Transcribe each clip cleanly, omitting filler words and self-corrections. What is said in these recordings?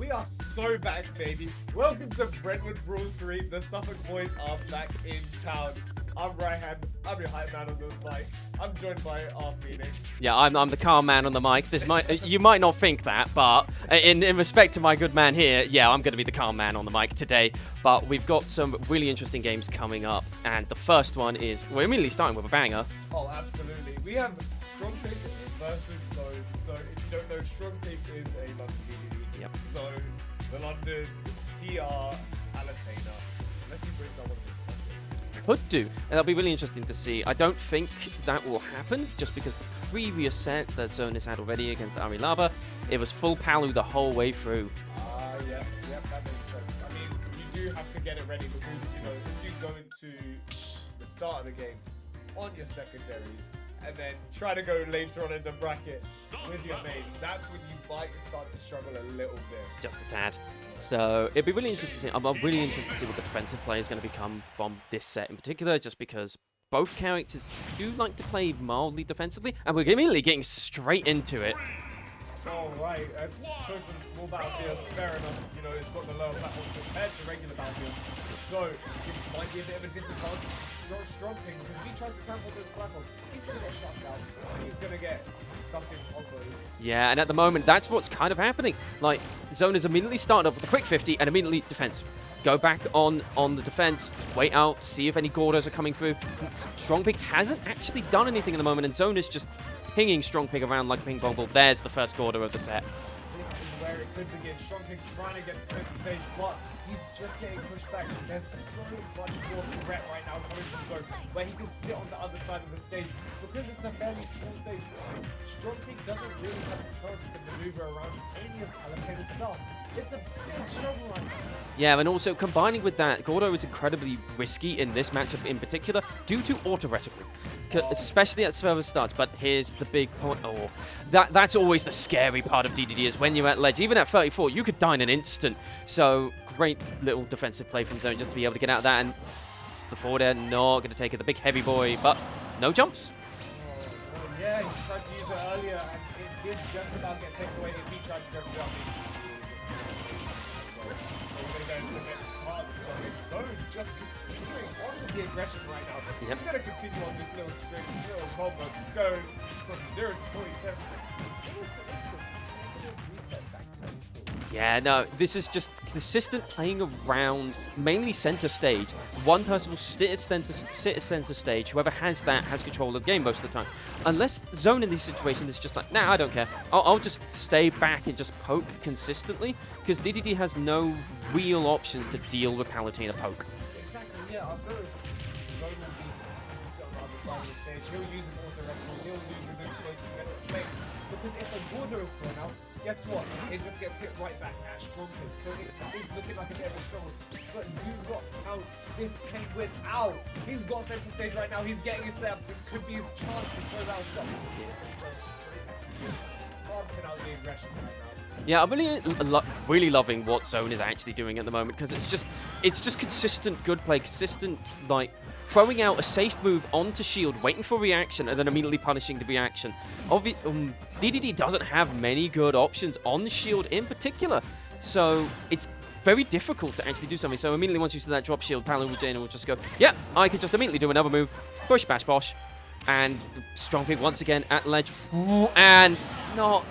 We are so back, baby. Welcome to Brentwood Brawl 3. The Suffolk boys are back in town. I'm Raihan. I'm your hype man on the mic. I'm joined by our Phoenix. Yeah, I'm the calm man on the mic. This might you might not think that, but in respect to my good man here, yeah, I'm going to be the calm man on the mic today. But we've got some really interesting games coming up, and the first one is we're immediately starting with a banger. Oh, absolutely. We have Strong Pick versus Zone. So if you don't know, Strong Pick is a London DVD. Yep. So the London PR Alatainer. Unless you bring someone in. Could do, and that'll be really interesting to see. I don't think that will happen, just because the previous set that Zone has had already against Ari Lava, it was full Palu the whole way through. Yeah, that makes sense. I mean, you do have to get it ready because, you know, if you go into the start of the game on your secondaries and then try to go later on in the bracket with your main, that's when you might start to struggle a little bit. Just a tad. So it'd be really interesting to see. I'm really interested to see what the defensive play is going to become from this set in particular, just because both characters do like to play mildly defensively, and we're immediately getting straight into it. All right, that's choice of a small battlefield. Fair enough. You know, it's got the lower platform compared to regular battlefield. So this might be a bit of a disadvantage. Strong King, because if he tries to trample those platforms, he's gonna get shot down. He's gonna get stuck in combos. Yeah, and at the moment, that's what's kind of happening. Like, Zone is immediately started off with a quick 50 and immediately defense. Go back on the defense, wait out, see if any Gordos are coming through. Strong Pig hasn't actually done anything at the moment, and Zone is just pinging Strong Pig around like a ping pong ball. There's the first Gordo of the set. This is where it could begin. Strong Pig trying to get to center stage, but he's just getting pushed back. There's so much more threat right now coming from Zone, where he can sit on the other side of the stage. Because it's a fairly small stage, Strong Pig doesn't really have a chance to maneuver around any of Allocator's stuff. It's a big struggle right now. Yeah, and also combining with that, Gordo is incredibly risky in this matchup in particular due to auto-reticle. Especially at server starts, but here's the big point. Oh, that's always the scary part of DDD is when you're at ledge. Even at 34, you could die in an instant. So great little defensive play from Zone just to be able to get out of that. And the forward air not going to take it. The big heavy boy, but no jumps. Yeah, he tried to use it earlier, and it did just about get taken away if he tried to go for jump. We're going to go into the next part of the story. Zone just continuing on with the aggression right now. Yep. He's going to continue on this little string, little combo, going from 0 to 47. Reset back to neutral. Yeah, no, this is just consistent playing around, mainly center stage. One person will sit at center stage. Whoever has that has control of the game most of the time. Unless Zone in this situation is just like, nah, I don't care. I'll just stay back and just poke consistently, because DDD has no real options to deal with Palutena poke. Exactly, yeah, I've noticed Zone will be sit on the other side of the stage. He'll use an auto-reticle, he'll use his explosive metal plate. Because if a Gordo is thrown out, guess what? It just gets hit right back at Strong Pig. So it's looking like a bit of a struggle. But you got out this Penguin out. He's got center stage right now. He's getting his setups. This could be his chance to throw down stuff. Can't out the aggression right now. Yeah, I'm really loving what Zone is actually doing at the moment, because it's just consistent good play, consistent like throwing out a safe move onto shield, waiting for reaction, and then immediately punishing the reaction. DDD doesn't have many good options on shield in particular, so it's very difficult to actually do something. So immediately once you see that drop shield, Palu will just go, yeah, I could just immediately do another move, push bash bosh, and Strong Pig once again at ledge, and not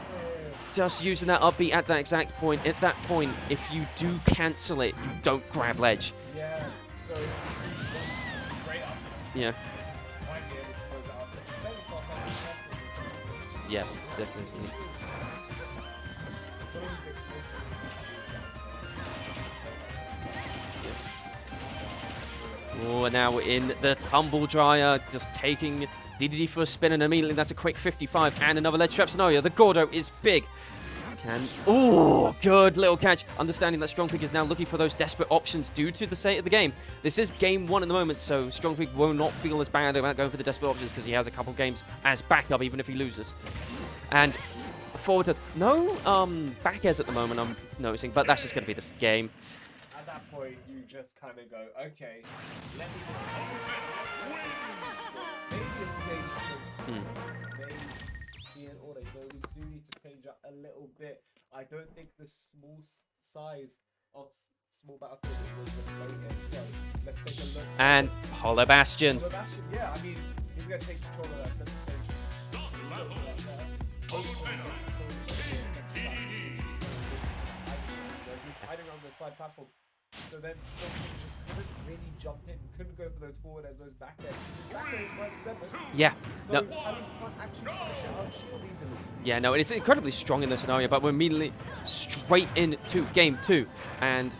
just using that upbeat at that exact point. At that point, if you do cancel it, you don't grab ledge. Yeah, so great upset. Yeah. Might be able to close out. Maybe cross out. Yes, definitely. Oh, and now we're in the tumble dryer, just taking DDD for a spin, and immediately that's a quick 55 and another ledge trap scenario. The Gordo is big. Oh, good little catch. Understanding that Strong Pig is now looking for those desperate options due to the state of the game. This is game 1 at the moment, so Strong Pig will not feel as bad about going for the desperate options because he has a couple games as backup, even if he loses. And forward to no back airs at the moment, I'm noticing, but that's just going to be this game. At that point, you just kind of go, okay, let me maybe a stage 2. Maybe be an order. So we do need to change up a little bit. I I don't think the small size of small battlefield was the play here. So let's take a look. And Hollow Bastion. Hollow Bastion, yeah, I mean, he's going to take control of that center stage. Hiding around the side platforms. So then Shaneak just couldn't really jump in, couldn't go for those forward airs, those back airs. Back airs minus 7. Yeah. So No. can't actually punish it on shield easily. Yeah, no, it's incredibly strong in this scenario, but we're immediately straight into game 2. And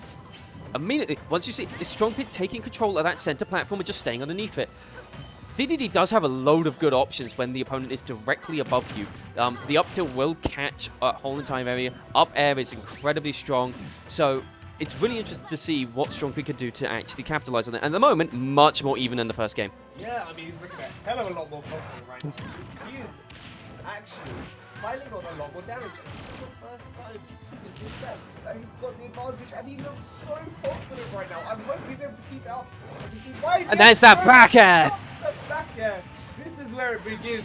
immediately, once you see this strong pit taking control of that center platform and just staying underneath it, DDD does have a load of good options when the opponent is directly above you. The up tilt will catch a whole entire area. Up air is incredibly strong. So it's really interesting to see what Strong Pit could do to actually capitalize on it. And at the moment, much more even than the first game. Yeah, I mean, he's looking at a hell of a lot more confident right now. He is actually piling on a lot more damage. And this is the first time in this set that he's got the advantage, and he looks so confident right now. I'm hoping he's able to keep it up. And there's that back air! Back air. This is where it begins.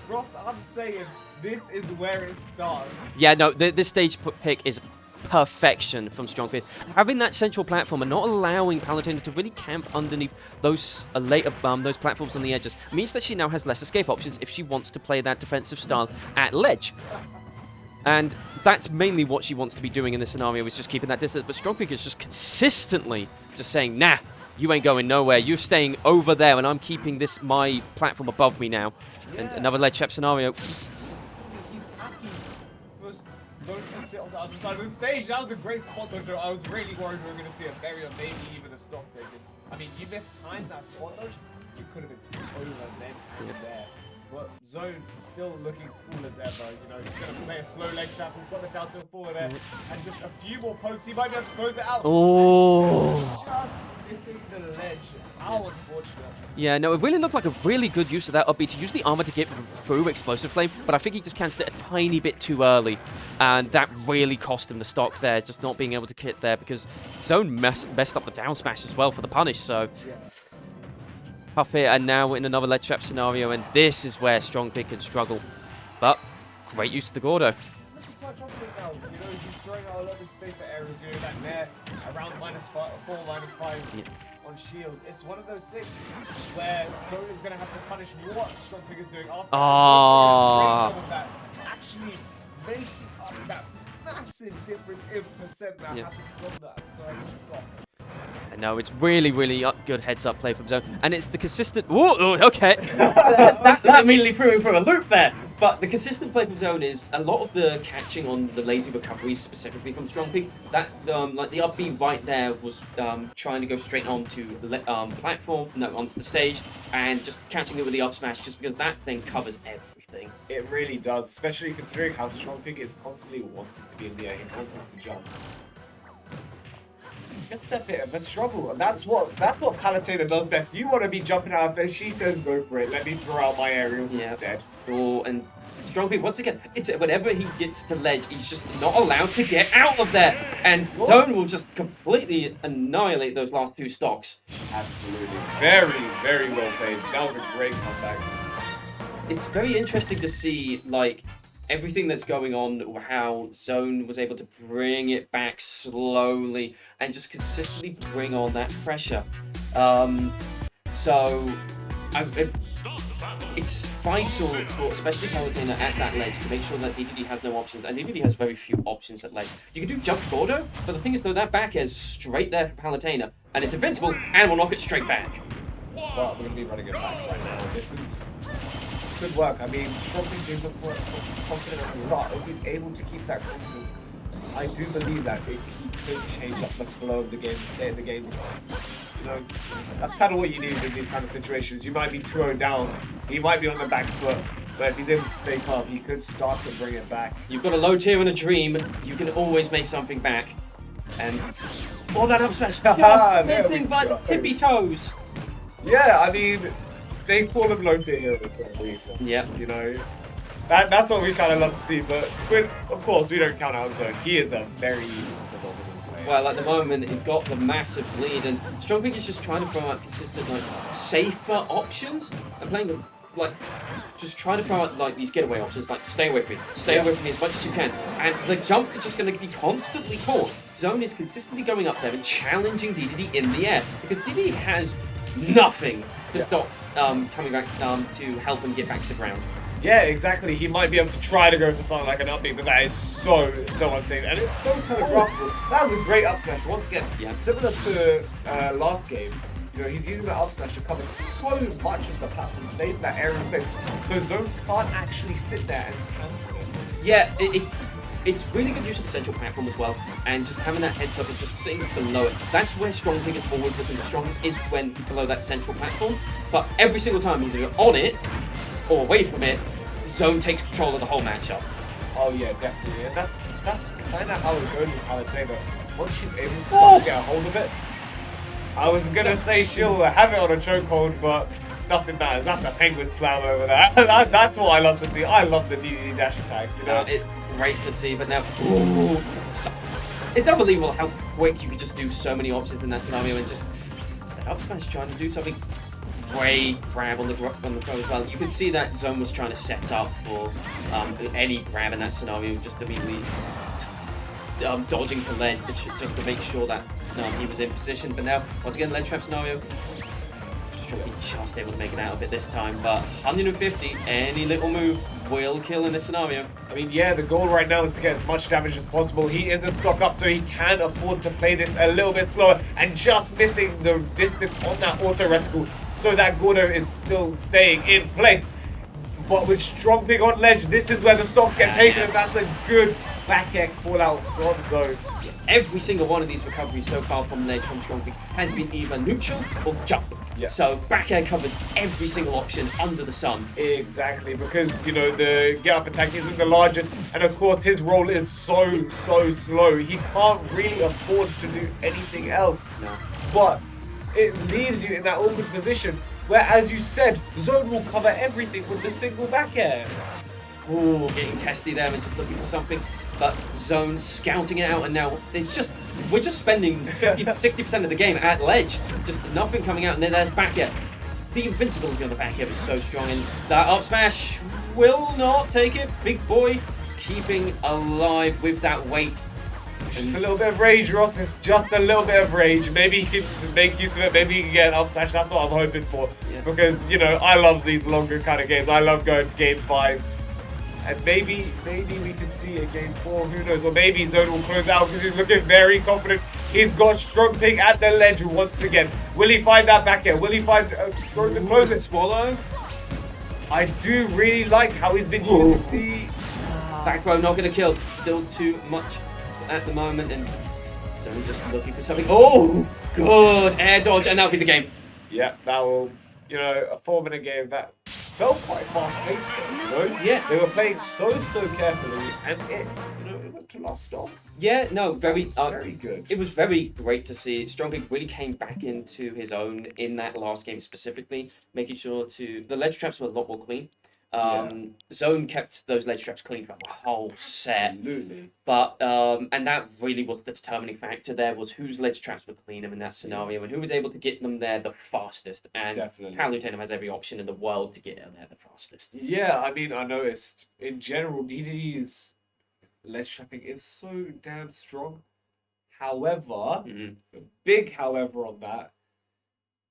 Ross, I'm saying this is where it starts. Yeah, no, this stage pick is perfection from Strong Pit. Having that central platform and not allowing Palutena to really camp underneath those those platforms on the edges means that she now has less escape options if she wants to play that defensive style at ledge. And that's mainly what she wants to be doing in this scenario, is just keeping that distance. But Strong Pit is just consistently just saying, nah, you ain't going nowhere. You're staying over there, and I'm keeping my platform above me now. Yeah. And another ledge trap scenario. He's happy for Zone to sit on the other side of the stage. That was a great spot dodge. I was really worried we were going to see a barrier, maybe even a stock taken. I mean, you missed time that spot dodge. You could have been over then and there. But Zone still looking cool as ever. You know, he's going to play a slow leg trap. We've got the down tilt forward there. And just a few more pokes. He might be able to close it out. Oh. Just hitting the ledge. How unfortunate. Yeah, no, it really looked like a really good use of that upbeat to use the armor to get through Explosive Flame, but I think he just cancelled it a tiny bit too early, and that really cost him the stock there, just not being able to kit there, because Zone messed up the down smash as well for the punish, so... Yeah. Tough here, and now we're in another ledge trap scenario, and this is where Strong Pit can struggle. But, great use of the Gordo. This is quite confident now. You know, he's throwing out a lot of safer areas, you know, that there, around -5, 4, -5. Yeah. On shield. It's one of those things where Broly is going to have to punish what Strong Pit is doing after. Ah. Actually making up that massive difference in percent that happened from that first stop. No, it's really, really good heads-up play from Zone, and it's the consistent... Whoa, okay. that immediately threw him for a loop there. But the consistent play from Zone is a lot of the catching on the lazy recoveries, specifically from Strong Pit. That, like the up B right there was trying to go straight onto the onto the stage, and just catching it with the up smash, just because that thing covers everything. It really does, especially considering how Strong Pit is constantly wanting to be in the air, he's wanting to jump. Just a bit of a struggle, and that's what Palutena does best. You want to be jumping out there, she says go for it, let me throw out my aerials, dead. Oh, and Strong Pit, once again, it's whenever he gets to ledge, he's just not allowed to get out of there, and Zone will just completely annihilate those last 2 stocks. Absolutely. Very, very well played. That was a great comeback. It's very interesting to see, like, everything that's going on, how Zone was able to bring it back slowly and just consistently bring on that pressure. It's vital for especially Palutena at that ledge to make sure that DDD has no options, and DDD has very few options at ledge. You can do jump Gordo, but the thing is though, that back air is straight there for Palutena, and it's invincible, and will knock it straight back. Well, we're going to be running it back right now. This is good work. I mean, Strong Pit did look confident a lot. If he's able to keep that confidence, I do believe that it could change up the flow of the game, stay in the game. You know, that's kind of what you need in these kind of situations. You might be 2-0 down, he might be on the back foot, but if he's able to stay calm, he could start to bring it back. You've got a low tier and a dream, you can always make something back. And all that up smash, just missing by the tippy toes. Yeah, I mean, they call them low tier heroes for a reason. Yeah. You know, that's what we kind of love to see, but of course, we don't count out Zone. He is a very phenomenal player. Well, at the moment, he's got the massive lead, and Strong Pit is just trying to throw out consistent, like, safer options, and playing like just trying to throw out like these getaway options, like stay with me as much as you can, and the jumps are just going to be constantly caught. Zone is consistently going up there and challenging DDD in the air because DDD has nothing to stop coming back to help him get back to the ground. Yeah, exactly. He might be able to try to go for something like an upbeat, but that is so unsafe. And it's so telegraphable. That was a great up smash. Once again, similar to last game, you know, he's using that up smash to cover so much of the platform space, that area of space. So Zone can't actually sit there and counter it. Yeah, it's really good use of the central platform as well, and just having that heads up and just sitting below it. That's where Strong Pig is always looking the strongest, is when he's below that central platform. But every single time he's either on it or away from it, Zone takes control of the whole matchup. Oh yeah, definitely. And that's kind of how it goes with Azalea. Once she's able to start to get a hold of it, I was gonna say she'll have it on a chokehold, but nothing matters. That's the penguin slam over there. That's what I love to see. I love the DDD dash attack. You know, it's great to see. But now, it's unbelievable how quick you can just do so many options in that scenario, and just that up smash trying to do something. Great grab on the throw as well. You could see that Zone was trying to set up for any grab in that scenario, just immediately dodging to ledge, just to make sure that he was in position. But now, once again, ledge trap scenario. Just able to make it out of it this time, but 150, any little move will kill in this scenario. I mean, yeah, the goal right now is to get as much damage as possible. He isn't stock up, so he can afford to play this a little bit slower and just missing the distance on that auto reticle, so that Gordo is still staying in place. But with Strong Pig on ledge, this is where the stocks get taken, and that's a good back air call out from Zone. Every single one of these recoveries so far from ledge from Strong Pig has been either neutral or jump. Yeah. So back air covers every single option under the sun. Exactly, because, you know, the get up attack isn't the largest, and of course his roll is so slow. He can't really afford to do anything else. No. But it leaves you in that awkward position where, as you said, Zone will cover everything with the single back air. Ooh, getting testy there and just looking for something. But Zone scouting it out, and now we're just spending 50-60% of the game at ledge. Just nothing coming out, and then there's back air. The invincibility on the back air was so strong, and that up smash will not take it. Big boy keeping alive with that weight. Just a little bit of rage, Ross. It's just a little bit of rage. Maybe he can make use of it. Maybe he can get an up smash. That's what I'm hoping for. Yeah. Because, you know, I love these longer kind of games. I love going game 5. And maybe we can see a game 4, who knows? Or maybe Zone will close out because he's looking very confident. He's got Strong Pig at the ledge once again. Will he find that back air? Will he find to close it? Swallow. I do really like how he's been using the back row. Not going to kill. Still too much at the moment, and Zone just looking for something. Oh, good air dodge, and that'll be the game. Yeah, that will, you know, a 4-minute game that felt quite fast-paced, you know? Yeah. They were playing so carefully, and it went to last stop. Yeah, no, very good. It was very great to see. Strong Pig really came back into his own in that last game specifically, making sure the ledge traps were a lot more clean. Zone kept those ledge traps clean for the whole set. Absolutely. But and that really was the determining factor there, was whose ledge traps were cleaner in that scenario and who was able to get them there the fastest. And Palutena has every option in the world to get them there the fastest. Yeah, I mean, I noticed in general DDD's ledge trapping is so damn strong. However, big however on that,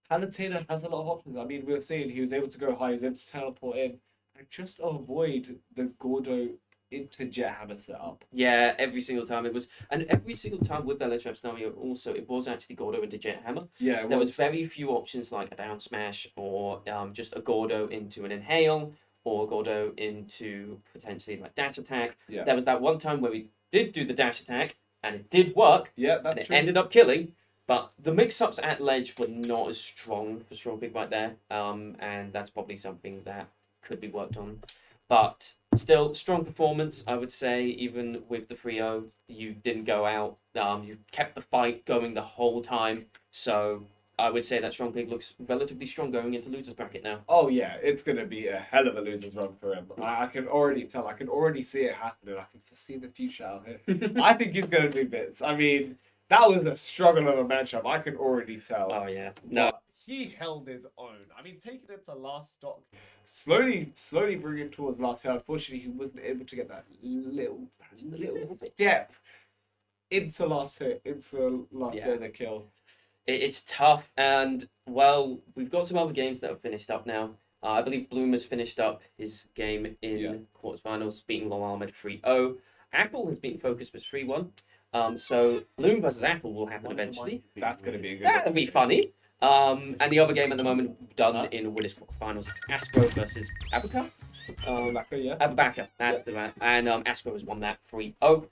Palutena has a lot of options. I mean, we were seeing he was able to go high, he was able to teleport in, and just avoid the Gordo into Jet Hammer setup. Yeah, every single time it was, and every single time with that ledge trap scenario also, it was actually Gordo into Jet Hammer. Yeah, there was very few options like a down smash or just a Gordo into an inhale or a Gordo into potentially like dash attack. Yeah. There was that one time where we did do the dash attack and it did work. Yeah, that's and true. It ended up killing. But the mix-ups at ledge were not as strong for Strong Pig right there, and that's probably something that could be worked on. But still, strong performance, I would say, even with the 3-0, you didn't go out. You kept the fight going the whole time. So I would say that Strong Pig looks relatively strong going into loser's bracket now. Oh yeah, it's going to be a hell of a loser's run for him. I can already tell. I can already see it happening. I can foresee the future out here. I think he's going to do bits. I mean, that was a struggle of a matchup. I can already tell. Oh yeah. No. he held his own. I mean, taking it to last stock, slowly bringing it towards last hit. Unfortunately, he wasn't able to get that little step into last hit, into last bit of the kill. It's tough, and well, we've got some other games that have finished up now. I believe Bloom has finished up his game in quarterfinals, beating Low Ahmed 3-0. Apple has beaten Focus with 3-1. So Bloom versus Apple will happen eventually. That's going to be a good That'll be funny. And the other game at the moment done in winners quarterfinals, it's Ascro versus Abaka. Abaka, that's the man. And Ascro has won that 3-0.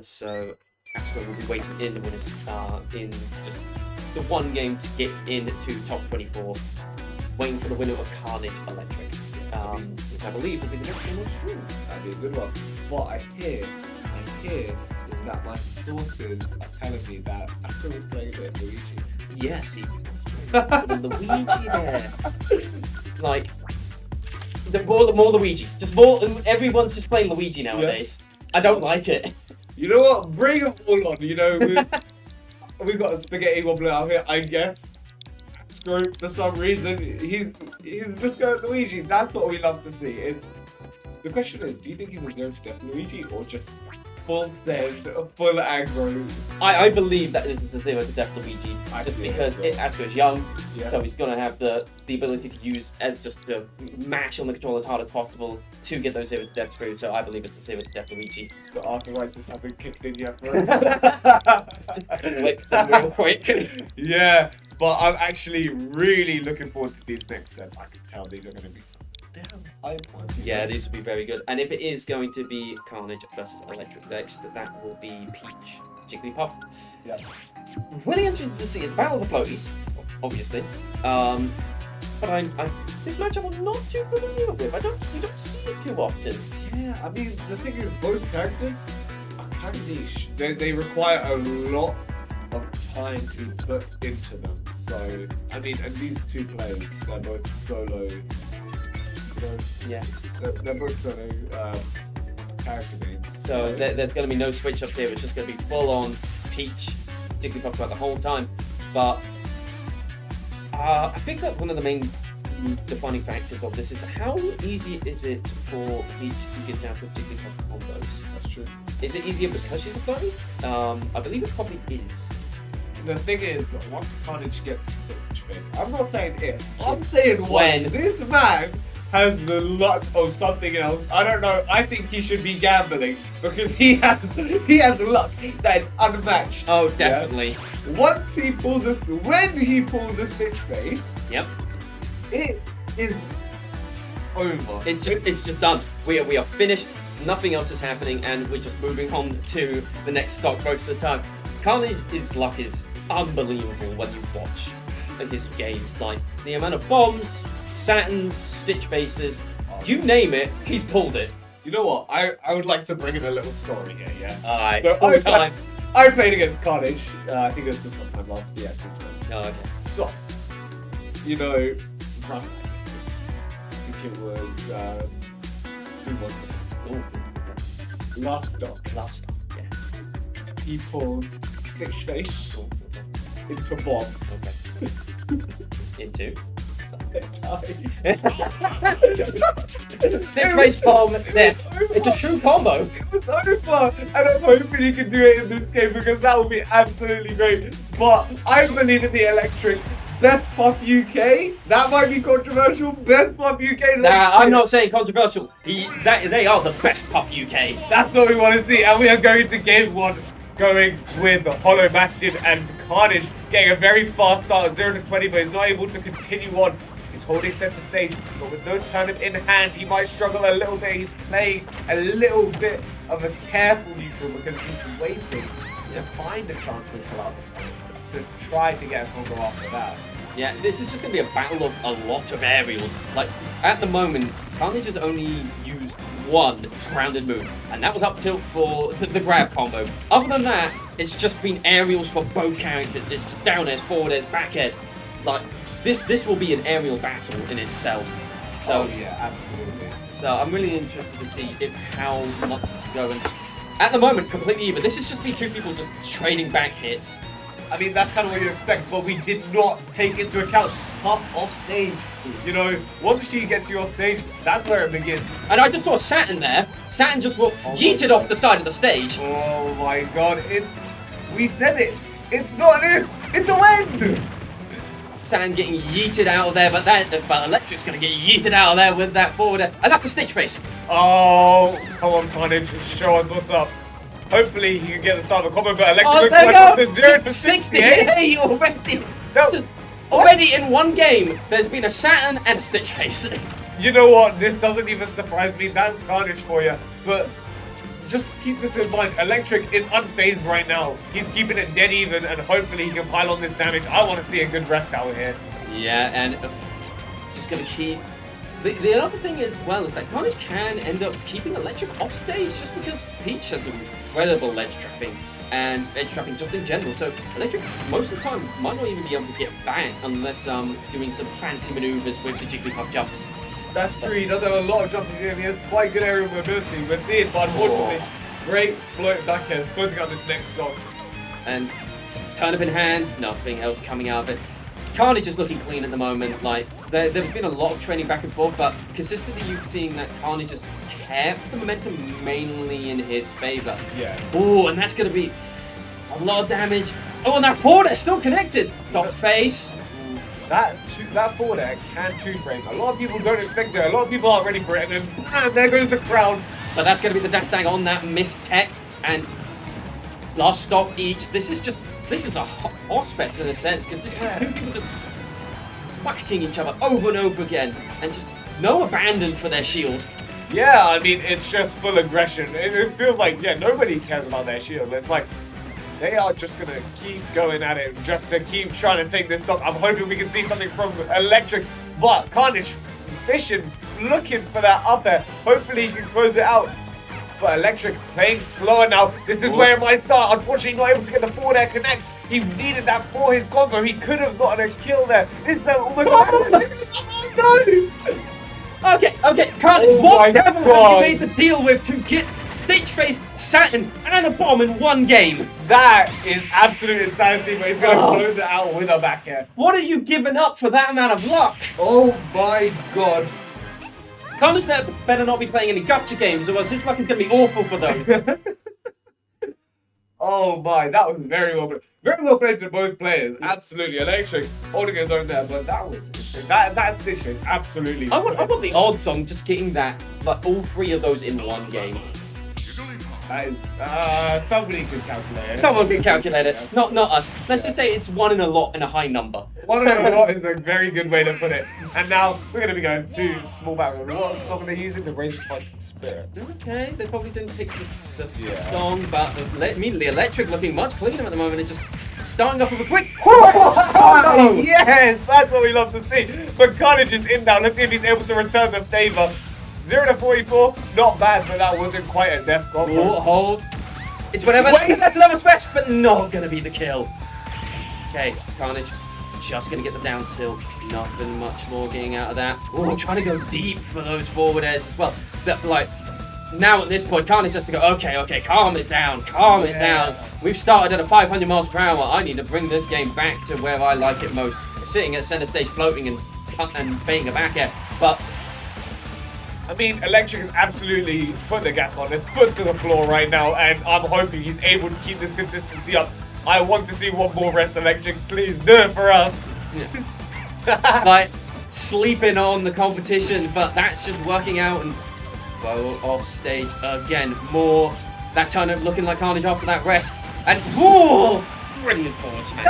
So Ascro will be waiting in the winners in just the one game to get into top 24, waiting for the winner of Carnage Electric, which I believe will be the next game on stream. That'd be a good one. But I hear that my sources are telling me that Ascro is playing a bit of Luigi. Yes, he was Luigi there. Like, the more Luigi. Just more. Everyone's just playing Luigi nowadays. I don't like it. You know what? Bring them all on. You know, we've got a spaghetti wobbler out here, I guess. Screw, for some reason, he's just going Luigi. That's what we love to see. The question is, do you think he's a 0-to-death Luigi or just full aggro? I believe that this is a 0-to-death Luigi, just because Asco's young, so he's gonna have the ability to use just to mash on the controller as hard as possible to get those 0-to-death through. So I believe it's a 0-to-death Luigi. The arthritis hasn't kicked in yet, bro. Click them real quick. Yeah, but I'm actually really looking forward to these next sets. I can tell these are going to be damn high points. Yeah, these will be very good. And if it is going to be Carnage versus Electric next, that will be Peach Jigglypuff. Yeah. Really interesting to see. It's Battle of the Floaties, obviously. But this matchup I'm not too familiar with. You don't see it too often. Yeah, I mean, the thing is, both characters are kind of niche. They require a lot of time to be put into them. So, I mean, and these two players, they're both solo. Yeah. They're both solo character names. So there's going to be no switch ups here. It's just going to be full on Peach Jigglypuff throughout the whole time. But I think that one of the main defining factors of this is how easy is it for Peach to get out of Jigglypuff combos? That's true. Is it easier because she's a floaty? I believe it probably is. The thing is, once Carnage gets Stitch Face, I'm not saying if, I'm saying when. This man has the luck of something else. I don't know. I think he should be gambling because he has luck that is unmatched. Oh, definitely. Yeah? Once he pulls this, when he pulls the Stitch Face, yep, it is over. It's just done. We are finished. Nothing else is happening, and we're just moving on to the next stock most of the time. Carnage's luck is unbelievable when you watch his games. Like the amount of bombs, Saturns, Stitch Bases, you name it, he's pulled it. You know what? I would like to bring in a little story here, yeah? Alright, so all time. I played against Carnage. I think this was sometime last year. Oh, okay. So, you know, I think it was, who was it? Ooh. Last stock, yeah. He pulled Stitch Face into Bomb. Okay. Into? Stitch Face Bomb, there. It's a true combo. It was over, and I'm hoping he can do it in this game because that would be absolutely great. But I believe in the Electric. Best Puff UK? That might be controversial. Best Puff UK? Nah, I'm not saying controversial. They are the best Puff UK. That's what we want to see. And we are going to game one, going with Hollow Bastion and Carnage, getting a very fast start at 0-20, but he's not able to continue on. He's holding center stage, but with no turnip in hand, he might struggle a little bit. He's playing a little bit of a careful neutral because he's waiting to find a chance to pull out to try to get a combo after that. Yeah, this is just going to be a battle of a lot of aerials. Like, at the moment, Carnage has only used one grounded move, and that was up tilt for the grab combo. Other than that, it's just been aerials for both characters. It's just down airs, forward airs, back airs. Like, this will be an aerial battle in itself. So, yeah, absolutely. So I'm really interested to see how much it's going. At the moment, completely even. This has just been two people just trading back hits. I mean, that's kind of what you expect, but we did not take into account half off stage. You know, once she gets you off stage, that's where it begins. And I just saw Saturn there. Saturn just got yeeted off the side of the stage. Oh my god, we said it. It's not an if, it's a when. Saturn getting yeeted out of there, but Electric's going to get yeeted out of there with that forward air. And that's a Stitch face. Oh, come on, Carnage, show us what's up. Hopefully he can get the start of a combo, but Electric looks like from 0 to 68 already. No. Already in one game, there's been a Saturn and a Stitch face. You know what? This doesn't even surprise me. That's Carnage for you. But just keep this in mind. Electric is unfazed right now. He's keeping it dead even, and hopefully he can pile on this damage. I want to see a good rest out here. Yeah, and just going to keep... The other thing as well is that Carnage can end up keeping Electric off stage just because Peach has incredible ledge trapping and edge trapping just in general. So Electric most of the time might not even be able to get back unless doing some fancy maneuvers with the Jigglypuff jumps. That's true. He does have a lot of jumping in. He has quite good aerial mobility. We're seeing, but unfortunately, great float back end, closing out this next stock. And turn up in hand, nothing else coming out of it. Carnage is looking clean at the moment. Like there's been a lot of training back and forth, but consistently you've seen that Carnage has kept the momentum mainly in his favor. Yeah. Oh, and that's going to be a lot of damage. Oh, and that forward air still connected. Dot face. That forward air can two-frame. A lot of people don't expect it. A lot of people aren't ready for it. And then, there goes the crown. But that's going to be the dash tag on that missed tech. And last stock each. This is a horse fest in a sense, because this is two people just whacking each other over and over again, and just no abandon for their shield. Yeah, I mean, it's just full aggression. It feels like, yeah, nobody cares about their shield. It's like, they are just going to keep going at it just to keep trying to take this stock. I'm hoping we can see something from Electric, but Carnage fishing, looking for that up air. Hopefully he can close it out. But Electric playing slower now. This is where it might start. Unfortunately, not able to get the forward air connect. He needed that for his combo. He could have gotten a kill there. This is almost... Oh, no! Okay, Carnage, what devil have you made the deal with to get Stitch Face, Saturn, and a bomb in one game? That is absolute insanity, but he's going to close it out with a back air. What are you giving up for that amount of luck? Oh my god. Carnage better not be playing any gacha games, or else his luck is going to be awful for those. Oh my, that was very well played. Very well played to both players. Absolutely. Electric holding his own there, but that was insane. That Stitch is absolutely I want the odds on just getting that, like all three of those in one game. That is, somebody could calculate it. Someone can calculate it. Not us. Let's just say it's one in a lot in a high number. One in a lot is a very good way to put it. And now we're going to be going to small battle. What song are they using? The Raise the Fighting Spirit. Okay, they probably didn't pick the song, but immediately Electric looking much cleaner at the moment and just starting off with a quick. Oh, yes, that's what we love to see. But Carnage is in now. Let's see if he's able to return the favor. 0 to 44, not bad, but that wasn't quite a death combo. Oh, hold. It's whatever. That's another space, but not going to be the kill. Okay, Carnage just going to get the down tilt. Nothing much more getting out of that. Oh, trying to go deep for those forward airs as well. But, like, now at this point, Carnage has to go, okay, calm it down, calm it down. We've started at a 500 miles per hour. I need to bring this game back to where I like it most. Sitting at center stage, floating and baiting a back air. But I mean, Electric has absolutely put the gas on. His foot to the floor right now, and I'm hoping he's able to keep this consistency up. I want to see one more rest, Electric. Please do it for us. Yeah. Like, sleeping on the competition, but that's just working out and go off stage again. More that turn up looking like Carnage after that rest. And whoa! Brilliant forward smash.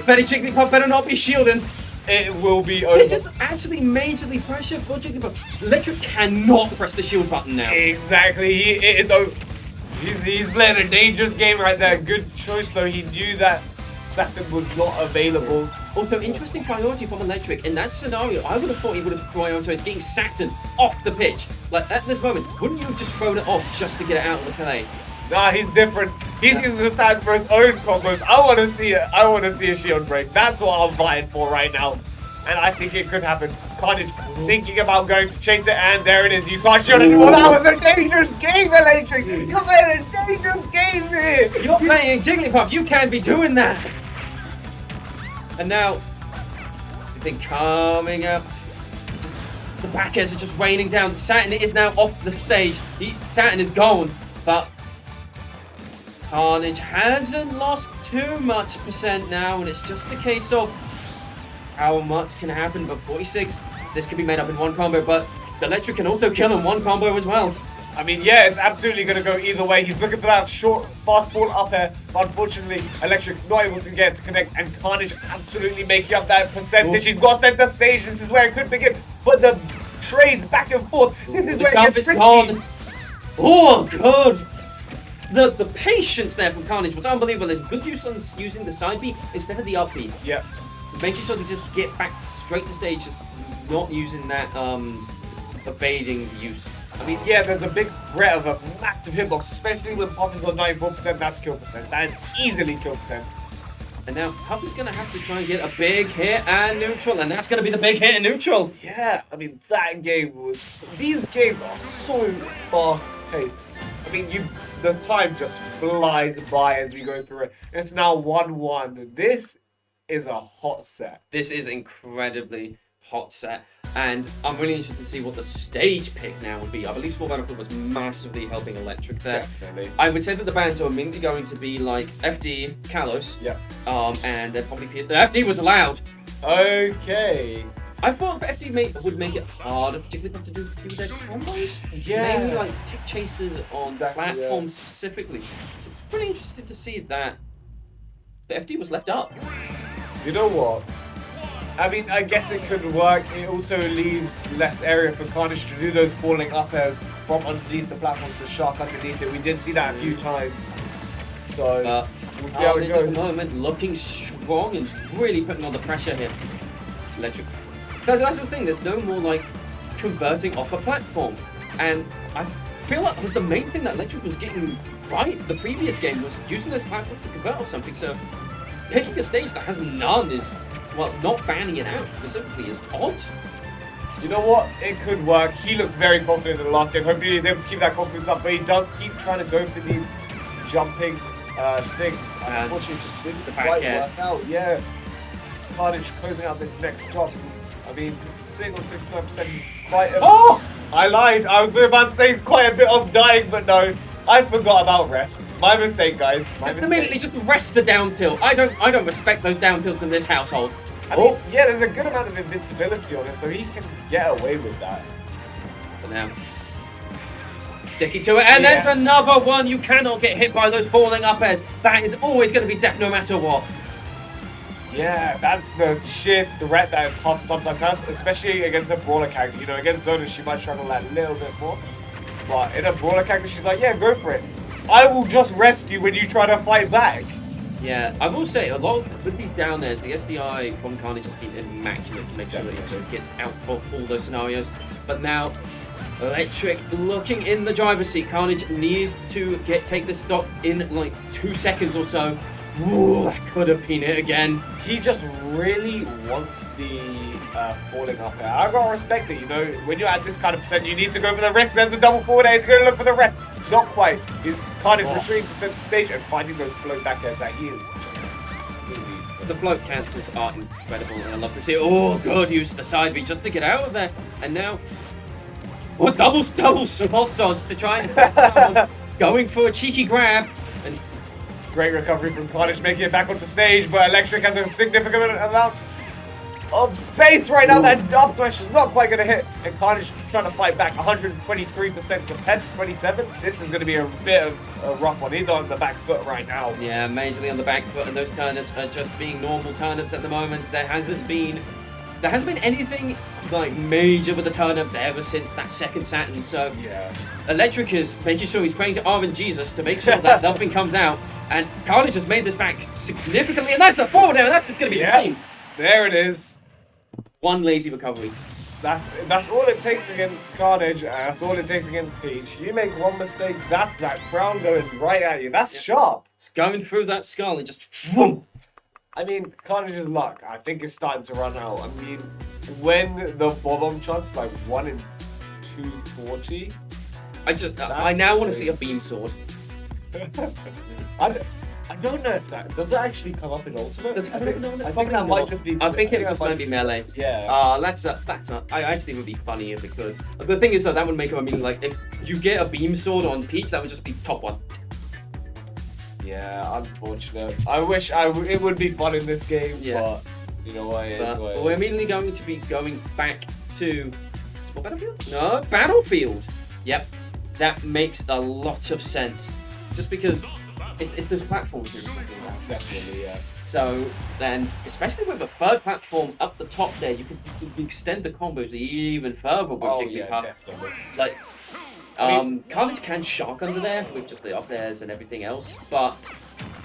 Betty Jigglypuff better not be shielding. It will be over. This is actually majorly pressure for Jigglypuff. Electric cannot press the shield button now. Exactly. It is over. He's playing a dangerous game right there. Good choice, though. He knew that Saturn was not available. Also, interesting priority from Electric. In that scenario, I would have thought he would have prioritized getting Saturn off the pitch. Like, at this moment, wouldn't you have just thrown it off just to get it out of the play? Nah, he's different. He's using the Saturn for his own combos. I want to see it. I want to see a shield break. That's what I'm vying for right now. And I think it could happen. Carnage thinking about going to chase it, and there it is. You can't shoot anymore. That was a dangerous game, Electric. You're playing a dangerous game here. You're playing Jigglypuff. You can't be doing that. And now, the thing coming up. The back airs are just raining down. Saturn is now off the stage. Saturn is gone, but Carnage hasn't lost too much percent now, and it's just a case of how much can happen. But 46, this could be made up in one combo, but the Electric can also kill in one combo as well. I mean, yeah, it's absolutely going to go either way. He's looking for that short, fast fall up air, but unfortunately, Electric not able to get to connect, and Carnage absolutely making up that percentage. He's got center stage. This is where it could begin, but the trades back and forth. This is where it gets tricky. Gone. Oh, good. The patience there from Carnage was unbelievable, and good use on using the side B instead of the up B. Yep. Making sure to just get back straight to stage, just not using that, just evading the use. I mean, yeah, there's a big threat of a massive hitbox, especially when Pop is on 94%, that's kill percent. That is easily kill percent. And now Pup is going to have to try and get a big hit and neutral, and that's going to be the big hit and neutral. Yeah, I mean, that game was... These games are so fast-paced. I mean, the time just flies by as we go through it. It's now 1-1. This is a hot set. This is incredibly hot set. And I'm really interested to see what the stage pick now would be. I believe Small Battlefield was massively helping Electric there. Definitely. I would say that the bands are mainly going to be like FD, Kalos, yeah, and then probably FD was allowed. Okay. I thought FD would make it harder, particularly to do their combos. Yeah. Mainly like tick chasers on platforms specifically. So it's really interesting to see that the FD was left up. You know what? I mean, I guess it could work. It also leaves less area for Carnage to do those falling up airs from underneath the platforms, the shark underneath it. We did see that a few times. So, we'll see how it goes. At the moment, looking strong and really putting on the pressure here. Electric. That's the thing, there's no more like converting off a platform. And I feel like that was the main thing that Electric was getting right the previous game, was using those platforms to convert off something. So, picking a stage that has none is... Well, not banning it out specifically is odd. You know what? It could work. He looked very confident in the last game. Hopefully he's able to keep that confidence up, but he does keep trying to go for these jumping sings. Unfortunately, it just didn't quite work out. Yeah. Carnage closing out this next stop. I mean, sing on 69% is quite a... Oh! I lied. I was about to say quite a bit of dying, but no. I forgot about rest. My mistake, guys. Immediately just rest the down tilt. I don't respect those down tilts in this household. I mean, yeah, there's a good amount of invincibility on it, so he can get away with that. But now, sticking to it, and there's another one. You cannot get hit by those falling up airs. That is always going to be death no matter what. Yeah, that's the sheer threat that Puff sometimes has, especially against a brawler character. You know, against Zona, she might struggle that a little bit more. But in a brawler character, she's like, yeah, go for it. I will just rest you when you try to fight back. Yeah, I will say, a lot with these down airs, the SDI from Carnage has been immaculate to make sure that he gets out of all those scenarios. But now, Electric looking in the driver's seat. Carnage needs to take this stop in like 2 seconds or so. Ooh, that could have been it again. He just really wants the falling up air. I gotta respect it, you know, when you're at this kind of percent, you need to go for the rest. There's a double forward air, he's gonna look for the rest. Not quite. Carnage retreating to center stage and finding those float back airs that he is. The float cancels are incredible, and I love to see it. Oh, good use of the side B just to get out of there. And now, double spot dodge to try and going for a cheeky grab. And great recovery from Carnage, making it back onto stage, but Electric has a significant amount of space right now. That up smash is not quite going to hit, and Carnage trying to fight back. 123% compared to 27. This is going to be a bit of a rough one. He's on the back foot right now. Yeah, majorly on the back foot, and those turnips are just being normal turnips at the moment. There hasn't been anything like major with the turnips ever since that second Saturn. So yeah, Electric is making sure he's praying to RNG Jesus to make sure that nothing comes out. And Carnage has made this back significantly, and that's the forward air. That's just going to be insane. There it is. One lazy recovery. That's all it takes against Carnage, and that's all it takes against Peach. You make one mistake, that's that crown going right at you. That's sharp. It's going through that skull and just boom. I mean, Carnage's luck, I think, is starting to run out. I mean, when the bomb chance like 1 in 240. I now want to see a beam sword. I don't know if that does it actually come up in ultimate. Does it come up in ultimate? I think that might just be. I think it might be melee. Yeah. That's I actually think it would be funny if it could. The thing is though, that would make it. I mean, like if you get a beam sword on Peach, that would just be top 1. Yeah, unfortunate. I wish it would be fun in this game, but you know what? But we're immediately going to be going back to Sport Battlefield? No, Battlefield. Yep, that makes a lot of sense. Just because it's those platforms you're talking about. Definitely, yeah. So then, especially with the third platform up the top there, you can extend the combos even further with Jigglypuff. Definitely. Like, Carnage can shark under there with just the up airs and everything else, but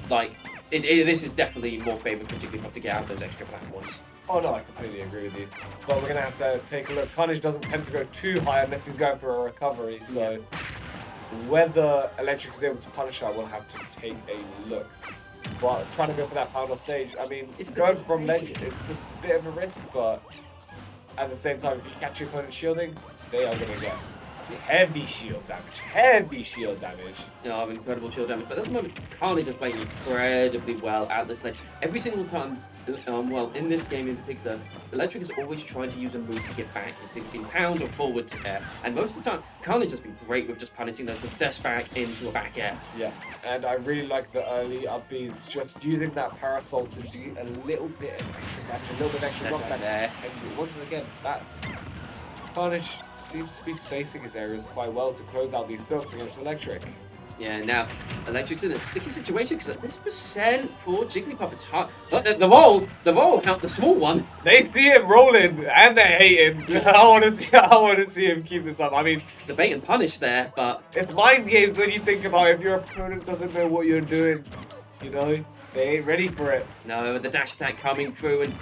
like this is definitely more favourite for Jigglypuff to get out those extra platforms. Oh no, I completely agree with you. But we're gonna have to take a look. Carnage doesn't tend to go too high unless he's going for a recovery, so whether Electric is able to punish that, we'll have to take a look. But trying to go for that final stage, I mean, it's going from ledge, it's a bit of a risk, but at the same time, if you catch your opponent shielding, they are gonna get heavy shield damage. No, incredible shield damage. But at the moment, Carnage is playing incredibly well out this lane. Every single time, well, in this game in particular, Electric is always trying to use a move to get back. It's been pound or forward to air. And most of the time, Carnage has been great with just punishing those with dash back into a back air. Yeah, and I really like the early up Bs, just using that parasol to do a little bit of extra damage, a little bit of extra knockback there. And once again, that Carnage seems to be spacing his areas quite well to close out these builds against Electric. Yeah, now Electric's in a sticky situation because at this percent for Jigglypuff, it's hard. The roll, the small one. They see him rolling and they're hating. I want to see him keep this up. I mean, the bait and punish there, but it's mind games when you think about if your opponent doesn't know what you're doing. You know, they ain't ready for it. No, the dash attack coming through and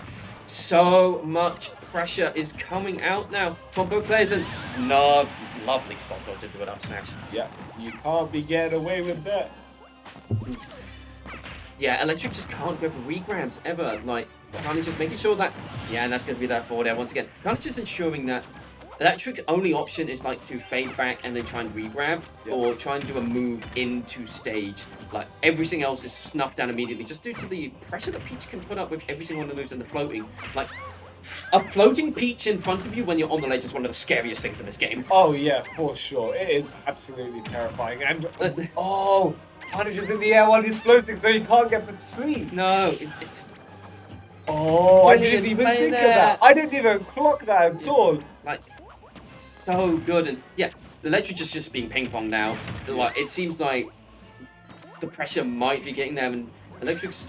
so much pressure is coming out now from both players, and no, lovely spot dodge into an up smash. Yeah, you can't be getting away with that. Yeah, Electric just can't go for regrabs ever. Like, Carnage is making sure that, yeah, and that's going to be that forward air once again. Carnage is ensuring that Electric's only option is like to fade back and then try and regrab, or try and do a move into stage. Like everything else is snuffed down immediately just due to the pressure that Peach can put up with every single one of the moves and the floating. Like a floating Peach in front of you when you're on the ledge is one of the scariest things in this game. Oh yeah, for sure. It is absolutely terrifying. And Carnage is in the air while he's floating, so he can't get put to sleep. No, it's. Oh, I didn't even think of that. I didn't even clock that at all. Like, so good. And yeah, the Electric is just being ping pong now. Like, it seems like the pressure might be getting them, and Electric's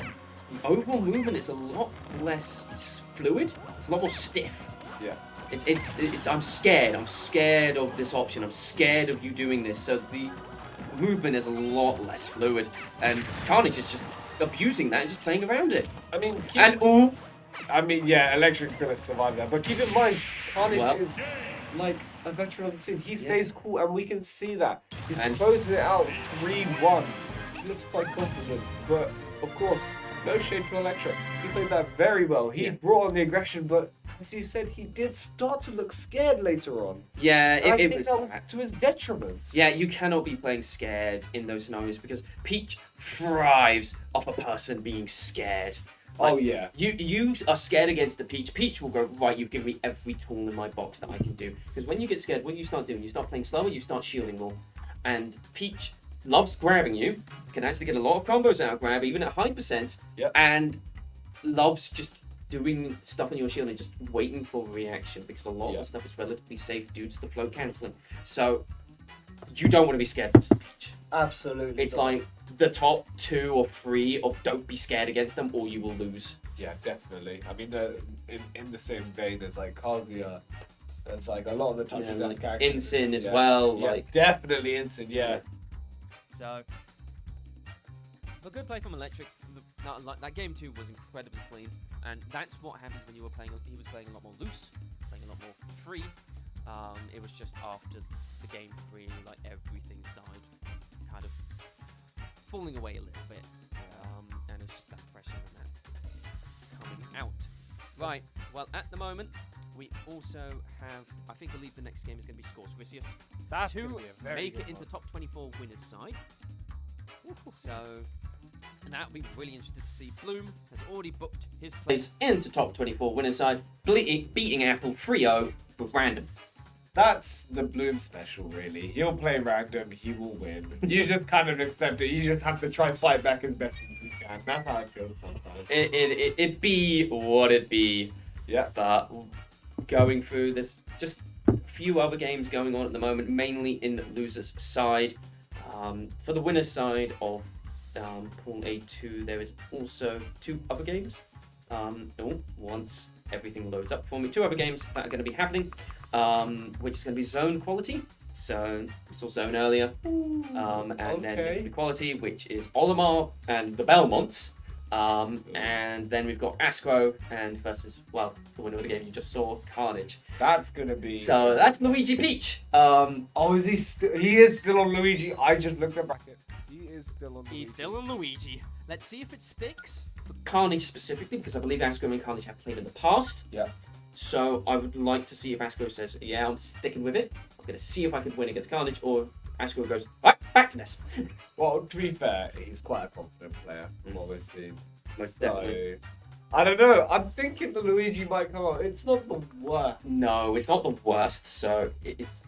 overall movement is a lot less fluid. It's a lot more stiff. Yeah. It's I'm scared. I'm scared of this option. I'm scared of you doing this. So the movement is a lot less fluid, and Carnage is just abusing that and just playing around it. I mean, Electric's gonna survive that. But keep in mind, Carnage is like a veteran of the scene. He stays cool, and we can see that. He's closing it out 3-1. He looks quite confident, but of course, no shade to Electric. He played that very well. He brought on the aggression, but as you said, he did start to look scared later on. Yeah, I think that was to his detriment. Yeah, you cannot be playing scared in those scenarios because Peach thrives off a person being scared. Like, oh yeah. You are scared against the Peach. Peach will go, right, you've given me every tool in my box that I can do. Because when you get scared, what you start doing, you start playing slower, you start shielding more. And Peach loves grabbing you, can actually get a lot of combos out of grab, even at high percents, and loves just doing stuff on your shield and just waiting for a reaction, because a lot of the stuff is relatively safe due to the float cancelling. So you don't want to be scared of Peach. Absolutely. It's like the top 2 or 3 of don't be scared against them or you will lose. Yeah, definitely. I mean, in the same vein as like Kazuya, there's like a lot of the touches like characters. Incin as well. Yeah, like definitely Incin, yeah. So, a good play from Electric. That game 2 was incredibly clean, and that's what happens when you were playing. He was playing a lot more loose, playing a lot more free. It was just after the game 3, like everything started kind of falling away a little bit, and it's just that pressure and that Right. Well, at the moment, we also have. I believe the next game is going to be Scores Grisius That's to gonna be a very make good it into one. top 24 winners side. So, and that would be really interesting to see. Bloom has already booked his place into top 24 winners side, beating Apple 3-0 with random. That's the Bloom special, really. He'll play random, he will win. You just kind of accept it. You just have to try and fight back as best as you can. That's how I feel sometimes. It be what it be. Yeah. But going through, there's just a few other games going on at the moment, mainly in the losers' side. For the winners' side of Pool A2, there is also 2 other games. Once everything loads up for me, 2 other games that are going to be happening, which is going to be zone quality. So we saw zone earlier, and then different quality, which is Olimar and the Belmonts. And then we've got Ascro and versus, well, the winner of the game you just saw, Carnage. That's gonna be. So that's Luigi Peach. Is he still? He is still on Luigi. I just looked at bracket. He is still on. Luigi. He's still on Luigi. Let's see if it sticks. Carnage specifically, because I believe Ascro and Carnage have played in the past. Yeah. So I would like to see if Ascro says, yeah, I'm sticking with it. I'm gonna see if I could win against Carnage, or Ascro goes, right, back to Ness. Well, to be fair, he's quite a confident player from what we've seen. Most So, definitely. I don't know. I'm thinking the Luigi might come out. It's not the worst. No, it's not the worst, so it's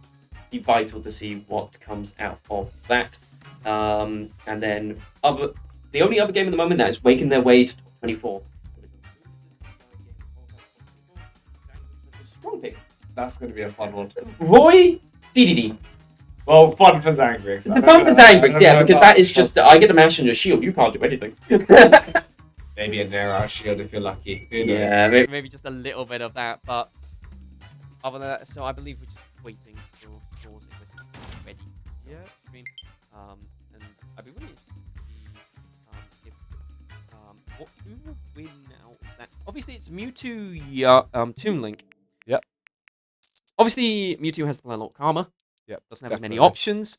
be vital to see what comes out of that. And then the only other game at the moment that is making their way to top 24. Strong pick. That's going to be a fun one. Roy DDD. Well, fun for Zangrix. The fun for Zangrix, yeah, because that is just, I get a mash on your shield, you can't do anything. Maybe a Nair shield if you're lucky. Who knows? Yeah, maybe just a little bit of that, but other than that, so I believe we're just waiting for scores if we're ready. Yeah, I mean, and I'd be really interested to see who will win out of that. Obviously, it's Mewtwo, Toon Link. Yep. Obviously, Mewtwo has to play a lot of Karma. Yep. Doesn't have as many definitely. options.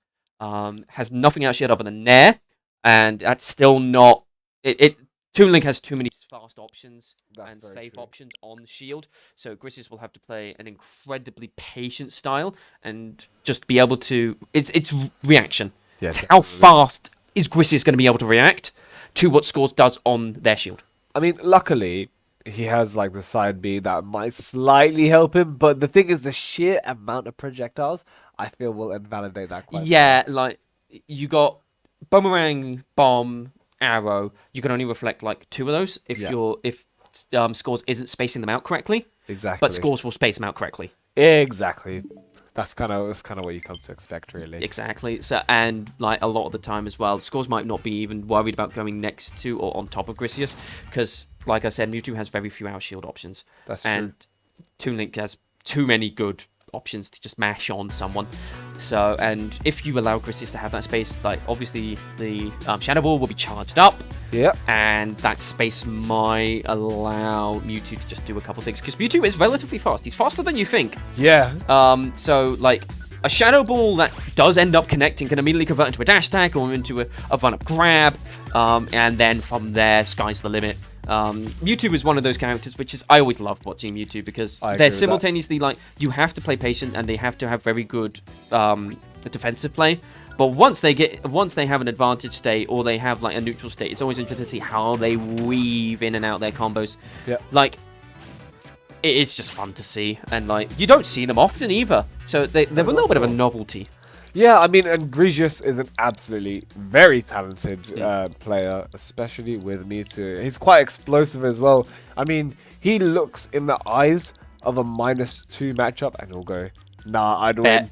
Has nothing else yet other than Nair, and that's still not it. Toon Link has too many fast options That's and very safe true. options on the shield, so Grisius will have to play an incredibly patient style and just be able to. It's reaction. Yeah, It's how fast is Grisius going to be able to react to what Scores does on their shield? I mean, luckily, he has like the side B that might slightly help him, but the thing is, the sheer amount of projectiles I feel will invalidate that quite. Yeah, like you got Boomerang, Bomb, Arrow. You can only reflect like 2 of those if Scores isn't spacing them out correctly. Exactly. But Scores will space them out correctly. Exactly. That's kind of what you come to expect, really. Exactly. So, and like a lot of the time as well, Scores might not be even worried about going next to or on top of Grisius, because, like I said, Mewtwo has very few out shield options. That's and Toon Link has too many good options to just mash on someone. So, and if you allow Grisius to have that space, like obviously the Shadow Ball will be charged up. Yep. And that space might allow Mewtwo to just do a couple things, because Mewtwo is relatively fast. He's faster than you think. Yeah. So like a Shadow Ball that does end up connecting can immediately convert into a dash attack or into a run-up grab, and then from there, sky's the limit. Mewtwo is one of those characters which is I always loved watching Mewtwo, because they're simultaneously like you have to play patient and they have to have very good defensive play. But once they have an advantage state or they have like a neutral state, it's always interesting to see how they weave in and out their combos. Yeah. Like it is just fun to see, and like you don't see them often either, so they're a little bit of a novelty. Yeah, I mean, and Grisius is an absolutely very talented player, especially with Mewtwo. He's quite explosive as well. I mean, he looks in the eyes of a -2 matchup and he'll go, nah, I'd win.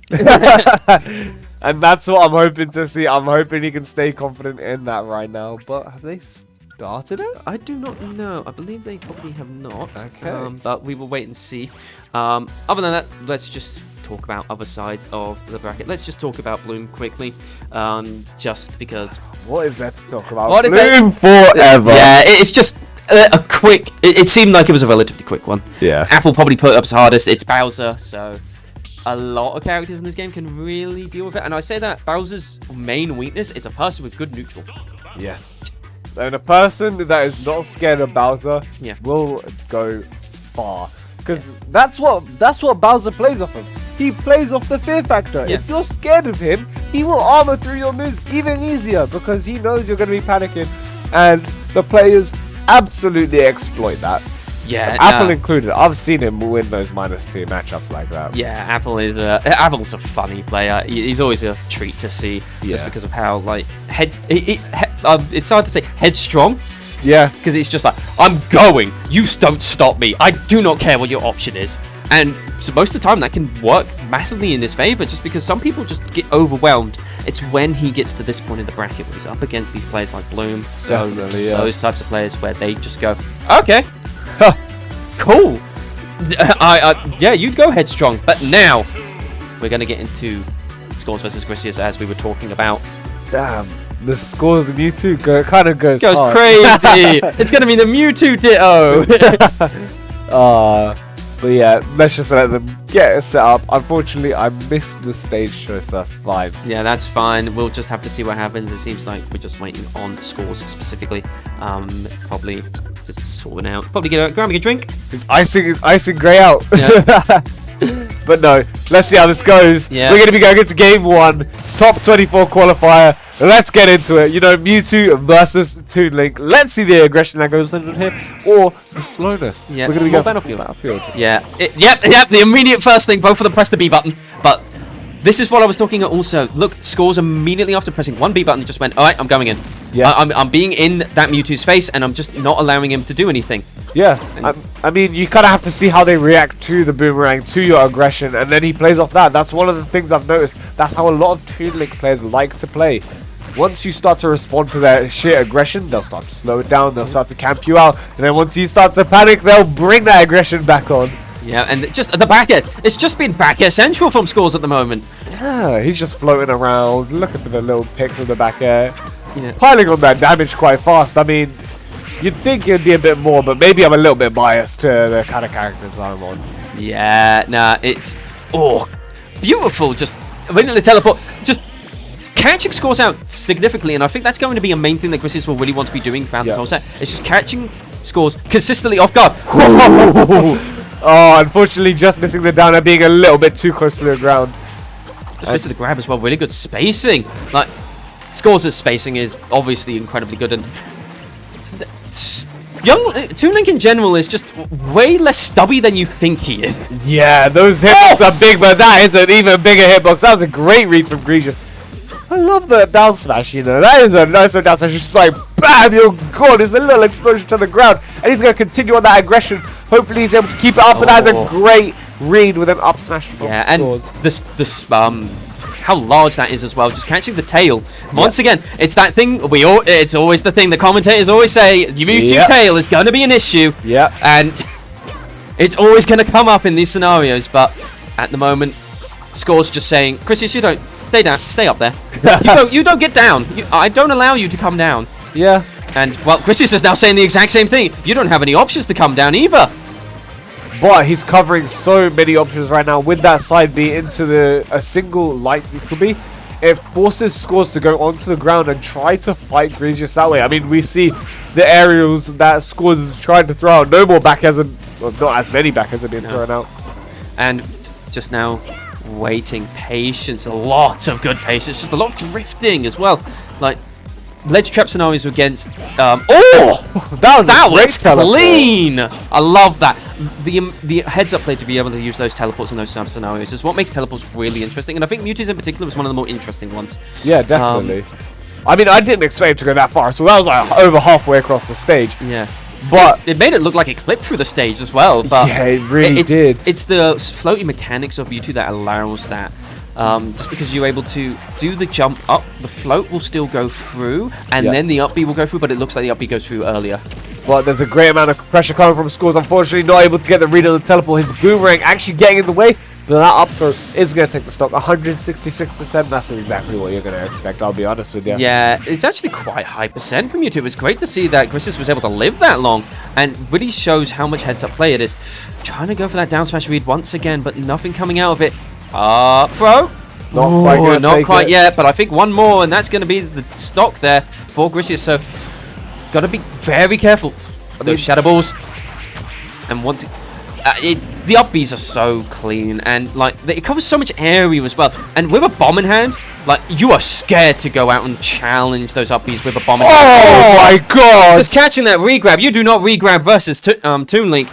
And that's what I'm hoping to see. I'm hoping he can stay confident in that right now. But have they started it? I do not know. I believe they probably have not. Okay. But we will wait and see. Other than that, let's just talk about other sides of the bracket. Let's just talk about Bloom quickly, just because. What is there to talk about? What is Bloom4Eva. Yeah, it's just a quick. It seemed like it was a relatively quick one. Yeah. Apple probably put it up as hardest. It's Bowser, so a lot of characters in this game can really deal with it. And I say that Bowser's main weakness is a person with good neutral. Yes. And a person that is not scared of Bowser Yeah. will go far. Because that's what Bowser plays off of. He plays off the fear factor. Yeah. If you're scared of him, he will armor through your moves even easier because he knows you're going to be panicking. And the players absolutely exploit that. Yeah, Apple included. I've seen him win those -2 matchups like that. Yeah, Apple's a funny player. He's always a treat to see, just because of how like it's hard to say headstrong. Yeah, because it's just like, I'm going. You don't stop me. I do not care what your option is. And so most of the time that can work massively in his favor, just because some people just get overwhelmed. It's when he gets to this point in the bracket where he's up against these players like Bloom, so those types of players where they just go, okay. Cool. Yeah, you'd go headstrong. But now we're going to get into Scores versus Grisius, as we were talking about. Damn, the scores of Mewtwo kind of goes hard. Crazy. It's going to be the Mewtwo Ditto. But yeah, let's just let them get it set up. Unfortunately, I missed the stage choice. That's fine. Yeah, that's fine. We'll just have to see what happens. It seems like we're just waiting on Scores specifically. Probably just sorting out. Probably grabbing a drink. It's icing grey out. Yeah. But no, let's see how this goes. Yeah. We're going to be going into game 1, top 24 qualifier. Let's get into it. You know, Mewtwo versus Toon Link. Let's see the aggression that goes in here, or the slowness. Yeah, we're going to go Battlefield. Yeah. Yep. The immediate first thing, both of them press the B button. But this is what I was talking about also. Look, Scores immediately after pressing one B button, just went, all right, I'm going in. Yeah. I'm being in that Mewtwo's face, and I'm just not allowing him to do anything. Yeah, I mean, you kind of have to see how they react to the boomerang, to your aggression, and then he plays off that. That's one of the things I've noticed. That's how a lot of Toon Link players like to play. Once you start to respond to their sheer aggression, they'll start to slow it down, they'll start to camp you out, and then once you start to panic, they'll bring that aggression back on. Yeah, and just the back air. It's just been back air central from Scores at the moment. Yeah, he's just floating around, looking for the little picks of the back air, Yeah. piling on that damage quite fast. I mean, you'd think it'd be a bit more, but maybe I'm a little bit biased to the kind of characters I'm on. Yeah, nah, it's beautiful. Just immediately teleport, just catching Scores out significantly, and I think that's going to be a main thing that Grisius will really want to be doing throughout this whole set. It's just catching Scores consistently off guard. Oh, unfortunately, just missing the down and being a little bit too close to the ground. Just missing the grab as well. Really good spacing. Like Scores' spacing is obviously incredibly good, and Toon Link in general is just way less stubby than you think he is. Yeah, those hitbox are big, but that is an even bigger hitbox. That was a great read from Grisius. I love the down smash, you know. That is a nice down smash. It's just like, bam, you're gone. It's a little explosion to the ground. And he's going to continue on that aggression. Hopefully he's able to keep it up. And that's a great read with an up smash from Scores. And how large that is as well. Just catching the tail. Once again, it's that thing. It's always the thing the commentators always say. Your Mewtwo tail is going to be an issue. Yeah. And it's always going to come up in these scenarios. But at the moment, Scores just saying, Grisius, you don't. Stay down. Stay up there. You don't get down. I don't allow you to come down. Yeah. And, well, Grisius is now saying the exact same thing. You don't have any options to come down either. But he's covering so many options right now with that side B into a single light could be. It forces Scores to go onto the ground and try to fight Grisius that way. I mean, we see the aerials that Scores is trying to throw out. No more back airs, well, not as many back airs are being thrown out. And just now waiting, patience, a lot of good patience, just a lot of drifting as well. Like ledge trap scenarios against that was clean. I love that. The heads up play to be able to use those teleports in those type of scenarios is what makes teleports really interesting, and I think Mewtwo's in particular was one of the more interesting ones. Yeah, definitely. I mean, I didn't expect it to go that far, so that was like over halfway across the stage. Yeah. But it made it look like it clipped through the stage as well. But yeah, it really did. It's the floaty mechanics of Mewtwo that allows that. Just because you're able to do the jump up, the float will still go through, and then the up B will go through, but it looks like the up B goes through earlier. But there's a great amount of pressure coming from Scores. Unfortunately, not able to get the read on the teleport. His boomerang actually getting in the way. But that up throw is going to take the stock. 166%. That's exactly what you're going to expect, I'll be honest with you. Yeah, it's actually quite high percent from Mewtwo. It was great to see that Grisius was able to live that long, and really shows how much heads up play it is. Trying to go for that down smash read once again, but nothing coming out of it. Throw? Not quite yet, but I think one more, and that's going to be the stock there for Grisius. So, got to be very careful. Those shadow balls. And once the up Bs are so clean, and like it covers so much area as well. And with a bomb in hand, like you are scared to go out and challenge those up Bs with a bomb in hand. Oh my god! Just catching that regrab. You do not regrab versus Toon Link.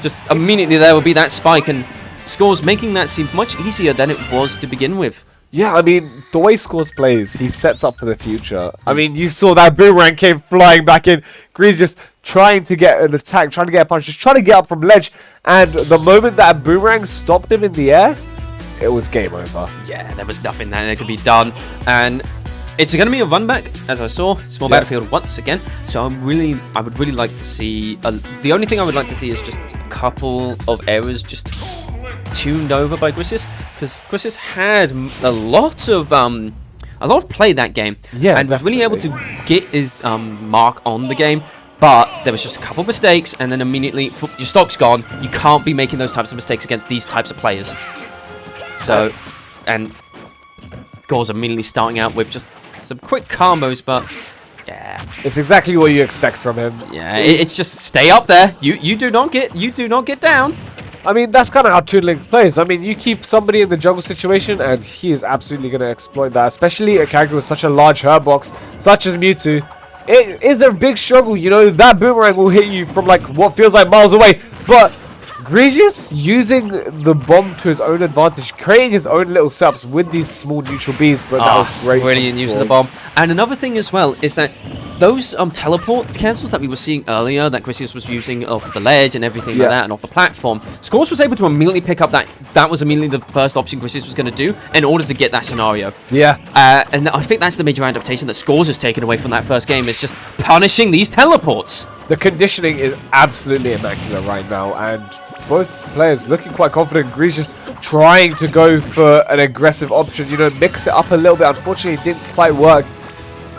Just immediately there will be that spike, and Scores making that seem much easier than it was to begin with. Yeah, I mean, the way Scores plays, he sets up for the future. I mean, you saw that boomerang came flying back in. Green's just trying to get an attack, trying to get a punch, just trying to get up from ledge. And the moment that boomerang stopped him in the air, it was game over. Yeah, there was nothing that could be done. And it's going to be a run back, as I saw. Small battlefield once again. So I would really like to see... the only thing I would like to see is just a couple of errors just tuned over by Grissius, because Grissius had a lot of play that game, and was really able to get his mark on the game. But there was just a couple of mistakes, and then immediately your stock's gone. You can't be making those types of mistakes against these types of players. So, and Scores immediately starting out with just some quick combos, but yeah, it's exactly what you expect from him. Yeah, it's just stay up there. You do not get down. I mean, that's kind of how Toon Link plays. I mean, you keep somebody in the jungle situation, and he is absolutely going to exploit that, especially a character with such a large hurt box, such as Mewtwo. It is a big struggle, you know, that boomerang will hit you from, like, what feels like miles away, but Grigius using the bomb to his own advantage, creating his own little setups with these small neutral beams, but that was great. Brilliant use of the bomb. And another thing as well is that those teleport cancels that we were seeing earlier, that Grigius was using off the ledge and everything like that, and off the platform, Scores was able to immediately pick up that was immediately the first option Grigius was going to do in order to get that scenario. Yeah. And I think that's the major adaptation that Scores has taken away from that first game, is just punishing these teleports. The conditioning is absolutely immaculate right now, and both players looking quite confident. Grease just trying to go for an aggressive option, you know, mix it up a little bit. Unfortunately, it didn't quite work.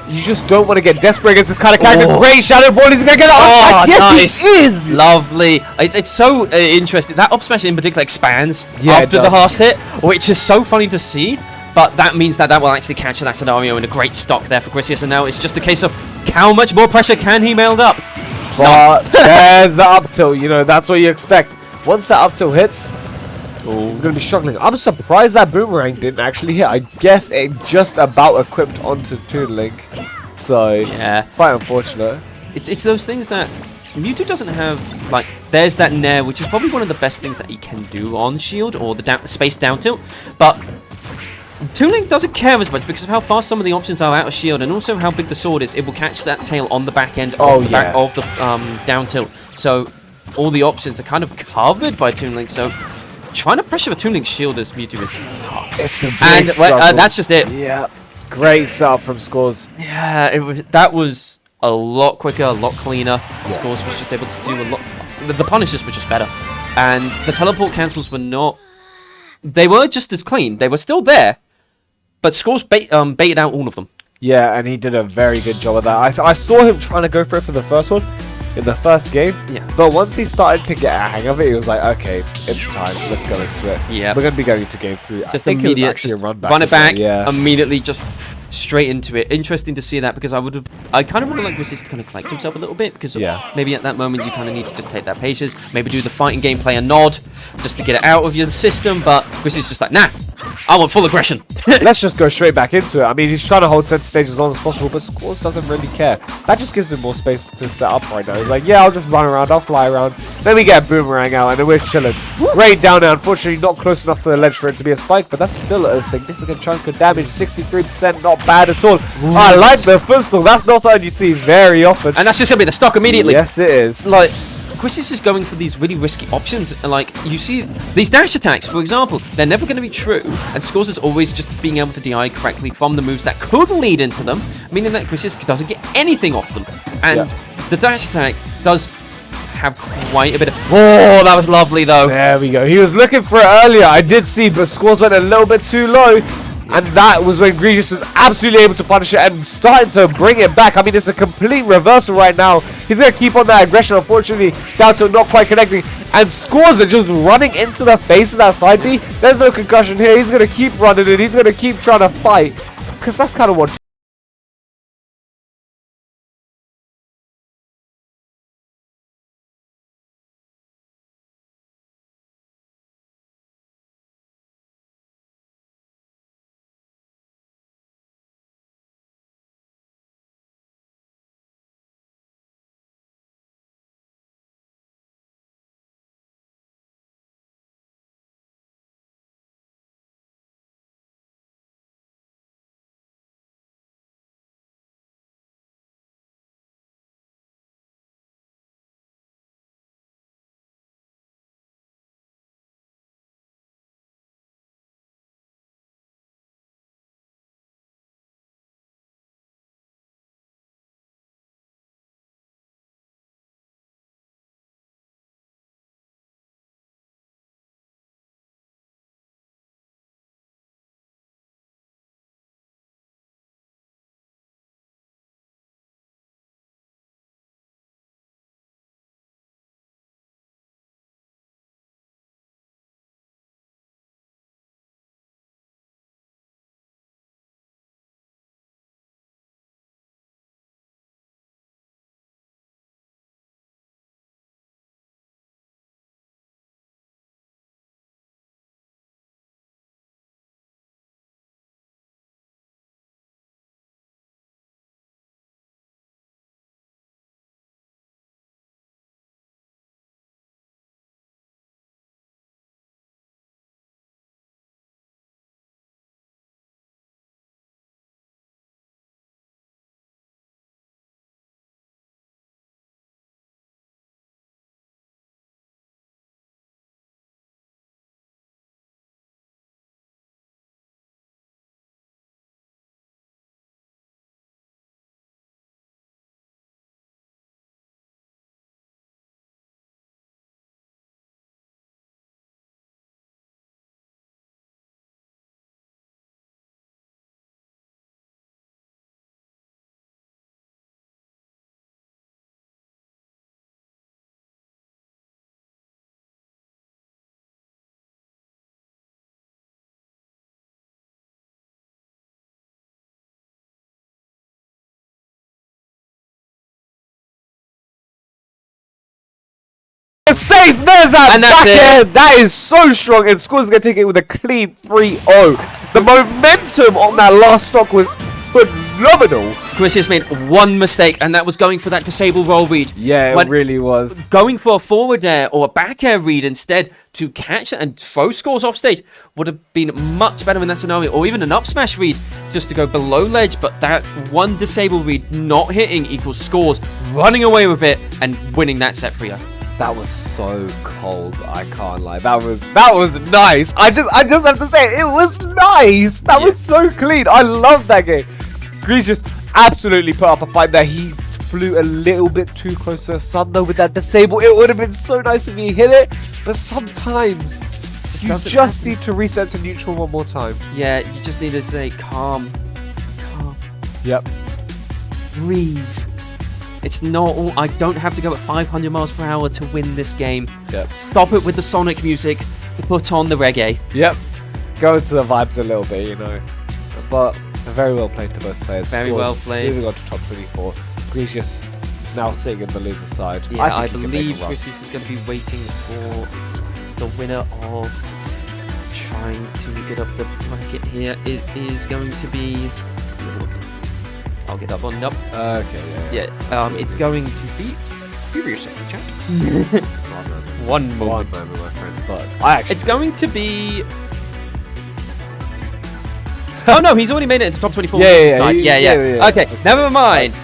You just don't want to get desperate against this kind of character. Great Shadow Ball, he's going to get that up. Yes, nice. He is. Lovely. It's so interesting. That up smash in particular expands after the last hit, which is so funny to see. But that means that will actually catch that scenario in a great stock there for Grissius. And now it's just a case of how much more pressure can he meld up? But there's the up tilt, you know, that's what you expect. Once that up tilt hits, he's going to be struggling. I'm surprised that boomerang didn't actually hit. I guess it just about equipped onto Toon Link. So, yeah, quite unfortunate. It's those things that Mewtwo doesn't have, like, there's that Nair, which is probably one of the best things that he can do on Shield, or the space down tilt. But Toon Link doesn't care as much because of how fast some of the options are out of Shield, and also how big the sword is. It will catch that tail on the back end of the back of the down tilt. So all the options are kind of covered by Toon Link. So trying to pressure a Toon Link Shield as Mewtwo is tough. It's a big struggle. That's just it. Yeah, great setup from Scores. Yeah, that was a lot quicker, a lot cleaner. Scores was just able to do a lot. The punishes were just better, and the teleport cancels were not. They were just as clean. They were still there. But Scores baited out all of them. Yeah, and he did a very good job of that. I saw him trying to go for it for the first one in the first game. Yeah. But once he started to get a hang of it, he was like, okay, it's time. Let's go into it. Yeah. We're going to be going into game 3. Just immediate, just run it back, immediately just straight into it. Interesting to see that, because I kind of would have liked Grissius to kind of collect himself a little bit, because maybe at that moment you kind of need to just take that patience, maybe do the fighting gameplay a nod, just to get it out of your system, but Grissius just like, nah, I want full aggression. Let's just go straight back into it. I mean, he's trying to hold center stage as long as possible, but Scores doesn't really care. That just gives him more space to set up right now. He's like, yeah, I'll just run around, I'll fly around. Then we get a boomerang out, and then we're chilling. Great down there, unfortunately not close enough to the ledge for it to be a spike, but that's still a significant chunk of damage. 63%, not bad at all. I like the footstool. That's not something you see very often. And that's just going to be the stock immediately. Yes, it is. Like, Grissius is going for these really risky options, and like, you see these dash attacks, for example, they're never going to be true, and Scores is always just being able to DI correctly from the moves that could lead into them, meaning that Grissius doesn't get anything off them. And the dash attack does have quite a bit of... Oh, that was lovely, though. There we go. He was looking for it earlier, I did see, but Scores went a little bit too low. And that was when Grigius was absolutely able to punish it and starting to bring it back. I mean, it's a complete reversal right now. He's going to keep on that aggression. Unfortunately, down to not quite connecting. And Scores are just running into the face of that side B. There's no concussion here. He's going to keep running it. He's going to keep trying to fight. Because that's kind of what Safe. There's that. And that's back air. That is so strong. And Score's gonna take it with a clean 3-0. The momentum on that last stock was phenomenal. Chris made one mistake, and that was going for that disable roll read. Yeah, it really was. Going for a forward air or a back air read instead to catch it and throw Scores off stage would have been much better in that scenario, or even an up smash read just to go below ledge. But that one disable read not hitting equals Scores running away with it and winning that set for you. That was so cold. I can't lie. That was nice. I just have to say it was nice. That was so clean. I love that game. Grease just absolutely put up a fight there. He flew a little bit too close to the sun though with that disable. It would have been so nice if he hit it, but sometimes you just need to reset to neutral one more time. Yeah, you just need to say calm. Yep. Breathe. It's not all. I don't have to go at 500 miles per hour to win this game. Yep. Stop it with the Sonic music. Put on the reggae. Yep. Go into the vibes a little bit, you know. But very well played to both players. Very well played. Moving on to top 24. Grecius is now sitting in the loser side. Yeah, I believe Grecius is going to be waiting for the winner of trying to get up the bracket here. It is going to be... I'll get up on up. Okay, yeah. It's going to be... Give me a second, chat. One moment. My friends, but it's going to be... Oh no, he's already made it into top 24. Yeah. Okay, never mind.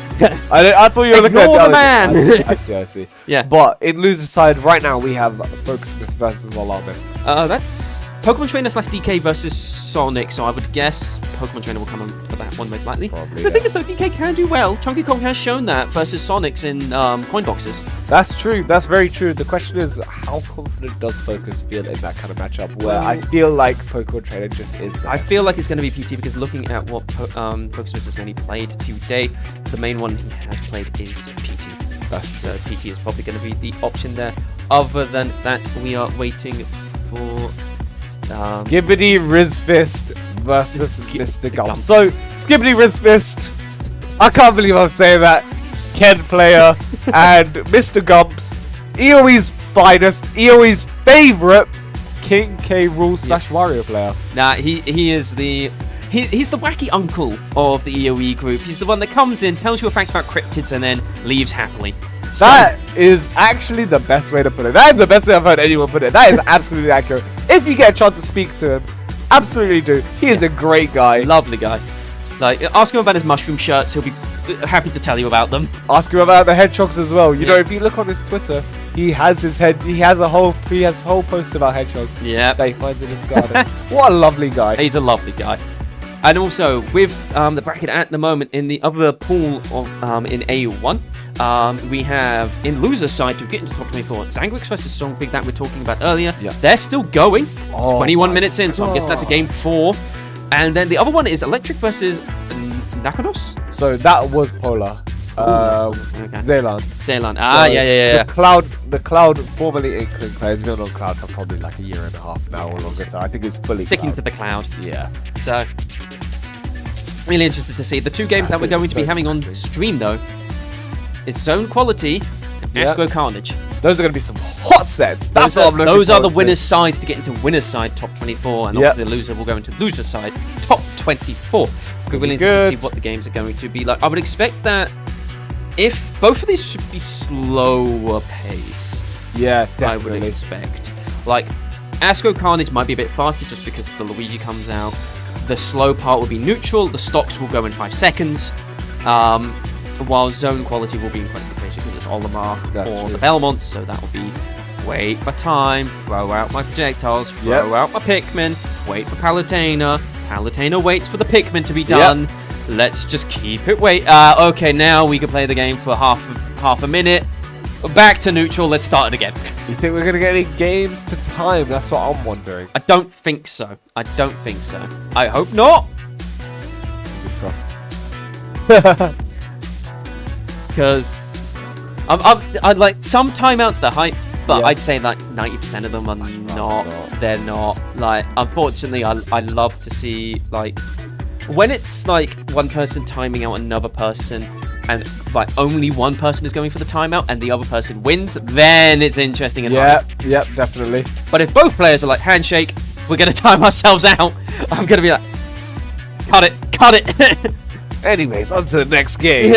I thought you were looking at Ignore the man. I see. Yeah. But in loser side right now we have Focus Miss versus Walame. That's Pokemon Trainer / DK versus Sonic, so I would guess Pokemon Trainer will come on for that one most likely. Probably, the thing is though, DK can do well. Chunky Kong has shown that versus Sonics in coin boxes. That's true. That's very true. The question is, how confident does Focus feel in that kind of matchup where I feel like Pokemon Trainer just is there. I feel like it's going to be PT because looking at what Focus Miss has mainly played today, the main one he has played is PT. So PT is probably going to be the option there. Other than that, we are waiting for Skibbity Rizfist versus Mr. Gump. So Skibbity Rizfist, I can't believe I'm saying that. Ken player and Mr. Gump's EOE's finest, EOE's favorite King K. Rule / Wario player. Nah, he is the... He's the wacky uncle of the EOE group. He's the one that comes in, tells you a fact about cryptids, and then leaves happily. So, that is actually the best way to put it. That is the best way I've heard anyone put it. That is absolutely accurate. If you get a chance to speak to him, absolutely do. He is a great guy. Lovely guy. Like, ask him about his mushroom shirts. He'll be happy to tell you about them. Ask him about the hedgehogs as well. You know, if you look on his Twitter, he has a whole post about hedgehogs. Yeah. That he finds in his garden. What a lovely guy. He's a lovely guy. And also, with the bracket at the moment, in the other pool of in A1, we have, in loser's side, to get into top 24, Zangrix versus Strongpig that we're talking about earlier. Yeah. They're still going, 21 minutes in, so I guess that's a game 4. And then the other one is Electric versus Nakanos. So that was Polar. Zealand. Ah, yeah. The Cloud, formerly Inkling players, been on Cloud for probably like a year and a half now or longer. So I think it's fully sticking to the Cloud. Yeah. So, really interested to see. The two games that we're going to be having on stream, though, is Zone Quality and Ascro Carnage. Those are going to be some hot sets. Those are the winner's sides to get into winner's side top 24, and obviously the loser will go into loser's side top 24. We're really interested to see what the games are going to be like. I would expect that if both of these should be slower paced. Yeah, definitely. I would expect. Like, Ascro Carnage might be a bit faster just because the Luigi comes out. The slow part will be neutral. The stocks will go in 5 seconds. While Zone Quality will be incredibly basic because it's Olimar or the Belmont. So that will be wait for time, throw out my projectiles, throw out my Pikmin, wait for Palutena. Palutena waits for the Pikmin to be done. Let's just keep it okay, now we can play the game for half a minute. Back to neutral, let's start it again. You think we're going to get any games to time? That's what I'm wondering. I don't think so. I hope not. Fingers crossed. Because I'd like some timeouts they're hype, but I'd say like 90% of them are not. They're not. Like, unfortunately, I love to see, like, when it's like one person timing out another person, and like only one person is going for the timeout and the other person wins, then it's interesting and Yep, definitely. But if both players are like, handshake, we're going to time ourselves out, I'm going to be like, cut it. Anyways, on to the next game.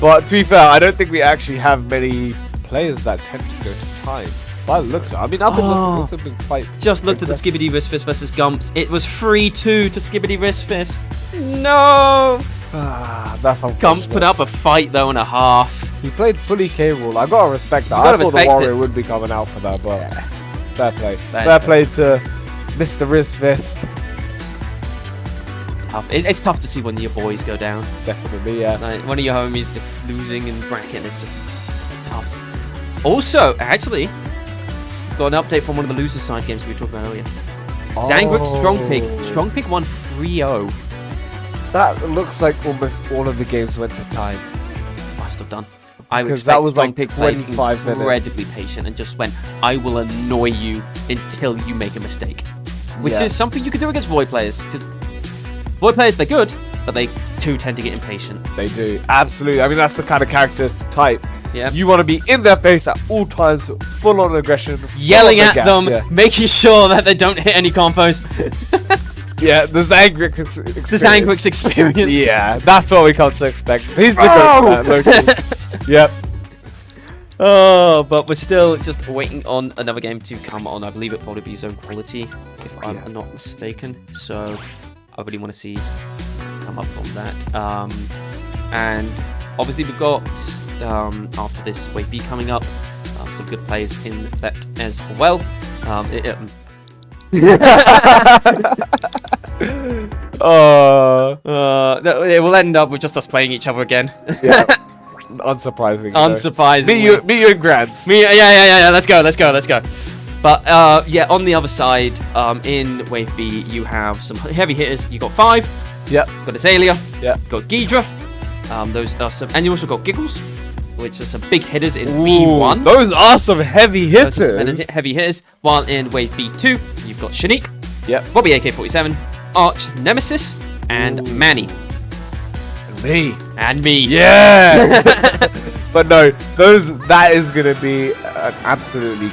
But to be fair, I don't think we actually have many players that tend to go to time. By the looks of it, I mean, I've been looking, have been quite. Just looked at the Skibidi Wrist Fist versus Gumps. It was 3-2 to Skibidi Wrist Fist. No! That's how Gumps put up a fight though and a half. He played fully K-Rool. I gotta respect that. I thought the Warrior would be coming out for that, but fair play. Fair play to Mr. Wrist Fist. It's tough to see when your boys go down. Definitely, yeah. Like, one of your homies just losing in bracket, it's tough. Also, actually, got an update from one of the losers side games we were talking about earlier. Zangwick Strong Pig won 3-0. That looks like almost all of the games went to time. Must have done. I would expect that was Strong like Pig played 25 minutes. incredibly patient and just went, I will annoy you until you make a mistake. Which is something you can do against Void players. Void players, they're good, but they too tend to get impatient. They do, absolutely. I mean, that's the kind of character type. Yeah. You want to be in their face at all times, full on aggression, yelling at them, making sure that they don't hit any combos. Yeah, the Zangwick experience. The Zangwick's experience. Yeah, that's what we come to expect. He's the good Yep. Oh, but we're still just waiting on another game to come on. I believe it'll probably be Zone Quality, if I'm not mistaken. So I really want to see come up from that. And obviously we've got after this Wave B coming up, some good players in that as well. It will end up with just us playing each other again. Yeah. Unsurprising. Unsurprising. Me you and Grants. Yeah. Let's go. But yeah, on the other side, in Wave B, you have some heavy hitters. You got 5. Yep. Got Azalea. Yep. Got Ghidra. Those are some, and you also got Giggles, which are some big hitters in B1. Those are some heavy hitters. Heavy hitters. While in Wave B2, you've got Shaneak. Yep. Bobby AK-47, Arch Nemesis, and Manny. And me. Yeah. But no, that is gonna be an absolutely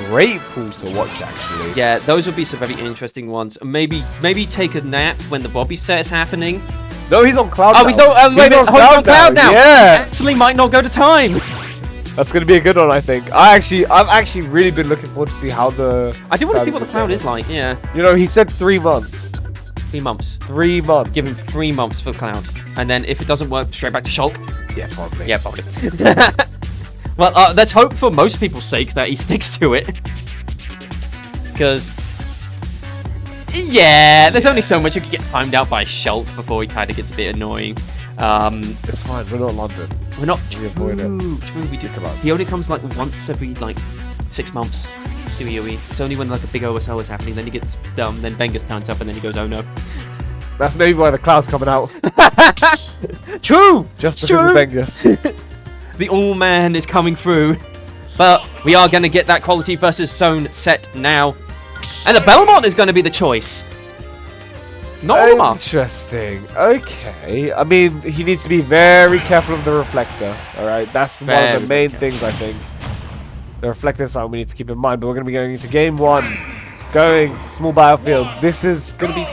great pool to watch, actually. Yeah, those will be some very interesting ones. Maybe take a nap when the Bobby set is happening. No, he's on cloud. Oh, he's on cloud now. Yeah. Actually, might not go to time. That's gonna be a good one, I think. I've actually really been looking forward to see how the. I do want to see what the cloud is like. Yeah. You know, he said 3 months. 3 months. 3 months. Give him 3 months for cloud, and then if it doesn't work, straight back to Shulk. Yeah, probably. Yeah, probably. Well, let's hope for most people's sake that he sticks to it, because. Yeah, there's only so much you can get timed out by Shulk before he kind of gets a bit annoying. It's fine. We're not London. We're not. We avoid it. We do come out. He only comes like once every 6 months to EOE. It's only when like a big OSL is happening, then he gets dumb, then Bengus turns up, and then he goes, oh no. That's maybe why the cloud's coming out. True. Just because of Bengus. The All-Man is coming through, but we are going to get that quality versus zone set now. And the Belmont is going to be the choice. Not Olimar. Interesting. Okay. I mean, he needs to be very careful of the reflector. Alright, that's one of the main things, I think. The reflector is something we need to keep in mind. But we're going to be going into game 1. Going small battlefield. This is going to be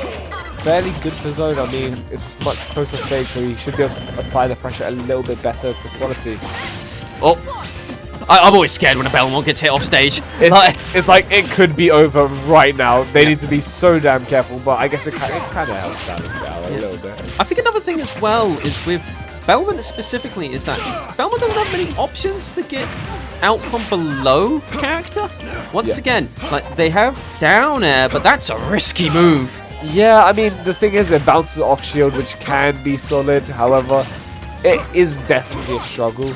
fairly good for zone. I mean, it's a much closer stage, so he should be able to apply the pressure a little bit better for quality. Oh. I'm always scared when a Belmont gets hit off stage. It's like it could be over right now. They need to be so damn careful, but I guess it kind of helps balance it out a little bit. I think another thing as well is with Belmont specifically is that Belmont doesn't have many options to get out from below character. Once again, like they have down air, but that's a risky move. Yeah, I mean, the thing is it bounces off shield, which can be solid. However, it is definitely a struggle.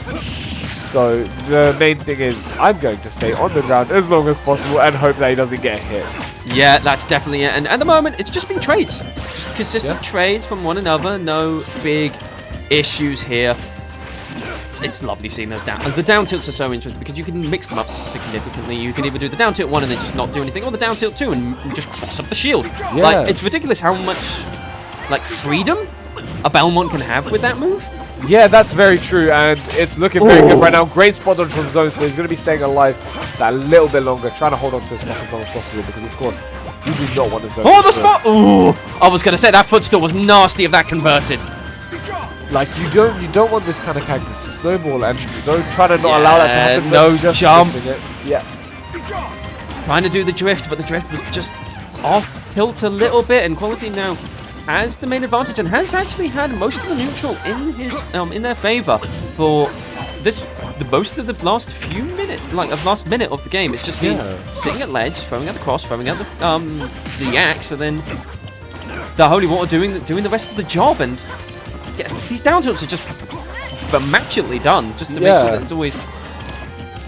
So the main thing is I'm going to stay on the ground as long as possible and hope that he doesn't get hit. Yeah, that's definitely it. And at the moment, it's just been trades. Just consistent trades from one another. No big issues here. It's lovely seeing those down. And the down tilts are so interesting because you can mix them up significantly. You can either do the down tilt 1 and then just not do anything, or the down tilt 2 and just cross up the shield. Yeah. Like, it's ridiculous how much like freedom a Belmont can have with that move. Yeah, that's very true, and it's looking very good right now. Great spot dodge from Zone, so he's going to be staying alive that little bit longer, trying to hold on to his stuff as long as possible, because of course, you do not want the Zone. Oh, the spot! Ooh, I was going to say that footstool was nasty if that converted. Like, you don't want this kind of cactus to snowball, and Zone trying to not allow that to happen. No but just jump. Yeah. Trying to do the drift, but the drift was just off tilt a little bit, and Quality now has the main advantage and has actually had most of the neutral in his in their favor for most of the last few minutes, like the last minute of the game. It's just been sitting at ledge, throwing out the cross, throwing out the axe, and then the holy water doing the rest of the job. And yeah, these down tilts are just immaculately done, just to make sure that it's always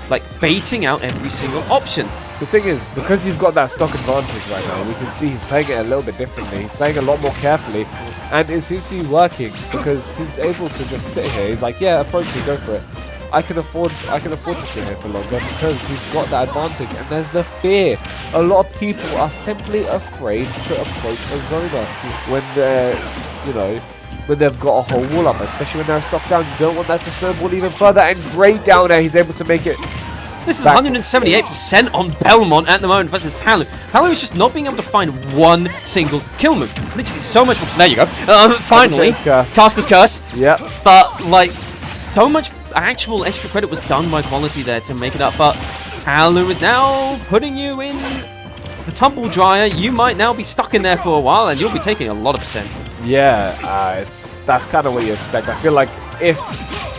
like baiting out every single option. The thing is, because he's got that stock advantage right now, we can see he's playing it a little bit differently. He's playing a lot more carefully, and it seems to be working because he's able to just sit here. He's like, yeah, approach me, go for it. I can afford to sit here for longer because he's got that advantage, and there's the fear. A lot of people are simply afraid to approach a zoner when they're, when they've got a whole wall up, especially when they're stocked down. You don't want that to snowball even further, and great down there, he's able to make it. This is 178% on Belmont at the moment versus Palu. Palu is just not being able to find one single kill move. Literally so much. There you go. Finally, Caster's Curse. Yeah. But like, so much actual extra credit was done by Quality there to make it up. But Palu is now putting you in the tumble dryer. You might now be stuck in there for a while, and you'll be taking a lot of percent. Yeah, that's kind of what you expect. I feel like if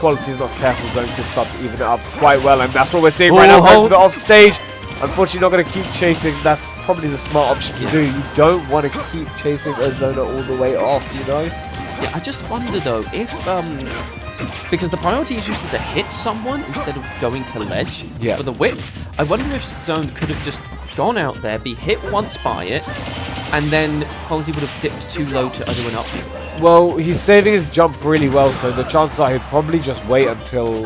Quality is not careful, Zone could start to even it up quite well, and that's what we're seeing right now. Going to the off stage. Unfortunately, not going to keep chasing. That's probably the smart option to do. You don't want to keep chasing a Zoner all the way off, Yeah, I just wonder though if because the priority is usually to hit someone instead of going to ledge for the whip. I wonder if Zone could have just gone out there, be hit once by it, and then Quality would have dipped too low to other one up. Well, he's saving his jump really well, so the chances are he'd probably just wait until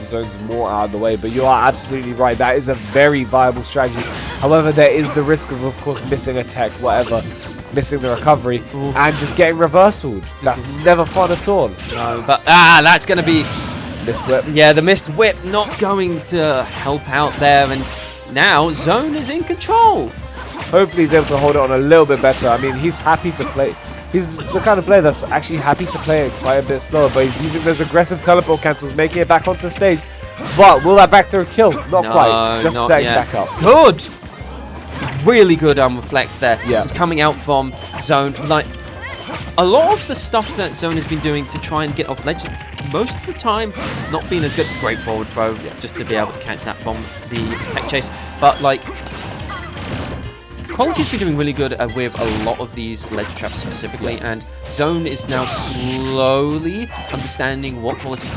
Zone's more out of the way. But you are absolutely right. That is a very viable strategy. However, there is the risk of course, missing a tech, whatever, missing the recovery, and just getting reversaled. That's never fun at all. No, but that's going to be... Missed whip. Yeah, the missed whip not going to help out there, and now Zone is in control. Hopefully he's able to hold it on a little bit better. I mean, he's happy to play. He's the kind of player that's actually happy to play it quite a bit slower, but he's using those aggressive teleport cancels, making it back onto stage. But will that back throw kill? Not quite. Just staying back up. Good. Really good reflect there. Yeah. Just coming out from Zone. Like, a lot of the stuff that Zone has been doing to try and get off ledges, most of the time not being as good. Great forward throw, just to be able to catch that from the tech chase. But like, Quality's been doing really good with a lot of these ledge traps specifically, and Zone is now slowly understanding what Quality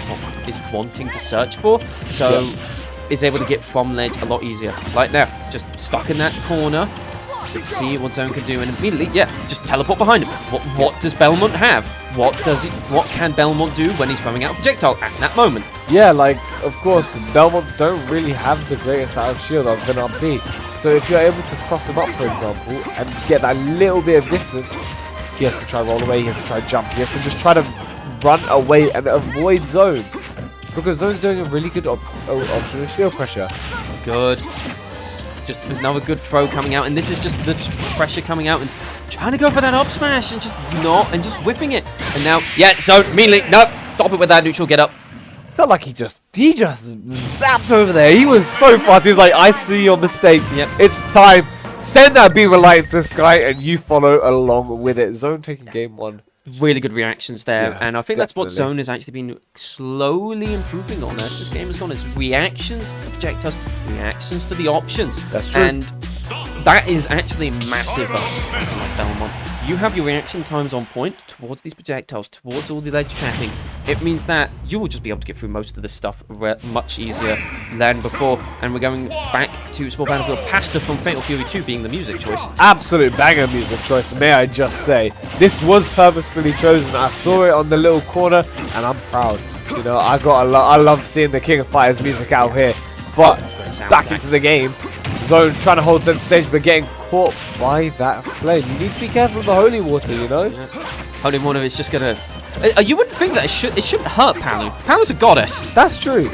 is wanting to search for, so is able to get from ledge a lot easier. Like now, just stuck in that corner. Let's see what Zone can do, and immediately, just teleport behind him. What does Belmont have? What can Belmont do when he's throwing out a projectile at that moment? Yeah, like, of course, Belmonts don't really have the greatest out of shield other than up B. So if you're able to cross him up, for example, and get that little bit of distance, he has to try roll away, he has to try jump, he has to just try to run away and avoid Zone. Because Zone's doing a really good option with shield pressure. Good. Just another good throw coming out, and this is just the pressure coming out and trying to go for that up smash and just whipping it. And now, Zone immediately, nope, stop it with that neutral get up. Felt like he just zapped over there. He was so fast. He was like, I see your mistake. Yep. It's time. Send that beam of light into the sky, and you follow along with it. Zone taking game one. Really good reactions there, and I think that's what definitely. Zone has actually been slowly improving on as this game has gone. Is reactions to the projectiles, reactions to the options. That's true. And that is actually massive like Belmont. You have your reaction times on point towards these projectiles, towards all the ledge trapping. It means that you will just be able to get through most of this stuff much easier than before. And we're going back to Sport Battlefield Pasta from Fatal Fury 2 being the music choice. Absolute banger music choice, may I just say. This was purposefully chosen. I saw it on the little corner, and I'm proud. You know, I love seeing the King of Fighters music out here. But back into the game, Zone trying to hold center stage, but getting caught by that flame. You need to be careful of the holy water, you know? Holy one of it's just gonna. You wouldn't think that it shouldn't hurt Palu. Palu's a goddess. That's true.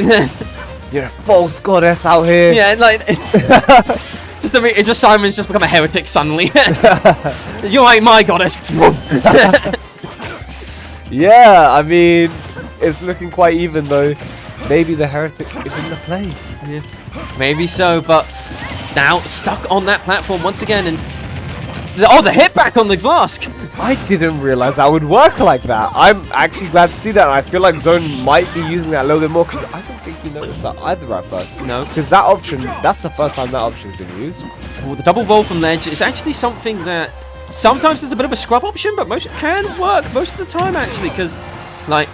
You're a false goddess out here. Yeah, like it's just Simon's just become a heretic suddenly. You ain't my goddess. Yeah, I mean, it's looking quite even though. Maybe the heretic is in the play. Yeah, maybe so, but now stuck on that platform once again, and the hit back on the mask. I didn't realize that would work like that. I'm actually glad to see that, and I feel like Zone might be using that a little bit more because I don't think he noticed that either at first. No, because that option, that's the first time that option's been used. Well, the double roll from ledge is actually something that sometimes is a bit of a scrub option, but most can work most of the time actually, because like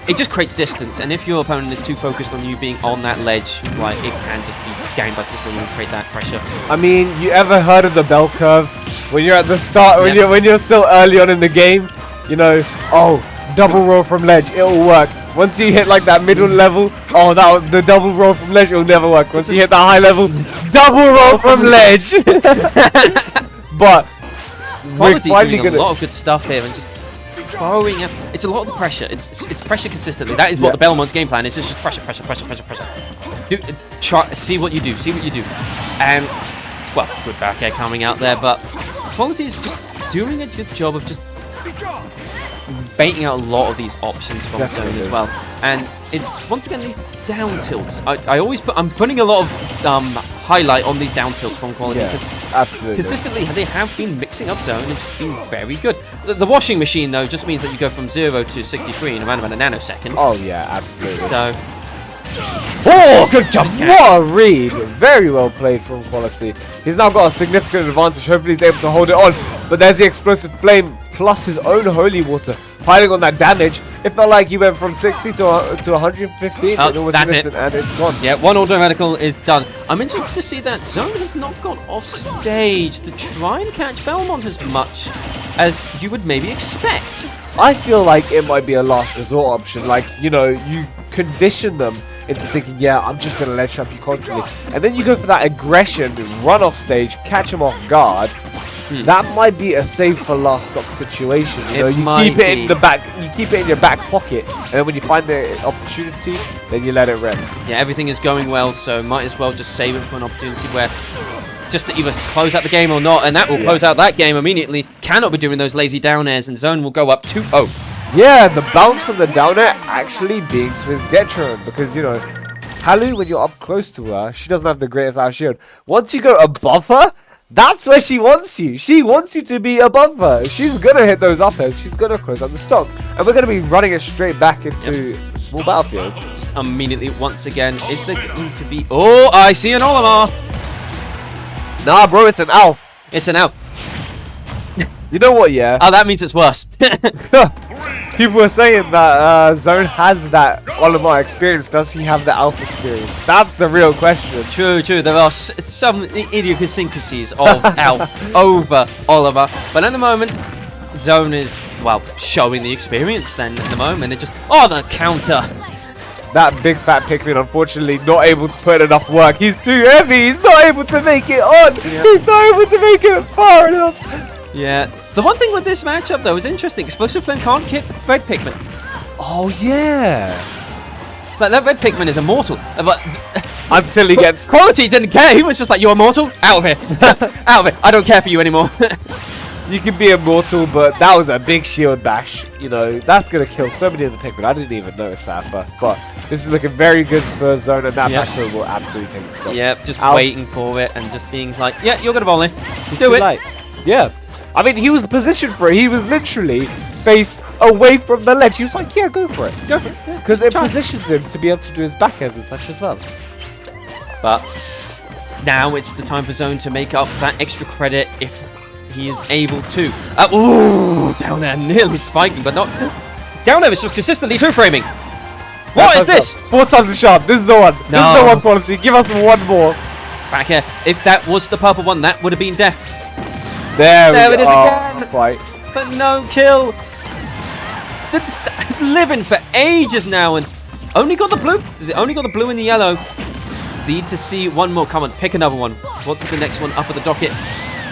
it just creates distance, and if your opponent is too focused on you being on that ledge, like it can just be gangbusters for you and create that pressure. I mean, you ever heard of the bell curve? When you're at the start, when you're still early on in the game, you know, oh, double roll from ledge, it'll work. Once you hit like that middle level, oh, the double roll from ledge will never work. Once you hit that high level, double roll from ledge. But Quality doing a lot of good stuff here and just throwing up. It's a lot of the pressure. It's pressure consistently. That is what the Belmont's game plan is. It's just pressure. See what you do. And well, good back air coming out there, but Quality is just doing a good job of just baiting out a lot of these options from Zone as well. And it's once again these down tilts. I'm putting a lot of highlight on these down tilts from Quality. Yeah, absolutely. Consistently, they have been mixing up Zone and it's been very good. The washing machine though just means that you go from 0 to 63 in around about a nanosecond. Oh yeah, absolutely. So. Oh, good jump! What a read! Very well played from Quality. He's now got a significant advantage. Hopefully he's able to hold it on. But there's the explosive flame plus his own holy water piling on that damage. It felt like he went from 60 to 115. Oh, that's it. And it's gone. Yeah, one auto radical is done. I'm interested to see that Zone has not gone off stage to try and catch Belmont as much as you would maybe expect. I feel like it might be a last resort option. Like, you know, you condition them into thinking, yeah, I'm just going to ledge trap you constantly. And then you go for that aggression, run off stage, catch him off guard. That might be a save for last stock situation. You know, you keep it in the back, you keep it in your back pocket, and then when you find the opportunity, then you let it rip. Yeah, everything is going well, so might as well just save it for an opportunity where just to either close out the game or not, and that will close out that game immediately. Cannot be doing those lazy down airs, and Zone will go up 2-0. Yeah, the bounce from the down air actually being to his detriment, because, you know, Palu, when you're up close to her, she doesn't have the greatest out shield. Once you go above her, that's where she wants you. She wants you to be above her. She's going to hit those up airs. She's going to close out the stock. And we're going to be running it straight back into small battlefield. Just immediately, once again, is there going to be... Oh, I see an Olimar. Nah, bro, it's an owl. It's an owl. You know what, yeah? Oh, that means it's worse. People were saying that Zone has that Olimar experience. Does he have the Alpha experience? That's the real question. True. There are some idiosyncrasies of Alpha over Oliver. But at the moment, Zone is, well, showing the experience then at the moment. It just... Oh, the counter. That big fat Pikmin, unfortunately, not able to put in enough work. He's too heavy. He's not able to make it on. Yeah. He's not able to make it far enough. Yeah. The one thing with this matchup, though, is interesting. Explosive Flame can't hit Red Pikmin. Oh, yeah. Like, that Red Pikmin is immortal. But until he gets... Quality didn't care. He was just like, you're immortal? Out of here. Out of it. I don't care for you anymore. You can be immortal, but that was a big shield dash. You know, that's going to kill so many of the Pikmin. I didn't even notice that at first, but this is looking very good for Zone, and that backthrow will absolutely take it. Yep, just waiting for it and just being like, yeah, you're going to volley. Do it. Light. Yeah. I mean, he was positioned for it. He was literally faced away from the ledge. He was like, yeah, go for it. Go for it. Because it positioned him to be able to do his back airs and such as well. But now it's the time for Zone to make up that extra credit if he is able to. Ooh, down there nearly spiking, but not. Down there is just consistently two-framing. What is this? 4 times as sharp. This is the one. No. This is the one, Quality. Give us one more. Back here. If that was the purple one, that would have been death. There it is again. Right. But no kill. Living for ages now, and only got the blue. Only got the blue and the yellow. Need to see one more. Come on, pick another one. What's the next one up at the docket?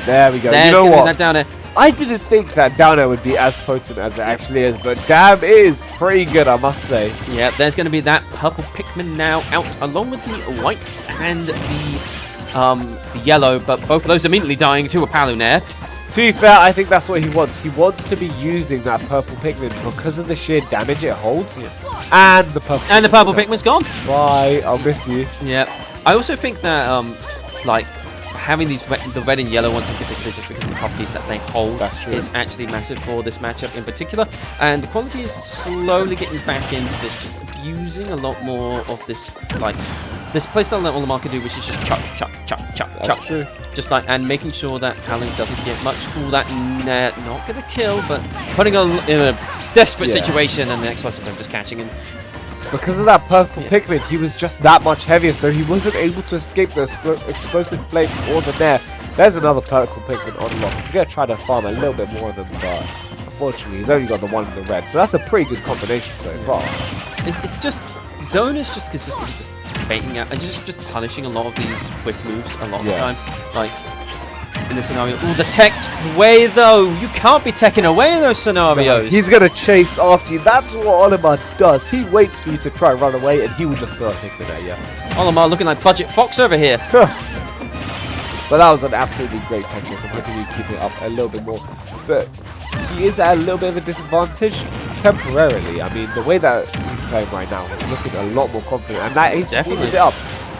There we go. There's you know what? That down there. I didn't think that down air would be as potent as it actually is, but damn, it is pretty good, I must say. Yeah, there's going to be that purple Pikmin now out, along with the white and the yellow, but both of those immediately dying to a Palunair. To be fair, I think that's what he wants. He wants to be using that purple Pikmin because of the sheer damage it holds. Yeah. And the purple Pikmin's gone. Bye, I'll miss you. Yeah. I also think that, like, having these the red and yellow ones in particular, just because of the properties that they hold, is actually massive for this matchup in particular. And Quality is slowly getting back into this, just abusing a lot more of this, like, this playstyle that Olimar can do, which is just chuck, chuck, chuck, chuck, chuck. True. Just like, and making sure that Palu doesn't get much. All that not gonna kill, but putting in a desperate situation, and the explosive just catching him. Because of that purple Pikmin, he was just that much heavier, so he wasn't able to escape the explosive flame or the Nair. There's another purple Pikmin on lock. He's going to try to farm a little bit more of them, but unfortunately, he's only got the one in the red. So that's a pretty good combination so far. It's just, Zone is just consistently just baiting out and just punishing a lot of these quick moves a lot of the time. Like, in this scenario. Ooh, the tech away though. You can't be teching away in those scenarios. He's going to chase after you. That's what Olimar does. He waits for you to try and run away, and he will just throw a Pikmin at you. Olimar looking like Budget Fox over here. But that was an absolutely great Tetris. I'm hoping you keep it up a little bit more. But he is at a little bit of a disadvantage temporarily. I mean, the way that he's playing right now, he's looking a lot more confident, and that is definitely it up.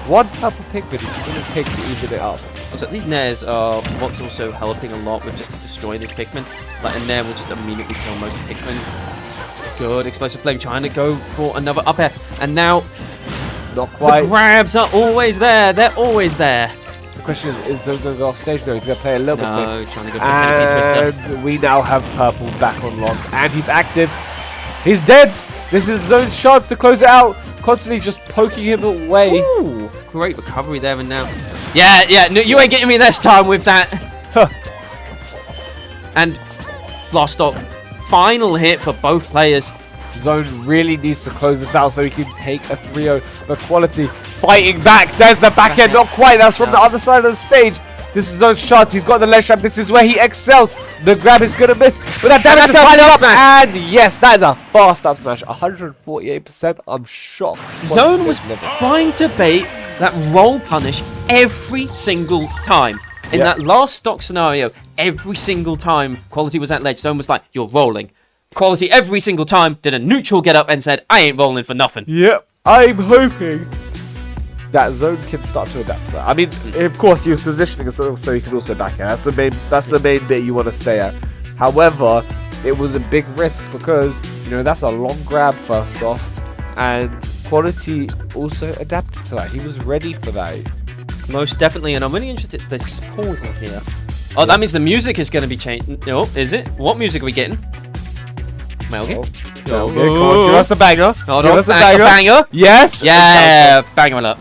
One purple Pikmin is going to take to even it up. Also, these Nairs are what's also helping a lot with just destroying this Pikmin. Like, a Nair will just immediately kill most Pikmin. Good, Explosive Flame trying to go for another up air. And now, not quite. The grabs are always there. They're always there. The question is Zone going to go off stage? No, he's going to play a little bit. No, trying to go for a and we now have purple back on lock, and he's active. He's dead. This is Zone's chance to close it out. Constantly just poking him away. Ooh, great recovery there and now. Yeah, no, you ain't getting me this time with that. And last stock, final hit for both players. Zone really needs to close this out so he can take a 3-0. But Quality fighting back. There's the back end. Not quite. That's from the other side of the stage. This is Zone's shot. He's got the ledge trap. This is where he excels. The grab is going to miss. But that damage is piling up. And yes, that is a fast up smash. 148%. I'm shocked. Zone was trying to bait that roll punish every single time. In that last stock scenario, every single time Quality was at ledge, Zone was like, you're rolling. Quality every single time did a neutral get up and said, I ain't rolling for nothing. Yep. I'm hoping that Zone can start to adapt to that. I mean, of course, you're positioning so you can also back it. That's the main bit you want to stay at. However, it was a big risk because, you know, that's a long grab first off, and Quality also adapted to that. He was ready for that. Most definitely, and I'm really interested. There's pause in here. Oh, that means the music is going to be changed. No, is it? What music are we getting? Melgy? Okay, come on, give us a banger. Hold on, banger. Yes. Yeah, banger alert.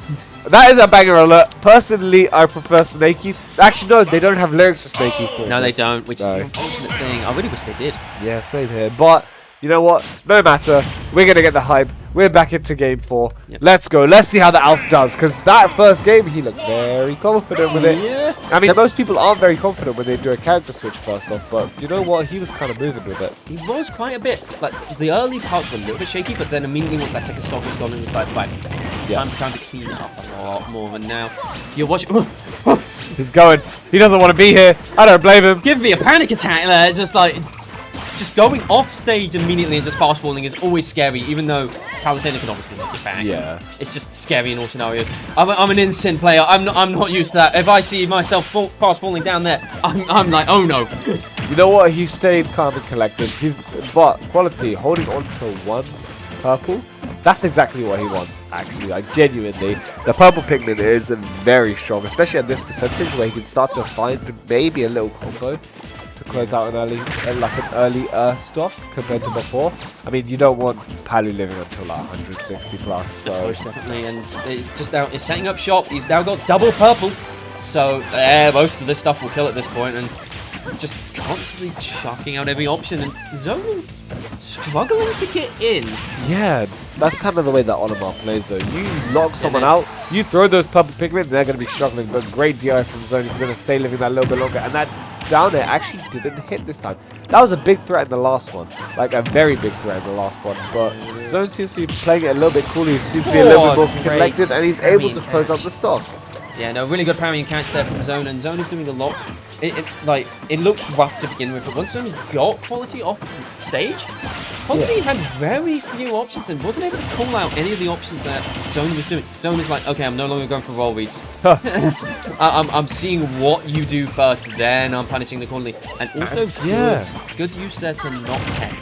That is a banger alert. Personally, I prefer Shaneak. Actually, no, they don't have lyrics for Shaneak. No, they don't, which is the unfortunate thing. I really wish they did. Yeah, same here. But you know what? No matter. We're going to get the hype. We're back into game 4. Yep. Let's go. Let's see how the Alf does. Because that first game, he looked very confident with it. Yeah. I mean, most people aren't very confident when they do a character switch first off. But you know what? He was kind of moving with it. He was quite a bit. Like, the early parts were a little bit shaky. But then immediately once that second stock was gone, it was like, right, time to clean it up a lot more. And now you're watching. He's going. He doesn't want to be here. I don't blame him. Give me a panic attack there. Just going off stage immediately and just fast falling is always scary, even though Palutena can obviously make it back. Yeah. It's just scary in all scenarios. I'm an instant player. I'm not used to that. If I see myself fast falling down there, I'm like, oh no. You know what? He stayed calm and collected. But Quality holding on to one purple. That's exactly what he wants. Actually, like genuinely, the purple Pikmin is very strong, especially at this percentage where he can start to find maybe a little combo to close out an early stock compared to before. I mean, you don't want Palu living until like 160 plus. So most definitely, and it's just now it's setting up shop. He's now got double purple, so most of this stuff will kill at this point, and just constantly chucking out every option. And Zone is struggling to get in. Yeah, that's kind of the way that Olimar plays though. You lock someone out, you throw those purple Pikmin, they're going to be struggling. But great DI from Zone. He's going to stay living that a little bit longer, and that down air actually didn't hit this time. That was a big threat in the last one. Like a very big threat in the last one. But Zone seems to be playing it a little bit cool. He seems to be a little bit more collected and he's able to close up the stock. Yeah, no, really good parry and catch there from Zone, and Zone is doing a lot. It looks rough to begin with, but once Zone got quality off stage, probably had very few options and wasn't able to call out any of the options that Zone was doing. Zone is like, okay, I'm no longer going for roll reads. I'm seeing what you do first, then I'm punishing accordingly. And also good use there to not head.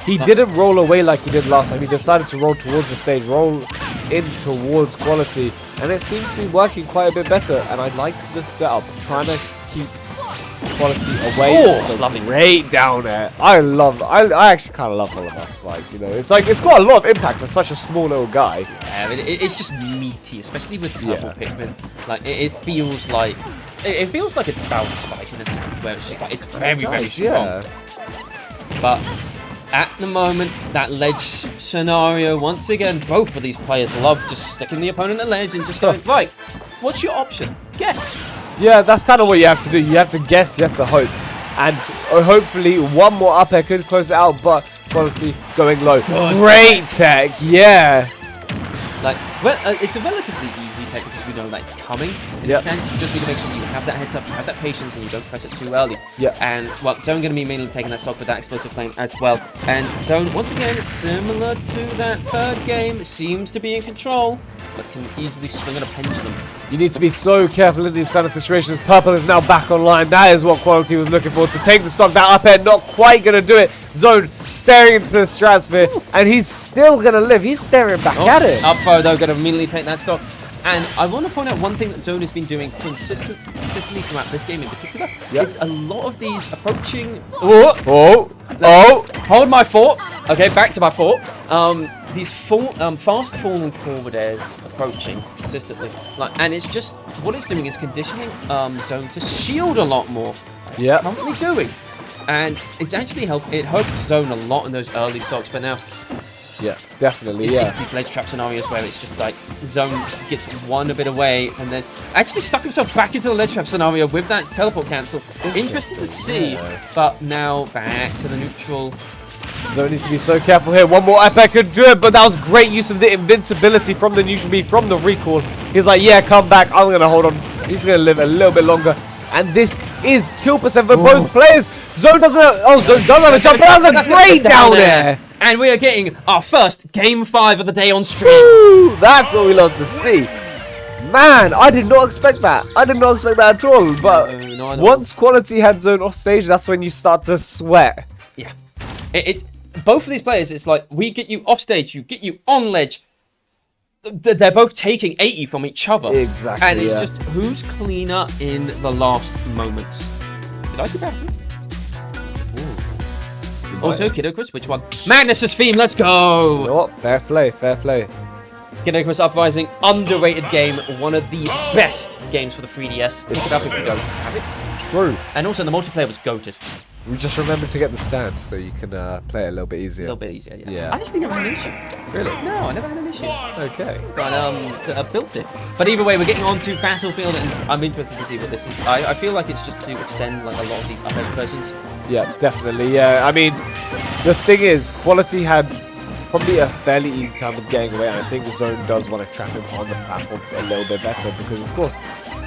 He didn't roll away like he did last time. He decided to roll towards the stage, roll in towards quality, and it seems to be working quite a bit better. And I like the setup, trying to keep quality away. Oh, lovely. Great down there. I actually kind of love all of that spike. You know, it's got a lot of impact for such a small little guy. Yeah, it's just meaty, especially with the purple Pikmin. Like it feels like a bounce spike in a sense, where it's just like it's very strong. Yeah. But at the moment, that ledge scenario, once again, both of these players love just sticking the opponent at ledge and just going, right, what's your option? Guess. Yeah, that's kind of what you have to do. You have to guess, you have to hope. And hopefully one more up air could close it out, but quality going low. Great tech, yeah. Like, well, it's a relatively easy tech because you know that it's coming. In a sense, you just need to make sure you have that heads up, you have that patience, and you don't press it too early. Yeah. And, well, Zone going to be mainly taking that stock with that explosive flame as well. And Zone, once again, similar to that third game, seems to be in control, but can easily swing at a pendulum. You need to be so careful in these kind of situations. Purple is now back online. That is what quality was looking for. To take the stock, that up air, not quite going to do it. Zone staring into the stratosphere, and he's still going to live. He's staring back at it. Up throw, though, going to immediately take that stock. And I want to point out one thing that Zone has been doing consistently throughout this game in particular. It's a lot of these approaching... Hold my fort. Okay, back to my fort. These fast falling forward airs approaching consistently. And it's just... What it's doing is conditioning Zone to shield a lot more. Yeah. It's currently doing. And it's actually helped Zone a lot in those early stocks, but now... Yeah, definitely, These ledge trap scenarios where it's just like Zone gets one a bit away and then actually stuck himself back into the ledge trap scenario with that teleport cancel. Interesting to see, but now back to the neutral. Zone needs to be so careful here. One more up air could do it, but that was great use of the invincibility from the neutral B, from the recall. He's like, yeah, come back. I'm going to hold on. He's going to live a little bit longer. And this is kill percent for both players. Zone doesn't have, Zone does have a jump, but that's great down there. And we are getting our first Game 5 of the day on stream. Woo, that's what we love to see. Man, I did not expect that. I did not expect that at all. But once quality had Zone off stage, that's when you start to sweat. Yeah. Both of these players, it's like, we get you off stage, you get you on ledge. They're both taking 80 from each other. Exactly. And it's just who's cleaner in the last moments. Did I see Bastards? Also, Kidocris, which one? Magnus's theme, let's go! You know what? Fair play, fair play. Kidocris Uprising, underrated game, one of the best games for the 3DS. Pick it up if you don't have it. True. And also, the multiplayer was goated. We just remembered to get the stand so you can play it a little bit easier. A little bit easier, yeah. Yeah. I actually never had an issue. Really? No, I never had an issue. Okay. But I built it. But either way, we're getting on to Battlefield, and I'm interested to see what this is. I feel like it's just to extend like a lot of these other versions. Yeah, definitely. Yeah, I mean, the thing is, quality had probably a fairly easy time of getting away, and I think Zone does want to trap him on the platforms a little bit better because, of course,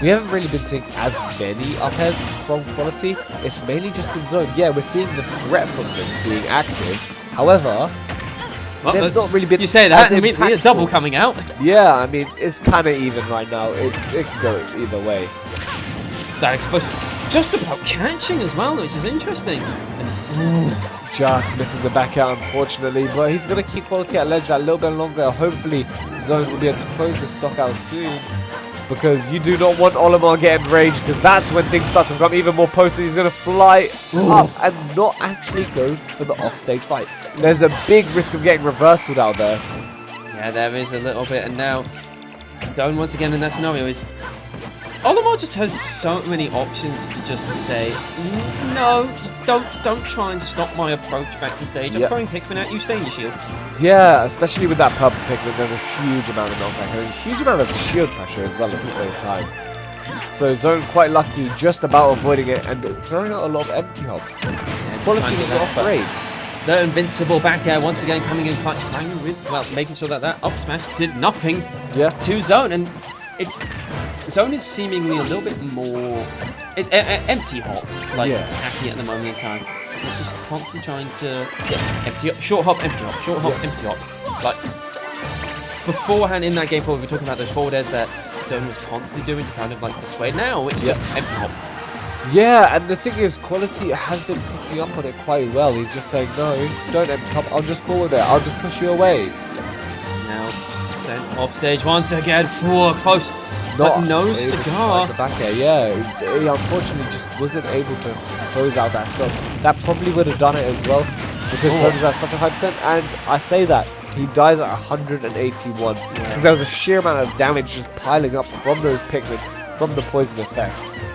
we haven't really been seeing as many up airs from quality. It's mainly just been Zone. Yeah, we're seeing the threat from them being active. However, they've not really been. You say that, I mean, a double coming out. Yeah, I mean, it's kind of even right now. It can go either way. That explosive, just about catching as well, which is interesting. Just missing the back out, unfortunately, but he's going to keep quality at ledge that little bit longer. Hopefully, Zone will be able to close the stock out soon, because you do not want Olimar getting raged, because that's when things start to become even more potent. He's going to fly up and not actually go for the offstage fight. There's a big risk of getting reversaled out there. Yeah, there is a little bit, and now Zone once again in that scenario is... Olimar just has so many options to just say, no, don't try and stop my approach back to stage. I'm throwing Pikmin at you, stay in your shield. Yeah, especially with that purple Pikmin, there's a huge amount of knockback and a huge amount of shield pressure as well at the same time. So Zone quite lucky, just about avoiding it and throwing out a lot of empty hops. Quality was not great. The invincible back air once again coming in clutch, banging with, well, making sure that up smash did nothing to Zone, and Zone is seemingly a little bit more empty hop, like hacky at the moment in time. It's just constantly trying to empty hop, short hop, empty hop, short hop, empty hop. Like beforehand in that game, we were talking about those forward airs that Zone was constantly doing to kind of like dissuade. Now it's just empty hop. Yeah, and the thing is, Quality has been picking up on it quite well. He's just saying, no, don't empty hop, I'll just forward it, I'll just push you away. Now, then off stage once again, close, but no cigar. The back air, he unfortunately just wasn't able to close out that stuff. That probably would have done it as well, because Zone was at such a high percent, and I say that, he dies at 181. There was a sheer amount of damage just piling up from those Pikmin, from the poison effect.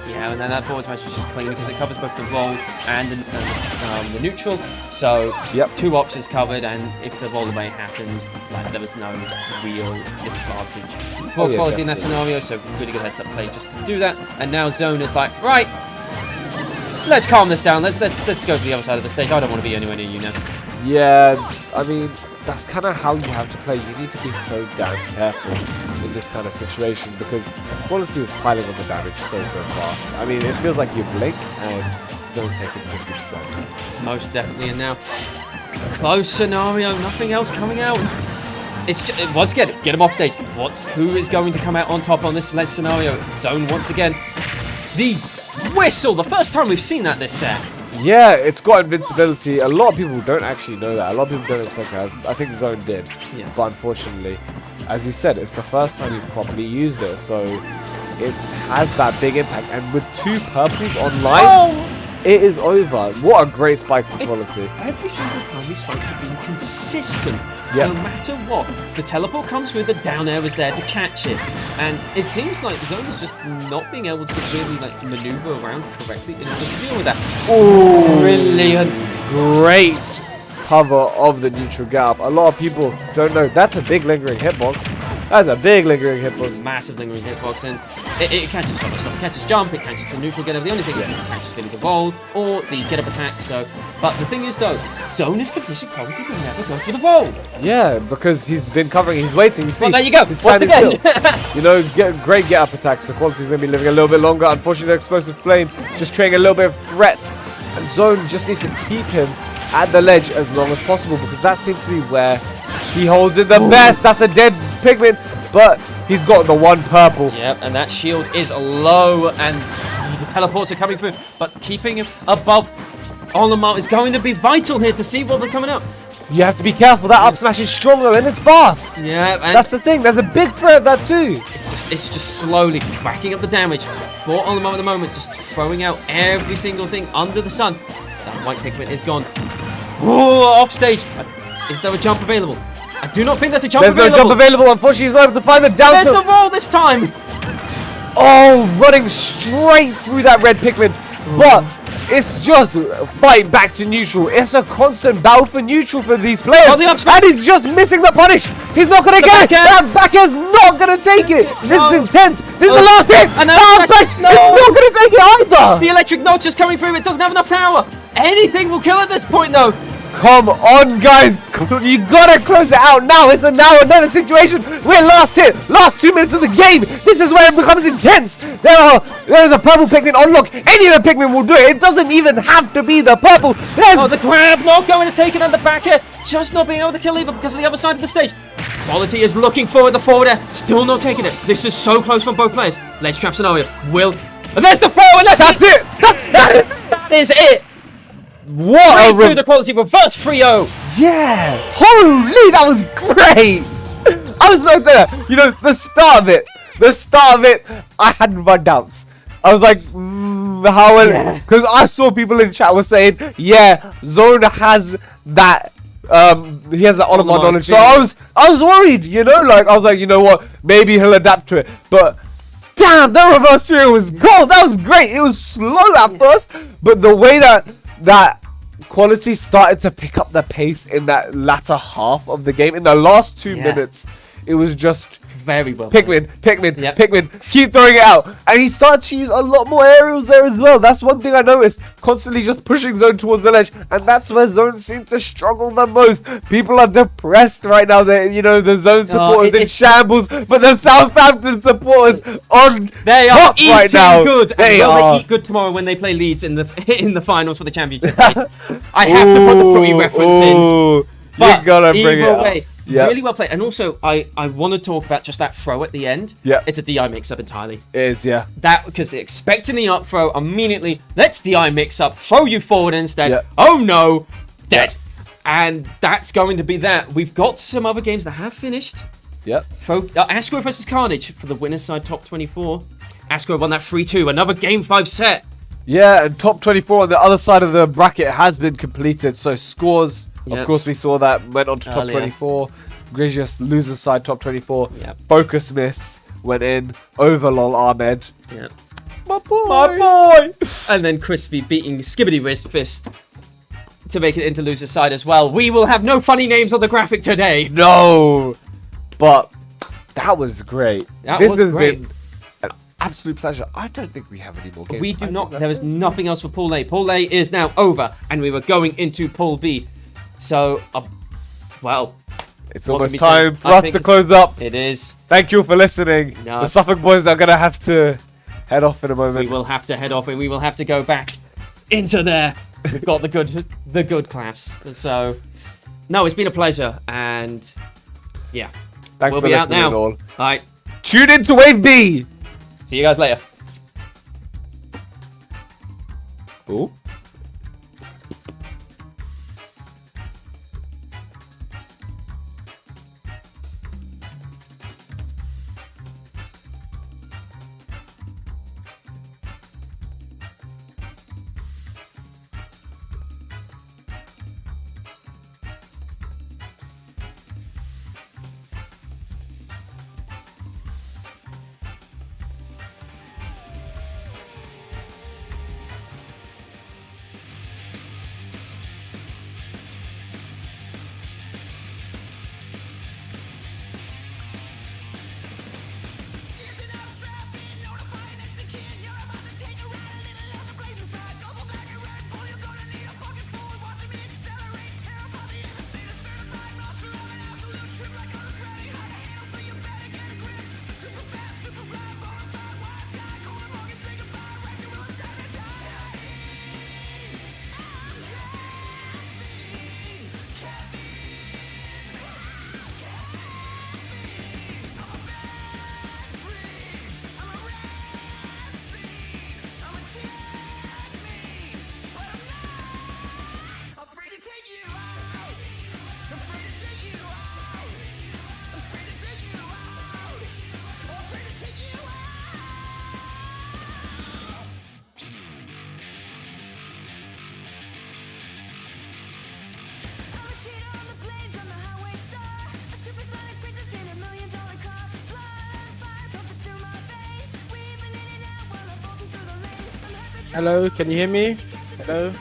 Yeah, and then that forward smash was just clean because it covers both the roll and the neutral. So 2 options covered, and if the roll away happened, like there was no real disadvantage for Quality in that scenario. So really good heads up play just to do that. And now Zone is like, right, let's calm this down. Let's go to the other side of the stage. I don't want to be anywhere near you now. Yeah, I mean, that's kind of how you have to play. You need to be so damn careful in this kind of situation because Quality was piling on the damage so fast. I mean, it feels like you blink and Zone's taking 50%. Most definitely, and now close scenario, nothing else coming out. It's just, once again, get him off stage. Who is going to come out on top on this ledge scenario? Zone once again. The whistle, the first time we've seen that this set. Yeah, it's got invincibility. A lot of people don't actually know that. A lot of people don't expect that. I think Zone did. Yeah. But unfortunately, as you said, it's the first time he's properly used it. So it has that big impact. And with 2 purples online, it is over. What a great spike for Quality. Every single time these spikes have been consistent. No matter what, the teleport comes through, the down air was there to catch it. And it seems like Zone is just not being able to really like maneuver around correctly in order to deal with that. Oh, brilliant. Great cover of the neutral gap. A lot of people don't know that's a big lingering hitbox. That's a big lingering hitbox. Massive lingering hitbox, and it catches so much stuff. It catches jump, it catches the neutral get up. The only thing is it catches really the roll or the get up attack. So, but the thing is though, Zone is conditioned Quality to never go for the roll. Yeah, because he's been covering, he's waiting. You see, well, there you go. He's standing still. You know, great get up attack. So Quality's going to be living a little bit longer. Unfortunately, the explosive flame just creating a little bit of threat, and Zone just needs to keep him at the ledge as long as possible because that seems to be where he holds it the best. That's a dead Pikmin, but he's got the 1 purple. Yep, and that shield is low, and the teleports are coming through, but keeping him above Olimar is going to be vital here to see what we're coming up. You have to be careful. That up smash is stronger and it's fast. Yeah, and that's the thing. There's a big threat of that too. It's just slowly racking up the damage for Olimar at the moment, just throwing out every single thing under the sun. That white Pikmin is gone. Oh, off stage. Is there a jump available? I do not think there's a jump available. There's no jump available. Unfortunately, he's not able to find the down. There's the roll this time. Oh, running straight through that red Pikmin. But it's just fighting back to neutral. It's a constant battle for neutral for these players. Oh, and he's just missing the punish. He's not going to get it. That back air's not going to take it. This is intense. This is the last hit. And it's not going to take it either. The electric notch is coming through. It doesn't have enough power. Anything will kill at this point, though. Come on, guys. You gotta close it out now. It's a now or never situation. We're last hit. Last 2 minutes of the game. This is where it becomes intense. There's a purple Pikmin on lock. Any of the Pikmin will do it. It doesn't even have to be the purple. Oh, the grab not going to take it on the back air. Just not being able to kill Eva because of the other side of the stage. Quality is looking for the forward air. Still not taking it. This is so close from both players. Ledge trap scenario. And there's the forward. That's it. That is it. What through the Quality reverse 3-0. Yeah. Holy, that was great. I was like there. You know, the start of it, I had my doubts. I was like, how? Because I saw people in chat were saying, yeah, Zone has that. He has that Olimar knowledge. So I was worried. You know, like I was like, you know what? Maybe he'll adapt to it. But damn, the reverse 3 was gold. That was great. It was slow at first, but the way that Quality started to pick up the pace in that latter half of the game, in the last 2 minutes, it was just Very well played. Yep. Pikmin, keep throwing it out. And he started to use a lot more aerials there as well. That's one thing I noticed. Constantly just pushing Zone towards the ledge. And that's where Zone seems to struggle the most. People are depressed right now. The Zone supporters in shambles. But the Southampton supporters on They top are eating right now. good. They They eat good tomorrow when they play Leeds in the finals for the championship race. I have to put the footy reference in. But you gotta bring it either up. way, Yep. really well played. And also, I want to talk about just that throw at the end. Yeah. It's a DI mix-up entirely. It is, yeah. That, because expecting the up throw, immediately, let's DI mix-up, throw you forward instead. Yeah. Oh no, dead. And that's going to be that. We've got some other games that have finished. Yep. Ascro versus Carnage for the winner's side, top 24. Ascro won that 3-2, another game 5 set. Yeah, and top 24 on the other side of the bracket has been completed. So scores, Yep. of course, we saw that went on to top Earlier. 24. Gracious loser's side, top 24. Yep. Focus miss went in over Lol Ahmed. Yeah. My boy. And then Crispy beating Skibbity Wrist Fist to make it into loser's side as well. We will have no funny names on the graphic today. No, but that was great. That This was has great. been an absolute pleasure. I don't think we have any more games. We do I not. think There that's is it. nothing else for Pool A. Pool A is now over, and we were going into Pool B. So, well, It's what almost can we say? time for I us think to it's- close up. it is. Thank you for listening. No. The Suffolk boys are going to have to head off in a We moment. will have to head off, and we will have to go back into there. We've got the good claps. So, no, it's been a pleasure, and yeah, Thanks we'll for be out listening now. all. All right, Tune in to Wave B. see you guys later. Ooh. Hello, can you hear me? Hello?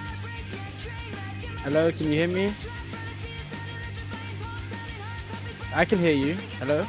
Hello, can you hear me? I can hear you. Hello?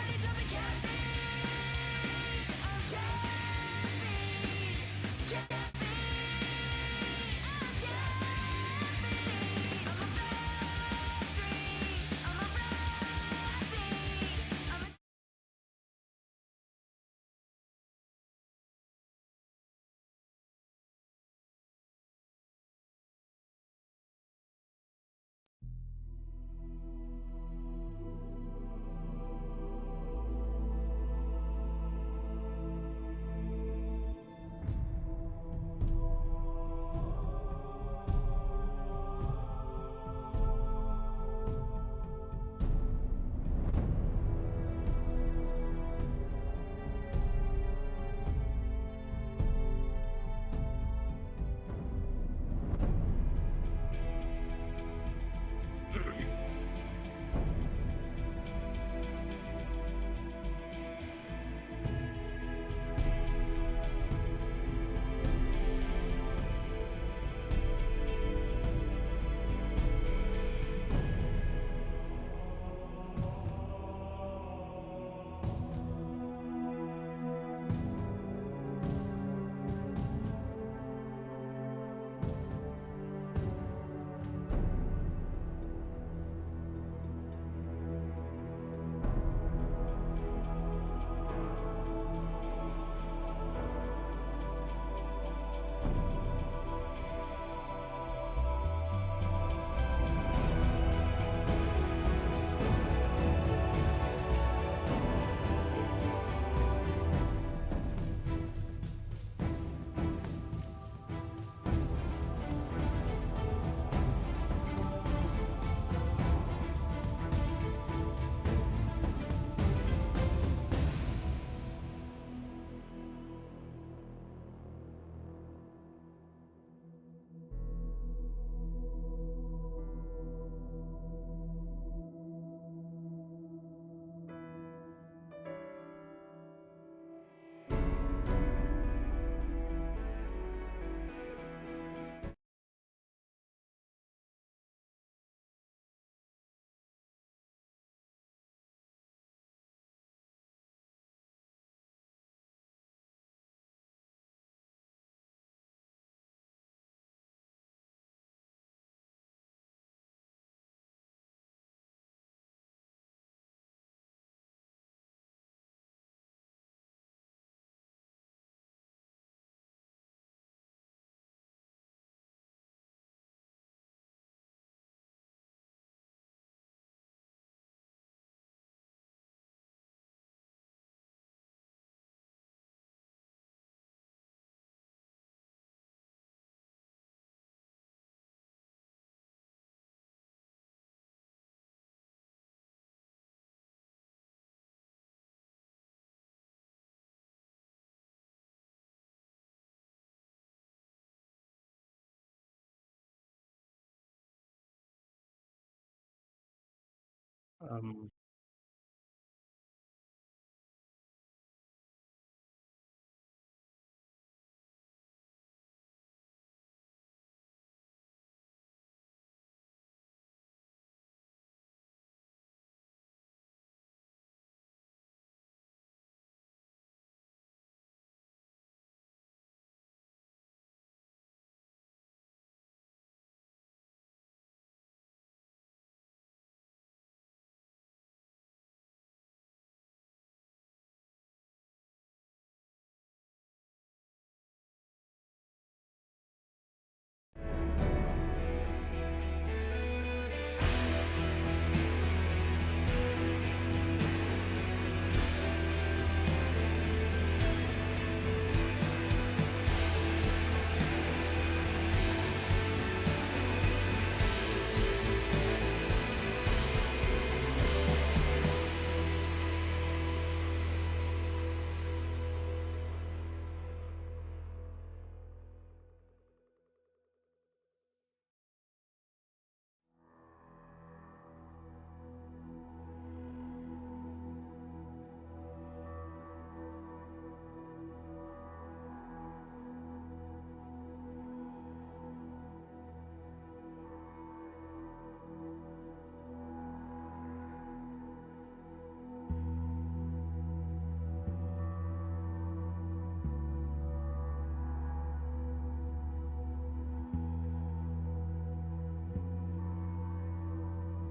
Um,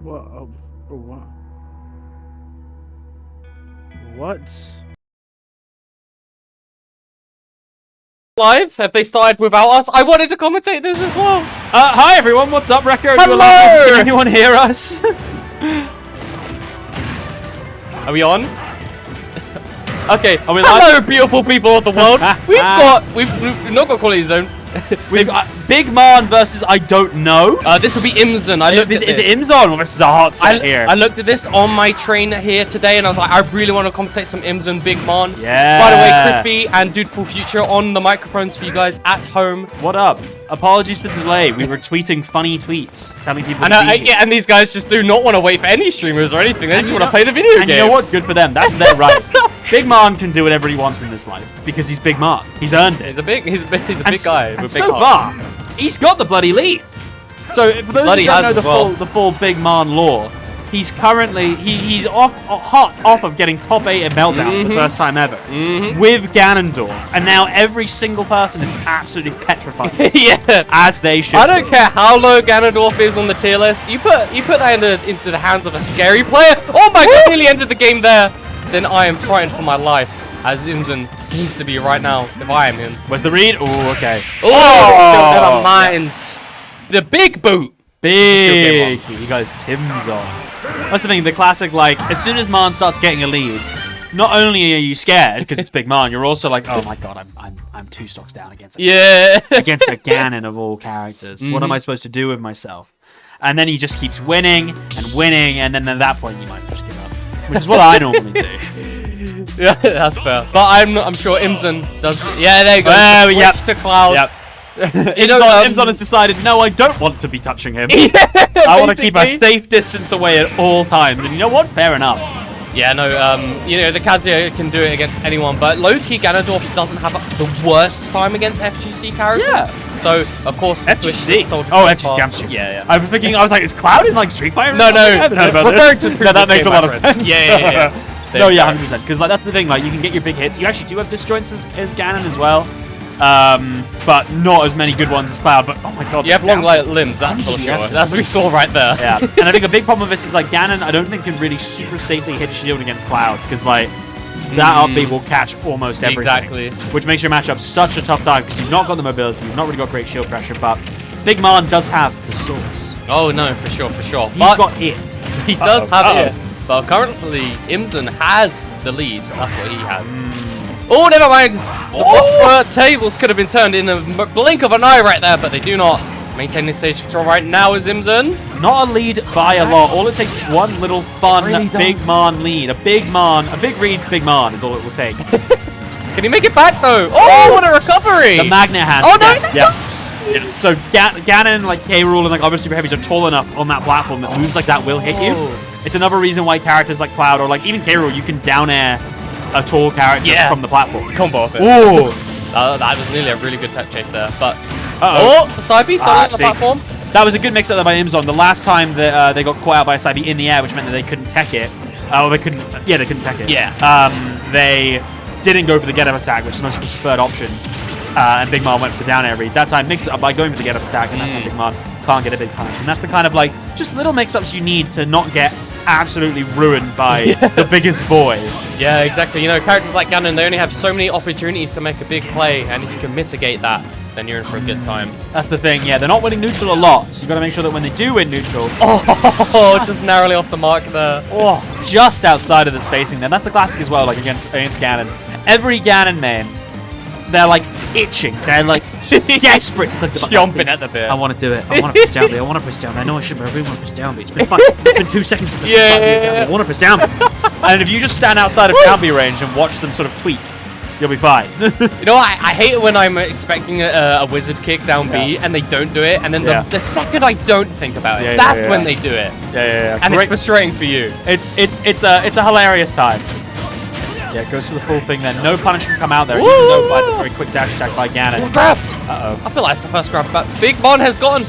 what? What? What? Live? Have they started without us? I wanted to commentate this as well. Hi everyone, what's up, Rekko? Hello! Can anyone hear us? Are we on? Okay. Are we Hello, live? beautiful people of the world. We've not got quality zone. We've got Big Man versus I don't know. This will be Imson. I looked at Is this. it Imson? This is a hot set here. I looked at this on my train here today, and I was like, I really want to commentate some Imson Big Man. Yeah. By the way, Crispy and Dudeful Future on the microphones for you guys at home. What up? Apologies for the delay. We were tweeting funny tweets, telling people And, to be here. yeah, and these guys just do not want to wait for any streamers or anything. They just you want to know- play the video game. And you know what? Good for them. That's their right. Big Man can do whatever he wants in this life because he's Big Man. He's earned it. He's a big And guy And with a big so heart. far, he's got the bloody lead. So for those Bloody who don't has know as well. the full Big Man lore, he's currently he's hot off of getting top 8 in Meltdown for the first time ever with Ganondorf, and now every single person is absolutely petrified. Yeah. As they should. I don't care how low Ganondorf is on the tier list. You put that into the hands of a scary player. Oh my god, nearly ended the game there. Then I am frightened for my life, as Imson seems to be right now, if I am him. Where's the read? Oh, okay. Oh, never mind. The big boot. Big. He goes Tim's on. That's the thing. The classic, like, as soon as Man starts getting a lead, not only are you scared because it's Big Man, you're also like, oh my god, I'm 2 stocks down against Yeah. against a Ganon of all characters. What am I supposed to do with myself? And then he just keeps winning and winning, and then at that point you might just give up, which is what I normally do. Yeah, that's fair. But I'm sure Imson does. Yeah, there you go. Yep. Switch to Cloud. Yep. You know, Imson has decided, no, I don't want to be touching him. I want to keep a basically. safe distance away at all times. And you know what? Fair enough. Yeah, no, you know, the Kazuya can do it against anyone, but low-key Ganondorf doesn't have the worst time against FGC characters. Yeah. So, of course, the Switch FGC. is told Oh, to FGC. fast. Yeah. I was thinking, I was like, is Cloud in like Street Fighter? or No, something? no. I haven't heard about referring this. to the No, that previous makes a game, lot of my friend. sense. Yeah. No, yeah, 100%. Because like that's the thing, like you can get your big hits. You actually do have disjoints as Ganon as well, but not as many good ones as Cloud. But oh my god, You have long limbs, that's for sure. That's what we saw right there. Yeah, and I think a big problem with this is like Ganon, I don't think can really super safely hit shield against Cloud because like that up B will catch almost everything. Exactly. Which makes your matchup such a tough time because you've not got the mobility, you've not really got great shield pressure, but Big Man does have the source. Oh no, for sure. He's But got it. he does have it. But currently, Imson has the lead. That's what he has. Oh, never mind. The tables could have been turned in a blink of an eye right there, but they do not. Maintaining stage control right now is Imson. Not a lead by a lot. All it takes is one little fun really Big does. Man lead. A big read Big Man is all it will take. Can he make it back though? Oh, what a recovery! The magnet hand. Oh, no, Yeah. So Ganon, like K. Rool, and like other super heavies are tall enough on that platform that moves like that will hit you. It's another reason why characters like Cloud or like even K. Rool, you can down air a tall character from the platform. Combo of it. Ooh. That was nearly a really good tech chase there. But Uh-oh. side B starting on the see. platform. That was a good mix up there by Imzon. The last time that they got caught out by a side B in the air, which meant that they couldn't tech it. Oh, they couldn't. Yeah, they couldn't tech it. Yeah. They didn't go for the get up attack, which is not the preferred option. And Big Mom went for the down air read. That time, mix it up by going for the get up attack, and that's how Big Mom can't get a big punish. And that's the kind of like just little mix ups you need to not get absolutely ruined by the biggest void. Yeah, exactly. You know, characters like Ganon, they only have so many opportunities to make a big play, and if you can mitigate that, then you're in for a good time. That's the thing. Yeah, they're not winning neutral a lot, so you got to make sure that when they do win neutral, Just narrowly off the mark there. just outside of the spacing. Then that's a classic as well. Like against Ganon, every Ganon main, they're like itching. They're like desperate to click the button. Chomping at the bit. I want to do it. I want to press down B. I want to press down B. I know I should, but I really want to press down B. It's been fun. It's been 2 seconds since I pressed down B. I want to press down B. And if you just stand outside of down B range and watch them sort of tweak, you'll be fine. You know, I hate it when I'm expecting a wizard kick down B and they don't do it, and then the second I don't think about it, that's when they do it. Yeah. And it's frustrating for you. It's a hilarious time. Yeah, it goes for the full thing then. No punish can come out there, even though by the very quick dash attack by Ganon. Grab! Uh-oh. I feel like it's the first grab back. Big Mon has gone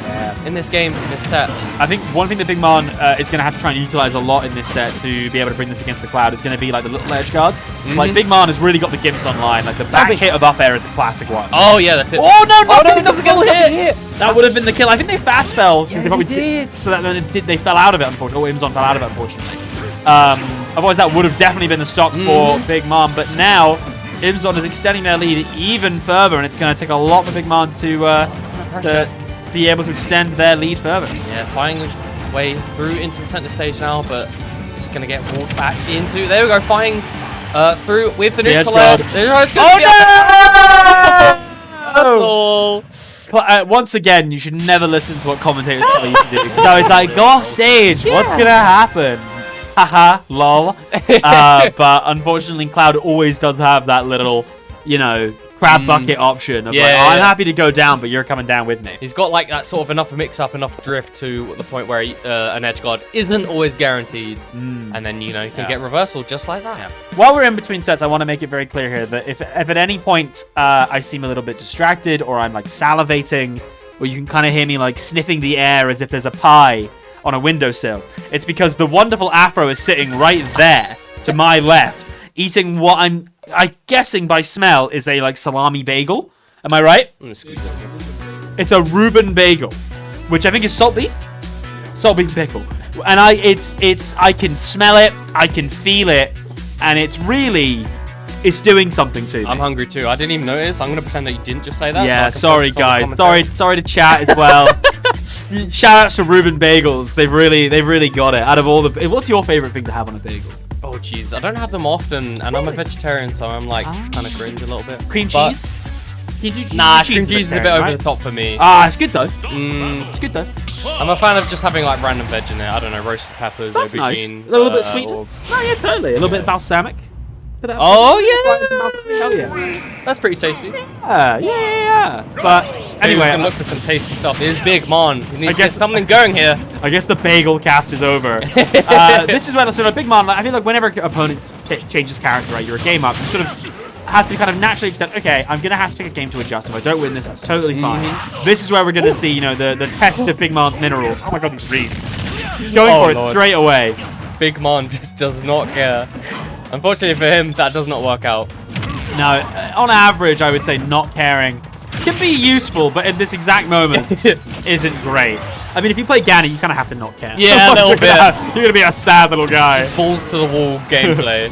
in this game, in this set. I think one thing that Big Mon is going to have to try and utilize a lot in this set to be able to bring this against the Cloud is going to be like the little edge guards. Like Big Mon has really got the gimps online. Like the back hit of up air is a classic one. Oh yeah, that's it. Oh no, it doesn't get hit. That would have been the kill. I think they fast fell. Yeah, they probably did. So that they fell out of it, unfortunately. Or Imzon fell out of it, unfortunately. Otherwise, that would have definitely been the stock for Big Mom. But now, Imzon is extending their lead even further, and it's going to take a lot for Big Mom to be able to extend their lead further. Yeah, flying his way through into the center stage now, but just going to get walked back into. There we go, flying through with the neutral air. Oh no! Once again, you should never listen to what commentators tell you to do. No, it's like, go off stage. What's going to happen? Haha, lol. But unfortunately, Cloud always does have that little, crab bucket option of I'm happy to go down, but you're coming down with me. He's got like that sort of enough mix-up, enough drift to the point where an edge guard isn't always guaranteed. And then, you can get reversal just like that. Yeah. While we're in between sets, I want to make it very clear here that if at any point I seem a little bit distracted or I'm like salivating, or you can kind of hear me like sniffing the air as if there's a pie on a windowsill, it's because the wonderful Afro is sitting right there to my left, eating what I'm guessing by smell is a like salami bagel. Am I right? I'm gonna squeeze it. It's a Reuben bagel, which I think is salt beef pickle, and I can smell it, I can feel it, and it's doing something to me. I'm hungry too. I didn't even notice. I'm gonna pretend that you didn't just say that. Yeah, so sorry guys. Sorry to chat as well. Shout outs to Reuben Bagels. They've really got it. Out of all the, what's your favorite thing to have on a bagel? Oh jeez, I don't have them often, and I'm a vegetarian, so I'm like kind of crazy a little bit. Cream cheese? Nah, cream cheese is a bit over the top for me. It's good though. It's good though. I'm a fan of just having like random veg in there. I don't know, roasted peppers, That's aubergine. Nice. A little bit of sweetness. Oh yeah, totally. A little bit of balsamic. Oh yeah. Hell yeah. That's pretty tasty. Yeah. But anyway, we can look for some tasty stuff. It is Big Mon. He needs to get something going here. I guess the bagel cast is over. This is where sort of Big Mon. I feel like whenever an opponent changes character, right, you're a game up. You sort of have to kind of naturally accept. Okay, I'm gonna have to take a game to adjust. If I don't win this, that's totally fine. This is where we're gonna see, the test of Big Mon's minerals. Oh my god, these reads. Going for it straight away. Big Mon just does not care. Unfortunately for him, that does not work out. No, on average, I would say not caring can be useful, but in this exact moment, isn't great. I mean, if you play Ganon, you kind of have to not care. Yeah, a little bit. You're going to be a sad little guy. Balls to the wall gameplay.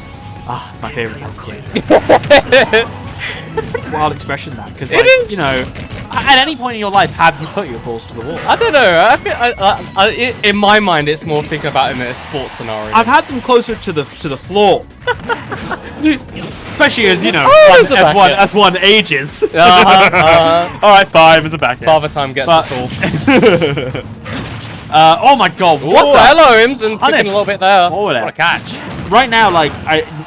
My favorite kind of game. Wild expression, that. Because, at any point in your life, have you put your balls to the wall? I don't know. In my mind, it's more thinking about it in a sports scenario. I've had them closer to the floor. Especially as, as one ages. Alright, 5 is a back end. Father time gets us all. Oh my god, what the? Hello, Imson's picking a little bit there. What a catch. right now, like,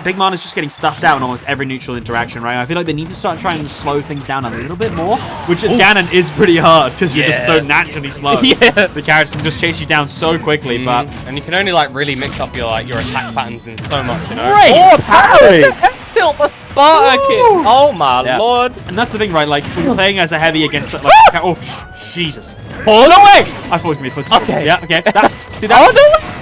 Big Man is just getting stuffed out in almost every neutral interaction, right? I feel like they need to start trying to slow things down a little bit more, which as Ganon is pretty hard because you're just so naturally slow. Yeah. The characters can just chase you down so quickly, but And you can only like really mix up your attack patterns in so much, you know. great parry! Tilt the Sparta kick. Oh my Yeah. lord. And that's the thing, right? Like, when you're playing as a heavy against like, oh Jesus! Oh no way! I thought it was gonna be a footstool. Okay. Yeah. Okay. See that? Oh no way!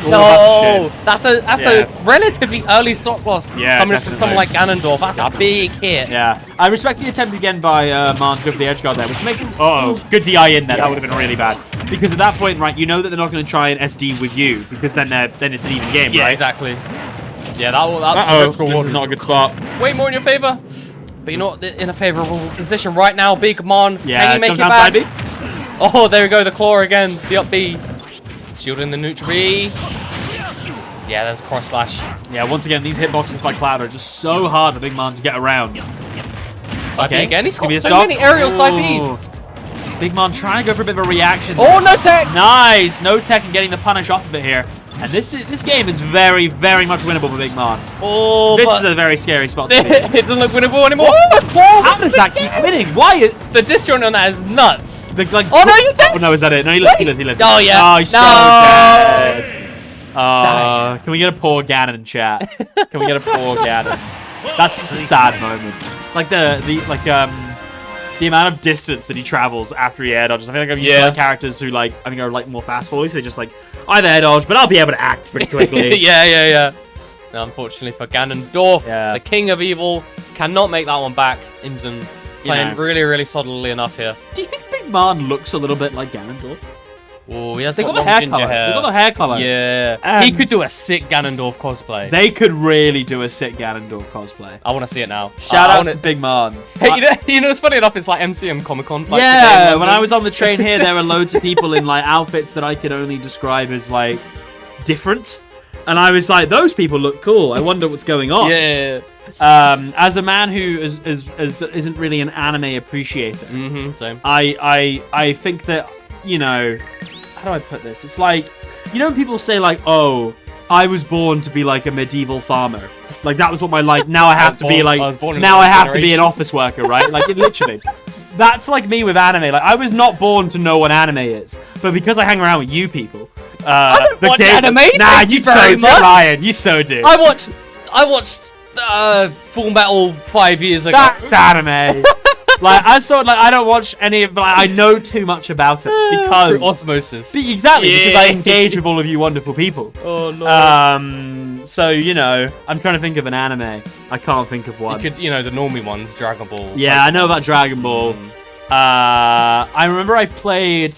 Oh, No, that's a Yeah. relatively early stock loss Yeah, coming from definitely. someone like Ganondorf. That's a big hit. Yeah, I respect the attempt again by Marn to go for the edge guard there, which makes him. Good DI in there. That would have been really bad because at that point, right, you know that they're not going to try and SD with you because then it's an even game, Yeah, right? exactly. Yeah, that's rewarded. Not a good spot. Way more in your favor, but you're not in a favorable position right now, Big Mon. Yeah, can you make jump it down back? side B. Oh, there we go, the claw again, the up B. Shielding the neutral B. Yeah, there's a cross slash. Yeah, once again, these hitboxes by Cloud are just so hard for Big Man to get around. Side B again, he's got Give me a so stop. many aerial side Ooh. Bs. Big Man trying to go for a bit of a reaction. Oh, no tech! Nice! No tech and getting the punish off of it here. And this game is very, very much winnable for Big Man. Oh, This but is a very scary spot to be. it doesn't look winnable anymore. How does that keep winning? Why is The disjoint on that is nuts. like? Oh, no, you dead! Oh no, is that it? No, he lives. He lives. He lives. Oh, yeah. Oh, he's No. so dead. Can we get a poor Ganon in chat? Can we get a poor Ganon? That's just a sad moment. Like the amount of distance that he travels after he air dodges. I feel like I've used like characters who like I think are like more fast forwards. They just like either air dodge, but I'll be able to act pretty quickly. yeah. Now, unfortunately for Ganondorf, Yeah. the king of evil, cannot make that one back. Imzen playing know. really, really solidly enough here. Do you think Big Man looks a little bit like Ganondorf? Oh, he has They got got the long hair ginger color. hair. They got the hair color. Yeah. He And- could do a sick Ganondorf cosplay. They could really do a sick Ganondorf cosplay. I want to see it now. Shout I out wanna- to Big Man. Hey, you know, it's funny enough, it's like MCM Comic Con. Like, Yeah, today in when London. I was on the train here, there were loads of people in like outfits that I could only describe as like different, and I was like, those people look cool. I wonder what's going on. Yeah. As a man who isn't really an anime appreciator, Same. I think that, you know, how do I put this? It's like, you know, when people say like, oh, I was born to be like a medieval farmer. Like that was what my life. Now I have to be I was like. born in Now the I have to be generation. an office worker, right? Like it literally. That's like me with anime. Like I was not born to know what anime is, but because I hang around with you people, I don't watch game- anime. Nah, Thank you you very so do, much. Ryan. You so do. I watched Full Metal 5 years ago. That's anime. Like I saw, like I don't watch any of, but I know too much about it because Through osmosis. See, exactly because I Yeah. engage with all of you wonderful people. Oh no. So you know, I'm trying to think of an anime. I can't think of one. You could, the normie ones, Dragon Ball. Yeah, I know about Dragon Ball. I remember I played.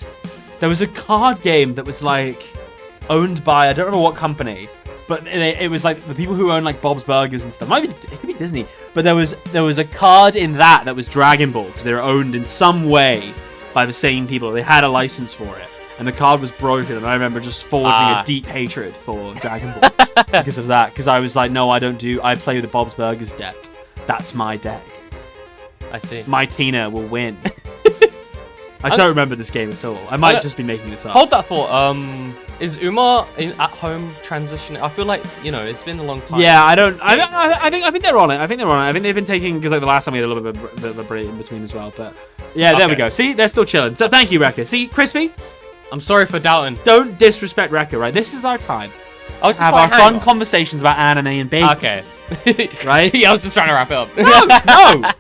There was a card game that was like owned by, I don't remember what company, but it was like the people who own like Bob's Burgers and stuff. It could be Disney, but there was a card in that was Dragon Ball because they were owned in some way by the same people. They had a license for it, and the card was broken. And I remember just forging a deep hatred for Dragon Ball because of that. Because I was like, no, I don't do. I play with the Bob's Burgers deck. That's my deck. I see. My Tina will win. I don't remember this game at all. I might just be making this up. Hold that thought. Is Umar at home transitioning? I feel like it's been a long time. Yeah, I don't. since this game. I think they're on it. I think they've been taking because like the last time we had a little bit of a break in between as well. But yeah, there we Okay. go. See, they're still chilling. So thank you, Rekka. See, Crispy, I'm sorry for doubting. don't disrespect Rekka. Right, this is our time. I was to have just our like, hang fun on. conversations about anime and babies. Okay. Right? Yeah, I was just trying to wrap it up. No.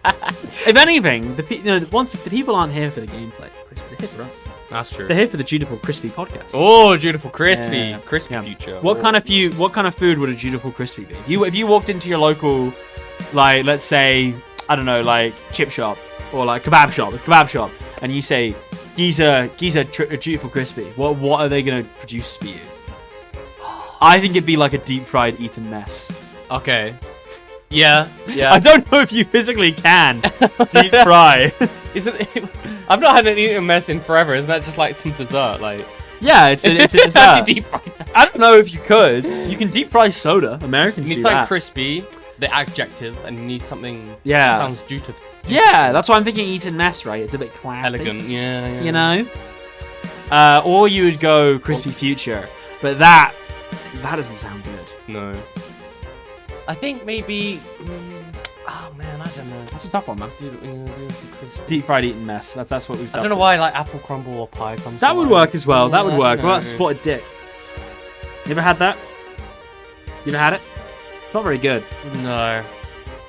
If anything, once the people aren't here for the gameplay, they're here for us. That's true. They're here for the Dutiful Crispy podcast. Oh, beautiful crispy, Yeah. crispy Yeah. future. What kind of food would a Dutiful Crispy be? If you walked into your local, like let's say, I don't know, like chip shop or like kebab shop, it's kebab shop, and you say, Giza Dutiful Crispy. What are they gonna produce for you? I think it'd be like a deep fried eaten mess. Okay. Yeah. I don't know if you physically can deep fry. Isn't it? I've not had an eaten mess in forever. Isn't that just like some dessert? Like. Yeah, it's a How do dessert. you deep fry that? I don't know if you could. You can deep fry soda. Americans You do need something that. crispy, the adjective, and you need something. Yeah. That sounds dutiful. Yeah, that's why I'm thinking eaten mess, right? It's a bit classy. Elegant. Yeah. You know? Or you would go crispy future, but that That doesn't sound good. No. I think maybe. Oh man, I don't know. That's a tough one, man. Do crisp. Deep fried eating mess. That's what we've done. I don't know why like apple crumble or pie comes. That to would mind. work as well. That Yeah, would I work. don't What about know. spotted dick? You ever had that? You ever had it? Not very good. No.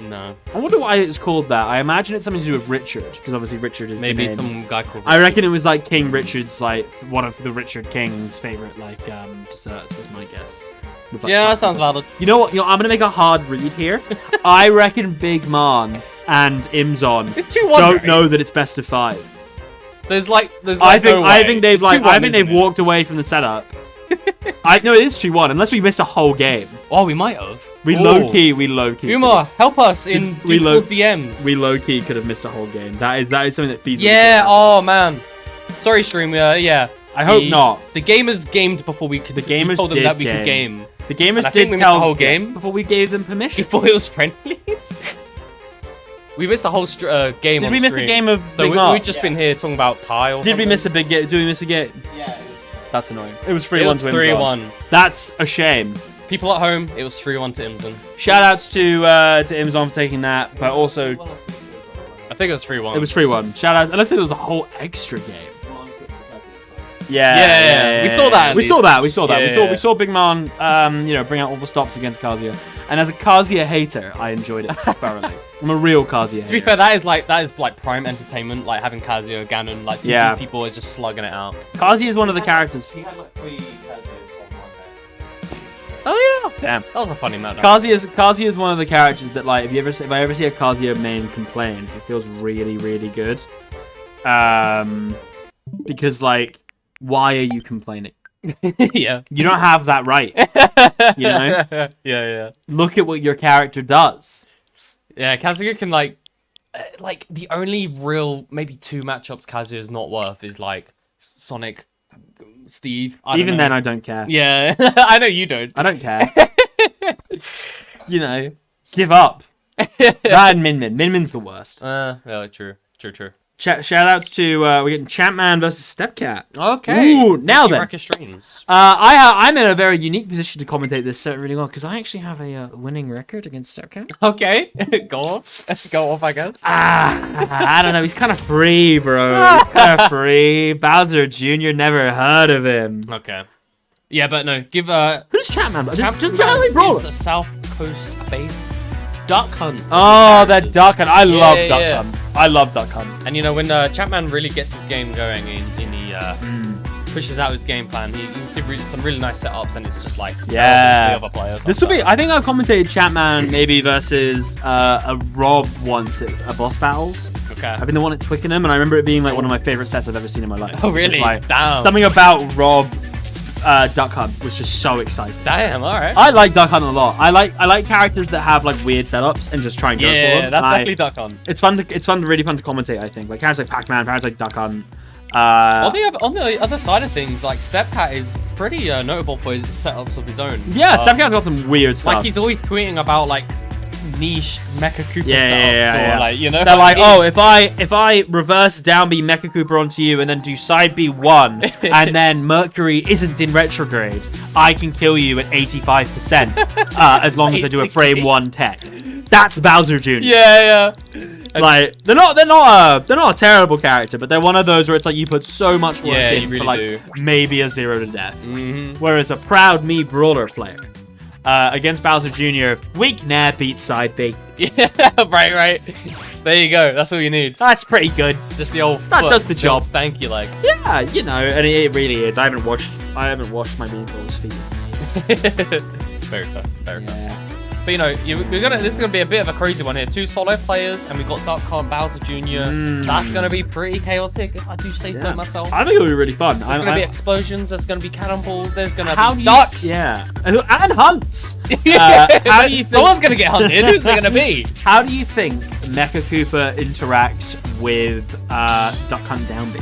No. I wonder why it's called that. I imagine it's something to do with Richard, because obviously Richard is Maybe the name. some guy called. I reckon it was like King Richard's, like one of the Richard King's favorite like desserts. Is my guess. With, like, Yeah, that chocolate. sounds valid. You know what? I'm gonna make a hard read here. I reckon Big Man and Imzon It's 2-1. don't right? know that it's best of 5. There's like I no way. think they've It's like 2-1, I think they've isn't it? walked away from the setup. I know it is 2-1 unless we missed a whole game. Oh, we might have. We Oh. low key. Umar, help us in we low- DMs. We low key could have missed a whole game. That is something that feasibly Yeah. could happen. Oh man. Sorry, stream. Yeah. I hope not. The gamers gamed before we could. The gamers we told them did that we game. could game. The gamers And I think did we missed tell the whole game. before we gave them permission. Before it was friendlies. We missed the whole game. Did on we miss stream. a game of So Big Mark? we've just been here talking about pie. Or Did we something. miss a big game? Did we miss a game? Yeah, it was. That's annoying. It was It 3-1 was to Imzon. 3-1. That's a shame. People at home, it was 3-1 to Imson. Shout outs to Imzon for taking that, but also I think it was 3-1. it was 3-1. Shout outs. Unless there was a whole extra game. Yeah. We saw that. at We saw least. that. We saw that. Yeah. We saw Big Man, bring out all the stops against Kazuya. And as a Kazuya hater, I enjoyed it thoroughly. I'm a real Kazuya hater. To be fair, that is like prime entertainment. Like having Kazuya, Ganon, like Yeah. people is just slugging it out. Kazuya is one of the characters. He had like 3 Kazuas on one day. Oh yeah, Damn. that was a funny match. Kazuya is one of the characters that like if I ever see a Kazuya main complain, it feels really really good. Because like, why are you complaining? Yeah. You don't have that right. You know. Yeah. Look at what your character does. Yeah, Kazuya can like the only real maybe 2 matchups Kazuya is not worth is like Sonic, Steve. Even then, I don't care. Yeah, I know you don't. I don't care. Give up. That and Min Min. Min Min's the worst. Yeah, true. Shout outs to we're getting Champman versus Stepcat. Okay. Ooh, now then. Record streams. I'm in a very unique position to commentate this really well because I actually have a winning record against Stepcat. Okay, go off, I guess. I don't know. He's kind of free, bro. He's kind of free. Bowser Jr. Never heard of him. Okay. Yeah, but no, give Who's Champman? Just Champman like Brawler. is the South Coast based Duck Hunt. Oh, that Duck Hunt. I love Duck yeah. Hunt. I love Duck Hunt. And when Chapman really gets his game going and he pushes out his game plan, you can see some really nice setups, and it's just like Yeah. the other players. This will be. I think I've commentated Chapman maybe versus a Rob once at a boss battles. Okay. I've been the one at Twickenham, and I remember it being like one of my favorite sets I've ever seen in my life. Oh, really? Like, Damn. Something about Rob Duck Hunt was just so exciting. Damn. All right. I like Duck Hunt a lot. I like characters that have like weird setups and just try and go for Yeah, them. that's And definitely Duck Hunt. It's really fun to commentate. I think like characters like Pac-Man, characters like Duck Hunt. On the other side of things, like Stepcat is pretty notable for his setups of his own. Yeah, Stepcat's got some weird stuff. Like he's always tweeting about like niche Mecha Cooper Yeah. setups, or like They're like, oh, if I reverse down B Mecha Cooper onto you and then do side B1 and then Mercury isn't in retrograde, I can kill you at 85% as long as I do a frame 1 tech. That's Bowser Jr. Yeah. Like they're not a terrible character, but they're one of those where it's like you put so much work Yeah, in you really for like do. maybe a 0 to death. Mm-hmm. Whereas a proud me brawler player against Bowser Jr. weak nair beats side B. Yeah, right. There you go. That's all you need. That's pretty good. Just the old That foot does the job. Thank you, like. Yeah, and it really is. I haven't washed my meatballs feet. Very fair. Yeah. But this is gonna be a bit of a crazy one here. 2 solo players, and we've got Duck Hunt, Bowser Jr. That's gonna be pretty chaotic, if I do say so myself. I think it'll be really fun. There's gonna be explosions. There's gonna be cannonballs. There's gonna How be do you- ducks. Yeah, and hunts. How do you think? Someone's gonna get hunted. Who's it gonna be? How do you think Mecha Cooper interacts with Duck Hunt down B?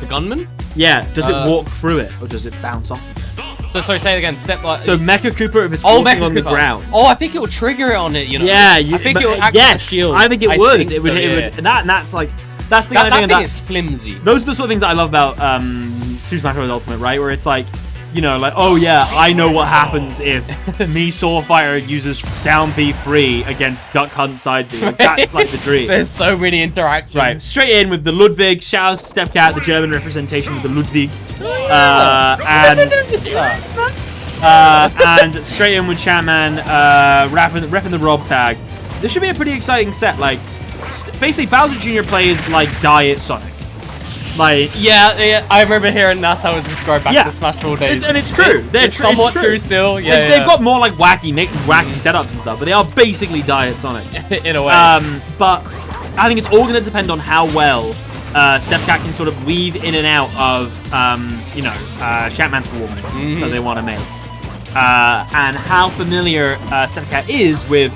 The gunman. Yeah, does it walk through it or does it bounce off? So sorry, say it again. So Mecha Cooper, if it's walking on the ground. Oh, I think it will trigger it on it. Yeah, I think it will act as a shield. I think it would. think It would. so, It would. yeah. And that's the That kind of thing thing that. is flimsy. Those are the sort of things that I love about Super Smash Bros. Ultimate, right? Where it's like you know, like, oh yeah, I know what happens if me Soul Fighter uses down B3 against Duck Hunt side B. Like, that's like the dream. There's so many interactions. Right, straight in with the Ludwig. Shout out to Stepcat, the German representation with the Ludwig. And straight in with Chatman, repping the Rob tag. This should be a pretty exciting set. Like, basically, Bowser Jr. plays like Diet Sonic. Like, yeah, I remember hearing that's how it was described back in the Smash 4 days. And it's true. It's somewhat true still. Yeah, they've got more like wacky setups and stuff, but they are basically Diet Sonic in a way. But I think it's all going to depend on how well Stepcat can sort of weave in and out of Chatman's warming that they want to make. And how familiar Stepcat is with,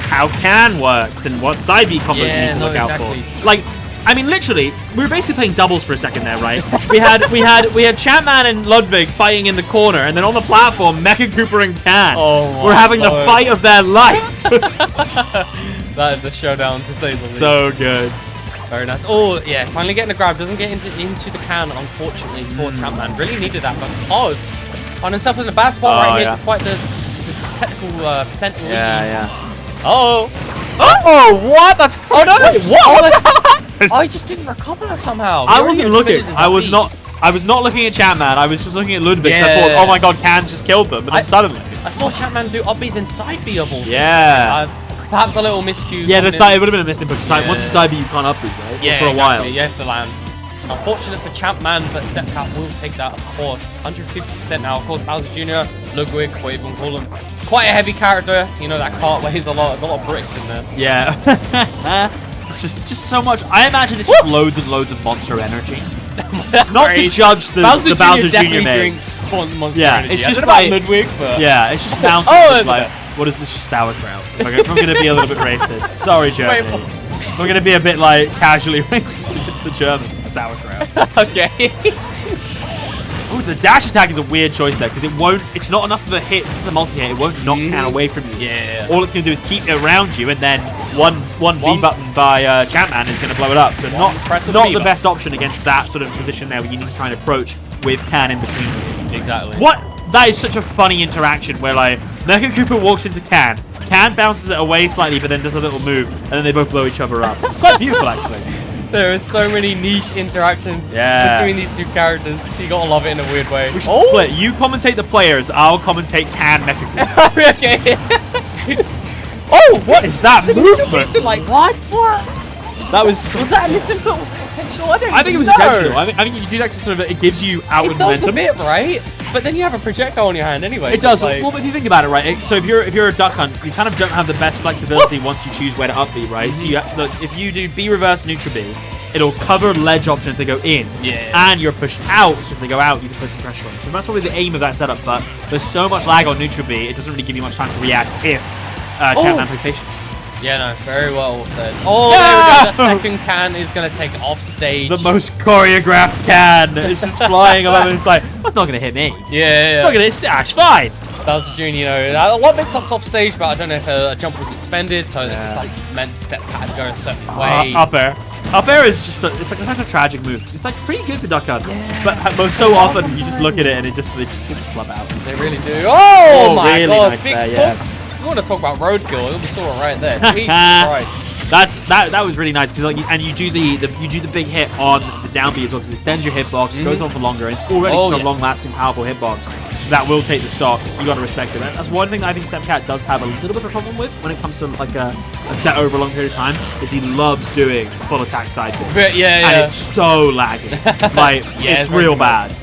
how Can works and what side B combos you need to look out for. Like, I mean, literally, we were basically playing doubles for a second there, right? We had Chatman and Ludwig fighting in the corner, and then on the platform, Mecha Cooper and Can were having the fight of their life. That is a showdown, to say the least. So good. Very nice. Oh, yeah, finally getting a grab. Doesn't get into the can, unfortunately, for Chatman. Really needed that, but Oz found himself in a bad spot right here, despite the technical percent lead. Yeah. Oh, what? That's... Oh, no! Wait, what? I just didn't recover somehow. I wasn't looking. I was not looking at Chatman. I was just looking at Ludwig. Yeah. I thought, oh my god, Can's just killed them. But then suddenly... I saw Chatman do up B, then side B of all. Yeah. Perhaps a little miscue. Yeah, it would have been a missing because once you dive, you can't up B, right? Yeah, for a while. You have to land. Unfortunate for Champman, but Stepcat will take that, of course. 150% now, of course. Bowser Jr., Ludwig, what you want to call him. Quite a heavy character. You know, that cart weighs a lot of bricks in there. Yeah. It's just so much. I imagine it's just loads and loads of monster energy. Not to judge the Bowser Jr. drinks monster energy. It's just like Ludwig, but... Yeah, it's just mountains of like... What is this? Just sauerkraut. If I'm going to be a little bit racist. Sorry, Germany. We're going to be a bit like casually racist against the Germans. It's sauerkraut. Okay. Ooh, the dash attack is a weird choice there because it's not enough of a hit. Since it's a multi-hit, it won't knock Can away from you. Yeah. All it's going to do is keep it around you, and then one B button by Chatman is going to blow it up. So not the best option against that sort of position there where you need to try and approach with Can in between you. Exactly. That is such a funny interaction where like Mecha Cooper walks into Can bounces it away slightly, but then does a little move, and then they both blow each other up. It's quite beautiful, actually. There are so many niche interactions between these two characters. You gotta love it in a weird way. We should split. You commentate the players, I'll commentate Can Mecha Cooper. Okay. What is that movement? Like, what? That was that anything but was that intentional? I think it was intentional. I mean, you do that to sort of, it gives you outward momentum. A bit, right? But then you have a projectile in your hand anyway. It does. Like... Well, if you think about it, right? So if you're a Duck Hunt, you kind of don't have the best flexibility once you choose where to up B, right? So if you do B reverse neutral B, it'll cover ledge option if they go in. Yeah. And you're pushed out, so if they go out, you can put some pressure on. So that's probably the aim of that setup. But there's so much lag on neutral B, it doesn't really give you much time to react if Catman plays patient. Yeah, no, very well said. Oh, there we go. The second Can is going to take off stage. The most choreographed Can. It's just flying above and it's like, that's not going to hit me. Yeah. It's not going to hit. It's fine. Bowser Jr., a lot of mix-ups off stage, but I don't know if a jump was expended, so that meant Stepcat to go a certain way. Up air. Up air is just, it's like a tragic move. It's like pretty good for Duck Hunt. Yeah. But so often you just look at it and they just flub out. They really do. Oh my really god. Nice there, you want to talk about roadkill? It'll be sort of right there. Jesus Christ. That was really nice because you do the big hit on the down B as well because it extends your hitbox, it goes on for longer, and it's already a long-lasting, powerful hitbox that will take the stock. You got to respect it. That's one thing that I think Stepcat does have a little bit of a problem with when it comes to like a set over a long period of time is he loves doing full attack side B. And it's so laggy. Like it's real bad.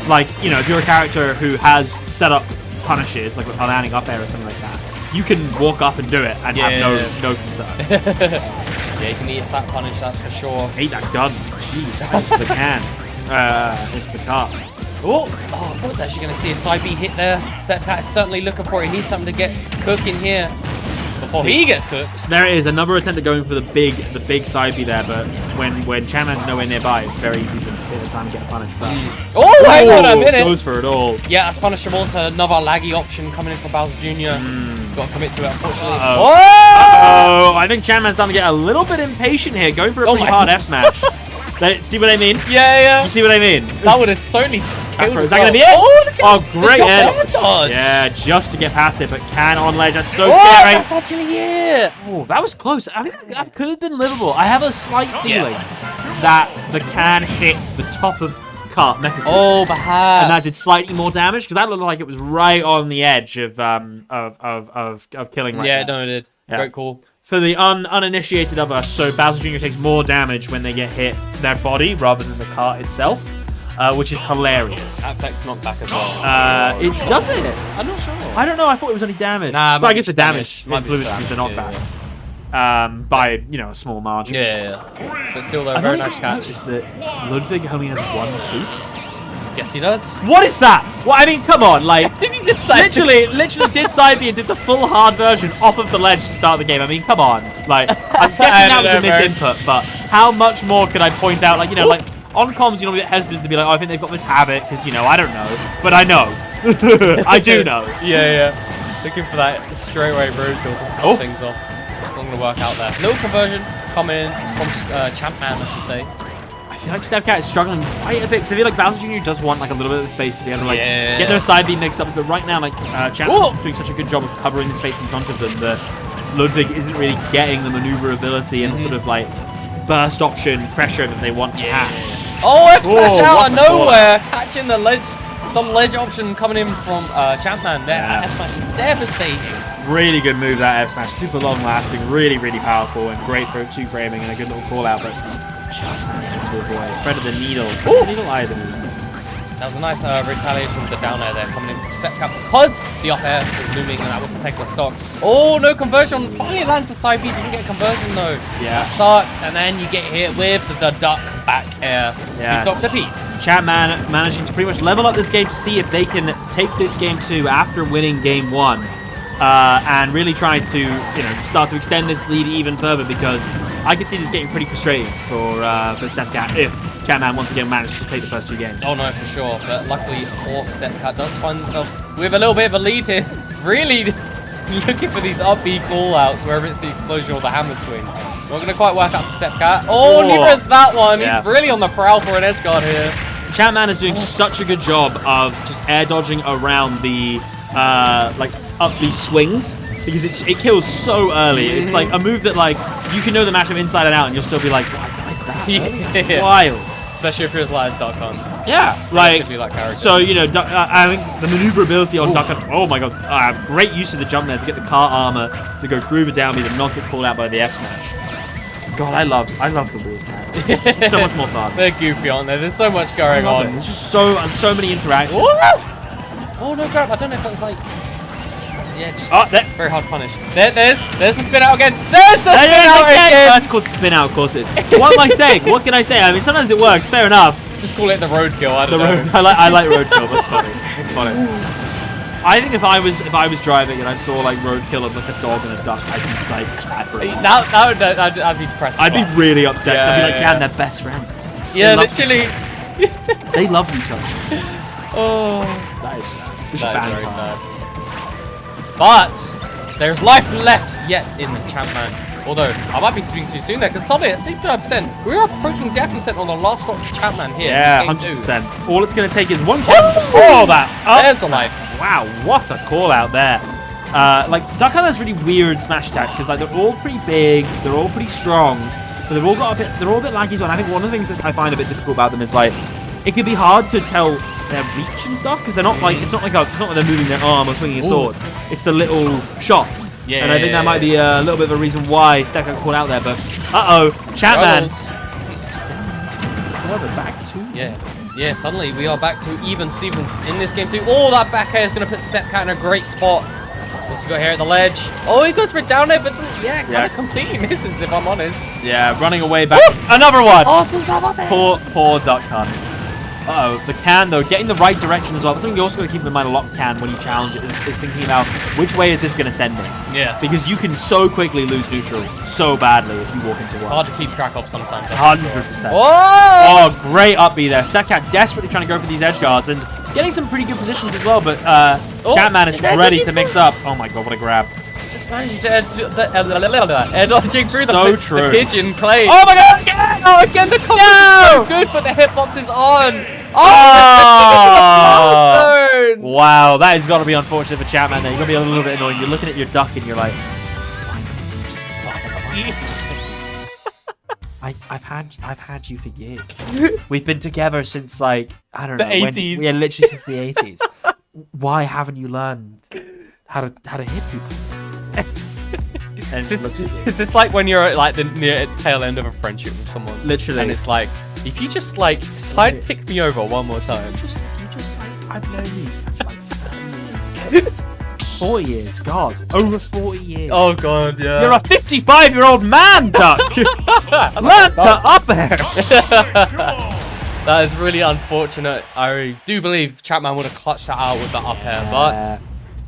Like if you're a character who has set up punishes like with landing up air or something like that. You can walk up and do it and have no concern. Yeah, you can eat that punish, that's for sure. Hate that gun. Jeez, that's the Can. It's the car. Oh, I was actually going to see a side B hit there. Stepcat is certainly looking for it. He needs something to get cooking here before he gets cooked. There is another attempt at going for the big side B there, but when Chaman's nowhere nearby, it's very easy for him to take the time to get a punish. Oh, hang on a minute. Goes for it all. Yeah, that's punishable. So another laggy option coming in for Bowser Jr. Got to commit to it, unfortunately. Uh-oh. I think Chaman's starting to get a little bit impatient here, going for a pretty hard F smash. See what I mean? Yeah. You see what I mean? That would have certainly killed Is as that going to be well. it? Oh, look at Oh, the great jump end. there, dodge. Yeah, just to get past it, but can on ledge. That's so Oh, scary. that's actually it. Oh, that was close. I think that could have been livable. I have a slight feeling that the can hit the top of Mecha. Oh, perhaps. And that did slightly more damage because that looked like it was right on the edge of killing right Yeah, there. no, it did. Yeah. Great call. For the uninitiated of us, so Bowser Jr. takes more damage when they get hit their body rather than the cart itself, which is hilarious. That affects knockback as well. It does it. I'm not sure. I don't know. I thought it was only damage. Nah, but I might guess be the damage Might be influences the damage, knockback by a small margin. Yeah. But still, though, I very very nice catch. noticed that Ludwig only has one tooth. Yes, he does. What is that? Well, I mean, come on, like. Did he just say Literally did side B and did the full hard version off of the ledge to start the game. I mean, come on. Like, I'm guessing that was a misinput, but how much more could I point out? Like, like, on comms, you're a bit hesitant to be like, oh, I think they've got this habit, because, I don't know. But I know. I do know. Yeah. Looking for that straightaway road kill to start things off. Not going to work out there. No conversion coming from Champman, I should say. I feel like Stepcat is struggling quite a bit, because I feel like Bowser Jr. does want, like, a little bit of space to be able to, like, get their side B mix up. But right now, like, Champman's doing such a good job of covering the space in front of them that Ludwig isn't really getting the maneuverability and sort of, like, burst option pressure that they want to have. Oh, F smash out of what a nowhere, catching the ledge, some ledge option coming in from Champman there. F smash is devastating. Really good move, that F smash. Super long lasting, really, really powerful, and great for 2 framing and a good little call out, but just managed to avoid. Thread of the needle. Thread of the needle, eye of the needle. That was a nice retaliation with the down air there coming in from step cap because the up air was looming and that would protect the stocks. Oh, no conversion. Finally lands the side B. Didn't get a conversion though. Yeah. That sucks. And then you get hit with the duck back air. Yeah. 2 stocks apiece. Chapman managing to pretty much level up this game to see if they can take this game 2 after winning game 1. And really trying to, start to extend this lead even further because I could see this getting pretty frustrating for Stepcat if Chapman once again managed to take the first 2 games. Oh no, for sure. But luckily for Stepcat does find themselves with a little bit of a lead here. Really looking for these up B call-outs, wherever it's the explosion or the hammer swings. Not going to quite work out for Stepcat. Oh, neither is that one. Yeah. He's really on the prowl for an edge guard here. Chapman is doing such a good job of just air dodging around the up these swings because it kills so early. It's like a move that you can know the matchup inside and out and you'll still be like, why like that? It's wild. Especially if it was like Duck Hunt. Yeah, character. So I think the maneuverability on Duck Hunt. Oh my god, great use of the jump there to get the car armor to go through the down B and not get called out by the F smash. God, I love the weird characters. It's just so much more fun. They're goofy, aren't they? There's so much going on. It's just so many interactions. Oh no, grab! I don't know if that was like. Yeah, just very hard punish. There's the spin out again. There's the spin out again. That's called spin out, of course it is. What am I saying? What can I say? I mean, sometimes it works. Fair enough. Just call it the roadkill. I don't know. I like roadkill. That's funny. It's funny. I think if I was driving and I saw roadkill of a dog and a duck, I'd be sad for it. I'd be depressed. I'd be really upset. Yeah, I'd be like, yeah. damn, they're best friends. Yeah, literally. They love each other. Oh, That is sad. that is very sad. But there's life left yet in the Champman. Although I might be speaking too soon there, because suddenly at 65%, we are approaching death percent on the last stop Champman here. Yeah, in game 100%. All it's going to take is one kill. Oh, that. There's the life. Wow, what a call out there. Duck Hunt has really weird smash attacks because they're all pretty big, they're all pretty strong, but they're all a bit laggy. So I think one of the things that I find a bit difficult about them is it can be hard to tell their reach and stuff because they're not it's not like they're moving their arm or swinging a sword. It's the little shots. Yeah. And I think that might be a little bit of a reason why Stack got called out there. But Chapman. Back to. Yeah. Suddenly we are back to even Stevens in this game too. Oh, that back air is going to put Stepcat in a great spot. What's he got here at the ledge? Oh, he goes for it down there, but kind of completely misses if I'm honest. Yeah, running away back. Another one. Oh, feels that up there. Poor Duck Hunt. The can though, getting the right direction as well. But something you also got to keep in mind a lot can when you challenge it is thinking about which way is this going to send me. Yeah. Because you can so quickly lose neutral so badly if you walk into one. Hard to keep track of sometimes. 100%. Whoa! Oh, great up B there. Stepcat desperately trying to go for these edge guards and getting some pretty good positions as well. But Chapman is ready to mix up. Oh my god, what a grab. Just managed to air dodging through the pigeon clay. Oh my god! Oh, again, the combo is so good, but the hitbox is on. Oh! Wow, that has got to be unfortunate for Chapman. There, you're gonna be a little bit annoying. You're looking at your duck and you're like, I've had you for years. We've been together since like I don't know The 80s. Yeah, literally since the 80s. Why haven't you learned how to hit people? And it looks at you. Is this like when you're at like the near tail end of a friendship with someone? Literally. And it's like, if you just like side tick me over one more time. I've known you for like 30 years. 40 years, God, over 40 years. Oh god, yeah. You're a 55-year-old man, Duck. Learn to up air. That is really unfortunate. I do believe Chapman would have clutched that out with the up air, but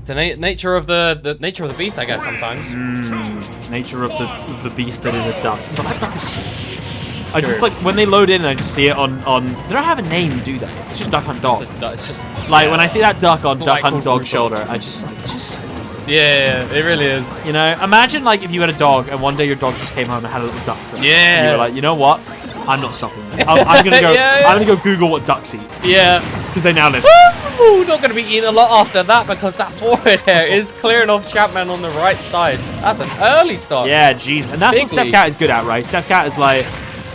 the nature of the nature of the beast, I guess sometimes. Nature of the beast that is a duck. But that duck is so I just like when they load in, I just see it on. They don't have a name, do they? It's just Duck Hunt Dog. It's just Like when I see that duck on It's Duck like Hunt called Dog's shoulder, I just yeah, it really is. you know. Imagine like if you had a dog and one day your dog just came home and had a little duck. There, Yeah. And you were like, you know what? I'm not stopping this. I'm gonna go. Yeah. I'm gonna go Google what ducks eat Yeah. because they now live. Ooh, not gonna be eating a lot after that because that forward air is clearing off Chapman on the right side. That's an early start. Yeah, jeez, and that's Big what Step lead. Cat is good at, right? Step Cat is like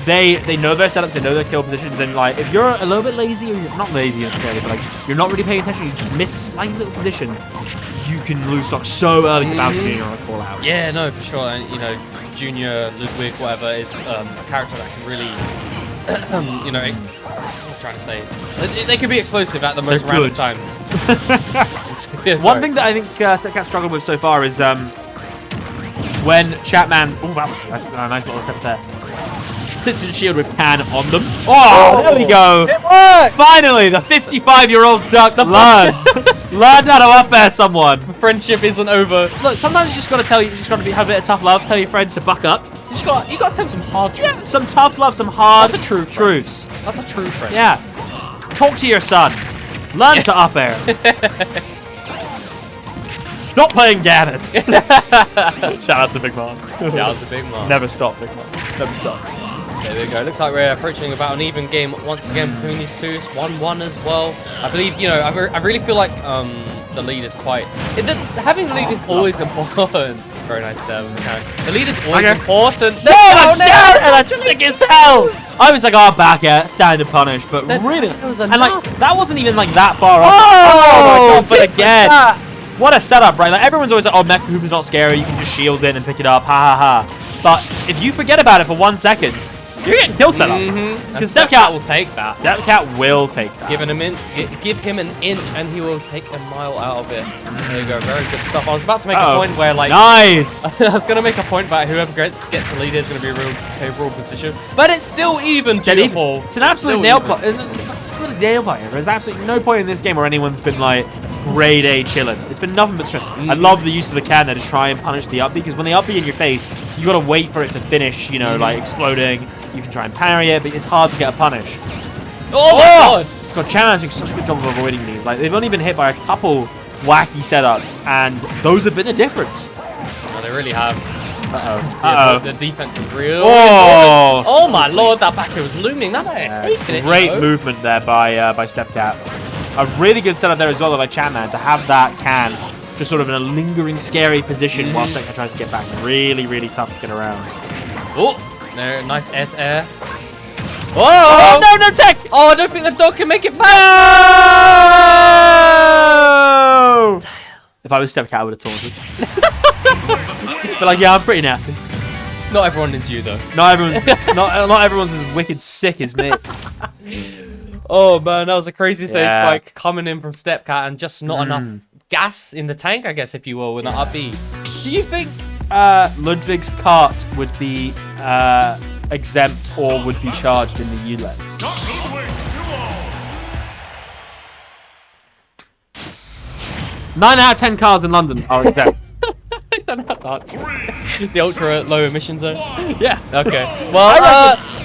they know their setups, they know their kill positions, and like if you're a little bit lazy, or you're not lazy necessarily, but like you're not really paying attention, you just miss a slight little position, you can lose stock so early to Balcony on a call out. Yeah, no, for sure. And you know, Junior, Ludwig, whatever, is a character that can really, you know, what I'm trying to say, they can be explosive at the most They're random good. times. Yeah, One thing that I think Step Cat struggled with so far is when Chapman. Oh, that's a nice little clip there. Sits in shield with Can on them. Oh, there we go. It worked! Finally, the 55-year-old duck learned how to up air someone. Friendship isn't over. Look, sometimes you just gotta tell you just gotta have a bit of tough love. Tell your friends to buck up. You got to tell them some hard truth. Some tough love, some hard That's a true friend. truths. That's a true friend. Yeah. Talk to your son. Learn to up air. Stop playing Ganon. Shout out to Big Mom. Shout out to Big Mom. Never stop, Big Mom. Never stop. There we go. Looks like we're approaching about an even game once again between these two. It's 1-1 as well. I believe, you know, I really feel like the lead is quite... having the lead is always important. Very nice there. The lead is always important. Oh my god! That's sick as hell! I was like, oh, back at stand and punish, but really... that was and like, enough. that wasn't even like that far off. Oh, my god, but tip again... that. What a setup, right? Like, everyone's always like, oh, Mecha Hoop is not scary, you can just shield in and pick it up, ha ha ha. But if you forget about it for 1 second, you're getting kill setups. Because Step Cat will take that. Step Cat will take that. Give him an inch and he will take a mile out of it. There you go, very good stuff. I was about to make a point where like... Nice! I was going to make a point about whoever gets the lead is going to be a real favorable position. But it's still even, Steady. Paul. It's an absolute nail biter. There's absolutely no point in this game where anyone's been like grade A chilling. It's been nothing but stress. I love the use of the can there to try and punish the up B, because when the up B in your face, you gotta wait for it to finish, you know, like exploding. You can try and parry it, but it's hard to get a punish. Oh my god! God, Channel's doing such a good job of avoiding these. Like, they've only been hit by a couple wacky setups, and those have been the difference. Oh, they really have. Uh-oh. The defense is real. Oh! Oh my lord, that backer was looming. That might have taken it. Great you know? movement there by Step Cat. A really good setup there as well by Chatman to have that can just sort of in a lingering, scary position while Step Cat tries to get back. Really, really tough to get around. Oh, there, nice air to air. Oh! Oh, no tech! Oh, I don't think the dog can make it back. Oh! If I was Step Cat, I would have taunted. But like, yeah, I'm pretty nasty. Not everyone is you though. Not everyone's as wicked sick as me. Oh man, that was a crazy stage Yeah. spike coming in from Step Cat and just not enough gas in the tank, I guess, if you will, with an up B. Do you think? Ludwig's cart would be exempt or would be charged in the ULEZ. 9 out of 10 cars in London are exempt. I don't know that's the ultra low emission zone. Yeah. Okay. Well,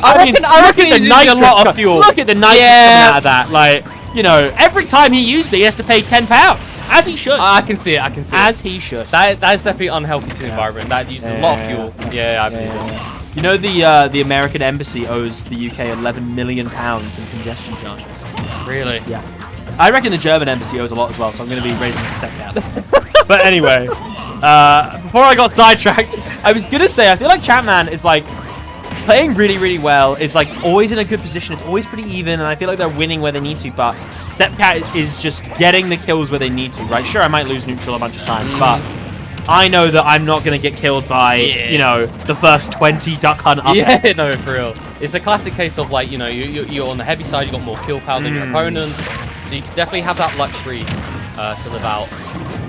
I reckon he's using a lot of fuel. Look at the nitrous coming out of that. Like, you know, every time he uses it, he has to pay £10. As he should. I can see it. I can see it. As he should. That is definitely unhealthy to the environment. That uses a lot of fuel. Yeah, I believe it. You know the American embassy owes the UK 11 million pounds in congestion charges. Really? Yeah. I reckon the German embassy owes a lot as well, so I'm going to be raising the step cap. But anyway, before I got sidetracked, I was going to say, I feel like Chapman is like playing really, really well. It's like always in a good position. It's always pretty even, and I feel like they're winning where they need to, but Stepcat is just getting the kills where they need to, right? Sure, I might lose neutral a bunch of times, but I know that I'm not going to get killed by, you know, the first 20 duck hunt up. Yeah, no, for real. It's a classic case of, like, you know, you're on the heavy side, you got more kill power than your opponent, so you can definitely have that luxury to live out.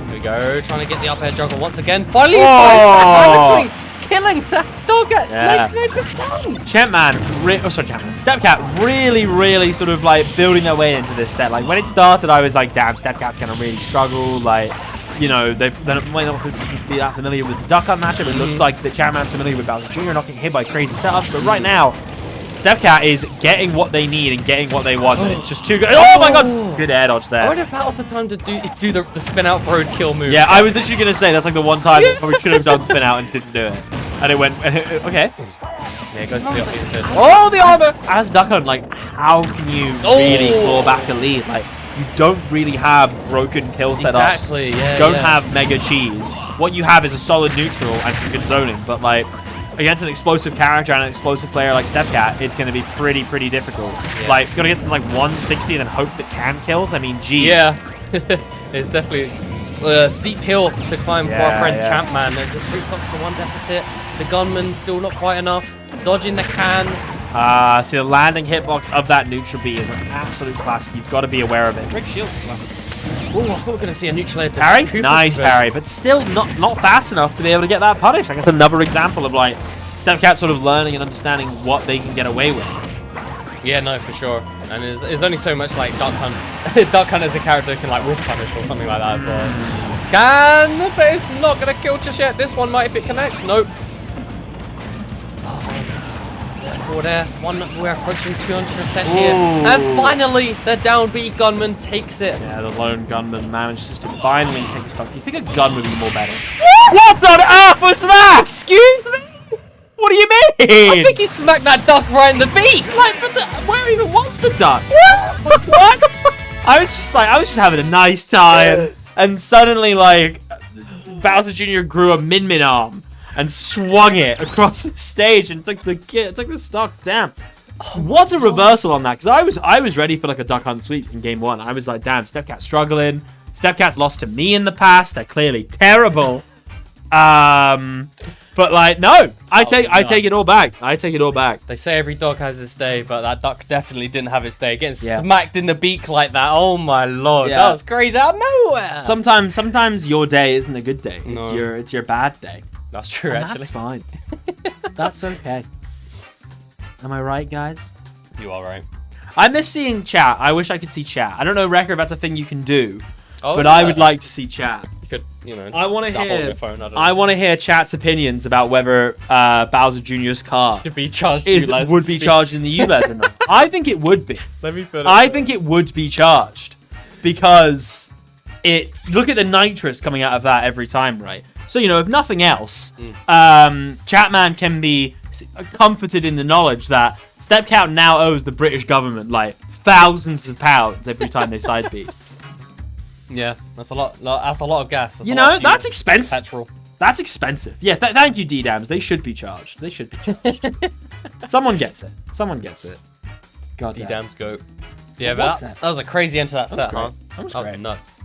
Here we go, trying to get the up air juggle once again. Finally, killing that dog at 99%. Stepcat really, really sort of like building their way into this set. Like when it started, I was like, damn, Stepcat's gonna really struggle. Like, you know, they might not be that familiar with the duck hunt matchup. It looks like the Chapman's familiar with Bowser Jr. not getting hit by crazy setups. But right now, Stepcat is getting what they need and getting what they want. And it's just too good. Oh my god! Good air dodge there. I wonder if that was the time to do the spin out roadkill move. Yeah, I was literally gonna say that's like the one time I probably should have done spin out and didn't do it. And it went, okay. Yeah, it goes to the opposite. Oh, the armor! As Duck Hunt, like, how can you really claw back a lead? Like, you don't really have broken kill setups. Exactly, yeah. You don't have mega cheese. What you have is a solid neutral and some good zoning. But, like, against an explosive character and an explosive player like Stepcat, it's going to be pretty difficult. Yeah. Like, you got to get to, like, 160 and then hope that can kills. I mean, geez. Yeah. It's definitely a steep hill to climb for our friend Champman. There's a 3 stocks to 1 deficit. The gunman still not quite enough. Dodging the can. See, the landing hitbox of that neutral B is an absolute classic. You've got to be aware of it. Break shield as well. Oh, I thought we were going to see a neutral air to parry. Nice parry, but still not fast enough to be able to get that punish. I guess another example of like Stepcat sort of learning and understanding what they can get away with. Yeah, no, for sure. And there's only so much like Duck Hunt. Duck Hunt as a character can like whiff punish or something like that as well. Can, but it's not going to kill just yet. This one might if it connects. Nope. Forward air. We're approaching 200% here. And finally, the down B gunman takes it. Yeah, the lone gunman manages to finally take a stock. You think a gun would be more better? What on earth was that? Excuse me? What do you mean? I think he smacked that duck right in the beak. Like, but where even was the duck? What? I was just having a nice time, and suddenly, like, Bowser Jr. grew a Min arm and swung it across the stage and took the stock. Damn. What's a reversal on that? Because I was ready for like a duck hunt sweep in game 1. I was like, damn, Stepcat's struggling. Stepcat's lost to me in the past. They're clearly terrible. But like, no, I take it all back. I take it all back. They say every dog has its day, but that duck definitely didn't have its day. Getting smacked in the beak like that, oh my lord, that was crazy out of nowhere. Sometimes your day isn't a good day. No. It's your bad day. That's true, And actually. that's fine. That's okay. Am I right, guys? You are right. I miss seeing chat. I wish I could see chat. I don't know, Wrecker, if that's a thing you can do. Oh, but I would like to see chat. You could, you know, I want to dabble on hear. your phone, I don't know. I want to hear chat's opinions about whether Bowser Jr.'s car Should be charged would be charged in the ULEZ or not. I think it would be. Let me put it I think it would be charged because look at the nitrous coming out of that every time, right? So, you know, if nothing else, Chatman can be comforted in the knowledge that Stepcat now owes the British government like thousands of pounds every time they side beat. Yeah, that's a lot. That's a lot of gas. That's You a lot know, of that's fuel, expensive. Petrol. That's expensive. Yeah, thank you, D-Dams. They should be charged. They should be charged. Someone gets it. Someone gets it. God damn. D-Dam's goat. Yeah, but that was a crazy end to that set, huh? That was That great. was nuts.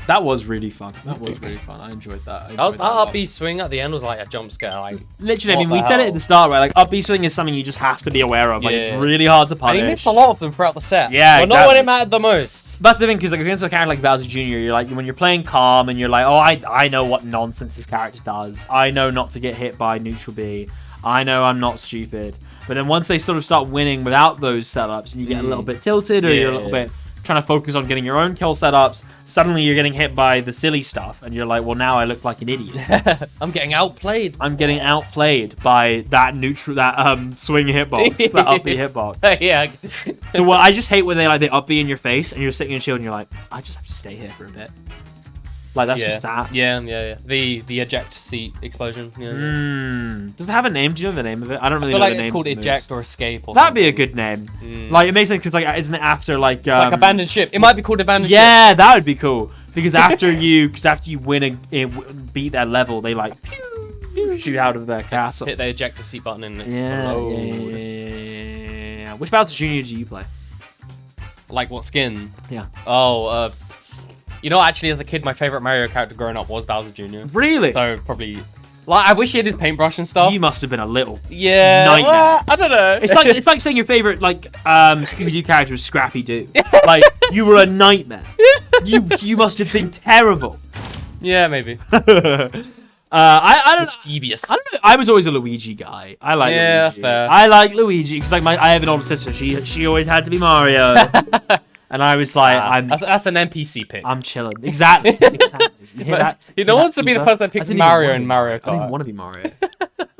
That was really fun. That was really fun. I enjoyed that. That up B swing at the end was like a jump scare. Like, Literally, I mean, what we the said it hell? at the start, right? Like, up B swing is something you just have to be aware of. Like, Yeah. it's really hard to and punish. he missed a lot of them throughout the set. Yeah, but not exactly. when it mattered the most. That's the thing, because like against a character like Bowser Jr., you're like, when you're playing calm and you're like, oh, I know what nonsense this character does. I know not to get hit by neutral B. I know I'm not stupid. But then once they sort of start winning without those setups, and you get a little bit tilted, or you're a little bit trying to focus on getting your own kill setups, suddenly you're getting hit by the silly stuff, and you're like, well, now I look like an idiot. I'm getting outplayed. I'm getting outplayed by that swing hitbox, that up B hitbox. Yeah. Well, I just hate when they up B in your face, and you're sitting in shield, and you're like, I just have to stay here for a bit. Like that's just that. Yeah. The eject seat explosion. Yeah. Does it have a name? Do you know the name of it? I don't really I feel know like the name. it's called eject or escape. Or That'd be a something. good name. Like it makes sense because like isn't it after like abandoned ship? It might be called abandoned ship. Yeah, that would be cool because after you win beat that level, they like shoot out of their castle. Hit the ejector seat button and Yeah. Which Bowser Jr. do you play? Like what skin? Yeah. Oh, you know, actually, as a kid, my favorite Mario character growing up was Bowser Jr. Really? So probably, like, I wish he had his paintbrush and stuff. You must have been a little nightmare. nightmare. I don't know. It's like saying your favorite like Scooby-Doo character is Scrappy Doo. Like you were a nightmare. You must have been terrible. Yeah, maybe. I don't know. Mischievous. I don't know. I was always a Luigi guy. I like Luigi. that's fair. I like Luigi because like I have an older sister. She always had to be Mario, and I was like, That's an NPC pick. I'm chilling. Exactly. You hear that? You don't want to be the person that picks Mario in Mario Kart. I didn't want to be Mario.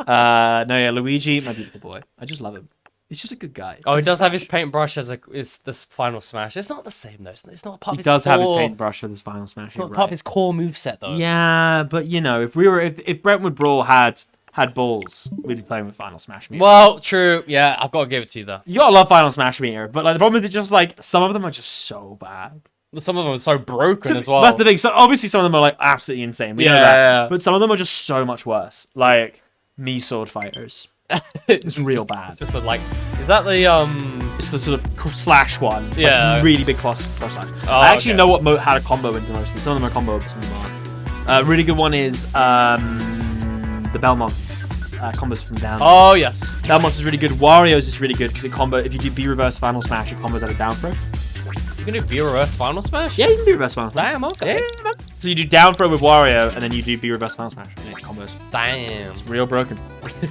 No, yeah, Luigi, my beautiful boy. I just love him. He's just a good guy. Oh, he does have his paintbrush as it's this final smash. It's not the same though. It's not part of He his does have his core- paintbrush for this final smash. It's not part of his core moveset though. Yeah, but you know, if Brentwood Brawl had balls, we'd be playing with Final Smash Meter. Well, true. Yeah, I've got to give it to you though. You gotta love Final Smash Meter, but like the problem is, it's just like some of them are just so bad. Some of them are so broken as well. That's the thing. So obviously, some of them are like absolutely insane. We know that. Yeah. But some of them are just so much worse. Like me sword fighters. It's real bad. It's just like, is that the It's the sort of slash one. Like, Yeah. really big cross slash. Oh, I actually okay. know what how to combo into most of them. Some of them are combo, some of them aren't. Really good one is the Belmonts. Combos from down. Oh yes. Belmonts is really good. Wario's is really good because it combo. If you do B reverse final smash, it combos out of down throw. You can do B reverse final smash. Yeah, you can do reverse final smash. Damn. Okay. Yeah, man. So you do down throw with Wario, and then you do B reverse final smash. And it combos. Damn. It's real broken.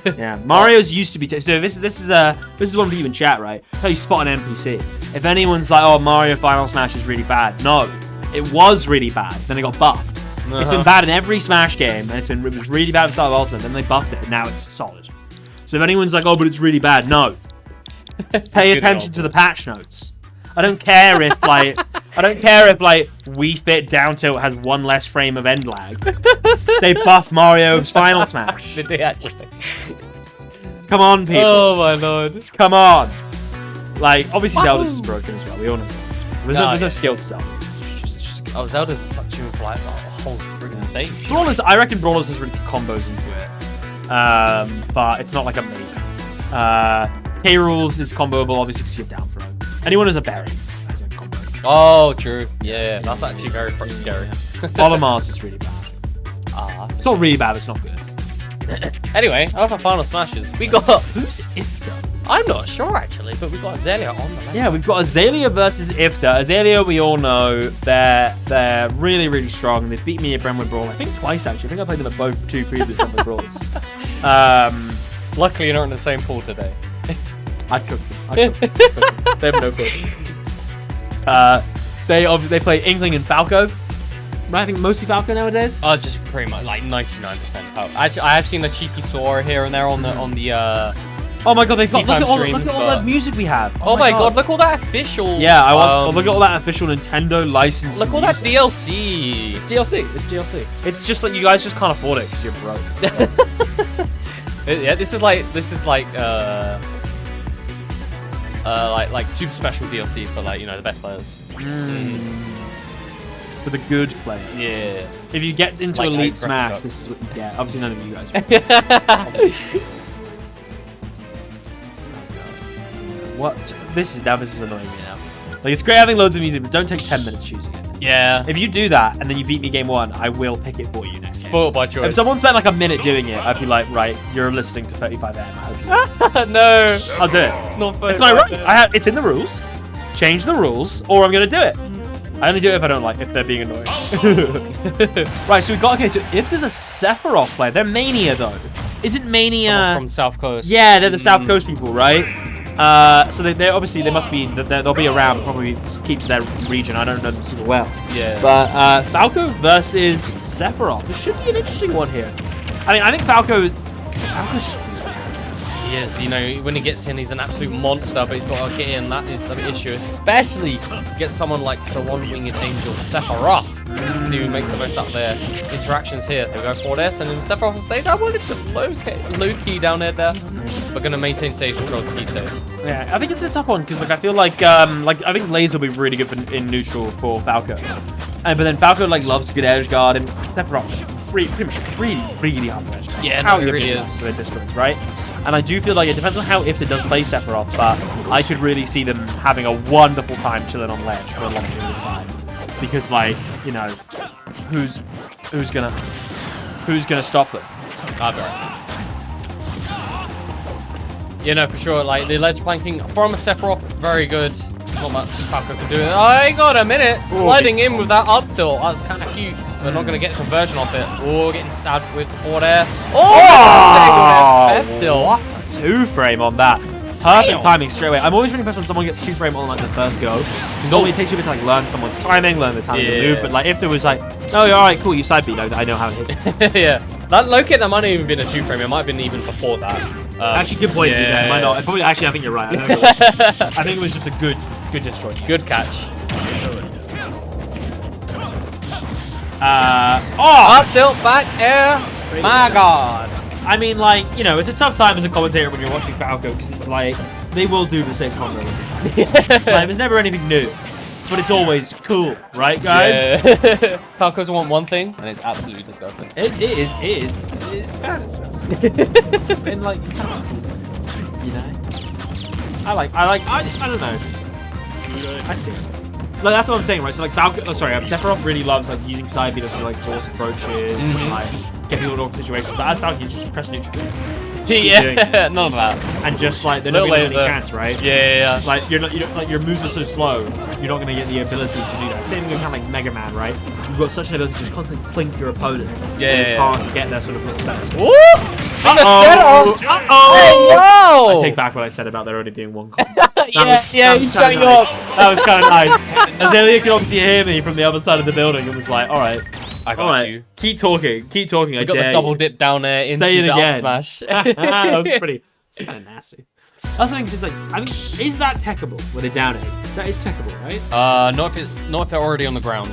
Yeah, Mario's used to be. So this is one for you in chat, right? How you spot an NPC. If anyone's like, oh, Mario Final Smash is really bad. No, it was really bad. Then it got buffed. It's been bad in every Smash game, and it was really bad at the start of Ultimate. Then they buffed it, and now it's solid. So if anyone's like, oh, but it's really bad, no. Pay attention to the patch notes. I don't care if like Wii Fit down tilt has one less frame of end lag. They buff Mario's Final Smash. Did they actually? Come on, people. Oh my lord. Come on. Like obviously Zelda's is broken as well. We all know Zelda's. There's no skill to Zelda. It's just Oh, Zelda's such a like a whole freaking stage. Brawlers. I reckon Brawlers has really good combos into it, but it's not like amazing. K Rules is comboable obviously because you have down throw. Anyone who's a berry has a combo. Oh, true. Yeah, that's actually very pretty scary. Mars is really bad. That's It's not really bad, but it's not good. Anyway, enough of final smashes. We got. Who's Ifta? I'm not sure actually, but we got Azalea on the left. Yeah, we've got Azalea versus Ifta. Azalea, we all know they're really, really strong. They've beat me at Brentwood Brawl, I think twice actually. I think I played them at both two previous Brentwood Brawls. Luckily, you're not in the same pool today. I'd cook them. They have no cooking. They play Inkling and Falco. I think mostly Falco nowadays. Oh, just pretty much like 99% help. Actually, I have seen a cheeky Sora here and there on the. Oh my god, they've got Anytime look at stream, all but- that music we have. Oh my god, look all that official. Yeah, I want look at all that official Nintendo license. Look all that DLC. It's DLC. It's just like you guys just can't afford it because you're broke. Yeah, this is like like super special DLC for like the best players. For the good players. Yeah. If you get into Like Elite Ice Smash, Pressing this is what you get. Obviously, none of you guys. What? This is annoying me now. Like it's great having loads of music, but don't take 10 minutes choosing it. Yeah. If you do that and then you beat me game one, I will pick it for you next game. Spoiled by choice. If someone spent like a minute doing it, I'd be like, right, you're listening to 35M. No. I'll do it. Not It's my right. It's in the rules. Change the rules, or I'm gonna do it. I only do it if I don't like, if they're being annoying. Right, so we got, okay, so if there's a Sephiroth player, they're Mania though. Isn't Mania... from South Coast. Yeah, they're the South Coast people, right? So they obviously, they must be, they'll be around, probably keep to their region. I don't know them super well. Yeah. But Falco versus Sephiroth. This should be an interesting one here. I mean, I think Falco's He is, when he gets in, he's an absolute monster, but he's got to get in. That is the issue, especially get someone like the one-winged angel Sephiroth. Didn't even make the most out of their interactions here. They go forward there, sending Sephiroth on stage. I wanted to low key down there. We're gonna maintain stage control to keep safe. Yeah, I think it's a tough one because like I feel like I think Laser will be really good in neutral for Falco, but then Falco like loves good edge guard and Sephiroth's pretty much really hard to edge. Yeah, no, it really is. With districts, right? And I do feel like it depends on how Ifta does play Sephiroth, but I could really see them having a wonderful time chilling on ledge for a long period of time. Because like, you know, who's gonna stop them? I'll be right. You know, for sure, like the ledge planking from a Sephiroth, very good. Not much Falco can do. I got a minute. Sliding in with that up tilt. That's kind of cute. We're not going to get some version of it. Oh, getting stabbed with the forward air. Oh, what a 2-frame on that. Perfect timing straight away. I'm always really impressed when someone gets 2-frame on like the first go. Because normally it takes you a bit to like learn someone's timing, learn the timing of the move. But like if there was like, oh, you're alright, cool, you side beat, I know how to hit. Yeah. That low kick, that might not even been a 2-frame. It might have been even before that. Actually, good point. Yeah, might not. Probably, actually, I think you're right. I think it was just a good destroy. Good catch. Up tilt back air. My God. I mean, like, you know, it's a tough time as a commentator when you're watching Falco because it's like they will do the same combo. It's like, there's never anything new, but it's always cool, right, guys? Yeah. Falcos want one thing, and it's absolutely disgusting. It is. It's kind of disgusting. And like, you know, I don't know. I see. Like that's what I'm saying, right? So like Falco, Sephiroth really loves like using side beat to like force approaches and like get people in awkward situations. But as Falco, you just press neutral. Yeah, none of that. And just like they're not gonna get any chance, right? Yeah. Like you don't like your moves are so slow, you're not gonna get the ability to do that. Same thing with kind of like Mega Man, right? You've got such an ability to just constantly plink your opponent. Yeah. You can't get their sort of look set. Woo! Uh-oh! I take back what I said about there only being one combo. You shut yours. That was kind of nice. Azalea could obviously hear me from the other side of the building and was like, alright. I got you. Keep talking. I got the double dip down there into the up smash. That was pretty. It's kind of nasty. That's something. It's like, I mean, is that techable with a down air? That is techable, right? Not if they're already on the ground.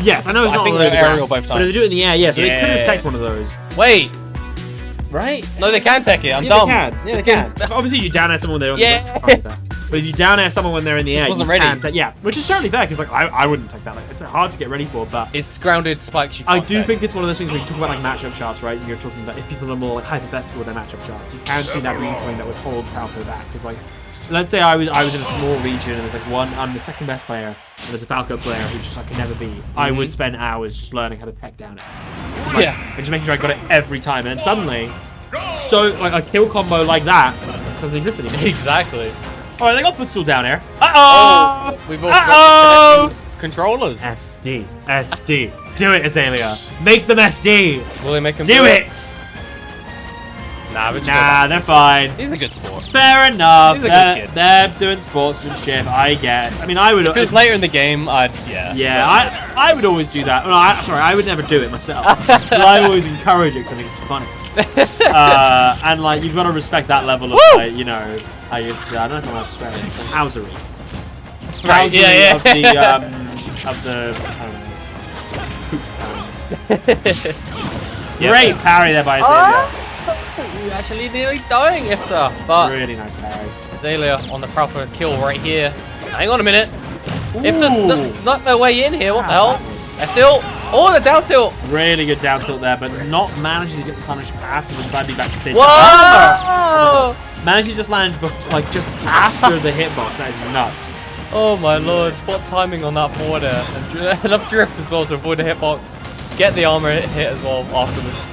Yes, I know it's not think on the they're aerial ground, both but times. if they do it in the air, yeah. So they could have teched one of those. Wait. Right? No, they can tech it. I'm dumb. They can. Yeah, they can. Obviously, you down air someone when they're on the ground. But if you down air someone when they're in the air, wasn't you ready. can yeah, which is totally fair because like I wouldn't take that. Like, it's hard to get ready for, but It's grounded spikes. You I can't do tech. think it's one of those things where you talk about like matchup charts, right? You're talking about if people are more like hypothetical with their matchup charts, you can see that being something that would hold Falco back. Because like, let's say I was in a small region and there's like I'm the second best player and there's a Falco player who just I can never beat. I would spend hours just learning how to tech down it. Like, and just making sure I got it every time. And then suddenly, so like a kill combo like that doesn't exist anymore. Exactly. All right, they got footstool down here. Uh-oh! We've also got controllers. SD. Do it, Azalea. Make them SD. Will they make them Do it. Nah, they're fine. He's a good sport. Fair enough. He's a good kid. They're doing sportsmanship, I guess. I mean, I would. If it was later in the game, I would always do that. No, I would never do it myself. But I always encourage it because I think it's funny. And like, you've got to respect that level of, like, you know, I guess I don't know how to swear it. It's like housery. Right, yeah. Of the I don't know. Great parry there by Azalea. You actually nearly dying, Ifta. But Really nice parry. Azalea on the proper kill right here. Hang on a minute. Ifta's not their way in here. What the hell? F tilt. Oh, the down tilt. Really good down tilt there, but not managing to get punished after the side B backstage. Whoa! Managed to just land like just after the hitbox. That is nuts. Oh my lord, what timing on that forward air. And up drift as well to avoid the hitbox. Get the armor hit as well afterwards.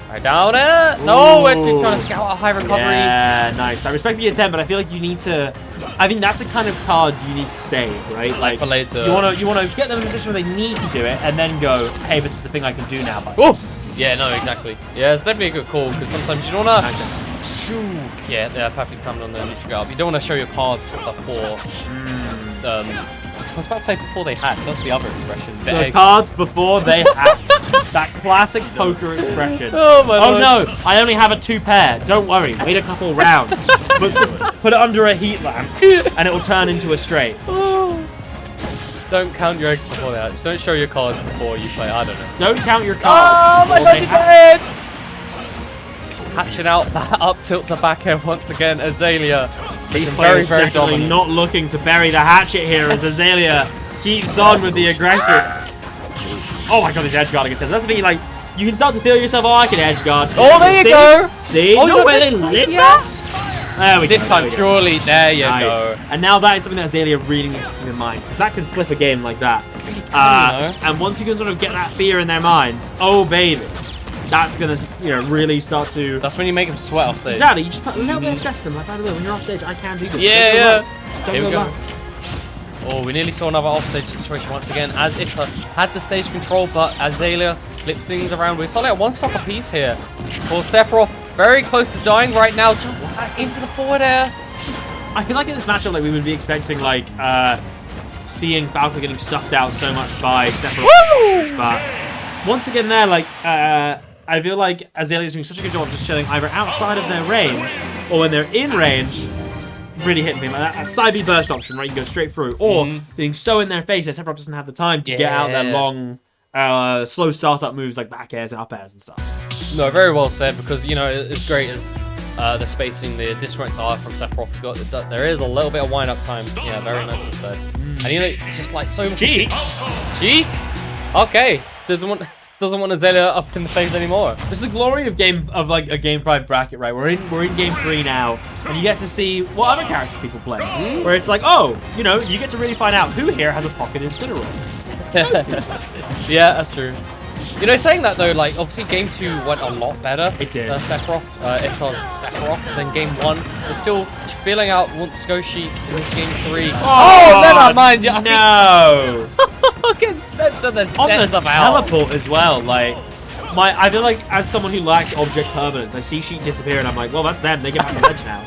Right, down it! No, we're trying to scout a high recovery. Yeah, nice. I respect the attempt, but I feel like you need to... I think that's the kind of card you need to save, right? Like, for later. You want to get them in a position where they need to do it, and then go, hey, this is the thing I can do now. Oh! Yeah, no, exactly. Yeah, it's definitely a good call, because sometimes you don't want to... Yeah, perfect timing on the neutral guard. You don't want to show your cards before... I was about to say before they hatch. That's the other expression. The cards before they hatch. That classic poker expression. Oh my lord. No, I only have a 2-pair. Don't worry, wait a couple rounds. Put it under a heat lamp, and it will turn into a straight. Don't count your eggs before they hatch. Don't show your cards before you play. I don't know. Don't count your cards. Oh, my before they lucky hits! Hatching out that up tilt to back air once again. Azalea. These Looking players very definitely dominant. not looking to bury the hatchet here as Azalea keeps on with the aggression. Oh my god, this edge guarding intense. That's me, like, you can start to feel yourself, oh, I can edge guard. Oh, there you go. See? Oh, No you way got they the- lit that? There we Did go. come surely. There you Nice. go. And now that is something that Azalea really needs to keep in mind, because that can flip a game like that. And once you can sort of get that fear in their minds, oh baby, that's gonna really start to. That's when you make them sweat off stage. Exactly, you just put a little bit of stress in them. Like, by the way, when you're off stage, I can do this. Yeah, Don't go yeah. back. Don't Here we go go. back. Oh, we nearly saw another offstage situation once again, as Ipka had the stage control, but Azalea flips things around. We're solid at one stock apiece here. For Sephiroth, very close to dying right now, jumps back into the forward air. I feel like in this matchup, like we would be expecting, like, seeing Falco getting stuffed out so much by Sephiroth, but once again, there, like, I feel like Azalea's doing such a good job of just chilling either outside of their range or when they're in range. Really hitting people like that. A side B burst option, right? You go straight through, or being so in their face that Sephiroth doesn't have the time to get out their long, slow startup moves like back airs and up airs and stuff. No, very well said, because, you know, it's great as the spacing, the disjoints are from Sephiroth. You've got, there is a little bit of wind-up time. Yeah, very nicely said. And, you know, it's just like so much... Cheek! Cheek? Okay. Doesn't want Azalea up in the face anymore. It's the glory of a Game 5 bracket, right? We're in Game 3 now, and you get to see what other characters people play. Where it's like, oh, you know, you get to really find out who here has a pocket Incineroar. Yeah, that's true. You know, saying that though, like, obviously Game 2 went a lot better. It did. Sephiroth, Ipka's Sephiroth, than Game 1. We're still feeling out wants to go Sheik in this Game 3. Oh, never mind. Yeah, No! Getting sent to the On depths the of hell. teleport as well, like, I feel like as someone who lacks object permanence, I see Sheik disappear and I'm like, well, that's them. They get back on the edge now.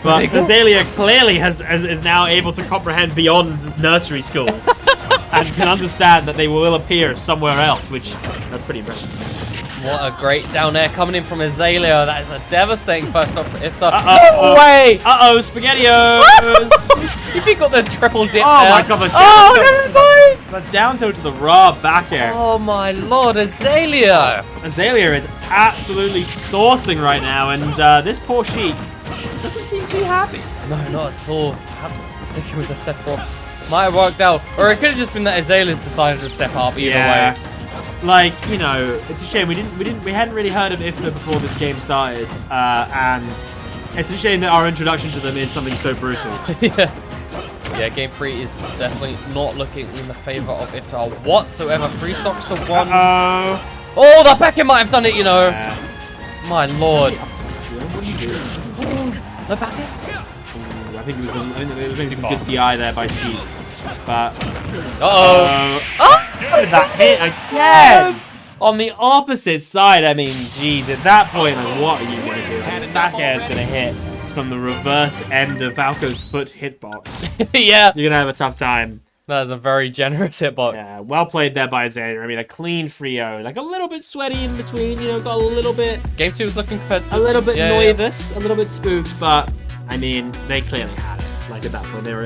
But Azalea clearly is now able to comprehend beyond nursery school and can understand that they will appear somewhere else, which that's pretty impressive. What a great down air coming in from Azalea. That is a devastating first off. If the Uh-oh. no way! Uh-oh, SpaghettiOs! If you got the triple dip Oh there. my god, the Oh, down never mind! The down tilt to the raw back air. Oh my lord, Azalea! Azalea is absolutely sourcing right now, and this poor Sheik doesn't seem too happy. No, not at all. Perhaps sticking with the Sephiroth might have worked out. Or it could have just been that Azalea's decided to step up either way. Like, you know, it's a shame we hadn't really heard of Ifta before this game started, and it's a shame that our introduction to them is something so brutal. Yeah, Game 3 is definitely not looking in the favor of Iftar whatsoever. 3 stocks to 1. Oh, the Beckett might have done it, you know. My lord. What are you doing? The Beckett? I think it was maybe a good DI there by Sheik, but Uh-oh. how did that hit again? On the opposite side, I mean, geez, at that point, like, what are you gonna do? Back air is gonna hit from the reverse end of Falco's foot hitbox. Yeah. You're gonna have a tough time. That is a very generous hitbox. Yeah, well played there by Azalea. I mean, a clean 3-0. Like, a little bit sweaty in between, you know, got a little bit Game 2 was looking competitive. a little bit Yeah, nervous, a little bit spooked, but I mean, they clearly had it. Like at that point, they were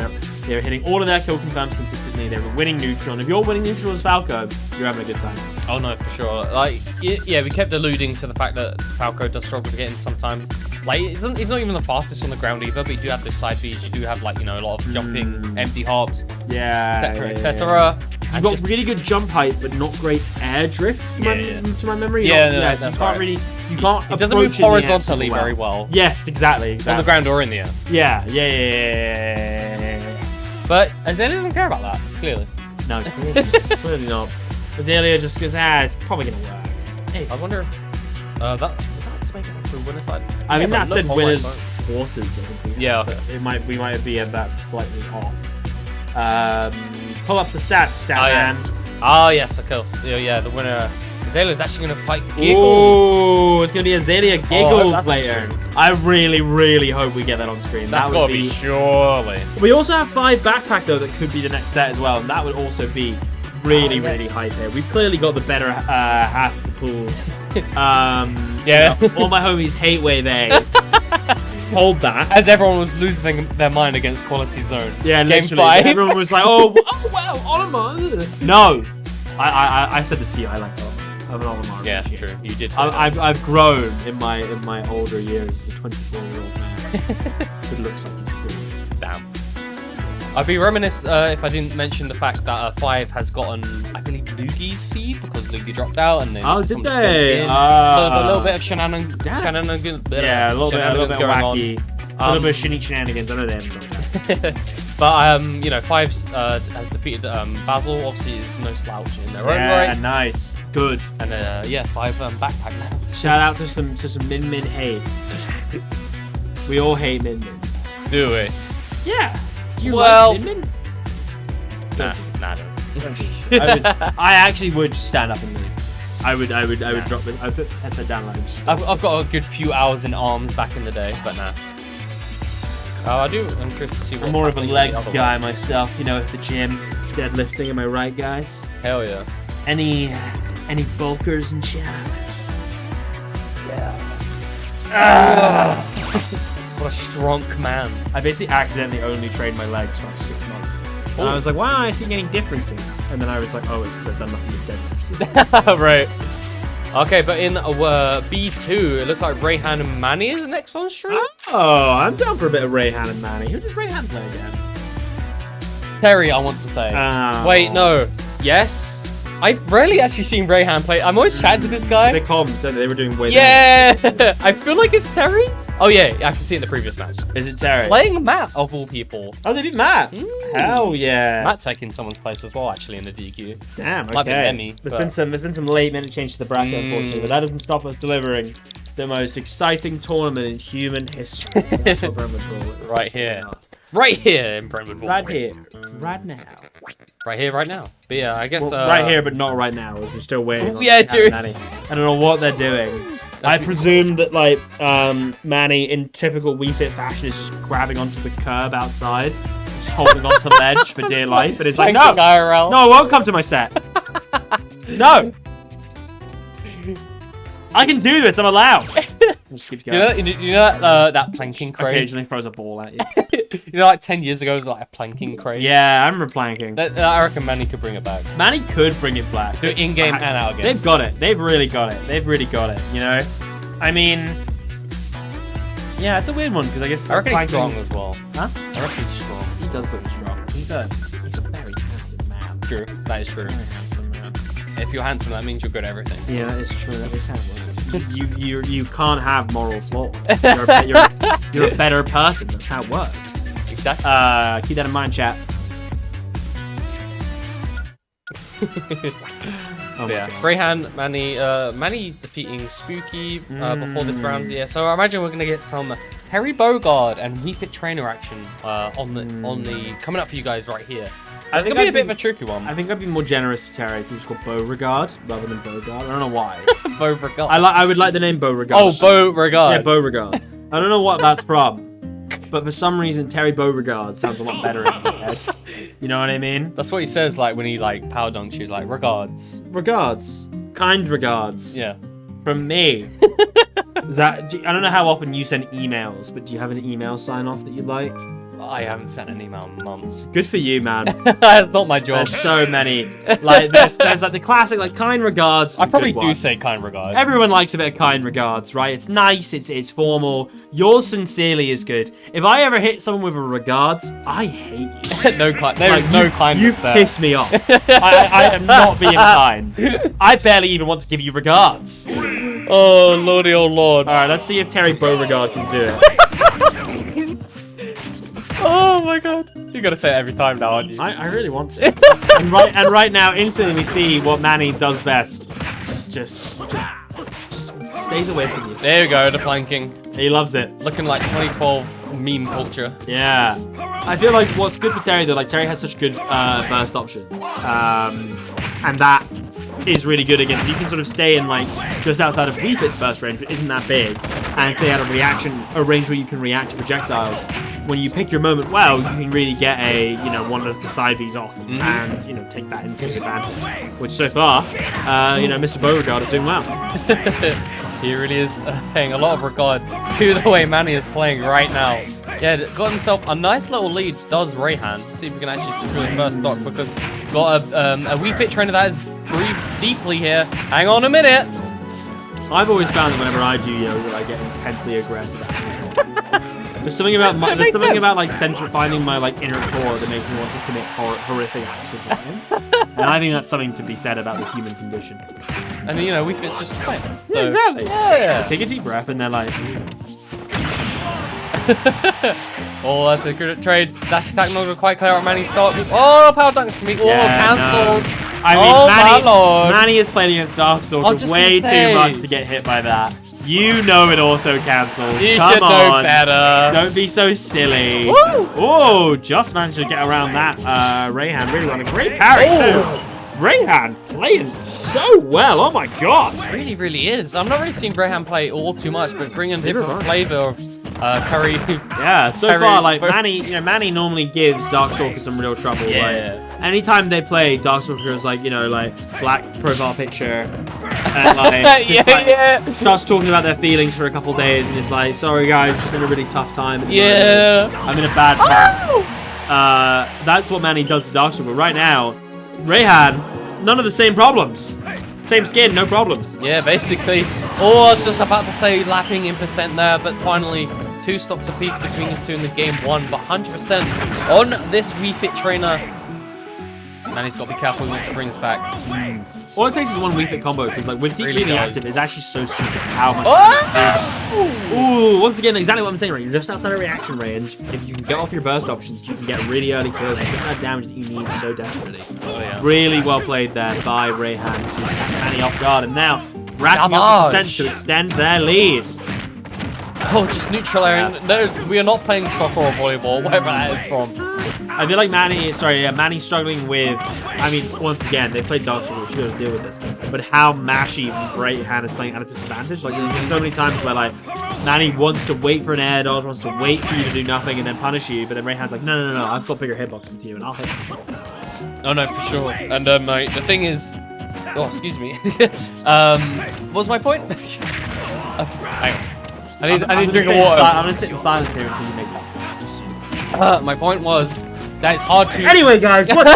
hitting all of their kill confirms consistently. They were winning neutral, and if you're winning neutral as Falco, you're having a good time. Oh no, for sure. Like, yeah, we kept alluding to the fact that Falco does struggle to get in sometimes. Like, he's not even the fastest on the ground either, but you do have those side Bs. You do have, like, you know, a lot of jumping, empty hops, Yeah, etc., etc. You've got really good jump height, but not great air drift, to my memory. Yeah, so that's you can't right. really, you can't It doesn't approach move in the air horizontally super very well. Yes, exactly. On the ground or in the air. Yeah. But Azalea doesn't care about that, clearly. No, clearly not. Azalea just goes, it's probably gonna work. Hey, I wonder if was that to make it through winner side? I mean, that said look, winners online, quarters. I think. Yeah, okay. We might be at that slightly off. Pull up the stats, stat man. Oh yes, of course. Yeah, the winner. Azalea's actually gonna fight Giggles. Oh, it's gonna be Azalea Giggle that's later. I really hope we get that on screen. That's That gotta would be surely. We also have 5 backpack though that could be the next set as well, and that would also be really hype here. We've clearly got the better half of the pools. Yeah. All my homies hate Wave A. hold that. As everyone was losing their mind against Quality Zone. Yeah, Game literally. 5. Everyone was like, oh wow, Olimar. No, I said this to you. I like Olimar. I'm an Olimar. Yeah, appreciator. true. You did say that. I've grown in my older years as a 24-year-old man. It looks like he's good. Damn. I'd be remiss if I didn't mention the fact that 5 has gotten, I believe, Lugi's seed because Lugi dropped out and then. Oh, did someone they? jumped in. So a little bit of Yeah, a little bit going wacky. A little bit of Shaneak shenanigans. I know they haven't done that. But you know, 5 has defeated Basil. Obviously, is no slouch in their own right. Nice, good. And yeah, 5 backpack now. Shout out to some Min Min hate. We all hate Min Min. Do it. Yeah. Do you Well- like Min Min? Nah, I don't. I actually would stand up and leave. I would drop it. I would put the headset down like. I've got a good few hours in arms back in the day, but nah. I do. I'm curious to see what. I'm more of a happens leg with the other guy one. myself, you know, at the gym, deadlifting. Am I right, guys? Hell yeah. Any bulkers and chat? What a strong man. I basically accidentally only trained my legs for like 6 months. And I was like, why aren't I seeing any differences? And then I was like, oh, it's because I've done nothing with deadlifting. Right. Okay, but in B2, it looks like Rayhan and Manny is next on stream. Oh, I'm down for a bit of Rayhan and Manny. Who does Rayhan play again? Terry, I want to say. Oh. Wait, no. Yes. I've rarely actually seen Rayhan play. I'm always chatting to this guy. They comms, don't they? They were doing way Yeah. I feel like it's Terry. Oh yeah, I can see it in the previous match. Is it Terry? Playing Matt of all people. Oh, they did Matt. Hell yeah. Matt taking someone's place as well, actually, in the DQ. Damn, Might be okay. Lemmy, There's but- been some late minute changes to the bracket, unfortunately, but that doesn't stop us delivering the most exciting tournament in human history. That's what Brentwood Brawl is. Right here. Right here in Brentwood. Right here. Right now. Right here, right now. But yeah, I guess. Well, right here, but not right now, as we're still waiting on Yeah, Manny. dude. I don't know what they're doing. I presume that, like, Manny, in typical Wii Fit fashion, is just grabbing onto the curb outside, just holding onto ledge for dear life, but it's like, no, Thanking IRL. no, I won't come to my set. No. I can do this, I'm allowed. Just keeps You going. know that planking craze? Occasionally throws a ball at you. You know, like 10 years ago, it was like a planking craze? Yeah, I remember planking. I reckon Manny could bring it back. Manny could bring it back. Do it in-game and out-game. They've got it. They've really got it. They've really got it, you know? I mean... Yeah, it's a weird one, because I guess... I reckon he's planking- strong as well. Huh? I reckon he's strong. He does look strong. He's a very handsome man. True. That is true. Very handsome man. If you're handsome, that means you're good at everything. Yeah, that is true. That is how it works. You can't have moral flaws. You're a better person. That's how it works. Exactly. Keep that in mind, chat. Oh, Yeah. Rayhan, Manny defeating Spooky before this round. Yeah, so I imagine we're gonna get some Terry Bogard and Wii Fit trainer action on the coming up for you guys right here. It's gonna be a bit of a tricky one. I think I'd be more generous to Terry if he was called Beauregard rather than Bogard. I don't know why. Beauregard. I would like the name Beauregard. Oh, Beauregard. Yeah, Beauregard. I don't know what that's from, but for some reason Terry Beauregard sounds a lot better in my head. You know what I mean? That's what he says, like when he like power dunks. He's like regards. Regards, kind regards. Yeah. From me. I don't know how often you send emails, but do you have an email sign off that you like? I haven't sent an email in months. Good for you, man. That's not my job. There's so many. Like there's like the classic like kind regards. I probably Good do one. say kind regards. Everyone likes a bit of kind regards, right? It's nice, it's formal. Yours sincerely is good. If I ever hit someone with a regards, I hate you. No kind. There is Like, no you kindness there. piss me off. I am not being kind. I barely even want to give you regards. Oh lordy, oh lord. All right, let's see if Terry Beauregard can do it. Oh my god. You gotta say it every time now, aren't you? I really want to. and right now, instantly we see what Manny does best. Just stays away from you. There you go, the planking. He loves it. Looking like 2012 meme culture. Yeah. I feel like what's good for Terry though, like Terry has such good burst options, and that is really good against. You can sort of stay in like just outside of Wii Fit's burst range, but isn't that big, and stay out of a range where you can react to projectiles. when you pick your moment well, you can really get one of the side Bs off and take that into advantage. Which so far, Mr. Beauregard is doing well. He really is paying a lot of regard to the way Manny is playing right now. Yeah, got himself a nice little lead, does Rayhan. See if we can actually secure the first stock, because got a wee pit trainer that has breathed deeply here. Hang on a minute. I've always found that whenever I do yoga, I get intensely aggressive. There's something about like finding my like inner core that makes me want to commit horrific acts of violence. And I think that's something to be said about the human condition. And we fit's just the same. Yeah, So, exactly. Yeah. Take a deep breath and they're like. Oh, that's a good trade. Dash attack not quite clear on Manny's start. Oh, power dunks to me. Oh, cancelled. No. I mean, Oh, my lord. Manny is playing against Darkstalker way too much to get hit by that. You know it auto cancels. You Come should on. know better. Don't be so silly. Woo! Oh, just managed to get around that. Rayhan really on a great parry too. Rayhan playing so well. Oh my god. It really, really is. I'm not really seeing Brayhan play all too much, but bringing different flavor of Terry. Yeah, so Terry, far, like Manny normally gives Darkstalker some real trouble. Yeah. Like, anytime they play, Darkstalker is like black profile picture, and like starts talking about their feelings for a couple days, and it's like, sorry guys, just in a really tough time. At the moment. I'm in a bad mood. That's what Manny does to Darkstalker right now. Rayhan, none of the same problems. Same skin, no problems. Yeah, basically. Oh, I was just about to say lapping in percent there, but finally 2 stocks apiece between these two in the game 1, but 100% on this Wii Fit trainer. Man, he's got to be careful when he springs back. All it takes is one Wii Fit combo, because like with Really DQ does. active, it's actually so stupid how much. Oh! Ooh, once again, exactly what I'm saying, right? You're just outside of reaction range. If you can get off your burst options, you can get really early kills and get that damage that you need so desperately. Oh, yeah. Really well played there by Rayhan to catch Manny off guard, and now racking up the percent to extend their lead. Oh, just neutral area. No, we are not playing soccer or volleyball, wherever that is from. I feel like Manny's struggling with, I mean, once again, they played Darkstalker, which you're gonna deal with this. But how mashy Rayhan is playing at a disadvantage. Like, there's so many times where, like, Manny wants to wait for an air dodge, wants to wait for you to do nothing and then punish you, but then Rayhan's like, no, I've got bigger hitboxes to you and I'll hit you. Oh, no, for sure. And, the thing is... Oh, excuse me. What was my point? Hang on. I need to drink of water. I'm gonna sit in silence here until you make that. My point was that it's hard to... Anyway, guys, what I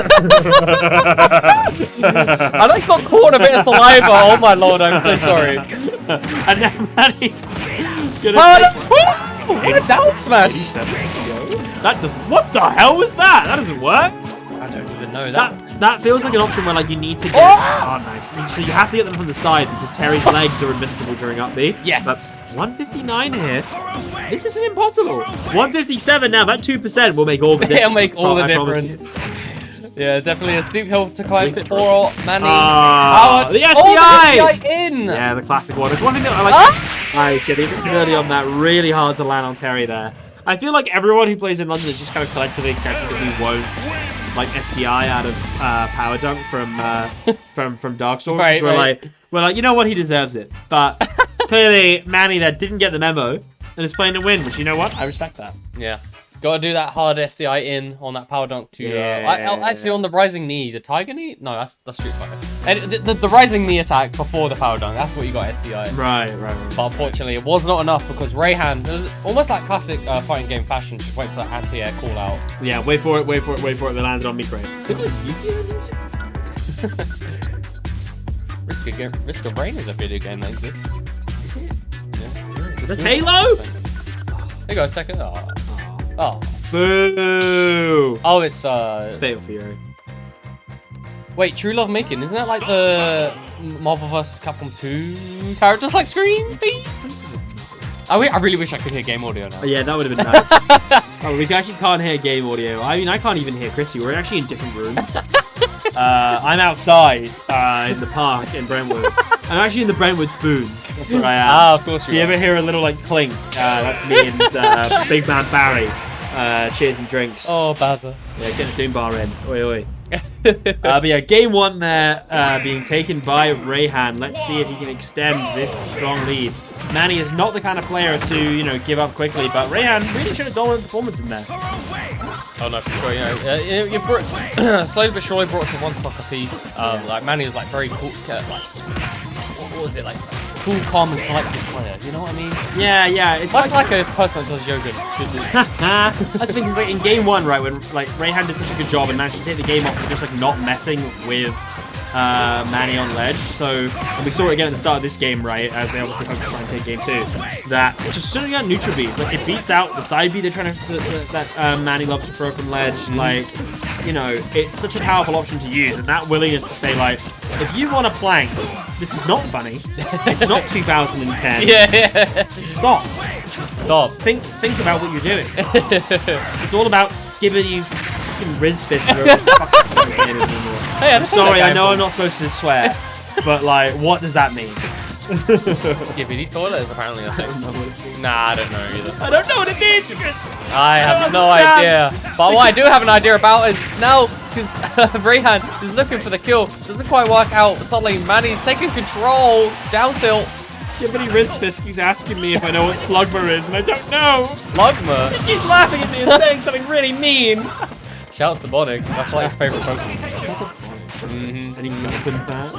like got caught in a bit of saliva. Oh my lord, I'm so sorry. And now Manny's gonna What a down smash! That doesn't... What the hell was that? That doesn't work. I don't even know that. That feels like an option where like you need to get... Oh, nice. So you have to get them from the side because Terry's legs are invincible during up B. Yes. That's 159 here. This isn't impossible. 157 now. That 2% will make all the difference. It'll make all the I promise you. difference. Yeah, definitely a steep hill to climb for Manny. The SDI! Oh, the SDI in! Yeah, the classic one. It's one thing that I like. Right, yeah, the invincibility on that really hard to land on Terry there. I feel like everyone who plays in London is just kind of collectively accepted that we won't like SDI out of Power Dunk from Darkstalker. Right, we're like, you know what, he deserves it. But clearly, Manny there didn't get the memo and is playing to win, which you know what, I respect that. Yeah. Gotta do that hard SDI in on that power dunk to actually on the rising knee, the tiger knee? No, that's Street Fighter. And the rising knee attack before the power dunk, that's what you got SDI. Right. But unfortunately, it was not enough because Rayhan, it was almost like classic fighting game fashion, just wait for that anti-air call out. Yeah, wait for it. They landed on me great. Risk of Rain is a video game like this. You see it? Yeah. Is this Halo? There you go, take it. Oh. Boo! Oh, it's Fatal Fury. Wait, True Love Making, isn't that like the Marvel vs. Capcom 2 characters like Scream theme? I really wish I could hear game audio now. Yeah, that would have been nice. Oh, we actually can't hear game audio. I mean, I can't even hear Christy. We're actually in different rooms. I'm outside in the park in Brentwood. I'm actually in the Brentwood Spoons. That's where I am. Ah, of course Do you ever hear a little like clink? That's me and Big Man Barry cheering drinks. Oh, Bazza. Yeah, get the Doom bar in. Oi, oi. But yeah, game 1 there being taken by Rayhan. Let's see if he can extend this strong lead. Manny is not the kind of player to, you know, give up quickly, but Rayhan really showed a dominant performance in there. Oh no, for sure. You know, you slowly but surely brought it to 1 stock apiece. Like Manny was like very cool. Like, what was it like? Cool, calm, and collected player. You know what I mean? Yeah. It's much like a person that does yoga should do. That's the thing, because like in game 1, right, when like Rayhan did such a good job and managed to take the game off for just like not messing with Manny on ledge. So, and we saw it again at the start of this game, right, as they obviously hope to try and take game 2, that just sitting out neutral Bs, like it beats out the side B they're trying to that Manny loves to throw from ledge. Like, you know, it's such a powerful option to use, and that willingness to say like, if you want to plank, this is not funny. It's not 2010. Yeah. Stop. Think about what you're doing. It's all about skibbity fucking Riz Fist. Hey, I'm sorry, I know I'm not supposed to swear, but like, what does that mean? Skibbity toilets, apparently, I think. Nah, I don't know either. I don't know what it means, Chris. I have no idea. But what I do have an idea about is now, because Rayhan is looking for the kill, doesn't quite work out. Suddenly, Manny's taking control, down tilt. Skibbity Riz Fist keeps asking me if I know what Slugma is, and I don't know. Slugma? He keeps laughing at me and saying something really mean. Shouts to Bonic. That's like his favourite Pokemon. Any open that?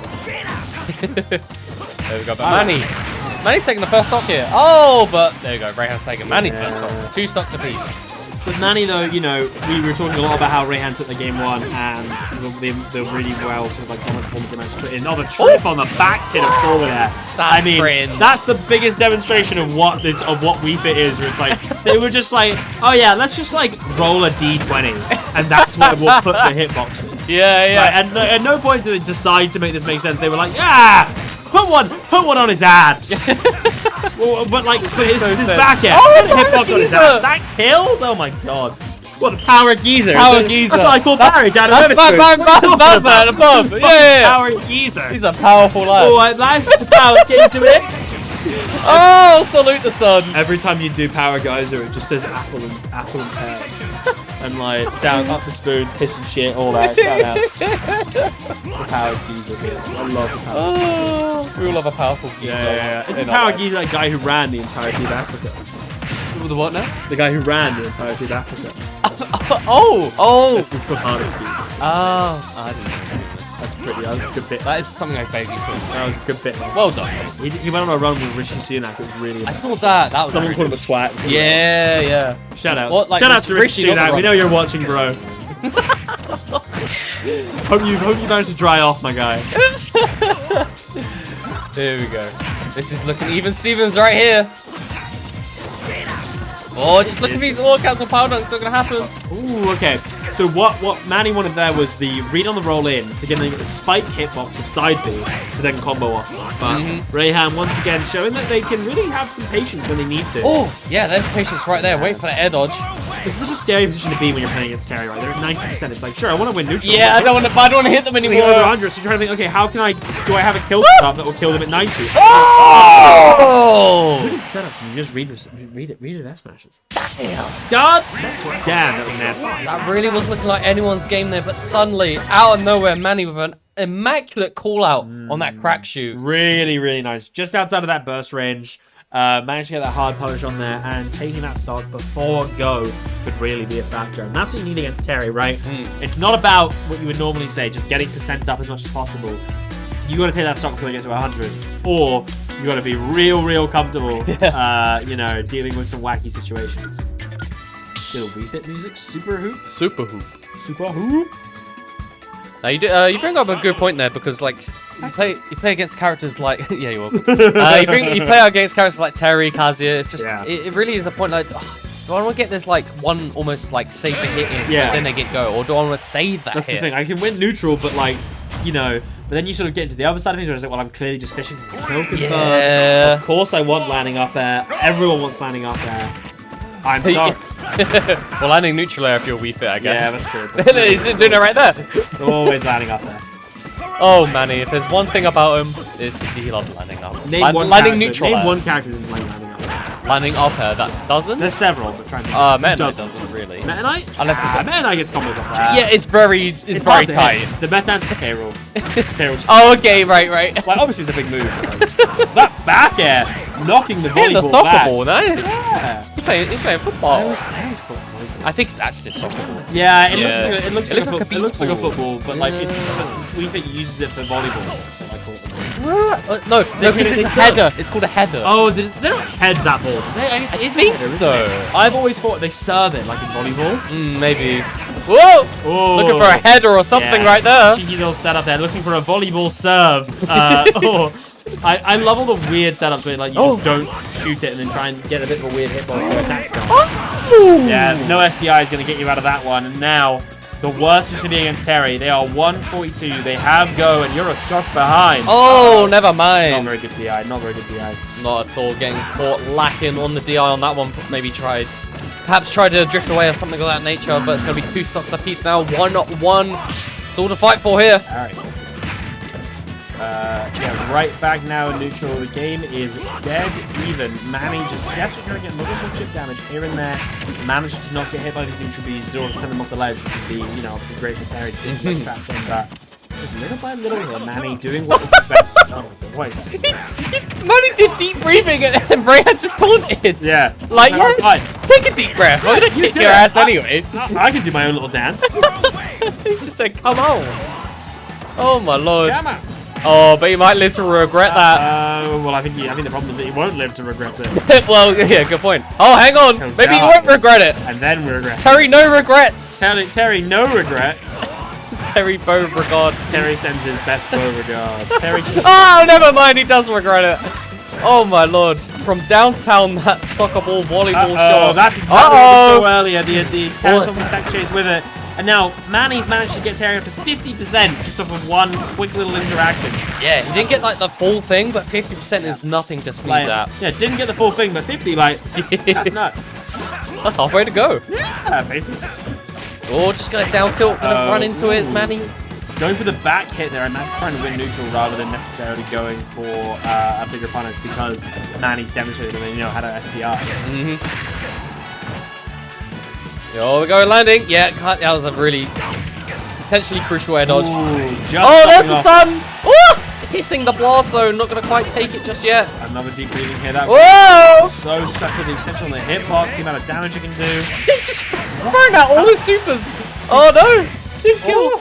There we go, but Manny's taking the first stock here. Oh, but there you go, Rayhan's taking Manny's first stock. 2 stocks apiece. With Manny, though, you know, we were talking a lot about how Rayhan took the game 1 and the really well sort of like dominant performance they managed to put in. Another trip on the back hit of forward air. I mean, that's the biggest demonstration of what Wii Fit is. Where it's like they were just like, oh yeah, let's just like roll a D20, and that's what we'll put the hitboxes. Yeah. Right, and at no point did they decide to make this make sense. They were like, yeah, put one on his abs. Well, but like his back end, hitbox on his abs. That killed? Oh my god. What a power geezer. Power geezer. That's what I call Barry down at Batman above. Yeah. Power geezer. He's a powerful lad. Oh, nice the power geezer it. Oh, salute the sun. Every time you do power geyser, it just says apple and pears. And like down up the spoons, piss and shit, all that. Shout out. The power geezer. I love the power. Oh, we all love a powerful geezer. Yeah. Is the power geezer that guy who ran the entirety of Africa? The what now? The guy who ran the entirety of Africa. Oh. This is called hardest geezer. Oh, I didn't know. That was a good bit. That is something I vaguely saw. That was a good bit. Well done. He went on a run with Rishi Sunak. It was really. I saw that. That was. Someone called him a twat. Yeah. Shout out. What, like, Shout out to Rishi Rishi, not Sunak. the We know you're watching, bro. hope you managed to dry off, my guy. There we go. This is looking even. Stevens right here. Oh, just look at these all cancel power dunks. It's not gonna happen. Ooh, okay. So what Manny wanted there was the read on the roll in to get the spike hitbox of side B to then combo off. But Rayhan once again showing that they can really have some patience when they need to. Oh, yeah, there's patience right there. Wait for the air dodge. This is such a scary position to be when you're playing against Terry, right? They're at 90%. It's like, sure, I want to win neutral. Yeah, I don't want to hit them anymore. Over 100, so you're trying to think, okay, how can do I have a kill setup that will kill them at 90? Oh! Look at setups, and you just read it F smashes. God! Damn, that was nasty. That really was looking like anyone's game there, but suddenly, out of nowhere, Manny with an immaculate call out on that crack shoot. Really, really nice. Just outside of that burst range. Managed to get that hard punish on there, and taking that stock before go could really be a factor. And that's what you need against Terry, right? It's not about what you would normally say, just getting percent up as much as possible. You got to take that stock before you get to 100, or you got to be real comfortable, you know, dealing with some wacky situations. Little Wii Fit music, super hoop. Now you bring up a good point there, because like you play against characters like yeah, you will. You play against characters like Terry, Kazuya. It's just it really is a point like, do I want to get this like one almost like safer hit in, but then they get go, or do I want to save that? That's hit? the thing. I can win neutral, but like, you know, but then you sort of get into the other side of things where it's like, well, I'm clearly just fishing for the kill confirm. Yeah. Of course, I want landing up there. Everyone wants landing up there. I'm sorry. Well, landing neutral air if you're Wii Fit, I guess. Yeah, that's true. He's doing it right there. Always landing up there. Oh, Manny, if there's one thing about him, is he loves landing up. Name Landing neutral. Name one character who doesn't like landing up there. Landing up air that doesn't. There's several, but trying to. Meta Knight doesn't really. Meta Knight? Unless Meta Knight gets combos off that. Yeah, it's very hard to tight. hit. The best answer is Payroll. Payroll's Oh, okay, right. like, obviously it's a big move. That back air, knocking the Yeah, the volleyball soccer back. ball, nice. Yeah. You're playing football. I always call it volleyball. I think it's actually a soccer ball. Yeah, Yeah. it looks It like looks like a a beach football, but like we think it uses it for volleyball, so I call it. No, They because it's a do. header. It's called a header. Oh, they don't head that ball. I guess it is a header, isn't it? I've always thought they serve it like in volleyball. Maybe. Whoa! Oh, Looking for a header or something yeah. right there. Cheeky little setup there, looking for a volleyball serve. I love all the weird setups where like you just don't shoot it and then try and get a bit of a weird hitbox with that stuff. Yeah, no SDI is going to get you out of that one. And now, the worst positioning against Terry. They are 142. They have go, and you're a stock behind. Oh, never Not mind. very good PI. Not very good PI. Not at all. Getting caught lacking on the DI on that one. Maybe perhaps tried to drift away or something of that nature. But it's going to be 2 stocks apiece now. 1-1. It's all to fight for here. All right. Yeah, right back now in neutral. The game is dead even. Manny just desperate to get a little more chip damage here and there. Managed to not get hit by these neutral bees. Don't send them off the ledge, which would be, obviously great for Terry to get the traps on that. Just little by little here, Manny doing what he does best. Oh, wait. Manny did deep breathing and Bray had just taunted. Yeah. Like, No, yeah, take a deep breath. I'm going to kick did your it. ass anyway. I can do my own little dance. He just said, come on. Oh, my lord. Come on. Oh, but he might live to regret that. Well, I think the problem is that he won't live to regret it. Well, yeah, good point. Oh, hang on. Oh, Maybe he God. won't regret it. And then we regret it. Terry, no regrets. Terry, no regrets. Terry Beauregard. Terry sends his best Beauregards. Terry sends Oh, never mind. He does regret it. Oh, my lord. From downtown, that soccer ball volleyball shot. that's exactly what we saw earlier. The counter attack chase with it. And now Manny's managed to get Terry up to 50% just off of one quick little interaction. Yeah, he didn't get like the full thing, but 50% is nothing to sneeze at. Yeah, didn't get the full thing, but 50, like, that's nuts. That's halfway to go. Yeah, basically. Oh, just gonna down tilt, gonna run into it, Manny. Going for the back hit there, and Manny's trying to win neutral rather than necessarily going for a bigger punish because Manny's demonstrated that they had an SDR. Oh, we go landing. Yeah, that was a really potentially crucial air dodge. Ooh, just Oh, there's popping the off. stun. Oh, hitting the blast zone. Not gonna quite take it just yet. Another deep breathing here. That Whoa! was so stressful. The extension on the hitbox, the amount of damage it can do. He just thrown out all his supers. Oh no! Didn't kill.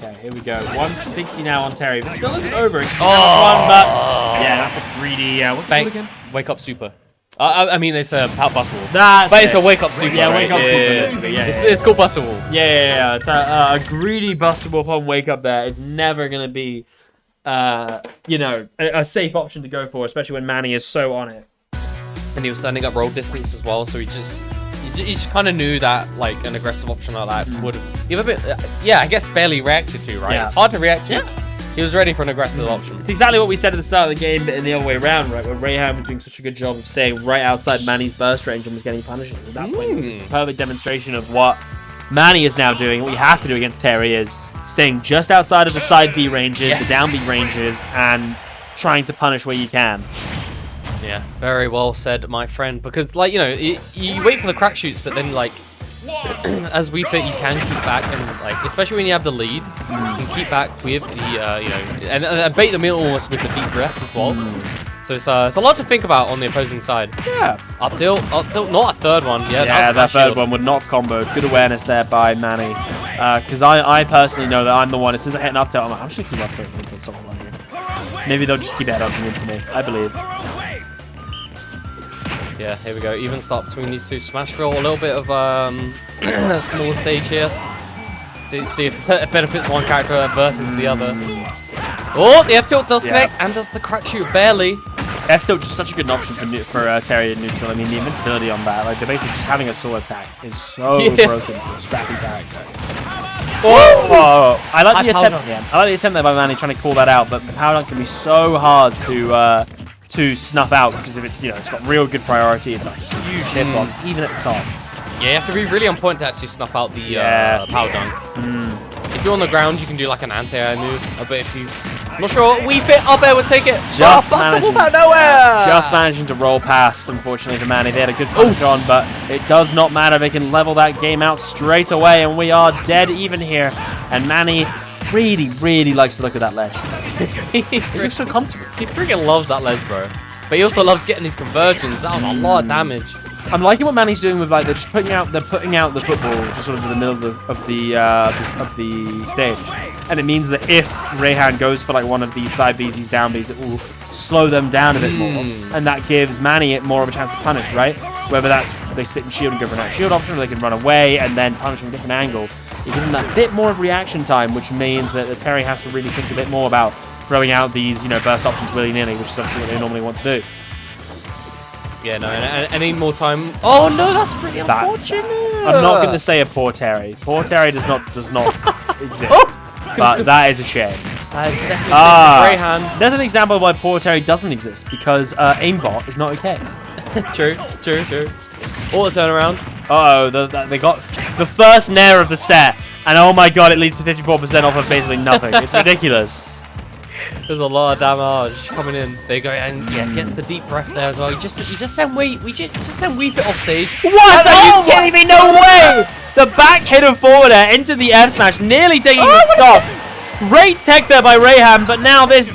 Okay, here we go. 160 now on Terry. But still isn't over. One, but yeah, that's a greedy. What's it called again? Wake up super. I mean, it's a Buster Wall. That's But it's it. a wake up super. Yeah, right? wake up super, Yeah. literally, yeah, It's called Buster Wall. Yeah. It's a greedy Buster Wolf on wake up there. It's never going to be, a safe option to go for, especially when Manny is so on it. And he was standing up roll distance as well, so he just kind of knew that like an aggressive option like that would have either been, I guess barely reacted to, right? Yeah. It's hard to react to. Yeah. He was ready for an aggressive option. It's exactly what we said at the start of the game, but in the other way around, right? Where Rayhan was doing such a good job of staying right outside Manny's burst range and was getting punishes. At that point, it was a perfect demonstration of what Manny is now doing. What you have to do against Terry is staying just outside of the side B ranges, the down B ranges, and trying to punish where you can. Yeah, very well said, my friend. Because, like, you wait for the crack shoots, but then, like, as we fit, you can keep back, and, like, especially when you have the lead, you can keep back with the, and bait them in almost with the deep breaths as well. So it's a lot to think about on the opposing side. Yeah. Up tilt, not a third one. Yeah, Yeah, that was that third shield. one would not have comboed. Good awareness there by Manny. Because I personally know that I'm the one, as soon as I hit an up tilt, I'm like, I'm just going to keep up tilting into someone like here. Maybe they'll just keep head upping into me. I believe. Yeah, here we go. Even start between these two. Smash throw, a little bit of a small stage here. See if it benefits one character versus the other. Oh, the F tilt does connect and does the crack shoot barely. F tilt just such a good option for Terry in neutral. I mean, the invincibility on that, like they're basically just having a sword attack is so broken for a scrappy character. Whoa! I like the attempt. I like the attempt there by Manny trying to call that out, but the power dunk can be so hard to snuff out because if it's it's got real good priority, it's a huge hitbox even at the top. Yeah, you have to be really on point to actually snuff out the power dunk. If you're on the ground, you can do like an anti-air move, but if you Not sure. We fit up there would take it. Just Buster Wolf managing. out nowhere. Just managing to roll past, unfortunately, for Manny. They had a good punch on, but it does not matter. They can level that game out straight away, and we are dead even here. And Manny really likes to look at that ledge. He looks so comfortable. He freaking loves that ledge, bro. But he also loves getting these conversions. That was a lot of damage. I'm liking what Manny's doing with, like, they're putting out the football just sort of in the middle of the stage, and it means that if Rayhan goes for like one of these side Bs, these down Bs, it will slow them down a bit more, and that gives Manny more of a chance to punish, right? Whether that's they sit and shield and go for an shield option, or they can run away and then punish from a different angle. You give them that bit more of reaction time, which means that the Terry has to really think a bit more about throwing out these, burst options willy-nilly, which is obviously what they normally want to do. Yeah, no, and any more time. Oh no, that's pretty unfortunate. I'm not going to say a poor Terry. Poor Terry does not exist. But that is a shame. That is definitely a great hand. There's an example of why poor Terry doesn't exist, because aimbot is not okay. True. All the turnaround. They got the first nair of the set, and oh my god, it leads to 54% off of basically nothing. It's ridiculous. There's a lot of damage coming in. They go and gets the deep breath there as well. You just send we just send Weefit off stage. What? Are you kidding me? No way! The back hitter forward air into the F smash, nearly taking the stop. Great tech there by Rayhan, but now this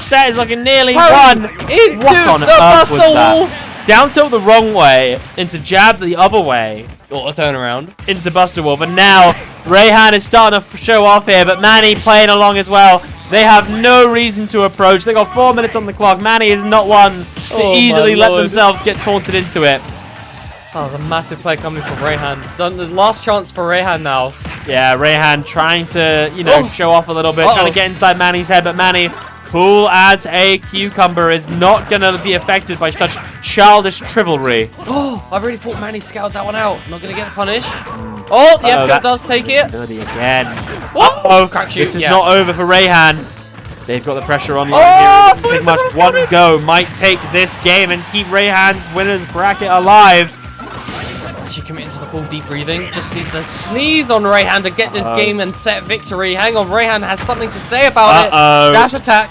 set is looking nearly won. What on earth was that? Down tilt the wrong way, into jab the other way. Or a turnaround. Into Buster Wolf, and now Rayhan is starting to show off here, but Manny playing along as well. They have no reason to approach. They got 4 minutes on the clock. Manny is not one to easily let themselves get taunted into it. That was a massive play coming from Rayhan. The last chance for Rayhan now. Yeah, Rayhan trying to, show off a little bit, trying to get inside Manny's head, but Manny, cool as a cucumber, is not going to be affected by such childish trivalry. Oh, I really thought Manny scouted that one out. Not going to get punished. Oh, the FPL does take it. Dirty again. Oh, crack shoot. This is not over for Rayhan. They've got the pressure on. Take much. One go might take this game and keep Rayhan's winners bracket alive. She committed to the full deep breathing. Just needs to sneeze on Rayhan to get this game and set victory. Hang on, Rayhan has something to say about it. Dash attack.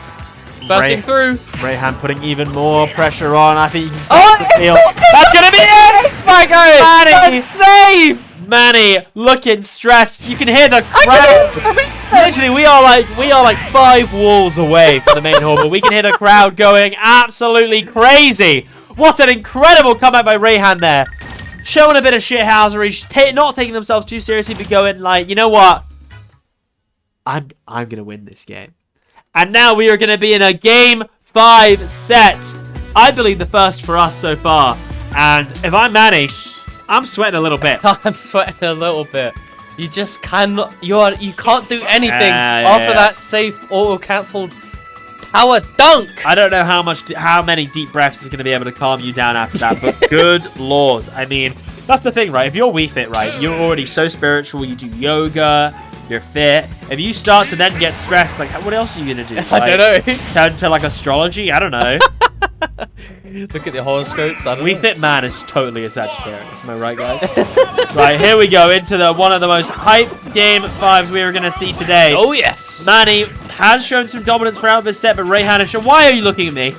Bursting through. Rayhan putting even more pressure on. I think you can start the field. That's going to be it! My God! Manny! Save! Manny looking stressed. You can hear the crowd. Literally, we are like 5 walls away from the main hall, but we can hear the crowd going absolutely crazy. What an incredible comeback by Rayhan there. Showing a bit of shithousery, not taking themselves too seriously, but going like, you know what? I'm gonna win this game. And now we are gonna be in a game 5 set. I believe the first for us so far. And if I'm Manny, I'm sweating a little bit. I'm sweating a little bit. You just cannot. You can't do anything after that safe auto-cancelled power dunk. I don't know how many deep breaths is going to be able to calm you down after that, but good lord. I mean, that's the thing, right? If you're Wii Fit, right, you're already so spiritual. You do yoga. You're fit. If you start to then get stressed, like, what else are you going to do? Like, I don't know. Turn to like astrology? I don't know. Look at the horoscopes. Wii Fit man is totally a Sagittarius. Am I right, guys? Right, here we go into one of the most hype game 5s we are going to see today. Oh, yes. Manny has shown some dominance throughout this set, but Rayhan has shown... Why are you looking at me?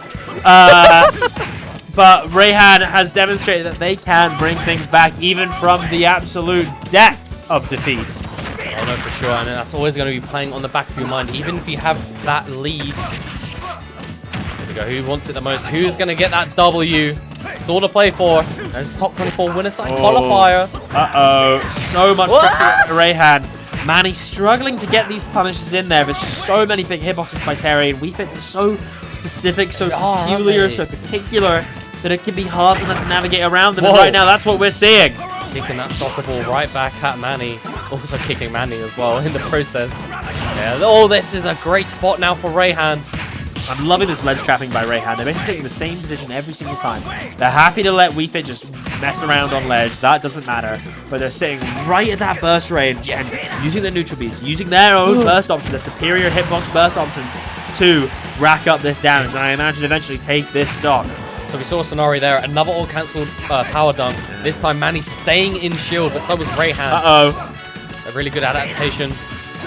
But Rayhan has demonstrated that they can bring things back even from the absolute depths of defeat. Oh, no, for sure. And that's always going to be playing on the back of your mind, even if you have that lead. Here we go. Who wants it the most? Who's going to get that W? It's all to play for. And it's top 24 winner side qualifier. So much pressure for Rayhan. Manny struggling to get these punishes in there. There's just so many big hitboxes by Terry, and Wii Fits are so specific, so peculiar, so particular that it can be hard for them to navigate around them. And right now, that's what we're seeing. Kicking that soccer ball right back at Manny. Also kicking Manny as well in the process. Yeah, oh, this is a great spot now for Rayhan. I'm loving this ledge trapping by Rayhan. They're basically in the same position every single time. They're happy to let Wii Fit just mess around on ledge. That doesn't matter. But they're sitting right at that burst range and using their neutral beats, using their own burst options, their superior hitbox burst options to rack up this damage. And I imagine eventually take this stock. So we saw a scenario there, another all-cancelled power dunk. This time Manny staying in shield, but so was Rayhan. Uh-oh. A really good adaptation.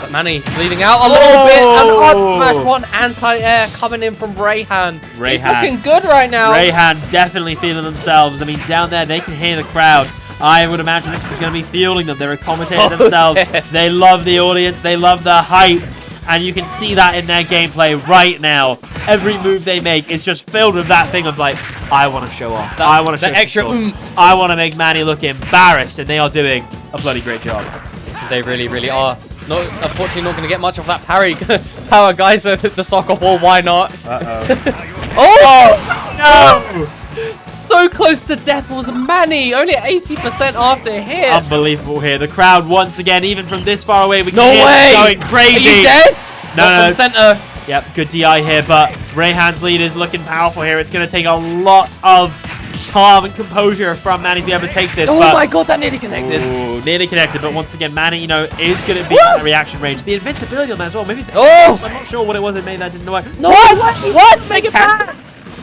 But Manny bleeding out a little bit. And up smash one anti-air coming in from Rayhan. He's looking good right now. Rayhan definitely feeling themselves. I mean, down there, they can hear the crowd. I would imagine this is going to be fueling them. They're commentating themselves. Yeah. They love the audience. They love the hype. And you can see that in their gameplay right now. Every move they make is just filled with that thing of like, I want to show off. I want to show extra off. I want to make Manny look embarrassed. And they are doing a bloody great job. They really, really are. No, unfortunately, not going to get much of that parry. Power Geyser, the soccer ball, why not? Oh! No! So close to death was Manny, only at 80% after hit. Unbelievable here. The crowd, once again, even from this far away, we can No hear way! them going crazy. Are you dead? No, From center. Yep, good DI here, but Rayhan's lead is looking powerful here. It's going to take a lot of calm and composure from Manny to be able to take this. Oh but my god, that nearly connected. Ooh, nearly connected, but once again, Manny, you know, is going to be in the reaction range. The invincibility on that as well. Maybe. Oh! I'm not sure what it was that made that didn't work. No, what? Make it back.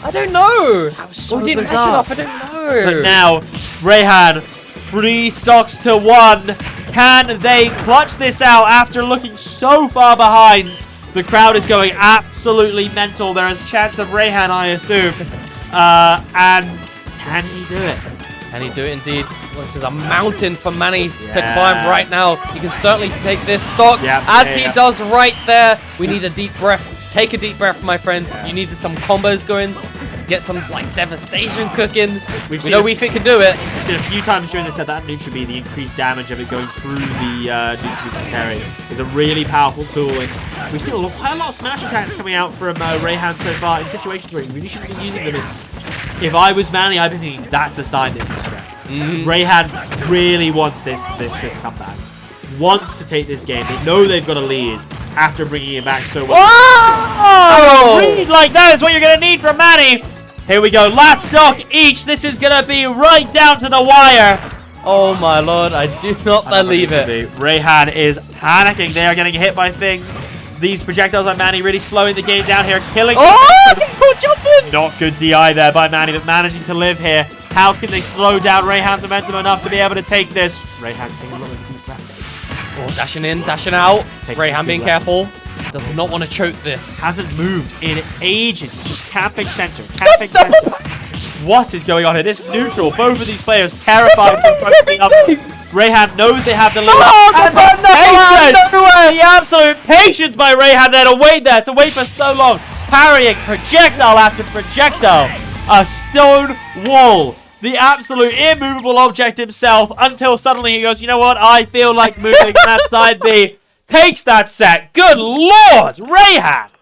I don't know. That was so didn't match it bizarre. up. I don't know. But now, Rayhan, 3 stocks to 1. Can they clutch this out after looking so far behind? The crowd is going absolutely mental. There is a chance of Rayhan, I assume. And can he do it? Can he do it indeed? Well, this is a mountain for Manny to climb right now. He can certainly take this stock as he does right there. We need a deep breath. Take a deep breath, my friends. You needed some combos going. Get some like devastation cooking. We know we can do it. We've seen a few times during the set that neutral B, the increased damage of it going through the neutral B carry is a really powerful tool. And we've seen quite a lot of smash attacks coming out from Rayhan so far in situations where he really shouldn't be using them. If I was Manny, I'd be thinking that's a sign that he's stressed. Rayhan really wants this comeback. Wants to take this game. They know they've got a lead after bringing it back so well. Oh! A read like that is what you're going to need from Manny. Here we go. Last stock each. This is going to be right down to the wire. Oh my lord, I do not believe it. Rayhan is panicking. They are getting hit by things. These projectiles by Manny really slowing the game down here, killing. Oh, get caught jumping! Not good DI there by Manny, but managing to live here. How can they slow down Rayhan's momentum enough to be able to take this? Rayhan taking a little deep breath. Oh, dashing in, dashing out. Rayhan being careful. Does not want to choke this. Hasn't moved in ages. It's just camping center. Camping center. What is going on here? This neutral. Both of these players terrified from focusing up. Rayhan knows they have the lead. And the absolute patience by Rayhan there to wait for so long. Parrying projectile after projectile. A stone wall. The absolute immovable object himself until suddenly he goes, you know what? I feel like moving that side B. Takes that set. Good lord, Rayhan.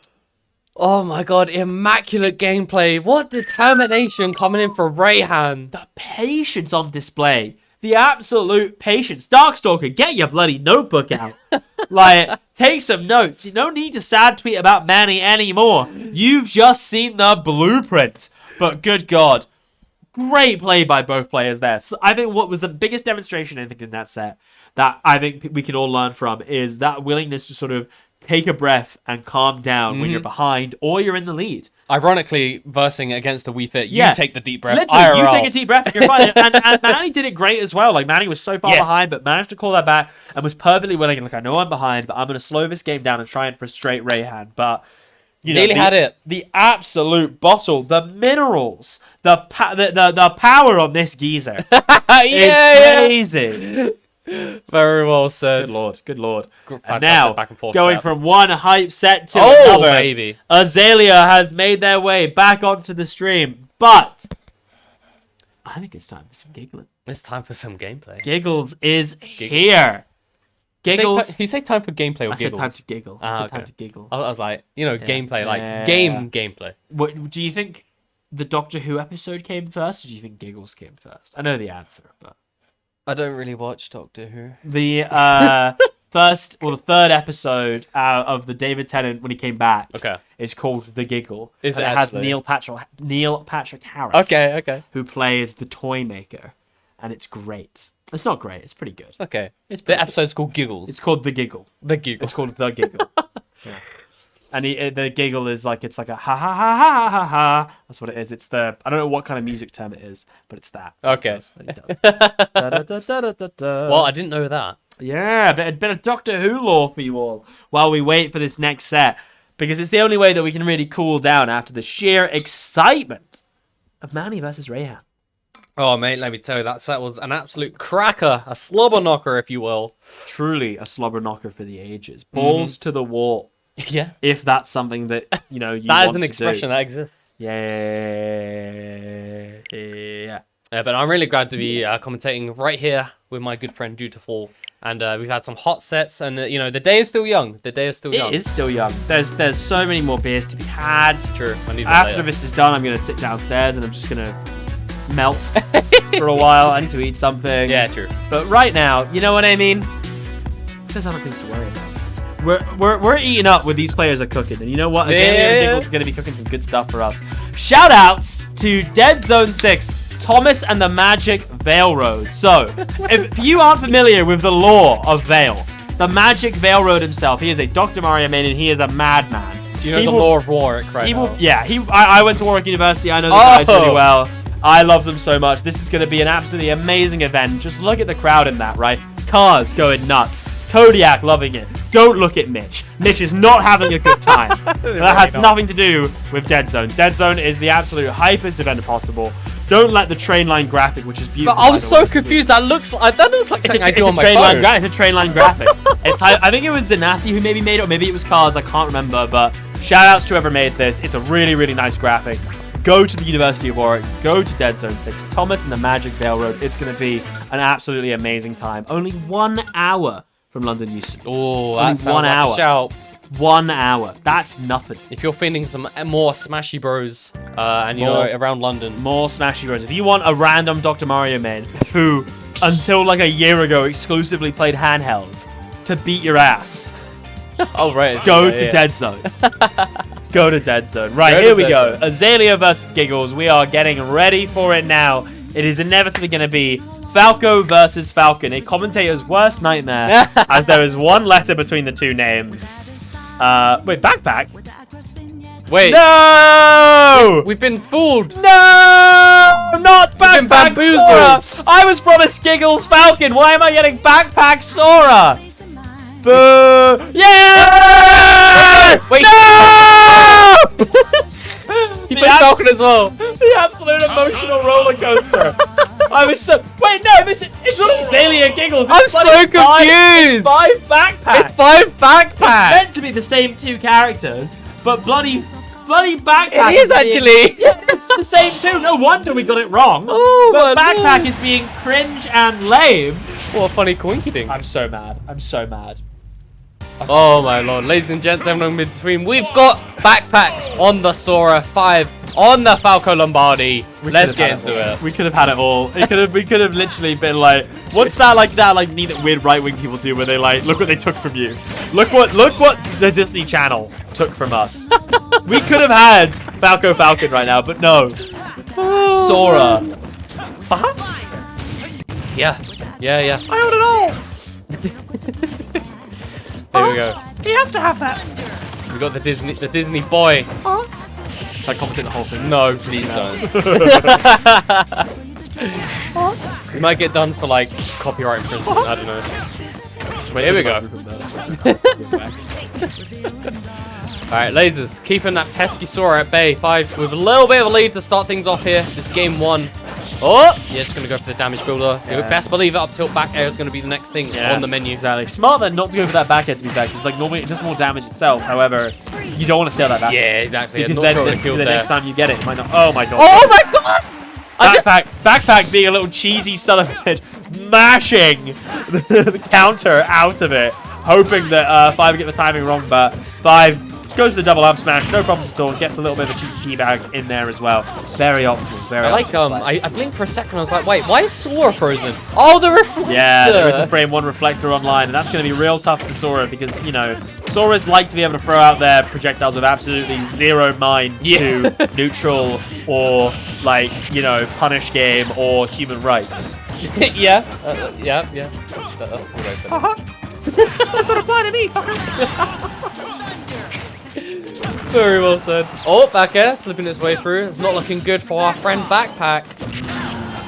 Oh my god, immaculate gameplay. What determination coming in for Rayhan. The patience on display. The absolute patience. Darkstalker, get your bloody notebook out. Like, take some notes. You don't need to sad tweet about Manny anymore. You've just seen the blueprint. But good god. Great play by both players there. So I think what was the biggest demonstration, I think, in that set that I think we can all learn from is that willingness to sort of take a breath and calm down when you're behind or you're in the lead. Ironically, versing against a Wii Fit, you take the deep breath. Literally, IRL. you take a deep breath and you're fine. and Manny did it great as well. Like, Manny was so far behind, but managed to call that back and was perfectly willing. Like, I know I'm behind, but I'm going to slow this game down and try and frustrate Rayhan. But, you know, Nearly had it. The absolute bottle, the minerals, the power on this geezer is crazy. Very well said. Good lord, good lord. Fantastic And now, back and forth going set. from one hype set to Oh, another, baby. Azalea has made their way back onto the stream, but I think it's time for some giggling. It's time for some gameplay. Giggles is here. Giggles. You say time for gameplay or I said giggles? time to giggle. I said time to giggle. I was like, you know, gameplay, like Yeah. gameplay. What do you think? The Doctor Who episode came first, or do you think Giggles came first? I know the answer, but I don't really watch Doctor Who. the the third episode of the David Tennant when he came back. Okay. Is called The Giggle. Is it And it has actually? Neil Patrick Harris. Okay. Who plays the toy maker, and it's great. It's not great. It's pretty good. Okay. It's The pretty episode's called Giggles. It's called The Giggle. The Giggle. It's called The Giggle. Yeah. And the giggle is like, it's like a ha ha ha ha ha ha. That's what it is. It's the, I don't know what kind of music term it is, but it's that. Okay. It does. Da, da, da, da, da, da. Well, I didn't know that. Yeah, a bit of Doctor Who lore for you all while we wait for this next set. Because it's the only way that we can really cool down after the sheer excitement of Manny versus Rayhan. Oh, mate, let me tell you, that set was an absolute cracker. A slobber knocker, if you will. Truly a slobber knocker for the ages. Balls to the wall. Yeah. If that's something that, you know, you That want is an to expression do. that exists. Yeah. But I'm really glad to be commentating right here with my good friend Dutiful. And we've had some hot sets, and you know, the day is still young. The day is still young. It is still young. There's so many more beers to be had. True. I need that After later. this is done, I'm going to sit downstairs and I'm just going to melt for a while. I need to eat something. Yeah, true. But right now, you know what I mean? There's other things to worry about. We're eating up what these players are cooking. And you know what? Azalea and Nichols are going to be cooking some good stuff for us. Shout outs to Dead Zone 6. Thomas and the Magic Veil Road. So, if you aren't familiar with the lore of Veil, the Magic Veil Road himself, he is a Dr. Mario main and he is a madman. Do you know the lore of Warwick right now? Yeah, I went to Warwick University. I know the guys really well. I love them so much. This is going to be an absolutely amazing event. Just look at the crowd in that, right? Cars going nuts. Kodiak loving it. Don't look at Mitch. Mitch is not having a good time. That has nothing to do with Dead Zone. Dead Zone is the absolute hypest event possible. Don't let the train line graphic, which is beautiful. But I was so confused. That looks like something I do on my phone. It's a train line graphic. I think it was Zanatti who maybe made it, or maybe it was Cars. I can't remember. But shout outs to whoever made this. It's a really, really nice graphic. Go to the University of Warwick. Go to Dead Zone 6. Thomas and the Magic Veil Road. It's going to be an absolutely amazing time. Only 1 hour from London Euston. Oh, Only that sounds 1 like hour. a shout. 1 hour. That's nothing. If you're feeling some more Smashy Bros, and you know, around London. More Smashy Bros. If you want a random Dr. Mario man who, until like a year ago, exclusively played handheld to beat your ass, Oh, right. go to Dead Zone. Go to Dead Zone. Right, here we go. Azalea versus Giggles. We are getting ready for it now. It is inevitably going to be Falco versus Falcon, a commentator's worst nightmare, as there is one letter between the two names. Wait, Backpack? Wait. No! We've been fooled. No! Not been Backpack bamboozled. Sora! I was promised Giggles Falcon. Why am I getting Backpack Sora? Boo! Yeah! Wait. No! He played Falcon as well. The absolute emotional roller coaster. I was so. Wait, no, it's not Azalea Giggles. I'm It's so bloody confused. Five Backpack. It's 5 Backpack. Meant to be the same two characters, but bloody Backpack. It is actually. Yeah, it's the same too. No wonder we got it wrong. Oh, but my Backpack Lord. is being cringe and lame. What a funny coinky ding. I'm so mad. I'm so mad. Oh my lord, ladies and gents, everyone in between, we've got Backpack on the Sora, 5 on the Falco Lombardi. Let's get into it. We could have had it all. We could have literally been like, what's that like weird right wing people do where they like, look what they took from you. Look what the Disney Channel took from us. We could have had Falcon right now, but no. Sora. Yeah. I own it all. There we go. He has to have that. We got the Disney boy. Should I commentate the whole thing? No, please don't. We might get done for like copyright infringement. I don't know. Here we go. Alright, lasers, keeping that pesky Sora at bay. 5 with a little bit of a lead to start things off here. This game 1. Oh, yeah, just going to go for the damage builder. You would best believe it, up tilt back air is going to be the next thing on the menu. Exactly. Smart then not to go for that back air, to be fair, because like normally it does more damage itself. However, you don't want to steal that back. Yeah, exactly. Because I'm then not sure the what killed next there. time you get it, it might not. Oh my god. Oh my god! Backpack being a little cheesy son of a bitch, mashing the counter out of it, hoping that 5 would get the timing wrong, but 5 goes to the double up smash, no problems at all, gets a little bit of a cheesy teabag in there as well. Very optimal, very I like, optimal. I blinked for a second, I was like, wait, why is Sora frozen? Oh, the reflector! Yeah, there is a frame 1 reflector online, and that's going to be real tough for Sora because, you know, Sora's like to be able to throw out their projectiles with absolutely zero mind to neutral or, like, you know, punish game or human rights. yeah. That's cool right there. That's not apply to me, fucker. Very well said. Oh, back air, slipping its way through. It's not looking good for our friend Backpack.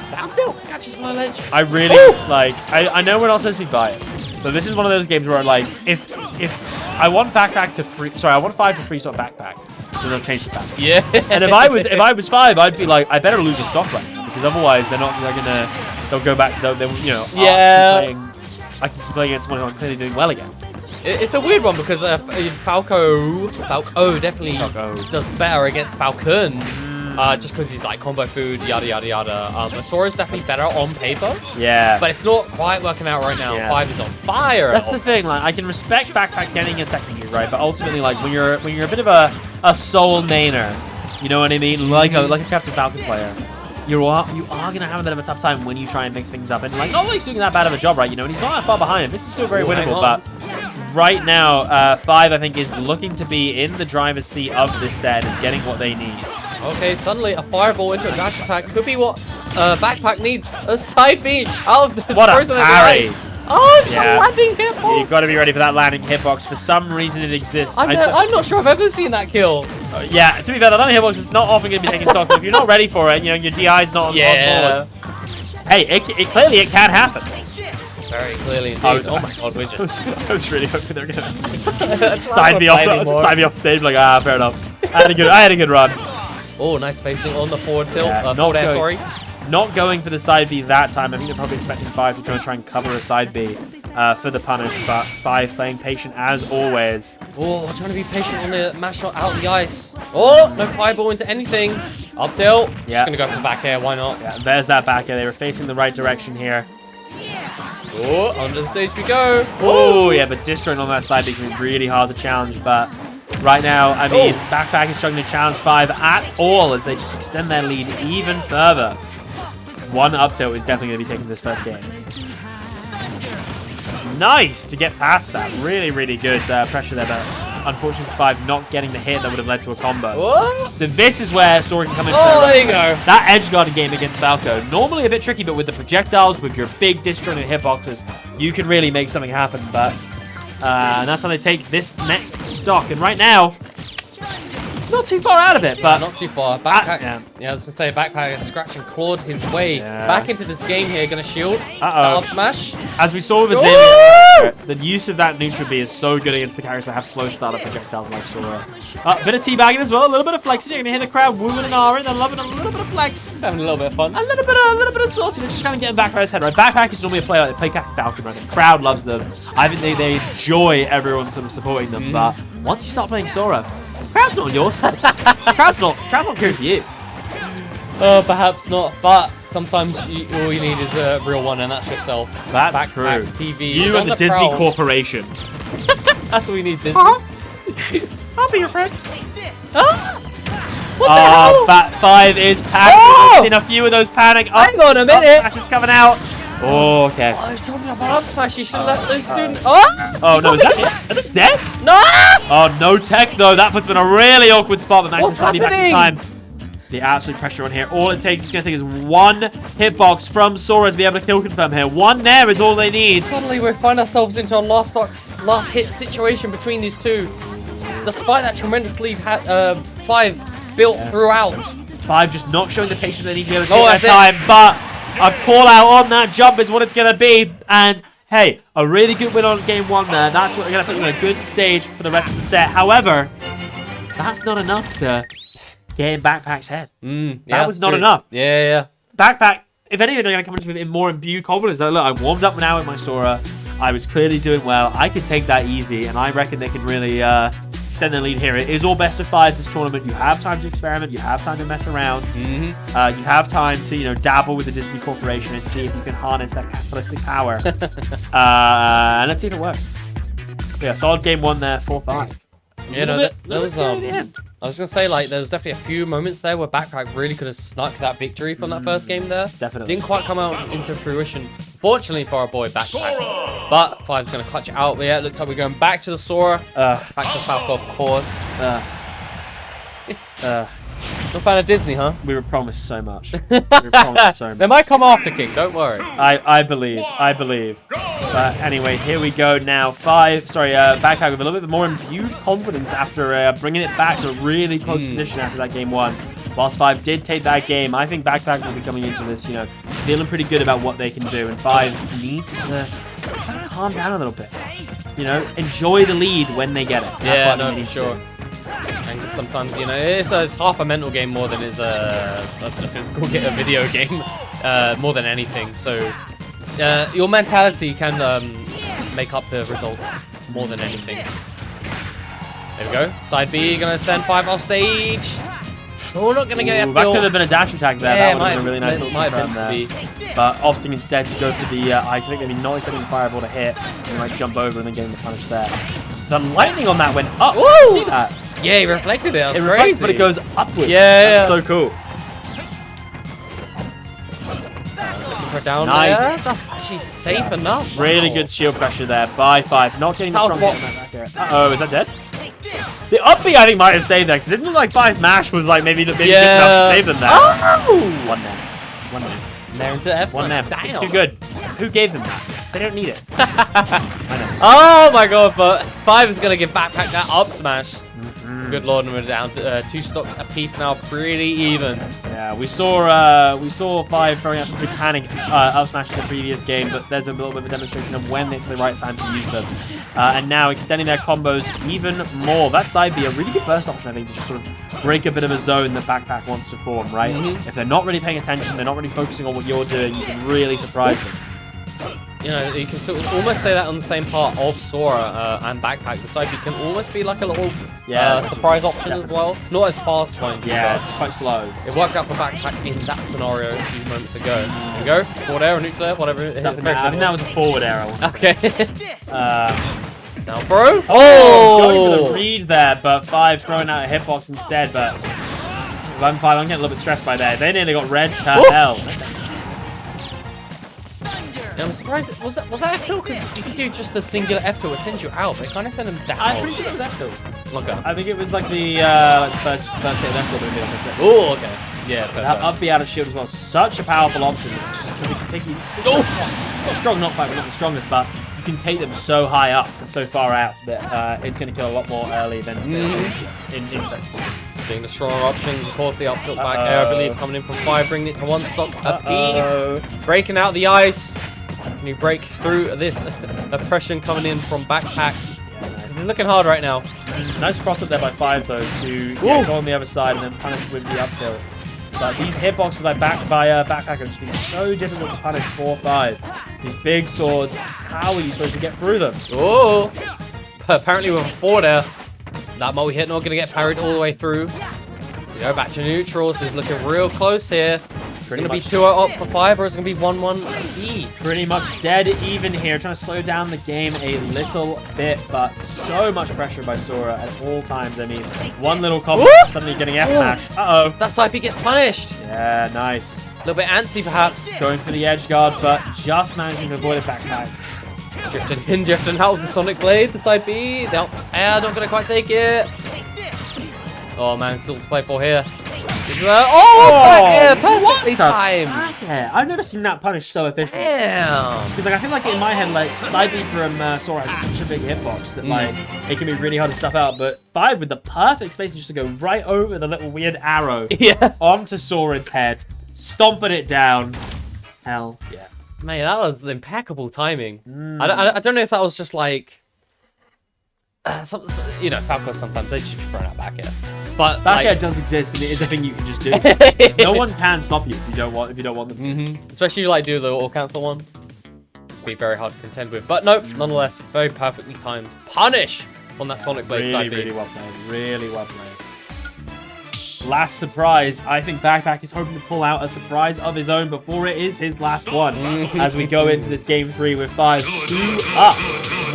Down tilt, catches below ledge. I really, like, I know we're not supposed to be biased, But this is one of those games where, like, if I want backpack to free, sorry, I want 5 to free swap backpack, then they'll change the backpack. Yeah. And if I was 5, I'd be like, I better lose a stock right now because otherwise they'll go back. They'll you know. Yeah. I can keep playing against someone who I'm clearly doing well against. It's a weird one because Falco definitely does better against Falcon. Just because he's like combo food, yada yada yada. Asora's definitely better on paper. Yeah. But it's not quite working out right now. Yeah. 5 is on fire. That's the thing. Like, I can respect backpack getting a secondary, right? But ultimately, like when you're a bit of a soul mainer, you know what I mean? Like a Captain Falcon player, you are gonna have a bit of a tough time when you try and mix things up. And like, not like he's doing that bad of a job, right? You know, and he's not that far behind him. This is still very winnable, but. Right now, 5, I think, is looking to be in the driver's seat of this set, is getting what they need. Okay, suddenly a fireball into a backpack could be what backpack needs. A side B out of the What a person in the parry. ice. Oh, Yeah. the landing hitbox. You've got to be ready for that landing hitbox. For some reason, it exists. I'm not sure I've ever seen that kill. Yeah, to be fair, the landing hitbox is not often going to be taking stock. So if you're not ready for it, you know, your DI's not on board. Hey, it clearly it can happen. Very clearly indeed. I was- Oh my god, Widget. I was really hoping they were going to slide me off stage. Like, fair enough. I had a good run. Oh, nice spacing on the forward tilt. Yeah, Forward air, sorry. Not going for the side B that time. I think they're probably expecting 5 to go and try and cover a side B for the punish, but 5 playing patient as always. Oh, trying to be patient on the mash shot out of the ice. Oh, no fireball into anything. Up tilt. Yeah. Just gonna go for the back air. Why not? Yeah, there's that back air. They were facing the right direction here. Oh, under the stage we go. Oh, yeah, but destroying on that side B can be really hard to challenge, but right now, I mean, Backpack is struggling to challenge 5 at all as they just extend their lead even further. 1 up tilt is definitely going to be taking this first game. Nice to get past that. Really, really good pressure there, but unfortunately 5 not getting the hit that would have led to a combo. What? So this is where Story can come in. Oh, there you go. That edge guarded game against Falco, normally a bit tricky, but with the projectiles, with your big disjointed hitboxes, you can really make something happen. But and that's how they take this next stock. And right now, not too far out of it, but Not too far. Backpack. yeah. Yeah, I was gonna say Backpack has scratched and clawed his way Yeah. back into this game here. Gonna shield. Uh-oh. Up smash. As we saw with Woo! Azalea, the use of that neutral B is so good against the characters that have slow startup projectiles like Sora. A bit of teabagging as well, a little bit of flexing. You're gonna hear the crowd wooing and ahhing. They're loving a little bit of flex, Having a little bit of fun. a little bit of sauciness, just kind of getting Backpack's head right. Backpack is normally a player. They play Captain Falcon, right? The crowd loves them. I think they enjoy everyone sort of supporting them. But once you start playing Sora, the crowd's not on your side. the crowd's not good for you. Perhaps not, but sometimes all you need is a real one, and that's yourself. That's Backpack true. TV. You on and the Disney prowl. Corporation. That's what we need, Disney. I'll be your friend. What the hell? Bat 5 is packed. Oh! We've seen a few of those panic. Hang on a minute. Smash is coming out. Oh, okay. Oh, he's dropping up up smash. You should have left those students. Oh! Oh, no. Is that it? Is it dead? No! Oh, no tech, though. That puts him in a really awkward spot, but Max What's is slightly back in happening? time. The absolute pressure on here. All it takes is going to take is 1 hitbox from Sora to be able to kill confirm here. 1 there is all they need. Suddenly we find ourselves into a last hit situation between these two. Despite that tremendous lead 5 built throughout. 5 just not showing the patience they need to be able to Oh, take their time, but a call out on that jump is what it's going to be. And hey, a really good win on game 1 there. That's what going to put you on a good stage for the rest of the set. However, that's not enough to get in Backpack's head. That was not enough. Yeah. Backpack, if anything, they're going to come into it in more imbued confidence. Like, look, I warmed up now with my Sora. I was clearly doing well. I can take that easy, and I reckon they can really extend their lead here. It is all best of 5 this tournament. You have time to experiment. You have time to mess around. You have time to, you know, dabble with the Disney Corporation and see if you can harness that capitalistic power. And let's see if it works. Yeah, solid game 1 there, 4-5. Yeah, no, that was I was gonna say, like, there was definitely a few moments there where Backpack really could have snuck that victory from that first game there. Definitely. Didn't quite come out into fruition, fortunately for our boy Backpack. But 5's gonna clutch it out. But yeah, it looks like we're going back to the Sora. Back to Falco, of course. Not a fan of Disney, huh? We were promised so much. They might come after King, don't worry. I believe. But anyway, here we go now. Backpack with a little bit more imbued confidence after bringing it back to a really close position after that game 1. Whilst 5 did take that game, I think Backpack will be coming into this, you know, feeling pretty good about what they can do. And 5 needs to calm down a little bit. You know, enjoy the lead when they get it. That's Yeah, what no, they for need to sure. do. And sometimes, you know, it's half a mental game more than it's a physical video game, more than anything. So, your mentality can make up the results more than anything. There we go. Side B, gonna send 5 off stage. Oh, we're not gonna get Ooh, it. that could have been a dash attack there. Yeah, That would have been a really nice little might have confirm been there. But opting instead to go for the ice pick. I mean, not expecting the fireball to hit. And like jump over and then getting the punish there. The lightning on that went up. Woo! See that? Yeah, he reflected it. That's It reflects, crazy. but it goes upwards. Yeah, That's so cool. Her down Nice. there. That's actually safe enough. Really Wow. good shield pressure there by 5. Not getting the That strong was hit on that back air. Uh-oh, is that dead? The up B I think might have saved that, because it didn't look like 5 mash was like maybe good enough to save them there. Oh! 1 there. 1 there. There into F1. 1 there. Damn. It's too good. Who gave them that? They don't need it. Oh my god, but 5 is going to give backpack that up smash. Good lord, and we're down 2 stocks apiece now, pretty even. Yeah, we saw 5 throwing out some good panic up smash in the previous game, but there's a little bit of a demonstration of when it's the right time to use them. And now extending their combos even more. That side B a really good burst option, I think, to just sort of break a bit of a zone that backpack wants to form, right? If they're not really paying attention, they're not really focusing on what you're doing, you can really surprise them. You know, you can sort of almost say that on the same part of Sora and Backpack. The side B can almost be like a little surprise option as well. Not as fast, mind you. Yeah, but it's quite slow. it worked out for Backpack in that scenario a few moments ago. There we go. Forward air or neutral air, whatever. I think that was a forward arrow. Okay. Now, bro. Going for the Oh! read there, but 5 throwing out a hitbox instead, but 5, I'm getting a little bit stressed by that. They nearly got red to hell. I'm surprised. Was that F2? Because you could do just the singular F2, it sends you out, but it kind of send them down. I'm pretty sure it was F2. Okay. I think it was like the first hit left order on this. Oh, okay. Yeah, perfect. Up B out of shield as well. Such a powerful option. Just because it can take you. Not strong, not quite, but not the strongest, but you can take them so high up and so far out that it's going to kill a lot more early than in insects. Being the strong option, of course, the up tilt back air, I believe, coming in from 5, bringing it to 1 stock. Breaking out the ice. Can you break through this oppression coming in from Backpack? They're looking hard right now. Nice cross up there by 5 though to go on the other side and then punish with the up tilt. But these hitboxes by Backpack are just being so difficult to punish 4-5. These big swords, how are you supposed to get through them? Oh! Apparently with a forward air, that multi-hit not going to get parried all the way through. We go back to neutrals. This is looking real close here. It's going to be 2-0 up for 5, or it's going to be 1-1 apiece. Pretty much dead even here, trying to slow down the game a little bit, but so much pressure by Sora at all times. I mean, one little combo, suddenly getting F-mash. Uh-oh. That side B gets punished. Yeah, nice. A little bit antsy, perhaps. Going for the edge guard, but just managing to avoid a backpack. Drifting in, drifting out with the Sonic Blade, the side B. The up air, not going to quite take it. Oh, man, still to play for here. Back air, perfectly timed. Yeah, I've never seen that punish so efficient. Damn. Because like I feel like in my head, like side B from Sora has such a big hitbox that like it can be really hard to stuff out. But 5 with the perfect spacing just to go right over the little weird arrow onto Sora's head, stomping it down. Hell yeah. Man, that was impeccable timing. I don't know if that was just like, you know, Falcos sometimes they just be throwing out back air. But Back air like, does exist and it is a thing you can just do. No one can stop you if you don't want them to. especially like do the all cancel one. Be very hard to contend with. But nope, nonetheless, very perfectly timed punish on that Sonic Blade. Really well played. Really well played. Last surprise. I think Backpack is hoping to pull out a surprise of his own before it is his last one. As we go into this game 3 with 5 2 up.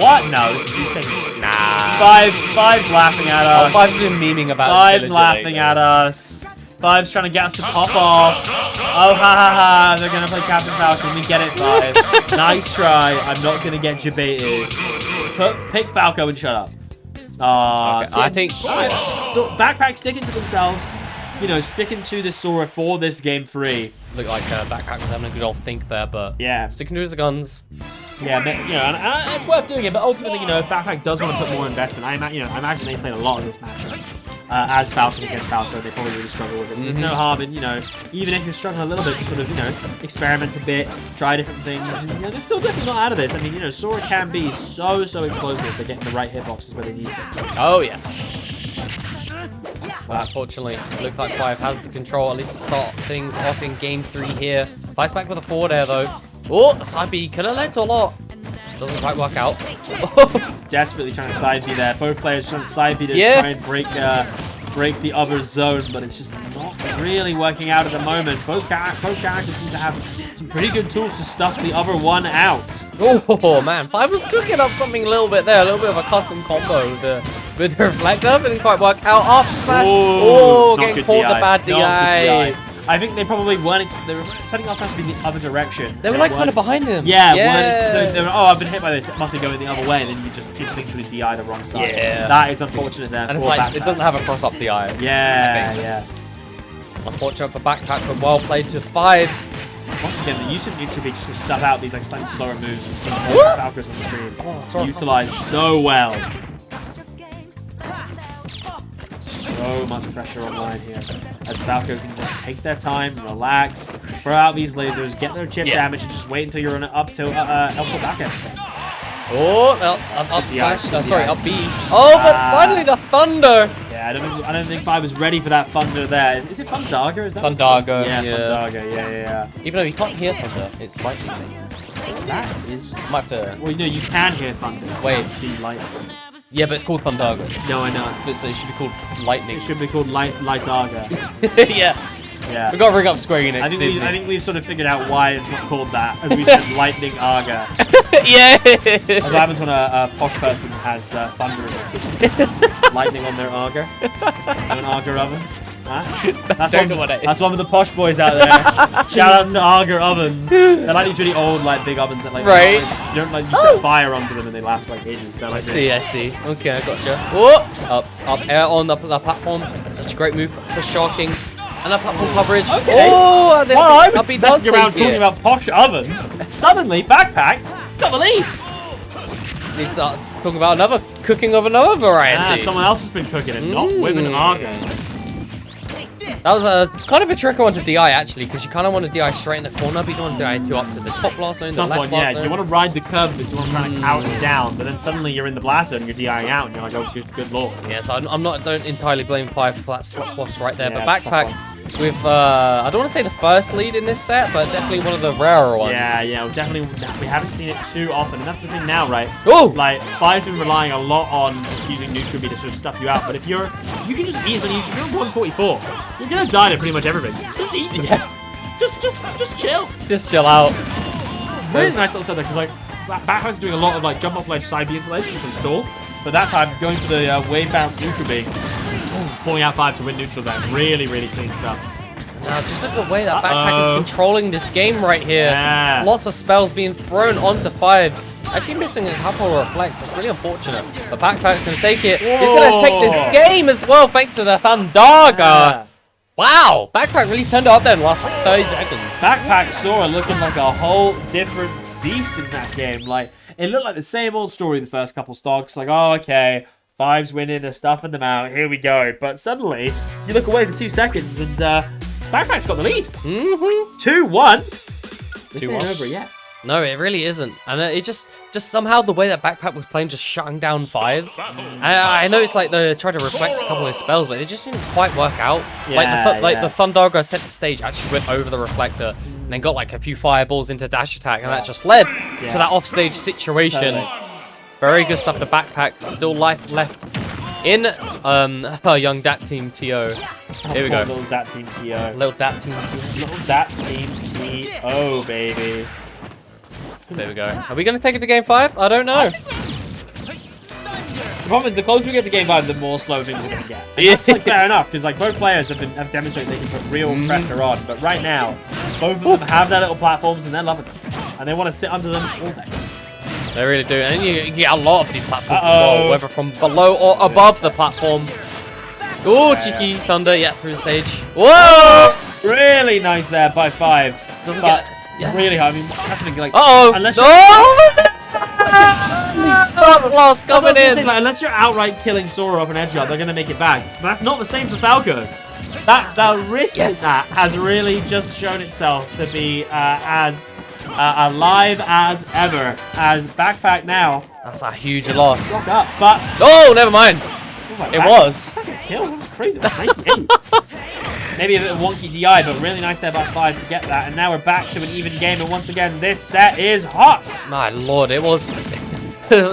What? No, this is his thing. Nah. Five's laughing at us. 5's been memeing about it. 5's laughing at us. 5's trying to get us to pop off. Oh, ha ha ha. They're going to play Captain Falcon. We get it, 5. Nice try. I'm not going to get debated. Pick Falco and shut up. Okay, I think So Backpack sticking to themselves, you know, sticking to the Sora for this game 3. looked like Backpack was having a good old think there, but Yeah. sticking to his guns. Yeah, but, you know, and it's worth doing it. But ultimately, you know, if Backpack does want to put more investment, I imagine they played a lot of this matchup. as Falcon against Falco, they probably really struggle with it. So there's no harm in, even if you're struggling a little bit, just sort of, experiment a bit, try different things. And, they're still definitely not out of this. I mean, Sora can be so explosive for getting the right hitboxes where they need it. Oh, yes. But unfortunately, it looks like Five has the control, at least to start things off in game 3 here. Fights back with a forward air, though. Oh, side B could have led to a lot. Doesn't quite work out. Desperately trying to side B there. Both players trying to side B to try and break the other zone, but it's just not really working out at the moment. Both characters seem to have some pretty good tools to stuff the other one out. Oh, man. Five was cooking up something a little bit there. A little bit of a custom combo with the reflector. Didn't quite work out. Up smash. Oh, getting caught the bad DI. I think they probably weren't. They were setting off to be the other direction. They were like kind of behind him. Yeah. So they were, oh, I've been hit by this. It must be going the other way. And then you just instinctually DI the wrong side. Yeah. That is unfortunate there. And it's like, it doesn't have a cross-up DI. Yeah. Unfortunate for Backpack, but well played to Five. Once again, the use of neutral beat just to stuff out these slightly slower moves from some of the Falcons on the screen. Utilized so well. So much pressure online here, as Falco can just take their time, relax, throw out these lasers, get their chip damage, and just wait until you're on an up tilt, back episode. Oh, up smash. Sorry, up B. Oh, but finally the Thunder. Yeah, I don't think Five was ready for that Thunder there. Is it Thundarga? Is that Thundarga? Yeah, Thundarga. Yeah. Even though you can't hear Thunder, it's lightning things. That is. Might have to. Well, you can hear Thunder. Wait. See lightning. Yeah, but it's called Thundarga. No, I know. But so it should be called Lightning. It should be called Lightarga. Yeah. We got to ring up Square Enix. I think we've sort of figured out why it's not called that, as we said Lightning Arga. Yeah. That's what happens when a posh person has thunder in their kitchen. Lightning on their Arga. An Arga oven. Huh? That's one for the posh boys out there. Shout outs to Arga ovens. They're like these really old, big ovens that you don't you set fire onto them and they last ages. They're like I see. Okay, I gotcha. Oh, up air on the platform. Such a great move for shocking. And a platform coverage. Okay. Oh, while I was messing around talking about posh ovens, suddenly Backpack has got the lead. He starts talking about cooking of another variety. Someone else has been cooking it, not with an Arga. That was a kind of a tricky one to DI actually, because you kind of want to DI straight in the corner, but you don't want to DI too up to the top blast zone, the left blast zone. You want to ride the curve, but you want to run out and down, but then suddenly you're in the blast zone and you're DIing out, and you're like, oh, good lord. Yeah, so don't entirely blame Five for that slot loss right there, but Backpack with, I don't want to say the first lead in this set, but definitely one of the rarer ones. Yeah, definitely, we haven't seen it too often, and that's the thing now, right? Oh! Like, Five's been relying a lot on just using neutral beat to sort of stuff you out, but if you can just eat as many, if you're 144, you're gonna die to pretty much everything. Just eat it. Yeah. Just chill. Just chill out. Really nice little setup, because, Backpack's doing a lot of, jump off ledge, side B into ledge, just install, but that time, going for the wave bounce neutral beat, pulling out Five to win neutral there. Really clean stuff. Now, just look at the way that Backpack is controlling this game right here. Yeah. Lots of spells being thrown onto Five. Actually missing a couple of reflects. It's really unfortunate. But Backpack's going to take it. He's going to take this game as well, thanks to the Thundarga. Yeah. Wow. Backpack really turned it up there in the last 30 seconds. Backpack Sora looking like a whole different beast in that game. It looked like the same old story the first couple stocks. Oh, okay. Five's winning, they're stuffing them out. Here we go. But suddenly, you look away for 2 seconds, and Backpack's got the lead. 2-1. This ain't over yet. No, it really isn't. And it just somehow the way that Backpack was playing, just shutting down Five. I noticed they tried to reflect a couple of his spells, but it just didn't quite work out. The Thundarga center stage actually went over the reflector, and then got a few fireballs into dash attack, and that just led to that offstage situation. Totally. Very good stuff to Backpack. Still life left in young Dat Team TO. Here we go. Little Dat Team TO. Little Dat Team TO. Little Dat Team TO, baby. There we go. Are we going to take it to game 5? I don't know. The problem is, the closer we get to game 5, the more slow things are going to get. And that's fair enough, because both players have demonstrated they can put real pressure on. But right now, both of them have their little platforms and they're loving them. And they want to sit under them all day. They really do, and you get a lot of these platforms as well, whether from below or above the platform. Oh, cheeky Thunder, through the stage. Whoa! Really nice there by Five. Doesn't but get, really hard. I mean, that's something unless Stock loss coming in. Like, unless you're outright killing Sora off an edge guard, they're going to make it back. But that's not the same for Falco. That risk in that has really just shown itself to be as alive as ever. As Backpack now. That's a huge loss. Up, but Oh, never mind. It was. Kill, that was crazy. 98. Maybe a bit of wonky DI, but really nice there by 5 to get that. And now we're back to an even game. And once again, this set is hot. My lord, it was.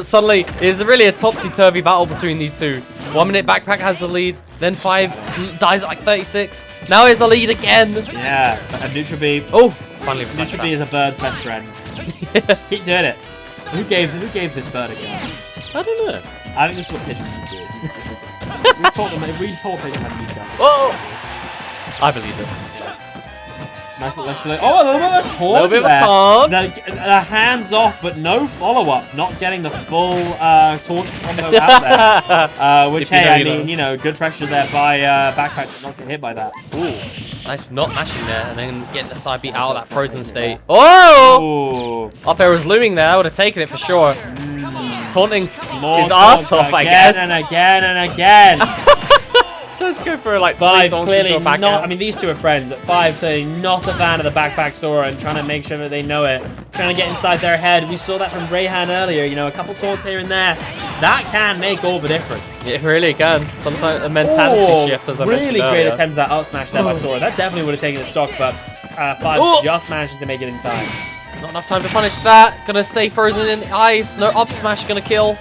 Suddenly, it's really a topsy-turvy battle between these two. 1 minute Backpack has the lead, then 5 dies at like 36. Now he's the lead again. Yeah, and Neutrabee. Oh, finally. Neutrabee is a bird's best friend. Just keep doing it. Who gave this bird a gun? I don't know. I think this is what pigeons do. we taught pigeons how to use guns. Oh! I believe it. Nice little extra. Oh, a little bit of a taunt. A little bit of a taunt. The hands off, but no follow-up. Not getting the full taunt combo out there. Which, hey, I mean, you know, good pressure there by Backpack not get hit by that. Ooh. Nice not mashing there, and then get the side beat out of that frozen state. Oh! Ooh. Up air was looming there. I would have taken it for sure. Just taunting More his ass off, I guess. Again and again and again. Just go for like 5 3 clearly to a back not. air. I mean, these two are friends. At 5, clearly not a fan of the Backpack Sora and trying to make sure that they know it. Trying to get inside their head. We saw that from Rayhan earlier. You know, a couple taunts here and there. That can make all the difference. It really can. Sometimes a mentality shift, as I mentioned really great earlier. attempt at that up smash there by Sora. That definitely would have taken the stock, but 5 just managing to make it in time. Not enough time to punish that. Gonna stay frozen in ice. No up smash gonna kill.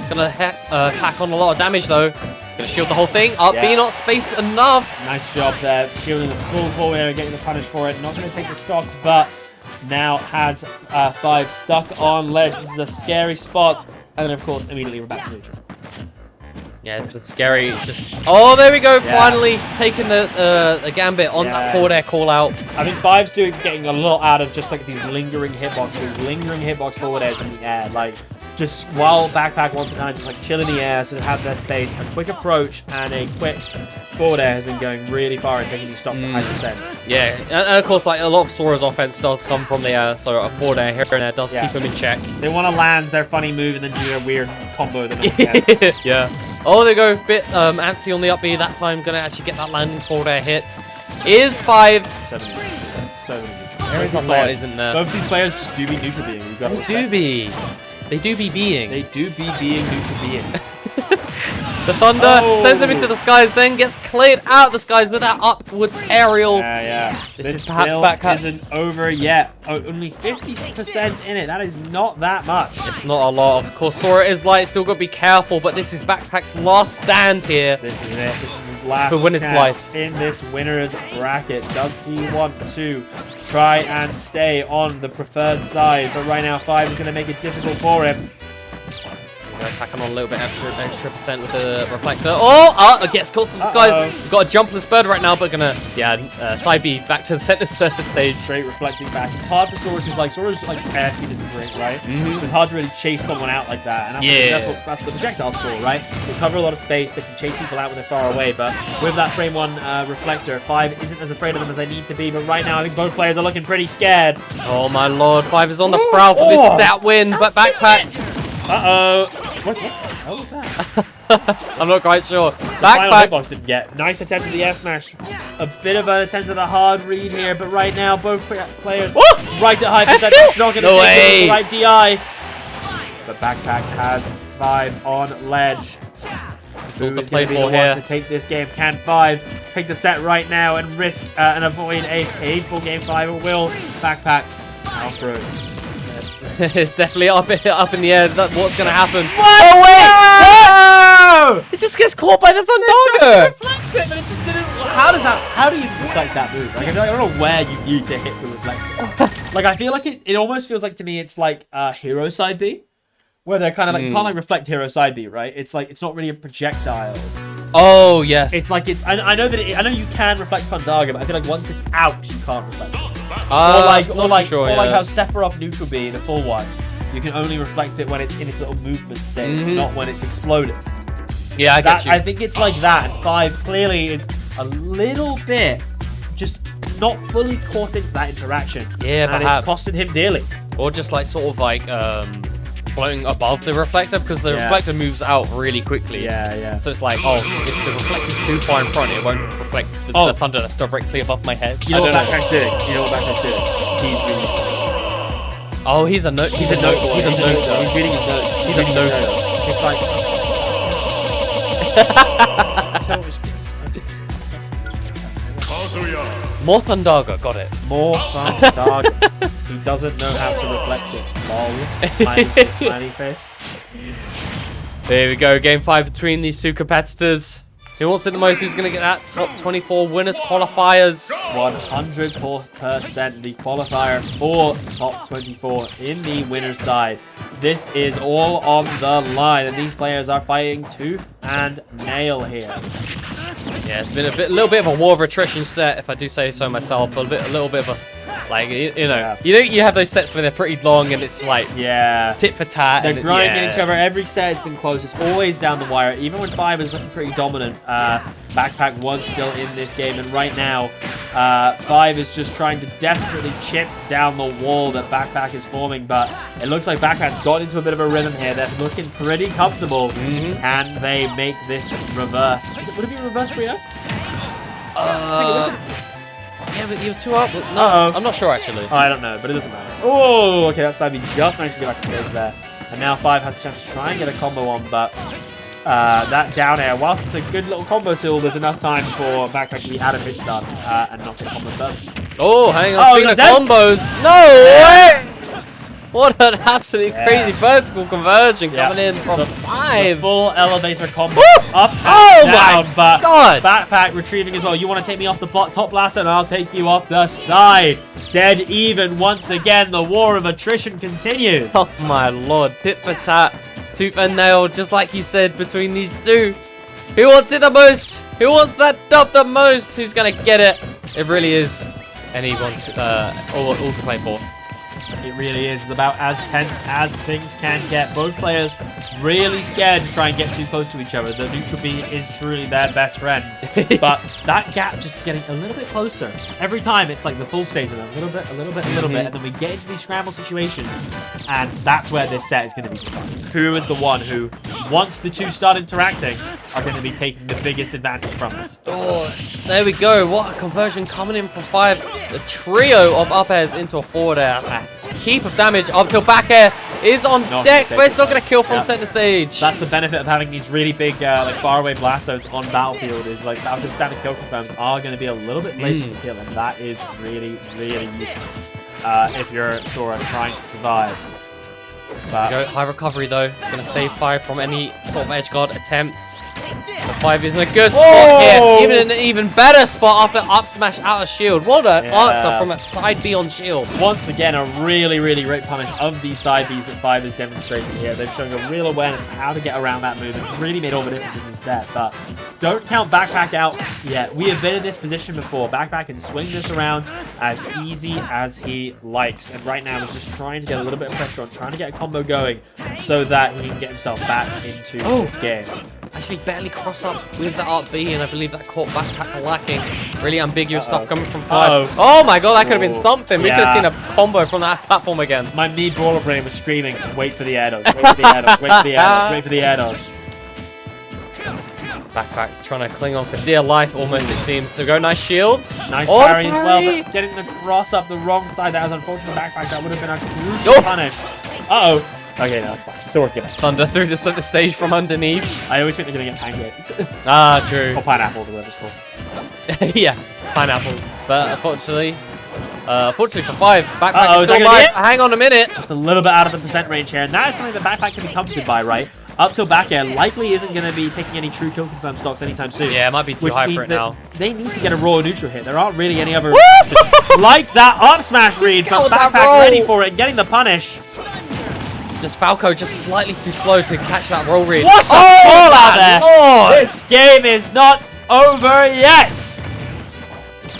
Gonna hack on a lot of damage though. Gonna shield the whole thing. Up B not spaced enough. Nice job there. Shielding the full forward air and getting the punish for it. Not gonna take the stock, but now has 5 stuck on ledge. This is a scary spot. And then of course immediately we're back to neutral. Yeah, it's just scary. Just there we go. Finally taking the gambit on that forward air call out. I think 5's getting a lot out of just like these lingering hitboxes, lingering hitbox forward airs in the air. Like just while Backpack wants to kind of just like chill in the air so to have their space, a quick approach and a quick forward air has been going really far and taking these stock for 100%. Yeah, and of course like a lot of Sora's offense does come from the air, so a forward air here and there does keep him in check. They want to land their funny move and then do their weird combo that they get. Yeah. Oh, they go a bit antsy on the up B that time. Gonna actually get that landing forward air hit. Is 5. So There is a lot, isn't there? Both these players just do be neutral being. We've got to respect. They do be being. They do be being neutral being. The thunder sends them into the skies, then gets cleared out of the skies with that upwards aerial. Yeah. This This is perhaps still Backpack. isn't over yet. Only 50% in it. That is not that much. It's not a lot. Of course, Sora is light. Still got to be careful, but this is Backpack's last stand here. This is it. This is his last For winner's chance life. in this winner's bracket. Does he want to try and stay on the preferred side? But right now, 5 is going to make it difficult for him. Gonna attack him on a little bit extra percent with the reflector. Oh, it gets close to the skies. We've got a jumpless bird right now, but gonna side B back to the center surface stage. Straight reflecting back. It's hard for Sora because like Sora's like airspeed isn't great, right? It's hard to really chase someone out like that. And that's what projectiles for, right? They cover a lot of space. They can chase people out when they're far away. But with that frame 1 reflector, 5 isn't as afraid of them as they need to be. But right now, I think both players are looking pretty scared. Oh my lord, 5 is on the prowl for that win, but Backpack. What the hell was that? I'm not quite sure. Final Backpack. hitbox didn't get. Nice attempt at the F smash. A bit of an attempt at a hard read here, but right now both players right at high percent. Not going to take the right DI. But Backpack has 5 on ledge. It's all Who to is play going to be for the one here. to take this game? Can 5 take the set right now and risk and avoid a painful game 5? Or will Backpack outroad? It's definitely up in the air. What's going to happen? What? Oh, wait! No! It just gets caught by the Thundaga! Reflect it, but it just didn't. How do you reflect that move? Like, I feel like I don't know where you need to hit the reflector. Like, I feel like it almost feels like to me it's like hero side B, where they're kind of like you can't like reflect hero side B, right? It's like it's not really a projectile. Oh, yes. It's like it's. I know that I know you can reflect Thundaga, but I feel like once it's out, you can't reflect it. Or like how Sephiroth Neutral B, the full one, you can only reflect it when it's in its little movement state, not when it's exploded. Yeah, I get you. I think it's like that. And 5 clearly is a little bit just not fully caught into that interaction. Yeah, and perhaps. it costed him dearly. Or just like sort of like floating above the reflector because the reflector moves out really quickly. Yeah. So it's like, oh, if the reflector's too far in front, it won't reflect the thunder that's directly above my head. You know what Backpack's doing? He's reading. Oh, he's a note. He's a note. He's a noter. He's reading his notes. He's a noter. It's like. More Thundaga, got it. More Thundaga. He doesn't know how to reflect it. Lol. Smiley face. There we go. Game 5 between these two competitors. Who wants it the most? Who's going to get that top 24 winners qualifiers? 100% the qualifier for top 24 in the winner's side. This is all on the line, and these players are fighting tooth and nail here. Yeah, it's been a little bit of a war of attrition set, if I do say so myself. A little bit of a, like, you have those sets where they're pretty long and it's like tit for tat. They're grinding each other. Every set has been close. It's always down the wire. Even when 5 is looking pretty dominant, Backpack was still in this game, and right now 5 is just trying to desperately chip down the wall that Backpack is forming, but it looks like Backpack's got into a bit of a rhythm here. They're looking pretty comfortable. Can they make this reverse? Would it be a reverse for you? Yeah, but you're 2 up. No, I'm not sure actually. I don't know, but it doesn't matter. Oh, okay, that side just managed to get back to stage there. And now 5 has a chance to try and get a combo on, but that down air, whilst it's a good little combo tool, there's enough time for Backpack to be out of mid stun and not get combo first. Oh, hang on, speaking of combos. No way! What an absolutely crazy vertical conversion coming in from 5. The full elevator combo. Woo! Up and down, but God. Backpack retrieving as well. You want to take me off the top blaster, and I'll take you off the side. Dead even once again. The war of attrition continues. Oh my lord, tit for tat, tooth and nail, just like you said, between these two. Who wants it the most? Who wants that dub the most? Who's gonna get it? It really is. And he wants all to play for. It really is. It's about as tense as things can get. Both players really scared to try and get too close to each other. The neutral B is truly their best friend. But that gap just getting a little bit closer. Every time it's like the full stage and a little bit, and then we get into these scramble situations, and that's where this set is going to be decided. Who is the one who, once the two start interacting, are going to be taking the biggest advantage from this? Oh, there we go. What a conversion coming in from 5. The trio of up airs into a forward air. That's a heap of damage up till back air is on deck, but it's not going to kill from center stage. That's the benefit of having these really big, like faraway blast zones on Battlefield. Is like Battlefield standard kill confirms are going to be a little bit late to kill, and that is really, really useful if you're Sora trying to survive. But High recovery though. It's going to save 5 from any sort of edge guard attempts. The 5 is in a good spot here. Even in an even better spot after up smash out of shield. What an answer from a side B on shield. Once again, a really, really great punish of these side Bs that 5 is demonstrating here. They're showing a real awareness of how to get around that move. It's really made all the difference in this set. But don't count Backpack out yet. We have been in this position before. Backpack can swing this around as easy as he likes. And right now, he's just trying to get a little bit of pressure on, trying to get a combo going so that he can get himself back into this game. Actually barely cross up with the Art B, and I believe that caught Backpack lacking. Really ambiguous stuff coming from 5. Oh my god, that could have been something. We could have seen a combo from that platform again. My mid brawler brain was screaming, wait for the air dodge, wait for the air dodge, wait for the air dodge, wait for the air dodge. Backpack trying to cling on for dear life almost, it seems. To go, nice shield. Nice parry as well, but getting the cross up the wrong side. That was unfortunate. Backpack. That would have been a crucial punish. Uh-oh. Okay, no, that's fine. Still working. Thunder through the center stage from underneath. I always think they're going to get pancakes. Ah, true. Or pineapple, whatever it's called. Yeah, pineapple. But unfortunately for 5, Backpack is still alive. Hang on a minute. Just a little bit out of the percent range here. And that is something that Backpack can be comforted by, right? Up till back air likely isn't going to be taking any true kill confirm stocks anytime soon. Yeah, it might be too high for it now. They need to get a raw neutral hit. There aren't really any other like that up smash read, but Backpack ready for it and getting the punish. Just Falco just slightly too slow to catch that roll read. What a fall out there! Lord. This game is not over yet!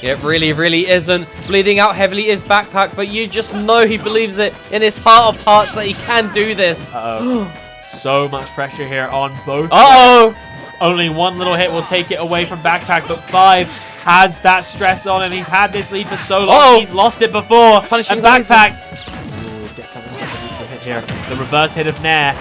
It really, really isn't. Bleeding out heavily is Backpack, but you just know he believes it in his heart of hearts that he can do this. Uh-oh. So much pressure here on both. Uh-oh! Only one little hit will take it away from Backpack, but 5 has that stress on, and he's had this lead for so long. He's lost it before. Punishing and Backpack gets that here. The reverse hit of Nair.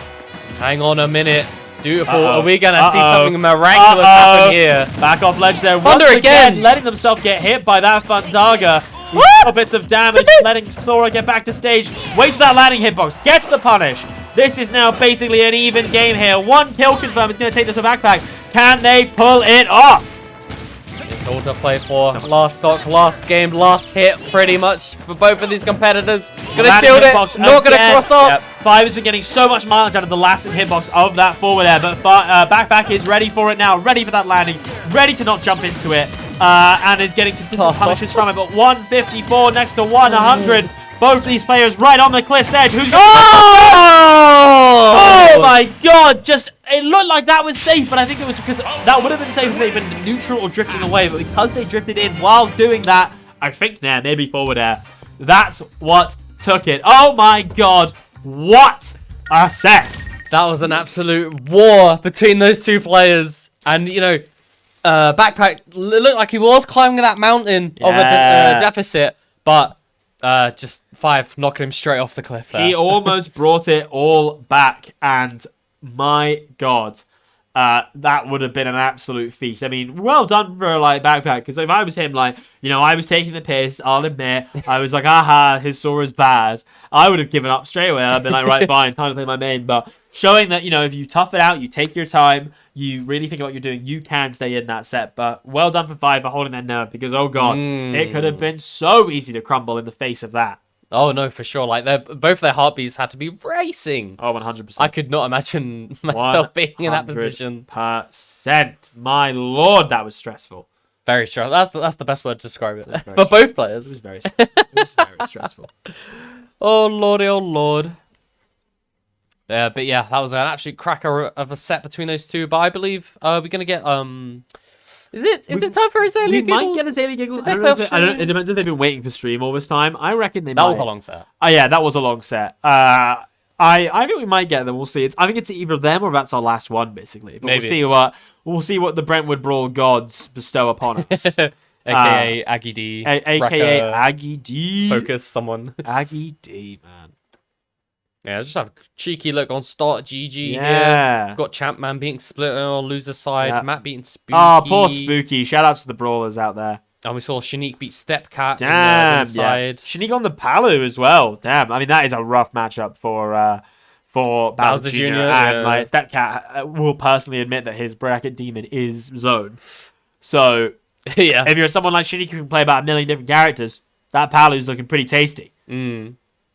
Hang on a minute. Dutiful. Uh-oh. Are we going to see Uh-oh. something miraculous happen here? Back off ledge there. Thunder Once again. letting themselves get hit by that Fandaga. Little bits of damage, letting Sora get back to stage. Waits for that landing hitbox. Gets the punish. This is now basically an even game here. 1 kill confirmed. It's going to take this to backpack. Can they pull it off? It's all to play for. Last stock, last game, last hit, pretty much for both of these competitors. Gonna Landing shield it. hitbox Not gonna again. cross up. Yep. Five has been getting so much mileage out of the last hitbox of that forward air, but backpack is ready for it now. Ready for that landing. Ready to not jump into it. And is getting consistent punishes from it. But 154 next to 100. Both these players right on the cliff's edge. Who's going Oh my god! Just it looked like that was safe, but I think it was because that would have been safe if they'd been neutral or drifting away. But because they drifted in while doing that, I think Nair, maybe forward air. That's what took it. Oh my god! What a set! That was an absolute war between those two players. And, you know, Backpack looked like he was climbing that mountain of a deficit, but just 5 knocking him straight off the cliff there. He almost brought it all back, and my god, that would have been an absolute feast. I mean, well done for like Backpack, because if I was him, like, you know, I was taking the piss, I'll admit, I was like, aha, his Sora's bad. I would have given up straight away. I'd been like, right, fine, time to play my main. But showing that, you know, if you tough it out, you take your time, you really think about what you're doing, you can stay in that set. But well done for 5 for holding their nerve, because, oh god, it could have been so easy to crumble in the face of that. Oh no, for sure. Like both their heartbeats had to be racing. Oh, 100%. I could not imagine myself being in that position. 100%. My lord, that was stressful. Very stressful. That's the best word to describe it. For stressful. both It players. was very stressful. It was very stressful. Oh lordy, oh lord. Yeah, but yeah, that was an absolute cracker of a set between those two. But I believe we're gonna get Is it time for Azalea We Giggles? might get Azalea Giggles. Did I they don't play know off if I don't, stream? it depends if they've been waiting for stream all this time. I reckon they That might. was a long set. Oh yeah, that was a long set. I think we might get them. We'll see. I think it's either them or that's our last one, basically. But Maybe. we'll see what the Brentwood Brawl gods bestow upon us. AKA Aggie D. AKA Wrecker, Aggie D. Focus someone. Aggie D, man. Yeah, just have a cheeky look on start GG Yeah. here. Got Champman beating Split on loser side. Yeah. Matt beating Spooky. Oh, poor Spooky. Shout out to the brawlers out there. And we saw Shaneak beat Stepcat Damn, on the yeah. loser side. Shaneak on the Palu as well. Damn. I mean, that is a rough matchup for Bowser Jr. And my Stepcat will personally admit that his bracket demon is Zone. So Yeah. if you're someone like Shaneak who can play about 1 million different characters, that Palu's looking pretty tasty.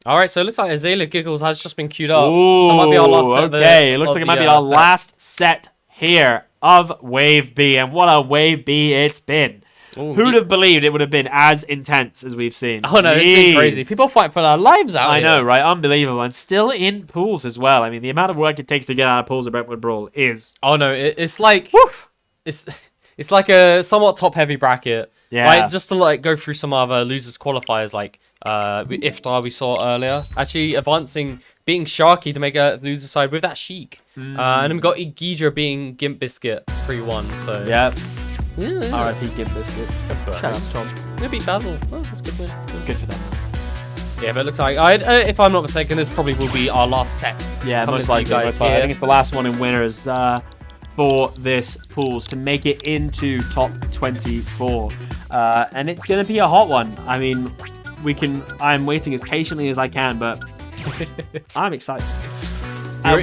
All right, so it looks like Azalea Giggles has just been queued up. Ooh, so it might be our last okay. It looks like it might be our last set here of Wave B. And what a Wave B it's been. Who'd have believed it would have been as intense as we've seen? Oh no, it's been crazy. People fight for their lives out I here. know, right? Unbelievable. And still in pools as well. I mean, the amount of work it takes to get out of pools of Brentwood Brawl is... Oh no, it's like... It's like a somewhat top-heavy bracket. Yeah. Like, just to like go through some other losers qualifiers, like Iftar we saw earlier. Actually advancing, beating Sharky to make a loser side with that Sheik. And then we got Igidra beating Gimp Biscuit 3-1. So Yep. yeah. R.I.P. Gimp Biscuit. Shout out to Tom. They beat Basil. Oh, that's a good win. Good for them. Yeah, but it looks like if I'm not mistaken, this probably will be our last set. Yeah, coming most to you likely. guys I here. think it's the last one in winners for this pools to make it into top 24. And it's going to be a hot one. I mean, I'm waiting as patiently as I can, but I'm excited. You're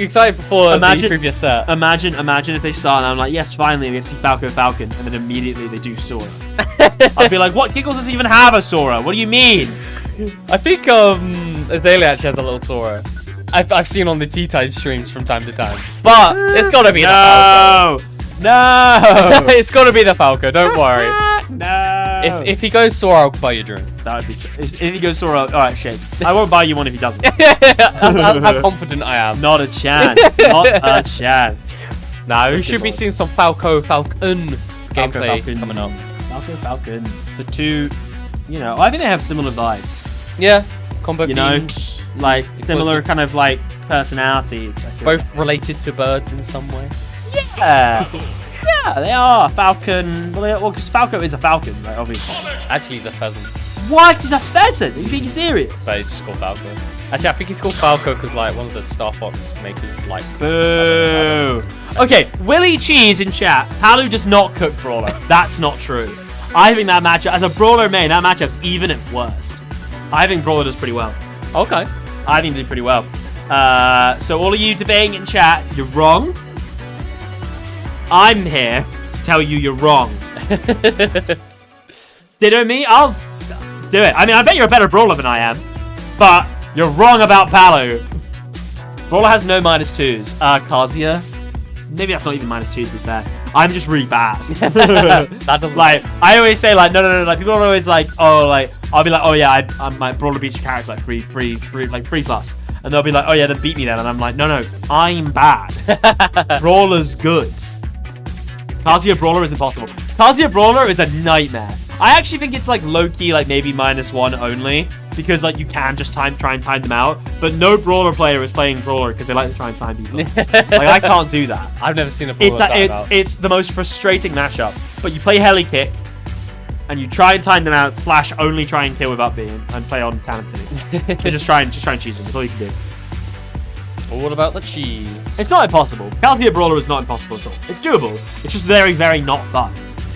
excited before the previous set. Imagine if they start and I'm like, yes, finally, we get to see Falcon, and then immediately they do Sora. I'd be like, what? Giggles doesn't even have a Sora. What do you mean? I think Azalea actually has a little Sora. I've seen on the Tea Time streams from time to time. But it's gotta be the Falco. No! It's gotta be the Falco, don't worry. No! If he goes Sora, I'll buy you a drink. That would be if he goes Sora, alright, shit. I won't buy you one if he doesn't. That's how confident I am. Not a chance. Not a chance. Nah, we should be seeing some Falcon gameplay Falcon. coming up. Falcon. The two, I think they have similar vibes. Yeah, combo beams. Like, similar kind of, like, personalities. Both related to birds in some way. Yeah. Yeah, they are. Falcon. Well, because Falco is a falcon, right, obviously. Actually, he's a pheasant. What? He's a pheasant? Are you being serious? So he's just called Falco. Actually, I think he's called Falco because like one of the Star Fox makers like. Boo. Okay, Willie Cheese in chat. Palu does not cook Brawler. That's not true. I think that matchup, as a Brawler main, that matchup's even at worst. I think Brawler does pretty well. Okay. I think he did pretty well. So all of you debating in chat, you're wrong. I'm here to tell you you're wrong. Ditto me? I'll do it. I mean, I bet you're a better Brawler than I am. But you're wrong about Palu. Brawler has no -2s. Kazuya? Maybe that's not even -2 to be fair. I'm just really bad. Like, I always say like, no. Like, people are always like, oh, like, I'll be like, oh yeah, I'm my Brawler beats your character like 3+. And they'll be like, oh yeah, then beat me then. And I'm like, no, I'm bad. Brawler's good. Kazuya Brawler is impossible. Kazuya Brawler is a nightmare. I actually think it's like low-key, like maybe -1 only. Because like you can just try and time them out. But no Brawler player is playing Brawler because they like to try and time people. Like, I can't do that. I've never seen a Brawler It's the most frustrating matchup. But you play Heli Kick, and you try and time them out, / only try and kill without being, and play on Cannon City. just try and cheese them. That's all you can do. All about the cheese. It's not impossible. Kazuya Brawler is not impossible at all. It's doable. It's just very, very not fun.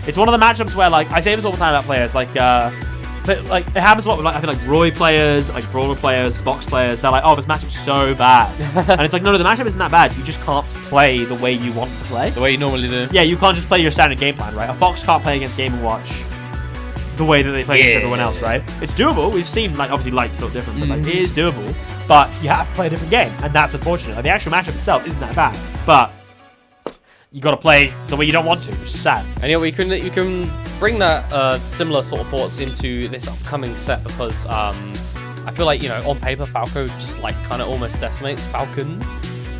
It's one of the matchups where, like, I say this all the time about players, like, but like it happens a lot with, like, I feel like Roy players, like Brawler players, Fox players. They're like, oh, this matchup's so bad, and it's like, no, the matchup isn't that bad. You just can't play the way you want to play. The way you normally do. Yeah, you can't just play your standard game plan, right? A Fox can't play against Game & Watch the way that they play against everyone else, right? It's doable. We've seen, like, obviously Light's built different, but like it is doable. But you have to play a different game, and that's unfortunate. Like, the actual matchup itself isn't that bad, but you got to play the way you don't want to, which is sad. And yeah, you can bring that similar sort of thoughts into this upcoming set because I feel like, you know, on paper Falco just like kind of almost decimates Falcon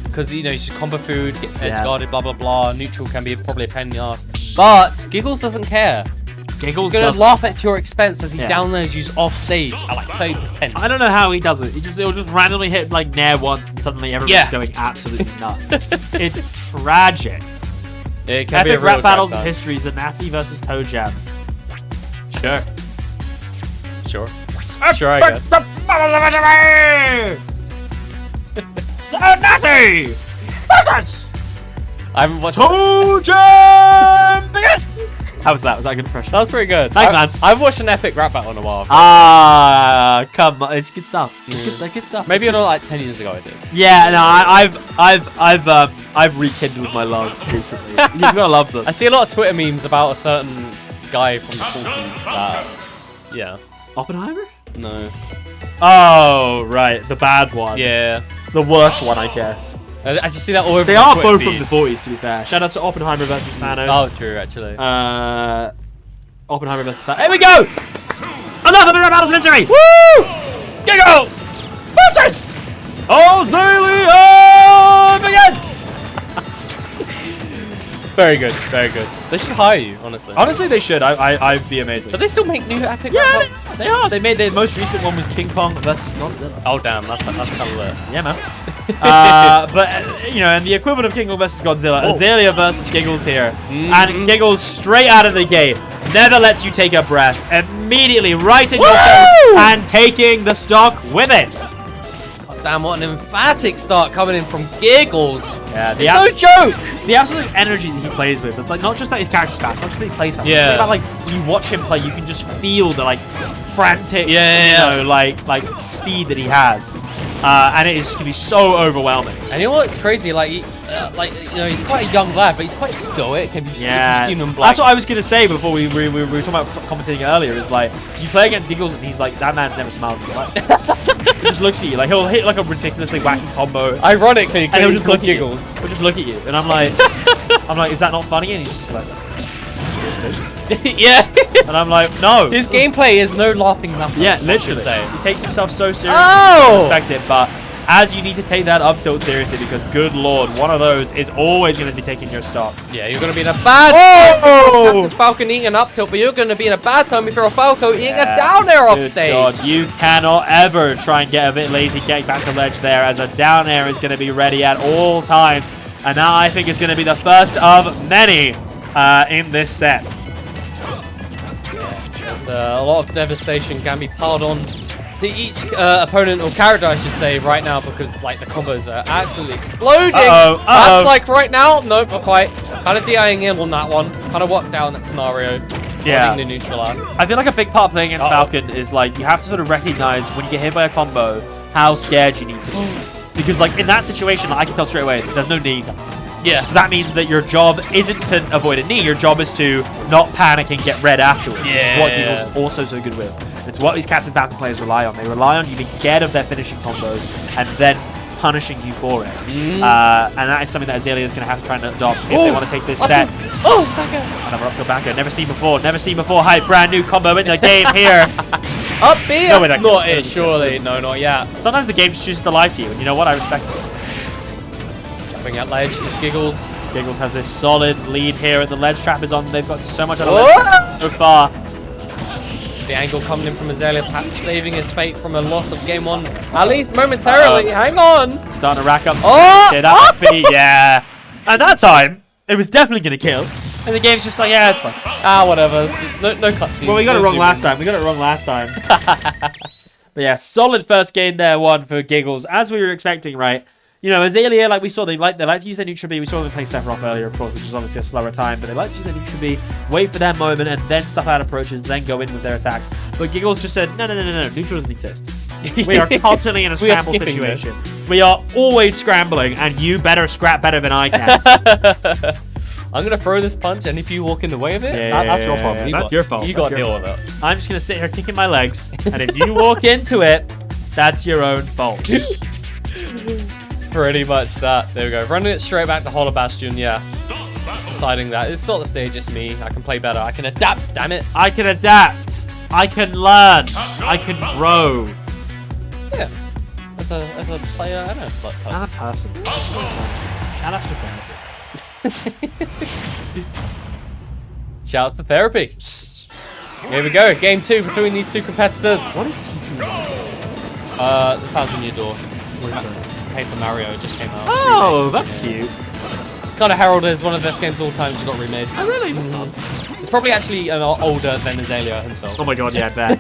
because, you know, he's just combo food, gets edge guarded, blah blah blah. Neutral can be probably a pain in the ass, but Giggles doesn't care. Giggles gonna laugh at your expense as he downloads you off stage at like 30%. I don't know how he does it. He'll just randomly hit like Nair once and suddenly everyone's going absolutely nuts. It's tragic. It can Epic be a rap real battle track history: Zanatti versus Toe Jam. Sure, I guess. Zanatti! I haven't watched. Toe Jam! How was that? Was that a good impression? That was pretty good. Thanks, man. I've watched an epic rap battle in a while. Ah, come on, it's good stuff. It's good stuff. Maybe not like 10 years ago I did. Yeah, no, I've rekindled my love recently. You've gotta love them. I see a lot of Twitter memes about a certain guy from the 40s that, yeah. Oppenheimer? No. Oh, right, the bad one. Yeah. The worst one, I guess. I just see that all over. They are both from the 40s, to be fair. Shout out to Oppenheimer versus Thanos. Oh, true, actually. Oppenheimer versus Thanos. Here we go! Enough of the battles of history! Woo! Giggles! Versus Azalea! Begin! Very good, very good. They should hire you, honestly. Honestly, they should. I'd be amazing. But they still make new epic. Yeah, they are. They made the most recent one was King Kong versus Godzilla. Oh damn, that's kind of lit. Yeah, man. But you know, and the equivalent of King Kong versus Godzilla, Azalea versus Giggles here, and Giggles straight out of the gate never lets you take a breath. Immediately right in your face and taking the stock with it. Damn, what an emphatic start coming in from Giggles. Yeah, it's no joke. The absolute energy that he plays with. It's like not just that his character's fast, not just that he plays fast. Yeah. It's about, like, when you watch him play, you can just feel the like frantic, you know, like speed that he has, and it is going to be so overwhelming. And you know what's crazy? Like, you know, he's quite a young lad, but he's quite stoic. Have you seen him? That's what I was going to say before we were talking about commentating earlier. Is like you play against Giggles, and he's like, that man's never smiled in his life. He just looks at you, like he'll hit like a ridiculously wacky combo. Ironically, and he'll just look at Giggles. He'll just look at you, and I'm like, is that not funny? And he's just like, yeah. And I'm like, no. His gameplay is no laughing matter. Yeah, literally. He takes himself so seriously. Oh! Effective, but as you need to take that up tilt seriously because, good lord, one of those is always going to be taking your stock. Yeah, you're going to be in a bad time. Falcon eating an up tilt, but you're going to be in a bad time if you're a Falco eating a down air off stage. God, you cannot ever try and get a bit lazy getting back to ledge there, as a down air is going to be ready at all times. And that, I think, is going to be the first of many in this set. A lot of devastation can be piled on each opponent or character, I should say, right now, because like the combos are absolutely exploding. That's like right now, nope, not quite. Kind of DIing in on that one. Kind of worked out in that scenario. Yeah. The neutral out. I feel like a big part of playing in Falcon is like you have to sort of recognize when you get hit by a combo how scared you need to be. Because like in that situation, like, I can tell straight away there's no knee. Yeah. So that means that your job isn't to avoid a knee. Your job is to not panic and get red afterwards. Yeah. It's what Giggles is also so good with. It's what these Captain Falcon players rely on. They rely on you being scared of their finishing combos and then punishing you for it. And that is something that Azalea is going to have to try and adopt if they want to take this step. Another up to back air. Never seen before. Never seen before. Hi, brand new combo in the game here. Up B? No, That's not it, surely. No, not yet. Sometimes the game just chooses to lie to you, and you know what? I respect it. Jumping at ledge is Giggles. Giggles has this solid lead here, and the ledge trap is on. They've got so much out of ledge so far. The angle coming in from Azalea, perhaps saving his fate from a loss of game one, at least momentarily. Hang on. Starting to rack up. Oh! Yeah. And that time, it was definitely going to kill. And the game's just like, yeah, it's fine. Whatever. No cutscenes. Well, we got it wrong last time. But yeah, solid first game there, one for Giggles, as we were expecting, right? You know, Azalea, like we saw, they like to use their neutral B. We saw them play Sephiroth earlier, of course, which is obviously a slower time, but they like to use their neutral B, wait for their moment, and then stuff out approaches, then go in with their attacks. But Giggles just said, no, neutral doesn't exist. We are constantly in a scramble situation. We are always scrambling, and you better scrap better than I can. I'm going to throw this punch, and if you walk in the way of it, that's your problem. That's your fault. You got to deal with it. I'm just going to sit here kicking my legs, and if you walk into it, that's your own fault. Pretty much that. There we go. Running it straight back to Hollow Bastion, yeah. Just deciding that. It's not the stage, it's me. I can play better. I can adapt, damn it. I can adapt. I can learn. I can grow. Yeah. As a player and a person. Shout outs to therapy. Shouts to therapy. Here we go. Game 2 between these two competitors. What is TT? The Thousand Year Door. Paper Mario just came out. Oh, that's cute. Kind of heralded as one of the best games of all time. Just got remade. Oh, really? It's probably actually older than Azalea himself. Oh my god, yeah, I bet.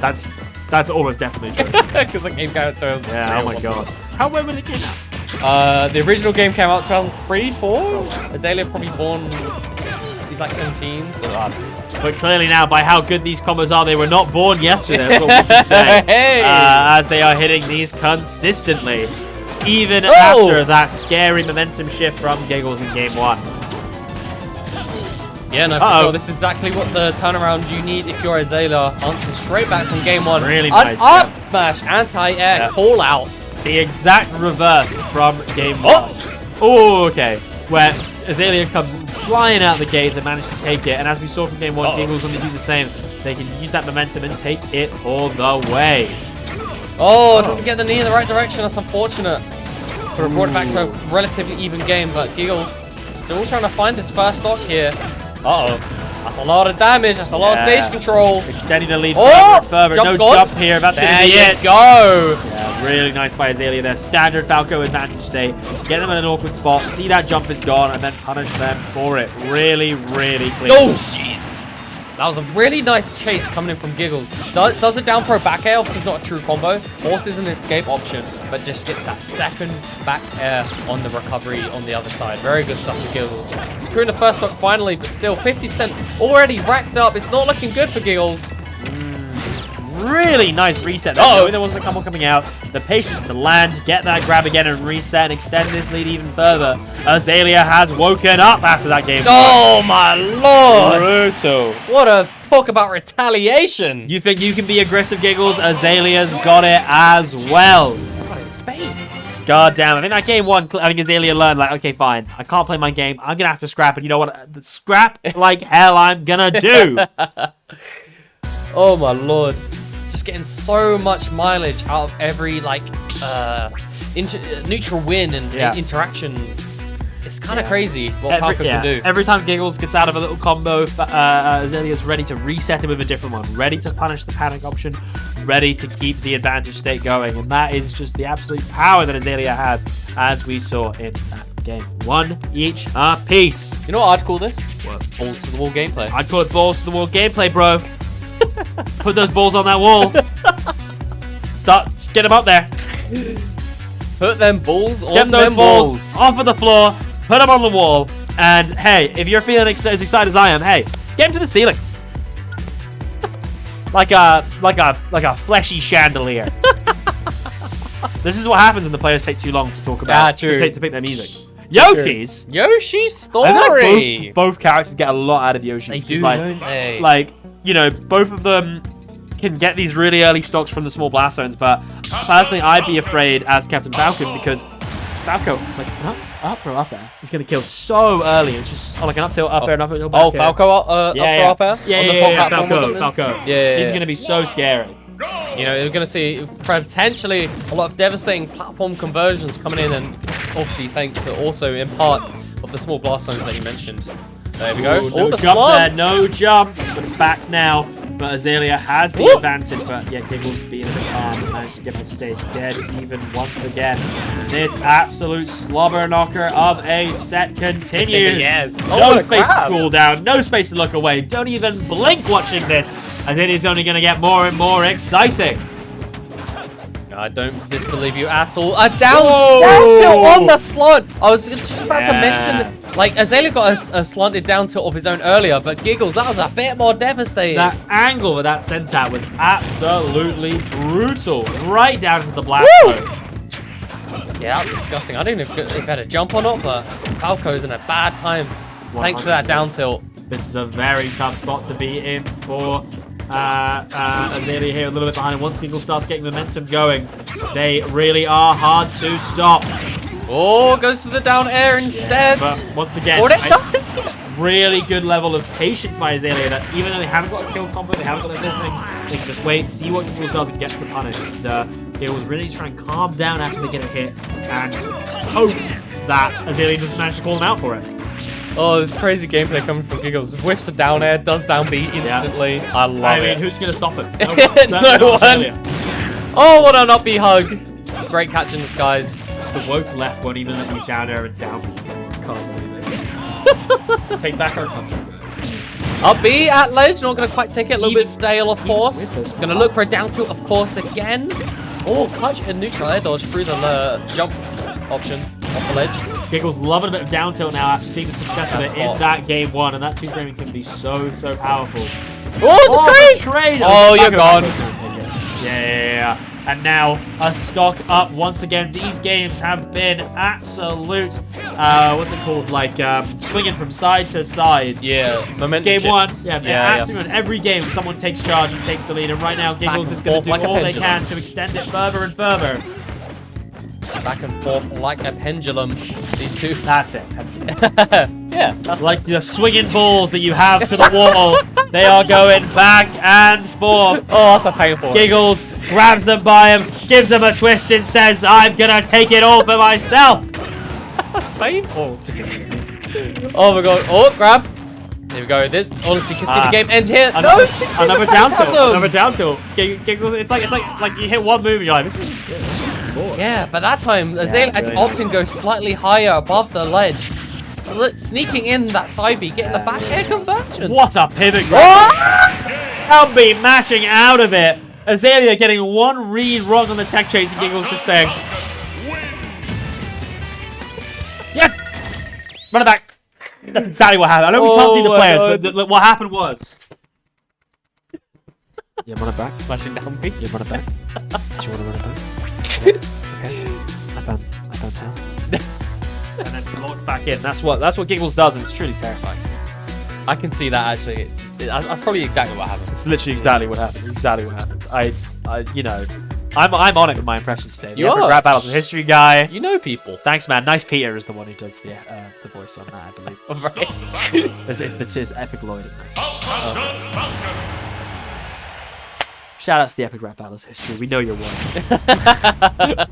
That's almost definitely true. Because the game came out 2003. Yeah, oh my god. How when will it came out? The original game came out 2003, 4. Azalea probably born. He's like 17, so. But clearly now, by how good these combos are, they were not born yesterday, that's what we can say. Hey. As they are hitting these consistently. Even after that scary momentum shift from Giggles in game 1. Yeah, no, for sure. This is exactly what the turnaround you need if you're Azalea. Answering straight back from game 1. Really nice. Up smash, anti-air, call out. The exact reverse from game 1. Oh, okay. Where Azalea comes flying out the gates and managed to take it. And as we saw from game 1, Giggles, when they do the same, they can use that momentum and take it all the way. Oh, didn't get the knee in the right direction. That's unfortunate. Could have brought it back to a relatively even game, but Giggles still trying to find his first stock here. That's a lot of damage. That's a lot of stage control. Extending the lead further and further. No jump here. That's going to be it. Go. Yeah, really nice by Azalea there. Standard Falco advantage state. Get them in an awkward spot. See that jump is gone and then punish them for it. Really, really clean. Oh, jeez. That was a really nice chase coming in from Giggles. Does the down throw back air? Obviously not a true combo. Forces an escape option, but just gets that second back air on the recovery on the other side. Very good stuff for Giggles. Securing the first stock finally, but still 50% already racked up. It's not looking good for Giggles. Really nice reset. There was a couple coming out. The patience to land, get that grab again and reset and extend this lead even further. Azalea has woken up after that game. Oh my lord! Brutal. What a talk about retaliation. You think you can be aggressive, Giggles? Azalea's got it as well. Got it in spades. God damn. I think that game 1, I think Azalea learned, like, okay, fine. I can't play my game. I'm going to have to scrap. And you know what? Scrap like hell I'm going to do. Oh my lord. Just getting so much mileage out of every neutral win and interaction. It's kind of crazy what Falco can do. Every time Giggles gets out of a little combo, Azalea's ready to reset it with a different one. Ready to punish the panic option. Ready to keep the advantage state going. And that is just the absolute power that Azalea has, as we saw in that game. 1 each apiece. You know what I'd call this? What? Balls to the wall gameplay. I'd call it balls to the wall gameplay, bro. Put those balls on that wall. Get him up there. Put them balls Get on those them balls balls. off of the floor. Put them on the wall. And hey, if you're feeling as excited as I am, hey, get him to the ceiling. like a fleshy chandelier. This is what happens when the players take too long to talk about. true. To pick their music. Yoshi's. Yoshi's I feel story. like both characters get a lot out of Yoshi's. They 'cause, do, like, don't they? Like, you know, both of them can get these really early stocks from the small blast zones, but personally, I'd be afraid as Captain Falcon because Falco, like, up or up air, he's going to kill so early. It's just like an up tilt, up air, and up tilt, back Oh, air. Falco up for up air? Yeah, On the yeah, top yeah, platform or something? Falco. Yeah. He's going to be so scary. You know, you're going to see potentially a lot of devastating platform conversions coming in, and obviously thanks to also in part of the small blast zones that you mentioned. There we go. Ooh, no the jump slump. there, no jump. Back now, but Azalea has the Woo! advantage, but yeah, Giggles being a bit calm, managed to get off the stage dead even once again. This absolute slobber knocker of a set continues. Yes. No what a space to grab. cool down, no space to look away. Don't even blink watching this. And then it's only going to get more and more exciting. I don't disbelieve you at all. A down Whoa! tilt on the slant. I was just about to Yeah. mention, like, Azalea got a slanted down tilt of his own earlier, but Giggles, that was a bit more devastating. That angle with that centaur was absolutely brutal. Right down into the blast Woo! zone. Yeah, that was disgusting. I don't know if he had a jump or not, but Falco's in a bad time. Thanks for that down tilt. This is a very tough spot to be in for Azalea here, a little bit behind. And once Giggles starts getting momentum going, they really are hard to stop. Oh, goes for the down air instead. But once again, Oh, that does it. really good level of patience by Azalea that even though they haven't got a kill combo, they haven't got their full things, they can just wait, see what Giggles does and gets the punish. And Giggles really try and calm down after they get a hit and hope that Azalea doesn't manage to call them out for it. Oh, this crazy gameplay coming from Giggles. Whiffs a down air, does down B instantly. I love I mean, it. who's going to stop it? No Not one. Azalea. Oh, what a not B hug. Great catch in the skies. The woke left won't even let me down air and down. Can't believe it. Take back our country. Up B at ledge, not going to quite take it. A little bit stale, of course. with this Going to look for a down tilt, of course, again. Oh, clutch and neutral air dodge through the jump option off the ledge. Giggles loving a bit of down tilt now after seeing the success of it in that game one, and that two framing can be so powerful. Oh, the trade! Oh, you're gone. Yeah. And now a stock up once again. These games have been absolute, what's it called? Like swinging from side to side. Yeah, momentum Game shift. one, yeah. in every game, someone takes charge and takes the lead, and right now Giggles and is going forth to do like a all they pendulum. can to extend it further and further. Back and forth like a pendulum. These two. That's it. Yeah, that's Like the swinging balls that you have to the wall, they are going back and forth. Oh, that's a painful one. Giggles grabs them by him, gives them a twist, and says, "I'm gonna take it all for myself." Painful. Oh my god. Oh, grab. There we go. This honestly could see the game end here. Another, it's another down tilt. chasm. Another down tilt. Giggles. It's like you hit one move and you're like, "This is good." Yeah, but that time Azalea brilliant. often goes slightly higher above the ledge, sneaking in that side B, getting the back air conversion. What a pivot grab! Helmby mashing out of it. Azalea getting one read wrong on the tech chase, and Giggles just saying, "Yeah, run it back." That's exactly what happened. I know we can't see the players, but what happened was. Yeah, run it back. Flashing down B. Yeah, run it back. Do you want to run it back? Okay. I found town. And then locks back in. That's what Giggles does, and it's truly terrifying. I can see that actually. That's probably exactly what happened. It's literally exactly what happened. Exactly what happened. I'm on it with my impressions today. You The Epic are. Rap Battles of History guy. You know people. Thanks, man. Nice Peter is the one who does the voice on that, I believe. Right. It's Epic Lloyd. Is nice. Shout out to the Epic Rap Battles of History. We know you're one.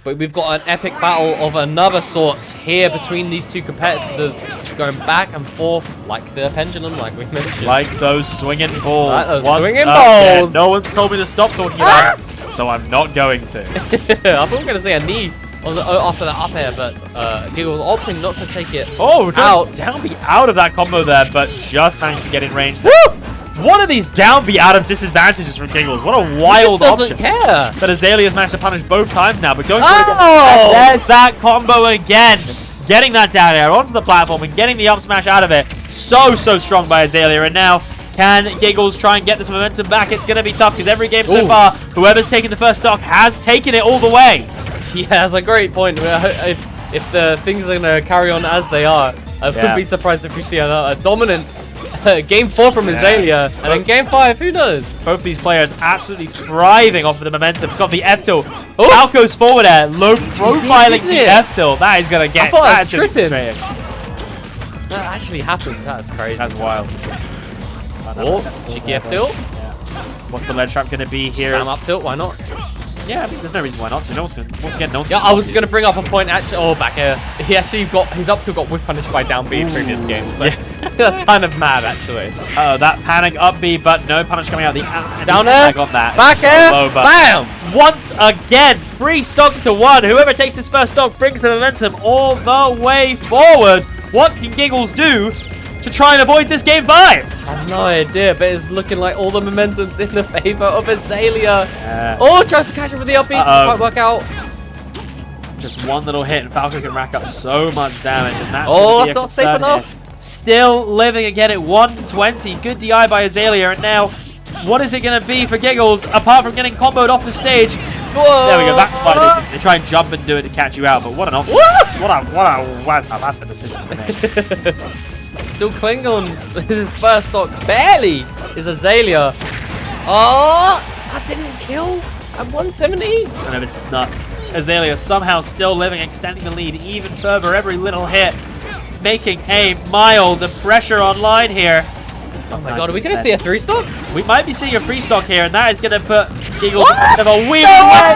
But we've got an epic battle of another sort here between these two competitors, going back and forth like the pendulum, like we mentioned. Like those swinging balls. Like those Once swinging again. balls. No one's told me to stop talking about it, so I'm not going to. I thought we were going to say a knee after that up air, but Giggles opting not to take it Oh, out. down be out of that combo there, but just managed to get in range. Woo! One of these down B out of disadvantages from Giggles. What a wild doesn't option. care. But Azalea's managed to punish both times now, but going for Oh! it again. There's that combo again. Getting that down air onto the platform and getting the up smash out of it. So strong by Azalea. And now, can Giggles try and get this momentum back? It's going to be tough because every game so far, whoever's taken the first stock has taken it all the way. Yeah, that's a great point. If the things are going to carry on as they are, I wouldn't be surprised if we see a dominant game 4 from Azalea. And then game 5, who knows? Both these players absolutely thriving off of the momentum. Got the F tilt. Falco's forward air, low profiling the F tilt. That is going to get I thought I was that tripping. tripping. That actually happened. That's crazy. That's wild. Oh, cheeky F tilt. What's the ledge trap going to be here? Spam up tilt, why not? Yeah, I mean, there's no reason why not. So once again, no one's Yeah, I was going to bring up a point actually. Oh, back here. He actually got his up tilt got whiff punished by down B in previous games. So that's kind of mad actually. Oh, that panic up B, but no punish coming out. The Down there. I got that. Back here. Low, but Bam. once again, 3 stocks to 1. Whoever takes this first stock brings the momentum all the way forward. What can Giggles do to try and avoid this game 5? I have no idea, but it's looking like all the momentum's in the favor of Azalea. Oh, tries to catch him with the up B. Doesn't quite work out. Just one little hit, and Falco can rack up so much damage, and that's that's not safe enough. Still living again at 120. Good DI by Azalea, and now, what is it going to be for Giggles, apart from getting comboed off the stage? Whoa. There we go, that's fine. They try and jump and do it to catch you out, but what an option. That's a decision to make. Still clinging on first stock. Barely is Azalea. Oh, that didn't kill at 170. I know, this is nuts. Azalea somehow still living, extending the lead even further every little hit, making a mild pressure online here. Oh my god, are we going to see a 3 stock? We might be seeing a free stock here, and that is going to put Giggles in a bit of a weird way.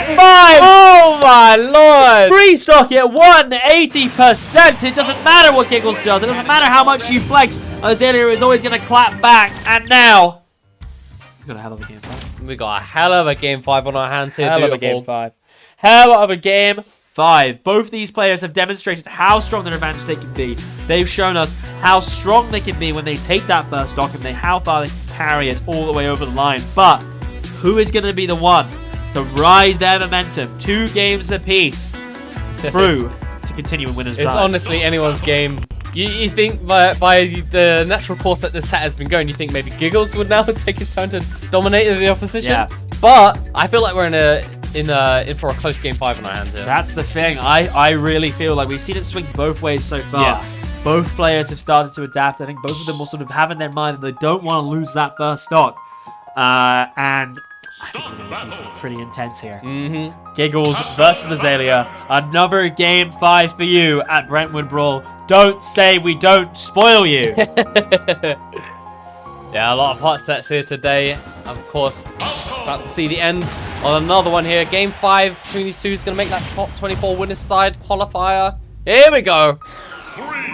5! Oh my lord! Free stock at 180%. It doesn't matter what Giggles does. It doesn't matter how much you flex. Azalea is always going to clap back. And now, we've got a hell of a game 5. We got a hell of a game 5 on our hands here. Hell of a game 5. Hell of a game 5. Both these players have demonstrated how strong their advantage they can be. They've shown us how strong they can be when they take that first stock and how far they can carry it all the way over the line. But who is going to be the one to ride their momentum 2 games apiece through to continue in winners' It's run? honestly anyone's game. You think by the natural course that the set has been going, you think maybe Giggles would now take his turn to dominate the opposition? Yeah. But I feel like we're in for a close game 5 on our hands here. That's the thing. I really feel like we've seen it swing both ways so far. Yeah. Both players have started to adapt. I think both of them will sort of have in their mind that they don't want to lose that first stock. And I think we're going to see something pretty intense here. Giggles versus Azalea. Another game 5 for you at Brentwood Brawl. Don't say we don't spoil you. Yeah, a lot of hot sets here today. Of course, about to see the end on another one here. Game 5 between these two is going to make that top 24 winners side qualifier. Here we go.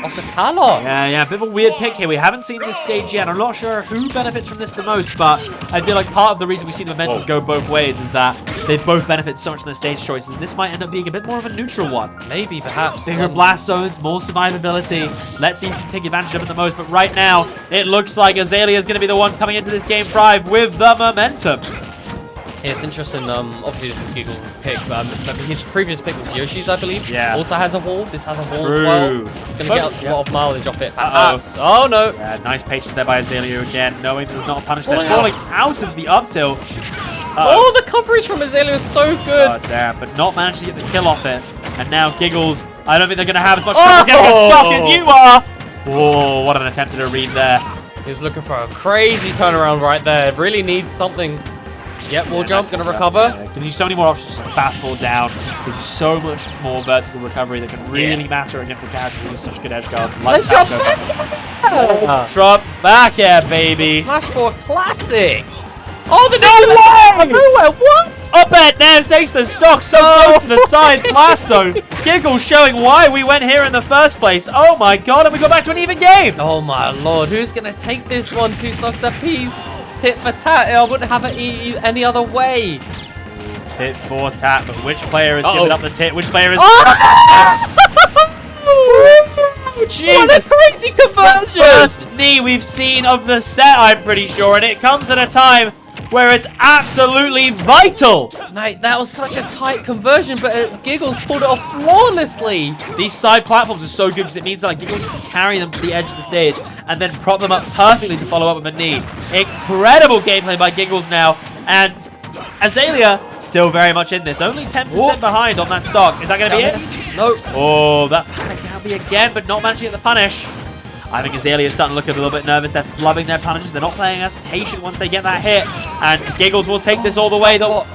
Osakala. Yeah, a bit of a weird pick here. We haven't seen this stage yet. I'm not sure who benefits from this the most, but I feel like part of the reason we see the momentum go both ways is that they both benefit so much from the stage choices. This might end up being a bit more of a neutral one. Maybe, perhaps. Bigger blast zones, more survivability. Let's see who can take advantage of it the most. But right now, it looks like Azalea is going to be the one coming into this game 5 with the momentum. Yeah, it's interesting. Obviously, this is Giggle's pick, but his previous pick was Yoshi's, I believe. Yeah. Also has a wall. This has a wall True. as well. It's going to get a lot of mileage off it. Perhaps. Oh, no. Yeah, nice patience there by Azalea again, knowing there's not a punish there. Falling out of the up tilt. Oh, the coverage from Azalea is so good. Oh, damn, but not managed to get the kill off it. And now Giggles, I don't think they're going to have as much trouble getting a stock as you are. Whoa, what an attempt at a read there. He was looking for a crazy turnaround right there. Really needs something. Yep, wall jump, going to recover. Gives you so many more options to fast fall down. Gives you so much more vertical recovery that can really matter against a character who's such good edge guards. Like Drop Drop back air, baby. Smash 4 classic. Oh, the nowhere. What? Up at now takes the stock so close to the side blast zone. Giggles showing why we went here in the first place. Oh my god, and we go back to an even game. Oh my lord, who's going to take this one? 2 stocks apiece. Tit for tat. I wouldn't have it any other way. Tit for tat, but which player is giving up the tit? Which player is... Jesus. What a crazy conversion! First knee we've seen of the set, I'm pretty sure, and it comes at a time where it's absolutely vital. Mate, that was such a tight conversion, but Giggles pulled it off flawlessly. These side platforms are so good because it means that like, Giggles can carry them to the edge of the stage and then prop them up perfectly to follow up with a knee. Incredible gameplay by Giggles now, and Azalea still very much in this. Only 10% behind on that stock. Is that going to be it? No. Oh, that panic down me again, but not managing to get the punish. I think Azalea is starting to look a little bit nervous. They're flubbing their punishes. They're not playing as patient once they get that hit. And Giggles will take this all the way. Not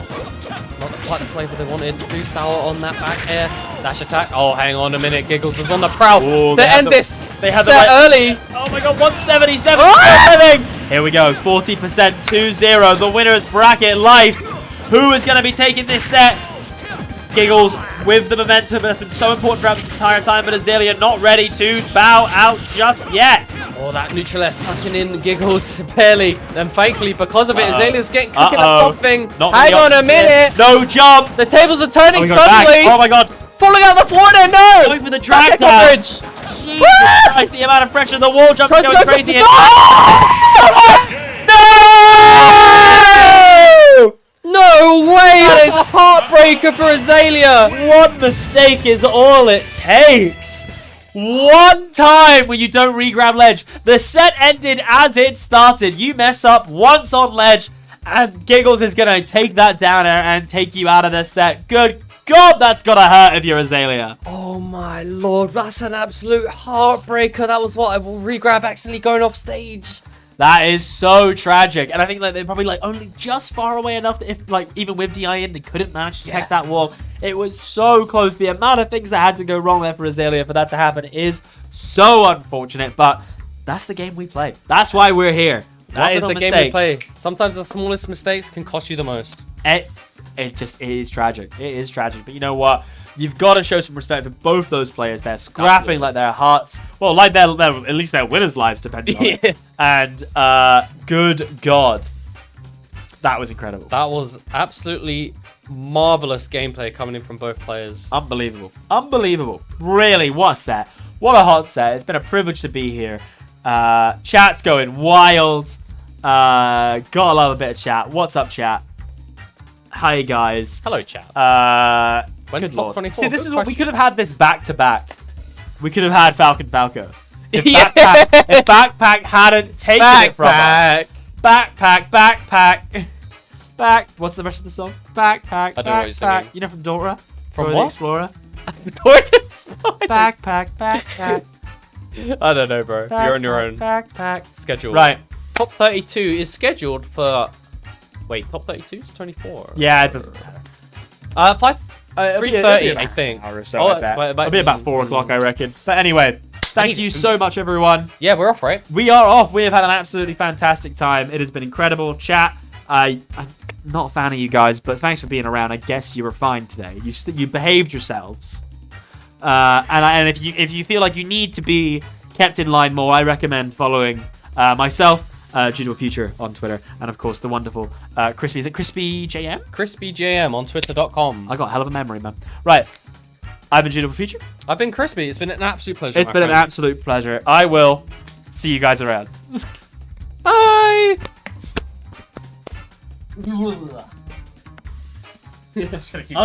quite the flavour they wanted. Too sour on that back air. Dash attack. Oh, hang on a minute. Giggles is on the prowl. Ooh, They end this. They had the They're right early. Oh my god, 177. Here we go. 40%, 2-0. The winner's bracket life. Who is going to be taking this set? Giggles with the momentum that's been so important throughout this entire time, but Azalea not ready to bow out just yet. Oh, that neutral air sucking in Giggles barely. And thankfully, because of it, Azalea's getting cooking at something. Hang on a minute. No jump. The tables are turning Oh, back. suddenly. Oh my god. Falling out the forward air. No. Going for the drag Back down. coverage. Jesus Christ, the amount of pressure. The wall jump is Tries to going go crazy. for- No way! That is a heartbreaker for Azalea! One mistake is all it takes. One time when you don't re-grab ledge. The set ended as it started. You mess up once on ledge, and Giggles is going to take that down air and take you out of the set. Good God, that's got to hurt if you're Azalea. Oh my lord, that's an absolute heartbreaker. That was what I will re-grab accidentally going off stage. That is so tragic, and I think like they're probably like only just far away enough that if like even with DI in, they couldn't manage to protect that wall. It was so close. The amount of things that had to go wrong there for Azalea for that to happen is so unfortunate. But that's the game we play. That's why we're here. That is One the little game we mistake. play. Sometimes the smallest mistakes can cost you the most. It is tragic. It is tragic. But you know what? You've got to show some respect for both those players. They're scrapping like their hearts. Well, like their at least their winners' lives depending on it. And good God, that was incredible. That was absolutely marvelous gameplay coming in from both players. Unbelievable. Unbelievable. Really, what a set. What a hot set. It's been a privilege to be here. Chat's going wild. Gotta love a bit of chat. What's up, chat? Hi, guys. Hello, chat. When's Good top lord. 24? See, this Good is what we question. could have had this back to back. We could have had Falcon Falco. If Yeah. Backpack hadn't taken it from us. Backpack. Back. What's the rest of the song? Backpack. I don't know what you're Backpack. singing. You know from Dora? From Dora what? the Explorer. Back. Backpack. I don't know, bro. You're on your own Backpack. schedule. Right. Top 32 is scheduled for... Wait, top 32 is 24. Yeah, it doesn't matter. 3:30, I think. Hour or so, Oh, I bet. but- It'll be about 4 o'clock, I reckon. But anyway, thank you so much, everyone. Yeah, we're off, right? We are off. We have had an absolutely fantastic time. It has been incredible. Chat, I'm not a fan of you guys, but thanks for being around. I guess you were fine today. You behaved yourselves. And if you feel like you need to be kept in line more, I recommend following myself, Judo Future on Twitter, and of course the wonderful Crispy. Is it Crispy JM? CrispyJM on Twitter.com. I got a hell of a memory, man. Right. I've been Judo Future. I've been Crispy. It's been an absolute pleasure. It's my been an friend. absolute pleasure. I will see you guys around. Bye. Just gonna keep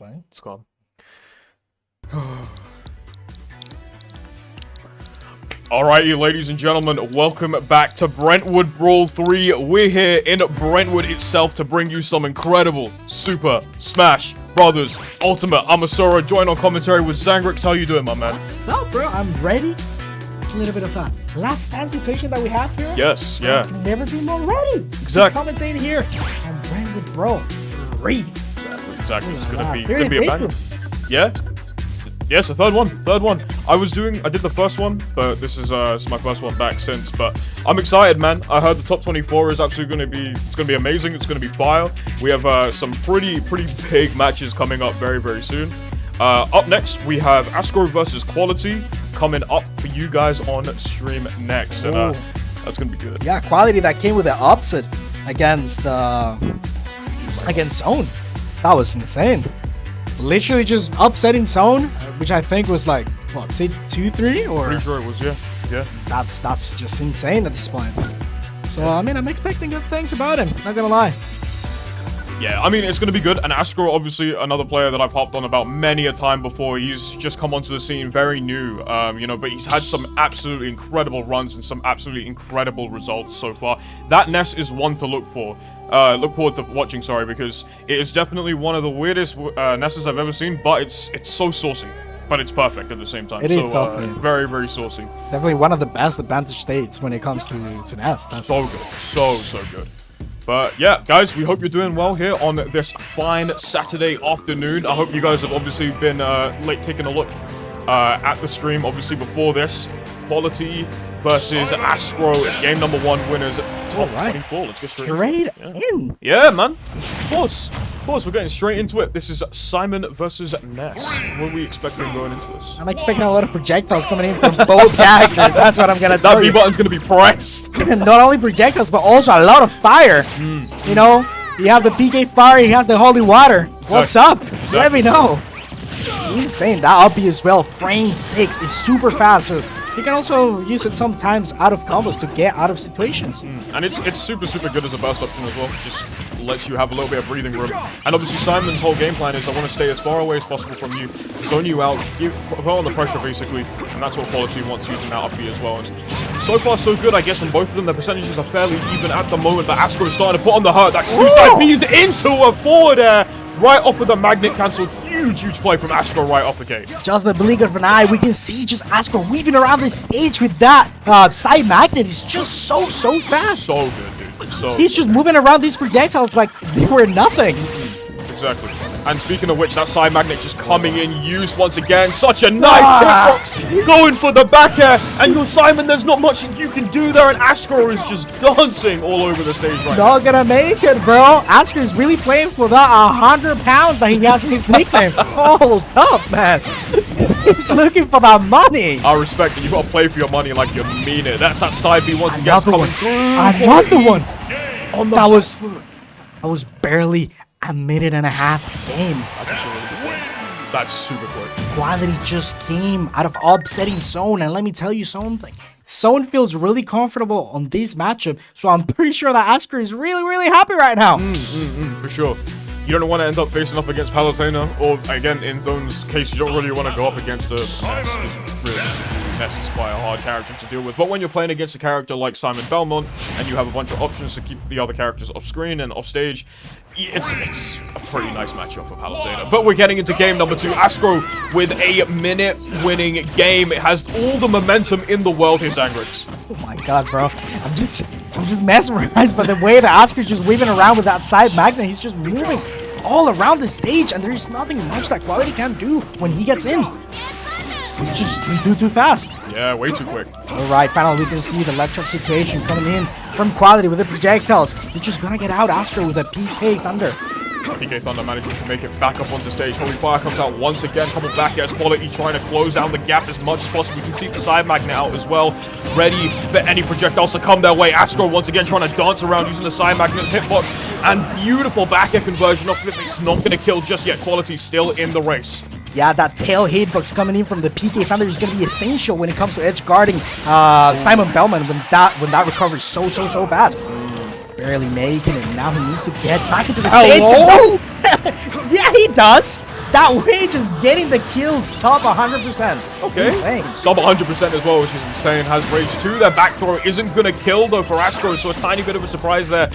Fine. It's gone. Alrighty, ladies and gentlemen, welcome back to Brentwood Brawl 3. We're here in Brentwood itself to bring you some incredible Super Smash Brothers Ultimate. I'm Ascro, joined on commentary with Zangrix. How you doing, my man? What's up, bro? I'm ready. A little bit of a last time situation that we have here. Yes, yeah. I can never be more ready. Exactly. To commentate here on Brentwood Brawl 3. Exactly. It's gonna be Very a banger. Yeah. Yes, the third one. I did the first one, but this is my first one back since. But I'm excited, man. I heard the top 24 is actually gonna be amazing. It's gonna be fire. We have some pretty big matches coming up very, very soon. Up next, we have Ascro versus Quality coming up for you guys on stream next, and that's gonna be good. Yeah, Quality that came with the upset against Zone. That was insane. Literally just upsetting Zone, which I think was like, what, say 2-3 or? Pretty sure it was, yeah. That's just insane at this point. So I mean, I'm expecting good things about him. Not gonna lie. Yeah, I mean, it's going to be good. And Ascro, obviously, another player that I've hopped on about many a time before. He's just come onto the scene, very new, but he's had some absolutely incredible runs and some absolutely incredible results so far. That Ness is one to look for. Look forward to watching, sorry, because it is definitely one of the weirdest Nesses I've ever seen, but it's so saucy. But it's perfect at the same time. It is definitely very, very saucy. Definitely one of the best advantage states when it comes to Ness. That's so good. So good. But yeah, guys, we hope you're doing well here on this fine Saturday afternoon. I hope you guys have obviously been taking a look at the stream, obviously, before this. Quality versus Ascro, game number 1 winners. Top 24. Let's get straight in. Yeah, man. Of course, we're getting straight into it. This is Simon versus Ness. What are we expecting going into this? I'm expecting a lot of projectiles coming in from both characters. That's what I'm gonna tell you. That B button's gonna be pressed. Not only projectiles, but also a lot of fire. You know, you have the PK fire, he has the holy water. What's up? Let me know. Insane. That up B as well. Frame 6 is super fast. So you can also use it sometimes out of combos to get out of situations. And it's super good as a burst option as well. Just lets you have a little bit of breathing room. And obviously Simon's whole game plan is I want to stay as far away as possible from you, zone you out, put on the pressure basically, and that's what Quality wants using that up B as well. And so far so good, I guess, on both of them. The percentages are fairly even at the moment, but Ascro is starting to put on the hurt. That's 2 side B's into a forward air. Right off of the magnet cancel. Huge play from Ascro right off the gate. Just the blink of an eye, we can see just Ascro weaving around the stage with that side magnet. It's just so fast. So good, dude. He's just moving around these projectiles like they were nothing. Exactly. And speaking of which, that side magnet just coming in used once again. Such a nice hitbox. Going for the back air. And your Simon, there's not much you can do there. And Ascro is just dancing all over the stage right now. Not gonna make it, bro. Ascro is really playing for that 100 pounds that he has in his nickname. Hold up, man. He's looking for that money. I respect it. You've got to play for your money like you mean it. That's that side B once again coming through. Another one. That was barely a minute and a half game. That's super quick. Quality just came out of upsetting Zone, and let me tell you something. Zone feels really comfortable on this matchup, so I'm pretty sure that Ascro is really happy right now. For sure. You don't want to end up facing up against Palutena, or again, in Zone's case, you don't really want to go up against a Ness is quite a hard character to deal with. But when you're playing against a character like Simon Belmont, and you have a bunch of options to keep the other characters off screen and off stage, it's a pretty nice matchup for Palutena. But we're getting into game number 2. Ascro with a minute-winning game. It has all the momentum in the world here, Zangrix. Oh my god, bro. I'm just mesmerized by the way that Ascro's just weaving around with that side magnet. He's just moving all around the stage, and there's nothing much that Quality can do when he gets in. It's just too fast. Yeah, way too quick. Alright, finally we can see the electric situation coming in from Quality with the projectiles. He's just gonna get out Ascro with a PK Thunder. PK Thunder managing to make it back up onto stage. Holy Fire comes out once again, coming back as Quality trying to close down the gap as much as possible. You can see the side magnet out as well, ready for any projectiles to come their way. Ascro once again trying to dance around using the side magnet's hitbox, and beautiful back air conversion off of it. It's not going to kill just yet. Quality still in the race. Yeah, that tail hitbox coming in from the PK Thunder is going to be essential when it comes to edge guarding Simon Bellman when that recovers so bad. Barely making it. Now he needs to get back into the stage. Yeah, he does. that way just getting the kill sub 100%. Okay. Insane. Sub 100% as well, which is insane. Has Rage 2. Their back throw isn't going to kill, though, for Ascro, so a tiny bit of a surprise there.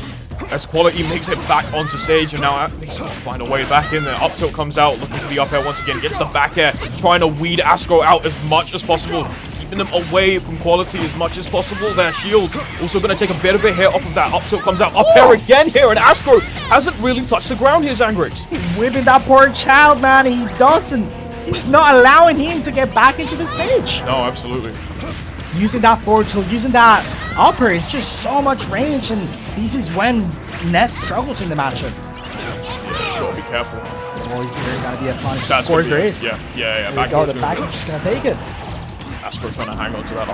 As Quality makes it back onto stage, and now he's going to find a way back in there. Up tilt comes out, looking for the up air once again. Gets the back air, trying to weed Ascro out as much as possible. Keeping them away from Quality as much as possible. Their shield also going to take a bit of a hit off of that. Up tilt comes out, up air again here, and Ascro hasn't really touched the ground here, Zangrix. Whipping that poor child, man. He doesn't. He's not allowing him to get back into the stage. No, absolutely. Using that forward tilt, using that upper, it's just so much range, and this is when Ness struggles in the matchup. Yeah, you gotta be careful. Oh, is there gonna be a punish? That's Of course gonna there be- is. Yeah. There Back we go, row the too. back is just gonna take it. Ascro trying to hang on to that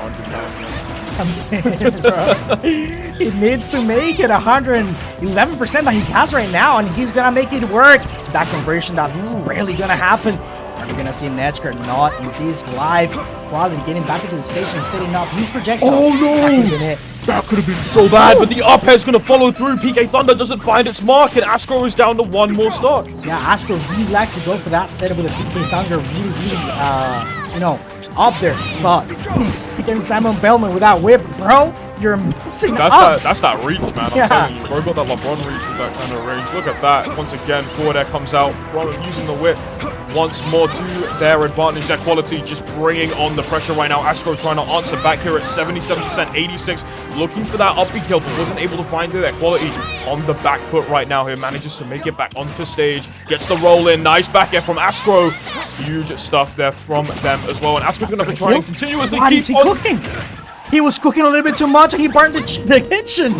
100 He needs to make it 111% that he has right now, and he's gonna make it work. That conversion that's barely gonna happen. Are we gonna see Netchker not in this live Quality getting back into the stage and setting up his projectile? Oh, no! That could've been it. That could have been so bad, but the up air's going to follow through. PK Thunder doesn't find its mark, and Ascro is down to one more stock. Yeah, Ascro really likes to go for that setup with a PK Thunder really, you know, up there. But against Simon Bellman with that whip, bro, you're missing up. That's that reach, man. I'm Yeah. telling you, bro, got that LeBron reach with that kind of range. Look at that. Once again, forward air comes out. Bro, using the whip once more to their advantage. Their Quality just bringing on the pressure right now. Ascro trying to answer back here at 77%, 86. Looking for that up B kill, but wasn't able to find it. Their Quality on the back foot right now here. Manages to make it back onto stage. Gets the roll in. Nice back air from Ascro. Huge stuff there from them as well. And Ascro's going to have to try and continuously What keep is he on. cooking? He was cooking a little bit too much and he burned the kitchen.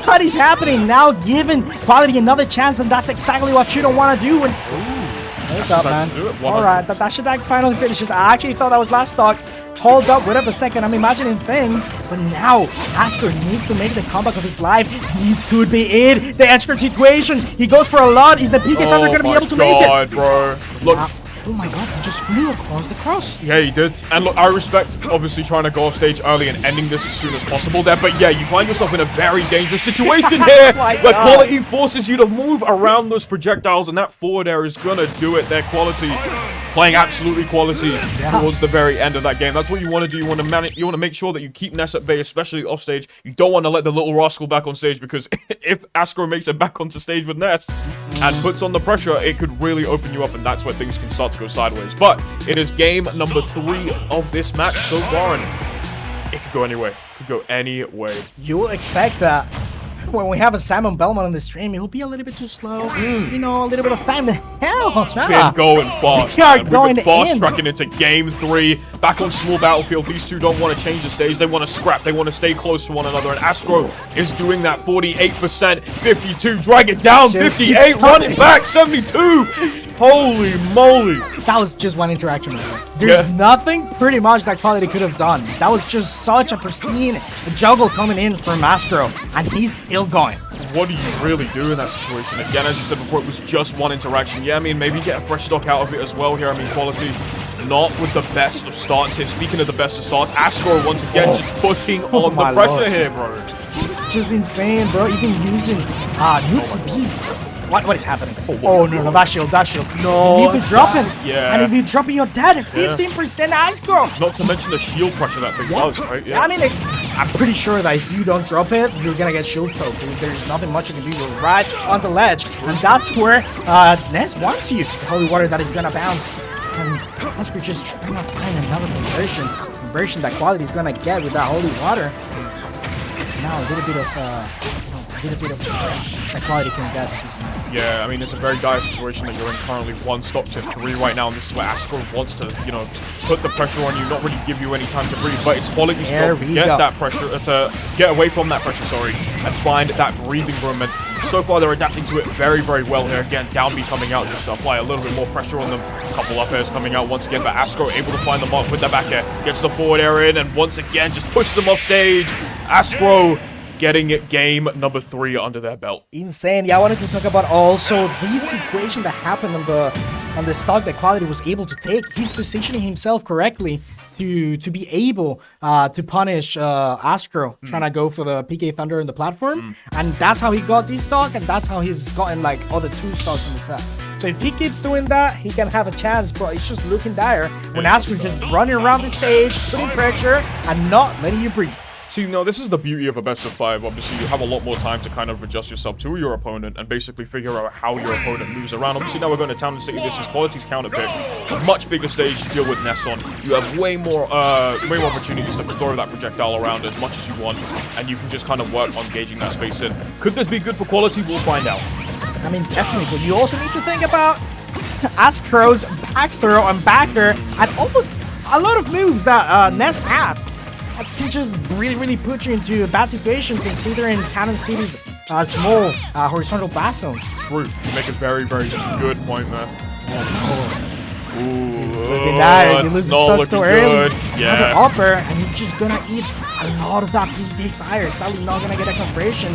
What is happening now? Giving Quality another chance, and that's exactly what you don't want to do. And hold up, man. All right, that Shaneak finally finishes. I actually thought that was last stock. Hold up, wait up a second. I'm imagining things, but now Ascro needs to make the comeback of his life. This could be it. The edge guard situation. He goes for a lot. Is the PK Thunder going to be able to make it? Bro. Look. Wow. Oh my god, he just flew across the cross. Yeah, he did. And look, I respect obviously trying to go off stage early and ending this as soon as possible there. But yeah, you find yourself in a very dangerous situation here my where God. Quality forces you to move around those projectiles, and that forward air is going to do it. Their Quality playing absolutely Quality towards the very end of that game. That's what you want to do. You want to make sure that you keep Ness at bay, especially off stage. You don't want to let the little rascal back on stage, because if Ascro makes it back onto stage with Ness and puts on the pressure, it could really open you up, and that's where things can start to go sideways. But it is game number 3 of this match so far, and it could go anyway. It could go any way. You will expect that when we have a Simon Bellman on the stream, it will be a little bit too slow. You know, a little bit of time. The hell, Been going fast. They are man. We've going been fast in. tracking into game 3. Back on small battlefield. These two don't want to change the stage. They want to scrap. They want to stay close to one another. And Ascro is doing that. 48%, 52. Drag it down. Just 58. keep Run going. it back. 72. Holy moly. that was just one interaction. There's nothing pretty much that Quality could have done. That was just such a pristine juggle coming in from Ascro, and he's still going. What do you really do in that situation? Again, as you said before, it was just one interaction. Yeah, I mean, maybe get a fresh stock out of it as well here. I mean, Quality not with the best of starts here. Speaking of the best of starts, Ascro once again just putting on my the pressure Lord. here, bro. It's just insane, bro. Even using neutral B. What is happening? Oh no, that shield. No. You need to drop him. Yeah. And if you drop it, you're dead. 15% Ascro. Not to mention the shield pressure that thing does, right? I mean, I'm pretty sure that if you don't drop it, you're gonna get shield poked. There's nothing much you can do. You're right on the ledge, and that's where Ness wants you. The holy water that is gonna bounce, and Ascro just trying to find another conversion that Quality is gonna get with that holy water. Now a little bit of that Quality can get this time. Yeah, I mean, it's a very dire situation that you're in currently. 1 stock to 3 right now, and this is where Ascro wants to, you know, put the pressure on you, not really give you any time to breathe, but it's Quality stock to get that pressure, to get away from that pressure, and find that breathing room. And so far, they're adapting to it very, very well here. Again, down B coming out just to apply a little bit more pressure on them. A couple up airs coming out once again, but Ascro able to find the mark with the back air. Gets the forward air in, and once again, just pushes them off stage. Ascro getting game number 3 under their belt. Insane. Yeah, I wanted to talk about also this situation that happened on the stock that Quality was able to take. He's positioning himself correctly to be able to punish Ascro trying to go for the PK Thunder in the platform, and that's how he got this stock, and that's how he's gotten like all the 2 stocks in the set. So if he keeps doing that, he can have a chance, but it's just looking dire when Ascro just running around the stage, putting pressure, and not letting you breathe. See, no, this is the beauty of a best of 5. Obviously, you have a lot more time to kind of adjust yourself to your opponent and basically figure out how your opponent moves around. Obviously, now we're going to Town and City. This is Quality's counter pick. A much bigger stage to deal with Ness on. You have way more opportunities to throw that projectile around as much as you want, and you can just kind of work on gauging that space in. Could this be good for Quality? We'll find out. I mean, definitely, but you also need to think about Ascro's back throw and backer and almost a lot of moves that Ness had. Can just really put you into a bad situation considering Town and City's small horizontal blast zones. True. You make a very good point there. Ooh, Look at that. He loses not touch so looking early. good. Yeah. Another upper, and he's just gonna eat a lot of that big fire. Sadly, not gonna get a conversion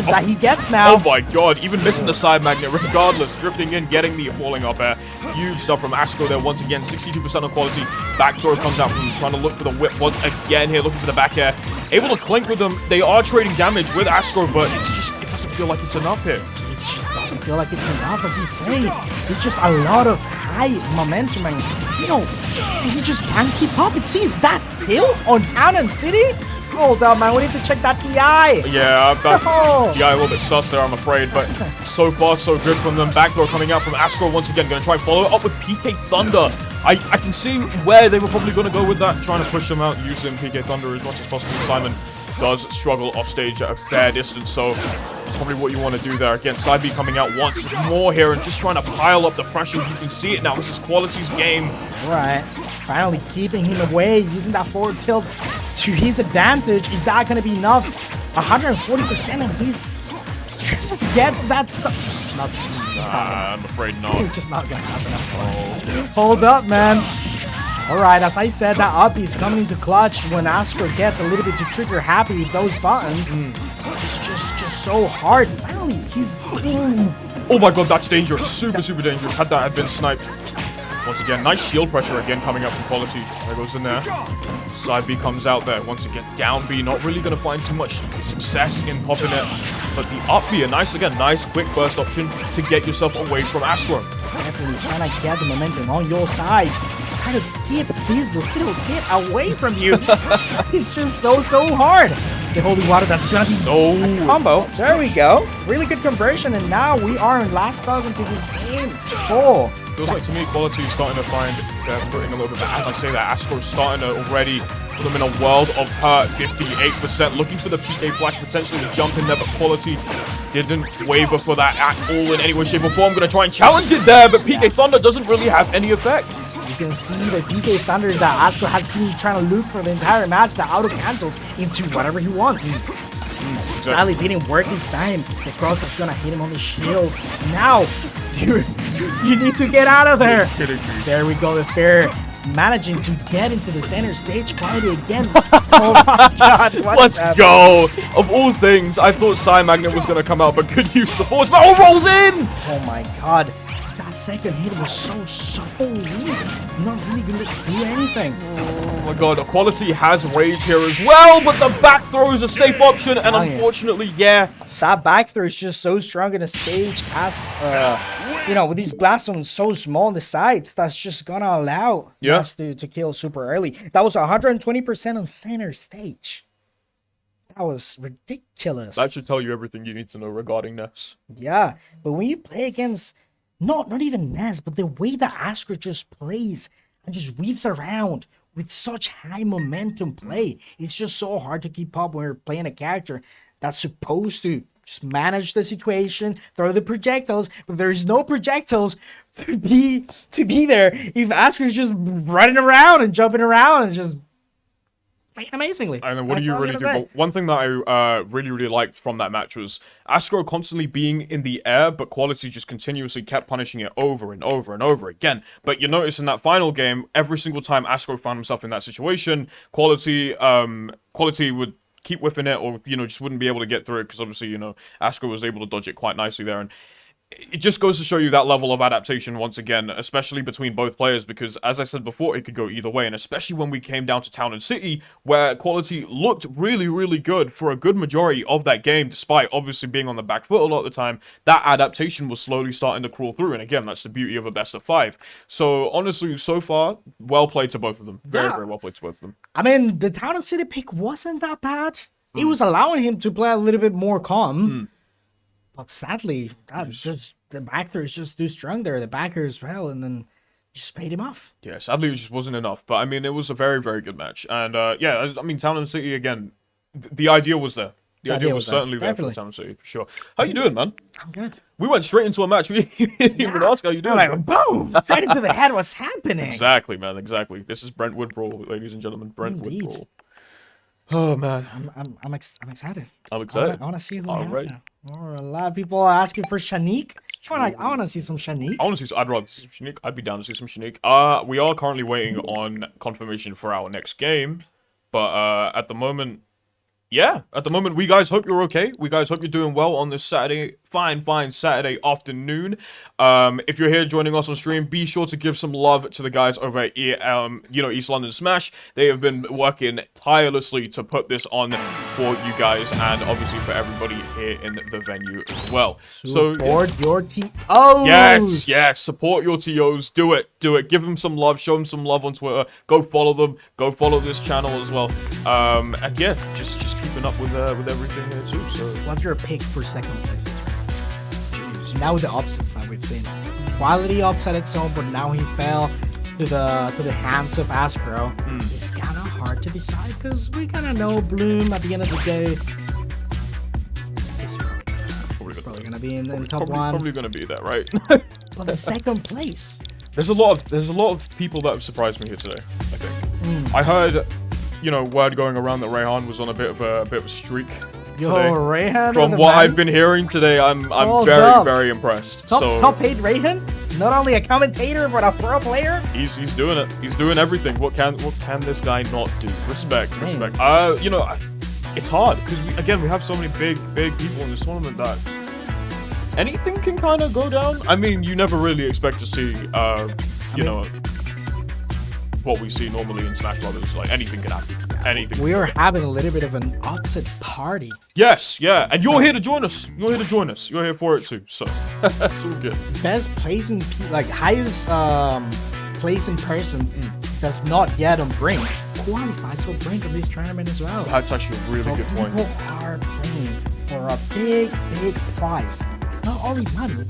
that he gets now. Oh my god, even missing the side magnet regardless. Drifting in, getting the falling up air. Huge stuff from Ascro there once again. 62% of quality. Back throw comes out from him, trying to look for the whip once again here, looking for the back air. Able to clink with them. They are trading damage with Ascro, but it doesn't feel like it's enough here. It doesn't feel like it's enough, as you say. It's just a lot of high momentum, and you know, he just can't keep up. It seems that built on Town and City. Hold up, man. We need to check that DI. Yeah, that DI a little bit sus there, I'm afraid, but so far so good from them. Back throw coming out from Ascro once again. Going to try and follow it up with PK Thunder. I can see where they were probably going to go with that, trying to push them out using PK Thunder as much as possible. Simon does struggle off stage at a fair distance, so that's probably what you want to do there. Again, side B coming out once more here and just trying to pile up the pressure. You can see it now. This is Quality's game. Right. Finally keeping him away, using that forward tilt to his advantage. Is that going to be enough? 140%, and he's trying to get that stuff. I'm afraid not. It's just not going to happen. That's all. Hold up, man. Alright, as I said, that up is coming into clutch when Ascro gets a little bit too trigger happy with those buttons. It's just so hard. Finally, he's... Oh my god, that's dangerous. Super dangerous. Had that had been sniped. Once again, nice shield pressure again coming up from Quality. There goes in there. Side B comes out there. Once again, down B. Not really going to find too much success in popping it. But the up B, nice quick burst option to get yourself away from Ascro. Definitely trying to get the momentum on your side. Trying to keep this little kid away from you. It's just so hard. The holy water, that's gonna be a combo. There we go. Really good conversion, and now we are in last stop into this game 4. Feels like to me Quality is starting to find their footing a little bit, but as I say that, Ascro's starting to already put them in a world of hurt. 58%, looking for the PK flash, potentially the jump in there, but Quality didn't waver for that at all in any way, shape, or form. Gonna try and challenge it there, but PK Thunder doesn't really have any effect. You can see the PK Thunder that Ascro has been trying to loop for the entire match that auto cancels into whatever he wants. Sadly, didn't work this time. The cross that's gonna hit him on the shield. Now, you need to get out of there. There we go, the fair. Managing to get into the center stage Quality again. Oh my god, let's go. Of all things, I thought Side Magnet was going to come out, but good use of the force. But rolls in! Oh my god. That second hit was so weak. Not really going to do anything. Oh my god, Quality has rage here as well, but the back throw is a safe option, and unfortunately, yeah. That back throw is just so strong in the stage as, you know, with these blast zones so small on the sides, that's just gonna allow us to kill super early. That was 120% on center stage. That was ridiculous. That should tell you everything you need to know regarding Ness. Yeah, but when you play against, not even Ness, but the way that Ascro just plays and just weaves around with such high momentum play, it's just so hard to keep up when you're playing a character that's supposed to just manage the situation, throw the projectiles, but there's no projectiles to be there if Ascro's just running around and jumping around and just playing amazingly. I mean, what do you really do? But one thing that I really liked from that match was Ascro constantly being in the air, but Quality just continuously kept punishing it over and over again. But you notice in that final game, every single time Ascro found himself in that situation, Quality would keep whiffing it, or, you know, just wouldn't be able to get through it, because obviously, you know, Ascro was able to dodge it quite nicely there. And it just goes to show you that level of adaptation once again, especially between both players, because as I said before, it could go either way, and especially when we came down to Town and City, where quality looked really, really good for a good majority of that game, despite obviously being on the back foot a lot of the time, that adaptation was slowly starting to crawl through, and again, that's the beauty of a best of 5. So honestly, so far, well played to both of them. Very, very well played to both of them. I mean, the Town and City pick wasn't that bad. It was allowing him to play a little bit more calm. But sadly, the back throw is just too strong there. The backer as well, and then just paid him off. Yeah, sadly it just wasn't enough. But I mean, it was a very, very good match. And yeah, I mean, Town and City again. The idea was there. The idea was certainly there for Town and City for sure. How you doing, man? I'm good. We went straight into a match. We didn't even ask how you doing. Like, boom! Straight into the head. What's happening? Exactly, man. Exactly. This is Brentwood Brawl, ladies and gentlemen. Brentwood Brawl. Oh man, I'm excited. I'm excited. I want to see who we have now. Oh, a lot of people are asking for Shaneak. I want to see some Shaneak. I want to see. I'd rather see some Shaneak. I'd be down to see some Shaneak. We are currently waiting on confirmation for our next game, but at the moment, yeah, we guys hope you're okay. We guys hope you're doing well on this Saturday, fine Saturday afternoon. If you're here joining us on stream, be sure to give some love to the guys over at East London Smash. They have been working tirelessly to put this on for you guys, and obviously for everybody here in the venue as well. Support your TOs. Yes, support your TOs. Do it. Give them some love. Show them some love on Twitter. Go follow them. Go follow this channel as well. And yeah, just keeping up with everything here too. So what's your pick for second place? Now the opposites that we've seen. Quality upset its own, but now he fell to the hands of Ascro. It's kind of hard to decide because we kind of know Bloom at the end of the day. It's probably gonna be in top one. Probably gonna be that, right? But the second place. There's a lot of people that have surprised me here today. I think. I heard, word going around that Rayhan was on a bit of a streak. Yo, Rayhan. From what I've been hearing today, I'm very impressed. Top 8 Rayhan? Not only a commentator, but a pro player? He's doing it. He's doing everything. What can this guy not do? Respect. It's hard because we have so many big people in this tournament that anything can kind of go down. I mean, you never really expect to see what we see normally in Smash Brothers. Like anything can happen. Anything. We are having a little bit of an upset party. Yes, yeah, and you're here to join us. You're here for it too. So that's all good. Best place in highest place in person does not yet on Brink qualifies for Brink of this tournament as well. That's actually a really good point. People are playing for a big prize. It's not only money,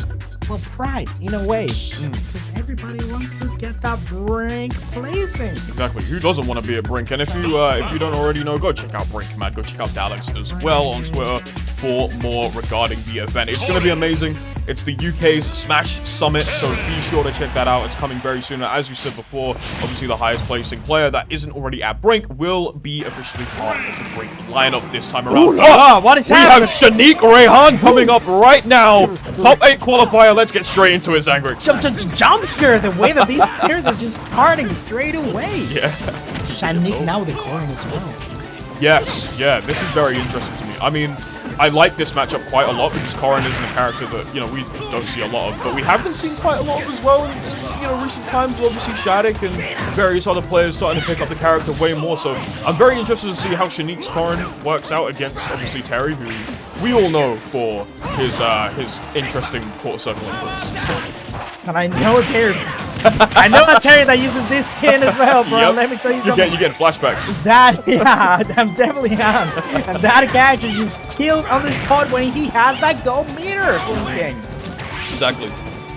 but pride in a way, because everybody wants to get that Brink placing. Exactly. Who doesn't want to be at Brink? And if you don't already know, go check out Brink, man. Go check out Daleks as well on Twitter for more regarding the event. It's going to be amazing. It's the UK's Smash Summit, so be sure to check that out. It's coming very soon. As you said before, obviously the highest placing player that isn't already at Brink will be officially part of the Brink lineup this time around. What is happening? We have Shaneak Rayhan coming up right now. Top 8 qualifier. Let's get straight into his anger. Jump scare, the way that these players are just starting straight away. Yeah. Shaneak now with the Corrin as well. Yes, yeah, this is very interesting to me. I mean, I like this matchup quite a lot because Corrin isn't a character that, we don't see a lot of, but we have been seeing quite a lot of as well in recent times. Obviously, Shaneak and various other players starting to pick up the character way more, so I'm very interested to see how Shaneak's Corrin works out against, obviously, Terry, who we all know for his interesting quarter circle inputs. So. And I know Terry. I know a Terry that uses this skin as well, bro. Yep. Let me tell you something. You get flashbacks. I'm definitely am. And that gadget just kills on this pod when he has that gold meter. Exactly.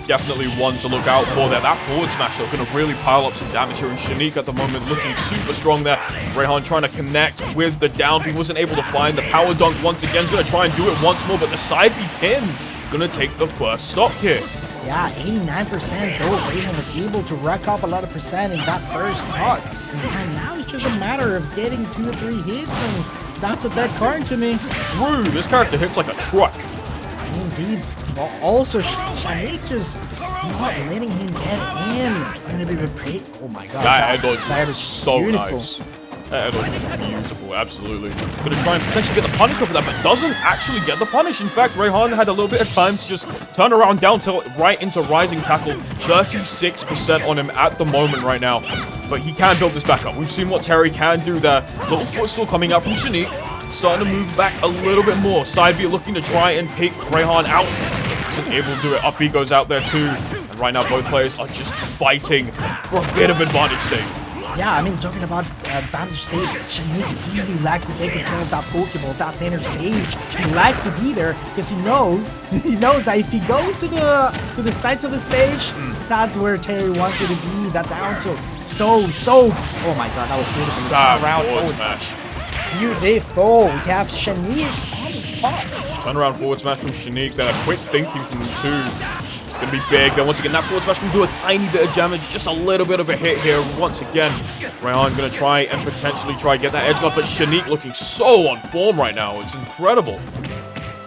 Definitely one to look out for there. That forward smash, though, going to really pile up some damage here. And Shaneak at the moment looking super strong there. Rayhan trying to connect with the down. He wasn't able to find the power dunk once again. Going to try and do it once more, but the side B pin going to take the first stop here. Yeah, 89% though. Rayhan was able to rack up a lot of percent in that first talk. And now it's just a matter of getting 2 or 3 hits, and that's a dead card to me. True, this character hits like a truck. Indeed. But also, Shaneak just not letting him get in. Oh my god. That edge was so beautiful. nice. It'll be beautiful, absolutely. Gonna try and potentially get the punish off of that, but doesn't actually get the punish. In fact, Rayhan had a little bit of time to just turn around down tilt right into rising tackle. 36% on him at the moment right now. But he can build this back up. We've seen what Terry can do there. Little footstool coming out from Shaneak. Starting to move back a little bit more. Side B looking to try and take Rayhan out. Isn't able to do it. Up B goes out there too. And right now both players are just fighting for a bit of advantage state. Yeah, I mean, talking about advantage stage, Shaneak really likes to take control of that Pokeball, that center stage. He likes to be there because he knows that if he goes to the sides of the stage, that's where Terry wants you to be. That down tilt. So, oh my god, that was beautiful. Around forward smash. Beautiful. We have Shaneak on the spot. Turnaround forward smash from Shaneak. Then a quick thinking from the two. It's going to be big. Then once again, that forward smash can do a tiny bit of damage. Just a little bit of a hit here. Once again, Rayhan going to try and potentially get that edge guard. But Shaneak looking so on form right now. It's incredible.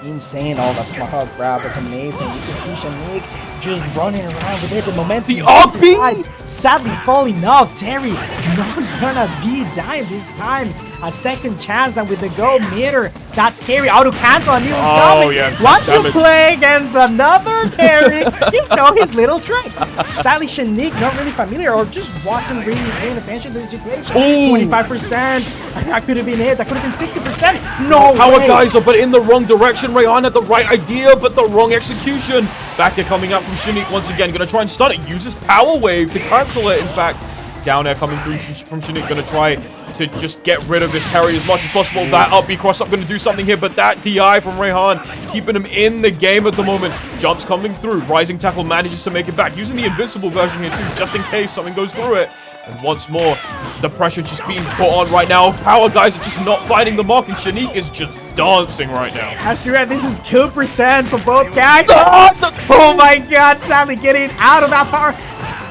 Insane. Oh, that tomahawk grab was amazing. You can see Shaneak just running around with it. The momentum. The RP! Sadly falling off. Terry not gonna be dying this time. A second chance, and with the go meter, that's scary. Auto cancel on you. Yeah. Once you play against another Terry, you know his little tricks. Sadly, Shaneak not really familiar or just wasn't really paying attention to the situation. 25%. That could have been it. That could have been 60%. No Power way. Geyser, but in the wrong direction. Rayhan had the right idea, but the wrong execution. Back air coming out from Shaneak once again. Going to try and stun it. Uses Power Wave to cancel it. In fact, down air coming through from Shaneak. Going to try to just get rid of this Terry as much as possible. That up B cross up going to do something here, but that DI from Rayhan keeping him in the game at the moment. Jumps coming through. Rising tackle manages to make it back. Using the invincible version here too, just in case something goes through it. And once more, the pressure just being put on right now. Power guys are just not finding the mark, and Shaneak is just dancing right now. That's right, this is kill percent for both guys. Oh my god, sadly getting out of that power.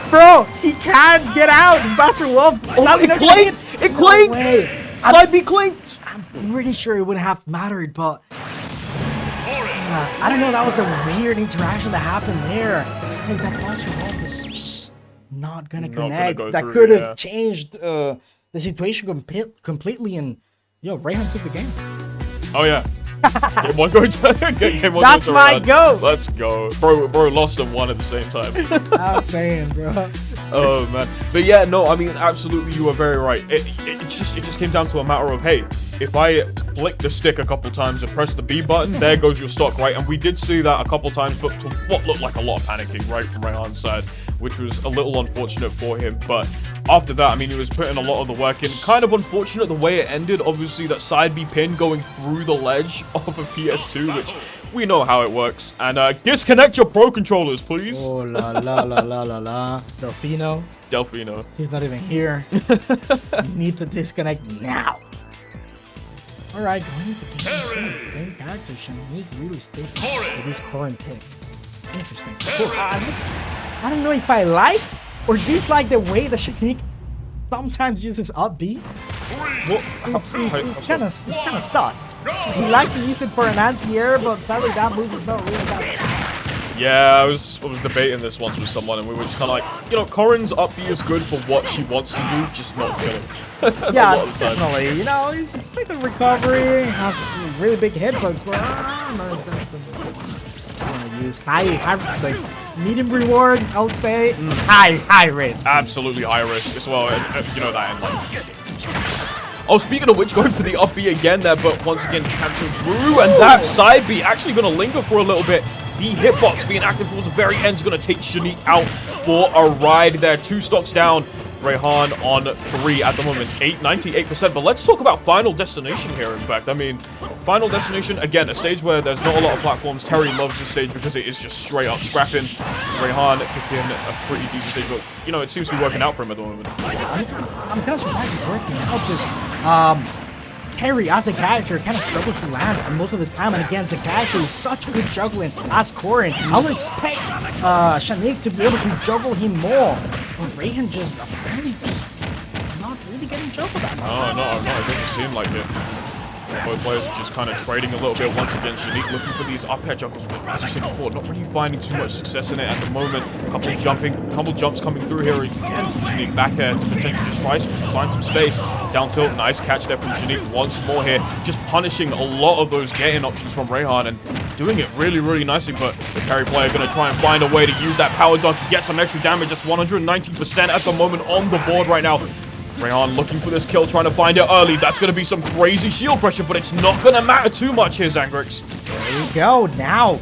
Bro, he can't get out. Buster Wolf. It clinked! It clinked! Side B clinked! I'm pretty sure it wouldn't have mattered, but I don't know, that was a weird interaction that happened there. Sadly, that Buster Wolf is just not gonna connect. That could have changed the situation completely, and Rayhan took the game. Oh yeah. Game one going to game one. That's my go. Let's go. Bro lost and won at the same time. I'm saying, bro. Oh man. But yeah, no, I mean absolutely you are very right. It just came down to a matter of, hey, if I flick the stick a couple times and press the B button, there goes your stock, right? And we did see that a couple times, but to what looked like a lot of panicking right from Rayhan's side, which was a little unfortunate for him. But after that, I mean, he was putting a lot of the work in. Kind of unfortunate the way it ended. Obviously, that side B pin going through the ledge of a PS2, which we know how it works. And disconnect your Pro controllers, please. Oh, la, la, la, la, la, la. Delfino. He's not even here. You need to disconnect now. Alright, going into game 2. Same character, Shaneak really sticking with his current pick. Interesting. I don't know if I like or dislike the way that Shaneak sometimes uses up B. It's kind of sus. He likes to use it for an anti-air, but sadly that move is not really that strong. Yeah, I was debating this once with someone, and we were just kind of like, Corrin's up B is good for what she wants to do, just not killing. Yeah, definitely. He's like a recovery, has really big hitbox, but I don't know if that's the move I want to use. High, medium reward, I would say. High risk. Absolutely high risk as well, and you know that in life. Oh, speaking of which, going for the up B again there, but once again cancelled through, and that side B actually going to linger for a little bit. The hitbox being active towards the very end is going to take Shaneak out for a ride there. 2 stocks down. Rayhan on 3 at the moment, 98%. But let's talk about Final Destination here, in fact. I mean, Final Destination, again, a stage where there's not a lot of platforms. Terry loves this stage because it is just straight up scrapping. Rayhan picking a pretty decent stage, but, it seems to be working out for him at the moment. I'm kind of surprised it's working out because Terry, as a character, kind of struggles to land most of the time, and again, as a character, is such a good juggling as Corrin. I would expect Shaneak to be able to juggle him more, but Rayhan just apparently just not really getting juggled that much. No, it doesn't seem like it. Both players are just kind of trading a little bit once again. Shaneak looking for these up air juggles, but as you said before, not really finding too much success in it at the moment. A couple jumps coming through here again from Shaneak. Back air to potentially just find some space. Down tilt, nice catch there from Shaneak once more here. Just punishing a lot of those get-in options from Rayhan and doing it really, really nicely. But the carry player going to try and find a way to use that power dunk, get some extra damage. Just 119% at the moment on the board right now. Rayhan looking for this kill, trying to find it early. That's going to be some crazy shield pressure, but it's not going to matter too much here, Zangrix. There we go. Now,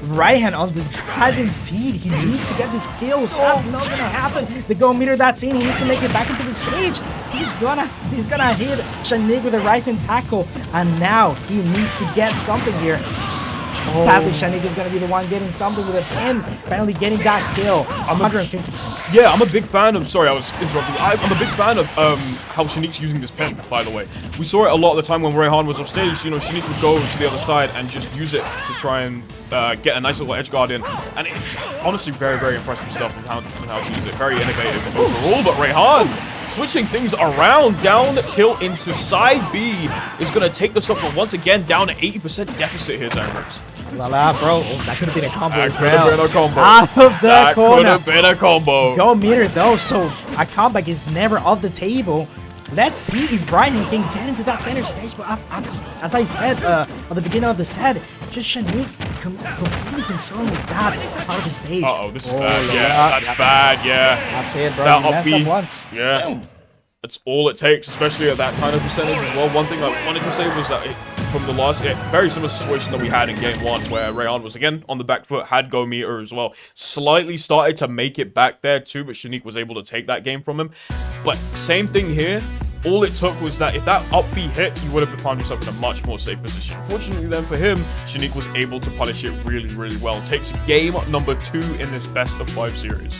Rayhan on the driving seat. He needs to get this kill. Stop, not going to happen. The go meter that's in. He needs to make it back into the stage. He's gonna hit Shaneak with a rising tackle. And now he needs to get something here. Sadly, Shaneak is going to be the one getting something with a pin. Finally getting that kill. 150%. Yeah, I'm a big fan of... Sorry, I was interrupting. I'm a big fan of how Shaneak's using this pin, by the way. We saw it a lot of the time when Rayhan was off stage. You know, Shaneak would go to the other side and just use it to try and get a nice little edge guard in. And it, honestly, very, very impressive stuff on how to use it. Very innovative overall. But Rayhan switching things around, down tilt into side B is going to take the stock, but once again, down to 80% deficit here, Zangrix. La la, bro. Oh, that could have been a combo as well. That could have been a combo. Out of the corner. That could have been a combo. Go meter though, so a comeback is never off the table. Let's see if Brian can get into that center stage. But as I said at the beginning of the set, just Shaneak completely controlling that part of the stage. Uh-oh, this is bad. Yeah, that's bad. Yeah. That's it, bro. That You messed up once. Yeah. That's all it takes, especially at that kind of percentage as well. One thing I wanted to say was that from the last very similar situation that we had in game one, where Rayhan was again on the back foot, had go meter as well, slightly started to make it back there too, but Shaneak was able to take that game from him. But same thing here. All it took was that if that up B hit, you would have found yourself in a much more safe position. Fortunately then for him, Shaneak was able to punish it really, really well. Takes game number 2 in this best of 5 series.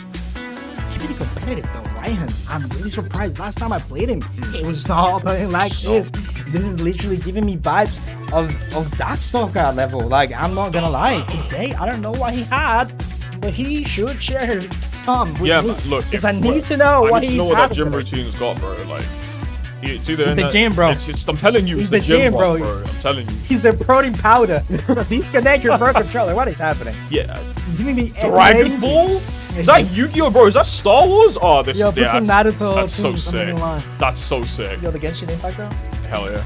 Really competitive though, Rayhan. I'm really surprised. Last time I played him, it was not playing like this. This is literally giving me vibes of Darkstalker level. Like, I'm not gonna lie. Today, I don't know what he had, but he should share some with me. Look, because I need to know what he's what that gym routine's got, bro. Like, it's either the gym, bro. I'm telling you, he's the gym, bro. I'm telling you. He's the protein powder. Disconnect your pro controller. What is happening? Yeah. Giving me Dragon Balls? Is that Yu-Gi-Oh, bro? Is that Star Wars? Oh, this is Naruto. That's so sick. That's so sick. Yo, the Genshin Impact though? Hell yeah.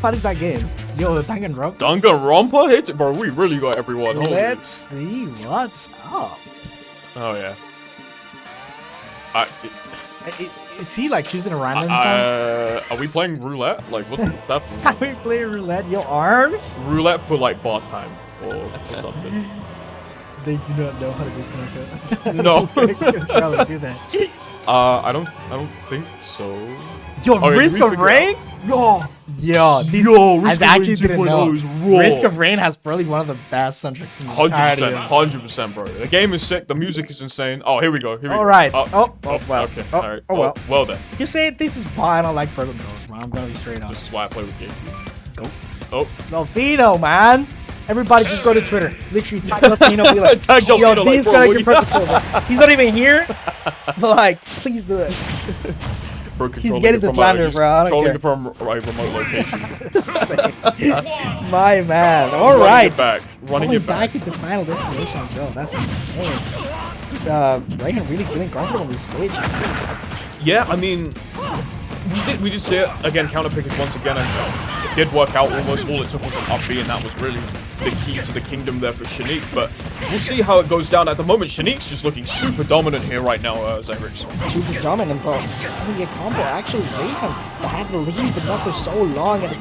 What is that game? Yo, the Danganronpa? Danganronpa hits it, bro. We really got everyone. Let's see what's up. Oh yeah. Is he like choosing a random song? Are we playing roulette? Like what? That? Are we playing roulette? Your arms? Roulette for like bar time or something. They do not know how to disconnect it. No. Controller, do that. I don't think so. Yo, Risk of Rain? Yo, I actually didn't know. Risk of Rain has probably one of the best soundtracks in the 100%, bro. The game is sick. The music is insane. Oh, here we go. All right. Well. Okay. All right. Well. Well then. You say this is why I don't like pro controls, man. I'm gonna be straight up. This is why I play with games. Go. Oh. Delfino, man. Everybody just go to Twitter. Literally tag Delfino. Be like, tag Delfino, yo, this guy can pro controller. He's not even here. But like, please do it. He's getting the slander, bro. I don't care. From a remote location. My man. All right. Running it back into Final Destination as well. That's insane. Rayhan really feeling confident on this stage. Yeah, I mean, we did see it again. Counter pick it once again, and it did work out almost. All it took was an up B, and that was really the key to the kingdom there for Shaneak. But we'll see how it goes down. At the moment, Shaneak's just looking super dominant here right now, Zangrix. Super dominant, but it's only a combo. Actually, Rayhan had the lead, but not for so long. And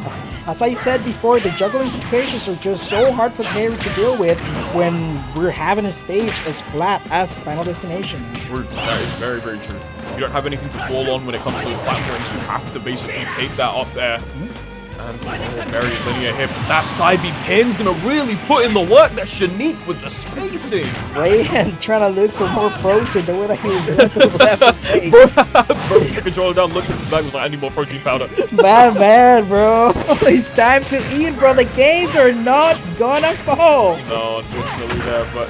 as I said before, the juggling situations are just so hard for Terry to deal with when we're having a stage as flat as Final Destination. True. That is very, very true. You don't have anything to fall on when it comes to those platforms. You have to basically take that up there. And very linear hit. That side B pin's gonna really put in the work. That Shaneak with the spacing. Rayhan trying to look for more protein the way that he was going to the left stage. Bro, the controller down, looked at the back, was like, I need more protein powder. Man, bro. It's time to eat, bro. The games are not gonna fall. No, unfortunately there, but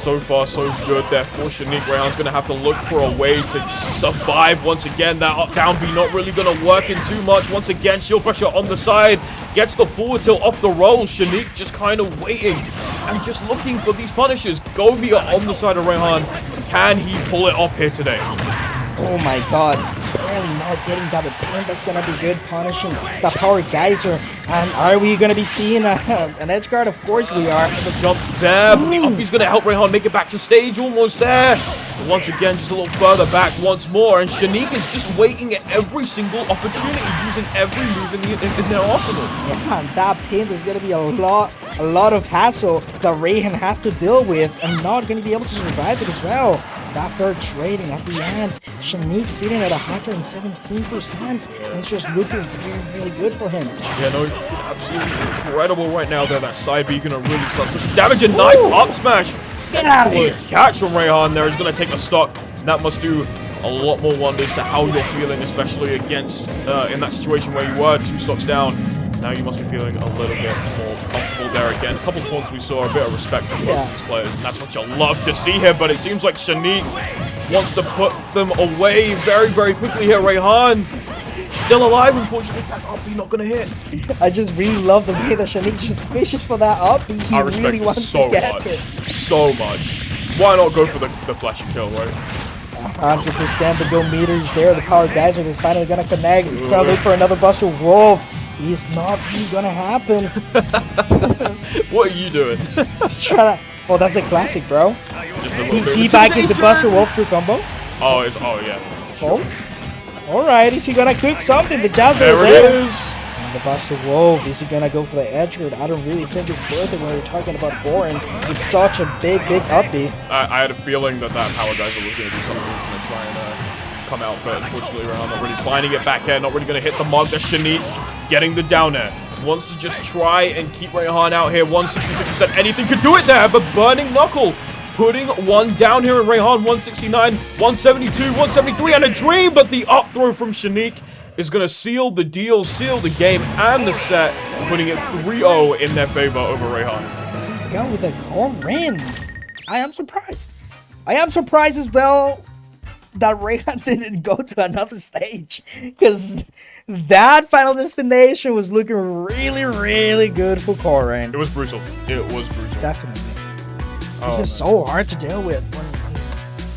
so far so good there for Shaneak. Rayhan's going to have to look for a way to just survive once again. That up down B not really going to work in too much. Once again, shield pressure on the side. Gets the forward tilt off the roll. Shaneak just kind of waiting and just looking for these punishes. Govia on the side of Rayhan. Can he pull it off here today? Oh my god. Barely not getting that pin. That's gonna be good, punishing the power geyser. And are we gonna be seeing an edge guard? Of course we are. The jump there, but the up is gonna help Rayhan make it back to stage, almost there. But once again, just a little further back once more, and Shaneak is just waiting at every single opportunity, using every move in their arsenal. Yeah, and that pin is gonna be a lot of hassle that Rayhan has to deal with, and not gonna be able to survive it as well. That third trading at the end, Shaneak sitting at 117%, and it's just looking really, really good for him. Yeah, no, absolutely incredible right now there. That side B gonna really start pushing damage, and knife up smash. Get out of here. Catch from Rayhan there is gonna take the stock. And that must do a lot more wonders to how you're feeling, especially against in that situation where you were 2 stocks down. Now you must be feeling a little bit more comfortable there again. A couple taunts we saw, a bit of respect from both these players, and that's what you love to see here. But it seems like Shaneak wants to put them away very, very quickly here. Rayhan still alive, unfortunately. That up B not gonna hit. I just really love the way that Shaneak just wishes for that up. He I respect really it wants so to get much. it. So much. Why not go for the flashy kill, right? 100%. The go meters there. The power geyser is finally gonna connect. Gonna look for another Buster Wolf. It's not really gonna happen. What are you doing? He's trying to. Oh, that's a classic, bro. Just a little bit. He back into Buster Wolf through combo. Oh, yeah. Oh. Alright, is he gonna cook something? The jabs There are it there. is. And the Buster Wolf, is he gonna go for the edge guard? I don't really think it's worth it when we're talking about Borin. It's such a big upbeat. I had a feeling that power geyser was going to do something. He was going to try and come out, but unfortunately, Rayhan not really finding it back here. Not really going to hit the mark. That's Shaneak getting the down air. Wants to just try and keep Rayhan out here. 166%. Anything could do it there, but Burning Knuckle putting one down here at Rayhan. 169, 172, 173, and a dream, but the up throw from Shaneak is going to seal the deal, seal the game, and the set, putting it 3-0 in their favor over Rayhan. Go with a Corin. I am surprised. I am surprised as well that Rayhan didn't go to another stage, because that final destination was looking really, really good for Corin. It was brutal. It was brutal. Definitely. Oh, It's just so hard to deal with when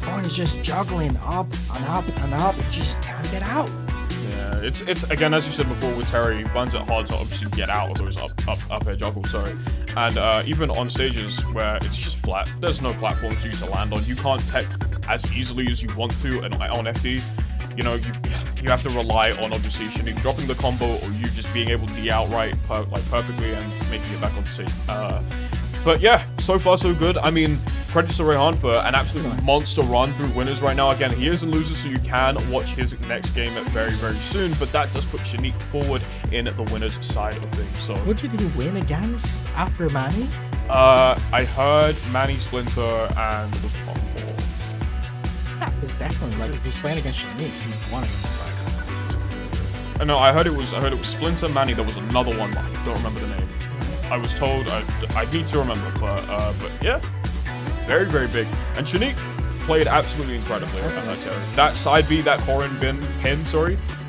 Corin is just juggling up and up and up. It just can't get out. Yeah, it's again, as you said before with Terry, he finds it hard to obviously get out of those up air juggles, sorry. And even on stages where it's just flat, there's no platforms for you to land on. You can't tech as easily as you want to, and on FD, you know, you have to rely on obviously Shaneak dropping the combo, or you just being able to outright perfectly and making it back on stage. But yeah, so far so good. I mean, credits to Rayhan for an absolute monster run through winners right now. Again, he is in losers, so you can watch his next game very, very soon. But that does put Shaneak forward in the winners side of things. So, Who did he win against after Manny? I heard Manny, Splinter, and there was one more. Yeah, it's definitely like if he's playing against Shaneak, he won it. No, I heard it was Splinter, Manny. There was another one, but I don't remember the name. I was told I need to remember, but yeah, very, very big. And Shaneak played absolutely incredibly. That side B, that Corin pin,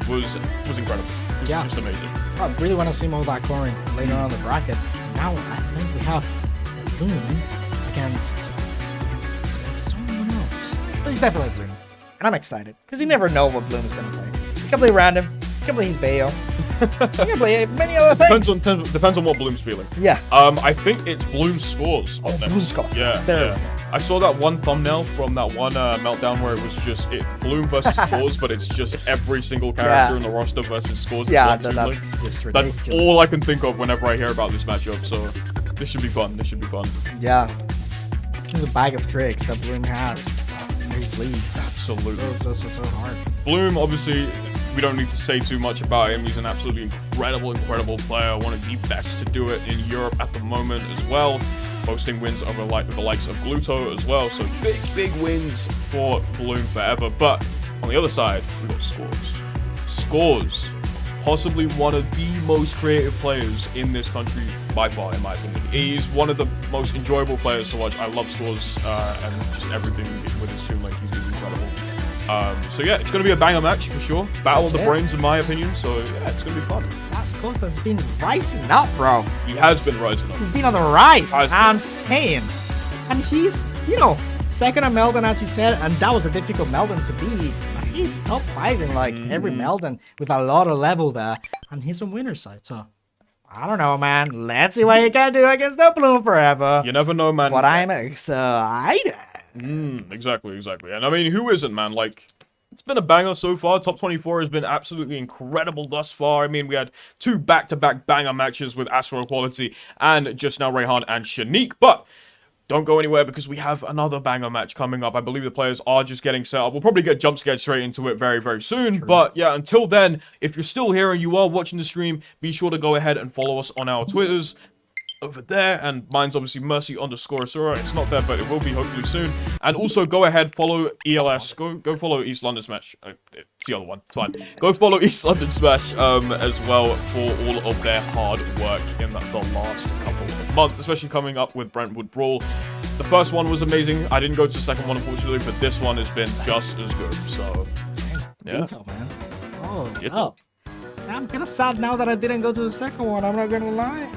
was incredible. It was just amazing. I really want to see more of that Corin later on in the bracket. Now I think we have Bloom against someone else. But he's definitely Bloom, and I'm excited because you never know what Bloom is going to play. He can play random. He can play his Bayo. He can play many other things. Depends on what Bloom's feeling. Yeah. I think it's Bloom scores. Bloom scores. Yeah. There. I saw that one thumbnail from that one meltdown where it was just Bloom versus scores, but it's just every single character in the roster versus scores. Yeah, that's just ridiculous. That's all I can think of whenever I hear about this matchup. So this should be fun. This should be fun. Yeah. There's a bag of tricks that Bloom has in his sleeve. Absolutely. So hard. Bloom, obviously, we don't need to say too much about him. He's an absolutely incredible player. One of the best to do it in Europe at the moment as well. Boasting wins over the likes of Gluto as well. So big wins for Bloom4Eva. But on the other side, we've got Scores. Scores possibly one of the most creative players in this country by far, in my opinion. He's one of the most enjoyable players to watch. I love scores and just everything with his Toon Link. He's incredible. So yeah, it's going to be a banger match for sure. Battle of the brains, in my opinion. So yeah, it's going to be fun. Ascro has been rising up, bro. He has been rising up. He's been on the rise. I'm saying. And he's, you know, second on Melden, as he said, and that was a difficult Melden to beat. But he's top 5 in like every Melden with a lot of level there. And he's on winner's side, so I don't know, man. Let's see what he can do against the Bloom4Eva. You never know, man. But I'm excited. Exactly. And I mean, who isn't, man? Like, it's been a banger so far. Top 24 has been absolutely incredible thus far. I mean, we had 2 back-to-back banger matches with Ascro Quality and just now Rayhan and Shaneak. But don't go anywhere because we have another banger match coming up. I believe the players are just getting set up. We'll probably get jump scared straight into it very, very soon. True. But yeah, until then, if you're still here and you are watching the stream, be sure to go ahead and follow us on our Twitters over there, and mine's obviously Mercy_Asura. It's not there, but it will be hopefully soon. And also go ahead, follow ELS. Go follow East London Smash. It's the other one. It's fine. Go follow East London Smash as well for all of their hard work in the last couple of months, especially coming up with Brentwood Brawl. The first one was amazing. I didn't go to the second one, unfortunately, but this one has been just as good. So yeah. Detail, man. Oh, I'm kind of sad now that I didn't go to the second one. I'm not gonna lie.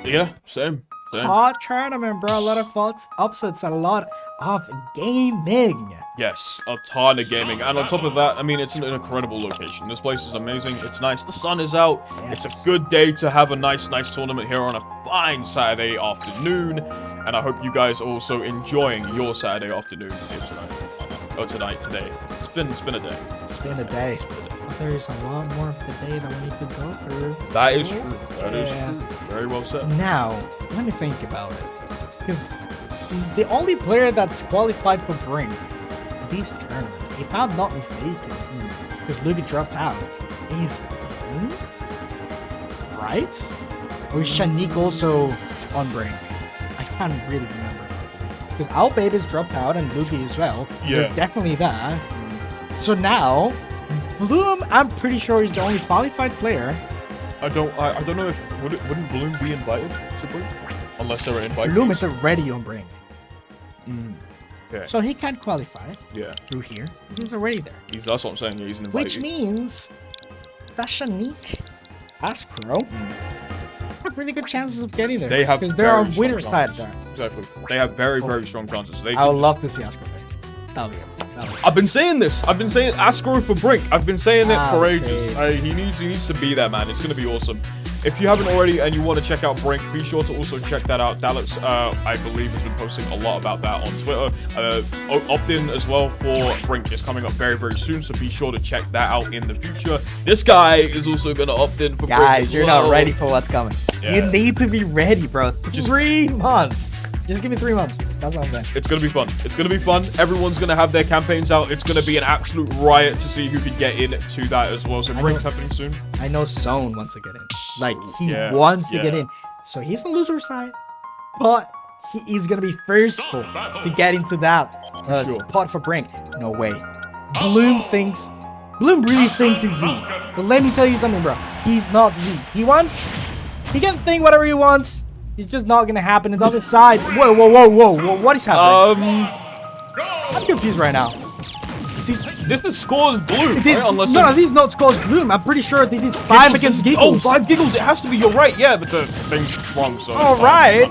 Yeah, same. Hot tournament, bro. A lot of faults, upsets, a lot of gaming. Yes, a ton of gaming. And on top of that, I mean, it's an incredible location. This place is amazing. It's nice. The sun is out. Yes. It's a good day to have a nice tournament here on a fine Saturday afternoon. And I hope you guys are also enjoying your Saturday afternoon here tonight. Oh, today. It's been a day. It's been a day. There's a lot more of the day that we need to go through. That is true. That is true. Very well said. Now, let me think about it. Because the only player that's qualified for Brink this tournament, if I'm not mistaken, because Luby dropped out, is right? Or is Shaneak also on Brink? I can't really remember. Because Our Baby's dropped out and Luby as well. Yeah. They're definitely there. So now, Bloom, I'm pretty sure is the only qualified player. I don't know if wouldn't Bloom be invited to Brink unless they were invited. Bloom is already on Brink, Okay. so he can't qualify through here. He's already there, That's what I'm saying. Yeah, he's invited. which means that Shaneak, Ascro, have really good chances of getting there. They have because they're on very winner's strong side there. Exactly. They have very strong chances. I would love to see Ascro there. That'll be good. I've been saying this. I've been saying Ascro for Brink. I've been saying it for ages. Okay. He needs to be there, man. It's gonna be awesome. If you haven't already and you want to check out Brink, be sure to also check that out. Dallas, I believe, has been posting a lot about that on Twitter. Opt-in as well for Brink is coming up very soon, so be sure to check that out in the future. This guy is also gonna opt in for Brink. Guys, you're not ready for what's coming. Yeah. You need to be ready, bro. 3 months. Just give me 3 months. That's what I'm saying. It's gonna be fun. It's gonna be fun. Everyone's gonna have their campaigns out. It's gonna be an absolute riot to see who can get into that as well. So Brink's happening soon. I know Zone wants to get in. Like, he wants to get in. So he's on loser side, but he is gonna be firstful to get into that pot for Brink. No way. Bloom really thinks he's Z. But let me tell you something, bro. He's not Z. He can think whatever he wants. It's just not gonna happen. And the other side. Whoa. What is happening? I'm confused right now. This is scores Bloom, right? Unless no, these not scores Bloom. I'm pretty sure this is 5 against Giggles. Oh, 5 Giggles. It has to be. You're right. Yeah, but the thing's wrong. So all right.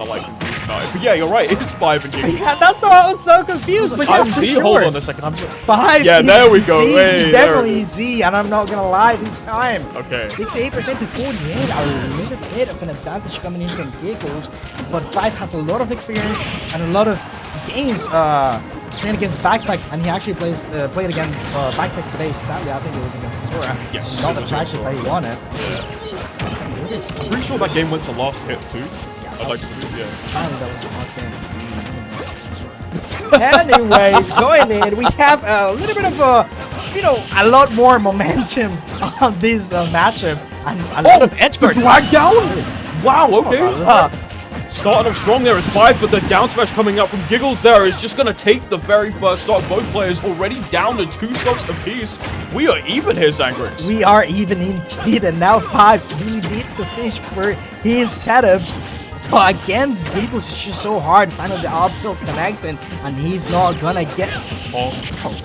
But yeah, you're right. It is 5 and Giggles. Yeah, that's why I was so confused. But yeah, for sure. Hold on a second. 5. Yeah, there we go. Hey, definitely Z, and I'm not gonna lie this time. Okay. 68% to 48. A little bit of an advantage coming in from Giggles, but 5 has a lot of experience and a lot of games playing against Backpack, and he actually played against Backpack today. Sadly, I think it was against Asura. Yes. Not the practice that he wanted. I'm pretty sure that game went to last hit too. I'd like to believe, Apparently that was not game. Anyways, going in, we have a little bit of a lot more momentum on this matchup, and a lot of edge guards. Drag down? Wow, okay. starting off strong there as 5, but the down smash coming up from Giggles there is just going to take the very first stock. Both players already down to 2 stocks apiece. We are even here, Zangrix. We are even indeed, and now 5 really needs to fish for his setups. But against Giggles, it's just so hard. Finally, the up tilt connecting, and he's not gonna get. Oh,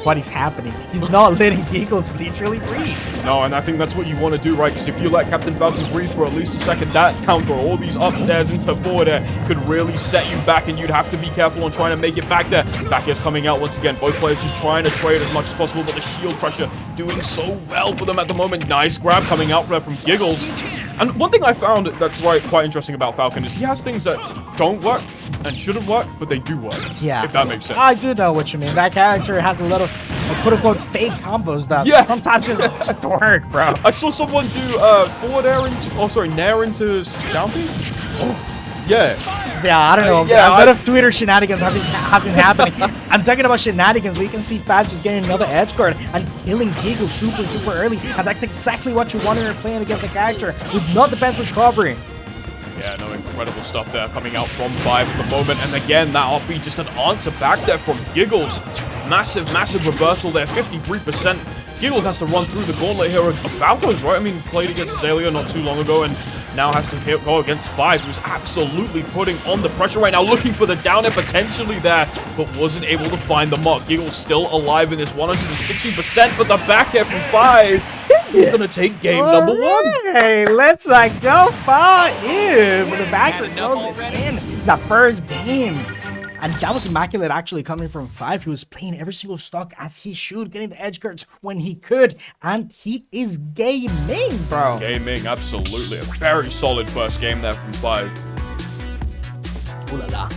what is happening? He's not letting Giggles literally breathe. No, and I think that's what you want to do, right? Because if you let Captain Falcon breathe for at least a second, that counter, all these up airs into forward air, could really set you back, and you'd have to be careful on trying to make it back there. Back air's coming out once again. Both players just trying to trade as much as possible, but the shield pressure doing so well for them at the moment. Nice grab coming out there from Giggles. And one thing I found that's quite interesting about Falcon is he has things that don't work and shouldn't work, but they do work. Yeah. If that makes sense. I do know what you mean. That character has a lot of quote-unquote fake combos that sometimes just work, bro. I saw someone do forward air into, nair into down B? Yeah. Yeah, I don't know. A lot of Twitter shenanigans have been happening. I'm talking about shenanigans. We can see Fab just getting another edge guard and killing Giggles super early. And that's exactly what you want when you're playing against a character with not the best recovery. Yeah, no, incredible stuff there coming out from 5 at the moment. And again, that offbeat just an answer back there from Giggles. Massive reversal there, 53%. Giggles has to run through the gauntlet here of Falcons, right? I mean, played against Azalea not too long ago and now has to go against 5, who's absolutely putting on the pressure right now, looking for the down air potentially there, but wasn't able to find the mark. Giggles still alive in this 160%, but the back air from 5 is going to take game number 1. Hey, let's go 5 in. But the back air goes in the first game. And that was immaculate actually coming from 5. He was playing every single stock as he should, getting the edge guards when he could. And he is gaming, bro. Gaming, absolutely. A very solid first game there from 5. Ooh la la.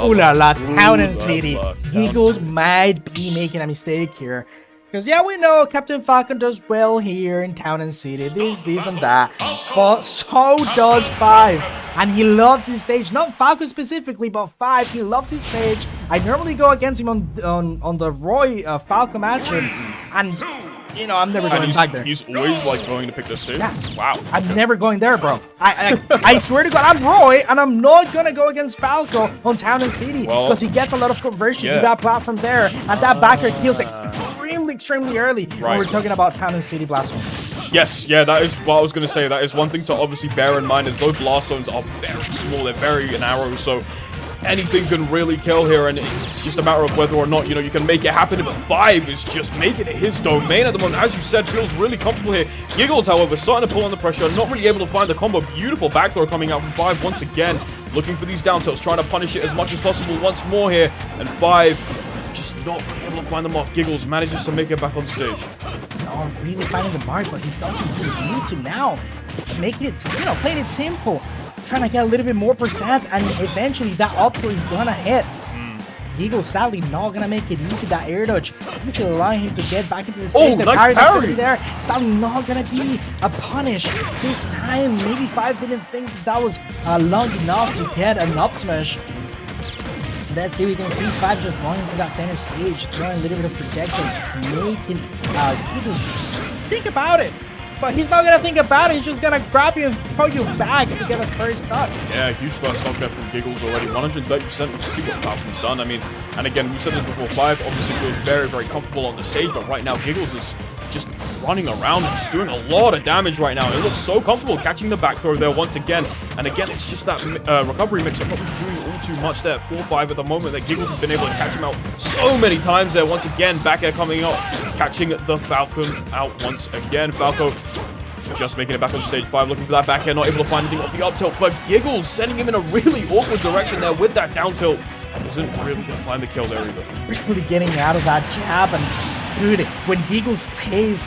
Ooh la la. Town and City. Giggles might be making a mistake here. Because, yeah, we know Captain Falcon does well here in Town and City. This, and that. But so does 5. And he loves his stage. Not Falcon specifically, but 5. He loves his stage. I normally go against him on the Roy Falcon matchup. And, you know, I'm never going back there. He's always, like, going to pick this stage? Yeah. Wow. I'm never going there, bro. I swear to God, I'm Roy, and I'm not going to go against Falco on Town and City. Because he gets a lot of conversions to that platform there. And that backer kills extremely early when we're talking about Town and City Blast Zones. Yes, yeah, that is what I was going to say. That is one thing to obviously bear in mind is those Blast Zones are very small. They're very narrow, so anything can really kill here, and it's just a matter of whether or not, you know, you can make it happen. But 5 is just making it his domain at the moment. As you said, feels really comfortable here. Giggles, however, starting to pull on the pressure, not really able to find the combo. Beautiful back throw coming out from 5 once again, looking for these down tilts, trying to punish it as much as possible once more here, and 5 just not able to find the mark. Giggles manages to make it back on stage. No, really finding the mark, but he doesn't really need to now. Making it, you know, playing it simple. Trying to get a little bit more percent, and eventually that up tilt is gonna hit. Giggles sadly not gonna make it easy. That air dodge actually allowing him to get back into the stage. The nice parry there, sadly not gonna be a punish this time. Maybe 5 didn't think that was long enough to get an up smash. Let's see, we can see 5 just running to that center stage, throwing a little bit of projections, making Giggles think about it. But he's not going to think about it, he's just going to grab you and throw you back to get a first stock. Yeah, huge first stock there from Giggles already, 130%. We can see what Falcon's done. I mean, and again, we said this before, 5 obviously feels very comfortable on the stage, but right now Giggles is just running around and just doing a lot of damage right now. It looks so comfortable catching the back throw there once again. And again, it's just that recovery mix. I'm not doing all too much there. 4-5 at the moment that Giggles has been able to catch him out so many times there. Once again, back air coming up, catching the Falcon out once again. Falco just making it back on stage 5, looking for that back air, not able to find anything off the up tilt, but Giggles sending him in a really awkward direction there with that down tilt. Isn't really going to find the kill there either. Really getting out of that jab, and dude, when Giggles plays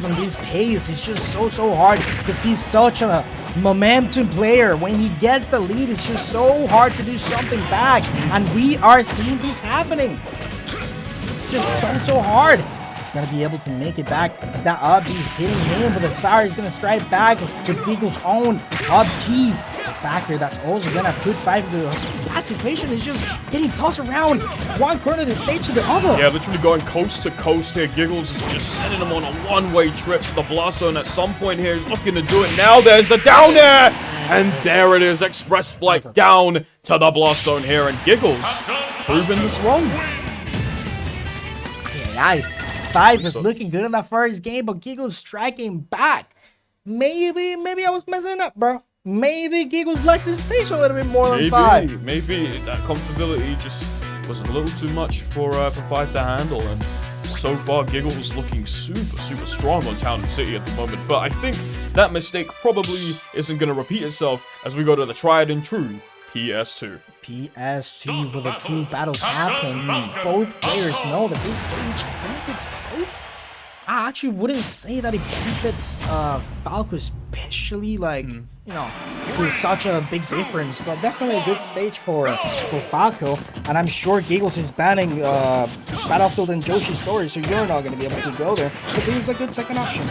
on these plays, it's just so hard because he's such a momentum player. When he gets the lead, it's just so hard to do something back, and we are seeing this happening. It's just done so hard. gonna be able to make it back. That up B hitting him, but the fire is gonna strike back with Giggle's own up B. Back there, that's also gonna put 5 into that situation. Is just getting tossed around one corner of the stage to the other. Yeah, literally going coast to coast here. Giggles is just sending him on a one-way trip to the blast zone. At some point here, he's looking to do it. Now there's the down air, and there it is. Express flight down to the blast zone here, and Giggles proving this wrong. Yeah, 5 was looking good in that first game, but Giggles striking back. Maybe I was messing up, bro. Maybe Giggles likes his stage a little bit more than 5. Maybe that comfortability just was a little too much for 5 to handle, and so far Giggles is looking super strong on Town and City at the moment. But I think that mistake probably isn't going to repeat itself as we go to the tried and true PS2. PS2, where the true battles happen. Both players know that this stage benefits both. I actually wouldn't say that it benefits Falco especially, like, you know, there's such a big difference, but definitely a good stage for Falco. And I'm sure Giggles is banning Battlefield and Joshi Story, so you're not going to be able to go there. So this is a good second option.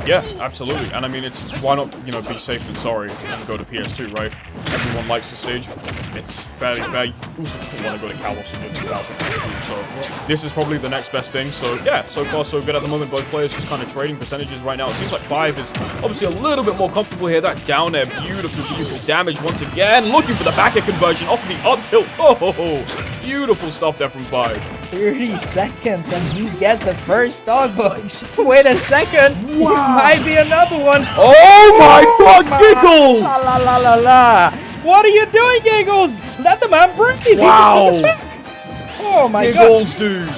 Yeah, absolutely. And I mean, it's why not, you know, be safe than sorry and go to PS2, right? Everyone likes the stage. It's fairly fair. You also want to go to Kalos and do so this is probably the next best thing. So yeah, so far so good at the moment. Both players just kind of trading percentages right now. It seems like 5 is obviously a little bit more comfortable here. That down air, beautiful damage once again. Looking for the back air conversion off of the up tilt. Oh, beautiful stuff there from 5. 30 seconds and he gets the first stock, but wait a second. Wow. Might be another one. Oh my god, Giggles! La la la la la. What are you doing, Giggles? Let the man breathe. Wow. Oh my Giggles, god. dude.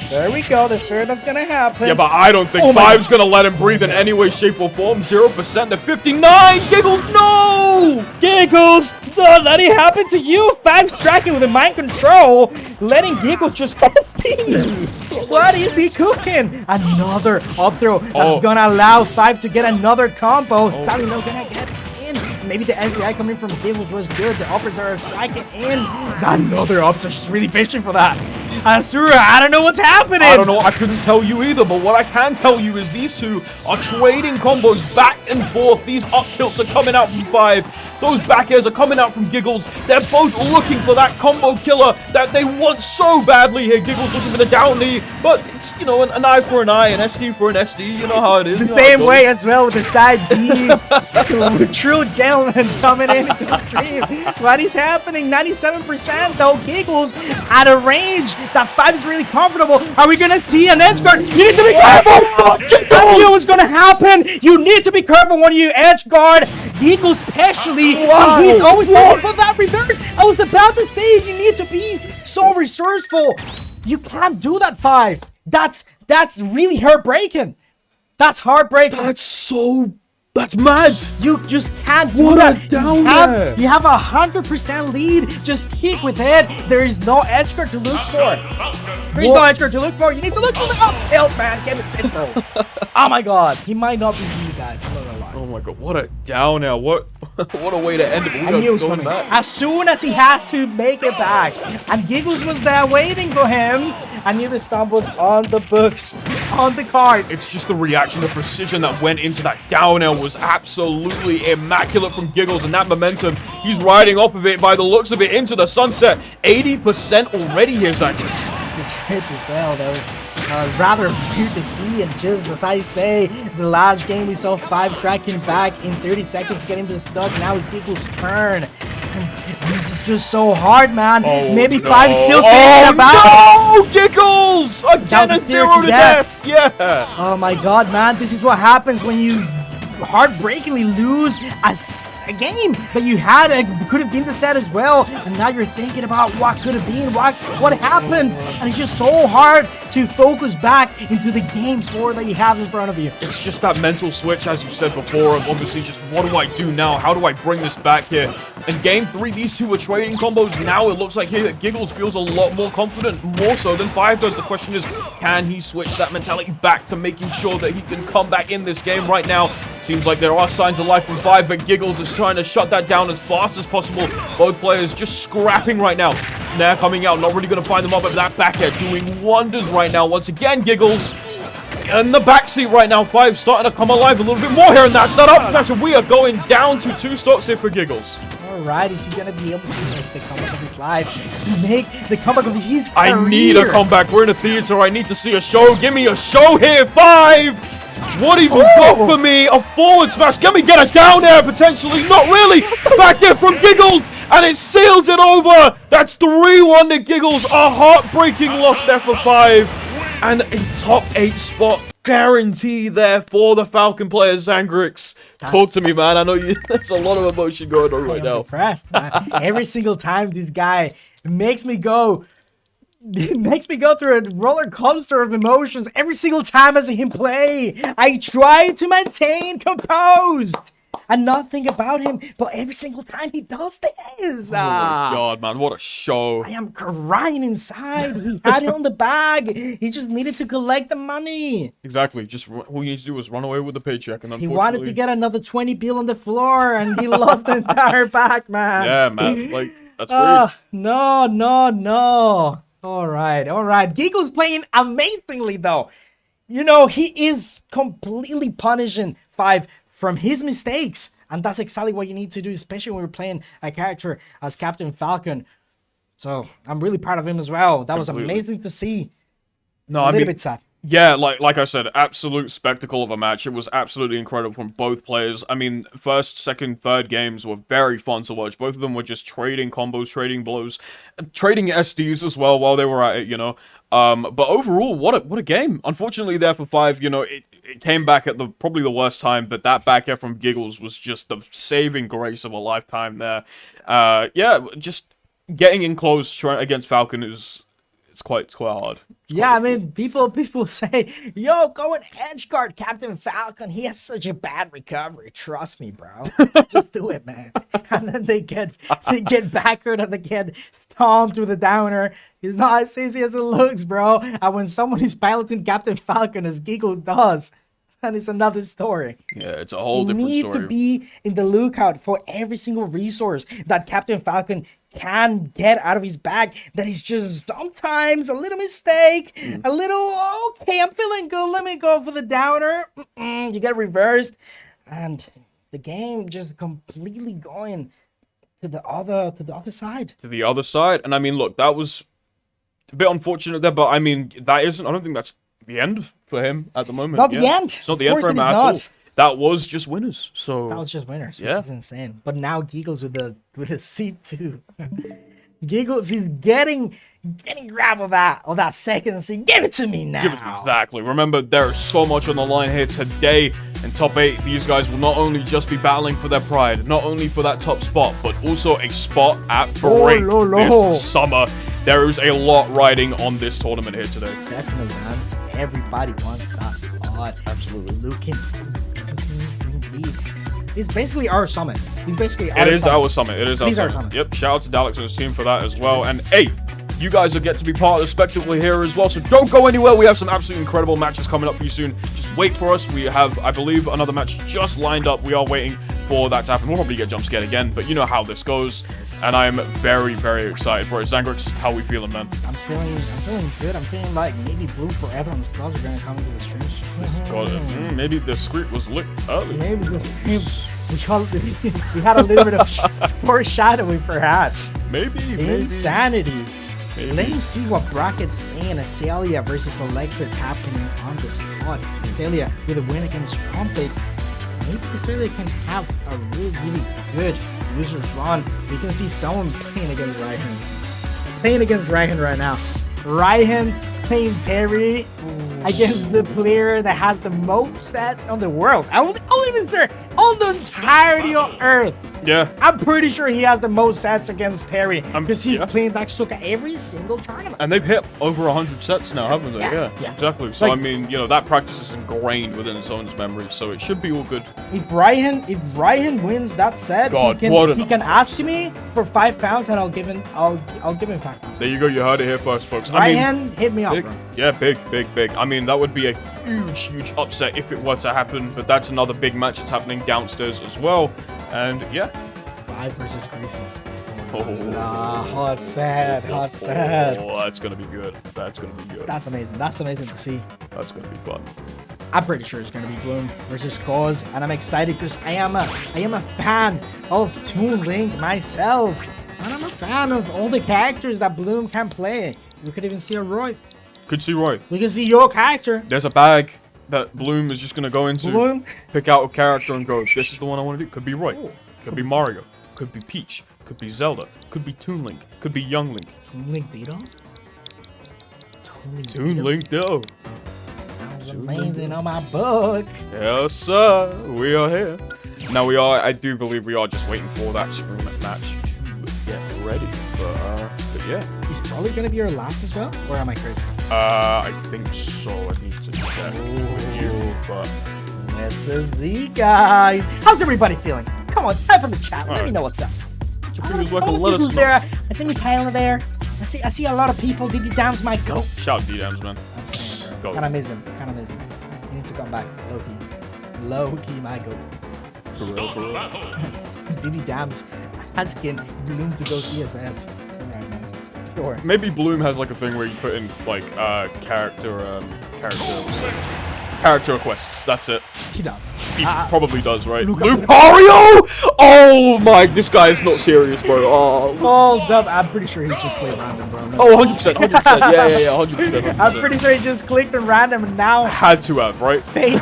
There we go. The third that's gonna happen. Yeah, but I don't think 5's gonna let him breathe in any way, shape, or form. 0% to 59. Giggles, no! Giggles, don't let it happen to you. 5 striking with a mind control, letting Giggles just What is he cooking? Another up throw that's gonna allow 5 to get another combo. Stallion not gonna get in. Maybe the SDI coming from Giggles was good. The uppers are striking in. Another up, so she's really fishing for that. Asura, I don't know what's happening. I don't know. I couldn't tell you either, but what I can tell you is these two are trading combos back and forth. These up tilts are coming out from 5. Those back airs are coming out from Giggles. They're both looking for that combo killer that they want so badly here. Giggles looking for the down knee, but it's, you know, an eye for an eye, an SD for an SD. You know how it is. The same way as well with the side B. True gentleman coming into the stream. What is happening? 97% though. Giggles at a range that 5 is really comfortable. Are we gonna see an edge guard? You need to be careful. I knew it was gonna happen. You need to be careful when you edge guard. Giggles especially. Wow. He's always going for that reverse. I was about to say you need to be so resourceful. You can't do that, 5. That's really heartbreaking. That's heartbreaking. That's mad. You just can't do that. You have 100% lead. Just stick with it. There is no edge guard to look for. There's no edge guard to look for. You need to look for the up tilt, man. Get it simple. Oh my god. He might not be Z, guys. I'm not gonna lie. Oh my god. What a down now. What a way to end it. I knew it was coming. As soon as he had to make it back, and Giggles was there waiting for him, I knew the stomp was on the books. It's on the cards. It's just the reaction, the precision that went into that down air was absolutely immaculate from Giggles, and that momentum, he's riding off of it by the looks of it into the sunset. 80% already here, Zachary. The trip as well, that was rather weird to see, and just as I say, the last game we saw 5 striking back in 30 seconds getting this stuck. Now it's Giggles' turn. This is just so hard, man. Maybe 5 is still thinking about it. No! Giggles! Again, a 0 to death! Yeah! Oh my god, man. This is what happens when you heartbreakingly lose a game that you had. Could have been the set as well, and now you're thinking about what could have been, what happened, and it's just so hard to focus back into the game 4 that you have in front of you. It's just that mental switch, as you said before, of obviously just what do I do now? How do I bring this back here? In game 3, these two were trading combos. Now it looks like here that Giggles feels a lot more confident, more so than 5 does. The question is, can he switch that mentality back to making sure that he can come back in this game right now? Seems like there are signs of life from 5, but Giggles is trying to shut that down as fast as possible. Both players just scrapping right now. Now coming out, not really going to find them up, but that back air doing wonders right now. Once again, Giggles. in the backseat right now. 5 starting to come alive a little bit more here in that setup. Actually, we are going down to 2 stocks here for Giggles. Alright, is he gonna be able to make the comeback of his life? Make the comeback of his career? I need a comeback. We're in a theater. I need to see a show. Give me a show here. 5. What even got for me? A forward smash. Can we get a down air potentially? Not really. Back here from Giggles. And it seals it over. That's 3-1 to Giggles. A heartbreaking loss there for 5. And a top 8 spot guarantee there for the Falcon player, Zangrix. Talk to me, man. I know there's a lot of emotion going on right now. Impressed, man. Every single time this guy makes me go through a roller coaster of emotions. Every single time I see him play, I try to maintain composed and not think about him, but every single time he does this, Oh my god, man, what a show. I am crying inside. He had it on the bag. He just needed to collect the money. Exactly. Just all you need to do is run away with the paycheck. And he wanted to get another 20 bill on the floor, and he lost the entire bag, man. Yeah, man. Like, that's great. No. All right. Giggle's playing amazingly, though. You know, he is completely punishing 5 from his mistakes. And that's exactly what you need to do, especially when we're playing a character as Captain Falcon. So I'm really proud of him as well. That was amazing to see. No, a little bit sad. Yeah, like I said, absolute spectacle of a match. It was absolutely incredible from both players. I mean, first, second, third games were very fun to watch. Both of them were just trading combos, trading blows, trading SDs as well while they were at it, you know. But overall, what a game. Unfortunately, there for 5, you know, it came back at probably the worst time, but that back air from Giggles was just the saving grace of a lifetime there. Yeah, just getting in close against Falcon it's quite hard. I mean, people say, yo, go and edge guard Captain Falcon. He has such a bad recovery. Trust me, bro. Just do it, man. And then they get backward and they get stomped with a downer. It's not as easy as it looks, bro. And when someone is piloting Captain Falcon as Giggles does, and it's another story. Yeah, it's a whole different story. You need to be in the lookout for every single resource that Captain Falcon can get out of his bag. That is just sometimes a little mistake, a little, okay, I'm feeling good, let me go for the downer. You get reversed, and the game just completely going to the other side. To the other side, and I mean, look, that was a bit unfortunate there, but I mean, I don't think that's the end for him at the moment. It's not the end. It's not the end for him at all. That was just winners. So that was just winners. Yeah, which is insane. But now Giggles with a seat too. Giggles, he's getting grab of that second seat. Give it to me now. Exactly. Remember, there is so much on the line here today. In top 8, these guys will not only just be battling for their pride, not only for that top spot, but also a spot at break this summer. There is a lot riding on this tournament here today. Definitely, man. Everybody wants that spot. Absolutely. Looking amazingly. It's basically our summit. He's basically our summit. It is our summit. Summit. Yep. Shout out to Daleks and his team for that as well. And hey, you guys will get to be part of the spectacle here as well. So don't go anywhere. We have some absolutely incredible matches coming up for you soon. Just wait for us. We have, I believe, another match just lined up. We are waiting for that to happen. We'll probably get jump scared again, but you know how this goes. And I'm very, very excited for it. Zangrix, how we feeling, man? I'm feeling good. I'm feeling like maybe Bloom4Eva and Scrubs are gonna come into the stream. Got it. Maybe the script was lit early. Maybe the script. We had a little bit of foreshadowing, perhaps. Maybe. Insanity. Maybe. Let me see what bracket's saying. Azalea versus Electric happening on the spot. Azalea with a win against Trumpet. Maybe Azalea can have a really good users run. We can see someone playing against Raihan. Playing against Raihan right now. Raihan playing Terry against the player that has the most sets on the world. I won't even say on the entirety of Earth. Yeah. I'm pretty sure he has the most sets against Terry because he's playing Daxuka every single tournament. And they've hit over 100 sets now, haven't they? Yeah. Exactly. So, I mean, you know, that practice is ingrained within Zone's memory, so it should be all good. If Raihan wins that set, he can ask me for £5 and I'll give him £5. There you go. You heard it here first, folks. Raihan, hit me up, bro. Yeah, big. I mean, that would be a huge upset if it were to happen, but that's another big match that's happening downstairs as well. And yeah. 5 versus Gracies. Nah, hot sad, hot sad. Oh, that's gonna be good. That's gonna be good. That's amazing. That's amazing to see. That's gonna be fun. I'm pretty sure it's gonna be Bloom versus Cause, and I'm excited because I am a fan of Toon Link myself, and I'm a fan of all the characters that Bloom can play. We could even see a Roy. Could see Roy. We can see your character. There's a bag that Bloom is just gonna go into, Bloom? pick out a character and go, this is the one I want to do. Could be Roy. Ooh. Could be Mario. Could be Peach. Could be Zelda. Could be Toon Link. Could be Young Link. Toon Link Ditto? Toon Link Ditto. Sounds amazing on my book. Yes, sir. We are here. Now I do believe we are just waiting for that scream match to get ready. But yeah. He's probably gonna be our last as well, or am I crazy? I think so. I need to check with you, but Let's see, guys. How's everybody feeling? Come on, type in the chat. Let me know what's up. fingers I like a see lettuce. who's there. I see Mikhail there. I see a lot of people. DD my goat. Shout out D-Dams, man. I'm saying, bro. Goat. Kinda miss him. Kinda miss him. He needs to come back. Low key. Low key, my goat. For real, for real. DD Dams asking Bloom to go CSS. Alright, man. Sure. Maybe Bloom has like a thing where you put in like character requests. That's it. He does. He probably does, right? Lucario! Oh my, this guy is not serious, bro. Oh, Hold up. I'm pretty sure he just played random, bro. No. oh 100%, 100%. Yeah, 100%. I'm pretty sure he just clicked on random and now Had to have, right? Fate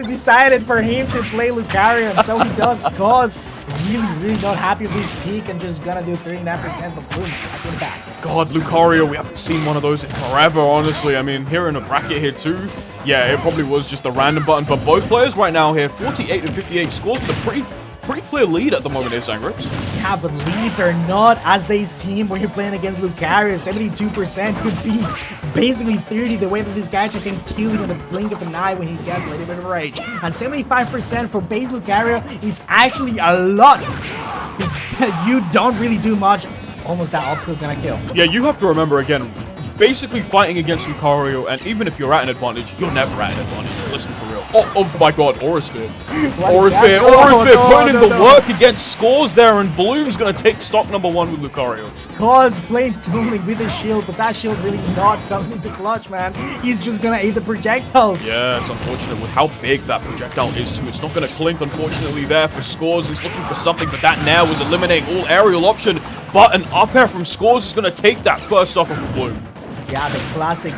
decided for him to play Lucario, and so he does. Cause really not happy with his peak and just gonna do 39%, but Bloom striking back. God, Lucario, we haven't seen one of those in forever, honestly. I mean, here in a bracket here too, yeah, it probably was just a random button, but both players right now here, 48 and 58 scores with a pretty clear lead at the moment here, Zangrips. Yeah, but leads are not as they seem when you're playing against Lucario. 72% could be basically 30 the way that this guy can kill you in the blink of an eye when he gets a little bit of rage. And 75% for base Lucario is actually a lot, because you don't really do much. Almost that uphill gonna kill. Yeah, you have to remember again, basically fighting against Lucario, and even if you're at an advantage, you're never at an advantage. Let's be for real. Oh my god, Aura Sphere. Aura Sphere putting in the work against scores there, and Bloom's gonna take stock number 1 with Lucario. Cause playing Toon Link with his shield, but that shield really not coming into clutch, man. He's just gonna eat the projectiles. Yeah, it's unfortunate with how big that projectile is too. It's not gonna clink, unfortunately, there for Scores. He's looking for something, but that now is eliminating all aerial option. But an up air from Scores is gonna take that first off of Bloom. Yeah, the classic,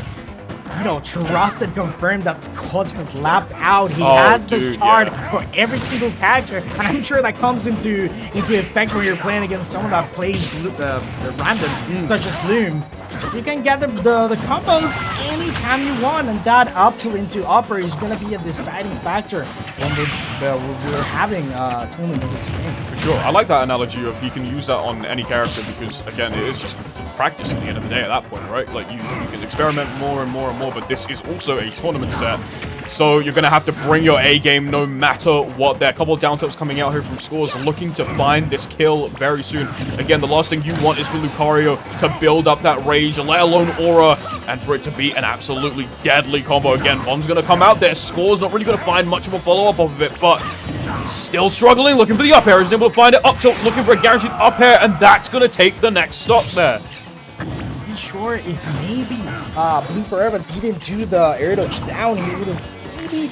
trust and confirm that Scott has lapped out. He has the card for every single character, and I'm sure that comes into effect when you're playing against someone that plays the random, such as Bloom. You can get the combos anytime you want, and that up tilt into upper is going to be a deciding factor when we're having Toon Link Extreme. For sure. I like that analogy of you can use that on any character because, again, it is just practice at the end of the day at that point, right? Like, you can experiment more and more and more, but this is also a tournament set. So you're going to have to bring your A game no matter what. There are a couple of down tilts coming out here from Scores, looking to find this kill very soon. Again, the last thing you want is for Lucario to build up that rage, let alone Aura, and for it to be an absolutely deadly combo. Again, Bomb's going to come out there. Scores not really going to find much of a follow-up off of it, but still struggling, looking for the up air. Isn't able to find it. Up tilt, looking for a guaranteed up air, and that's going to take the next stop there. Sure, if maybe Bloom4Eva didn't do the air dodge down, he would have maybe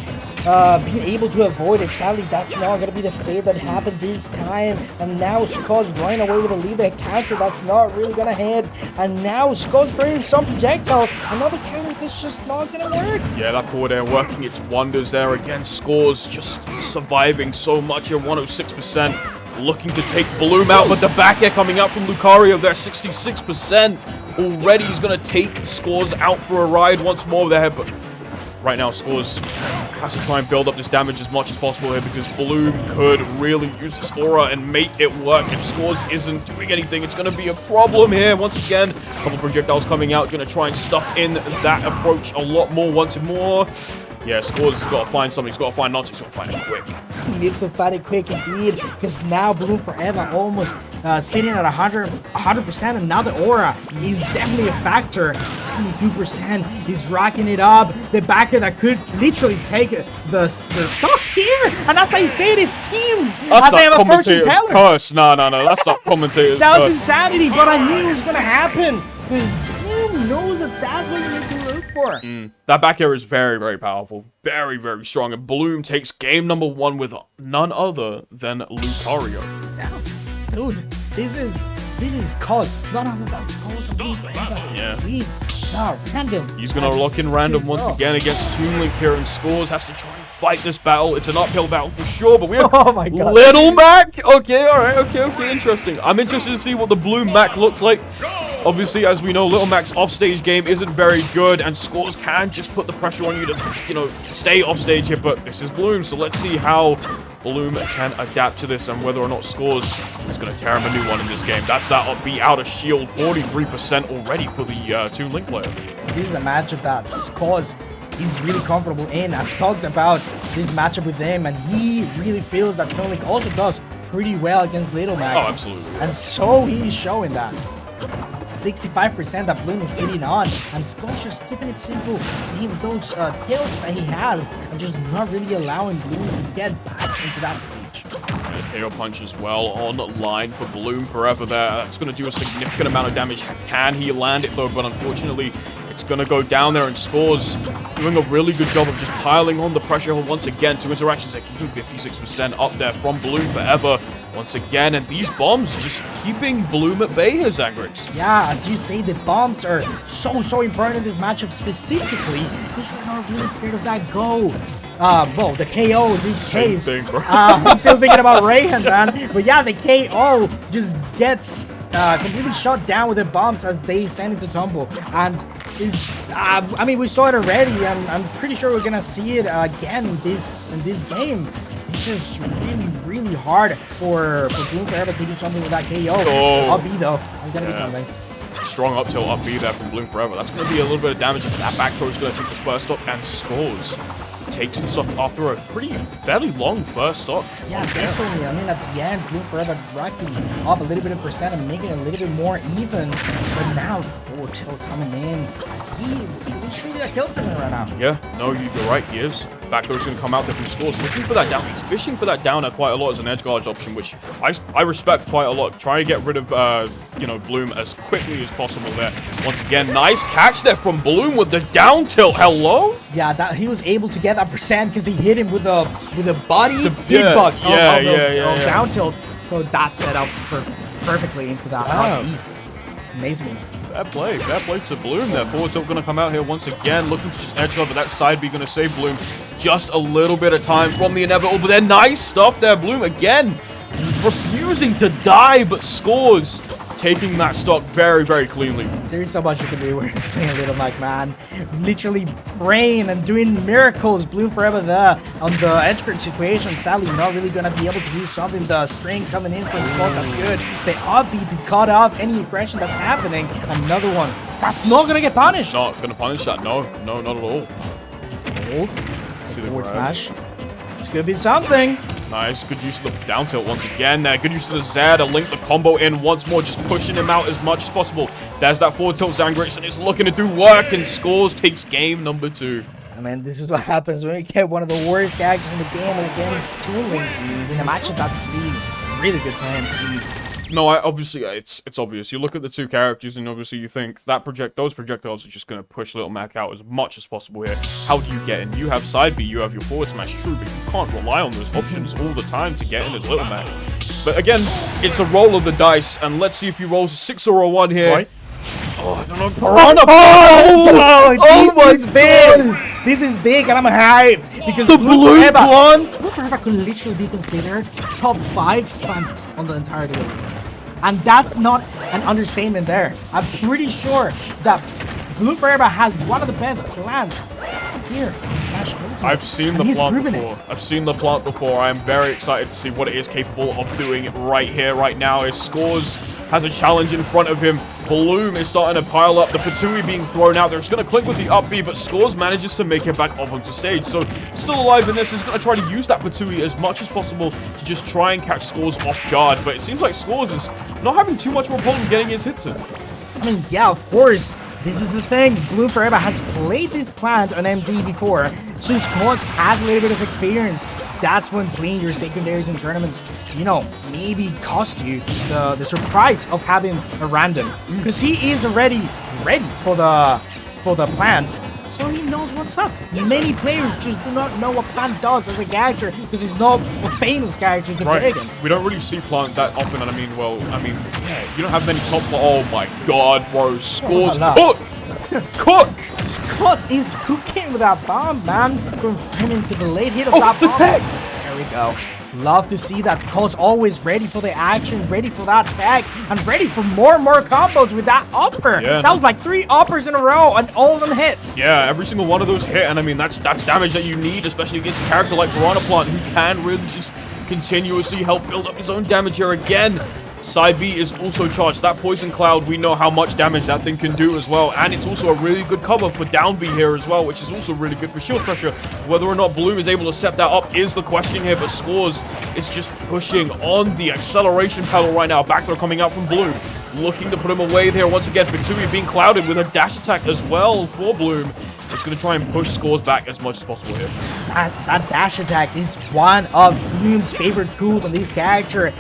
been able to avoid it. Sadly, that's not going to be the fate that happened this time. And now Scott's running away with a lead, that counter that's not really going to hit. And now Scott's bringing some projectile. Another counter that's just not going to work. Yeah, that forward air working its wonders there. Again, Scores just surviving so much at 106%. Looking to take Bloom out, but the back air coming out from Lucario there, 66%. Already he's going to take Scores out for a ride once more there, but right now Scores has to try and build up this damage as much as possible here because Bloom could really use this aura and make it work. If Scores isn't doing anything, it's going to be a problem here. Once again, a couple projectiles coming out, going to try and stuff in that approach a lot more once more. Yeah, Scores has got to find something. He's got to find Nonsense. He's got to find it quick. He needs to find it quick indeed, because now Bloom4Eva almost sitting at 100%, and now the aura is definitely a factor. 72%, he's rocking it up. The backer that could literally take the stock here, and that's how you say it. It seems That's as they have a fortune commentator's teller. curse. No, that's not commentator's That was curse. insanity, but I knew it was gonna happen. Because Bloom knows that that's what you need to look for. That back air is very, very powerful. Very, very strong. And Bloom takes game number 1 with none other than Lucario. Yeah. Dude, this is cause. None other than cause of Bloom4Eva. Yeah. Random. He's going to lock in random once again against Toon Link here, and Scores has to try and fight this battle. It's an uphill battle for sure, but we have Oh my god. Little Mac. Okay, alright, okay, interesting. I'm interested to see what the Bloom Mac looks like. Obviously, as we know, Little Mac's offstage game isn't very good, and Scores can just put the pressure on you to, stay offstage here, but this is Bloom, so let's see how Bloom can adapt to this and whether or not Scores is going to tear him a new one in this game. That's that upbeat out of shield, 43% already for the Toon Link player. This is a matchup that Scores is really comfortable in. I've talked about this matchup with him, and he really feels that Toon Link also does pretty well against Little Mac. Oh, absolutely. And so he's showing that. 65% that Bloom is sitting on, and Skull's just keeping it simple. Those tilts that he has are just not really allowing Bloom to get back into that stage. KO punch as well on line for Bloom4Eva there. That's going to do a significant amount of damage. Can he land it though? But unfortunately, it's going to go down there, and Scores doing a really good job of just piling on the pressure once again. 2 interactions there, keeping 56% up there from Bloom4Eva once again, and these bombs just keeping Bloom at bay here, Zangrix. Yeah, as you say, the bombs are so important in this matchup specifically, because you're not really scared of that go. Well, the KO in this case. Thing, bro. I'm still thinking about Rayhan, man. But yeah, the KO just gets completely shut down with the bombs as they send it to tumble. And I mean, we saw it already, and I'm pretty sure we're gonna see it again in this game. It's just really hard for Bloom4Eva to do something with that KO. Oh. Up B though, that's gonna be something. Strong up tilt up B there from Bloom4Eva. That's going to be a little bit of damage. That back throw is going to take the first stock, and Scores takes the stock after a fairly long first stock. Yeah, definitely. I mean, at the end, Bloom4Eva racking up a little bit of percent and making it a little bit more even. But now, forward tilt coming in. He's truly a kill prisoner right now. Yeah, no, you're right, he is. Back throw's going to come out there from Scores. Looking for that down. He's fishing for that downer quite a lot as an edge guard option, which I respect quite a lot. Try to get rid of, Bloom as quickly as possible there. Once again, nice catch there from Bloom with the down tilt. Hello? Yeah, that he was able to get that percent because he hit him with a body hitbox of down tilt. So that set up perfectly into that RB. Amazing. Fair play to Bloom there. Forward tilt going to come out here once again, looking to just edge over that side B, going to save Bloom just a little bit of time from the inevitable, but then nice stuff there. Bloom again refusing to die, but Scores taking that stock very, very cleanly. There's so much you can do when you're playing Little Mac, man. Literally brain and doing miracles. Bloom4Eva there on the edge guard situation. Sadly, not really going to be able to do something. The string coming in from Scott, that's good. They are beat to cut off any aggression that's happening. Another one. That's not going to get punished. Not going to punish that. No, not at all. Hold. See the Forward grab. smash. This could be something. Nice, good use of the down tilt once again there. Good use of the Z to link the combo in once more, just pushing him out as much as possible. There's that forward tilt Zangrix, and it's looking to do work, and Scores takes game number 2. I mean, this is what happens when you get one of the worst characters in the game against Toon Link in a matchup that's really good for him. No, obviously, it's obvious. You look at the two characters, and obviously you think that those projectiles are just going to push Little Mac out as much as possible here. How do you get in? You have side B, you have your forward smash, true, but you can't rely on those options all the time to get in as Little Mac. But again, it's a roll of the dice, and let's see if he rolls a 6 or a 1 here. Right. Oh, I don't know. Piranha! This is big! This is big, and I'm hyped because The Bloom4Eva could literally be considered top 5 plants on the entire game. And that's not an understatement there. I'm pretty sure that Bloom4Eva has one of the best plants here in Smash Ultimate. I've seen the plant before. I've seen the plant before. I am very excited to see what it is capable of doing right here, right now. As Scores has a challenge in front of him. Bloom is starting to pile up. The Patui being thrown out there. It's going to click with the up B, but Scores manages to make it back up onto stage. So still alive in this. Is going to try to use that Patui as much as possible to just try and catch Scores off guard. But it seems like Scores is not having too much more problem getting his hits in. I mean, yeah, of course. This is the thing. Bloom4Eva has played this plant on MD before, so Scores has a little bit of experience. That's when playing your secondaries in tournaments, you know, maybe cost you the surprise of having a random, because he is already ready for the plant. So he knows what's up. Many players just do not know what Plant does as a character because he's not a famous character to play against. We don't really see Plant that often, and yeah, you don't have many top. Oh my god, bro. Scores. Cook! Scores is cooking with that bomb, man. From him into the late hit of that bomb. There we go. Love to see that. Scores always ready for the action, ready for that tag, and ready for more and more combos with that upper. Yeah, that was like 3 uppers in a row, and all of them hit. Yeah, every single one of those hit, and I mean, that's damage that you need, especially against a character like Piranha Plant, who can really just continuously help build up his own damage here again. Side B is also charged. That Poison Cloud, we know how much damage that thing can do as well. And it's also a really good cover for down B here as well, which is also really good for shield pressure. Whether or not Bloom is able to set that up is the question here, but Scores is just pushing on the acceleration pedal right now. Back throw coming out from Bloom, looking to put him away there once again. Patui being clouded with a dash attack as well for Bloom. It's going to try and push Scores back as much as possible here. That dash attack is one of Bloom's favorite tools on this character.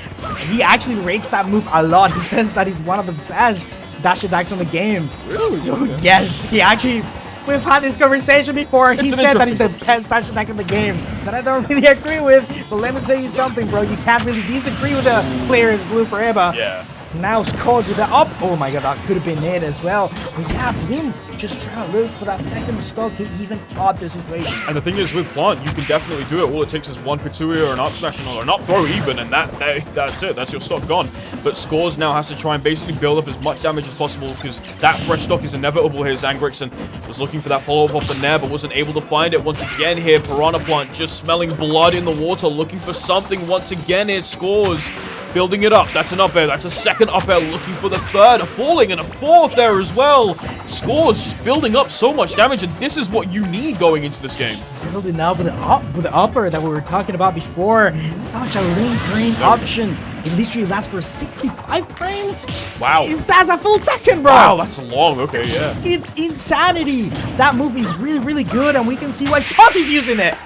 He actually rates that move a lot. He says that is one of the best dash attacks on the game. Really? Yes, he actually... We've had this conversation before. He said that he's the best dash attack in the game. That I don't really agree with. But let me tell you something, bro. You can't really disagree with the players Bloom4Eva. Yeah. Now Scores with the up. Oh my god, that could have been it as well. But yeah, Bloom just trying to look for that second stock to even up the situation. And the thing is, with Plant, you can definitely do it. All it takes is one Patui or an up smash or an up throw even, and that's it. That's your stock gone. But Scores now has to try and basically build up as much damage as possible because that fresh stock is inevitable here. Zangrixon was looking for that follow-up off the Nair, but wasn't able to find it. Once again here, Piranha Plant just smelling blood in the water, looking for something. Once again here, Scores building it up. That's an up air. That's a second up air. Looking for the third. A falling and a fourth there as well. Scores just building up so much damage, and this is what you need going into this game. Building up with the upper that we were talking about before. Such a lingering option. It literally lasts for 65 frames. Wow. That's a full second, bro. Wow, that's long. Okay, yeah. It's insanity. That move is really, really good, and we can see why Scott is using it.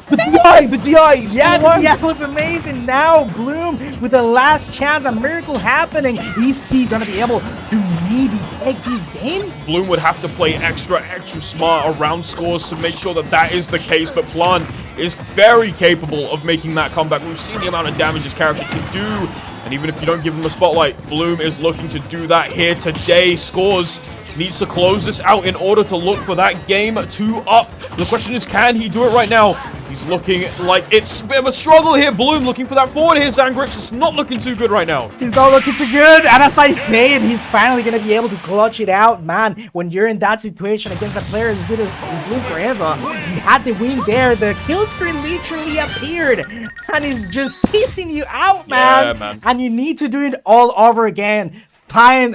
The DI! Yeah, the DI was amazing. Now Bloom with the last chance, a miracle happening. Is he gonna be able to maybe take this game? Bloom would have to play extra smart around Scores to make sure that that is the case, but Plant is very capable of making that comeback. We've seen the amount of damage his character can do, and even if you don't give him a spotlight, Bloom is looking to do that here today. Scores needs to close this out in order to look for that game 2 up. The question is, can he do it right now? He's looking like it's a bit of a struggle here. Bloom looking for that forward here. Zangrix is not looking too good right now. He's not looking too good. And as I say it, he's finally going to be able to clutch it out. Man, when you're in that situation against a player as good as Bloom4Eva, you had the win there. The kill screen literally appeared. And he's just piecing you out, man. Yeah, man. And you need to do it all over again. Find,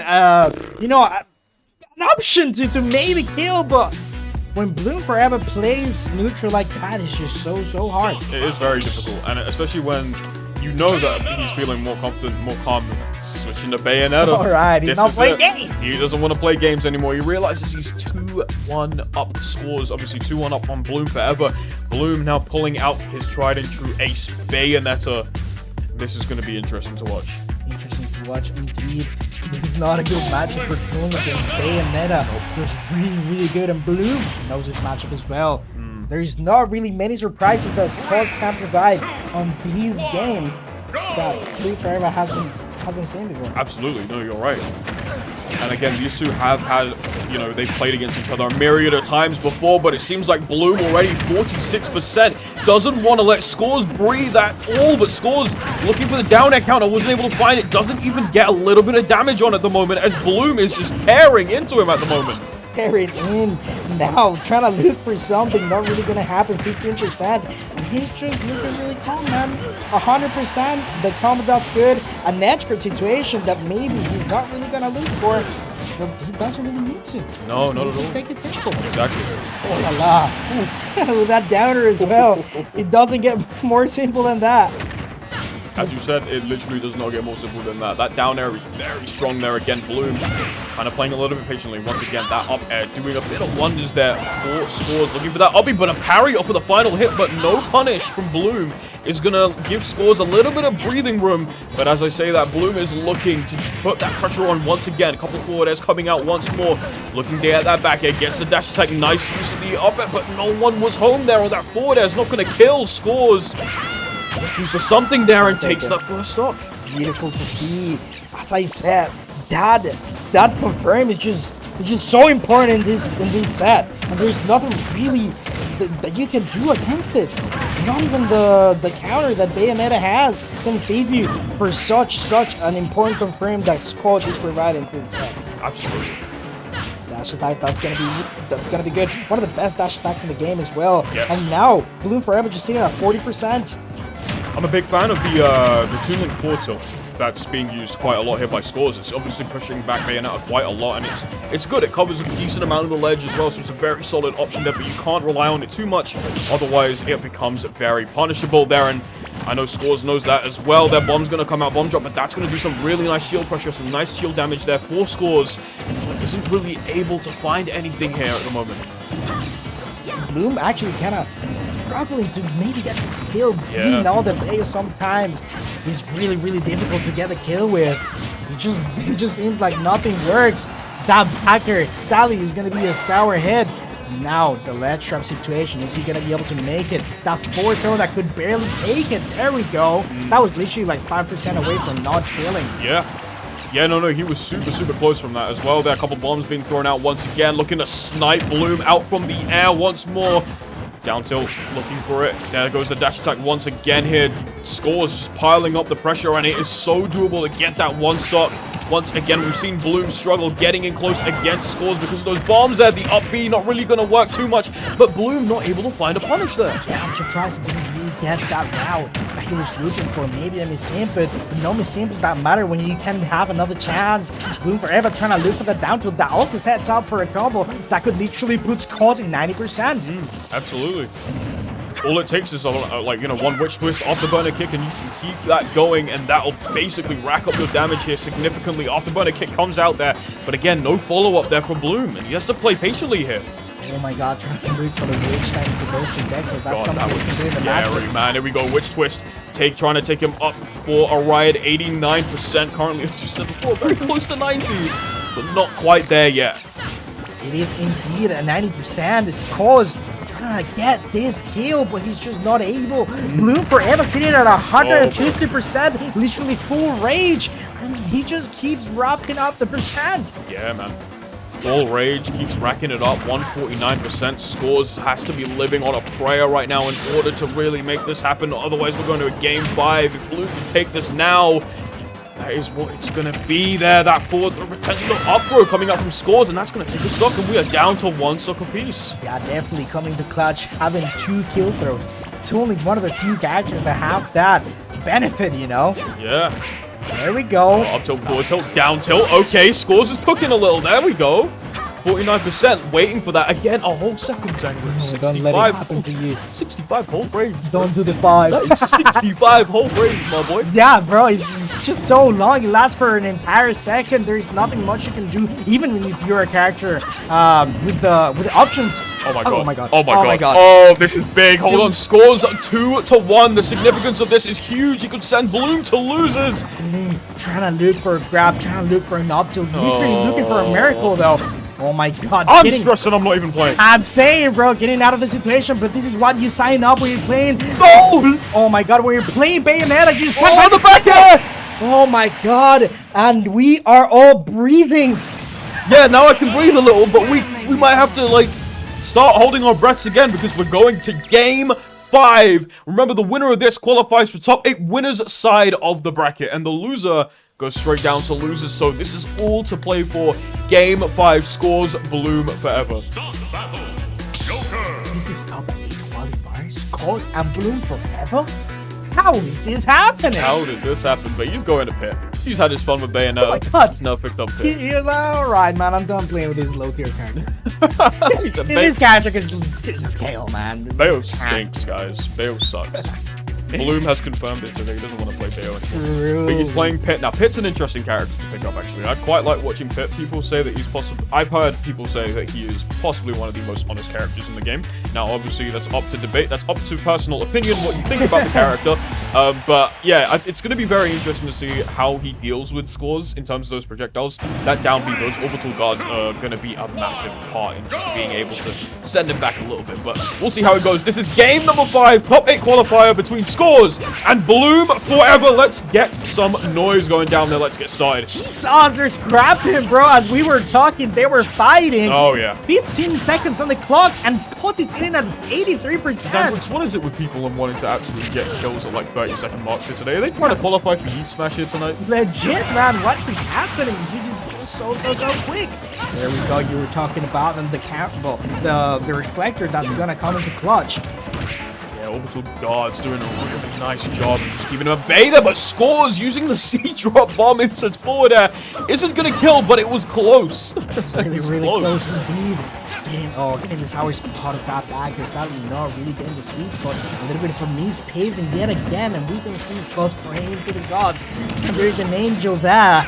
you know, an option to maybe kill, but when Bloom4Eva plays neutral like that, it's just so hard. It is very difficult, and especially when you know that he's feeling more confident, more calm, switching to Bayonetta. Alright, he's not playing games. He doesn't want to play games anymore. He realizes he's 2-1 up. Scores obviously 2-1 up on Bloom4Eva. Bloom now pulling out his tried and true ace Bayonetta. This is going to be interesting to watch. Interesting to watch indeed. This is not a good matchup for Bloom against Bayonetta. It was really good, and Bloom knows this matchup as well. There's not really many surprises that Scores can provide on this game that Bloom4Eva hasn't seen before. Absolutely, no, you're right. And again, these two have had, you know, they've played against each other a myriad of times before, but it seems like Bloom already 46%. Doesn't want to let Scores breathe at all, but Scores looking for the down air counter, wasn't able to find it, doesn't even get a little bit of damage on at the moment, as Bloom is just tearing into him at the moment. staring in. Now, trying to look for something, not really gonna happen, 15%. And he's just looking really calm, man. 100%, the combo that's good. An edge guard situation that maybe he's not really gonna look for. But he doesn't really need to. No, not at all. Take it simple. Exactly. Oh la la. With that downer as well. It doesn't get more simple than that. As you said, it literally does not get more simple than that. That down air is very strong there again. Bloom kind of playing a little bit patiently. Once again, that up air doing a bit of wonders there for Scores. Looking for that uppy, but a parry off of the final hit, but no punish from Bloom is going to give Scores a little bit of breathing room. But as I say that, Bloom is looking to just put that pressure on once again. A couple forward airs coming out once more. Looking to get that back air. Gets the dash attack. Nice use of the up air, but no one was home there. Or that forward air is not going to kill Scores. Looking for something there and takes that first stock. Beautiful to see. As I said, that confirm is just so important in this set. And there's nothing really that you can do against it. Not even the counter that Bayonetta has can save you for such an important confirm that Scores is providing to the set. Absolutely. Dash attack, that's gonna be good. One of the best dash attacks in the game as well. Yep. And now Bloom4Eva just sitting at 40%. I'm a big fan of the Toon Link portal that's being used quite a lot here by Scores. It's obviously pushing back Bayonetta quite a lot, and it's good. It covers a decent amount of the ledge as well, so it's a very solid option there, but you can't rely on it too much, otherwise it becomes very punishable there, and I know Scores knows that as well. Their bomb's going to come out, bomb drop, but that's going to do some really nice shield pressure, some nice shield damage there for Scores. Isn't really able to find anything here at the moment. Bloom actually kind of struggling to maybe get this kill. Yeah. You know the player sometimes is really difficult to get a kill with. It just seems like nothing works. That backer, Sally, is going to be a sour head. Now, the ledge trap situation, is he going to be able to make it? That forward throw that could barely take it. There we go. That was literally like 5% away from not killing. Yeah, no, he was super close from that as well. There are a couple bombs being thrown out once again, looking to snipe Bloom out from the air once more. Down tilt, looking for it. There goes the dash attack once again here. Scores just piling up the pressure, and it is so doable to get that one stock. Once again, we've seen Bloom struggle getting in close against Scores because of those bombs there. The up B not really going to work too much, but Bloom not able to find a punish there. Yeah, I'm surprised he didn't really get that route that he was looking for. Maybe a miss input, but no miss inputs that matter when you can have another chance. Bloom4Eva trying to look for the down tilt that also sets up for a combo that could literally put Scores in 90%. Absolutely. All it takes is one witch twist off the burner kick, and you can keep that going, and that'll basically rack up your damage here significantly. Off the burner kick comes out there, but again, no follow-up there for Bloom, and he has to play patiently here. Oh my god, trying to look for the witch time for those two decks. That's God, something that we can do in the was match. scary, man. Here we go, witch twist. Trying to take him up for a ride. 89% currently, as you said before, very close to 90, but not quite there yet. It is indeed a 90%. It's Scores trying to get this kill, but he's just not able. Bloom4Eva sitting at 150%, literally full rage, and he just keeps wrapping up the percent. Yeah, man. Full rage keeps racking it up. 149%. Scores has to be living on a prayer right now in order to really make this happen. Otherwise, we're going to a game 5. If Bloom can take this now, that is what it's going to be there. That forward throw potential up throw coming up from Scores, and that's going to take the stock, and we are down to 1 stock apiece. Yeah, definitely coming to clutch, having 2 kill throws. It's only one of the few characters that have that benefit, you know? Yeah. There we go. Up tilt, forward tilt, down tilt. Okay, Scores is cooking a little. There we go. 49%, waiting for that again. A whole second angle. Oh, don't let it happen to you. 65 whole range. Don't do the 5. That is 65 whole range, my boy. Yeah, bro, it's just so long. It lasts for an entire second. There's nothing much you can do, even when you're a character with the options. Oh my god. Oh my god. Oh my god. Oh, this is big. Hold on. Scores 2-1. The significance of this is huge. He could send Bloom to losers. Trying to look for a grab, trying to look for an up tilt. Looking for a miracle, though. Oh my god. I'm stressing. I'm not even playing. I'm saying, bro, getting out of the situation, but this is what you sign up when you're playing. Oh my god, when you're playing Bayonetta, you just can't find the back here. Oh my god. And we are all breathing. Yeah, now I can breathe a little, but we might have to, start holding our breaths again because we're going to game 5. Remember, the winner of this qualifies for top 8 winners side of the bracket, and the loser goes straight down to losers. So this is all to play for. Game 5 scores Bloom4Eva. This is top 8 qualifier scores and Bloom4Eva? How is this happening? How did this happen? But he's going to pit. He's had his fun with Bayonetta. Oh my God. Now picked up pit. You're like, alright, man, I'm done playing with this low tier character. He's a This character can just KO, man. Bayo stinks, guys. Bayo sucks. Bloom has confirmed it today. He doesn't want to play Bayo anymore. But he's playing Pit. Now, Pit's an interesting character to pick up, actually. I quite like watching Pit. People say that he's possibly... I've heard people say that he is possibly one of the most honest characters in the game. Now, obviously, that's up to debate. That's up to personal opinion, what you think about the character. But, yeah, it's going to be very interesting to see how he deals with scores in terms of those projectiles. That down B, those orbital guards are going to be a massive part in just being able to send him back a little bit. But we'll see how it goes. This is game number 5, top 8 qualifier between Scores and Bloom4Eva. Let's get some noise going down there. Let's get started. Jesus, they're scrapping, bro. As we were talking, they were fighting. Oh, yeah. 15 seconds on the clock, and Scott is in at 83%. What is it with people and wanting to actually get kills at like 30-second marks here today? Are they trying to qualify for Yeet Smash here tonight? Legit, man. What is happening? This is just so quick. There we go. You were talking about and the reflector that's gonna come into clutch. Orbital guards doing a really nice job of just keeping him at bay there, but Scores using the C-drop bomb into forward air isn't going to kill, but it was close. Really close indeed. Getting the sour spot of that backer, sadly not really getting the sweet spot. A little bit from knees pacing yet again, and we can see Scores praying to the gods. And there's an angel there.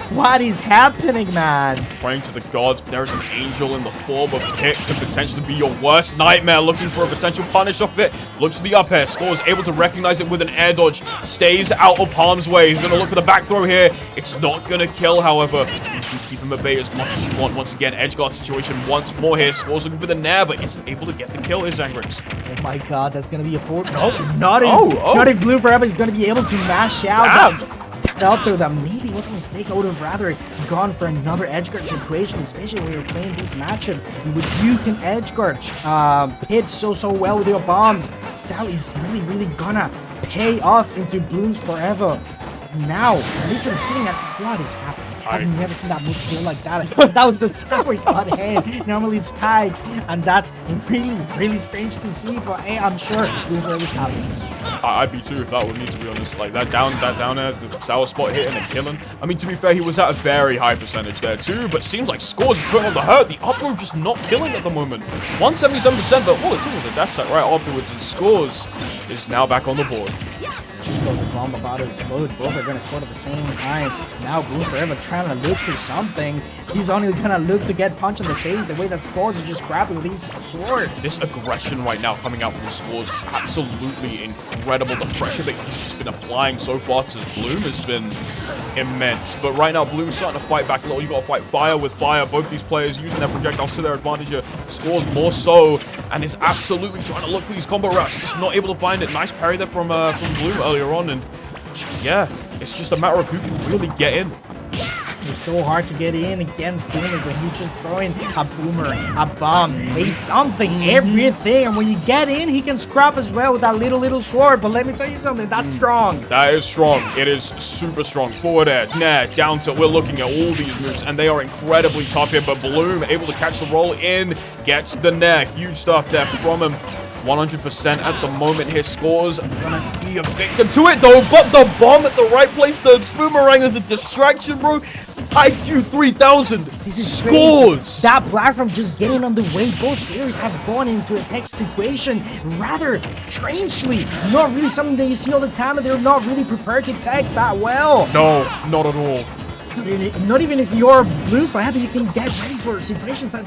What is happening, man? Praying to the gods, but there's an angel in the form of Pit. Could potentially be your worst nightmare. Looking for a potential punish off it. Looks for the up air. Scores able to recognize it with an air dodge. Stays out of harm's way. He's going to look for the back throw here. It's not going to kill, however. You can keep him at bay as much as you want. Once again, edge guard situation once more here. Scores looking for the nair, but isn't able to get the kill here, Zangrix. Oh my god, that's going to be a 4. Nope, not if Bloom4Eva is going to be able to mash out. Out there that maybe was a mistake. I would have rather gone for another edgeguard situation, especially when you're playing this matchup in which you can edgeguard Pit so well with your bombs. Sally's really gonna pay off into Bloom4Eva. Now, literally sitting at what is happening. I've never seen that move feel like that. That was a sour spot hand. Normally it's spikes, and that's really strange to see. But hey, I'm sure Bloom4Eva's happy. I'd be too if that were me, to be honest. Like that down there, the sour spot hitting and killing. I mean, to be fair, he was at a very high percentage there too, but seems like Scores is putting on the hurt. The up throw just not killing at the moment. 177%, but all it took was a dash attack right afterwards, and Scores is now back on the board. The bomb about to explode. Both are going to explode at the same time. Now Bloom4Eva trying to look for something. He's only going to look to get punched in the face the way that Scores is just grabbing with his sword. This aggression right now coming out from Scores is absolutely incredible. The pressure that he's just been applying so far to Bloom has been immense. But right now, Bloom's starting to fight back a little. You got to fight fire with fire. Both these players using their projectiles to their advantage here. Scores more so, and is absolutely trying to look for these combo routes. Just not able to find it. Nice parry there from Bloom earlier on, and yeah, it's just a matter of who can really get in. It's so hard to get in against doing it when he's just throwing a boomer, a bomb, a something, everything. And when you get in, he can scrap as well with that little sword. But let me tell you something, that's strong. That is strong. It is super strong. Forward air, nair, down tilt. We're looking at all these moves, and they are incredibly tough here. But Bloom able to catch the roll in, gets the nair. Huge stuff there from him. 100% at the moment here. Scores gonna be a victim to it though, but the bomb at the right place, the boomerang is a distraction, bro. IQ 3000. This is Scores. Crazy. That platform just getting on the way. Both players have gone into a tech situation rather strangely. Not really something that you see all the time, and they're not really prepared to tech that well. No, not at all. Not even if you're Bloom4Eva, you can get ready for situations that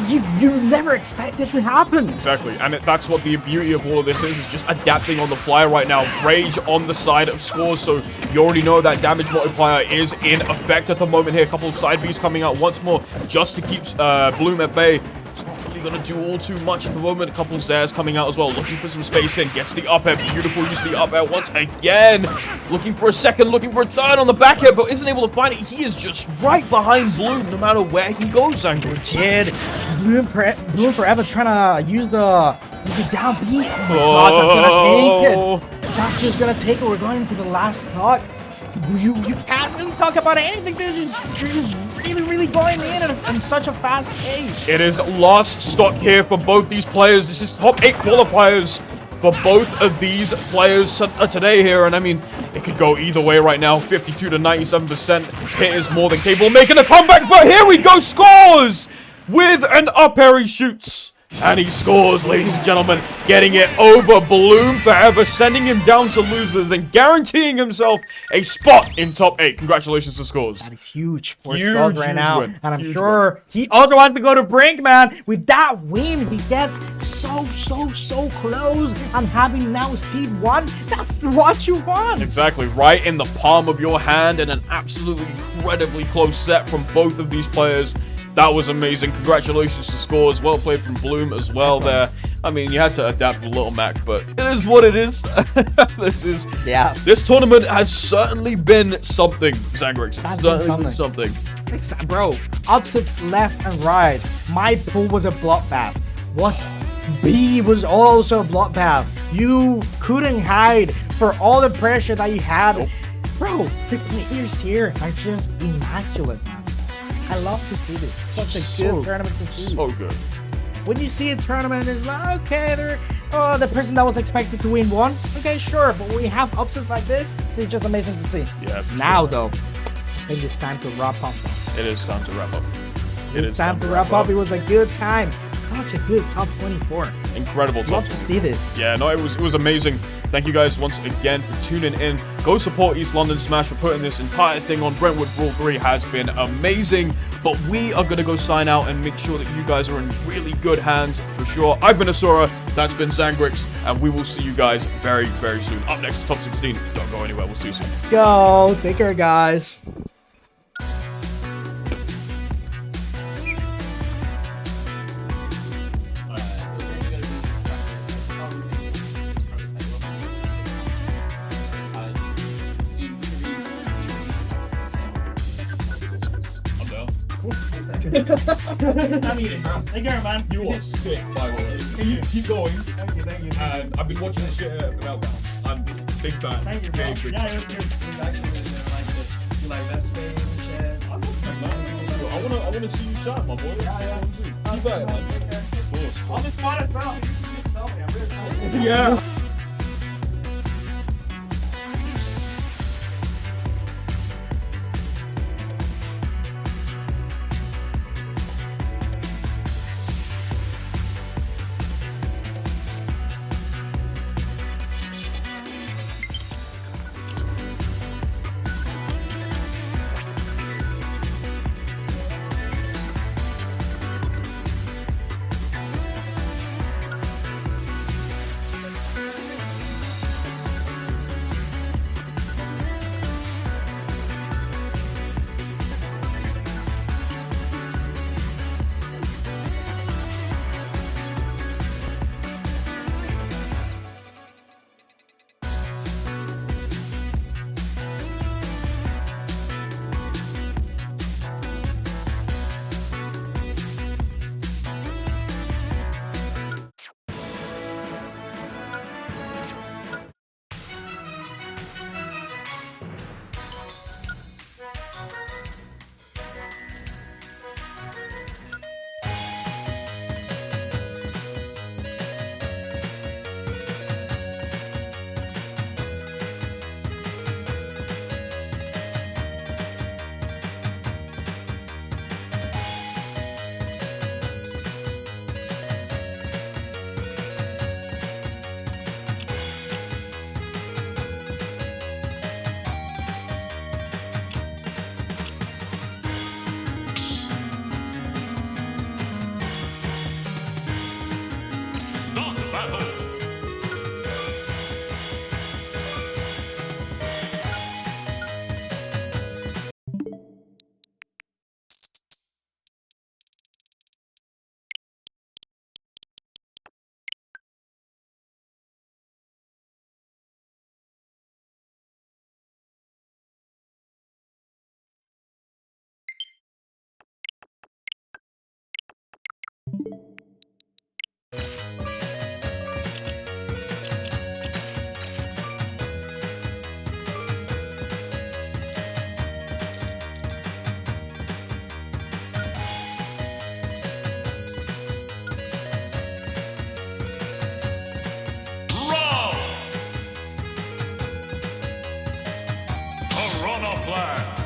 you never expect it to happen. Exactly, and that's what the beauty of all of this is just adapting on the fly right now. Rage on the side of Scores, so you already know that damage multiplier is in effect at the moment here. A couple of side Bs coming out once more just to keep Bloom at bay. Gonna do all too much at the moment. A couple of Zairs coming out as well, looking for some space in, gets the up air. Beautiful use of the up air once again. Looking for a second, looking for a third on the back air, but isn't able to find it. He is just right behind Bloom no matter where he goes, Zangrix. Kid, Bloom4Eva trying to use the down B. Oh my god, that's gonna take it. That's just gonna take it. We're going into the last stock. you can't really talk about anything. They're just really going in at such a fast pace. It is last stock here for both these players. This is top 8 qualifiers for both of these players today here. And I mean, it could go either way right now. 52 to 97%. Hit is more than capable of making a comeback. But here we go. Scores with an up air. He shoots. And he scores, ladies and gentlemen, getting it over Bloom4Eva, sending him down to losers and guaranteeing himself a spot in top 8. Congratulations to Scores. That is huge for Huge, Scores right huge now. win. And I'm Huge sure he also wants to go to Brink, man. With that win, he gets so close. And having now seed 1, that's what you want. Exactly, right in the palm of your hand, and an absolutely incredibly close set from both of these players. That was amazing. Congratulations to Scores. Well played from Bloom as well there. I mean, you had to adapt with Little Mac, but it is what it is. This tournament has certainly been something, Zangrix. It's certainly been something. Bro, upsets left and right. My pool was a bloodbath. B was also a bloodbath. You couldn't hide for all the pressure that you had. Nope. Bro, the players here are just immaculate, man. I love to see this. Such a good tournament to see. Oh, good. When you see a tournament, it's like, okay, the person that was expected to win won. Okay, sure, but when we have upsets like this, it's just amazing to see. Yeah. Now, though, I think it's time to wrap up. It is time to wrap up. It's time to wrap up. It was a good time. Such a good top 24. Incredible top Love to see this. Yeah, no, it was amazing. Thank you guys once again for tuning in. Go support East London Smash for putting this entire thing on. Brentwood Brawl 3 has been amazing. But we are going to go sign out and make sure that you guys are in really good hands for sure. I've been Asura, that's been Zangrix, and we will see you guys very, very soon. Up next to Top 16. Don't go anywhere. We'll see you soon. Let's go. Take care, guys. I'm eating, bro. Take care, man. You are sick, by the way. Can you keep going? Thank you. And I've been watching this shit about that. I'm big fan. Thank you, bro. Big Yeah, fan. it was actually really like this. You like that space and shit. I wanna see you shine, my boy. Yeah. Keep that, man. Of course. I'll just find it, bro. You can just tell me. I'm really excited. Yeah. land.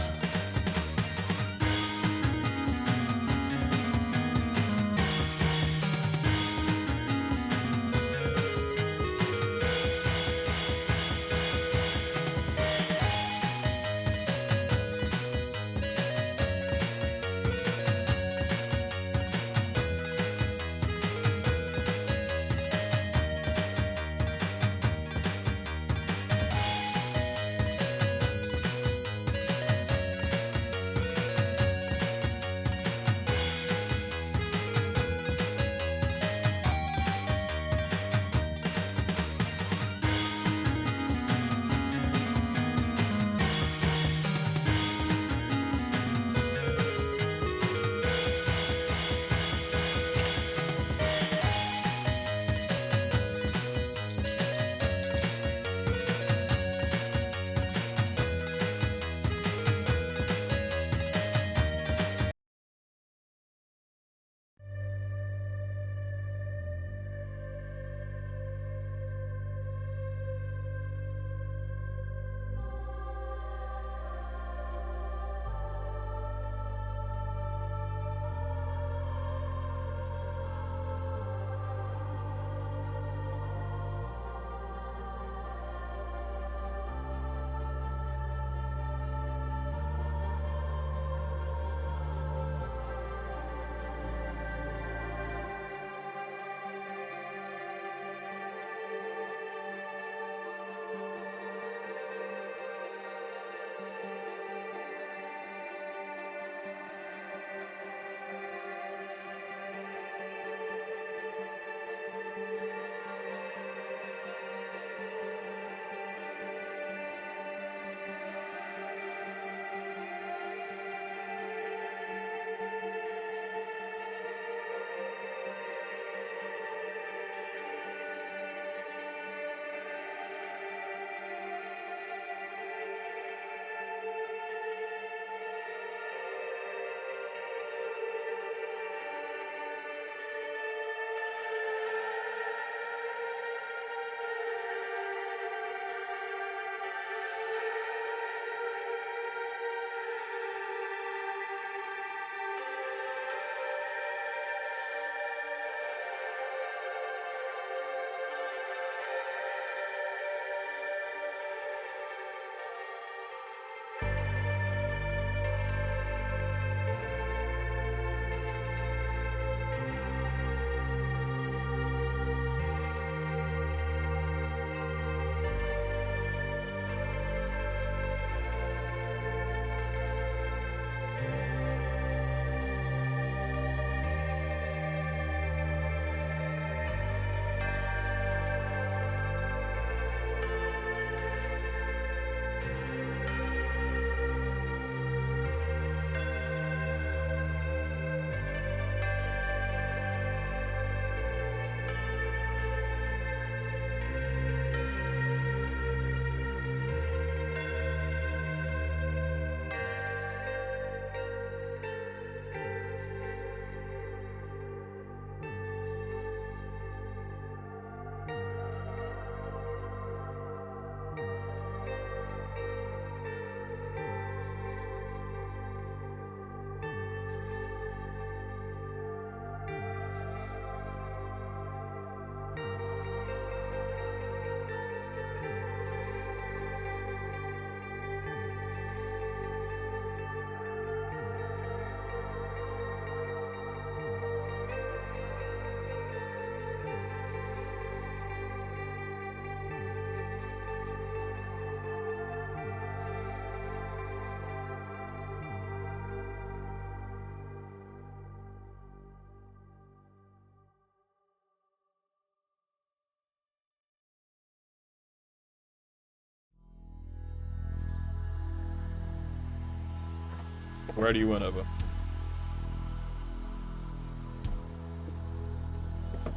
Ready whenever.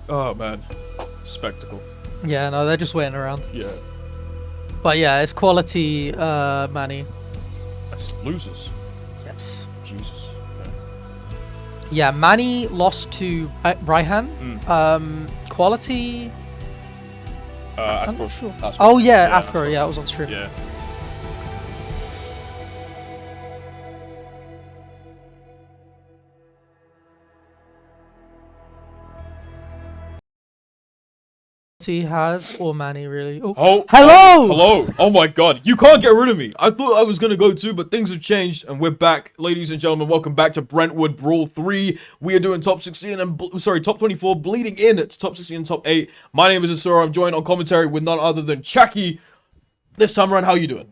Oh man, spectacle. Yeah, no, they're just waiting around. Yeah. But yeah, it's quality Manny. That's losers. Yes. Jesus. Yeah, Manny lost to Raihan. Quality. I'm not sure. Ascro. Oh yeah, Yeah, Ascro. Yeah, it was on stream. Yeah. Quality has, or Manny really. Oh, Oh, hello! hello. Oh my god. You can't get rid of me. I thought I was going to go too, but things have changed and we're back. Ladies and gentlemen, welcome back to Brentwood Brawl 3. We are doing top 16 and, top 24, bleeding in to top 16 and top 8. My name is Ascro. I'm joined on commentary with none other than Chucky. This time around, how are you doing?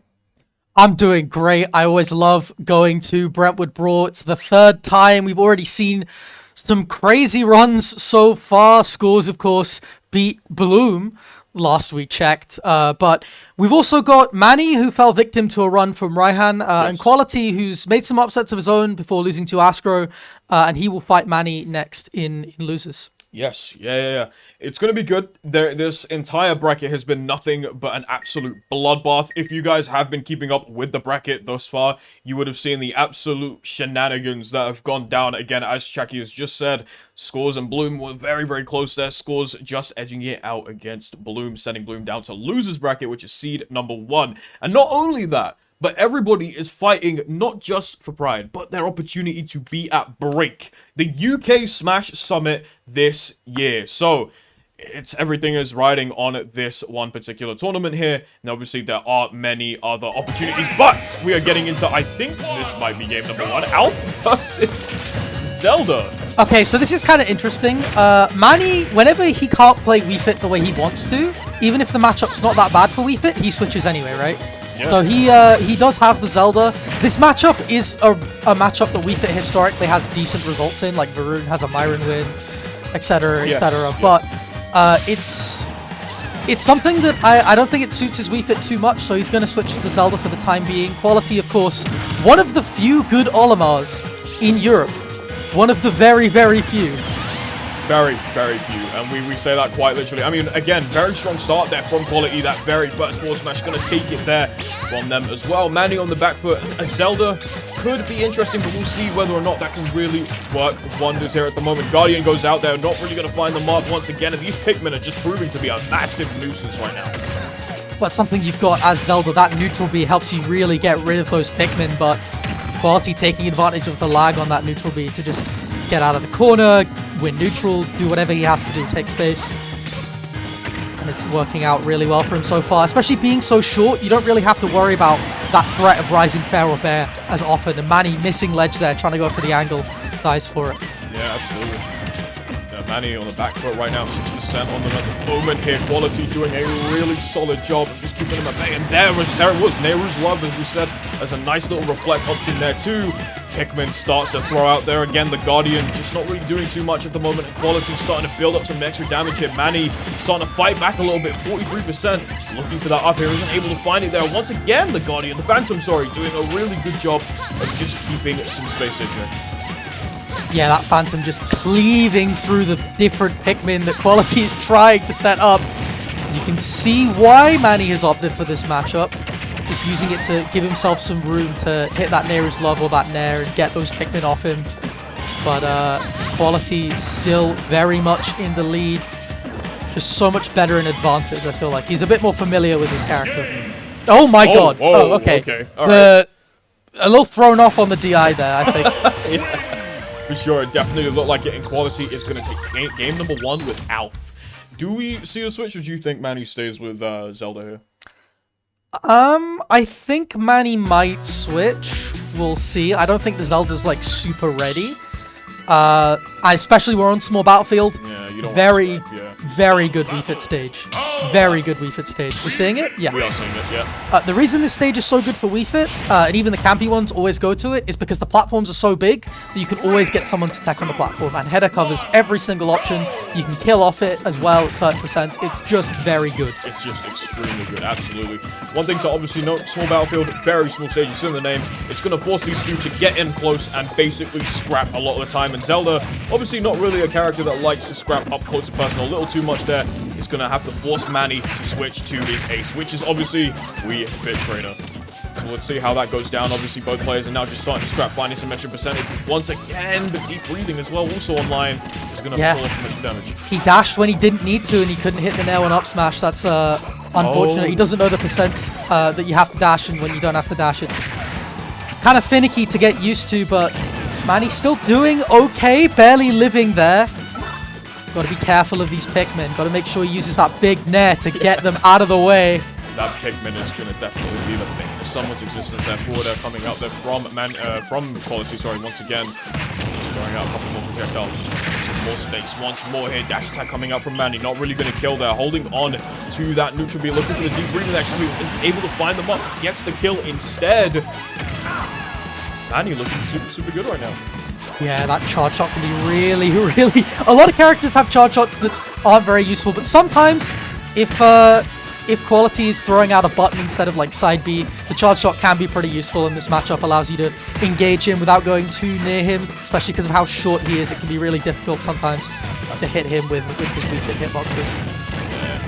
I'm doing great. I always love going to Brentwood Brawl. It's the third time. We've already seen some crazy runs so far. Scores, of course, beat Bloom last we checked. But we've also got Manny, who fell victim to a run from Raihan, and Quality, who's made some upsets of his own before losing to Ascro, and he will fight Manny next in losers. Yes, yeah. It's going to be good. This entire bracket has been nothing but an absolute bloodbath. If you guys have been keeping up with the bracket thus far, you would have seen the absolute shenanigans that have gone down. Again, as Chucky has just said, Scores and Bloom were very, very close there. Scores just edging it out against Bloom, sending Bloom down to losers bracket, which is seed number 1. And not only that, but everybody is fighting not just for pride, but their opportunity to be at Break, the UK Smash Summit this year. So everything is riding on this one particular tournament here. And obviously there are many other opportunities, but we are getting into, I think this might be game number 1, Alf versus Zelda. Okay, so this is kind of interesting. Manny, whenever he can't play Wii Fit the way he wants to, even if the matchup's not that bad for Wii Fit, he switches anyway, right? Yeah. So he does have the Zelda. This matchup is a matchup that Wii Fit historically has decent results in, like Varun has a Myron win, etc., etc. Yeah. But it's something that I don't think it suits his Wii Fit too much, so he's going to switch to the Zelda for the time being. Quality, of course, one of the few good Olimars in Europe. One of the very, very few. Very, very few, and we say that quite literally. I mean, again, very strong start there from Quality. That very first forward smash going to take it there from them as well. Manny on the back foot. A Zelda could be interesting, but we'll see whether or not that can really work wonders here at the moment. Guardian goes out there, not really going to find the mark once again, and these Pikmin are just proving to be a massive nuisance right now. But something you've got as Zelda, that neutral B helps you really get rid of those Pikmin, but Quality taking advantage of the lag on that neutral B to just get out of the corner, win neutral, do whatever he has to do, take space. And it's working out really well for him so far. Especially being so short, you don't really have to worry about that threat of rising fair or bear as often. And Manny missing ledge there, trying to go for the angle, dies for it. Yeah, absolutely. Manny on the back foot right now, 6% on them at the moment here. Quality doing a really solid job of just keeping him at bay. And there it was. Nehru's Love, as we said, as a nice little reflect option there too. Pikmin starts to throw out there again. The Guardian just not really doing too much at the moment. Quality starting to build up some extra damage here. Manny starting to fight back a little bit, 43%. Looking for that up here, isn't able to find it there. Once again, the Guardian, the Phantom, sorry, doing a really good job of just keeping some space in there. Yeah, that Phantom just cleaving through the different Pikmin that Quality is trying to set up. You can see why Manny has opted for this matchup. Just using it to give himself some room to hit that Nehru's Love or that Nair and get those Pikmin off him. But Quality still very much in the lead. Just so much better in advantage, I feel like. He's a bit more familiar with his character. Oh my god. Whoa, okay. All right. A little thrown off on the DI there, I think. Yeah. For sure, it definitely looked like it, and Quality is going to take game number 1 with Alf. Do we see a switch, or do you think Manny stays with Zelda here? I think Manny might switch. We'll see. I don't think the Zelda's like super ready. Especially we're on small battlefield. Yeah, you don't very, want to yeah. very good Wii Fit stage. Very good Wii Fit stage. We're seeing it? Yeah. We are seeing it, yeah. The reason this stage is so good for Wii Fit, and even the campy ones always go to it, is because the platforms are so big that you can always get someone to tech on the platform. And header covers every single option. You can kill off it as well at certain percents. It's just very good. It's just extremely good, absolutely. One thing to obviously note, small battlefield, very small stage, you see in the name. It's going to force these two to get in close and basically scrap a lot of the time. And Zelda, obviously not really a character that likes to scrap up close and personal, a little too much there. Is going to have to force Manny to switch to his ace, which is obviously Wii Fit Trainer. So let's see how that goes down. Obviously, both players are now just starting to scrap, finding some extra percentage. Once again, the deep breathing as well, also online, is going to pull some extra damage. He dashed when he didn't need to, and he couldn't hit the nail on up smash. That's unfortunate. He doesn't know the percents that you have to dash, and when you don't have to dash, it's kind of finicky to get used to, but Manny's still doing okay, barely living there. Got to be careful of these Pikmin. Got to make sure he uses that big nair to get them out of the way. That Pikmin is going to definitely be the thing. Someone's existence there forward. They're coming out there from Quality, sorry, once again. Just throwing out a couple more projectiles. Some more snakes once more here. Dash attack coming out from Manny. Not really going to kill there. Holding on to that neutral beam. Looking for the deep breathing there. Isn't able to find them up. Gets the kill instead. Manny looking super good right now. Yeah, that charge shot can be really... A lot of characters have charge shots that aren't very useful, but sometimes if Quality is throwing out a button instead of like side B, the charge shot can be pretty useful, and this matchup allows you to engage him without going too near him, especially because of how short he is. It can be really difficult sometimes to hit him with his weak hitboxes. Yeah,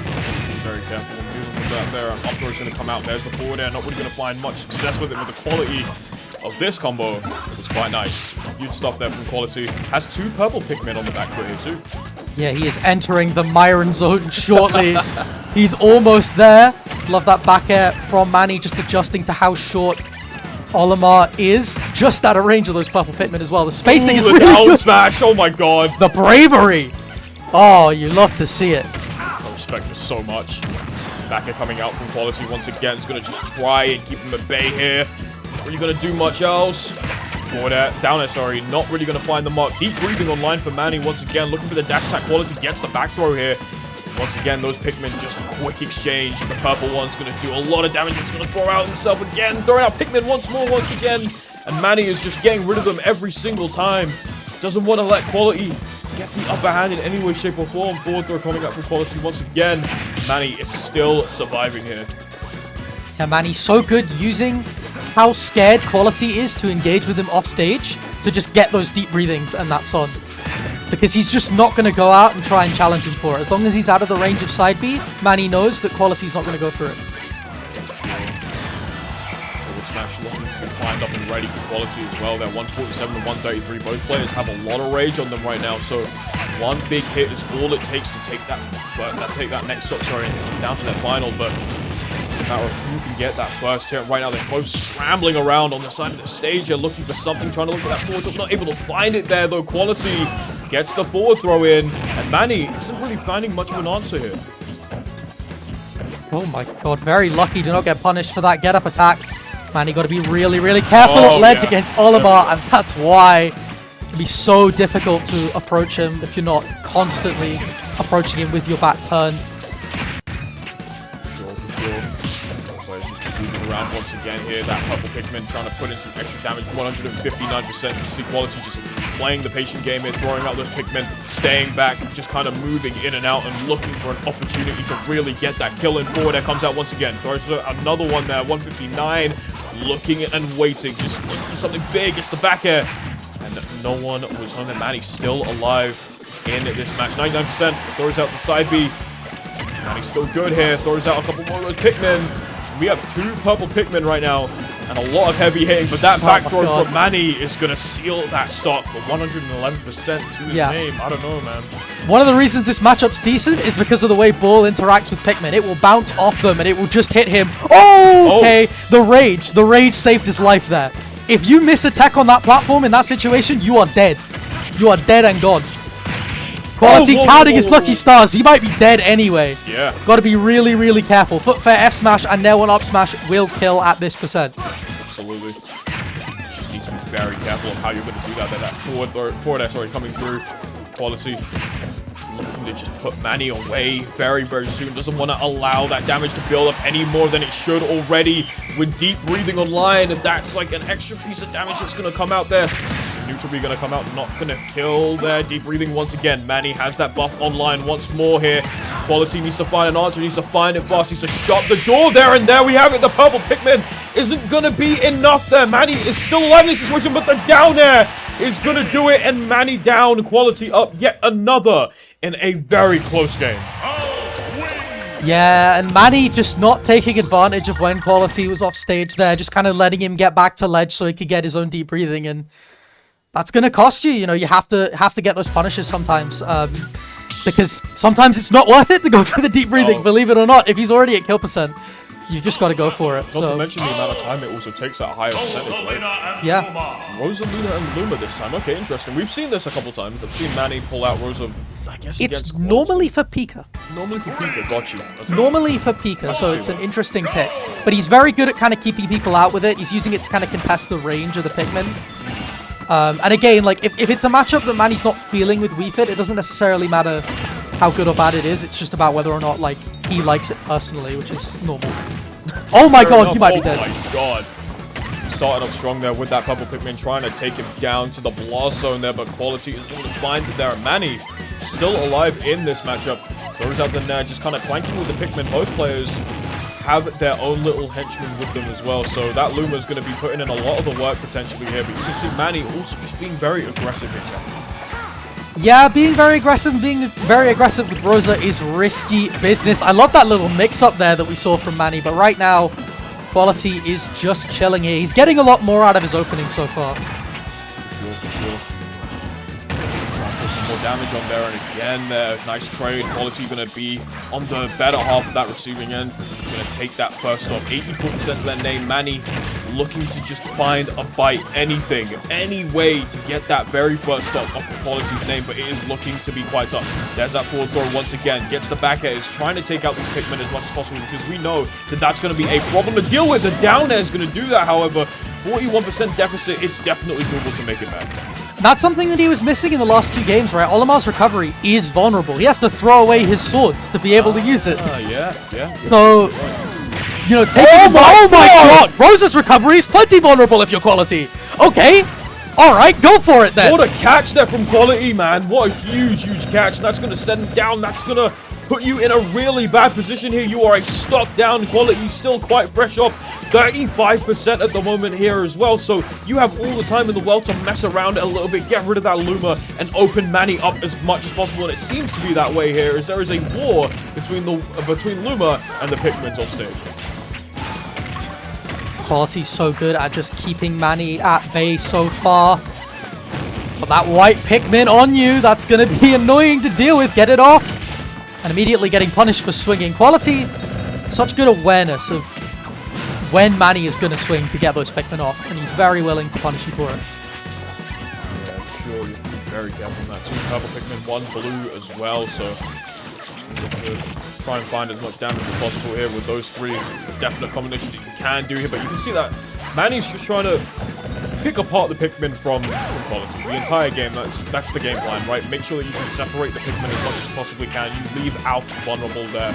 very careful when dealing with that there. Up throw is going to come out. There's the forward air. Not really going to find much success with it, with the quality of this combo. It was quite nice. Huge stuff there from Quality. Has 2 purple Pikmin on the back foot here too. Yeah, he is entering the Myron zone shortly. He's almost there. Love that back air from Manny, just adjusting to how short Olimar is. Just out of range of those purple Pikmin as well. The spacing is really good. Smash! Oh my god. The bravery. Oh, you love to see it. I respect this so much. Back air coming out from Quality once again. It's going to just try and keep him at bay here. Really going to do much else. Forward air, down air, sorry, not really going to find the mark. Deep breathing online for Manny once again, looking for the dash attack. Quality gets the back throw here. Once again, those Pikmin just quick exchange. The purple one's going to do a lot of damage. It's going to throw out himself again, throwing out Pikmin once more, once again. And Manny is just getting rid of them every single time. Doesn't want to let Quality get the upper hand in any way, shape, or form. Forward throw coming up from Quality once again. Manny is still surviving here. Yeah, Manny's so good using how scared Quality is to engage with him off stage to just get those deep breathings and that sun. Because he's just not going to go out and try and challenge him for it. As long as he's out of the range of side B, Manny knows that Quality's not going to go for it. Smash looking to find up and ready for Quality as well. They're 147 and 133. Both players have a lot of rage on them right now, so one big hit is all it takes to take that next stop, sorry, down to their final, but no matter who can get that first hit. Right now, they're both scrambling around on the side of the stage. They're looking for something, trying to look for that forward throw. Not able to find it there, though. Quality gets the forward throw in, and Manny isn't really finding much of an answer here. Oh my god, very lucky to not get punished for that get-up attack. Manny got to be really careful at ledge against Olimar, and that's why it can be so difficult to approach him if you're not constantly approaching him with your back turned. Around once again here, that purple Pikmin trying to put in some extra damage, 159%. You see Quality just playing the patient game here, throwing out those Pikmin, staying back, just kind of moving in and out and looking for an opportunity to really get that kill in. Forward, that comes out once again, throws another one there, 159, looking and waiting, just looking for something big. It's the back air, and no one was home, and Manny's still alive in this match. 99%, throws out the side B. Manny's still good here, throws out a couple more of those Pikmin. We have 2 purple Pikmin right now, and a lot of heavy hitting, but that back throw from Manny is going to seal that stock for 111% to his name. I don't know, man. One of the reasons this matchup's decent is because of the way BRAWL interacts with Pikmin. It will bounce off them, and it will just hit him. Oh, okay. The rage saved his life there. If you miss a tech on that platform in that situation, you are dead. You are dead and gone. Quality counting his lucky stars. He might be dead anyway. Yeah. Got to be really careful. Foot fair F smash and nail one up smash will kill at this percent. Absolutely. Just need to be very careful of how you're going to do that. That forward air, sorry, coming through. Quality looking to just put Manny away very soon. Doesn't want to allow that damage to build up any more than it should already. With deep breathing online, that's like an extra piece of damage that's going to come out there. Neutral B gonna come out, not gonna kill there. Deep breathing once again. Manny has that buff online once more here. Quality needs to find an answer, needs to find it fast, needs to shut the door there, and there we have it. The purple Pikmin isn't gonna be enough there. Manny is still alive in this situation, but the down air is gonna do it, and Manny down. Quality up yet another in a very close game. Yeah, and Manny just not taking advantage of when Quality was off stage there, just kind of letting him get back to ledge so he could get his own deep breathing, and that's going to cost you. You know, you have to get those punishes sometimes, because sometimes it's not worth it to go for the deep breathing, believe it or not. If he's already at kill percent, You've just got to go for it. Not to mention the amount of time it also takes at a higher percentage, right? Yeah. Rosaluna and Luma this time. Okay, interesting. We've seen this a couple times. I've seen Manny pull out Rosa, I guess, It's against normally for Pika. Normally for Pika, got you. Okay. Normally for Pika, so it's an interesting pick. But he's very good at kind of keeping people out with it. He's using it to kind of contest the range of the Pikmin. And again, like, if it's a matchup that Manny's not feeling with Wii Fit, it doesn't necessarily matter how good or bad it is. It's just about whether or not, like, he likes it personally, which is normal. Oh my god, you might be dead. Oh my god. Started off strong there with that purple Pikmin, trying to take him down to the blast zone there, but Quality is able to find it there. And Manny still alive in this matchup. Throws out the net, just kind of clanking with the Pikmin. Both players have their own little henchmen with them as well, so that Luma is going to be putting in a lot of the work potentially here, but you can see Manny also just being very aggressive here. Yeah, being very aggressive with Rosa is risky business. I love that little mix-up there that we saw from Manny, but right now, Quality is just chilling here. He's getting a lot more out of his opening so far. Sure. More damage on there, and again, nice trade. Quality going to be on the better half of that receiving end. Going to take that first off. 84% of their name. Manny looking to just find a bite, anything, any way to get that very first stop off the Quality's name, but it is looking to be quite tough. There's that forward throw once again. Gets the back air, is trying to take out this Pikmin as much as possible, because we know that that's going to be a problem to deal with. The down air is going to do that, however. 41% deficit, it's definitely doable to make it back. That's something that he was missing in the last two games, right? Olimar's recovery is vulnerable. He has to throw away his sword to be able to use it. Yeah. So, you know, take oh my god! Rosa's recovery is plenty vulnerable if you're Quality. Okay. Alright, go for it then. What a catch there from Quality, man. What a huge catch. That's going to send him down. That's going to put you in a really bad position here. You are a stock down. Quality still quite fresh off. 35% at the moment here as well, so you have all the time in the world to mess around a little bit, get rid of that Luma, and open Manny up as much as possible, and it seems to be that way here, as there is a war between Luma and the Pikmins on stage. Quality's so good at just keeping Manny at bay so far. But that white Pikmin on you, that's going to be annoying to deal with. Get it off. And immediately getting punished for swinging. Quality, such good awareness of when Manny is going to swing to get those Pikmin off, and he's very willing to punish you for it. Yeah, sure, you have to be very careful on that. 2 purple Pikmin, 1 blue as well, so to try and find as much damage as possible here with those 3. Definite combination that you can do here, but you can see that Manny's just trying to pick apart the Pikmin from Quality. The entire game, that's the game plan, right? Make sure that you can separate the Pikmin as much as you possibly can. You leave Alf vulnerable there.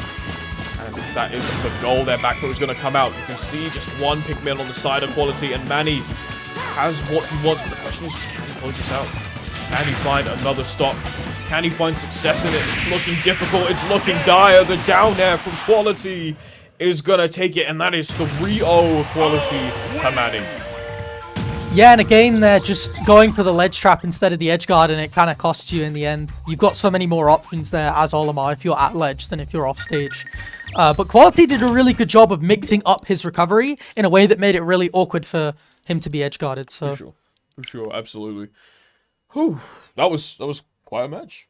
And that is the goal. Their back throw is going to come out. You can see just 1 Pikmin on the side of Quality, and Manny has what he wants, but the question is just, can he close this out? Can he find another stop? Can he find success in it? It's looking difficult. It's looking dire. The down air from Quality is going to take it, and that is 3-0 Quality to Manny. Yeah, and again, they're just going for the ledge trap instead of the edge guard, and it kind of costs you in the end. You've got so many more options there as Olimar if you're at ledge than if you're off stage. But Quality did a really good job of mixing up his recovery in a way that made it really awkward for him to be edge guarded. So For sure, absolutely. Whew, that was quite a match.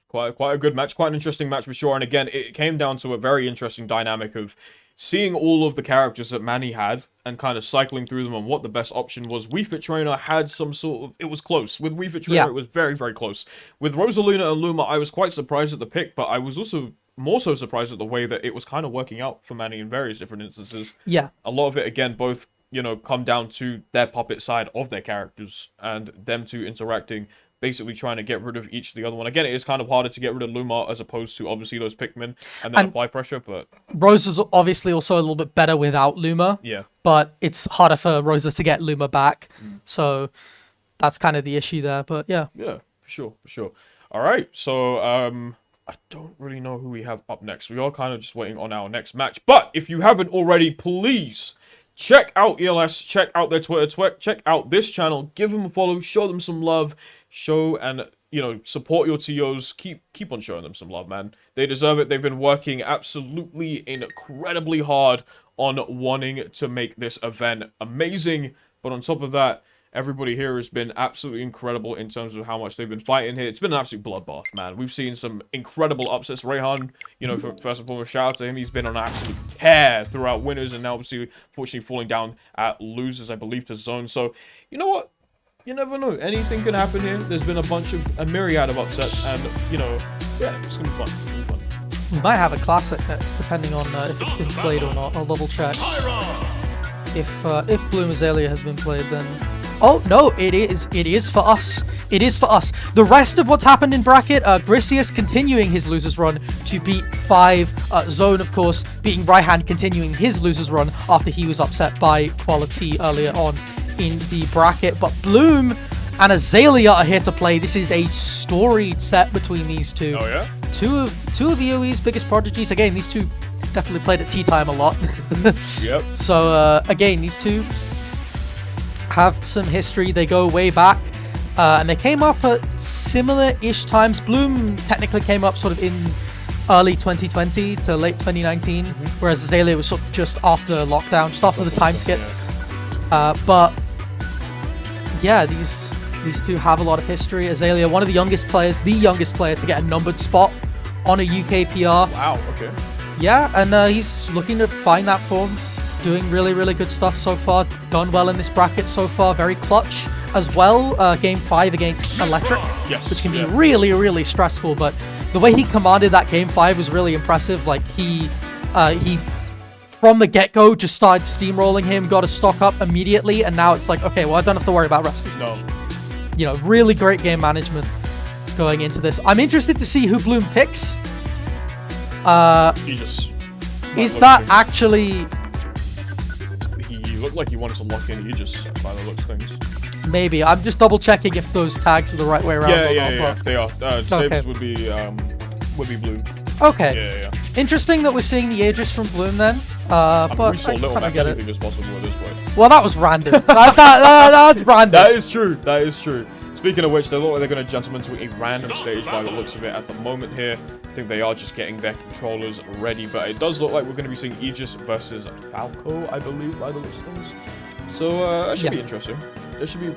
Quite a good match, quite an interesting match for sure. And again, it came down to a very interesting dynamic of seeing all of the characters that Manny had and kind of cycling through them on what the best option was. Wii Fit Trainer had some sort of... It was close. With Wii Fit Trainer, It was very, very close. With Rosaluna and Luma, I was quite surprised at the pick, but I was also more so surprised at the way that it was kind of working out for Manny in various different instances. Yeah. A lot of it, again, both, you know, come down to their puppet side of their characters and them two interacting, basically trying to get rid of each of the other one. Again, it is kind of harder to get rid of Luma as opposed to obviously those Pikmin and then apply pressure, but... Rosa's obviously also a little bit better without Luma. Yeah. But it's harder for Rosa to get Luma back. So that's kind of the issue there, but yeah. Yeah, for sure. All right, so I don't really know who we have up next. We are kind of just waiting on our next match. But if you haven't already, please check out ELS, check out their Twitter, check out this channel, give them a follow, show them some love, show and, you know, support your TOs. Keep on showing them some love, man. They deserve it. They've been working absolutely incredibly hard on wanting to make this event amazing. But on top of that, Everybody here has been absolutely incredible in terms of how much they've been fighting here. It's been an absolute bloodbath, man. We've seen some incredible upsets. Rayhan, you know, first and foremost, shout out to him. He's been on an absolute tear throughout winners, and now obviously, fortunately, falling down at losers, I believe, to zone. So, you know what? You never know. Anything can happen here. There's been a myriad of upsets, and, you know, yeah, it's going to be fun. It's gonna be fun. We might have a classic next, depending on if it's been played or not. I'll double check. If Bloom Azalea has been played, then... Oh, no, it is. It is for us. It is for us. The rest of what's happened in bracket, Grisius continuing his losers run to beat 5. Zone, of course, beating Raihan, continuing his losers run after he was upset by Quality earlier on in the bracket. But Bloom and Azalea are here to play. This is a storied set between these two. Oh, yeah? Two of EOE's biggest prodigies. Again, these two definitely played at tea time a lot. Yep. So, again, these two have some history. They go way back, and they came up at similar-ish times. Bloom technically came up sort of in early 2020 to late 2019, whereas Azalea was sort of just after lockdown, just after the time skip. But yeah, these two have a lot of history. Azalea, one of the youngest players, the youngest player to get a numbered spot on a UK PR. Wow, okay. Yeah, and he's looking to find that form. Doing really, really good stuff so far. Done well in this bracket so far. Very clutch as well. Game 5 against Electric, which can be really, really stressful. But the way he commanded that Game 5 was really impressive. Like, he from the get-go just started steamrolling him, got a stock up immediately, and now it's like, okay, well, I don't have to worry about rest this game. You know, really great game management going into this. I'm interested to see who Bloom picks. Is that actually... He looked like he wanted to lock in Aegis by the looks of things. Maybe. I'm just double checking if those tags are the right way around. Yeah, they are. Saves would be Bloom. Okay. Yeah. Interesting that we're seeing the Aegis from Bloom then. But I kind of get it. As possible at this point. Well, that was random. That's random. That is true. That is true. Speaking of which, they look like they're going to jump into a random stage by the looks of it at the moment here. I think they are just getting their controllers ready, but it does look like we're going to be seeing Aegis versus Falco, I believe, by the looks of things. So that should be interesting. It should be.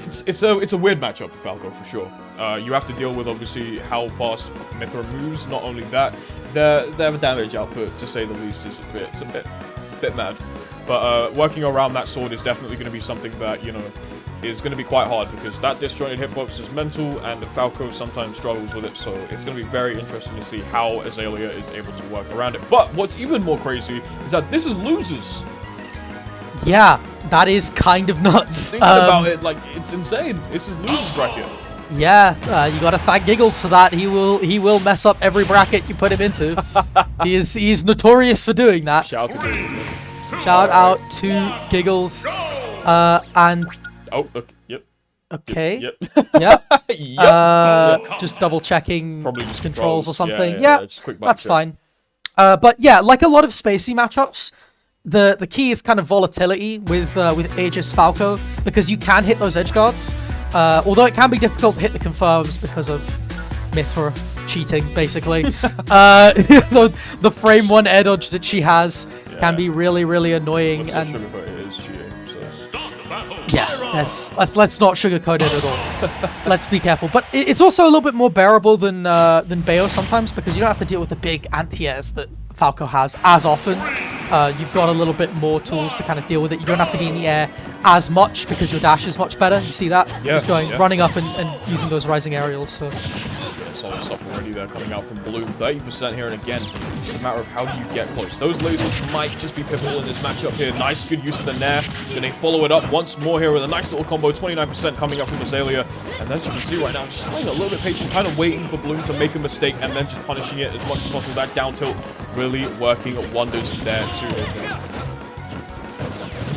It's a weird matchup for Falco for sure. You have to deal with obviously how fast Mithra moves. Not only that, their damage output, to say the least, is a bit mad. But working around that sword is definitely going to be something that is going to be quite hard, because that disjointed hitbox is mental, and the Falco sometimes struggles with it, so it's going to be very interesting to see how Azalea is able to work around it. But what's even more crazy is that this is losers. Yeah, that is kind of nuts. Thinking about it, like, it's insane. This is losers bracket. Yeah, you gotta thank Giggles for that. He will mess up every bracket you put him into. He's notorious for doing that. Shout out to Giggles. Shout out to Giggles. And oh, look, yep. Okay. Yep. Yep. Just double checking probably just controls or something. Yeah, just quick that's fine. But yeah, like a lot of spacey matchups, the key is kind of volatility with Aegis Falco, because you can hit those edge guards. Although it can be difficult to hit the confirms because of Mithra cheating, basically. The frame 1 air dodge that she has can be really, really annoying. And let's not sugarcoat it at all. Let's be careful. But it's also a little bit more bearable than Bayo sometimes, because you don't have to deal with the big anti-airs that Falco has as often. You've got a little bit more tools to kind of deal with it. You don't have to be in the air as much because your dash is much better. You see that? Just running up and using those rising aerials. So. Solid stuff already there coming out from Bloom. 30% here, and again, it's a matter of how do you get close. Those lasers might just be pivotal in this matchup here. Nice, good use of the Nair. Gonna follow it up once more here with a nice little combo. 29% coming up from Azalea. And as you can see right now, just playing a little bit patient, kind of waiting for Bloom to make a mistake and then just punishing it as much as possible. That down tilt really working wonders there too.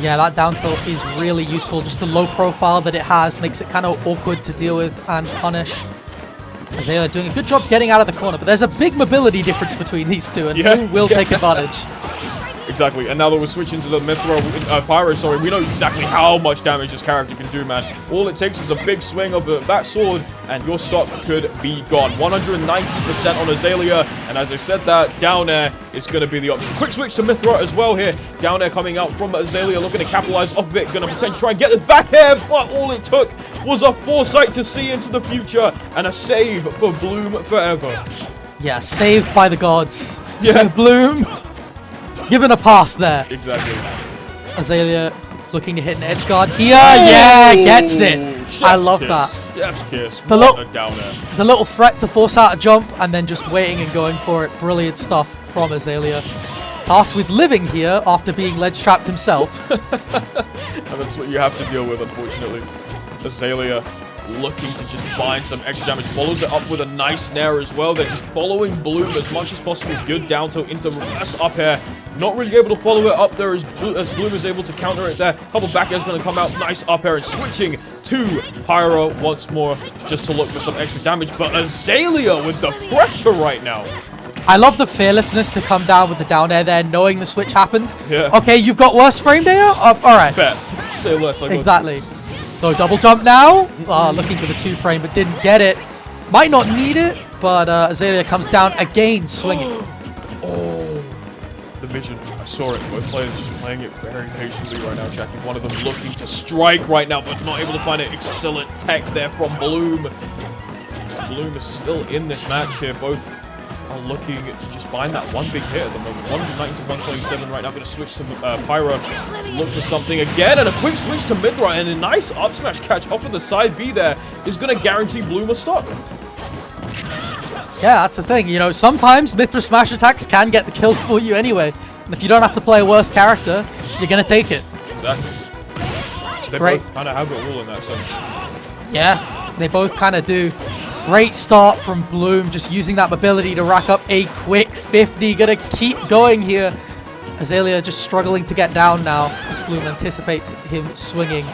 Yeah, that down tilt is really useful. Just the low profile that it has makes it kind of awkward to deal with and punish. Azalea doing a good job getting out of the corner, but there's a big mobility difference between these two, and Bloom will take advantage. Exactly, and now that we're switching to the Mithra, Pyro, sorry, we know exactly how much damage this character can do, man. All it takes is a big swing of that sword, and your stock could be gone. 190% on Azalea, and as I said that, down air is going to be the option. Quick switch to Mithra as well here. Down air coming out from Azalea, looking to capitalize off of it, going to potentially try and get the back air, but all it took was a foresight to see into the future, and a save for Bloom4Eva. Yeah, saved by the gods. Yeah. Bloom. Given a pass there. Exactly. Azalea looking to hit an edge guard here. Yeah, gets it. I love that. Chef's kiss. The What a down air. The little threat to force out a jump and then just waiting and going for it. Brilliant stuff from Azalea. Tasked with living here after being ledge trapped himself. And that's what you have to deal with, unfortunately. Azalea looking to just find some extra damage. Follows it up with a nice nair as well. They're just following Bloom as much as possible. Good down tilt into reverse up air. Not really able to follow it up there as Bloom is able to counter it there. Couple back air's going to come out. Nice up air and switching to Pyro once more just to look for some extra damage. But Azalea with the pressure right now. I love the fearlessness to come down with the down air there, knowing the switch happened. Yeah. Okay, you've got worse frame there? Alright. Bet. Say less. Exactly. So double jump now. Looking for the 2 frame, but didn't get it. Might not need it, but Azalea comes down again, swinging. Oh, the vision. I saw it. Both players just playing it very patiently right now. Jackie, one of them looking to strike right now, but not able to find it. Excellent tech there from Bloom. Bloom is still in this match here. Both are looking to just find that one big hit at the moment. 190 to 127 right now. Going to switch to Pyro. Look for something again, and a quick switch to Mithra, and a nice up smash catch off of the side B there is going to guarantee Bloom a stock. Yeah, that's the thing. You know, sometimes Mithra smash attacks can get the kills for you anyway. And if you don't have to play a worse character, you're going to take it. Exactly. They Great. both kind of have it all in that sense. Yeah, they both kind of do. Great start from Bloom, just using that mobility to rack up a quick 50. Gonna keep going here. Azalea just struggling to get down now as Bloom anticipates him swinging.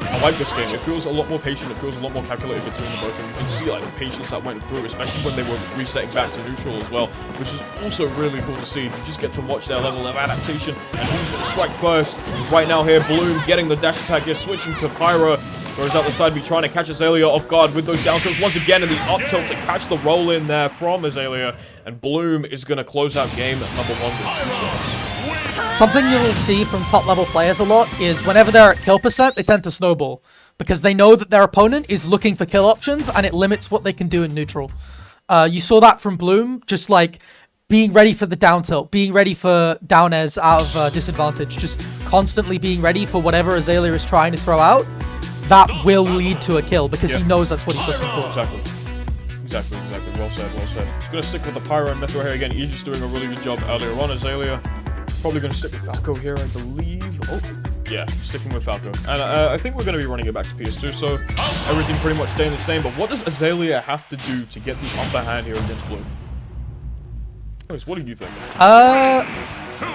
I like this game. It feels a lot more patient. It feels a lot more calculated between the both. And you can see like the patience that went through, especially when they were resetting back to neutral as well, which is also really cool to see. You just get to watch their level of adaptation and who's going to strike first. Right now here, Bloom getting the dash attack here, switching to Pyro. Throws out the side B, trying to catch Azalea off guard with those down tilts once again, and the up tilt to catch the roll in there from Azalea. And Bloom is going to close out game at number 1 with 2 stars. Something you will see from top level players a lot is whenever they're at kill percent, they tend to snowball. Because they know that their opponent is looking for kill options, and it limits what they can do in neutral. You saw that from Bloom, just like being ready for the down tilt, being ready for down airs out of disadvantage, just constantly being ready for whatever Azalea is trying to throw out. That will lead to a kill because he knows that's what he's looking for. Exactly. Well said, well said. He's going to stick with the Pyro and Mithra here again. He's just doing a really good job earlier on. Azalea probably going to stick with Falco here, I believe. Oh, yeah, sticking with Falco. And I think we're going to be running it back to PS2, so everything pretty much staying the same. But what does Azalea have to do to get the upper hand here against Bloom? What do you think?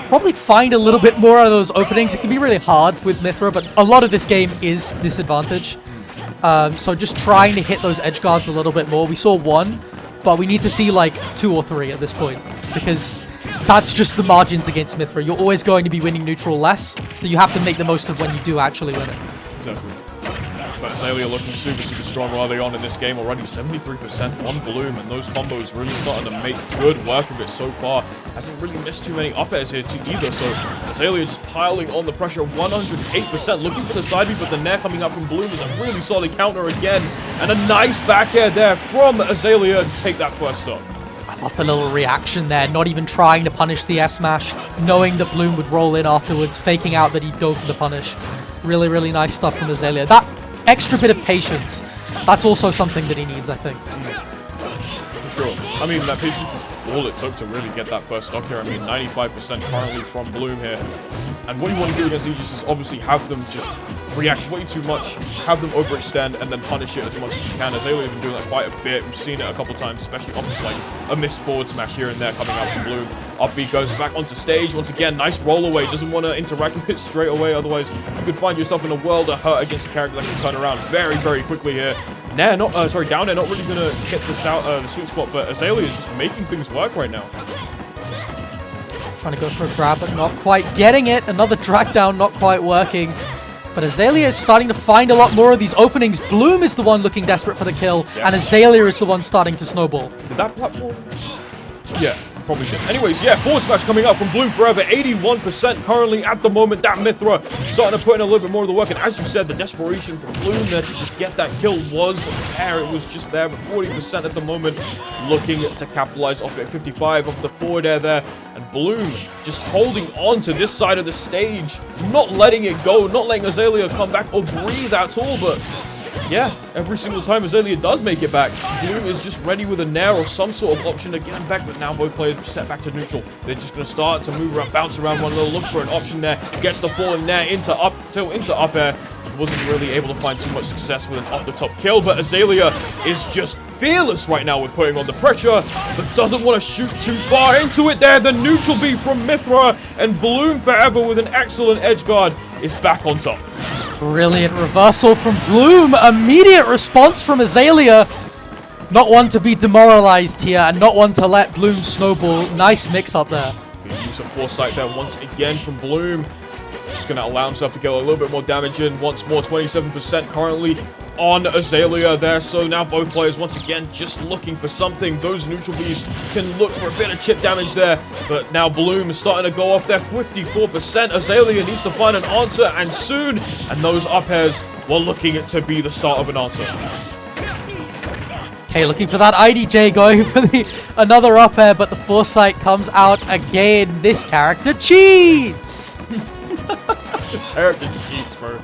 Probably find a little bit more out of those openings. It can be really hard with Mithra, but a lot of this game is disadvantage. So just trying to hit those edge guards a little bit more. We saw 1, but we need to see like 2 or 3 at this point, because that's just the margins against Mithra. You're always going to be winning neutral less, so you have to make the most of when you do actually win it. Exactly. But Azalea looking super strong early on in this game already. 73% on Bloom, and those combos really starting to make good work of it so far. Hasn't really missed too many up airs here either, so Azalea just piling on the pressure. 108% looking for the side B, but the nair coming up from Bloom is a really solid counter again. And a nice back air there from Azalea to take that first stop. I love the little reaction there, not even trying to punish the F smash, knowing that Bloom would roll in afterwards, faking out that he'd go for the punish. Really, really nice stuff from Azalea. That extra bit of patience, that's also something that he needs, I think. For sure. I mean, that patience is all it took to really get that first stock here. I mean, 95% currently from Bloom here. And what you want to do against Aegis is obviously have them just react way too much, have them overextend, and then punish it as much as you can. Azalea's been doing that quite a bit. We've seen it a couple times, especially off of like a missed forward smash here and there coming out from Bloom. Up B goes back onto stage once again. Nice roll away. Doesn't want to interact with it straight away. Otherwise, you could find yourself in a world of hurt against a character that can turn around very, very quickly here. Nair, down there, not really going to hit the sweet spot, but Azalea is just making things work right now. Trying to go for a grab, but not quite getting it. Another drag down, not quite working. But Azalea is starting to find a lot more of these openings. Bloom is the one looking desperate for the kill, and Azalea is the one starting to snowball. Did that platform? Yeah, probably did. Anyways, yeah, forward smash coming up from Bloom4Eva. 81% currently at the moment. That Mithra starting to put in a little bit more of the work. And as you said, the desperation from Bloom there to just get that kill was there. It was just there, but 40% at the moment. Looking to capitalize off it. 55 off the forward air there. And Bloom just holding on to this side of the stage. Not letting it go. Not letting Azalea come back or breathe at all. But yeah, every single time Azalea does make it back, Bloom is just ready with a nair or some sort of option to get him back. But now both players are set back to neutral. They're just going to start to move around, bounce around one another, look for an option there. Gets the falling nair into up air. Wasn't really able to find too much success with an off-the-top kill, but Azalea is just fearless right now with putting on the pressure, but doesn't want to shoot too far into it there. The neutral beat from Mithra, and Bloom4Eva with an excellent edge guard is back on top. Brilliant reversal from Bloom. Immediate response from Azalea. Not one to be demoralized here, and not one to let Bloom snowball. Nice mix-up there. Good use of foresight there once again from Bloom. Just going to allow himself to get a little bit more damage in. Once more, 27% currently on Azalea there. So now both players, once again, just looking for something. Those neutral bees can look for a bit of chip damage there. But now Bloom is starting to go off there. 54%. Azalea needs to find an answer, and soon. And those up airs were looking to be the start of an answer. Okay, looking for that IDJ, going for another up air, but the foresight comes out again. This character cheats! This character cheats, bro.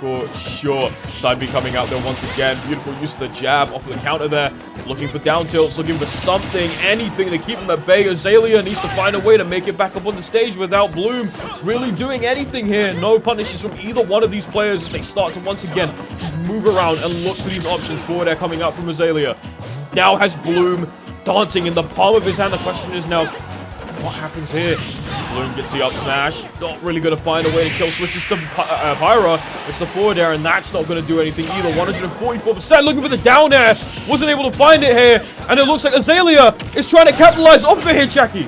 For sure. Side B coming out there once again. Beautiful use of the jab off of the counter there. Looking for down tilts, looking for something, anything to keep him at bay. Azalea needs to find a way to make it back up on the stage without Bloom really doing anything here. No punishes from either one of these players as they start to once again just move around and look for these options forward air coming out from Azalea. Now has Bloom dancing in the palm of his hand. The question is now, what happens here? Bloom gets the up smash. Not really going to find a way to kill. Switches to Pyra. It's the forward air, and that's not going to do anything either. 144%. Looking for the down air. Wasn't able to find it here. And it looks like Azalea is trying to capitalize off of it here, Jackie.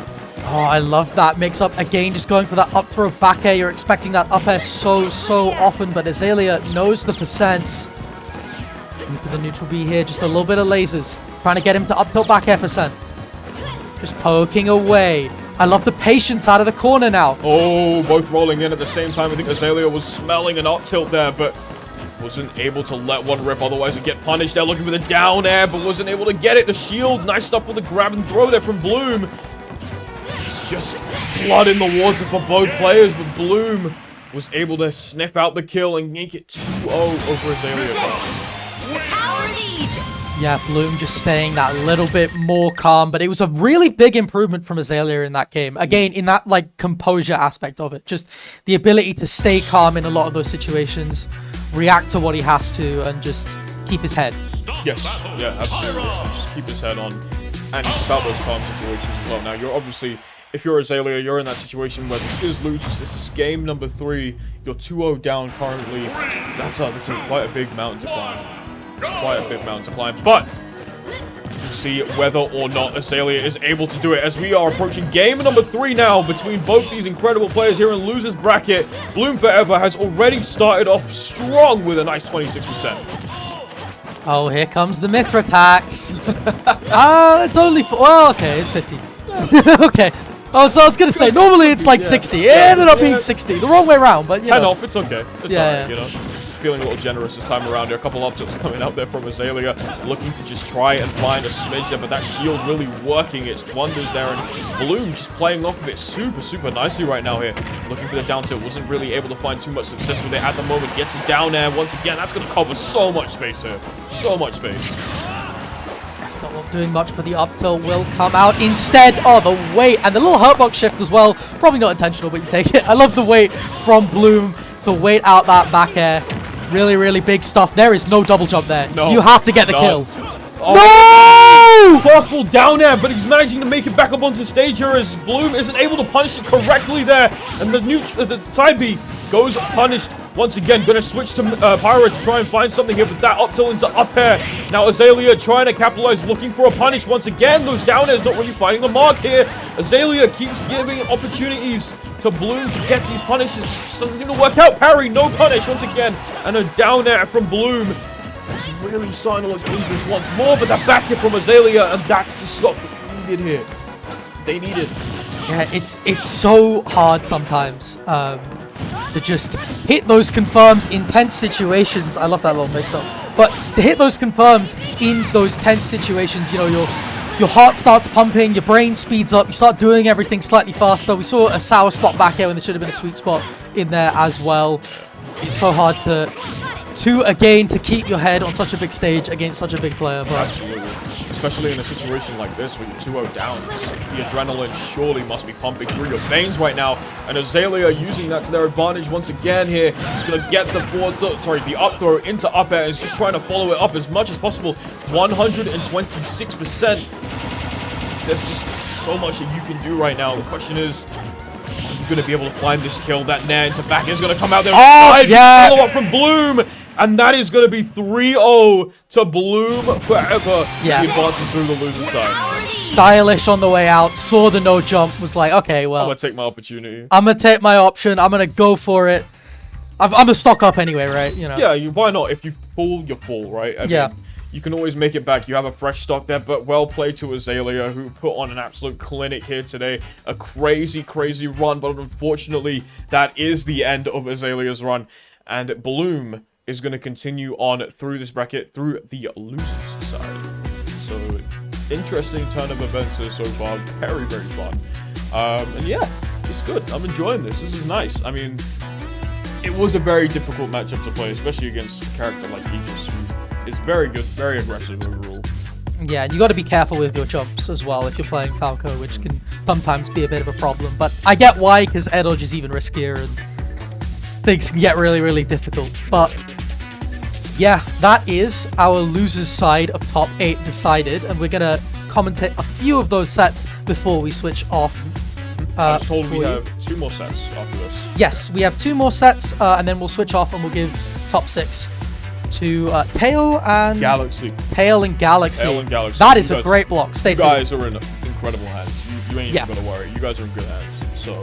Oh, I love that mix-up. Again, just going for that up throw back air. You're expecting that up air so often, but Azalea knows the percents. Look at the neutral B here. Just a little bit of lasers. Trying to get him to up tilt back air percent. Just poking away. I love the patience out of the corner now. Oh, both rolling in at the same time. I think Azalea was smelling an up tilt there, but wasn't able to let one rip. Otherwise, he'd get punished. They're looking for the down air, but wasn't able to get it. The shield, nice stuff with the grab and throw there from Bloom. It's just blood in the water for both players, but Bloom was able to sniff out the kill and make it 2-0 over Azalea. Yeah, Bloom just staying that little bit more calm, but it was a really big improvement from Azalea in that game. Again, in that like composure aspect of it, just the ability to stay calm in a lot of those situations, react to what he has to, and just keep his head. Yes, yeah, absolutely. Just keep his head on, and it's about those calm situations as well. Now, you're obviously, if you're Azalea, you're in that situation where this is loses. This is game number 3. You're 2-0 down currently. That's quite a big mountain to climb. Quite a big mountain to climb, but we'll see whether or not Azalea is able to do it as we are approaching game number 3 now between both these incredible players here in losers bracket. Bloom4Eva has already started off strong with a nice 26%. Oh, here comes the Mithra attacks. It's only well, okay, it's 50. Okay. Oh, so I was gonna say normally it's like 60. It ended up being 60, the wrong way around, but you 10 know. off, it's okay. It's alright, you know. Feeling a little generous this time around here. A couple up tilts coming out there from Azalea, looking to just try and find a smidge there, but that shield really working its wonders there, and Bloom just playing off of it super nicely right now here. Looking for the down tilt, wasn't really able to find too much success with it at the moment. Gets it down there once again. That's going to cover so much space here. So much space. F-tilt not doing much, but the up tilt will come out instead. Oh, the weight and the little hurtbox shift as well. Probably not intentional, but you take it. I love the weight from Bloom to wait out that back air. Really big stuff. There is no double jump there. No, you have to get the kill. Oh, no! Forceful down air, but he's managing to make it back up onto the stage here as Bloom isn't able to punish it correctly there. And the side B goes punished Once again, gonna switch to Pyro to try and find something here with that up tilt into up air. Now Azalea trying to capitalize, looking for a punish once again. Those down airs not really finding the mark here. Azalea keeps giving opportunities to Bloom to get these punishes. Just doesn't seem to work out. Parry, no punish once again. And a down air from Bloom. It's really starting to look dangerous once more, but the back hit from Azalea, and that's to stop what they needed here. They needed. Yeah, it's so hard sometimes to just hit those confirms in tense situations. I love that little mix-up. But to hit those confirms in those tense situations, you know, your heart starts pumping, your brain speeds up, you start doing everything slightly faster. We saw a sour spot back here when there should have been a sweet spot in there as well. It's so hard to keep your head on such a big stage against such a big player. But absolutely. Especially in a situation like this where you're 2-0 down. The adrenaline surely must be pumping through your veins right now. And Azalea using that to their advantage once again here. He's going to get the up throw into up air. He's just trying to follow it up as much as possible. 126%. There's just so much that you can do right now. The question is, are you going to be able to find this kill? That nair into back is going to come out there. Oh, yeah! Follow up from Bloom. And that is going to be 3-0 to Bloom4Eva. Yeah. He advances through the loser side. Stylish on the way out, saw the no jump, was like, okay, well, I'm going to take my opportunity. I'm going to take my option. I'm going to go for it. I'm going to stock up anyway, right? You know. Yeah, why not? If you fall, you fall, right? I yeah. mean, you can always make it back. You have a fresh stock there, but well played to Azalea, who put on an absolute clinic here today. A crazy, crazy run, but unfortunately, that is the end of Azalea's run. And Bloom is going to continue on through this bracket, through the losers side. So, interesting turn of events here so far. Very, very fun. And yeah, it's good. I'm enjoying this. This is nice. I mean, it was a very difficult matchup to play, especially against a character like Aegis, who is very good, very aggressive overall. Yeah, and you got to be careful with your jumps as well if you're playing Falco, which can sometimes be a bit of a problem. But I get why, because air dodge is even riskier and things can get really, really difficult. But yeah, that is our losers side of top 8 decided, and we're gonna commentate a few of those sets before we switch off. I was told we have 2 more sets after this. Yes, we have 2 more sets, and then we'll switch off and we'll give top 6 to Tail and Galaxy. Tail and Galaxy. Tail and Galaxy. That is a great block. Stay tuned. You guys are in incredible hands. You ain't even gonna worry. You guys are in good hands. So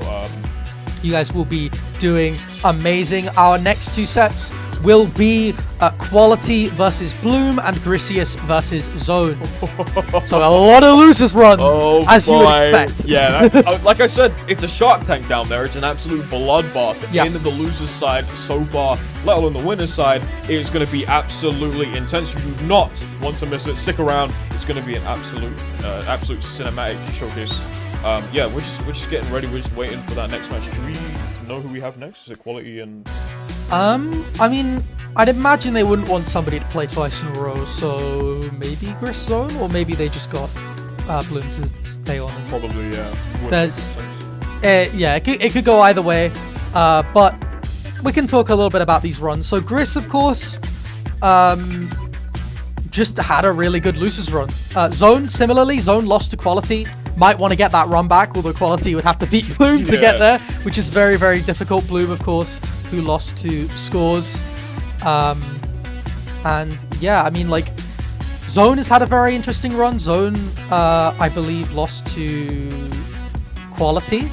you guys will be doing amazing. Our next 2 sets will be Quality versus Bloom and Grisius versus Zone. So a lot of losers runs, as you would expect. Yeah, like I said, it's a Shark Tank down there. It's an absolute bloodbath. At the end of the losers side so far, let alone the winners side, it is going to be absolutely intense. You do not want to miss it. Stick around. It's going to be an absolute cinematic showcase. Yeah, we're just getting ready. We're just waiting for that next match. Do we know who we have next? Is it Quality and... I mean, I'd imagine they wouldn't want somebody to play twice in a row, so maybe Gris Zone, or maybe they just got Bloom to stay on. Probably, yeah. There's... yeah, it could go either way, but we can talk a little bit about these runs. So Gris, of course, just had a really good losers run. Zone, similarly, Zone lost to Quality. Might want to get that run back, although Quality would have to beat Bloom to get there, which is very, very difficult. Bloom, of course, who lost to Scores. And yeah, I mean, like, Zone has had a very interesting run. Zone, I believe, lost to Quality,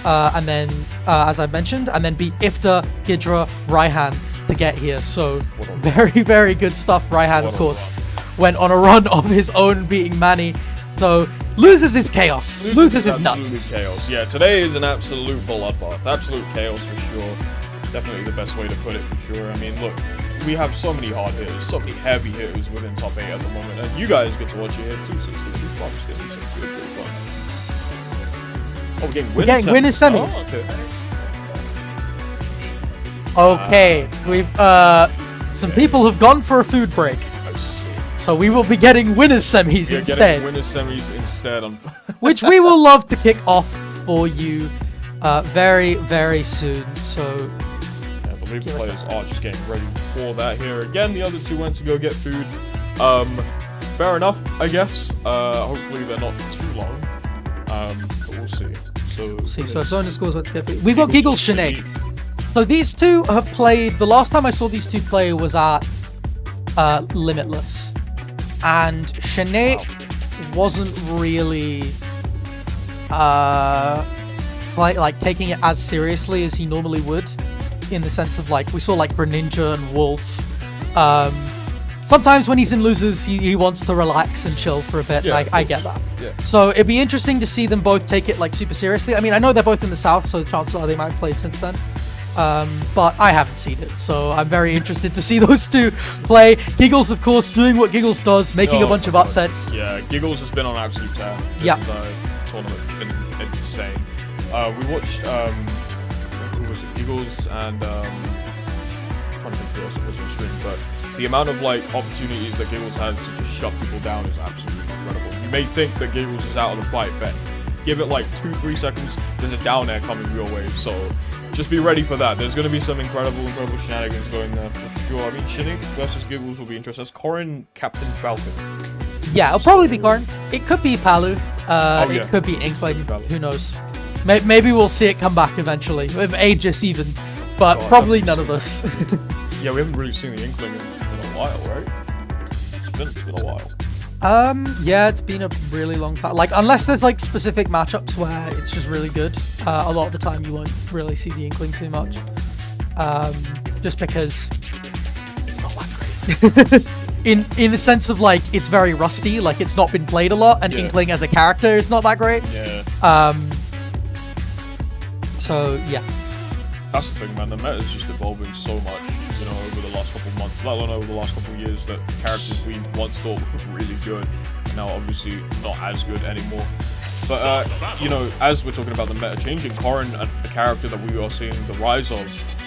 and then, as I mentioned, and then beat Ifta, Hydra, Raihan to get here. So very, very good stuff. Raihan, of course, went on a run of his own, beating Manny. So losers is chaos. Losers is nuts. Chaos. Yeah, today is an absolute bloodbath. Absolute chaos for sure. Definitely the best way to put it for sure. I mean, look, we have so many hard hitters, so many heavy hitters within top 8 at the moment, and you guys get to watch it here too, so it's going to be fun. It's going to be some good fun. Oh, we're getting winners semis. Oh, okay, we've some people have gone for a food break. So we will be getting winners semis instead. Getting winners semis instead. Which we will love to kick off for you very, very soon. So yeah, I believe the players are just getting ready for that here. Again, the other 2 went to go get food. Fair enough, I guess. Hopefully they're not too long. But we'll see. So if Zone and Scores went to get food. We've got Giggle Shaneak. So these two have played. The last time I saw these two play was at Limitless, and Shaneak wasn't really like taking it as seriously as he normally would, in the sense of like we saw like Greninja and Wolf. Sometimes when he's in losers, he wants to relax and chill for a bit. Yeah, I get that. Yeah. So it'd be interesting to see them both take it like super seriously. I mean, I know they're both in the south, so the chances are they might have played since then. But I haven't seen it, so I'm very interested to see those two play. Giggles, of course, doing what Giggles does, making a bunch of upsets. Yeah, Giggles has been on absolute tear. Yeah. Tournament been insane. We watched who was it? Giggles and I'm trying to think who else it was on stream, but the amount of like opportunities that Giggles has to just shut people down is absolutely incredible. You may think that Giggles is out of the fight, but give it like 2-3 seconds, there's a down air coming your way. So just be ready for that. There's going to be some incredible shenanigans going there for sure. I mean, Shaneak versus Giggles will be interesting. That's Corrin, Captain Falcon. Yeah, it'll probably be Corrin. It could be Palu. It could be Inkling. Probably. Who knows? Maybe we'll see it come back eventually, with Aegis even, but probably none of us. Yeah, we haven't really seen the Inkling in a while, right? It's been a while. Yeah, it's been a really long time. Like, unless there's like specific matchups where it's just really good, a lot of the time you won't really see the Inkling too much. Just because it's not that great. in the sense of like it's very rusty, like it's not been played a lot, and Inkling as a character is not that great. Yeah. So yeah. That's the thing, man. The meta is just evolving so much, you know, over the last couple of months, let alone over the last couple of years, that characters we once thought were really good are now obviously not as good anymore. But, you know, as we're talking about the meta changing, Corrin, the character that we are seeing the rise of,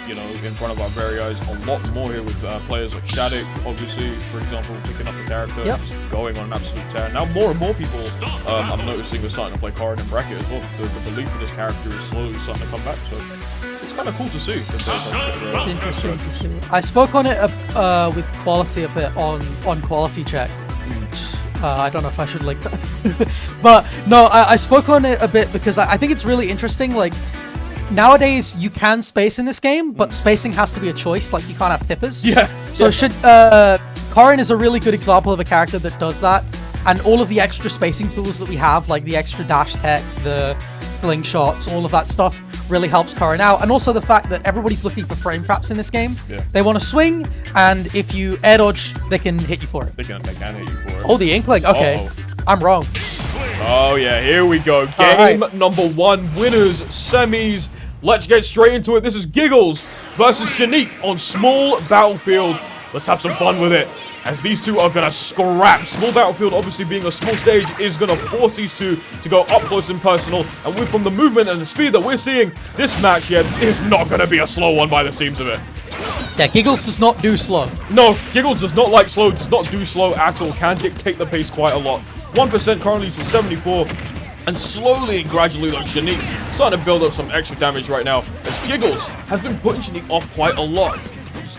you know, in front of our very eyes, a lot more here with players like Shaneak, obviously, for example, picking up the character, just going on an absolute tear. Now more and more people, I'm noticing, are starting to play Corrin in bracket as well. The belief in this character is slowly starting to come back, so it's kind of cool to see. It's interesting to see. I spoke on it with Quality a bit on Quality Check. I don't know if I should link that. But no, I spoke on it a bit because I think it's really interesting. Like, nowadays you can space in this game, but spacing has to be a choice. Like, you can't have tippers. Yeah. So Corrin is a really good example of a character that does that. And all of the extra spacing tools that we have, like the extra dash tech, the slingshots, all of that stuff, really helps Corrin out. And also the fact that everybody's looking for frame traps in this game. Yeah. They want to swing, and if you air dodge, they can hit you for it. They can hit you for it. Oh, the Inkling. Okay. I'm wrong. Oh, yeah. Here we go. Game number 1. Winners, semis. Let's get straight into it. This is Giggles versus Shaneak on small battlefield. Let's have some fun with it, as these two are going to scrap. Small battlefield, obviously being a small stage, is going to force these two to go up close and personal. And from the movement and the speed that we're seeing, this match here is not going to be a slow one by the seams of it. Yeah, Giggles does not do slow. No, Giggles does not like slow, does not do slow at all. Can dictate the pace quite a lot. 1% currently to 74. And slowly and gradually, like Shaneak, starting to build up some extra damage right now, as Giggles has been putting Shaneak off quite a lot.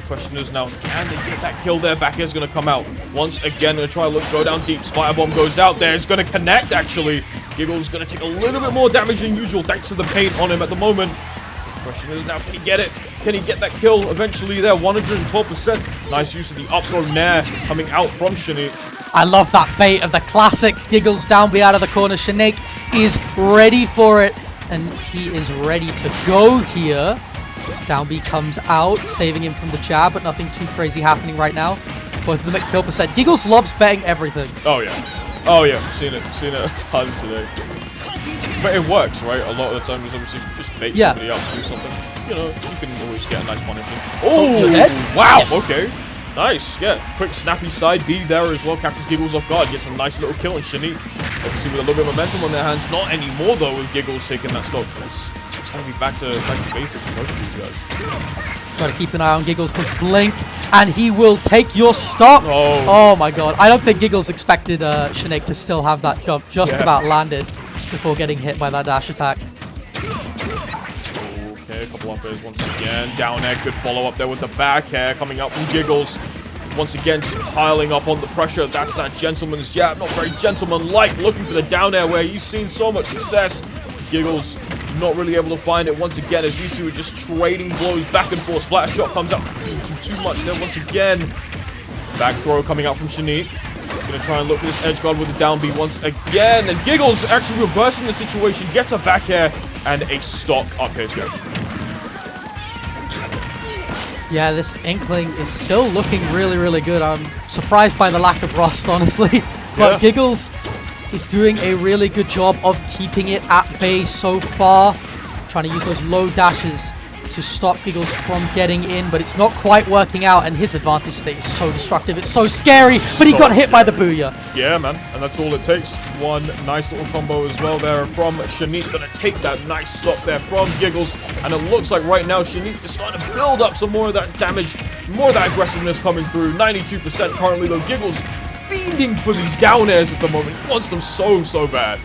Question is now, can they get that kill there? Back air's going to come out. Once again, going to try to go down deep. Spider Bomb goes out there. It's going to connect, actually. Giggles going to take a little bit more damage than usual, thanks to the paint on him at the moment. Question is now, can he get it? Can he get that kill eventually there? 112%. Nice use of the up throw nair coming out from Shaneak. I love that bait of the classic Giggles down B out of the corner. Shaneak is ready for it, and he is ready to go here. Down B comes out, saving him from the jab, but nothing too crazy happening right now. Both of them at kill percent. Giggles loves betting everything. Oh yeah. Oh yeah, seen it a ton today. But it works, right? A lot of the time is obviously just bait somebody up to do something. You know, you can always get a nice punishment. Oh, wow, okay. Nice, yeah. Quick snappy side B there as well. Catches Giggles off guard, gets a nice little kill on Shaneak. Obviously with a little bit of momentum on their hands. Not anymore though, with Giggles taking that stock. It's going to be back to basics for most of these guys. Got to keep an eye on Giggles, because blink and he will take your stock. Oh my god. I don't think Giggles expected Shaneak to still have that jump just about landed before getting hit by that dash attack. Okay, a couple up airs once again. Down air, good follow up there with the back air coming out from Giggles. Once again, just piling up on the pressure. That's that gentleman's jab. Not very gentleman-like. Looking for the down air where he's seen so much success. Giggles not really able to find it once again as these two are just trading blows back and forth. Splatter shot comes out too much there once again. Back throw coming out from Shaneak. Gonna try and look for this edge guard with the down B once again. And Giggles actually reversing the situation, gets a back air and a stock up here, Joe. Yeah, this Inkling is still looking really, really good. I'm surprised by the lack of rust, honestly. But Giggles is doing a really good job of keeping it at bay so far. Trying to use those low dashes to stop Giggles from getting in, but it's not quite working out, and his advantage state is so destructive. It's so scary, but he got hit by the booyah. Yeah, man, and that's all it takes. One nice little combo as well there from Shaneak. Gonna take that nice stop there from Giggles, and it looks like right now Shaneak is starting to build up some more of that damage, more of that aggressiveness coming through. 92% currently though. Giggles fiending for these down airs at the moment. He wants them so bad.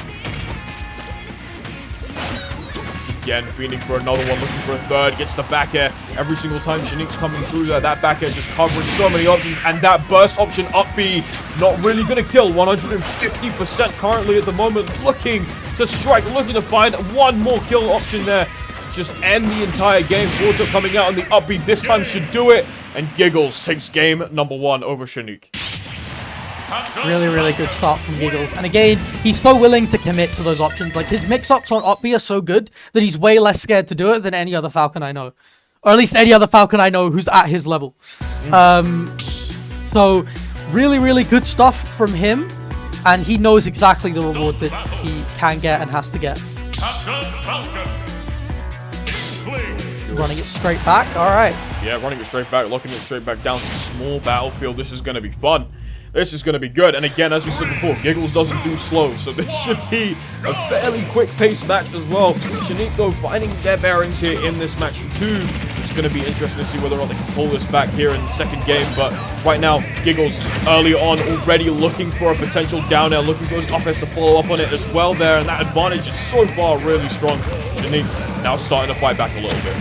Again, fiending for another one, looking for a third, gets the back air. Every single time Shaneak's coming through there, that back air just covering so many options, and that burst option up B, not really going to kill. 150% currently at the moment, looking to strike, looking to find one more kill option there. Just end the entire game. Water coming out on the up B, this time should do it, and Giggles takes game number 1 over Shaneak. Really, really good start from Giggles. And again, he's so willing to commit to those options. Like, his mix-ups on up B are so good that he's way less scared to do it than any other Falcon I know. Or at least any other Falcon I know who's at his level. So, really, really good stuff from him. And he knows exactly the reward that he can get and has to get. Running it straight back. All right. Yeah, running it straight back, locking it straight back down to small battlefield. This is going to be fun. This is going to be good. And again, as we said before, Giggles doesn't do slow, so this should be a fairly quick-paced match as well. Shaneak, though, finding their bearings here in this match too. It's going to be interesting to see whether or not they can pull this back here in the second game. But right now, Giggles early on already looking for a potential down air, looking for his up airs to follow up on it as well there. And that advantage is so far really strong. Shaneak now starting to fight back a little bit.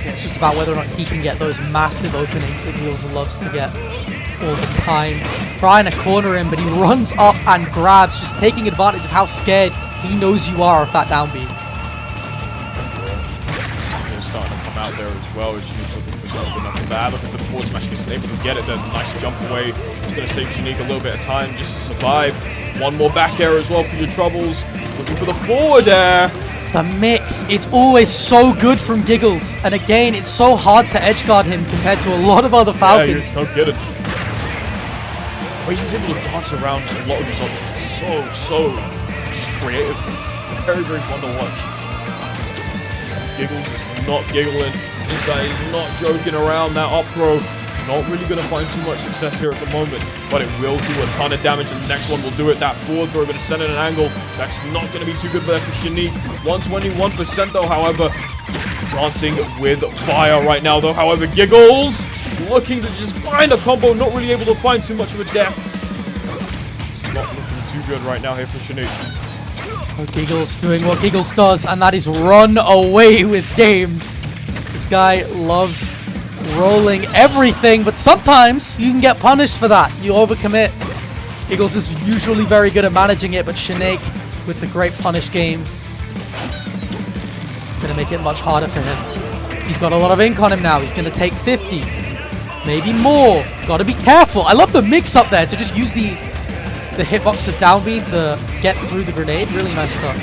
Yeah, it's just about whether or not he can get those massive openings that Giggles loves to get all the time. Trying to corner him, but he runs up and grabs, just taking advantage of how scared he knows you are of that down B. He's starting to come out there as well. As Shaneak's looking for something nothing bad. Looking for the forward smash, gets able to get it. Then nice jump away. He's going to save Shaneak a little bit of time just to survive. One more back air as well for your troubles. Looking for the forward air. The mix, it's always so good from Giggles. And again, it's so hard to edgeguard him compared to a lot of other Falcons. Yeah, no kidding. But he's able to dance around a lot of these options. So just creative. Very, very fun to watch. Giggles is not giggling. This guy is not joking around. That up throw, not really going to find too much success here at the moment. But it will do a ton of damage, and the next one will do it. That forward throw, going to send it an angle. That's not going to be too good for Shaneak. 121% though, however. Dancing with fire right now though, however. Giggles looking to just find a combo, not really able to find too much of a death. It's not looking too good right now here for Shaneak. Oh, Giggles doing what Giggles does, and that is run away with dames. This guy loves rolling everything, but sometimes you can get punished for that. You overcommit. Giggles is usually very good at managing it, but Shaneak with the great punish game gonna make it much harder for him. He's got a lot of ink on him now. He's gonna take 50. Maybe more. Gotta be careful. I love the mix up there to just use the hitbox of down B to get through the grenade. Really nice stuff.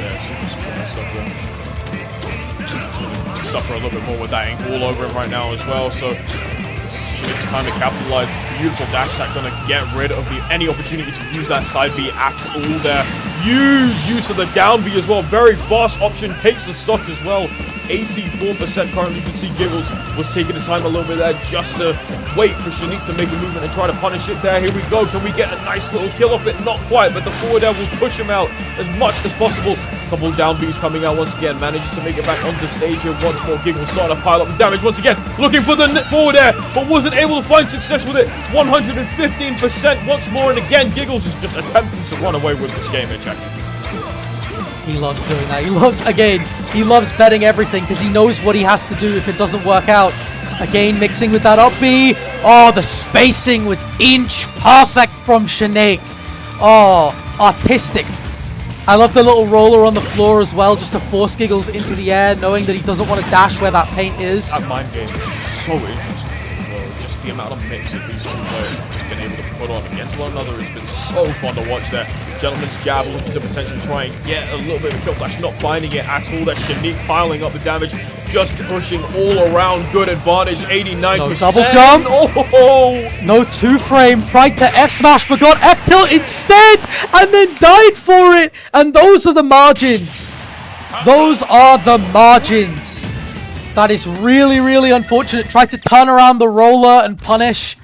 Suffer a little bit more with that ink all over him right now as well. So Shaneak's time to capitalize. Beautiful dash attack, gonna get rid of any opportunity to use that side B at all there. Huge use of the down B as well. Very fast option, takes the stock as well. 84% currently. You can see Giggles was taking his time a little bit there just to wait for Shaneak to make a movement and try to punish it there. Here we go. Can we get a nice little kill off it? Not quite, but the forward air will push him out as much as possible. Couple down Bs coming out once again. Manages to make it back onto stage here once more. Giggles starting to pile up damage once again. Looking for the forward air, but wasn't able to find success with it. 115% once more, and again, Giggles is just attempting to run away with this game here, check. He loves doing that. He loves betting everything because he knows what he has to do if it doesn't work out. Again, mixing with that up B. Oh, the spacing was inch perfect from Shaneak. Oh, artistic. I love the little roller on the floor as well, just to force Giggles into the air, knowing that he doesn't want to dash where that paint is. That mind game is so interesting as well. Just the amount of mix that these two players have just been able to put on against one another has been so fun to watch there. Gentleman's jab looking to potentially try and get a little bit of a kill flash, not finding it at all. That Shaneak piling up the damage, just pushing all around. Good advantage, 89%. No double jump. Oh! No 2-frame. Tried to F smash, but got F tilt instead, and then died for it. And those are the margins. Those are the margins. That is really, really unfortunate. Tried to turn around the roller and punish,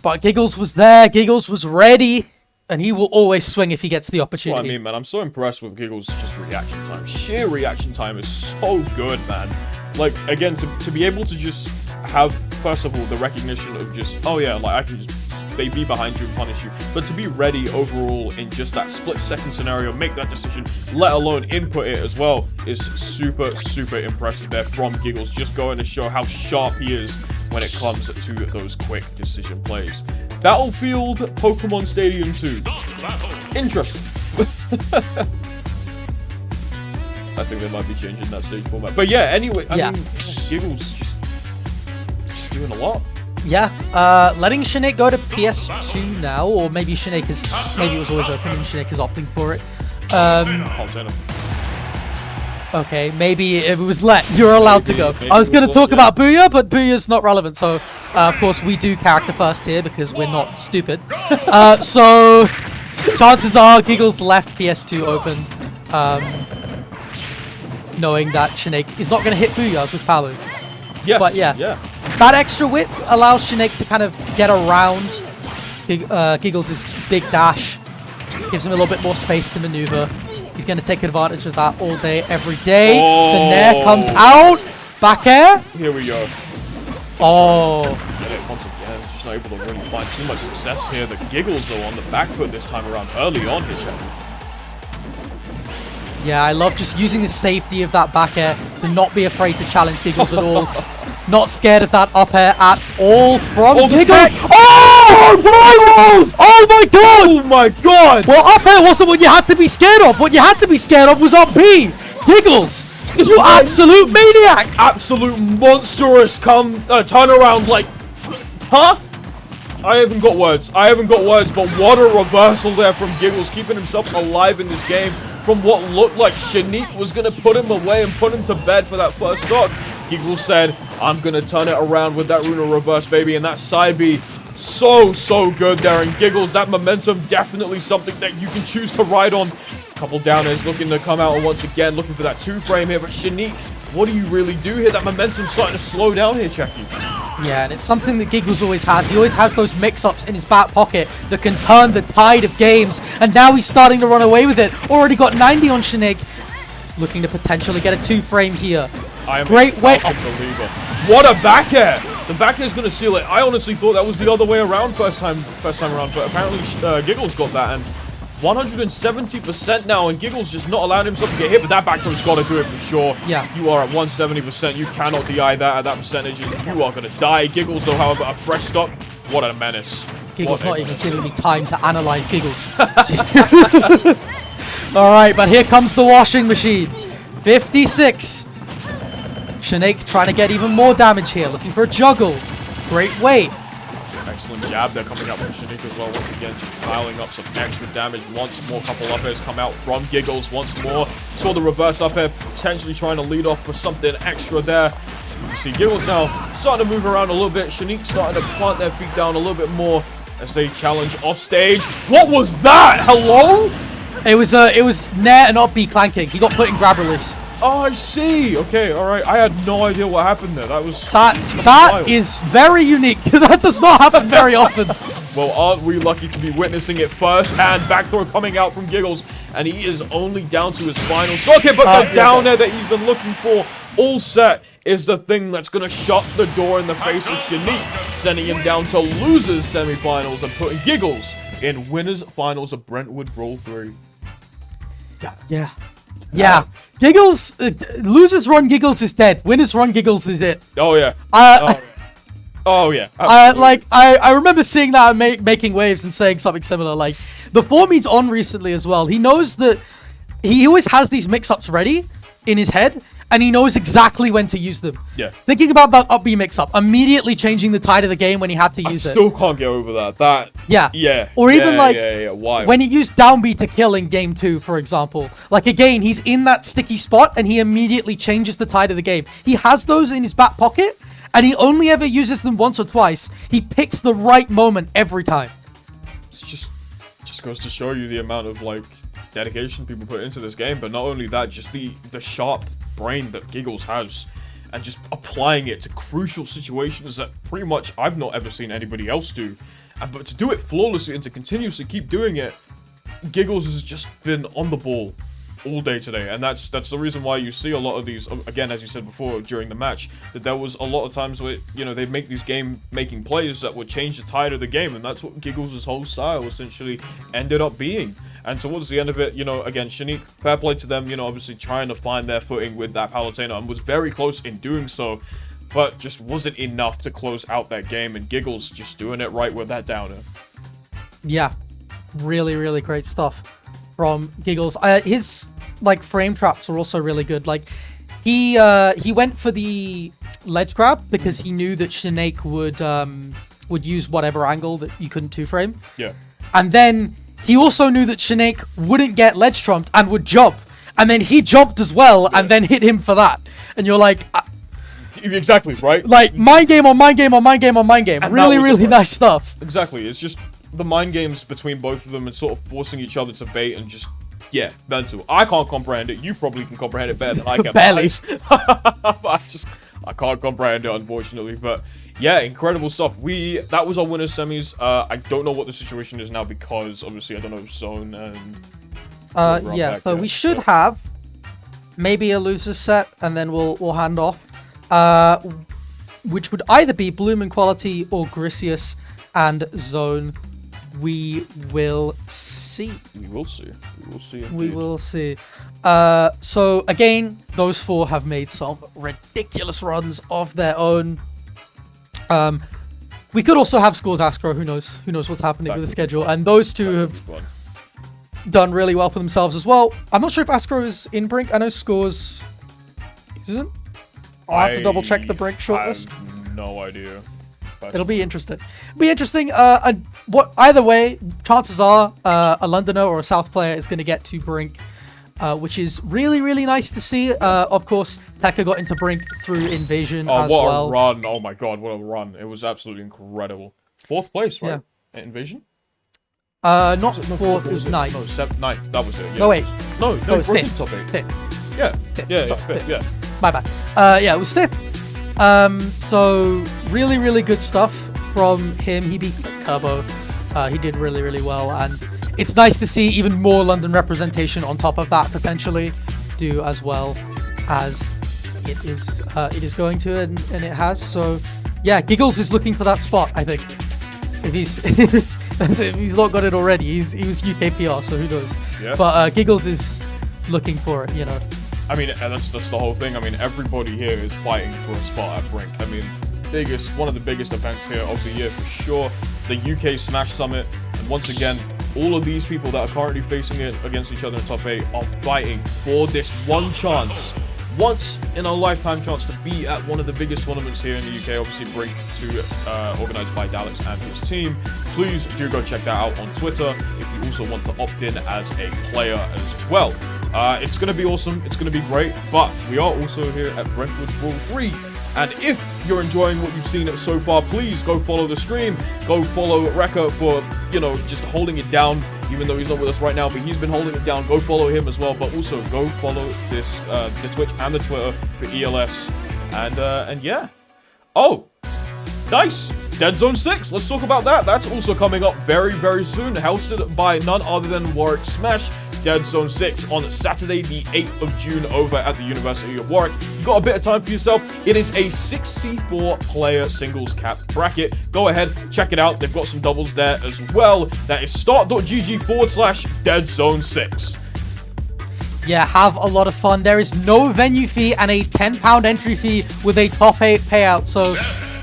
but Giggles was there. Giggles was ready. And he will always swing if he gets the opportunity. Well, I mean, man, I'm so impressed with Giggles' just reaction time. Sheer reaction time is so good, man. Like, again, to be able to just have, first of all, the recognition of just, oh yeah, like, I can just be behind you and punish you. But to be ready overall in just that split-second scenario, make that decision, let alone input it as well, is super, super impressive there from Giggles. Just going to show how sharp he is when it comes to those quick decision plays. Battlefield Pokemon Stadium 2. Interesting. I think they might be changing that stage format. But yeah, anyway, I mean, Giggles just doing a lot. Yeah, letting Shaneak go to PS2 now, or maybe Shaneak is, maybe it was always open and Shaneak is opting for it. Okay, maybe it was you're allowed to go. I was going to talk about Booyah, but Booyah's not relevant. So, of course, we do character first here because we're not stupid. So, chances are Giggles left PS2 open, knowing that Shaneak is not going to hit Booyahs with Palu. Yes, but yeah, that extra width allows Shaneak to kind of get around Giggles' big dash. Gives him a little bit more space to maneuver. He's going to take advantage of that all day, every day. Oh. The Nair comes out. Back air. Here we go. Oh. Get it once again. Just not able to really find too much success here. The Giggles, though, on the back foot this time around early on here, Shane. Yeah, I love just using the safety of that back air to not be afraid to challenge Giggles at all. Not scared of that up air at all from Giggles. Oh, rivals! Oh my god! Oh my god! Well, up air wasn't what you had to be scared of. What you had to be scared of was up B. Giggles, you absolute maniac! Absolute monstrous turnaround, like, huh? I haven't got words. But what a reversal there from Giggles, keeping himself alive in this game from what looked like Shaneak was going to put him away and put him to bed for that first stock. Giggles said, I'm going to turn it around with that Runa reverse, baby, and that side B, so good there. And Giggles, that momentum, definitely something that you can choose to ride on. Couple downers looking to come out, and once again, looking for that 2-frame here, but Shaneak, what do you really do here? That momentum's starting to slow down here, Checky. Yeah, and it's something that Giggles always has. He always has those mix-ups in his back pocket that can turn the tide of games, and now he's starting to run away with it. Already got 90 on Shaneak, looking to potentially get a 2-frame here. Great way. Believer. What a back air! The back air is going to seal it. I honestly thought that was the other way around first time around, but apparently Giggles got that, and 170% now, and Giggles just not allowing himself to get hit, but that back throw's got to do it for sure. Yeah. You are at 170%. You cannot DI that at that percentage. You are going to die. Giggles, though, however, a fresh stock. What a menace. Giggles not even giving me time to analyze Giggles. Alright, but here comes the washing machine. 56. Shaneak trying to get even more damage here, looking for a juggle. Great weight. Excellent jab there coming out from Shaneak as well. Once again, just piling up some extra damage. Once more, couple up airs come out from Giggles. Once more, saw the reverse up air, potentially trying to lead off for something extra there. You can see Giggles now starting to move around a little bit. Shaneak starting to plant their feet down a little bit more as they challenge off stage. What was that? Hello? It was Nair and up B clanking. He got put in grab release. Oh, I see. Okay, all right. I had no idea what happened there. That was that is very unique. That does not happen very often. Well, aren't we lucky to be witnessing it firsthand? Back throw coming out from Giggles, and he is only down to his final stock here, but the down there that he's been looking for, all set, is the thing that's going to shut the door in the face of Shaneak, sending him down to losers semifinals and putting Giggles in winners finals of Brentwood Brawl 3. Yeah. Giggles, losers run Giggles is dead. Winners run Giggles is it. Oh, yeah. Oh, yeah. I remember seeing that and making waves and saying something similar. Like, the form he's on recently as well, he knows that he always has these mix-ups ready in his head, and he knows exactly when to use them. Yeah. Thinking about that up B mix-up, immediately changing the tide of the game when he had to use it. Still can't get over that. Yeah. Or even like Why? when he used down B to kill in game 2, for example. Like again, he's in that sticky spot and he immediately changes the tide of the game. He has those in his back pocket and he only ever uses them once or twice. He picks the right moment every time. It's just goes to show you the amount of like dedication people put into this game, but not only that, just the sharp brain that Giggles has, and just applying it to crucial situations that pretty much I've not ever seen anybody else do. But to do it flawlessly and to continuously keep doing it, Giggles has just been on the ball all day today, and that's the reason why you see a lot of these, again, as you said before during the match, that there was a lot of times where, you know, they'd make these game-making plays that would change the tide of the game, and that's what Giggles' whole style essentially ended up being. And towards the end of it, you know, again, Shaneak, fair play to them, you know, obviously trying to find their footing with that Palutena, and was very close in doing so, but just wasn't enough to close out that game, and Giggles just doing it right with that downer. Yeah, really, really great stuff from Giggles. His like frame traps are also really good. Like he went for the ledge grab because he knew that Shaneak would use whatever angle that you couldn't 2-frame. Yeah. And then he also knew that Shaneak wouldn't get ledge trumped and would jump. And then he jumped as well and then hit him for that. And you're like... exactly, right? Like, mind game on mind game on mind game on mind game. And really, really nice stuff. Exactly. It's just the mind games between both of them and sort of forcing each other to bait and just... Yeah, mental. I can't comprehend it. You probably can comprehend it better than I can. Barely. I can't comprehend it, unfortunately. But yeah, incredible stuff. That was our winners semis. I don't know what the situation is now because obviously I don't know zone and. Yeah. So we should have maybe a losers set, and then we'll hand off. Which would either be Bloom and Quality or Grisius and Zone. We will see. We will see. We will see. Indeed. We will see. So again, those four have made some ridiculous runs of their own. We could also have Scores Ascro. Who knows? Who knows what's happening with the schedule? And those two have done really well for themselves as well. I'm not sure if Ascro is in Brink. I know Scores isn't. I'll have to double check the Brink shortlist. I have no idea. It'll be interesting. And what either way, chances are a Londoner or a South player is going to get to Brink, which is really, really nice to see. Of course, Tekka got into Brink through Invasion as well. Oh, what a run. Oh my god, what a run. It was absolutely incredible. 4th place, right? Yeah. At Invasion? Not 4th, it was 9th. No, 9th, that was it. Yeah. No, wait. No, it was 5th. Top 8. 5th. Yeah. Fifth. 5th, yeah. My bad. Yeah, it was 5th. So really, really good stuff from him. He beat Kerbo. He did really, really well, and it's nice to see even more London representation on top of that potentially do as well as it is going to, and it has. So yeah, Giggles is looking for that spot. I think if he's that's it, if he's not got it already. He was UK PR, so who knows? Yeah. But Giggles is looking for it, you know. I mean, and that's the whole thing. I mean, everybody here is fighting for a spot at Brink. I mean, one of the biggest events here of the year for sure. The UK Smash Summit, and once again, all of these people that are currently facing it against each other in top 8 are fighting for this one chance, once in a lifetime chance to be at one of the biggest tournaments here in the UK. Obviously, Brink organized by Dallas and his team. Please do go check that out on Twitter if you also want to opt in as a player as well. It's going to be awesome, it's going to be great, but we are also here at Brentwood Brawl 3, and if you're enjoying what you've seen so far, please go follow the stream, go follow Rekka for, you know, just holding it down, even though he's not with us right now, but he's been holding it down. Go follow him as well, but also go follow the Twitch and the Twitter for ELS, and yeah. Oh, nice! Dead Zone 6, let's talk about that. That's also coming up very, very soon, hosted by none other than Warwick Smash. Dead Zone 6 on Saturday the 8th of June over at the University of Warwick. You've got a bit of time for yourself. It is a 6C4 player singles capped bracket. Go ahead, check it out. They've got some doubles there as well. That is start.gg/Dead Zone 6. Yeah, have a lot of fun. There is no venue fee and a £10 entry fee with a top 8 payout. So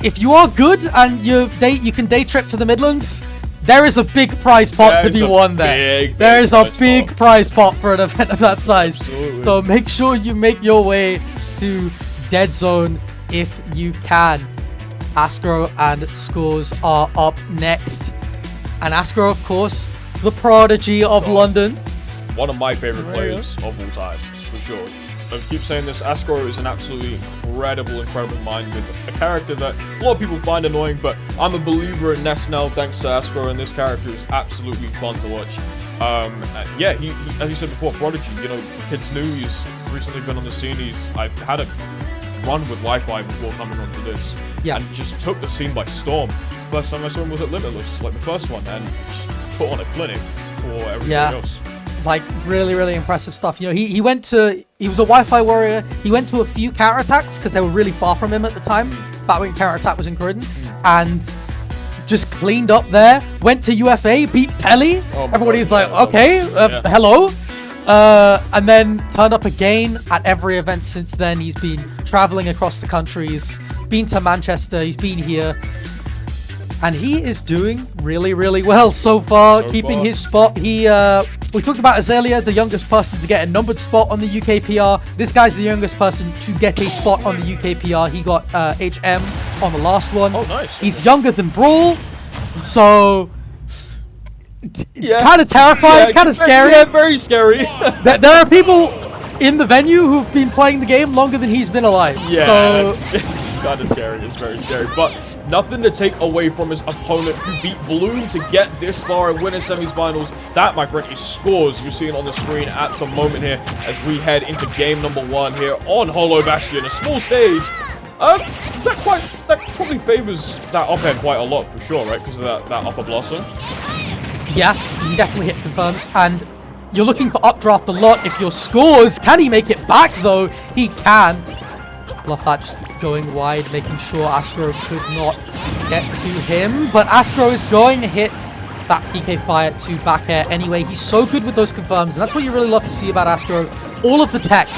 if you are good and you can day trip to the Midlands, there is a big prize pot to be won there. There is a big prize pot for an event of that size. Absolutely. So make sure you make your way to Dead Zone if you can. Ascro and Scores are up next. And Ascro, of course, the prodigy of London. One of my favorite players of all time, for sure. I keep saying this, Ascro is an absolutely incredible mind with a character that a lot of people find annoying, but I'm a believer in Ness now thanks to Ascro, and this character is absolutely fun to watch. Yeah, he as you said before, prodigy. You know, kids knew he's recently been on the scene. I've had a run with Wi-Fi before coming onto this, and just took the scene by storm. First time I saw him was at Limitless, like the first one, and just put on a clinic for everything else. Like, really impressive stuff. You know, he was a Wi-Fi warrior. He went to a few counterattacks because they were really far from him at the time, back when counterattack was in Croydon, and just cleaned up there. Went to UFA, beat Pelly. Everybody's like, okay, hello. And then turned up again at every event since then. He's been traveling across the country. He's been to Manchester. He's been here. And he is doing really well so far, keeping his spot. We talked about Azalea, the youngest person to get a numbered spot on the UK PR. This guy's the youngest person to get a spot on the UK PR. He got HM on the last one. Oh, nice. He's younger than Brawl, so kind of terrifying, kind of scary. Yeah, very scary. There are people in the venue who've been playing the game longer than he's been alive. Yeah, so it's kind of scary. It's very scary, but nothing to take away from his opponent who beat Bloom to get this far and win in semifinals. That, my friend, is Scores. You're seeing on the screen at the moment here as we head into game number 1 here on Hollow Bastion, a small stage. That probably favors that up end quite a lot for sure, right? Because of that upper blossom. Yeah, you can definitely hit confirms, and you're looking for updraft a lot if your Scores. Can he make it back though? He can. Love that, just going wide, making sure Ascro could not get to him. But Ascro is going to hit that PK fire to back air anyway. He's so good with those confirms, and that's what you really love to see about Ascro. All of the tech,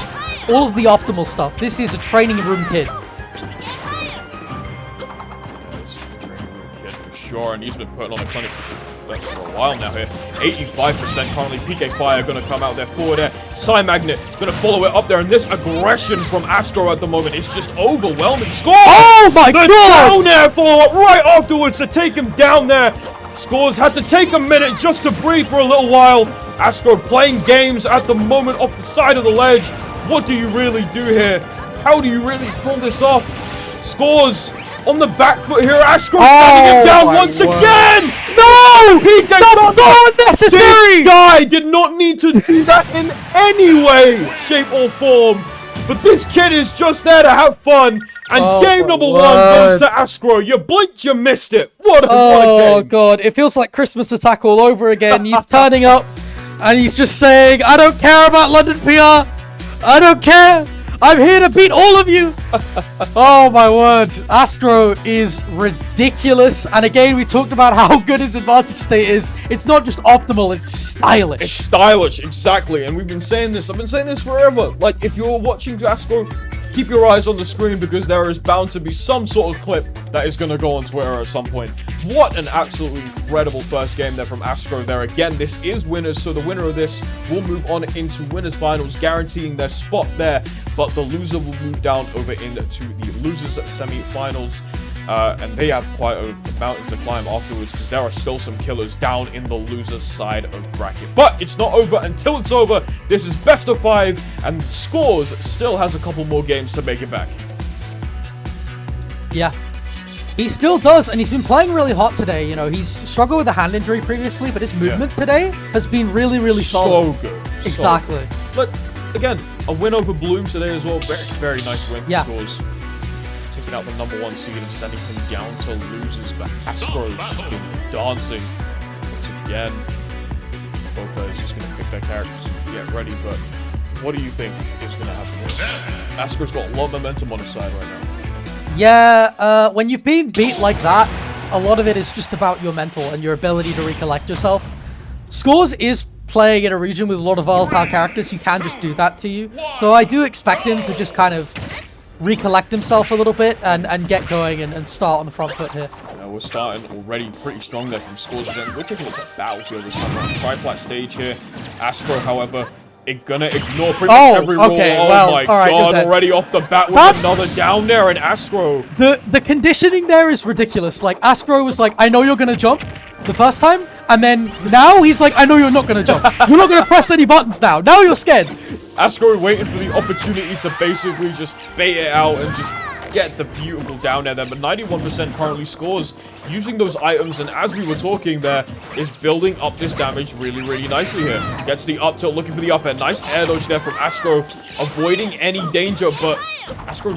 all of the optimal stuff. This is a training room kid. For sure, and he's been putting on a clinic for a while now here. 85% currently. PK Fire going to come out there forward there. Psy Magnet going to follow it up there, and this aggression from Ascro at the moment is just overwhelming. Score! Oh my god! Down there follow-up right afterwards to take him down there. Scores had to take a minute just to breathe for a little while. Ascro playing games at the moment off the side of the ledge. What do you really do here? How do you really pull this off? Scores on the back foot here. Ascro taking him down once again. No! That's so unnecessary! This guy did not need to do that in any way, shape, or form. But this kid is just there to have fun. And game number 1 goes to Ascro. You blinked, you missed it. What a game. Oh god, it feels like Christmas Attack all over again. He's turning up and he's just saying, I don't care about London PR. I don't care. I'm here to beat all of you. Oh my word. Ascro is ridiculous. And again, we talked about how good his advantage state is. It's not just optimal, it's stylish. It's stylish, exactly. And we've been saying this. I've been saying this forever. Like, if you're watching Ascro, keep your eyes on the screen because there is bound to be some sort of clip that is going to go on Twitter at some point. What an absolutely incredible first game there from Ascro there. Again, this is winners, so the winner of this will move on into winners finals, guaranteeing their spot there. But the loser will move down over into the losers semi-finals. And they have quite a mountain to climb afterwards because there are still some killers down in the losers side of bracket. But it's not over until it's over. This is best of 5, and Scores still has a couple more games to make it back. Yeah, he still does, and he's been playing really hot today. You know, he's struggled with a hand injury previously, but his movement today has been really solid. So good. Exactly. So good. But again, a win over Bloom today as well. Very nice win for Scores. Taking out the number 1 seed and sending him down to losers. But Ascro's been dancing once again. Both players just going to pick their characters and get ready. But what do you think is going to happen here? Ascro's got a lot of momentum on his side right now. Yeah, when you've been beat like that, a lot of it is just about your mental and your ability to recollect yourself. Scores is playing in a region with a lot of volatile characters who can just do that to you. So I do expect him to just kind of recollect himself a little bit and get going and start on the front foot here. we're starting already pretty strong there from scores. Then we're taking it to Battlefield this time on triplat stage here. Ascro, however, gonna ignore pretty much every rule. Okay, oh well, my all right, god, then. already off the bat with That's- another down there, and Ascro. The conditioning there is ridiculous. Like, Ascro was like, I know you're gonna jump the first time, and then now he's like, I know you're not gonna jump. You're not gonna press any buttons now. Now you're scared. Ascro waiting for the opportunity to basically just bait it out and just get the beautiful down air there, but 91% currently scores using those items, and as we were talking there, is building up this damage really, really nicely here. Gets the up tilt, looking for the up air. Nice air dodge there from Ascro, avoiding any danger, but Ascro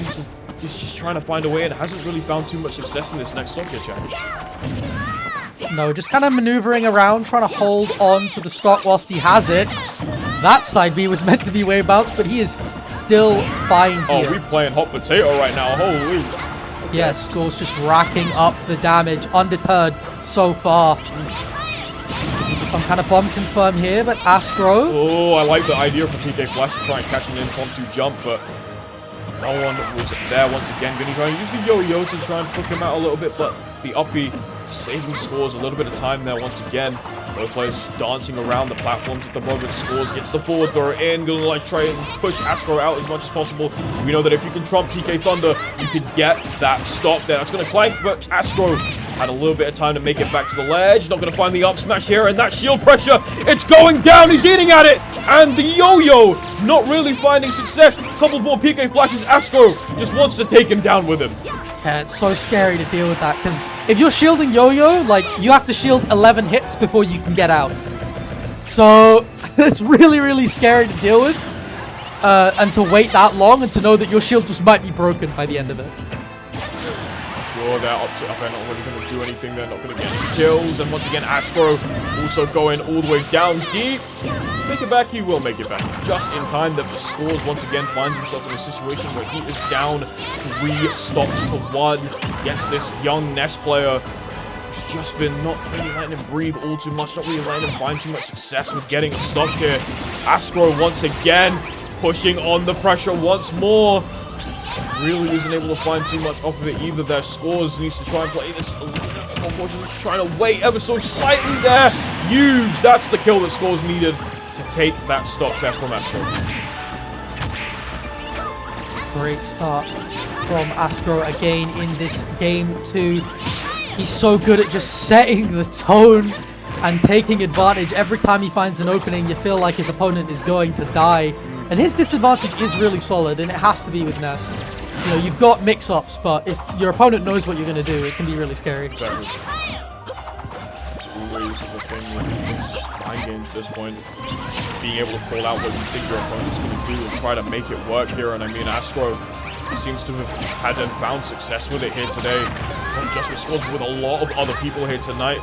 is just trying to find a way and hasn't really found too much success in this next stock here, chat. No, just kind of maneuvering around, trying to hold on to the stock whilst he has it. That side B was meant to be wave bounce, but he is still fine here. Oh, we playing hot potato right now. Holy. Yeah, Scores just racking up the damage, undeterred so far. Some kind of bomb confirm here, but Ascro. Oh, I like the idea for TK Flash to try and catch an impromptu jump, but no one was there once again. Gonna try and use the yo-yo to try and hook him out a little bit, but the uppy saving Scores a little bit of time there once again. Both players just dancing around the platforms at the moment. Scores gets the forward throw in, gonna like try and push Ascro out as much as possible. We know that if you can trump TK Thunder, you can get that stop there. That's gonna clank, but Ascro had a little bit of time to make it back to the ledge. Not gonna find the up smash here, and that shield pressure, it's going down. He's eating at it, and the yo-yo not really finding success. Couple more PK flashes. Ascro just wants to take him down with him. Yeah, it's so scary to deal with that, because if you're shielding yo-yo, like, you have to shield 11 hits before you can get out. So, it's really, really scary to deal with, and to wait that long, and to know that your shield just might be broken by the end of it. Sure, they're up there, not really going to do anything. They're not going to get any kills, and once again, Ascro also going all the way down deep. Make it back, he will make it back. Just in time, that the Scores once again finds himself in a situation where he is down 3 stocks to 1 against this young Nest player who's just been not really letting him breathe all too much, not really letting him find too much success with getting a stock here. Ascro once again pushing on the pressure once more. Really isn't able to find too much off of it either. Their Scores needs to try and play this a little bit. Unfortunately, just trying to wait ever so slightly there. Huge. That's the kill that Scores needed to take that stock there from Ascro. Great start from Ascro again in this game 2. He's so good at just setting the tone and taking advantage. Every time he finds an opening, you feel like his opponent is going to die. And his disadvantage is really solid, and it has to be with Ness. You know, you've got mix-ups, but if your opponent knows what you're going to do, it can be really scary. Exactly. It's always the thing with mind games at this point. Being able to call out what you think your opponent's going to do and try to make it work here. And I mean, Ascro seems to have had and found success with it here today. Not just with Scores, but with a lot of other people here tonight.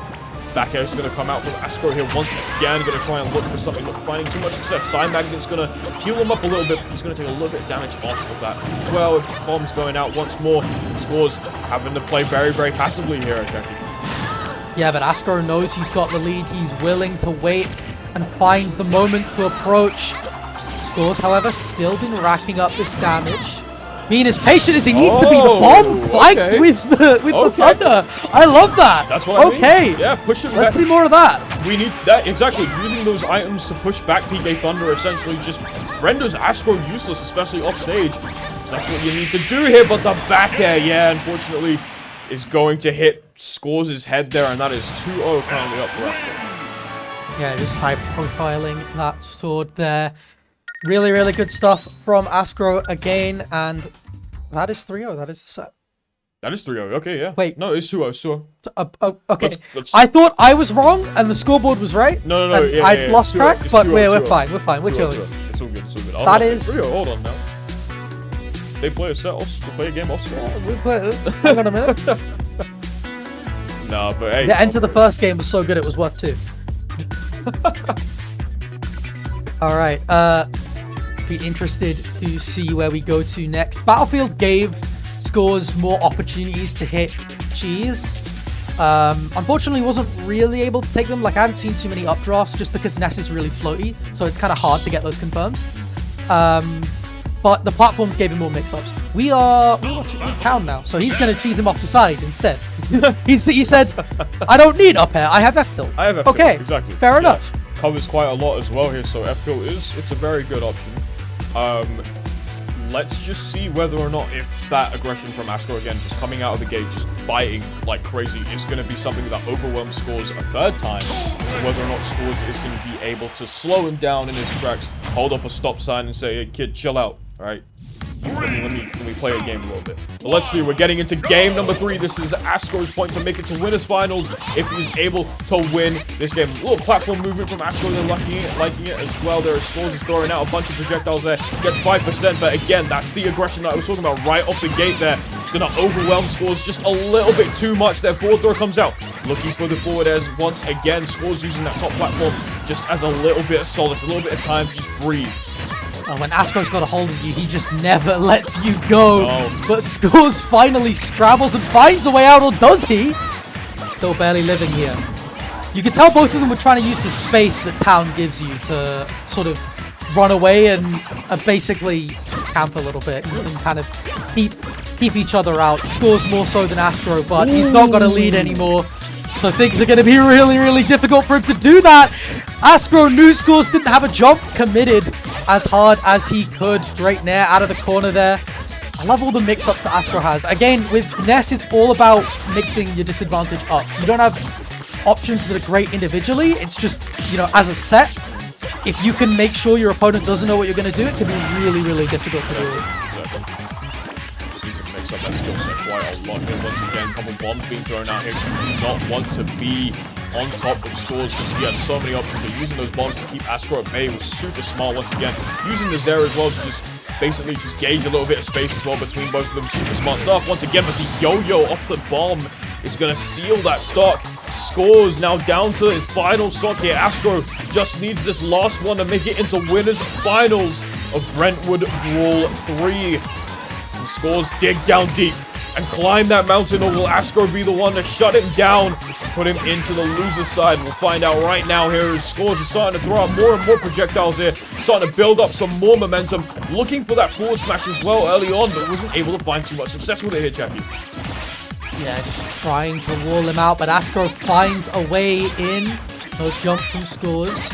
Back air is going to come out from Ascro here once again. Going to try and look for something, not finding too much success. Side Magnet's going to heal him up a little bit. He's going to take a little bit of damage off of that as well. If bombs going out once more. Scores having to play very, very passively here, Jackie. Yeah, but Ascro knows he's got the lead. He's willing to wait and find the moment to approach. Scores, however, still been racking up this damage. Being as patient as he needs to be. The bomb flanked with the thunder. I love that. That's what I mean. Okay. Yeah, push it Let's back. see more of that. We need that, exactly. Using those items to push back PK Thunder essentially just renders Ascro useless, especially off stage. That's what you need to do here, but the back air, yeah, unfortunately, is going to hit Scores' head there, and that is 2-0 currently up for Ascro. Yeah, just high profiling that sword there. Really, really good stuff from Ascro again, and that is 3-0. That is the set. That is 3-0, okay, yeah. Wait. No, it's 2-0, it's 2-0. Okay. Let's- I thought I was wrong, and the scoreboard was right. No, and yeah, I'd lost 2-0, track, it's but 2-0, we're 2-0. fine. We're fine. We're 2-0, chilling. 2-0. It's all good, it's all good. That is- 3-0, hold on now. They play a set off, they play a game off. Hang on a minute. No, but hey. The end to the first game was so good it was worth 2. All right. Be interested to see where we go to next. Battlefield gave Scores more opportunities to hit cheese. Unfortunately, wasn't really able to take them. Like, I haven't seen too many updrafts just because Ness is really floaty, so it's kind of hard to get those confirms. but the platforms gave him more mix-ups. We're watching town now, so he's going to cheese him off the side instead. He said, I don't need up air, I have F-tilt. I have F-tilt, okay, exactly. Fair enough. Covers quite a lot as well here, so F-tilt it's a very good option. Let's just see whether or not if that aggression from Ascro again, just coming out of the gate, just fighting like crazy, is going to be something that overwhelms Scores a third time, or whether or not Scores is going to be able to slow him down in his tracks, hold up a stop sign and say, hey kid, chill out, alright? Let me play a game a little bit. So let's see, we're getting into game number 3. This is Asco's point to make it to winners finals if he's able to win this game. A little platform movement from Ascro, they're liking it as well. There are Scores is throwing out a bunch of projectiles there. Gets 5%, but again, that's the aggression that I was talking about right off the gate there. It's gonna overwhelm Scores just a little bit too much. Their forward throw comes out. Looking for the forward airs once again. Scores using that top platform just as a little bit of solace, a little bit of time to just breathe. When Asco's got a hold of you, he just never lets you go. No. But Scores finally scrabbles and finds a way out, or does he? Still barely living here. You can tell both of them were trying to use the space that Town gives you to sort of run away and basically camp a little bit and kind of keep each other out. Scores more so than Ascro, but he's not got a lead anymore. So things are going to be really, really difficult for him to do that. Ascro knew Scores didn't have a jump, committed as hard as he could. Great nair out of the corner there. I love all the mix-ups that Ascro has. Again, with Ness, it's all about mixing your disadvantage up. You don't have options that are great individually. It's just, you know, as a set, if you can make sure your opponent doesn't know what you're going to do, it can be really, really difficult to do. That skill set quite a lot here. Once again, a couple bombs being thrown out here. You do not want to be on top of Scores because he has so many options. But using those bombs to keep Ascro at bay was super smart once again. Using the Zera as well to just basically just gauge a little bit of space as well between both of them. Super smart stuff. Once again, but the yo-yo off the bomb is going to steal that stock. Scores now down to his final stock here. Ascro just needs this last one to make it into winners finals of Brentwood Brawl 3. Scores dig down deep and climb that mountain, or will Ascro be the one to shut him down, put him into the loser side? We'll find out right now here as Scores is starting to throw out more and more projectiles here, starting to build up some more momentum, looking for that forward smash as well early on, but wasn't able to find too much success with it here, Jackie. Yeah, just trying to wall him out, but Ascro finds a way in. No jump from Scores.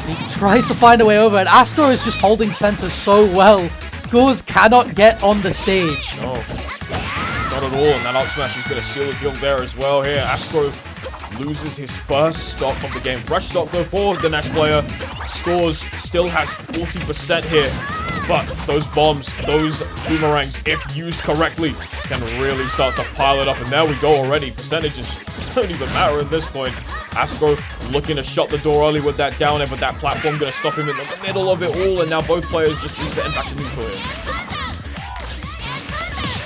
He tries to find a way over, and Ascro is just holding center so well. Scores cannot get on the stage. No, not at all. And that up smash is going to seal the kill there as well here. Astro loses his first stock of the game. Fresh stock though for the next player. Scores still has 40% here. But those bombs, those boomerangs, if used correctly, can really start to pile it up. And there we go already. Percentages don't even matter at this point. Ascro looking to shut the door early with that down air, but that platform going to stop him in the middle of it all. And now both players just resetting back to neutral here.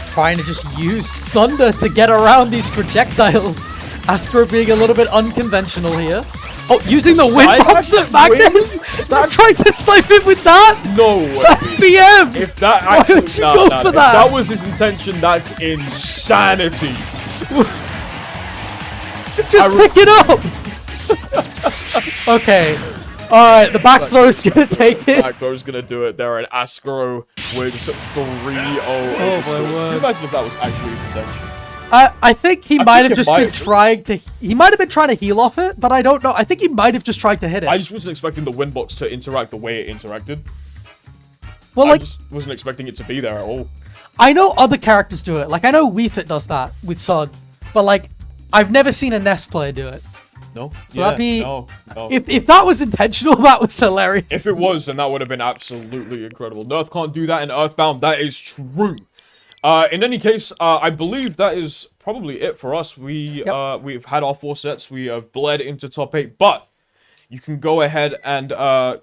Trying to just use thunder to get around these projectiles. Ascro being a little bit unconventional here. Oh, using the windbox at Magnum? They're trying to snipe him with that? No way. That's BM. If that Why actually, would you go for if that? that was his intention, that's insanity. Just pick it up. Okay. Alright, the back throw is going to take it. Back throw's going to do it there, and Ascro wins 3-0. Oh my word. Can you imagine if that was actually his intention? I think he might have just been trying to... He might have been trying to heal off it, but I don't know. I think he might have just tried to hit it. I just wasn't expecting the windbox to interact the way it interacted. Well, I like, just wasn't expecting it to be there at all. I know other characters do it. Like, I know Wii Fit does that with Sun. But, like, I've never seen a Ness player do it. No. So that'd be... No. If that was intentional, that was hilarious. If it was, then that would have been absolutely incredible. Nerf can't do that in Earthbound. That is true. In any case, I believe that is probably it for us. We've had our 4 sets. We have bled into top 8, but you can go ahead and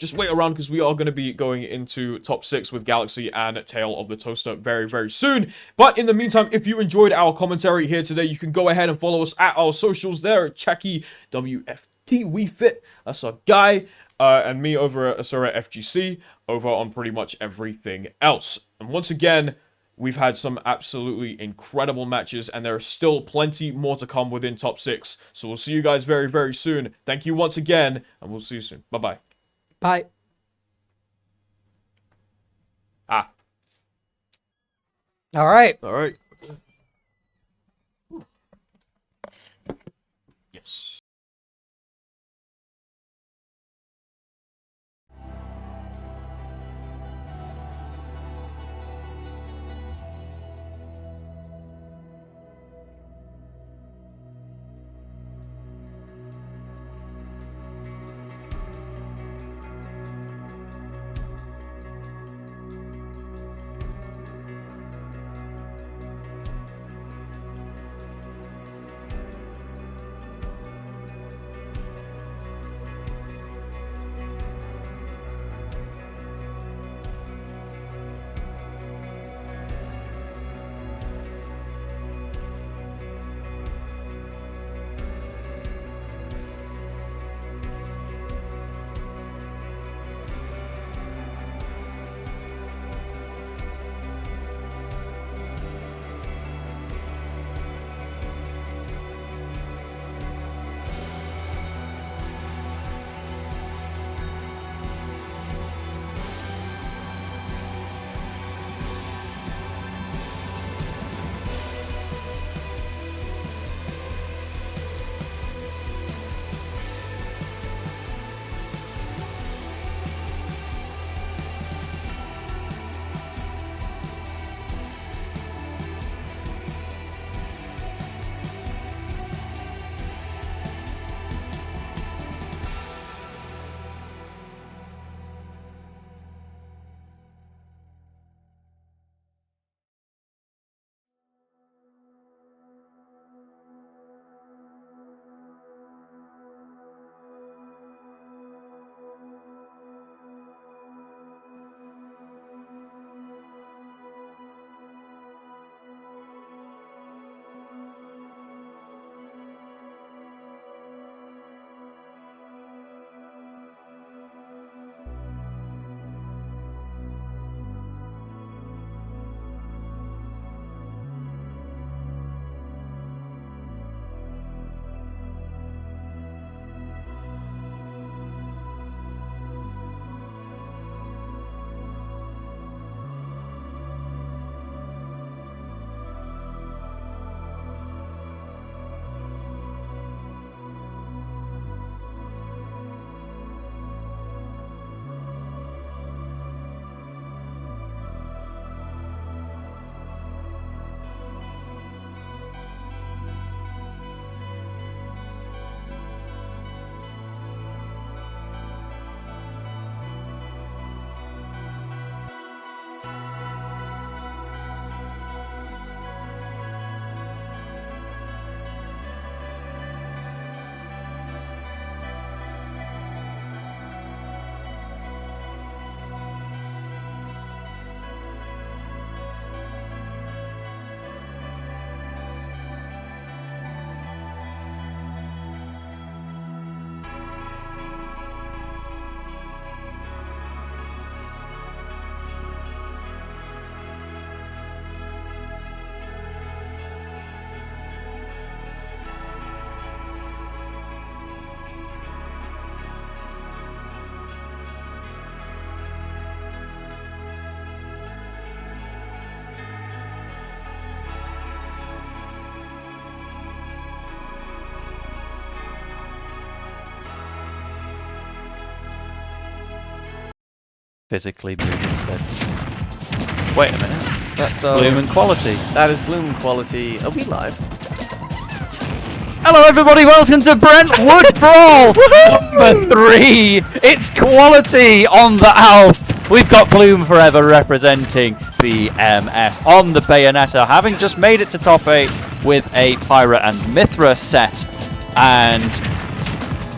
just wait around because we are going to be going into top 6 with Galaxy and Tale of the Toaster very, very soon. But in the meantime, if you enjoyed our commentary here today, you can go ahead and follow us at our socials there at Chucky WFT We Fit. That's our guy. And me over at Azalea FGC over on pretty much everything else. And once again, we've had some absolutely incredible matches, and there are still plenty more to come within top 6. So we'll see you guys very, very soon. Thank you once again, and we'll see you soon. Bye-bye. Bye. All right. All right. Yes. Physically Bloom instead. Wait a minute. That's Bloom and Quality. That is Bloom Quality. Are we live? Hello everybody, welcome to Brentwood Brawl number 3. It's Quality on the Alf. We've got Bloom4Eva representing BMS on the Bayonetta, having just made it to top 8 with a Pyra and Mithra set. And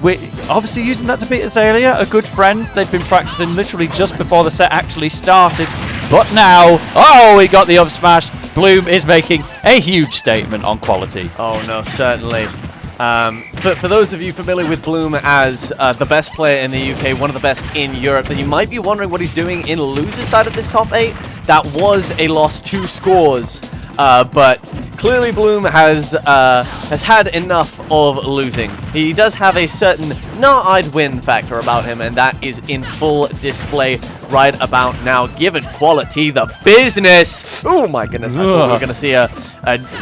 we're obviously using that to beat Azalea, a good friend. They've been practicing literally just before the set actually started. But now, oh, we got the up smash. Bloom is making a huge statement on Quality. Oh no, certainly. For those of you familiar with Bloom as the best player in the UK, one of the best in Europe, then you might be wondering what he's doing in loser side of this top 8. That was a loss 2 scores, but clearly Bloom has had enough of losing. He does have a certain I'd win factor about him, and that is in full display right about now. Giving Quality the business. Oh my goodness, I thought we were going to see a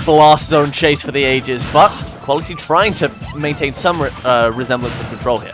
blast zone chase for the ages, but Quality trying to maintain some resemblance of control here.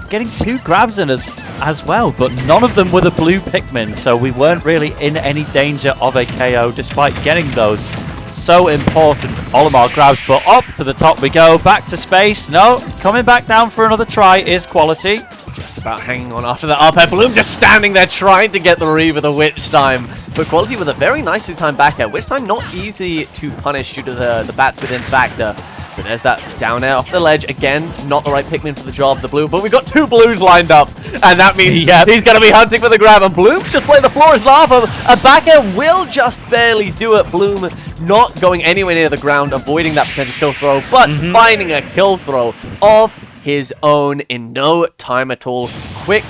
Getting 2 grabs in as well, but none of them were the blue Pikmin, so we weren't really in any danger of a KO despite getting those. So important, Olimar grabs, but up to the top we go, back to space. No, coming back down for another try is Quality. Just about hanging on after the up air. Bloom just standing there trying to get the read with a Witch Time. But Quality with a very nicely timed back air. Witch Time not easy to punish due to the bats within factor. But there's that down air off the ledge. Again, not the right Pikmin for the job, the blue. But we've got 2 blues lined up. And that means he's going to be hunting for the grab. And Bloom's just playing the floor as lava. A back air will just barely do it. Bloom not going anywhere near the ground, avoiding that potential kill throw, but finding a kill throw of his own in no time at all. Quick,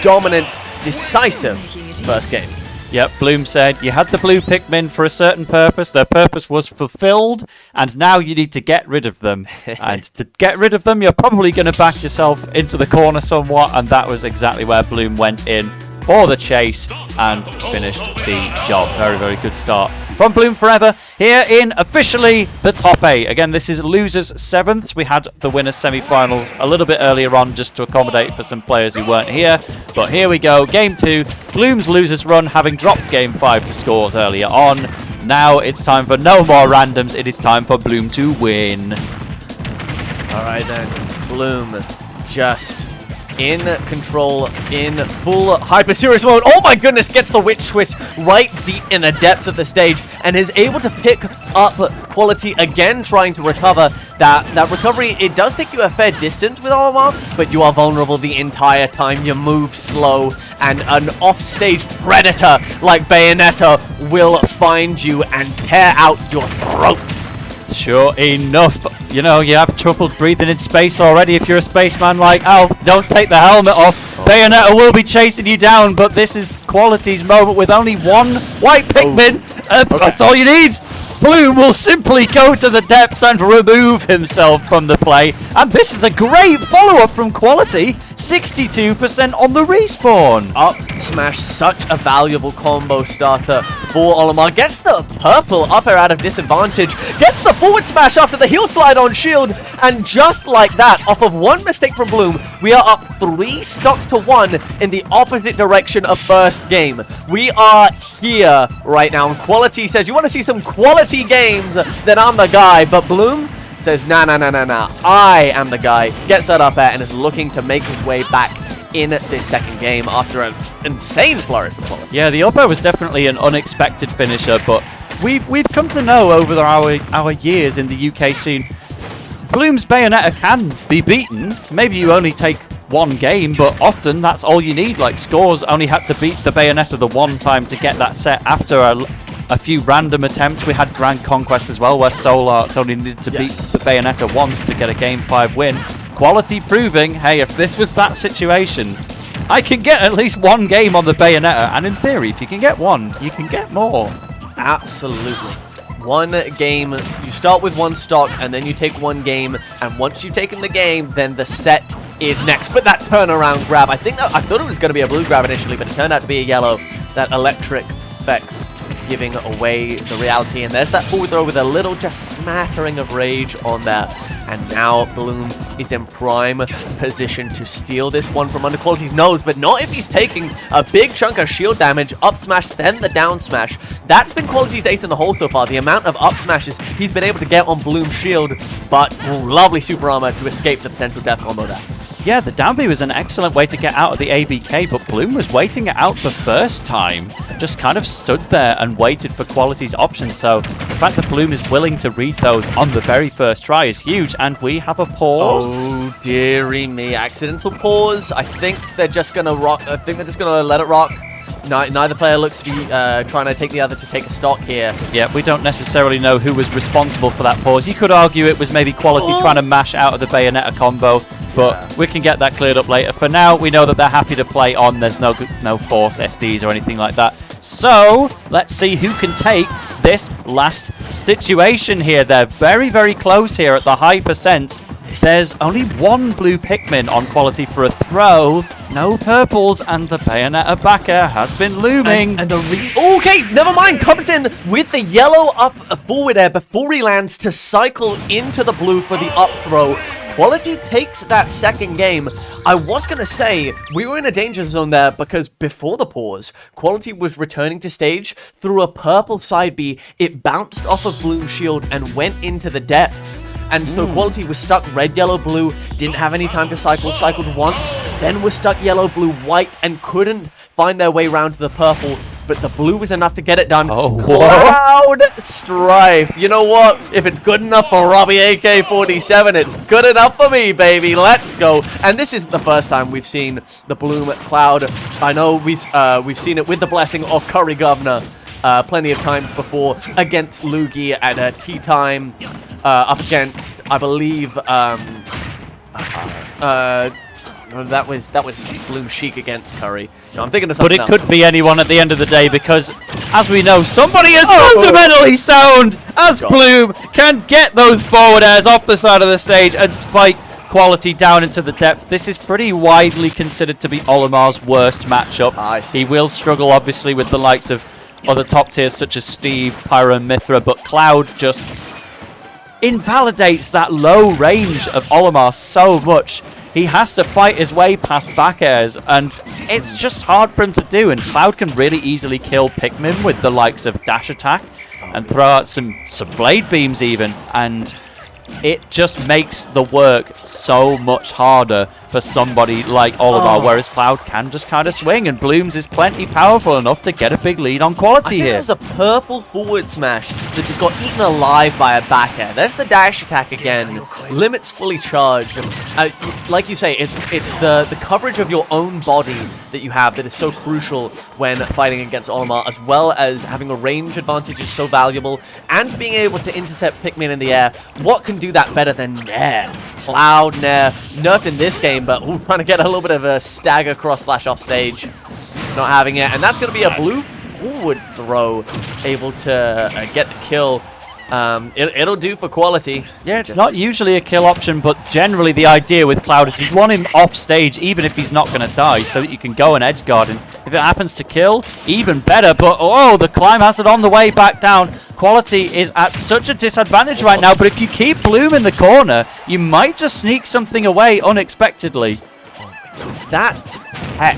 dominant, decisive first game. Yep, Bloom said, you had the blue Pikmin for a certain purpose, their purpose was fulfilled, and now you need to get rid of them. And to get rid of them, you're probably going to back yourself into the corner somewhat, and that was exactly where Bloom went in for the chase and finished the job. Very, very good start from Bloom4Eva here in officially the top 8. Again, this is losers 7th. We had the winners semi-finals a little bit earlier on just to accommodate for some players who weren't here. But here we go, game 2. Bloom's losers run, having dropped game 5 to scores earlier on. Now it's time for no more randoms. It is time for Bloom to win. All right then, Bloom just in control, in full hyper serious mode. Oh my goodness, gets the Witch Twist right deep in the depths of the stage and is able to pick up Quality again, trying to recover. That recovery, it does take you a fair distance with Olimar, but you are vulnerable the entire time. You move slow, and an off-stage predator like Bayonetta will find you and tear out your throat. Sure enough, you know, you have trouble breathing in space already if you're a spaceman like Al. Don't take the helmet off. Bayonetta will be chasing you down, but this is Quality's moment with only 1 white Pikmin. That's all you need. Bloom will simply go to the depths and remove himself from the play. And this is a great follow-up from Quality. 62% on the respawn. Up smash, such a valuable combo starter for Olimar. Gets the purple up air out of disadvantage. Gets the forward smash after the heel slide on shield. And just like that, off of 1 mistake from Bloom, we are up 3 stocks to 1 in the opposite direction of first game. We are here right now. And Quality says, you want to see some quality games? Then I'm the guy. But Bloom says, nah, I am the guy. Gets that up air and is looking to make his way back in this second game after an insane flurry from Quality. Yeah, the up air was definitely an unexpected finisher, but we've come to know over our years in the UK scene, Bloom's Bayonetta can be beaten. Maybe you only take 1 game, but often that's all you need. Like, Scores only had to beat the Bayonetta the 1 time to get that set after a few random attempts. We had Grand Conquest as well, where Solarx only needed to beat the Bayonetta once to get a Game 5 win. Quality proving, hey, if this was that situation, I can get at least 1 game on the Bayonetta, and in theory, if you can get 1, you can get more. Absolutely. 1 game, you start with 1 stock, and then you take 1 game, and once you've taken the game, then the set is next. But that turnaround grab, I thought it was going to be a blue grab initially, but it turned out to be a yellow. That electric effects giving away the reality, and there's that forward throw with a little just smattering of rage on there. And now Bloom is in prime position to steal this one from under Quality's nose, but not if he's taking a big chunk of shield damage. Up smash, then the down smash. That's been Quality's ace in the hole so far, the amount of up smashes he's been able to get on Bloom's shield, but lovely super armor to escape the potential death combo there. Yeah, the down B was an excellent way to get out of the ABK, but Bloom was waiting it out the first time. Just kind of stood there and waited for Quality's options. So the fact that Bloom is willing to read those on the very first try is huge. And we have a pause. Oh, dearie me. Accidental pause. I think they're just going to rock. I think they're just going to let it rock. Neither player looks to be trying to take the other to take a stock here. Yeah, we don't necessarily know who was responsible for that pause. You could argue it was maybe Quality trying to mash out of the Bayonetta combo. but we can get that cleared up later. For now, we know that they're happy to play on. There's no forced SDs or anything like that. So let's see who can take this last situation here. They're very, very close here at the high percent. There's only one blue Pikmin on quality for a throw. No purples, and the Bayonetta backer has been looming. Okay, never mind. Comes in with the yellow up forward air before he lands to cycle into the blue for the up throw. Quality takes that second game. I was going to say, we were in a danger zone there because before the pause, Quality was returning to stage through a purple side B. It bounced off of Bloom's shield and went into the depths. And so Quality was stuck red, yellow, blue, didn't have any time to cycle, cycled once, then was stuck yellow, blue, white, and couldn't find their way around to the purple. But the blue was enough to get it done. Cloud Strife. You know what? If it's good enough for Robbie AK-47, it's good enough for me, baby. Let's go. And this isn't the first time we've seen the Bloom Cloud. I know we've seen it with the blessing of Curry Governor plenty of times before against Luigi at tea time, up against, I believe, no, that was Bloom Sheik against Curry. No, I'm thinking of something else. But it could be anyone at the end of the day because, as we know, somebody is fundamentally sound as Bloom can get those forward airs off the side of the stage and spike Quality down into the depths. This is pretty widely considered to be Olimar's worst matchup. He will struggle, obviously, with the likes of other top tiers such as Steve, Pyro, and Mithra, but Cloud just invalidates that low range of Olimar so much. He has to fight his way past back airs, and it's just hard for him to do. And Cloud can really easily kill Pikmin with the likes of dash attack and throw out some blade beams even, and it just makes the work so much harder for somebody like Olimar, whereas Cloud can just kind of swing, and Bloom's is plenty powerful enough to get a big lead on Quality here. There was a purple forward smash that just got eaten alive by a back air. There's the dash attack again. Limits fully charged. Like you say, it's the coverage of your own body that you have that is so crucial when fighting against Olimar, as well as having a range advantage is so valuable, and being able to intercept Pikmin in the air. What can do that better than Nair? Cloud Nair, nerfed in this game, but trying to get a little bit of a stagger cross slash off stage. Not having it, and that's going to be a blue forward throw, able to get the kill. It'll do for Quality. Yeah, it's not usually a kill option, but generally the idea with Cloud is you want him off stage, even if he's not going to die, so that you can go and edge guard. And if it happens to kill, even better. But the climb has it on the way back down. Quality is at such a disadvantage right now, but if you keep Bloom in the corner, you might just sneak something away unexpectedly. That tech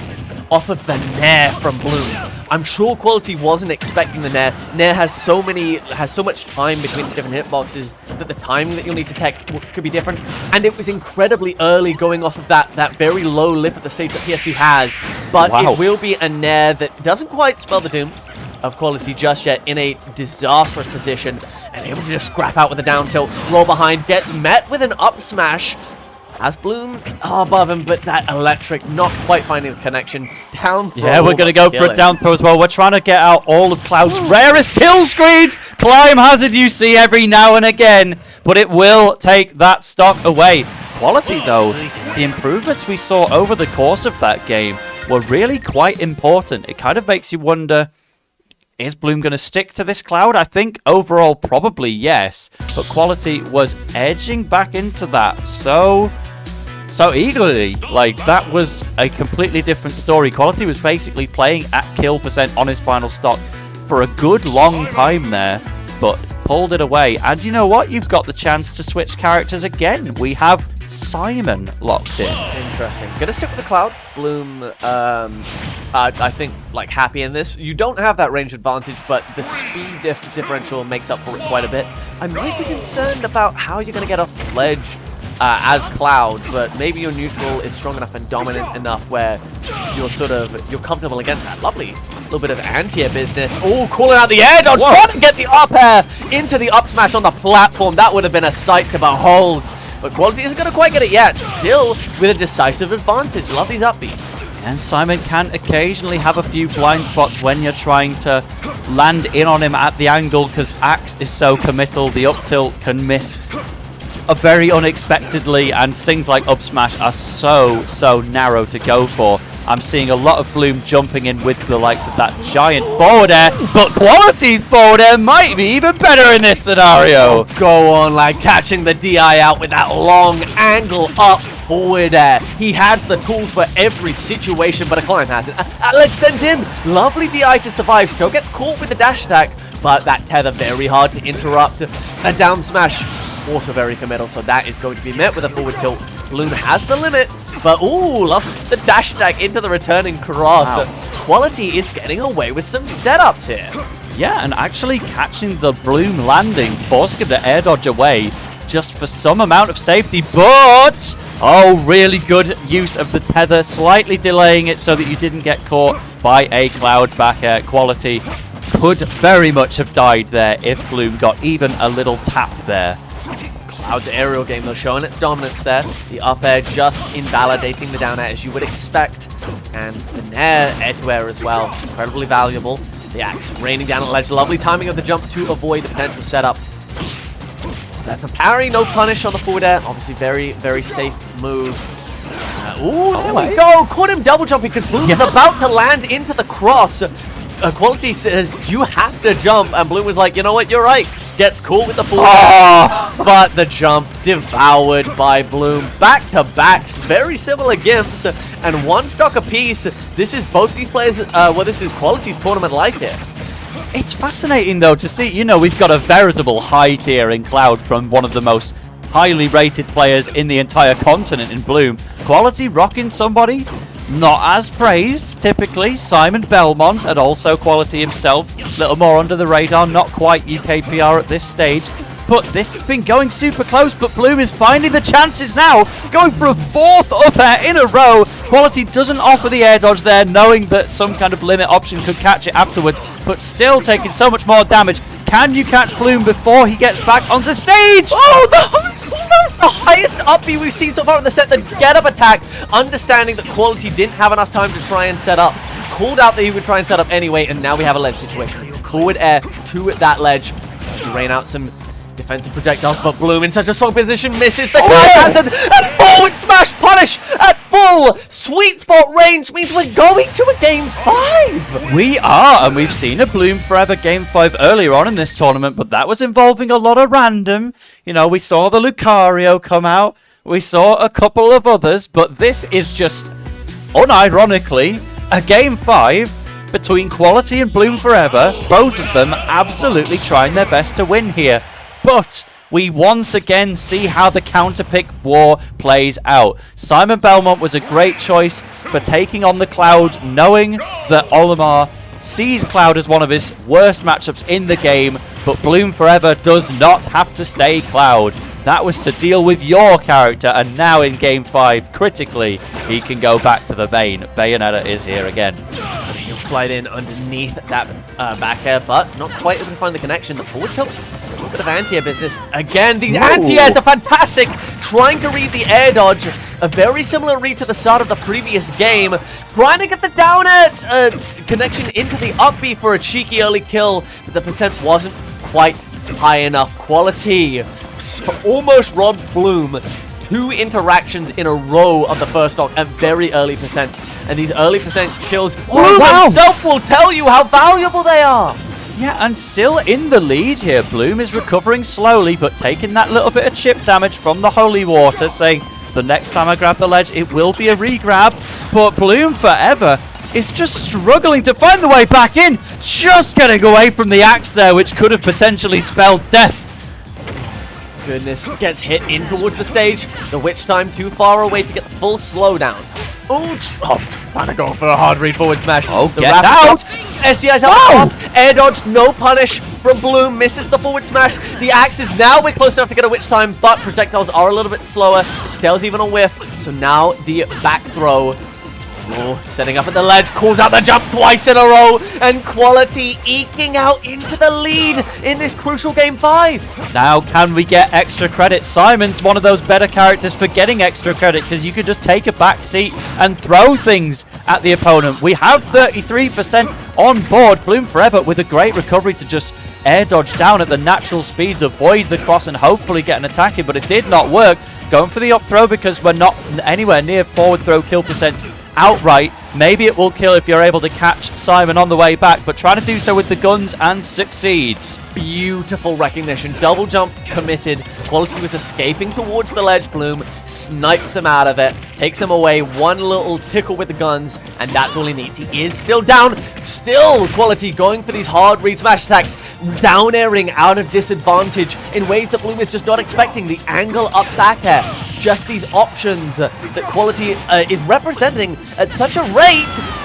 off of the Nair from Bloom. I'm sure Quality wasn't expecting the Nair. Nair has so much time between the different hitboxes that the timing that you'll need to tech could be different. And it was incredibly early going off of that very low lip at the stage that PS2 has. But it will be a Nair that doesn't quite spell the doom of Quality just yet, in a disastrous position, and able to just scrap out with a down tilt, roll behind, gets met with an up smash. Has Bloom above him, but that electric not quite finding the connection. Down throw. Yeah, we're going to go for a down throw as well. We're trying to get out all of Cloud's rarest kill screens. Climb hazard you see every now and again, but it will take that stock away. Quality, though, the improvements we saw over the course of that game were really quite important. It kind of makes you wonder, is Bloom going to stick to this Cloud? I think overall probably yes, but Quality was edging back into that so eagerly. Like, that was a completely different story. Quality was basically playing at kill percent on his final stock for a good long time there, but pulled it away. And you know what? You've got the chance to switch characters again. We have Simon locked in. Interesting. Gonna stick with the Cloud. Bloom, I think, like, happy in this. You don't have that range advantage, but the speed differential makes up for it quite a bit. I might be concerned about how you're gonna get off the ledge as Cloud, but maybe your neutral is strong enough and dominant enough where you're comfortable against that. Lovely little bit of anti-air business. Oh, calling out the air dodge, trying to get the up air into the up smash on the platform. That would have been a sight to behold. But Quality isn't going to quite get it yet. Still with a decisive advantage. Love these upbeats. And Simon can occasionally have a few blind spots when you're trying to land in on him at the angle, because Axe is so committal. The up tilt can miss are very unexpectedly, and things like up smash are so narrow to go for. I'm seeing a lot of Bloom jumping in with the likes of that giant forward air, but Quality's forward air might be even better in this scenario. Go on, like catching the DI out with that long angle up forward air. He has the tools for every situation, but a client has it. Alex sends in. Lovely DI to survive. Still gets caught with the dash attack, but that tether very hard to interrupt. A down smash also very committal, so that is going to be met with a forward tilt. Bloom has the limit, but ooh, love the dash attack into the returning cross. Wow. Quality is getting away with some setups here. Yeah, and actually catching the Bloom landing, forcing him to air dodge away just for some amount of safety, but oh, really good use of the tether, slightly delaying it so that you didn't get caught by a cloud back air. Quality could very much have died there if Bloom got even a little tap there. Cloud's aerial game though showing its dominance there. The up air just invalidating the down air as you would expect. And the nair air to air as well. Incredibly valuable. The axe raining down at ledge. Lovely timing of the jump to avoid the potential setup. That's a parry, no punish on the forward air. Obviously very safe move. Ooh, there we go. Caught him double jumping because Bloom is about to land into the cross. Quality says, you have to jump. And Bloom was like, you know what, you're right. Gets caught with the forward air, but the jump devoured by Bloom. Back-to-backs, very similar gimps, and one stock apiece. This is both these players, this is Quality's tournament life here. It's fascinating, though, to see, you know, we've got a veritable high tier in Cloud from one of the most highly rated players in the entire continent in Bloom. Quality rocking somebody not as praised, typically. Simon Belmont, and also Quality himself. A little more under the radar, not quite UKPR at this stage. But this has been going super close, but Bloom is finding the chances now. Going for a fourth up air in a row. Quality doesn't offer the air dodge there, knowing that some kind of limit option could catch it afterwards, but still taking so much more damage. Can you catch Bloom before he gets back onto stage? Oh, the highest up B we've seen so far in the set, the get-up attack, understanding that Quality didn't have enough time to try and set up. Called out that he would try and set up anyway, and now we have a ledge situation. Forward air to that ledge. Rain out some defensive projectiles, but Bloom in such a strong position misses the and forward smash punish at full sweet spot range means we're going to a game 5. We are, and we've seen a Bloom4Eva game 5 earlier on in this tournament, but that was involving a lot of random. You know, we saw the Lucario come out, we saw a couple of others, but this is just, unironically, a game 5 between Quality and Bloom4Eva, both of them absolutely trying their best to win here. But we once again see how the counter-pick war plays out. Simon Belmont was a great choice for taking on the Cloud, knowing that Olimar sees Cloud as one of his worst matchups in the game, but Bloom4Eva does not have to stay Cloud. That was to deal with your character, and now in Game 5, critically, he can go back to the main. Bayonetta is here again. He'll slide in underneath that back air, but not quite able to find the connection. The forward tilt, a little bit of anti-air business. Again, these anti-airs are fantastic. Trying to read the air dodge. A very similar read to the start of the previous game. Trying to get the down air connection into the up B for a cheeky early kill, but the percent wasn't quite high enough. Quality almost robbed Bloom 2 interactions in a row of the first stock at very early percents. And these early percent kills, Bloom himself will tell you how valuable they are. Yeah, and still in the lead here. Bloom is recovering slowly, but taking that little bit of chip damage from the holy water, saying, the next time I grab the ledge, it will be a re-grab. But Bloom4Eva is just struggling to find the way back in. Just getting away from the axe there, which could have potentially spelled death. Goodness, gets hit in towards the stage. The witch time too far away to get the full slowdown. Ooh, trying to go for a hard read forward smash. Oh, the get out! SCI's out the top. Air dodge, no punish from Bloom. Misses the forward smash. The axe is now we're close enough to get a witch time, but projectiles are a little bit slower. Stails even a whiff. So now the back throw. Oh, setting up at the ledge, calls out the jump twice in a row, and Quality eking out into the lead in this crucial game 5. Now, can we get extra credit? Simon's one of those better characters for getting extra credit, because you could just take a back seat and throw things at the opponent. We have 33% on board. Bloom4Eva with a great recovery to just air dodge down at the natural speeds, avoid the cross and hopefully get an attack in, but it did not work. Going for the up throw because we're not anywhere near forward throw kill percent outright. Maybe it will kill if you're able to catch Simon on the way back, but trying to do so with the guns and succeeds. Beautiful recognition. Double jump committed. Quality was escaping towards the ledge. Bloom snipes him out of it, takes him away. One little tickle with the guns, and that's all he needs. He is still down. Still Quality going for these hard read smash attacks, down airing out of disadvantage in ways that Bloom is just not expecting. The angle up back air, just these options that Quality is representing at such a rate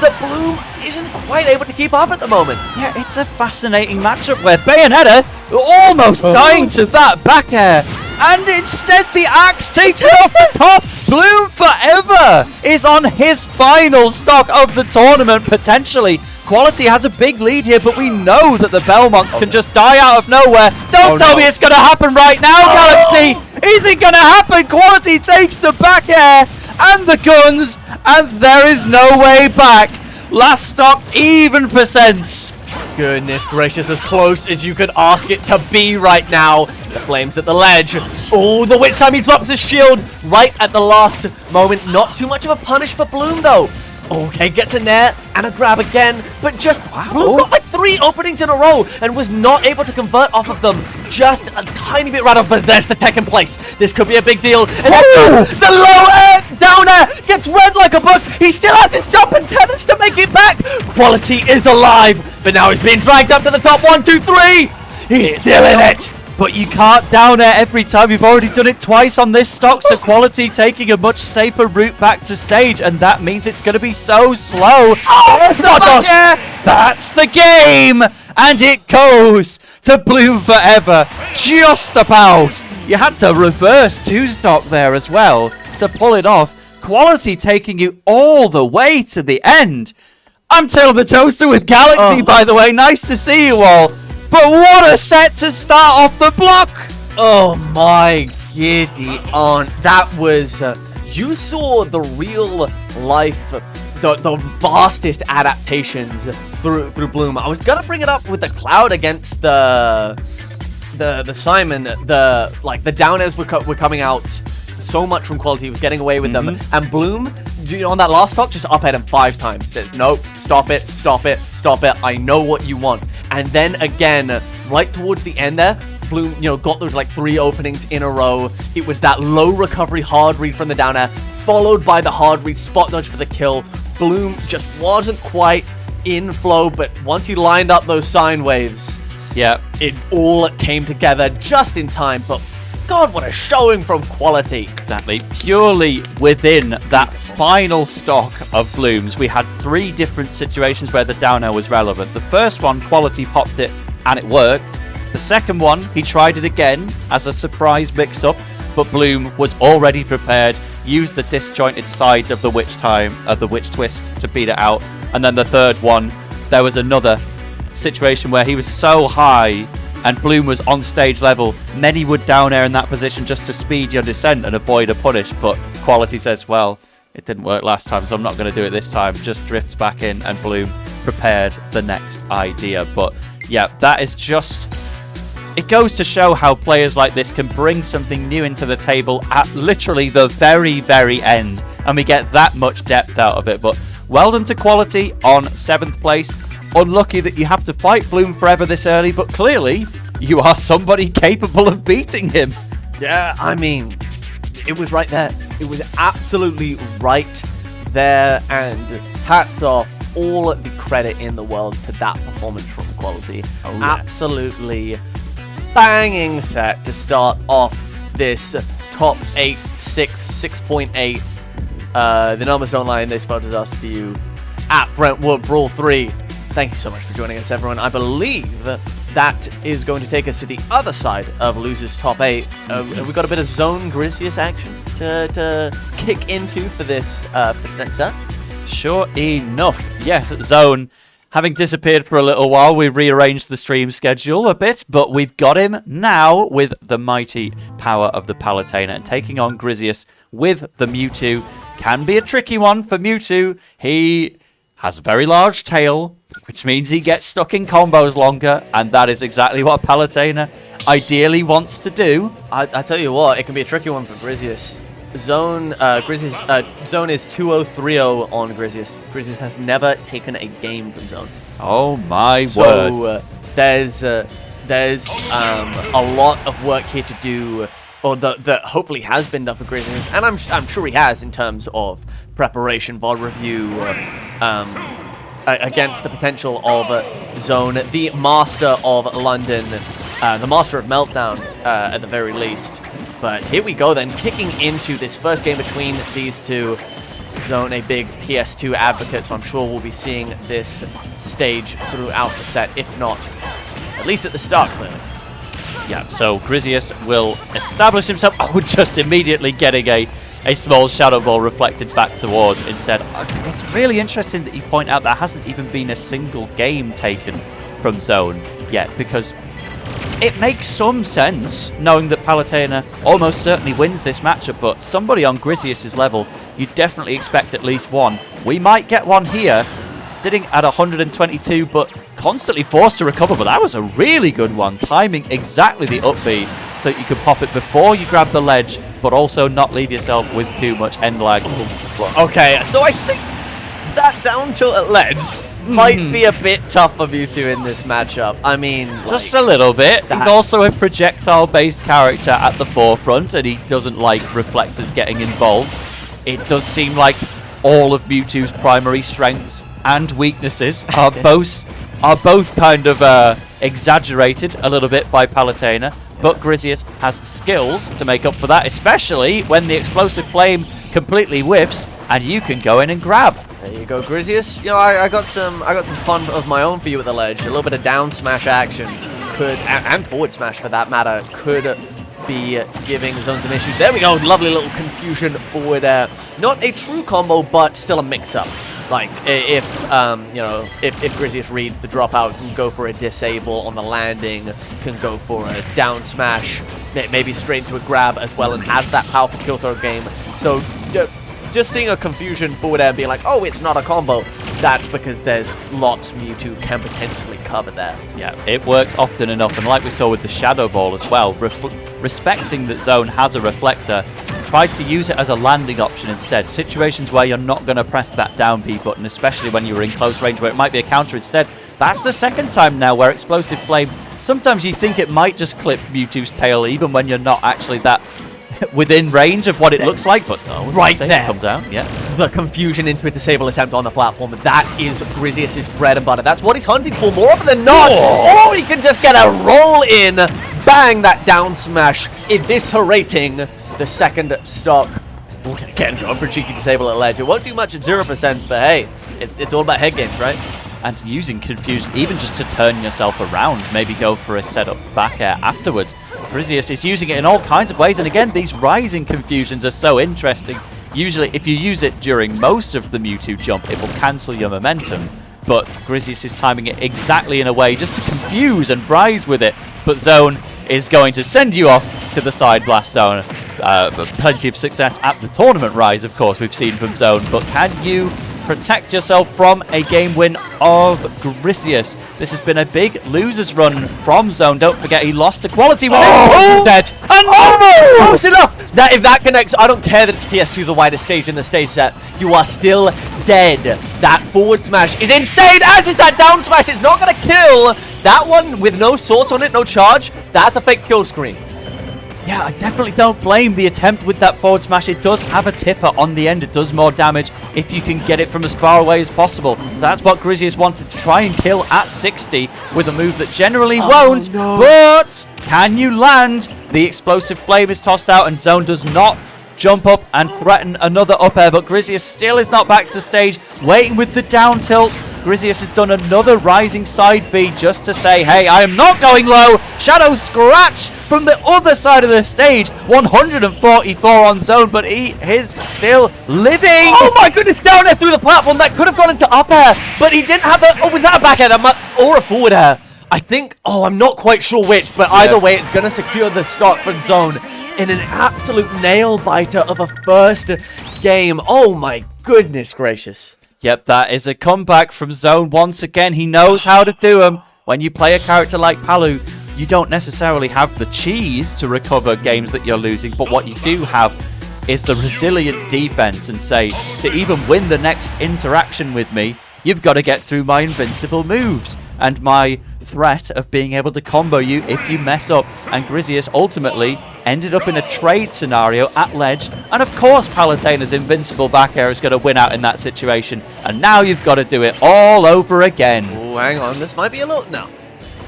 that Bloom isn't quite able to keep up at the moment. Yeah, it's a fascinating matchup where Bayonetta almost dying to that back air, and instead the axe takes it off the top. Bloom4Eva is on his final stock of the tournament, potentially. Quality has a big lead here, but we know that the Belmonts can just die out of nowhere. Don't tell me it's going to happen right now, Galaxy! Is it going to happen? Quality takes the back air and the guns, and there is no way back. Last stock, even percents. Goodness gracious, as close as you could ask it to be right now. The flames at the ledge. Oh, the witch time, he drops his shield right at the last moment. Not too much of a punish for Bloom, though. Okay, gets a nair and a grab again, but just Bloom got like 3 openings in a row and was not able to convert off of them. Just a tiny bit rattled, but there's the tech in place. This could be a big deal. And the low air, down air, gets read like a book. He still has his jump and tennis to make it back. Quality is alive, but now he's being dragged up to the top. 1, 2, 3. He's still in it. But you can't down air every time. You've already done it twice on this stock, so Quality taking a much safer route back to stage, and that means it's going to be so slow. There's the back air. That's the game, and it goes to Bloom4Eva. Just about. You had to reverse 2 stock there as well to pull it off. Quality taking you all the way to the end. I'm Taylor the Toaster with Galaxy, by the way. Nice to see you all. But what a set to start off the block! Oh my giddy aunt. That was... you saw the real life, the vastest adaptations through Bloom. I was gonna bring it up with the Cloud against the Simon. The down airs were coming out so much from Quality. He was getting away with them. And Bloom, on that last stock, just up at him 5 times. Says, nope, stop it, stop it, stop it. I know what you want. And then again, right towards the end there, Bloom, got those like 3 openings in a row. It was that low recovery hard read from the down air, followed by the hard read spot dodge for the kill. Bloom just wasn't quite in flow, but once he lined up those sine waves, it all came together just in time. But God, what a showing from Quality. Exactly. Purely within that final stock of Blooms, we had 3 different situations where the down air was relevant. The first one, Quality popped it and it worked. The second one, he tried it again as a surprise mix-up, but Bloom was already prepared, used the disjointed sides of the witch twist to beat it out. And then the third one, there was another situation where he was so high and Bloom was on stage level. Many would down air in that position just to speed your descent and avoid a punish, but Quality says, well, it didn't work last time, so I'm not going to do it this time. Just drifts back in, and Bloom prepared the next idea. But yeah, that is just... it goes to show how players like this can bring something new into the table at literally the very, very end, and we get that much depth out of it. But well done to Quality on 7th place. Unlucky that you have to fight Bloom4Eva this early, but clearly you are somebody capable of beating him. Yeah, I mean, it was right there. It was absolutely right there, and hats off, all the credit in the world to that performance from Quality. Oh, yeah. Absolutely banging set to start off this top 8, 6.8. The numbers don't lie in this spell disaster for you at Brentwood Brawl 3. Thank you so much for joining us, everyone. I believe that is going to take us to the other side of Losers Top 8. We've got a bit of Zone Grisius action to kick into for this next set. Sure enough. Yes, Zone. Having disappeared for a little while, we rearranged the stream schedule a bit, but we've got him now with the mighty power of the Palutena, and taking on Grisius with the Mewtwo. Can be a tricky one for Mewtwo. He has a very large tail, which means he gets stuck in combos longer, and that is exactly what Palutena ideally wants to do. I tell you what, it can be a tricky one for Grizius. Zone Zone is 2-0-3-0 on Grizius. Grizius has never taken a game from Zone. Oh my word. So there's a lot of work here to do, or that hopefully has been done for Grizius, and I'm sure he has in terms of preparation, VOD review, against the potential of Zone, the master of London, the master of Meltdown at the very least. But here we go then, kicking into this first game between these two. Zone, a big PS2 advocate, so I'm sure we'll be seeing this stage throughout the set, if not, at least at the start, clearly. Yeah, so Grizius will establish himself. Oh, just immediately getting a small Shadow Ball reflected back towards instead. It's really interesting that you point out there hasn't even been a single game taken from Zone yet, because it makes some sense knowing that Palutena almost certainly wins this matchup, but somebody on Grizius's level, you definitely expect at least one. We might get one here, sitting at 122, but constantly forced to recover, but that was a really good one, timing exactly the up B so that you could pop it before you grab the ledge, but also not leave yourself with too much end lag. Okay, so I think that down tilt at ledge might be a bit tough for Mewtwo in this matchup. I mean, just a little bit. He's also a projectile-based character at the forefront, and he doesn't like reflectors getting involved. It does seem like all of Mewtwo's primary strengths and weaknesses are both kind of exaggerated a little bit by Palutena, but Grizius has the skills to make up for that, especially when the explosive flame completely whiffs and you can go in and grab. There you go, Grizius. You know, I got some fun of my own for you at the ledge. A little bit of down smash action could, and forward smash for that matter, could be giving Zone some issues. There we go, lovely little confusion forward air. Not a true combo, but still a mix-up. Like, if Grizius reads the dropout, can go for a disable on the landing, can go for a down smash, maybe straight into a grab as well, and has that powerful kill throw game. So, just seeing a confusion forward air and being like, oh, it's not a combo, that's because there's lots Mewtwo can potentially cover there. Yeah, it works often enough, and like we saw with the Shadow Ball as well, respecting that Zone has a reflector, tried to use it as a landing option instead. Situations where you're not going to press that down B button, especially when you're in close range where it might be a counter instead. That's the second time now where Explosive Flame, sometimes you think it might just clip Mewtwo's tail even when you're not actually that within range of what it looks like, but no, right there it comes out. Yeah, the confusion into a disable attempt on the platform, that is Grizius' bread and butter. That's what he's hunting for more often than not. Or he can just get a roll in, bang, that down smash, eviscerating the second stock. Again, going for a cheeky disable at ledge. It won't do much at 0%, but hey, it's all about head games, right? And using Confuse even just to turn yourself around, maybe go for a setup back air afterwards. Grizius is using it in all kinds of ways, and again, these rising confusions are so interesting. Usually, if you use it during most of the Mewtwo jump, it will cancel your momentum, but Grizius is timing it exactly in a way just to confuse and rise with it, but Zone is going to send you off to the side blast zone. Plenty of success at the tournament rise, of course, we've seen from Zone, but can you protect yourself from a game win of Grizius? This has been a big losers run from Zone. Don't forget, he lost to Quality when dead. Close enough! That if that connects, I don't care that it's PS2, the widest stage in the stage set. You are still dead. That forward smash is insane, as is that down smash. It's not going to kill. That one with no source on it, no charge, that's a fake kill screen. Yeah, I definitely don't blame the attempt with that forward smash. It does have a tipper on the end. It does more damage if you can get it from as far away as possible. That's what Grizius wanted to try and kill at 60 with a move that generally won't. No. But can you land? The explosive flame is tossed out and Zone does not jump up and threaten another up air, but Grizius still is not back to stage, waiting with the down tilts. Grizius has done another rising side B just to say, hey, I am not going low. Shadow Scratch from the other side of the stage, 144 on Zone, but he is still living. Oh my goodness, down air through the platform. That could have gone into up air, but he didn't have the, oh, was that a back air? Or a forward air? I think, I'm not quite sure which, but either way, it's going to secure the start for Zone in an absolute nail-biter of a first game. Oh my goodness gracious. Yep, that is a comeback from Zone once again. He knows how to do them. When you play a character like Palu, you don't necessarily have the cheese to recover games that you're losing, but what you do have is the resilient defense and say, to even win the next interaction with me, you've got to get through my invincible moves and my threat of being able to combo you if you mess up. And Grizius ultimately ended up in a trade scenario at ledge, and of course Palutena's invincible back air is going to win out in that situation, and now you've got to do it all over again. Oh, hang on, this might be a little... No.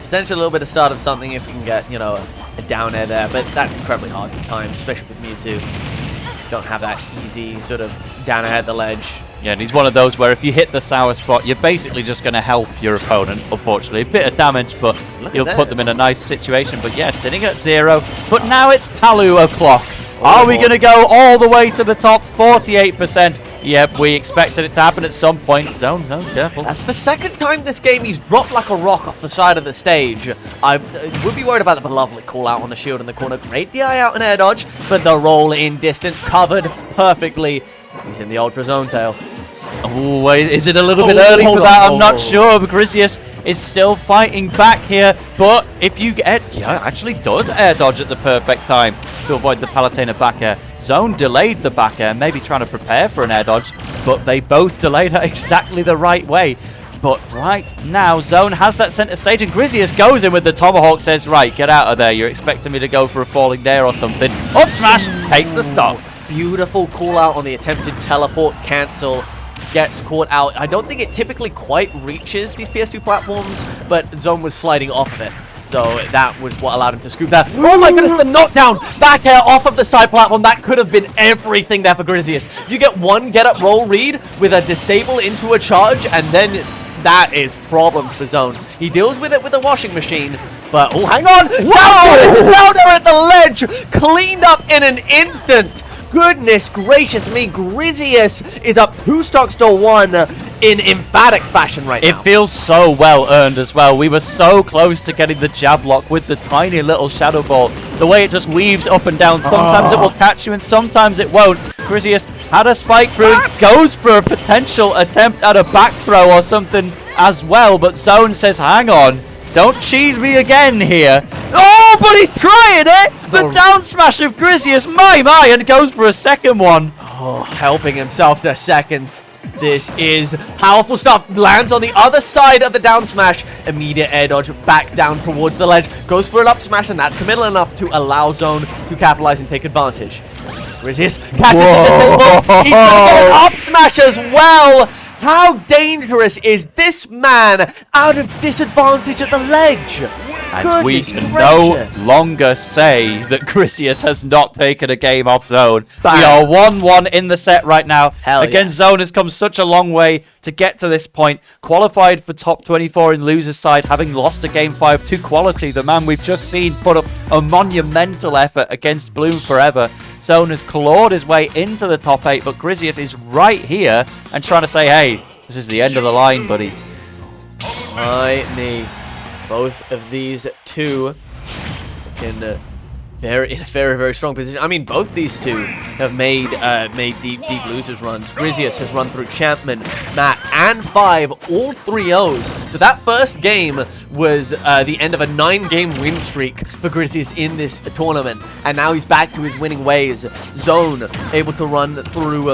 Potentially a little bit of start of something if you can get, you know, a down air there, but that's incredibly hard to time, especially with Mewtwo. Don't have that easy sort of down air at the ledge. Yeah, and he's one of those where if you hit the sour spot, you're basically just going to help your opponent, unfortunately. A bit of damage, but you'll put them in a nice situation. But yeah, sitting at 0. But now it's Palu o'clock. Are we going to go all the way to the top? 48%. Yep, we expected it to happen at some point. Zone, no, careful. That's the second time this game he's dropped like a rock off the side of the stage. I would be worried about the lovely call out on the shield in the corner. Great DI out and air dodge, but the roll in distance covered perfectly. He's in the Ultra Zone tail. Oh, is it a little bit early for that? I'm not sure. Grizius is still fighting back here, but if you get... Yeah, actually does air dodge at the perfect time to avoid the Palutena back air. Zone delayed the back air, maybe trying to prepare for an air dodge, but they both delayed it exactly the right way. But right now, Zone has that center stage, and Grizius goes in with the Tomahawk, says, right, get out of there. You're expecting me to go for a falling dare or something. Up smash, takes the stock. Beautiful call out on the attempted teleport cancel. Gets caught out. I don't think it typically quite reaches these PS2 platforms, but Zone was sliding off of it. So that was what allowed him to scoop that. Oh my goodness, the knockdown! Back air off of the side platform. That could have been everything there for Grizius. You get one get up roll read with a disable into a charge, and then that is problems for Zone. He deals with it with a washing machine, but oh, hang on! Wow! Down there at the ledge! Cleaned up in an instant! Goodness gracious me, Grizius is up 2 stocks to 1 in emphatic fashion right now. It feels so well earned as well. We were so close to getting the jab lock with the tiny little shadow ball. The way it just weaves up and down. Sometimes it will catch you and sometimes it won't. Grizius had a spike brewing, goes for a potential attempt at a back throw or something as well, but Zone says, hang on. Don't cheese me again here. Oh, but he's trying it! The down smash of Grizius, my, and goes for a second one. Oh, helping himself to seconds. This is powerful stuff. Lands on the other side of the down smash. Immediate air dodge back down towards the ledge. Goes for an up smash, and that's committal enough to allow Zone to capitalize and take advantage. Grizius catches the He's an up smash as well. How dangerous is this man out of disadvantage at the ledge? And we can no longer say that Grizius has not taken a game off Zone. Bang. We are 1-1 in the set right now. Again, Zone has come such a long way to get to this point. Qualified for top 24 in loser's side, having lost a game 5 to Quality. The man we've just seen put up a monumental effort against Bloom4Eva. Zone has clawed his way into the top 8, but Grizius is right here and trying to say, hey, this is the end of the line, buddy. My knee. Both of these two in a very, very strong position. I mean, both these two have made deep losers runs. Grizius has run through Champman, Matt, and 5, all 3-0s. So that first game was the end of a 9-game win streak for Grizius in this tournament. And now he's back to his winning ways. Zone able to run through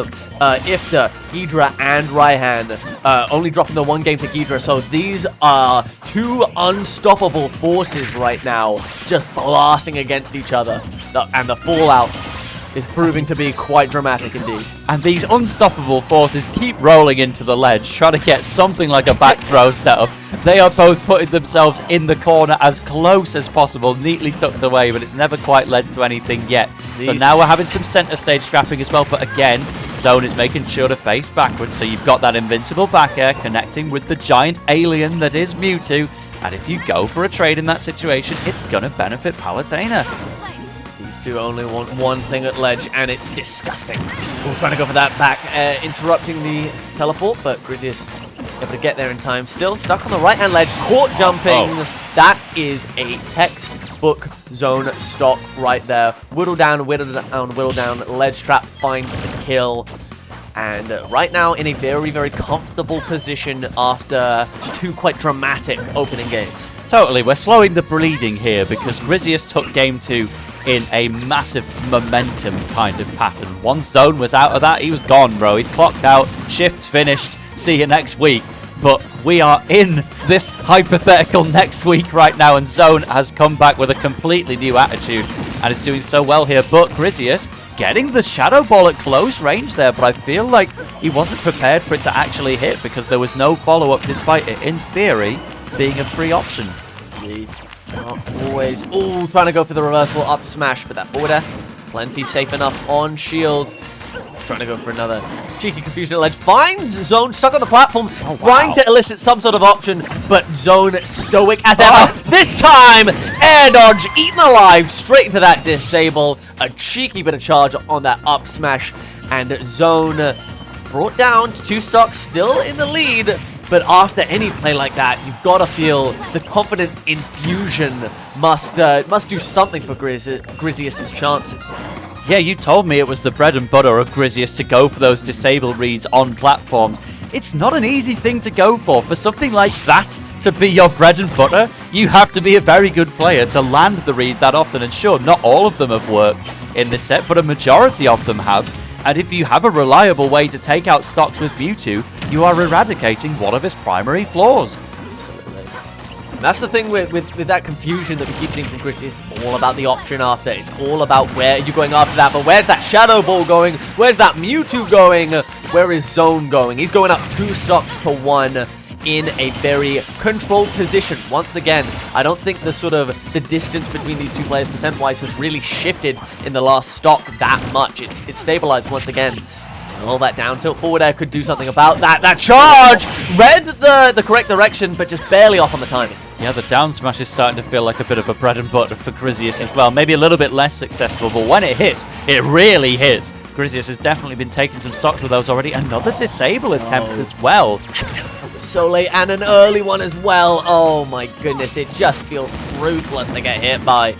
Ifta, Ghidra, and Raihan, only dropping the 1 game to Ghidra. So these are 2 unstoppable forces right now, just blasting against each other. And the fallout is proving to be quite dramatic indeed. And these unstoppable forces keep rolling into the ledge, trying to get something like a back throw set up. They are both putting themselves in the corner as close as possible, neatly tucked away, but it's never quite led to anything yet. So now we're having some center stage scrapping as well, but again, Zone is making sure to face backwards, so you've got that invincible back air connecting with the giant alien that is Mewtwo, and if you go for a trade in that situation, it's gonna benefit Palutena. These two only want one thing at ledge, and it's disgusting. We're trying to go for that back air, interrupting the teleport, but Grizius able to get there in time. Still stuck on the right-hand ledge, caught jumping. That is a textbook Zone stock right there. Whittle down, ledge trap finds the kill. And right now in a very, very comfortable position after 2 quite dramatic opening games. Totally, we're slowing the bleeding here because Grizius took game 2 in a massive momentum kind of pattern. Once Zone was out of that, he was gone, bro. He'd clocked out, shift's finished, see you next week. But we are in this hypothetical next week right now, and Zone has come back with a completely new attitude and is doing so well here. But Grizius getting the Shadow Ball at close range there, but I feel like he wasn't prepared for it to actually hit because there was no follow-up despite it, in theory, being a free option. Indeed. Not always. Ooh, trying to go for the reversal up smash, but that forward air, plenty safe enough on shield. Trying to go for another cheeky confusion at ledge. Finds Zone stuck on the platform, trying to elicit some sort of option, but Zone stoic as ever. This time, air dodge, eaten alive, straight into that disable. A cheeky bit of charge on that up smash, and Zone is brought down to 2 stocks, still in the lead. But after any play like that, you've got to feel the confidence infusion must do something for Grizius' chances. Yeah, you told me it was the bread and butter of Grizius to go for those disable reads on platforms. It's not an easy thing to go for. For something like that to be your bread and butter, you have to be a very good player to land the read that often. And sure, not all of them have worked in this set, but a majority of them have. And if you have a reliable way to take out stocks with Mewtwo, you are eradicating one of his primary flaws. And that's the thing with that confusion that we keep seeing from Grizius. It's all about the option after. It's all about where you're going after that. But where's that Shadow Ball going? Where's that Mewtwo going? Where is Zone going? He's going up 2 stocks to 1 in a very controlled position. Once again, I don't think the distance between these 2 players percent-wise has really shifted in the last stock that much. It's stabilized once again. Still, that down tilt forward air could do something about that. That charge read the correct direction, but just barely off on the timing. Yeah, the down smash is starting to feel like a bit of a bread and butter for Grizius as well. Maybe a little bit less successful, but when it hits, it really hits. Grizius has definitely been taking some stocks with those already. Another disable attempt as well. So late, and an early one as well. Oh my goodness, it just feels ruthless to get hit by.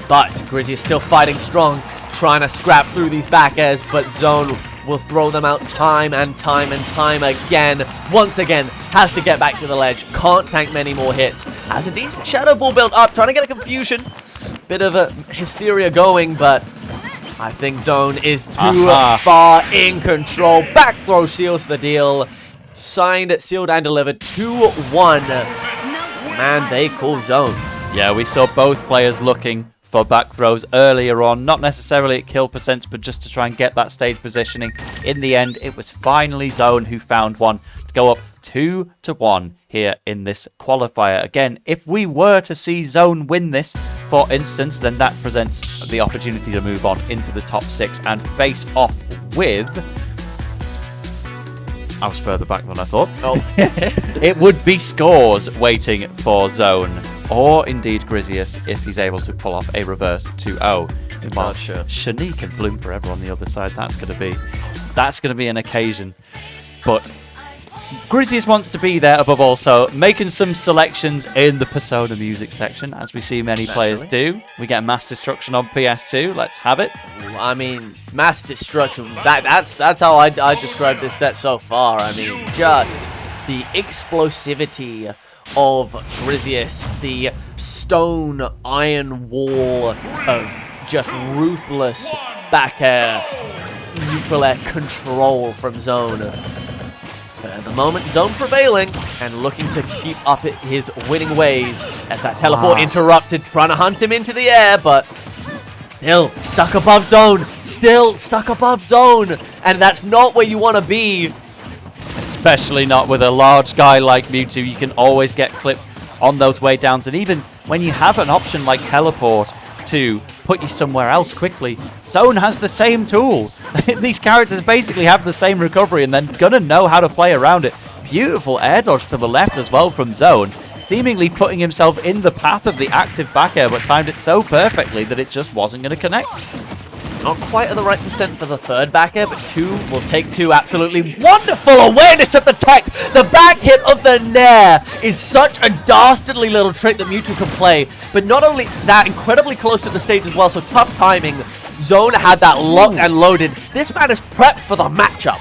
But Grizius still fighting strong, trying to scrap through these back airs, but Zone will throw them out time and time and time again. Once again, has to get back to the ledge. Can't tank many more hits. Has a decent Shadow Ball built up, trying to get a confusion. Bit of a hysteria going, but I think Zone is too far in control. Back throw seals the deal. Signed, sealed, and delivered. 2-1. Man, they call Zone. Yeah, we saw both players looking for back throws earlier on, not necessarily at kill percents, but just to try and get that stage positioning. In the end, it was finally Zone who found one to go up 2-1 here in this qualifier. Again, if we were to see Zone win this, for instance, then that presents the opportunity to move on into the top 6 and face off with... I was further back than I thought. Oh. It would be Scores waiting for Zone. Or indeed Grizius if he's able to pull off a reverse 2-0. But Shaneak and Bloom4Eva on the other side, that's going to be an occasion. But Grizius wants to be there above all, so making some selections in the Persona music section, as we see many players do. We get Mass Destruction on PS2, let's have it. I mean, Mass Destruction, that's how I describe this set so far. I mean, just the explosivity of Grizius, the stone iron wall of just ruthless back air, neutral air control from Zone. But at the moment, Zone prevailing and looking to keep up his winning ways as that teleport interrupted, trying to hunt him into the air, but still stuck above Zone, and that's not where you want to be. Especially not with a large guy like Mewtwo. You can always get clipped on those way downs, and even when you have an option like teleport to put you somewhere else quickly, Zone has the same tool. These characters basically have the same recovery and then gonna know how to play around it. Beautiful air dodge to the left as well from Zone, seemingly putting himself in the path of the active back air, but timed it so perfectly that it just wasn't going to connect. Not quite at the right percent for the third back air, but 2 will take 2. Absolutely wonderful awareness of the tech. The back hit of the Nair is such a dastardly little trick that Mewtwo can play. But not only that, incredibly close to the stage as well, so tough timing. Zone had that locked and loaded. This man is prepped for the matchup.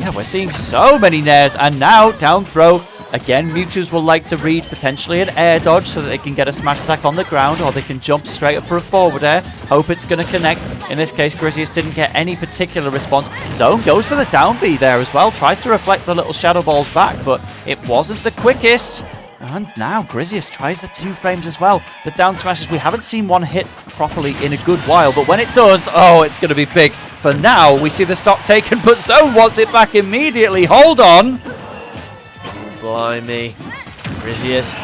Yeah, we're seeing so many nairs, and now down throw. Again, Mewtwo's will like to read potentially an air dodge so that they can get a smash attack on the ground, or they can jump straight up for a forward air. Hope it's going to connect. In this case, Grizzlius didn't get any particular response. Zone goes for the down B there as well. Tries to reflect the little Shadow Balls back, but it wasn't the quickest. And now Grizzlius tries the 2 frames as well. The down smashes, we haven't seen one hit properly in a good while, but when it does, oh, it's going to be big. For now, we see the stock taken, but Zone wants it back immediately. Hold on. Blimey. Grizzlius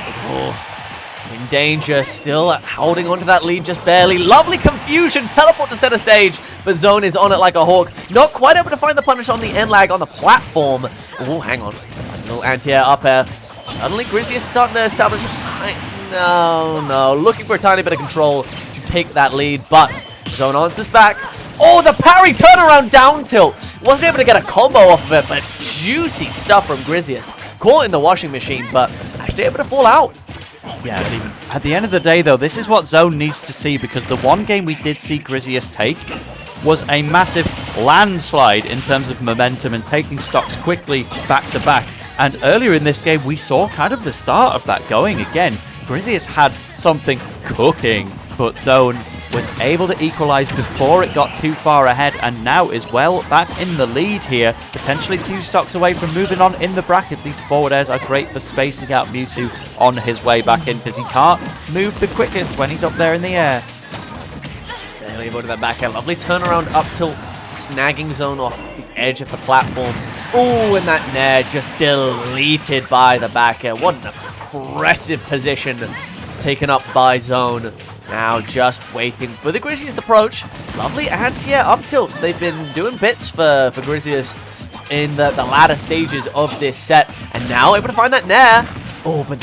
in danger, still holding onto that lead just barely. Lovely confusion, teleport to center stage, but Zone is on it like a hawk. Not quite able to find the punish on the end lag on the platform. Oh, hang on. A little anti-air up air. Suddenly Grizzlius starting to establish no. Looking for a tiny bit of control to take that lead, but Zone answers back. Oh, the parry turnaround down tilt. Wasn't able to get a combo off of it, but juicy stuff from Grizzlius. Caught in the washing machine, but actually able to fall out. Yeah, but even at the end of the day, though, this is what Zone needs to see, because the one game we did see Grizzlius take was a massive landslide in terms of momentum and taking stocks quickly back to back. And earlier in this game, we saw kind of the start of that going again. Grizzlius had something cooking, but Zone was able to equalize before it got too far ahead, and now is well back in the lead here. Potentially 2 stocks away from moving on in the bracket. These forward airs are great for spacing out Mewtwo on his way back in, because he can't move the quickest when he's up there in the air. Just barely able to that back air. Lovely turnaround up tilt, snagging Zone off the edge of the platform. Oh, and that nair just deleted by the back air. What an impressive position taken up by Zone. Now just waiting for the Grizzlius approach. Lovely anti-air up tilts. They've been doing bits for Grizzlius in the latter stages of this set. And now able to find that nair. Oh, but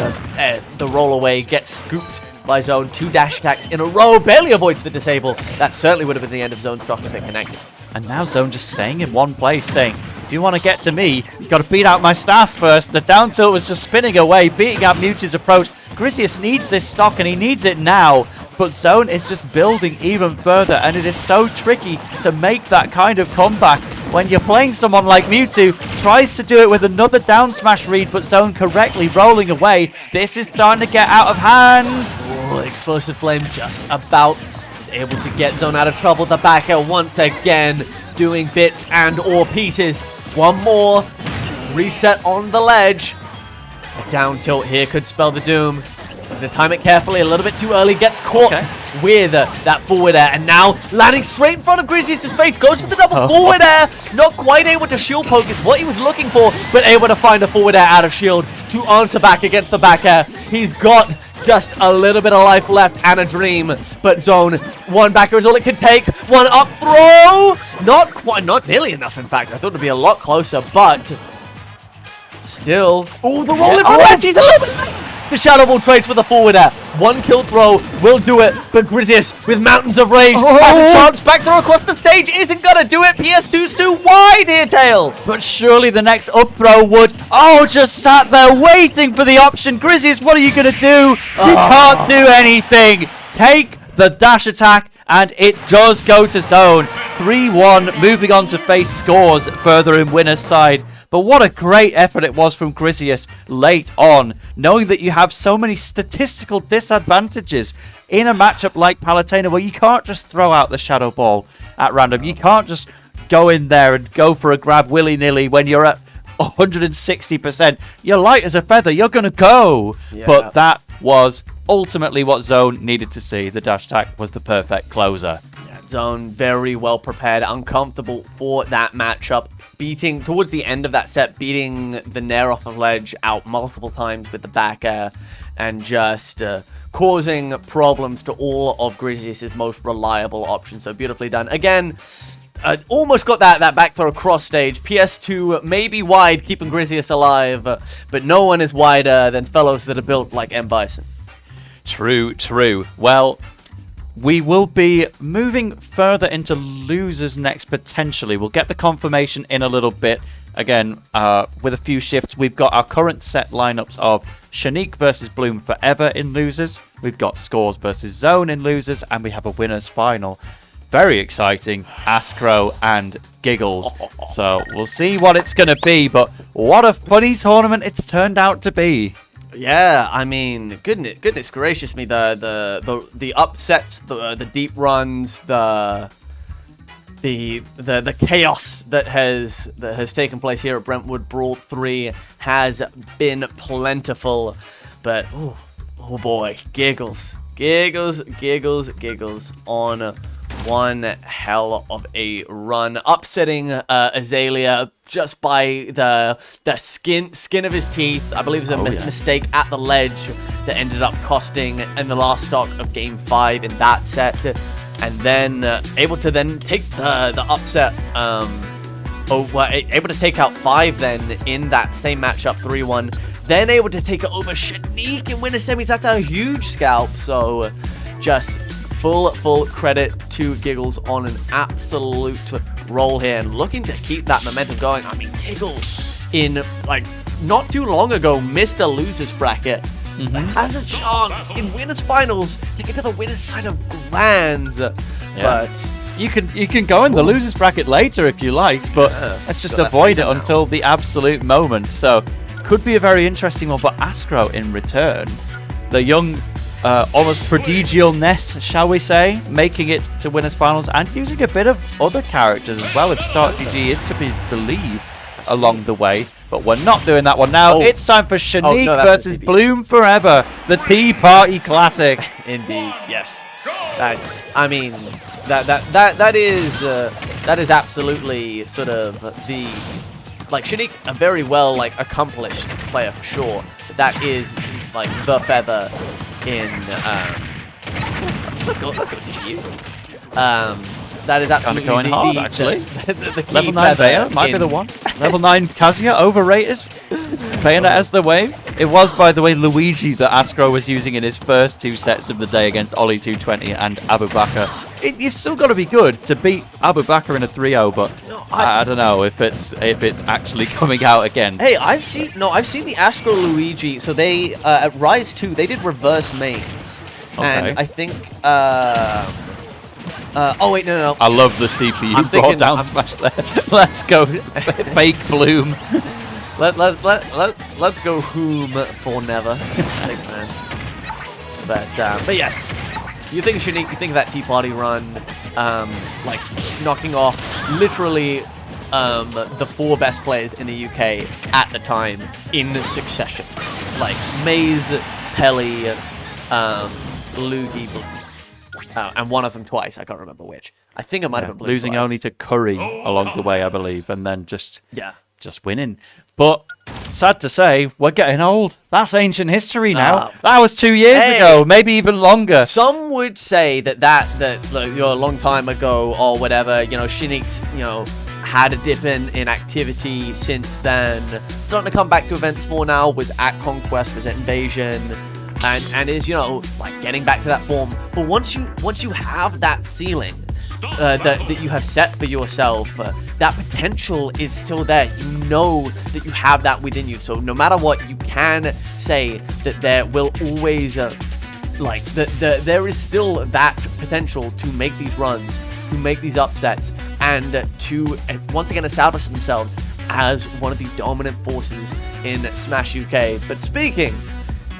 the roll away gets scooped by Zone. 2 dash attacks in a row. Barely avoids the disable. That certainly would have been the end of Zone's stock if it connected. And now Zone just staying in one place, saying, if you want to get to me, you've got to beat out my staff first. The down tilt was just spinning away, beating out Mewtwo's approach. Grizzlius needs this stock, and he needs it now. But Zone is just building even further, and it is so tricky to make that kind of comeback when you're playing someone like Mewtwo. Tries to do it with another down smash read, but Zone correctly rolling away. This is starting to get out of hand. Oh, Explosive Flame just about is able to get Zone out of trouble. The back air once again doing bits and or pieces. One more. Reset on the ledge. A down tilt here could spell the doom. Going to time it carefully, a little bit too early, gets caught with that forward air, and now landing straight in front of Grizzlius' face, goes for the double forward air, not quite able to shield poke is what he was looking for, but able to find a forward air out of shield to answer back against the back air. He's got just a little bit of life left and a dream, but Zone, one back air is all it can take, one up throw, not nearly enough in fact, I thought it would be a lot closer, but still, oh, the roll in from Edge, he's a little bit late. The Shadow Ball trades for the forward air. 1 kill throw will do it, but Grizzlius with Mountains of Rage has a chance. Back throw across the stage isn't gonna do it. PS2's too wide here, Tail. But surely the next up throw would. Oh, just sat there waiting for the option. Grizzlius, what are you gonna do? You can't do anything. Take the dash attack, and it does go to Zone. 3-1, moving on to face scores further in winner's side. But what a great effort it was from Grizzlius late on, knowing that you have so many statistical disadvantages in a matchup like Palutena, where you can't just throw out the Shadow Ball at random. You can't just go in there and go for a grab willy-nilly when you're at 160%. You're light as a feather, you're going to go. Yeah. But that was ultimately what Zone needed to see. The dash attack was the perfect closer. Zone very well prepared, uncomfortable for that matchup. Beating, towards the end of that set, beating the Nair off of ledge out multiple times with the back air and just causing problems to all of Grizzlius' most reliable options. So beautifully done. Again, almost got that back throw cross stage. PS2 may be wide, keeping Grizzlius alive, but no one is wider than fellows that are built like M. Bison. True, true. Well, we will be moving further into losers next, potentially. We'll get the confirmation in a little bit. Again, with a few shifts, we've got our current set lineups of Shaneak versus Bloom4Eva in losers. We've got Scores versus Zone in losers, and we have a winners final. very exciting, Ascro and Giggles. So we'll see what it's going to be, but what a funny tournament it's turned out to be. Yeah, I mean, goodness gracious me, the upsets, the deep runs, the chaos that has taken place here at Brentwood Brawl 3 has been plentiful, but oh boy, Giggles on one hell of a run, upsetting Azalea just by the skin of his teeth. I believe it was a mistake at the ledge that ended up costing in the last stock of Game 5 in that set, and then able to then take the upset. Able to take out 5 then in that same matchup 3-1. Then able to take it over Shaneak and win the semis. That's a huge scalp. So just full credit to Giggles on an absolute roll here and looking to keep that momentum going. I mean, Giggles in like not too long ago missed a losers bracket. Has a chance in winners finals to get to the winners side of Grands. But you can go in the losers bracket later if you like, but let's just avoid it until the absolute moment. So could be a very interesting one. But Ascro in return, the young almost prodigial Ness, shall we say, making it to winners finals and using a bit of other characters as well if Start GG is to be believed along the way. But we're not doing that one now. It's time for Shaneak versus Bloom4Eva, the Tea Party Classic. Indeed, yes. That's, I mean, that is absolutely sort of the, like, Shaneak, a very well, like, accomplished player for sure. That is, like, the feather in, let's go CPU. That is absolutely kind of going hard, actually. The key Level 9 Bayo might be the one. Level 9 Kazuya, overrated. Bayonet as the wave. It was, by the way, Luigi that Ascro was using in his first 2 sets of the day against Ollie 220 and Abu Bakr. You've still got to be good to beat Abu Bakr in a 3-0, but I don't know if it's actually coming out again. Hey, I've seen the Ascro Luigi. So they at Rise 2 they did reverse mains, and I think. Oh wait, no. I love the CPU brought down smash there. Let's go, fake Bloom. Let's go whom for never. Big fan. But yes, you think Shaneak, you think that Tea Party run, like knocking off literally the 4 best players in the UK at the time in succession, like Maze, Pelly, Loogie, and one of them twice. I can't remember which. I think it might have been Blue losing twice. only to Curry along the way, I believe, and then just winning. But sad to say, we're getting old. That's ancient history now. That was 2 years ago, maybe even longer. Some would say that like, a long time ago or whatever. You know, Shaneak's had a dip in activity since then. Starting to come back to events more now. Was at Conquest, was at Invasion. And is like getting back to that form. But once you have that ceiling that you have set for yourself, that potential is still there. You know that you have that within you. So no matter what, you can say that there will always there is still that potential to make these runs, to make these upsets, and to once again establish themselves as one of the dominant forces in Smash UK. But speaking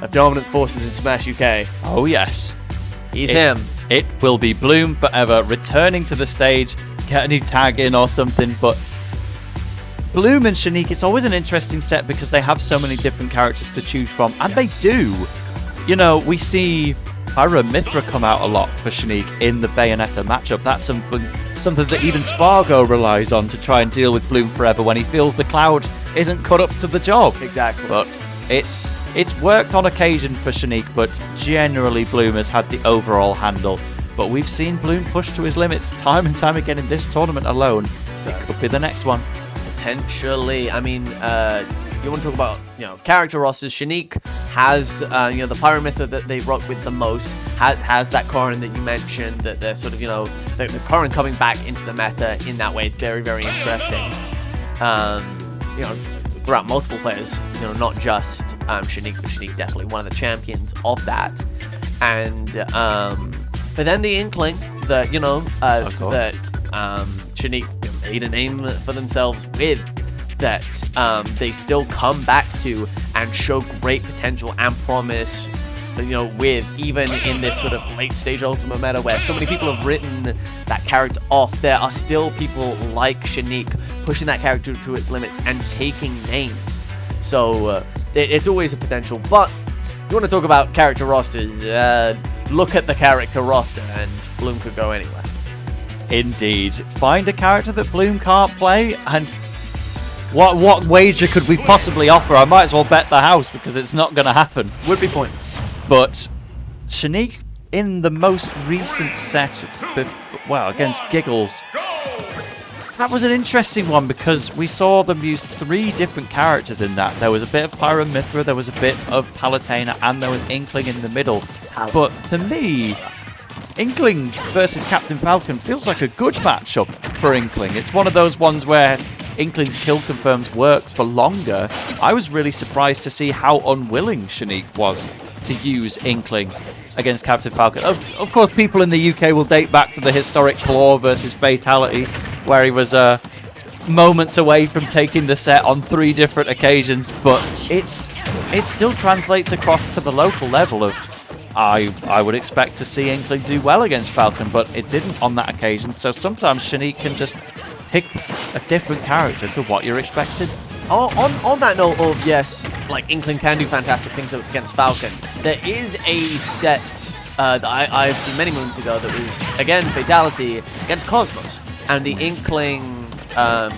of dominant forces in Smash UK. Oh yes. He's him. It will be Bloom4Eva returning to the stage, get a new tag in or something, but Bloom and Shaneak, it's always an interesting set because they have so many different characters to choose from, and they do. We see Pyra Mithra come out a lot for Shaneak in the Bayonetta matchup. That's something that even Spargo relies on to try and deal with Bloom4Eva when he feels the Cloud isn't cut up to the job. Exactly. But it's worked on occasion for Shaneak, but generally Bloom has had the overall handle. But we've seen Bloom push to his limits time and time again in this tournament alone. So it could be the next one. Potentially. I mean, you want to talk about character rosters. Shaneak has the Pyramithra that they rock with the most. Has that Corrin that you mentioned, that they're sort of the Corrin coming back into the meta in that way is very, very interesting. Throughout multiple players, not just Shaneak, but Shaneak definitely one of the champions of that. And but then the Inkling that, you know, that Shaneak made a name for themselves with, that they still come back to and show great potential and promise, you know, with, even in this sort of late stage Ultimate meta where so many people have written that character off, there are still people like Shaneak pushing that character to its limits and taking names. So it's always a potential. But if you want to talk about character rosters, look at the character roster and Bloom could go anywhere. Indeed. Find a character that Bloom can't play, and what wager could we possibly offer? I might as well bet the house because it's not going to happen. Would be pointless. But Shaneak, in the most recent set, against Giggles, that was an interesting one because we saw them use 3 different characters in that. There was a bit of Pyramithra, there was a bit of Palutena, and there was Inkling in the middle. But to me, Inkling versus Captain Falcon feels like a good matchup for Inkling. It's one of those ones where Inkling's kill confirms works for longer. I was really surprised to see how unwilling Shaneak was to use Inkling against Captain Falcon. Of course, people in the UK will date back to the historic Claw versus Fatality, where he was moments away from taking the set on 3 different occasions, but it still translates across to the local level of I would expect to see Inkling do well against Falcon, but it didn't on that occasion, so sometimes Shaneak can just pick a different character to what you're expecting. On that note of, yes, like Inkling can do fantastic things against Falcon, there is a set that I've seen many moons ago that was, again, Fatality against Cosmos. And the Inkling,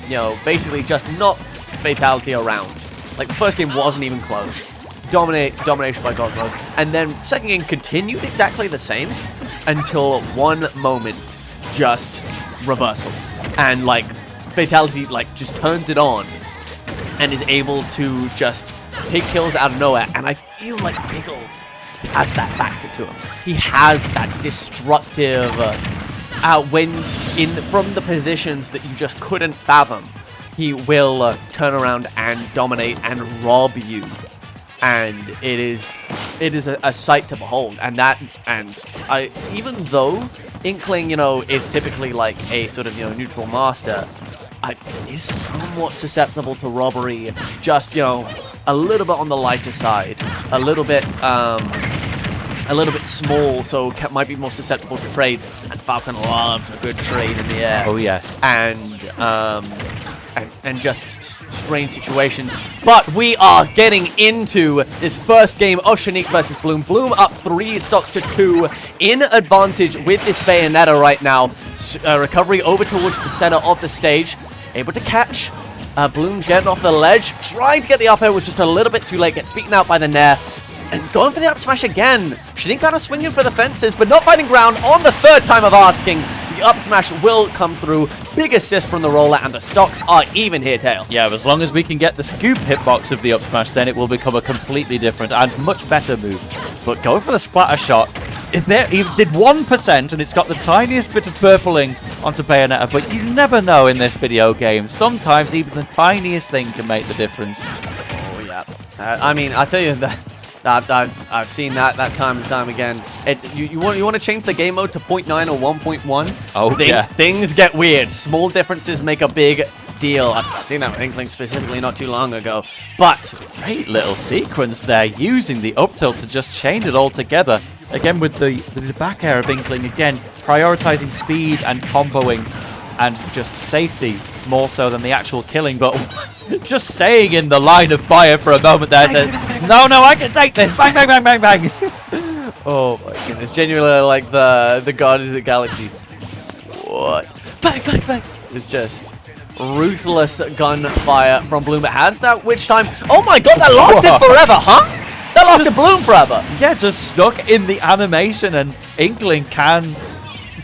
you know, basically just knocked Fatality around. Like, the first game wasn't even close. Domination by Cosmos. And then second game continued exactly the same until one moment just reversal. And, like, Fatality, like, just turns it on and is able to just pick kills out of nowhere. And I feel like Giggles has that factor to him. He has that destructive, from the positions that you just couldn't fathom, he will turn around and dominate and rob you. And it is a sight to behold. Even though Inkling, you know, is typically like a sort of, you know, neutral master, is somewhat susceptible to robbery, just, you know, a little bit on the lighter side, a little bit small, so might be more susceptible to trades. And Falcon loves a good trade in the air. Oh yes, and just strange situations. But we are getting into this first game of Shaneak versus Bloom. Bloom up 3 stocks to 2 in advantage with this Bayonetta right now. Recovery over towards the center of the stage. Able to catch. Bloom getting off the ledge. Trying to get the up air, was just a little bit too late. Gets beaten out by the Nair. And going for the up smash again. Shaneak kind of swinging for the fences, but not finding ground on the 3rd time of asking. The up smash will come through. Big assist from the roller, and the stocks are even here, Tail. Yeah, as long as we can get the scoop hitbox of the up smash, then it will become a completely different and much better move. But going for the splatter shot, he did 1%, and it's got the tiniest bit of purpling onto Bayonetta, but you never know in this video game. Sometimes even the tiniest thing can make the difference. Oh, yeah. I mean, I'll tell you that. I've seen that time and time again. You want to change the game mode to 0.9 or 1.1? Oh, yeah. Things get weird. Small differences make a big deal. I've seen that with Inkling specifically not too long ago. But great little sequence there, using the up tilt to just chain it all together. Again with the back air of Inkling, again prioritizing speed and comboing and just safety more so than the actual killing, but just staying in the line of fire for a moment there. No, I can take this. Bang, bang, bang, bang, bang. Oh my goodness, genuinely like the Guardians of the Galaxy. What? Bang, bang, bang. It's just ruthless gunfire from Bloom. It has that witch time. Oh my god, that lasted forever, huh? That lasted Bloom forever. Yeah, just stuck in the animation, and Inkling can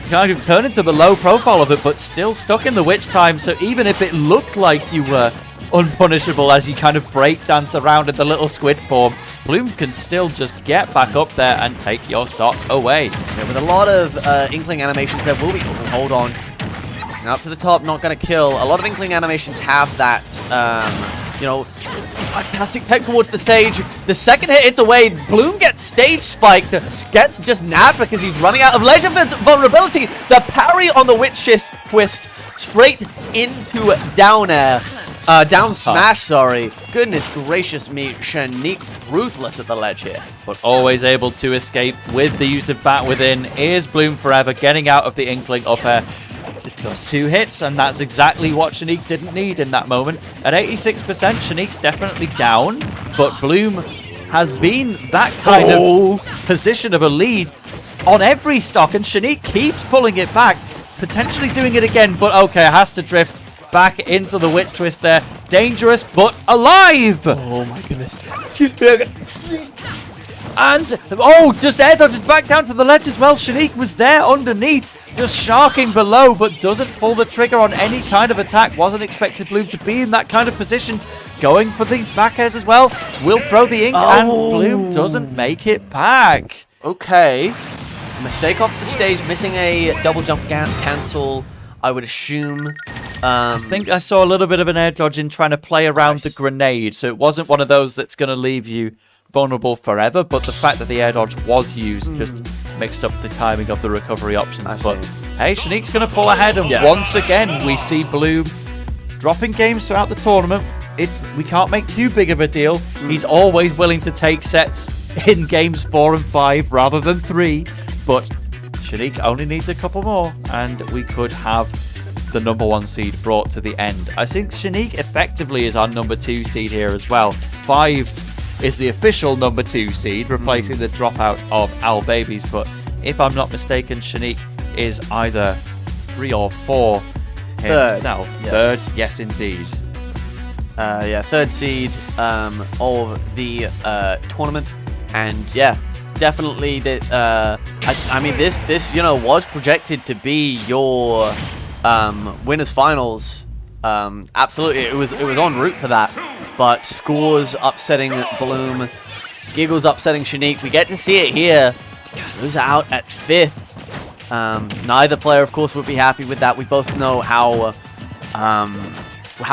kind of turn into the low profile of it, but still stuck in the witch time. So even if it looked like you were unpunishable as you kind of break dance around in the little squid form, Bloom can still just get back up there and take your stock away. Yeah, with a lot of Inkling animations, there will be... Oh, hold on. Up to the top, not going to kill. A lot of Inkling animations have that, you know, Fantastic tech towards the stage. The second hit hits away. Bloom gets stage spiked. Gets just nabbed because he's running out of ledge of vulnerability. The parry on the witch twist straight into down air. Down smash, sorry. Goodness gracious me. Shaneak ruthless at the ledge here. But always able to escape with the use of Bat Within is Bloom4Eva getting out of the Inkling up air. It does 2 hits, and that's exactly what Shaneak didn't need in that moment. At 86%, Shaneak's definitely down, but Bloom has been that kind of position of a lead on every stock, and Shaneak keeps pulling it back, potentially doing it again, but okay, has to drift back into the Witch Twist there. Dangerous, but alive! Oh my goodness. And, just air dodges back down to the ledge as well. Shaneak was there underneath, just sharking below, but doesn't pull the trigger on any kind of attack. Wasn't expecting Bloom to be in that kind of position. Going for these back airs as well. Will throw the ink, and Bloom doesn't make it back. Okay. Mistake off the stage, missing a double jump cancel, I would assume. I think I saw a little bit of an air dodge in trying to play around the grenade, so it wasn't one of those that's going to leave you vulnerable forever, but the fact that the air dodge was used just mixed up the timing of the recovery options. But hey, Shaneak's going to pull ahead, and once again we see Bloom dropping games throughout the tournament. We can't make too big of a deal. He's always willing to take sets in games 4 and 5 rather than 3, but Shaneak only needs a couple more, and we could have the number 1 seed brought to the end. I think Shaneak effectively is our number 2 seed here as well. 5 is the official number 2 seed, replacing the dropout of Al Babies, but if I'm not mistaken, Shaneak is either 3 or 4 himself. Third, yes indeed. Third seed of the tournament, and definitely that. I mean, this was projected to be your winners finals. Absolutely, it was en route for that, but Scores upsetting Bloom, Giggles upsetting Shaneak. We get to see it here. Who's out at 5th? Neither player, of course, would be happy with that. We both know how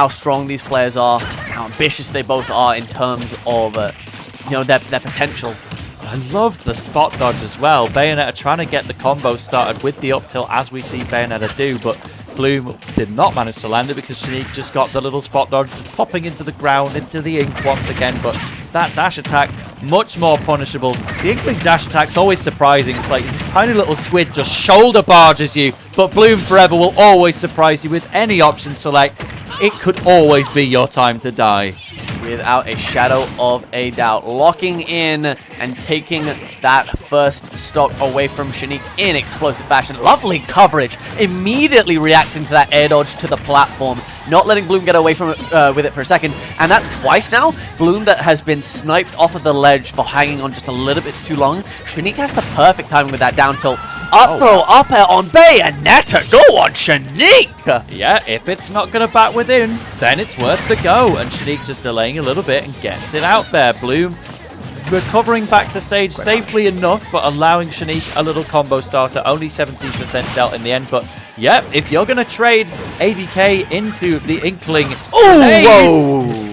strong these players are, how ambitious they both are in terms of their potential. I love the spot dodge as well. Bayonetta trying to get the combo started with the up tilt, as we see Bayonetta do, but Bloom did not manage to land it because Shaneak just got the little spot dodge, just popping into the ground, into the ink once again. But that dash attack, much more punishable. The Inkling dash attack's always surprising. It's like this tiny little squid just shoulder barges you, but Bloom4Eva will always surprise you with any option select. It could always be your time to die. Without a shadow of a doubt. Locking in and taking that first stock away from Shaneak in explosive fashion. Lovely coverage. Immediately reacting to that air dodge to the platform. Not letting Bloom get away from it with it for a second. And that's twice now. Bloom that has been sniped off of the ledge for hanging on just a little bit too long. Shaneak has the perfect timing with that down tilt. Up throw, up air on Bayonetta. Go on, Shaneak! Yeah, if it's not going to bat within, then it's worth the go. And Shaneak just delaying a little bit and gets it out there. Bloom recovering back to stage safely enough, but allowing Shaneak a little combo starter. Only 17% dealt in the end, but yeah, if you're going to trade ABK into the Inkling,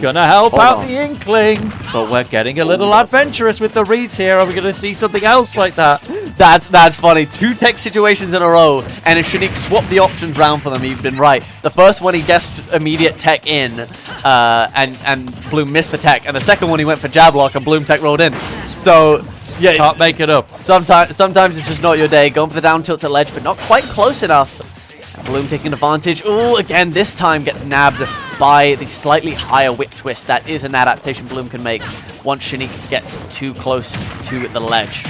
gonna help out the Inkling. But we're getting a little adventurous with the reads here. Are we going to see something else like that? That's funny. 2 tech situations in a row, and if Shaneak swapped the options round for them, he'd been right. The first one he guessed immediate tech in, and Bloom missed the tech, and the second one he went for jab lock and Bloom tech rolled in. So yeah, can't make it up. Sometimes it's just not your day. Going for the down tilt to ledge, but not quite close enough. And Bloom taking advantage. Ooh, again this time gets nabbed by the slightly higher whip twist. That is an adaptation Bloom can make once Shaneak gets too close to the ledge.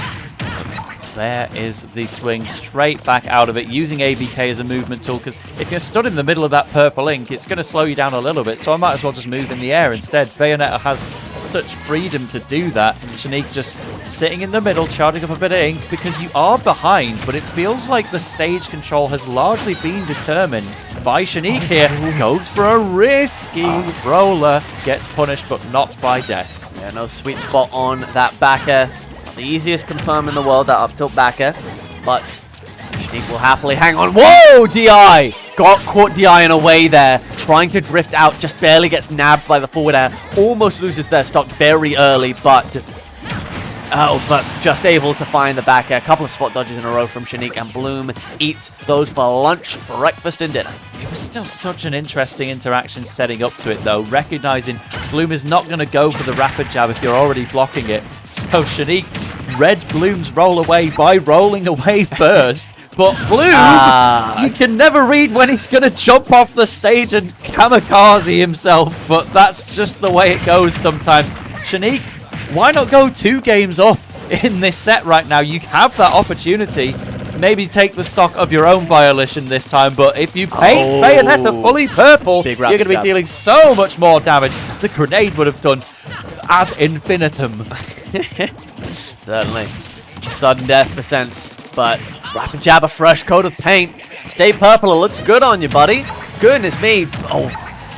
There is the swing straight back out of it, using ABK as a movement tool, because if you're stood in the middle of that purple ink, it's going to slow you down a little bit, so I might as well just move in the air instead. Bayonetta has such freedom to do that. Shaneak just sitting in the middle, charging up a bit of ink, because you are behind, but it feels like the stage control has largely been determined by Shaneak here. Goes for a risky roller, gets punished, but not by death. Yeah, no sweet spot on that backer. The easiest confirm in the world, that up tilt backer, but Shaneak will happily hang on. Whoa, DI! got caught DI in a way there, trying to drift out, just barely gets nabbed by the forward air, almost loses their stock very early, but just able to find the back air. A couple of spot dodges in a row from Shaneak, and Bloom eats those for lunch, breakfast, and dinner. It was still such an interesting interaction setting up to it, though, recognizing Bloom is not going to go for the rapid jab if you're already blocking it. So Shaneak read Bloom's roll away by rolling away first. But Bloom, you can never read when he's going to jump off the stage and kamikaze himself, but that's just the way it goes sometimes. Shaneak, why not go 2 games up in this set right now? You have that opportunity. Maybe take the stock of your own Violation this time, but if you paint Bayonetta fully purple, you're going to be dealing so much more damage. The grenade would have done ad infinitum. Certainly. Sudden death percents, but rapid jab, a fresh coat of paint. Stay purple, it looks good on you, buddy. Goodness me.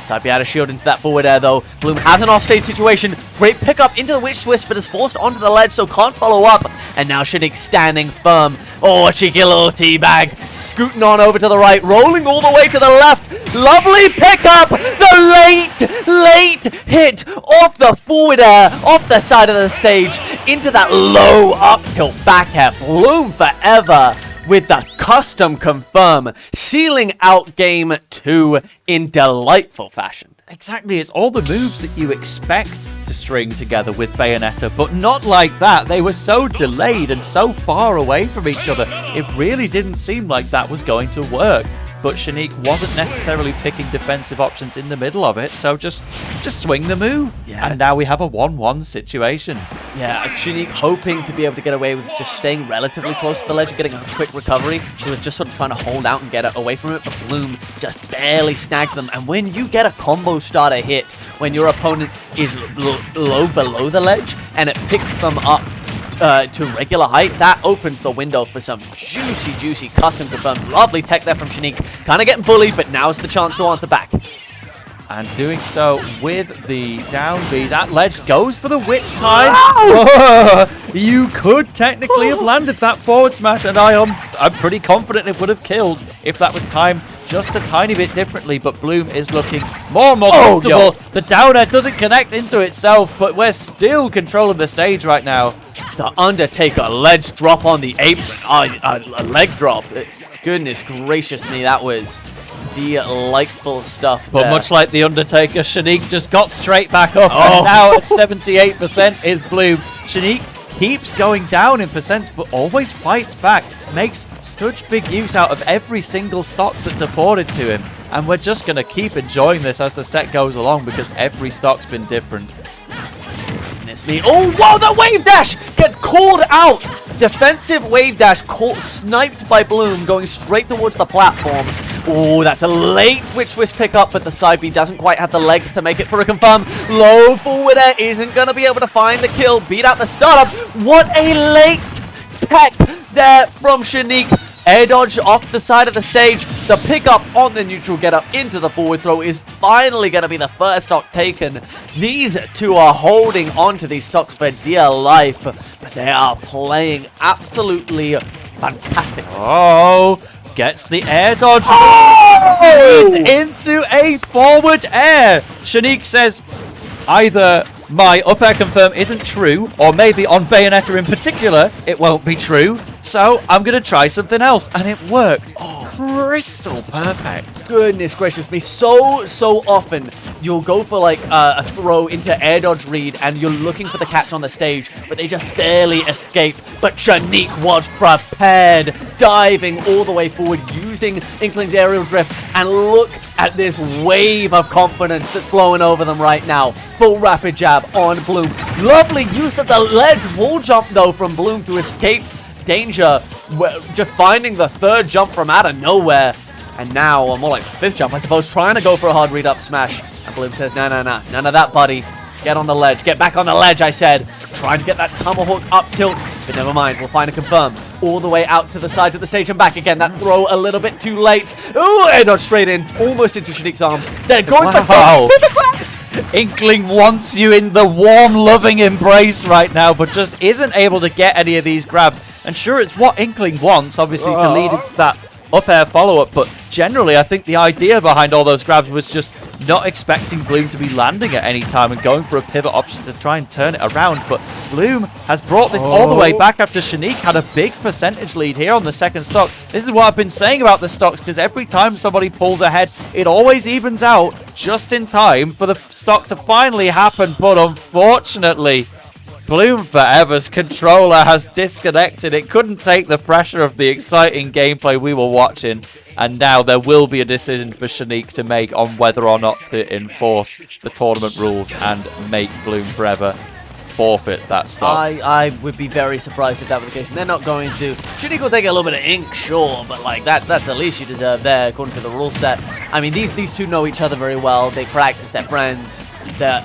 Side B out of shield into that forward air, though. Bloom has an offstage situation. Great pickup into the Witch Twist, but is forced onto the ledge, so can't follow up. And now Shaneak standing firm. A cheeky little teabag. Scooting on over to the right, rolling all the way to the left. Lovely pickup. The late hit off the forward air, off the side of the stage, into that low up tilt back air. Bloom4Eva with the custom confirm, sealing out game 2 in delightful fashion. Exactly, it's all the moves that you expect to string together with Bayonetta, but not like that. They were so delayed and so far away from each other. It really didn't seem like that was going to work. But Shaneak wasn't necessarily picking defensive options in the middle of it, so just swing the move. Yeah. And now we have a 1-1 situation. Yeah, Shaneak hoping to be able to get away with just staying relatively close to the ledge and getting a quick recovery. She was just sort of trying to hold out and get it away from it, but Bloom just barely snags them. And when you get a combo starter hit, when your opponent is low below the ledge and it picks them up to regular height, that opens the window for some juicy custom confirmed. Lovely tech there from Shaneak. Kind of getting bullied, but now's the chance to answer back. And doing so with the down B. That ledge goes for the witch time. Oh, you could technically have landed that forward smash, and I'm pretty confident it would have killed if that was timed just a tiny bit differently. But Bloom is looking more and more comfortable. The down air doesn't connect into itself, but we're still controlling the stage right now. The Undertaker ledge drop on the apron. A leg drop. Goodness gracious me, that was delightful stuff. But much like the Undertaker, Shaneak just got straight back up. And now at 78% is Bloom. Shaneak keeps going down in percent, but always fights back. Makes such big use out of every single stock that's afforded to him. And we're just going to keep enjoying this as the set goes along, because every stock's been different. Goodness me. Oh, whoa, the wave dash gets called out. Defensive wave dash sniped by Bloom, going straight towards the platform. Oh, that's a late Witch Twist pickup, but the side B doesn't quite have the legs to make it for a confirm. Low forward air isn't going to be able to find the kill. Beat out the startup. What a late tech there from Shaneak. Air dodge off the side of the stage. The pickup on the neutral get up into the forward throw is finally going to be the first stock taken. These two are holding on to these stocks for dear life, but they are playing absolutely fantastic. Oh, gets the air dodge into a forward air. Shaneak says either my up air confirm isn't true, or maybe on Bayonetta in particular, it won't be true. So I'm going to try something else. And it worked. Oh, crystal perfect. Goodness gracious me. So often you'll go for like a throw into air dodge read and you're looking for the catch on the stage, but they just barely escape. But Shaneak was prepared, diving all the way forward, using Inkling's aerial drift. And look at this wave of confidence that's flowing over them right now. Full rapid jab on Bloom. Lovely use of the ledge wall jump though from Bloom to escape danger, just finding the third jump from out of nowhere. And now, or more like this jump, I suppose, trying to go for a hard read up smash. And Bloom says, no, none of that, buddy. Get on the ledge. Get back on the ledge, I said. Trying to get that tomahawk up tilt, but never mind. We'll find a confirm. All the way out to the sides of the stage and back again. That throw a little bit too late. Ooh, air dodge straight in, almost into Shaneak's arms. They're going for the glass. Inkling wants you in the warm, loving embrace right now, but just isn't able to get any of these grabs. And sure, it's what Inkling wants, obviously, to lead that up air follow-up, but generally, I think the idea behind all those grabs was just not expecting Bloom to be landing at any time and going for a pivot option to try and turn it around. But Bloom has brought this all the way back after Shaneak had a big percentage lead here on the second stock. This is what I've been saying about the stocks, because every time somebody pulls ahead, it always evens out just in time for the stock to finally happen. But unfortunately, Bloom4Eva's controller has disconnected. It couldn't take the pressure of the exciting gameplay we were watching. And now there will be a decision for Shaneak to make on whether or not to enforce the tournament rules and make Bloom4Eva forfeit that stock. I would be very surprised if that were the case. And they're not going to. Shaneak will take a little bit of ink, sure, but like that's the least you deserve there, according to the rule set. I mean, these two know each other very well. They practice, they're friends. They're,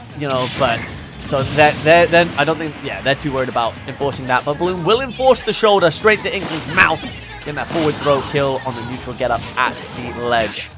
but. So then I don't think, they're too worried about enforcing that. But Bloom will enforce the shoulder straight to Inkling's mouth. Getting that forward throw kill on the neutral get up at the ledge.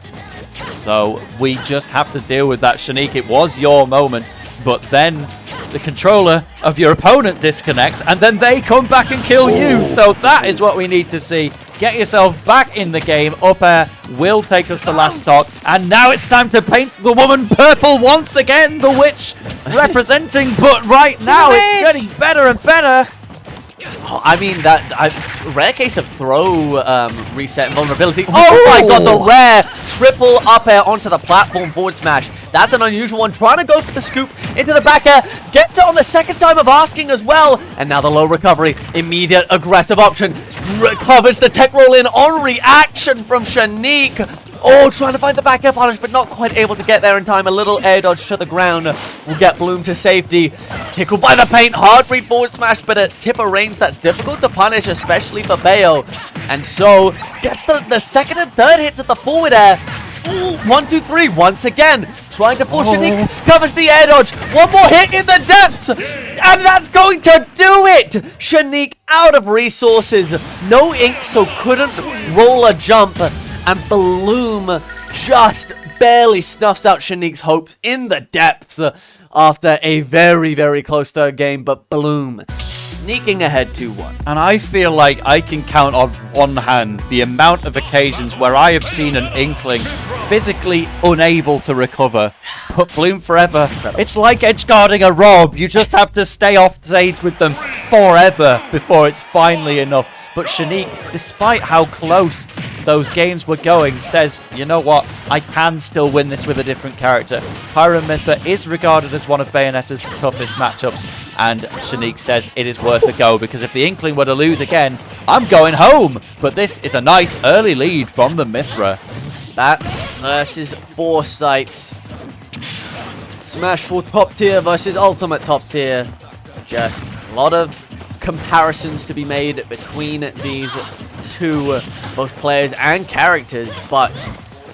So we just have to deal with that, Shaneak. It was your moment, but then the controller of your opponent disconnects, and then they come back and kill you. So that is what we need to see. Get yourself back in the game. Up air will take us to last stock. And now it's time to paint the woman purple once again. The witch representing, but right now it's getting better and better. I mean, rare case of throw reset and vulnerability. Oh my god, the rare triple up air onto the platform forward smash. That's an unusual one. Trying to go for the scoop into the back air. Gets it on the second time of asking as well. And now the low recovery. Immediate aggressive option. Recovers the tech roll in on reaction from Shaneak. Oh, trying to find the back air punish, but not quite able to get there in time. A little air dodge to the ground will get Bloom to safety. Tickled by the paint, hard read forward smash, but at tipper range that's difficult to punish, especially for Bayo. And so, gets the second and third hits at the forward air. Ooh, 1, 2, 3, once again. Trying to push Shaneak, covers the air dodge. One more hit in the depths, and that's going to do it. Shaneak out of resources. No ink, so couldn't roll a jump. And Bloom just barely snuffs out Shaneak's hopes in the depths after a very, very close third game. But Bloom sneaking ahead 2-1. And I feel like I can count on one hand the amount of occasions where I have seen an Inkling physically unable to recover. But Bloom4Eva, it's like edgeguarding a Rob. You just have to stay off stage with them forever before it's finally enough. But Shaneak, despite how close those games were going, says, you know what, I can still win this with a different character. Pyramithra is regarded as one of Bayonetta's toughest matchups, and Shaneak says it is worth a go, because if the Inkling were to lose again, I'm going home. But this is a nice early lead from the Mithra. Bats versus Foresight. Smash 4 top tier versus ultimate top tier. Just a lot of comparisons to be made between these two, both players and characters, but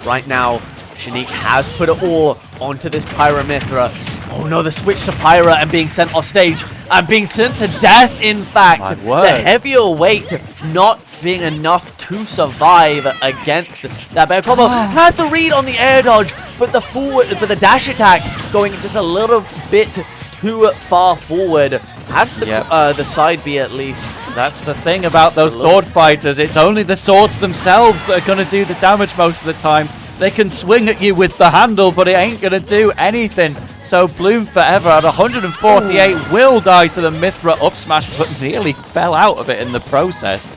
right now Shaneak has put it all onto this Pyramithra. Oh no, the switch to Pyra and being sent off stage and being sent to death, in fact. The heavier weight not being enough to survive against that bear combo. Had the read on the air dodge, but the dash attack going just a little bit too far forward. That's the side B at least. That's the thing about those sword fighters. It's only the swords themselves that are going to do the damage most of the time. They can swing at you with the handle, but it ain't going to do anything. So Bloom4Eva at 148 will die to the Mithra up smash, but nearly fell out of it in the process.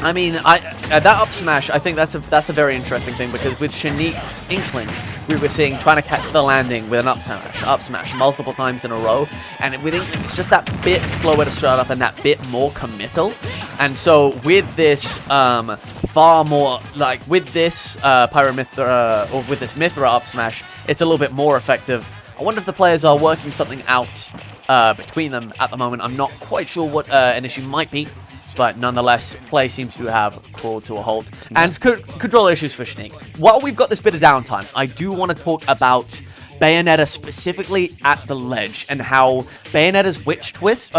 I mean, that up smash, I think that's a very interesting thing, because with Shaneak's Inkling, we were seeing trying to catch the landing with an up smash multiple times in a row, and with Inkling, it's just that bit slower to start up and that bit more committal. And so with this far more, like with this Pyramithra, or with this Mithra up smash, it's a little bit more effective. I wonder if the players are working something out between them at the moment. I'm not quite sure what an issue might be. But nonetheless, play seems to have crawled to a halt. And control issues for Shaneak. While we've got this bit of downtime, I do want to talk about Bayonetta specifically at the ledge, and how Bayonetta's Witch Twist,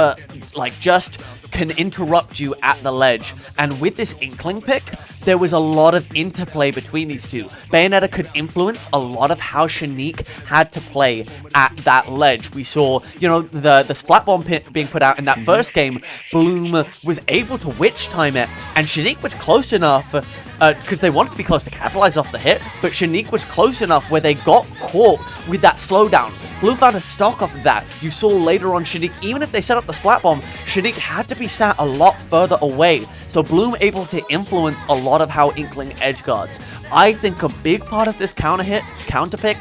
just can interrupt you at the ledge. And with this Inkling pick, there was a lot of interplay between these two. Bayonetta could influence a lot of how Shaneak had to play at that ledge. We saw, you know, the splat bomb being put out in that first game. Bloom was able to witch time it, and Shaneak was close enough, because they wanted to be close to capitalize off the hit, but Shaneak was close enough where they got caught with that slowdown. Bloom found a stock off of that. You saw later on Shaneak, even if they set up the splat bomb, Shaneak had to be sat a lot further away. So Bloom able to influence a lot of how Inkling edge guards. I think a big part of this counter pick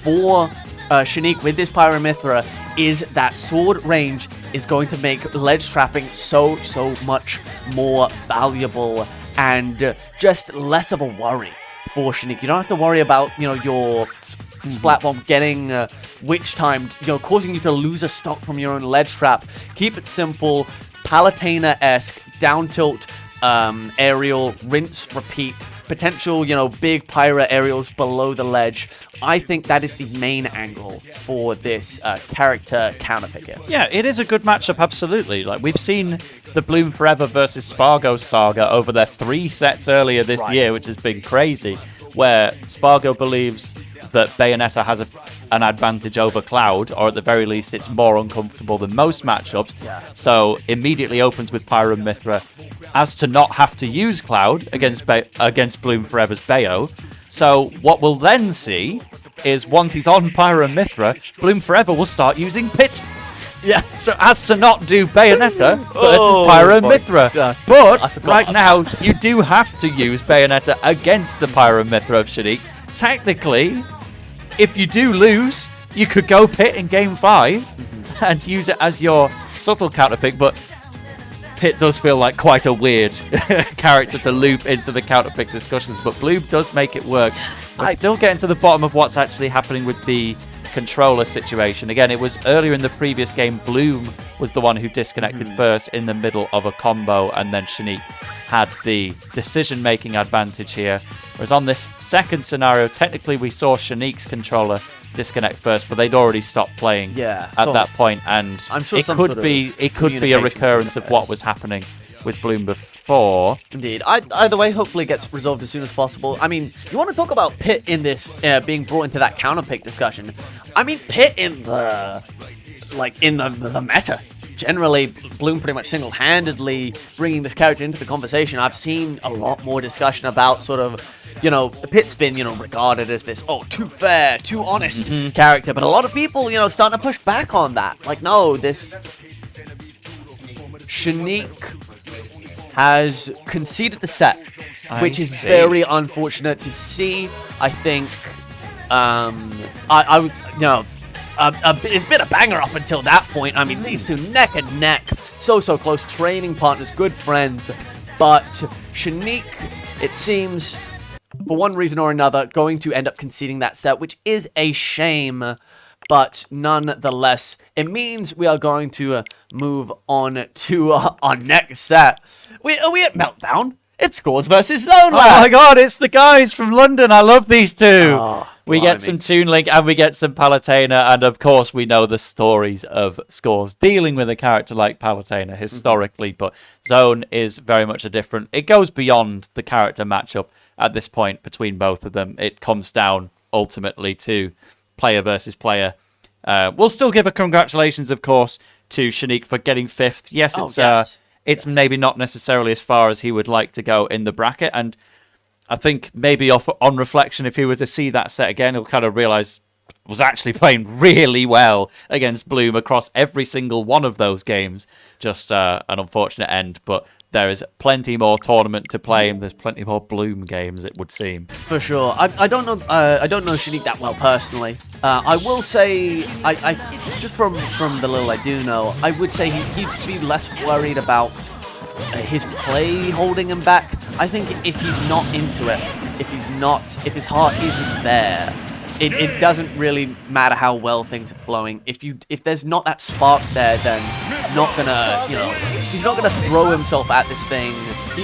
for Shaneak with this Pyra/Mythra is that sword range is going to make ledge trapping so much more valuable and just less of a worry for Shaneak. You don't have to worry about, you know, your splat bomb getting witch timed, you know, causing you to lose a stock from your own ledge trap. Keep it simple, Palutena-esque, down tilt, aerial, rinse, repeat, potential, you know, big Pyra aerials below the ledge. I think that is the main angle for this character counter pick here. Yeah, it is a good matchup, absolutely. Like, we've seen the Bloom4Eva versus Spargo saga over their 3 sets earlier this year, which has been crazy, where Spargo believes that Bayonetta has an advantage over Cloud, or at the very least it's more uncomfortable than most matchups, so immediately opens with Pyra/Mythra as to not have to use Cloud against Bloom4Eva's Bayo. So what we'll then see is once he's on Pyra/Mythra, Bloom4Eva will start using Pit. Yeah, so as to not do Bayonetta, but Pyra/Mythra. But right now, you do have to use Bayonetta against the Pyra/Mythra of Shaneak. Technically, if you do lose, you could go Pit in game 5 and use it as your subtle counter pick, but Pit does feel like quite a weird character to loop into the counter pick discussions, but Bloom does make it work. I still getting to the bottom of what's actually happening with the controller situation. Again, it was earlier in the previous game, Bloom was the one who disconnected first in the middle of a combo, and then Shaneak had the decision-making advantage here. Whereas on this second scenario, technically we saw Shaneak's controller disconnect first, but they'd already stopped playing at that point, and I'm sure it could be a recurrence of what was happening with Bloom before. Indeed. Either way, hopefully it gets resolved as soon as possible. I mean, you want to talk about Pit in this being brought into that counter pick discussion. I mean, Pit in the meta. Generally, Bloom pretty much single-handedly bringing this character into the conversation. I've seen a lot more discussion about sort of, you know, Pit's been, you know, regarded as this, too fair, too honest character. But a lot of people, you know, starting to push back on that. Like, no, this Shaneak has conceded the set, which is very unfortunate to see. I think, I was, you know, it's been a banger up until that point. I mean, these two neck and neck, so close, training partners, good friends. But Shaneak, it seems, for one reason or another, going to end up conceding that set, which is a shame. But nonetheless, it means we are going to move on to our next set. Are we at Meltdown? It's Scores versus Zone. Oh my god, it's the guys from London. I love these two. We blimey. get some Toon Link and we get some Palutena, and of course we know the stories of Scores dealing with a character like Palutena historically, but Zone is very much a different. It goes beyond the character matchup at this point between both of them. It comes down ultimately to player versus player. We'll still give a congratulations, of course, to Shaneak for getting 5th. Yes, it's maybe not necessarily as far as he would like to go in the bracket, and I think maybe on reflection, if he were to see that set again, he'll kind of realize was actually playing really well against Bloom across every single one of those games. Just an unfortunate end, but there is plenty more tournament to play, and there's plenty more Bloom games, it would seem. For sure. I don't know Shaneak that well personally. I will say, I just from the little I do know, I would say he'd be less worried about his play holding him back. I think if he's not into it, if his heart isn't there, it doesn't really matter how well things are flowing. If there's not that spark there, then he's not gonna throw himself at this thing.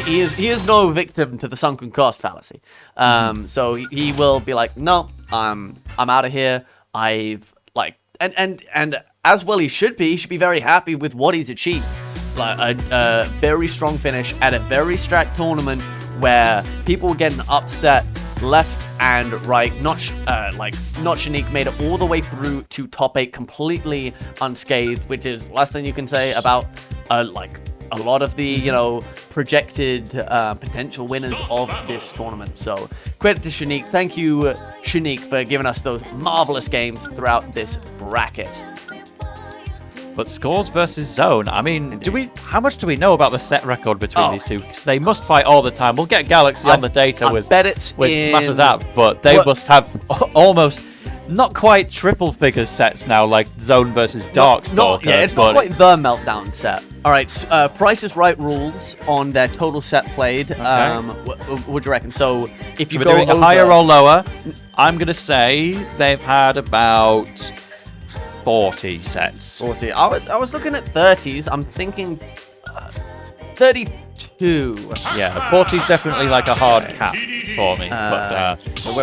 He is no victim to the sunken cost fallacy. So he will be like, no, I'm out of here. And as well he should be very happy with what he's achieved. a very strong finish at a very stacked tournament where people were getting upset left and right. Not Shaneak made it all the way through to top 8 completely unscathed, which is less than you can say about like a lot of the, you know, projected potential winners of this tournament. So credit to Shaneak. Thank you, Shaneak, for giving us those marvelous games throughout this bracket. But Scores versus Zone, I mean, how much do we know about the set record between these two? Because they must fight all the time. We'll get Galaxy on the data with Smasher's app, but they must have almost not quite triple figures sets now, like Zone versus Darkstalker. Yeah, it's not quite the Meltdown set. All right, Price is Right rules on their total set played. Okay. What do you reckon? So if you go doing a higher or lower, I'm gonna say they've had about 40 sets. 40. I was looking at 30s. I'm thinking 32. Yeah, 40 is definitely like a hard cap for me. But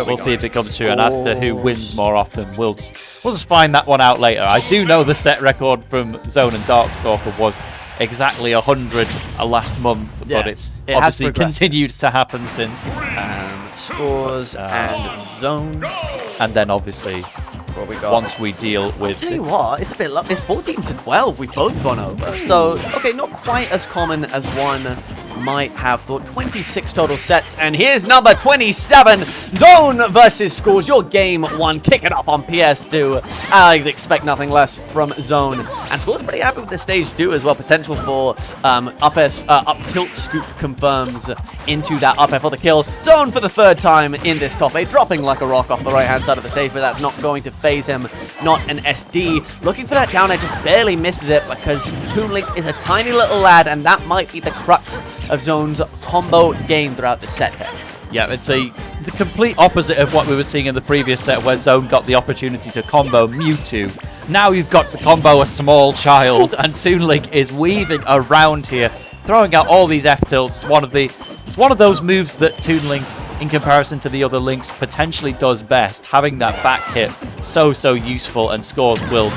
we'll see if it comes true. And after who wins more often, we'll just find that one out later. I do know the set record from Zone and Darkstalker was exactly 100 last month, but it's obviously continued to happen since. Scores and Zone. And then obviously once we deal with... I'll tell you what, it's a bit... It's 14 to 12. We've both gone over. So, okay, not quite as common as one might have thought. 26 total sets. And here's number 27. Zone versus Scores. Your game one. Kick it off on PS2. I expect nothing less from Zone. And Scores pretty happy with this stage too as well. Potential for up tilt scoop confirms into that up air for the kill. Zone for the 3rd time in this top 8. Dropping like a rock off the right hand side of the stage, but that's not going to phase him. Not an SD. Looking for that down edge, just barely misses it because Toon Link is a tiny little lad, and that might be the crux of Zone's combo game throughout the set pick. Yeah, it's the complete opposite of what we were seeing in the previous set where Zone got the opportunity to combo Mewtwo. Now you've got to combo a small child, and Toon Link is weaving around here, throwing out all these F-tilts. It's one of those moves that Toon Link, in comparison to the other Links, potentially does best. Having that back hit, so useful, and Scores will...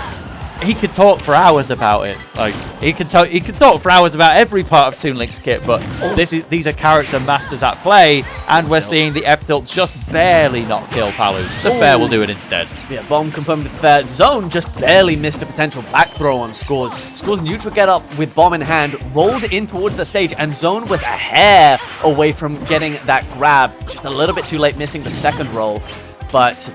He could talk for hours about it. Like he could talk for hours about every part of Toon Link's kit, but these are character masters at play, and we're seeing the F-tilt just barely not kill Palu. The fair will do it instead. Yeah, bomb confirmed with fair. Zone just barely missed a potential back throw on Scores. Scores neutral get up with bomb in hand, rolled in towards the stage, and Zone was a hair away from getting that grab. Just a little bit too late, missing the second roll. But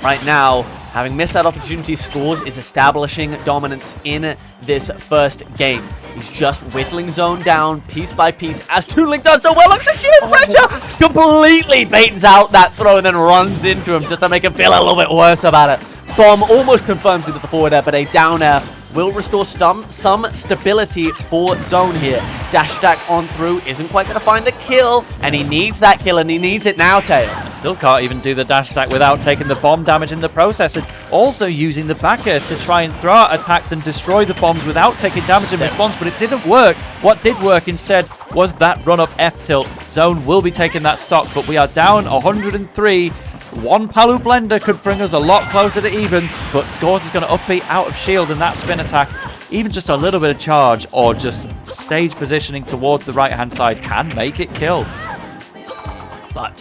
right now, having missed that opportunity, Scores is establishing dominance in this first game. He's just whittling Zone down piece by piece as Toon Link does so well. Look at the sheer pressure! Completely baits out that throw and then runs into him just to make him feel a little bit worse about it. Bomb almost confirms into the forward air, but a down air will restore some stability for Zone here. Dash attack on through, isn't quite going to find the kill, and he needs that kill, and he needs it now, Tail. Still can't even do the dash attack without taking the bomb damage in the process, and also using the back air to try and throw out attacks and destroy the bombs without taking damage in response, but it didn't work. What did work instead was that run-up F-tilt. Zone will be taking that stock, but we are down 103. One Palu Blender could bring us a lot closer to even, but Scores is going to upbeat out of shield, and that spin attack, even just a little bit of charge or just stage positioning towards the right-hand side can make it kill. But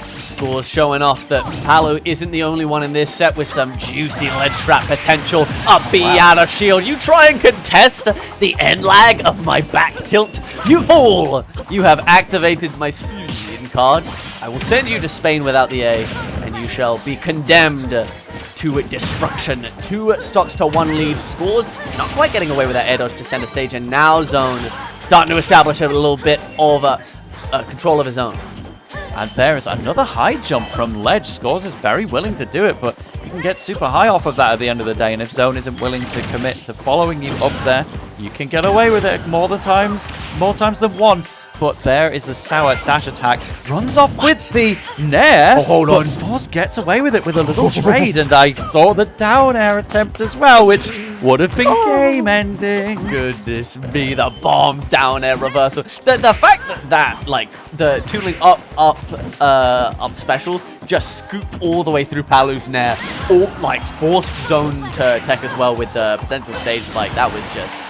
Scores showing off that Palu isn't the only one in this set with some juicy ledge trap potential. Up B out of shield. You try and contest the end lag of my back tilt. You fool! You have activated my speed card. I will send you to Spain without the A, and you shall be condemned to destruction. 2 stocks to 1 lead. Scores not quite getting away with that air dodge to center stage, and now Zone starting to establish a little bit of control of his own. And there is another high jump from ledge. Scores is very willing to do it, but you can get super high off of that at the end of the day, and if Zone isn't willing to commit to following you up there, you can get away with it more times than one. But there is a sour dash attack. Runs off with the nair. Oh, hold on. Scores gets away with it with a little trade. And I thought the down air attempt as well, which would have been game ending. Goodness me, the bomb down air reversal. The fact that like the Toon Link up special just scooped all the way through Palu's nair, or like forced Zone to tech as well with the potential stage spike. That was just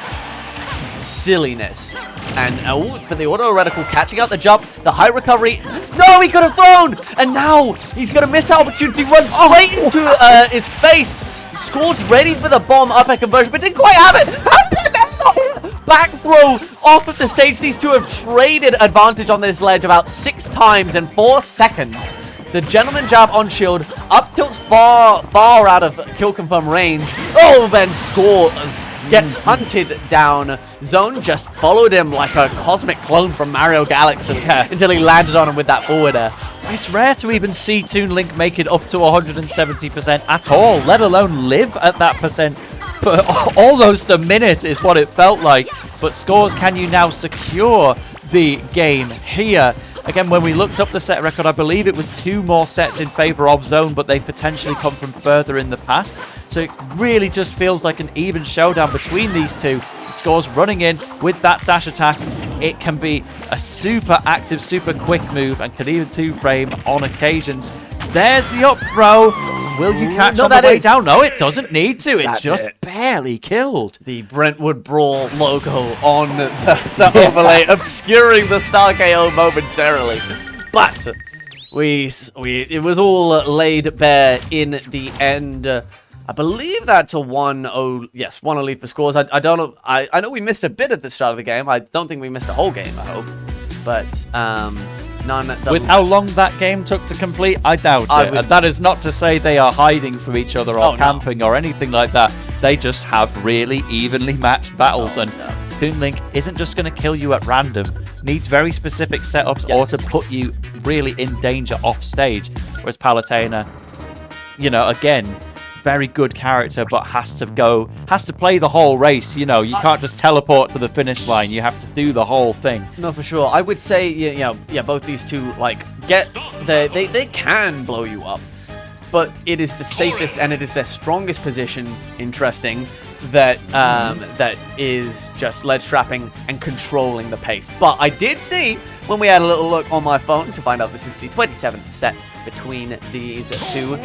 silliness. And for the auto reticle, catching out the jump, the high recovery. No, he could have thrown! And now he's going to miss that opportunity, run straight into its face. Scores ready for the bomb up at conversion, but didn't quite have it. How did that not hit? Back throw off of the stage. These two have traded advantage on this ledge about 6 times in 4 seconds. The gentleman jab on shield, up tilts far out of kill confirm range. Oh, then scores. Gets hunted down. Zone just followed him like a cosmic clone from Mario Galaxy until he landed on him with that forward air. It's rare to even see Toon Link make it up to 170% at all, let alone live at that percent. But almost a minute is what it felt like. But Scores, can you now secure the game here? Again, when we looked up the set record, I believe it was 2 more sets in favor of Zone, but they've potentially come from further in the past. So it really just feels like an even showdown between these two. Scores running in with that dash attack. It can be a super active, super quick move and can even 2-frame on occasions. There's the up throw. Will you catch on the way down? No, it doesn't need to. It's just barely killed. The Brentwood Brawl logo on the overlay, obscuring the Star KO momentarily. But it was all laid bare in the end. I believe that's a 1-0. Yes, 1-0 lead for Scores. I don't know. I know we missed a bit at the start of the game. I don't think we missed a whole game, I hope. But none. With how long that game took to complete, I doubt it. And that is not to say they are hiding from each other or camping or anything like that. They just have really evenly matched battles. And Toon Link isn't just going to kill you at random. Needs very specific setups or to put you really in danger off stage. Whereas Palutena, you know, again, very good character, but has to play the whole race. You know, you can't just teleport to the finish line. You have to do the whole thing. No, for sure. I would say, you know, both these two, like, they can blow you up, but it is the safest and it is their strongest position. Interesting that that is just ledge trapping and controlling the pace. But I did see when we had a little look on my phone to find out this is the 27th set between these two,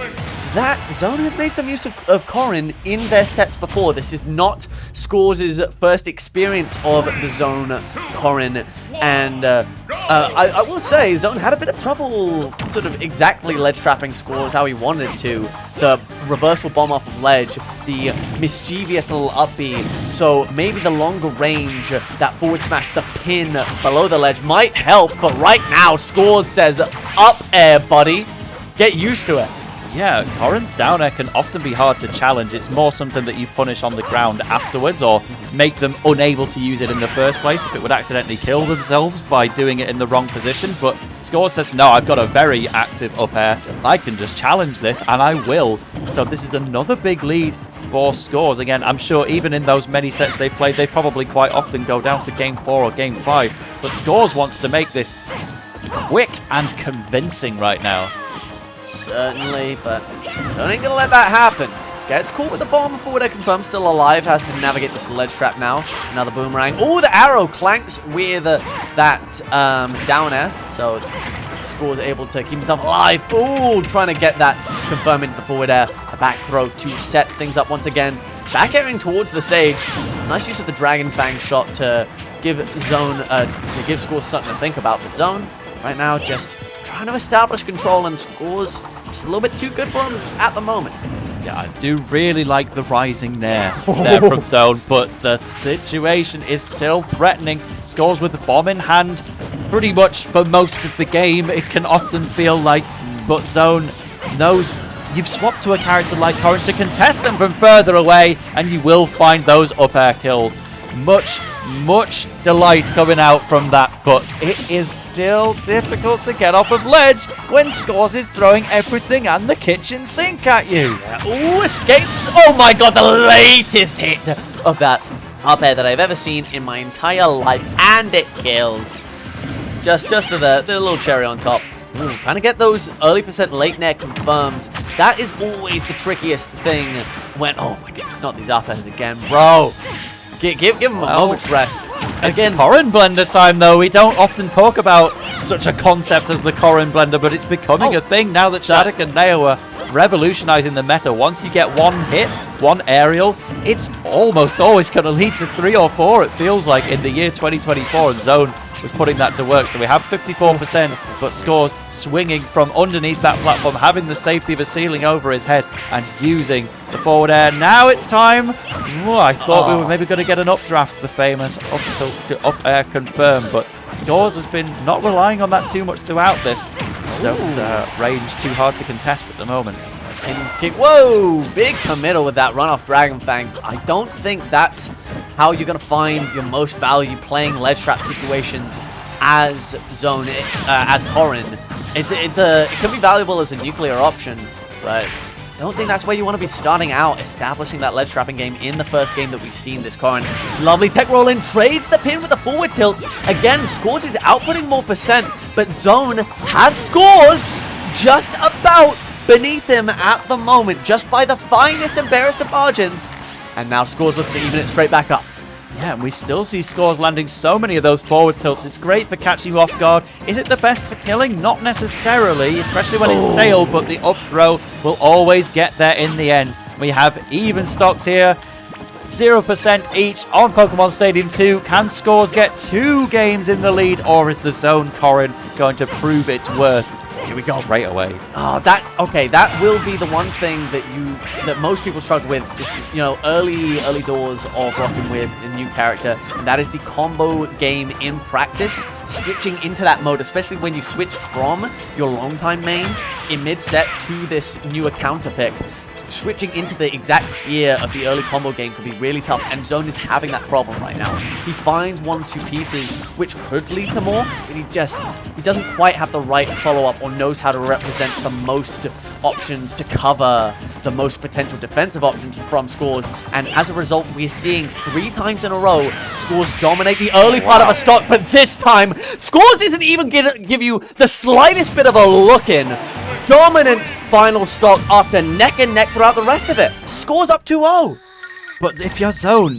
that Zone had made some use of Corrin in their sets before. This is not Scores' first experience of the Zone Corrin, and I will say Zone had a bit of trouble sort of exactly ledge trapping Scores how he wanted to. The reversal bomb off of ledge, the mischievous little up B, so maybe the longer range, that forward smash, the pin below the ledge might help, but right now Scores says up air, buddy. Get used to it. Yeah, Corrin's down air can often be hard to challenge. It's more something that you punish on the ground afterwards or make them unable to use it in the first place if it would accidentally kill themselves by doing it in the wrong position. But Scores says, no, I've got a very active up air. I can just challenge this, and I will. So this is another big lead for Scores. Again, I'm sure even in those many sets they've played, they probably quite often go down to Game 4 or Game 5. But Scores wants to make this quick and convincing right now. Certainly, but Zone ain't gonna let that happen. Gets caught with the bomb, forward air confirmed, still alive, has to navigate this ledge trap now. Another boomerang. Oh, the arrow clanks with that down air, so Scores able to keep himself alive. Oh, trying to get that confirmed into the forward air. A back throw to set things up once again. Back airing towards the stage. Nice use of the Dragon Fang shot to give Zone, to give Scores something to think about. But Zone, right now, just trying to establish control, and Scores just a little bit too good for him at the moment. Yeah, I do really like the rising there from Zone, but the situation is still threatening. Scores with the bomb in hand pretty much for most of the game, it can often feel like, but Zone knows you've swapped to a character like Corrin to contest them from further away, and you will find those up air kills. Much delight coming out from that, but it is still difficult to get off of ledge when Scores is throwing everything and the kitchen sink at you. Ooh, escapes! Oh my god, the latest hit of that up air that I've ever seen in my entire life, and it kills. Just for the little cherry on top. Ooh, trying to get those early percent late net confirms. That is always the trickiest thing when, oh my goodness, not these up airs again, bro. Give him a moment's rest. Again, Corrin blender time though. We don't often talk about such a concept as the Corrin blender, but it's becoming a thing now that Shaneak and Neo are revolutionizing the meta. Once you get one hit, one aerial, it's almost always going to lead to 3 or 4, it feels like, in the year 2024, and Zone was putting that to work. So we have 54%, but Scores swinging from underneath that platform, having the safety of a ceiling over his head, and using the forward air. Now it's time. Ooh, I thought we were maybe going to get an updraft, the famous up tilt to up air confirm, but Scores has been not relying on that too much throughout this. So range too hard to contest at the moment. Whoa! Big committal with that run off Dragon Fang. I don't think that's how you're going to find your most value playing ledge trap situations as Zone, as Corrin. It could be valuable as a nuclear option, but I don't think that's where you want to be starting out, establishing that ledge trapping game in the first game that we've seen this Corrin. Lovely tech roll in, trades the pin with the forward tilt. Again, Scores is outputting more percent, but Zone has Scores just about beneath him at the moment, just by the finest and barest of margins. And now Scores looking to even it straight back up. Yeah, and we still see Scores landing so many of those forward tilts. It's great for catching you off guard. Is it the best for killing? Not necessarily, especially when it's failed, but the up throw will always get there in the end. We have even stocks here. 0% each on Pokemon Stadium 2. Can Scores get 2 games in the lead, or is the Zone Corrin going to prove its worth? Here we go. Straight away. Oh, that's okay. That will be the one thing that most people struggle with. Just, you know, early doors of rocking with a new character, and that is the combo game in practice. Switching into that mode, especially when you switched from your longtime main in mid-set to this newer counter pick. Switching into the exact gear of the early combo game could be really tough, and Zone is having that problem right now. He finds 1-2 pieces which could lead to more, but he doesn't quite have the right follow-up or knows how to represent the most options to cover the most potential defensive options from Scores, and as a result we're seeing 3 times in a row Scores dominate the early part of a stock, but this time Scores isn't even gonna give you the slightest bit of a look in. Dominant final stock after neck and neck throughout the rest of it. Scores up 2-0. But if you're Zone,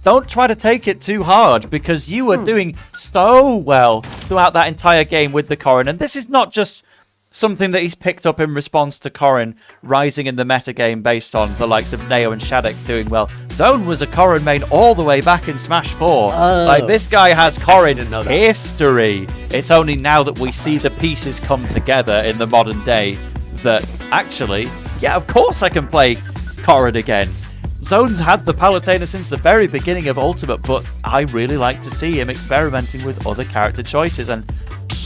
don't try to take it too hard, because you were doing so well throughout that entire game with the Corrin. And this is not just something that he's picked up in response to Corrin rising in the metagame based on the likes of Neo and Shaneak doing well. Zone was a Corrin main all the way back in Smash 4. Like, this guy has Corrin history. It's only now that we see the pieces come together in the modern day that actually, yeah, of course I can play Corrin again. Zone's had the Palutena since the very beginning of Ultimate, but I really like to see him experimenting with other character choices, and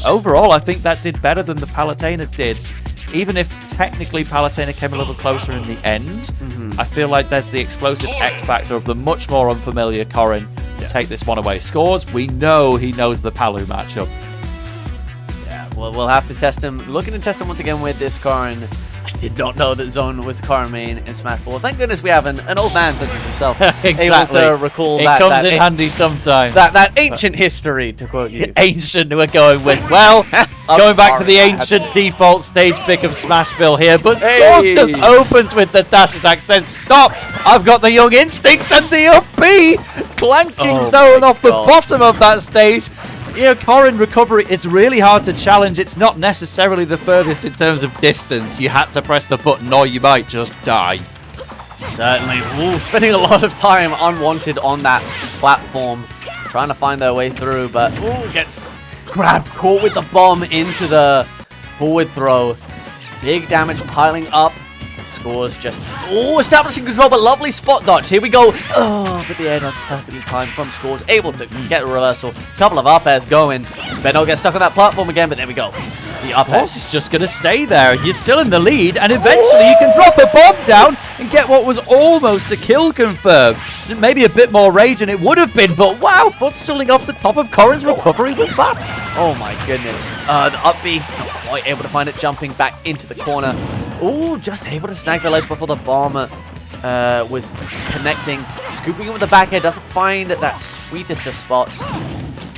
overall I think that did better than the Palutena did. Even if technically Palutena came a little closer in the end, I feel like there's the explosive X factor of the much more unfamiliar Corrin to take this one away. Scores, we know he knows the Palu matchup. Yeah, well, we'll have to test him. Looking to test him once again with this Corrin. I did not know that Zone was a Corrin main in Smash 4. Thank goodness we have an old man such as yourself able to recall it that. Comes in handy sometimes. That ancient history, to quote you. Ancient we're going with. Well, going back to the ancient default stage pick of Smashville here, but Scores just opens with the dash attack, says, stop, I've got the young instincts, and the up B, clanking Zone off the bottom of that stage. You know, Corrin recovery, it's really hard to challenge. It's not necessarily the furthest in terms of distance. You had to press the button or you might just die. Certainly. Ooh, spending a lot of time unwanted on that platform, trying to find their way through, but gets grabbed, caught with the bomb into the forward throw. Big damage piling up. Scores just establishing control, but lovely spot dodge. Here we go. But the air dodge perfectly timed from Scores, able to get a reversal. Couple of up airs going. Better not get stuck on that platform again, but there we go. The up air is just going to stay there. You're still in the lead, and eventually you can drop a bomb down and get what was almost a kill confirmed. Maybe a bit more rage, and it would have been, but wow, footstalling off the top of Corrin's recovery was that. Oh my goodness. The up B, not quite able to find it, jumping back into the corner. Ooh, just able to snag the ledge before the bomb was connecting. Scooping it with the back air, doesn't find that sweetest of spots.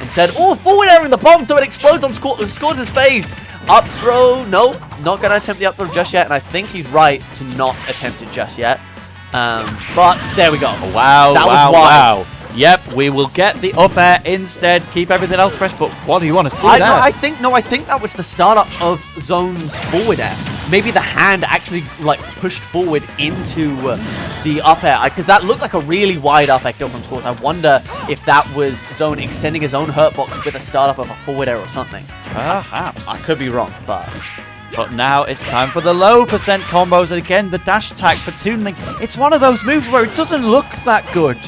Instead, forward airing the bomb so it explodes on Scores' face. Up throw, no, not going to attempt the up throw just yet, and I think he's right to not attempt it just yet. But there we go. Wow, wow. Yep, we will get the up air instead, keep everything else fresh, but what do you want to see there? I think that was the startup of Zone's forward air. maybe the hand actually like pushed forward into the up air, because that looked like a really wide up air kill from Scores. I wonder if that was Zone extending his own hurt box with a startup of a forward air or something. Perhaps. I could be wrong, but now it's time for the low percent combos, and again, the dash attack for Toon Link. It's one of those moves where it doesn't look that good,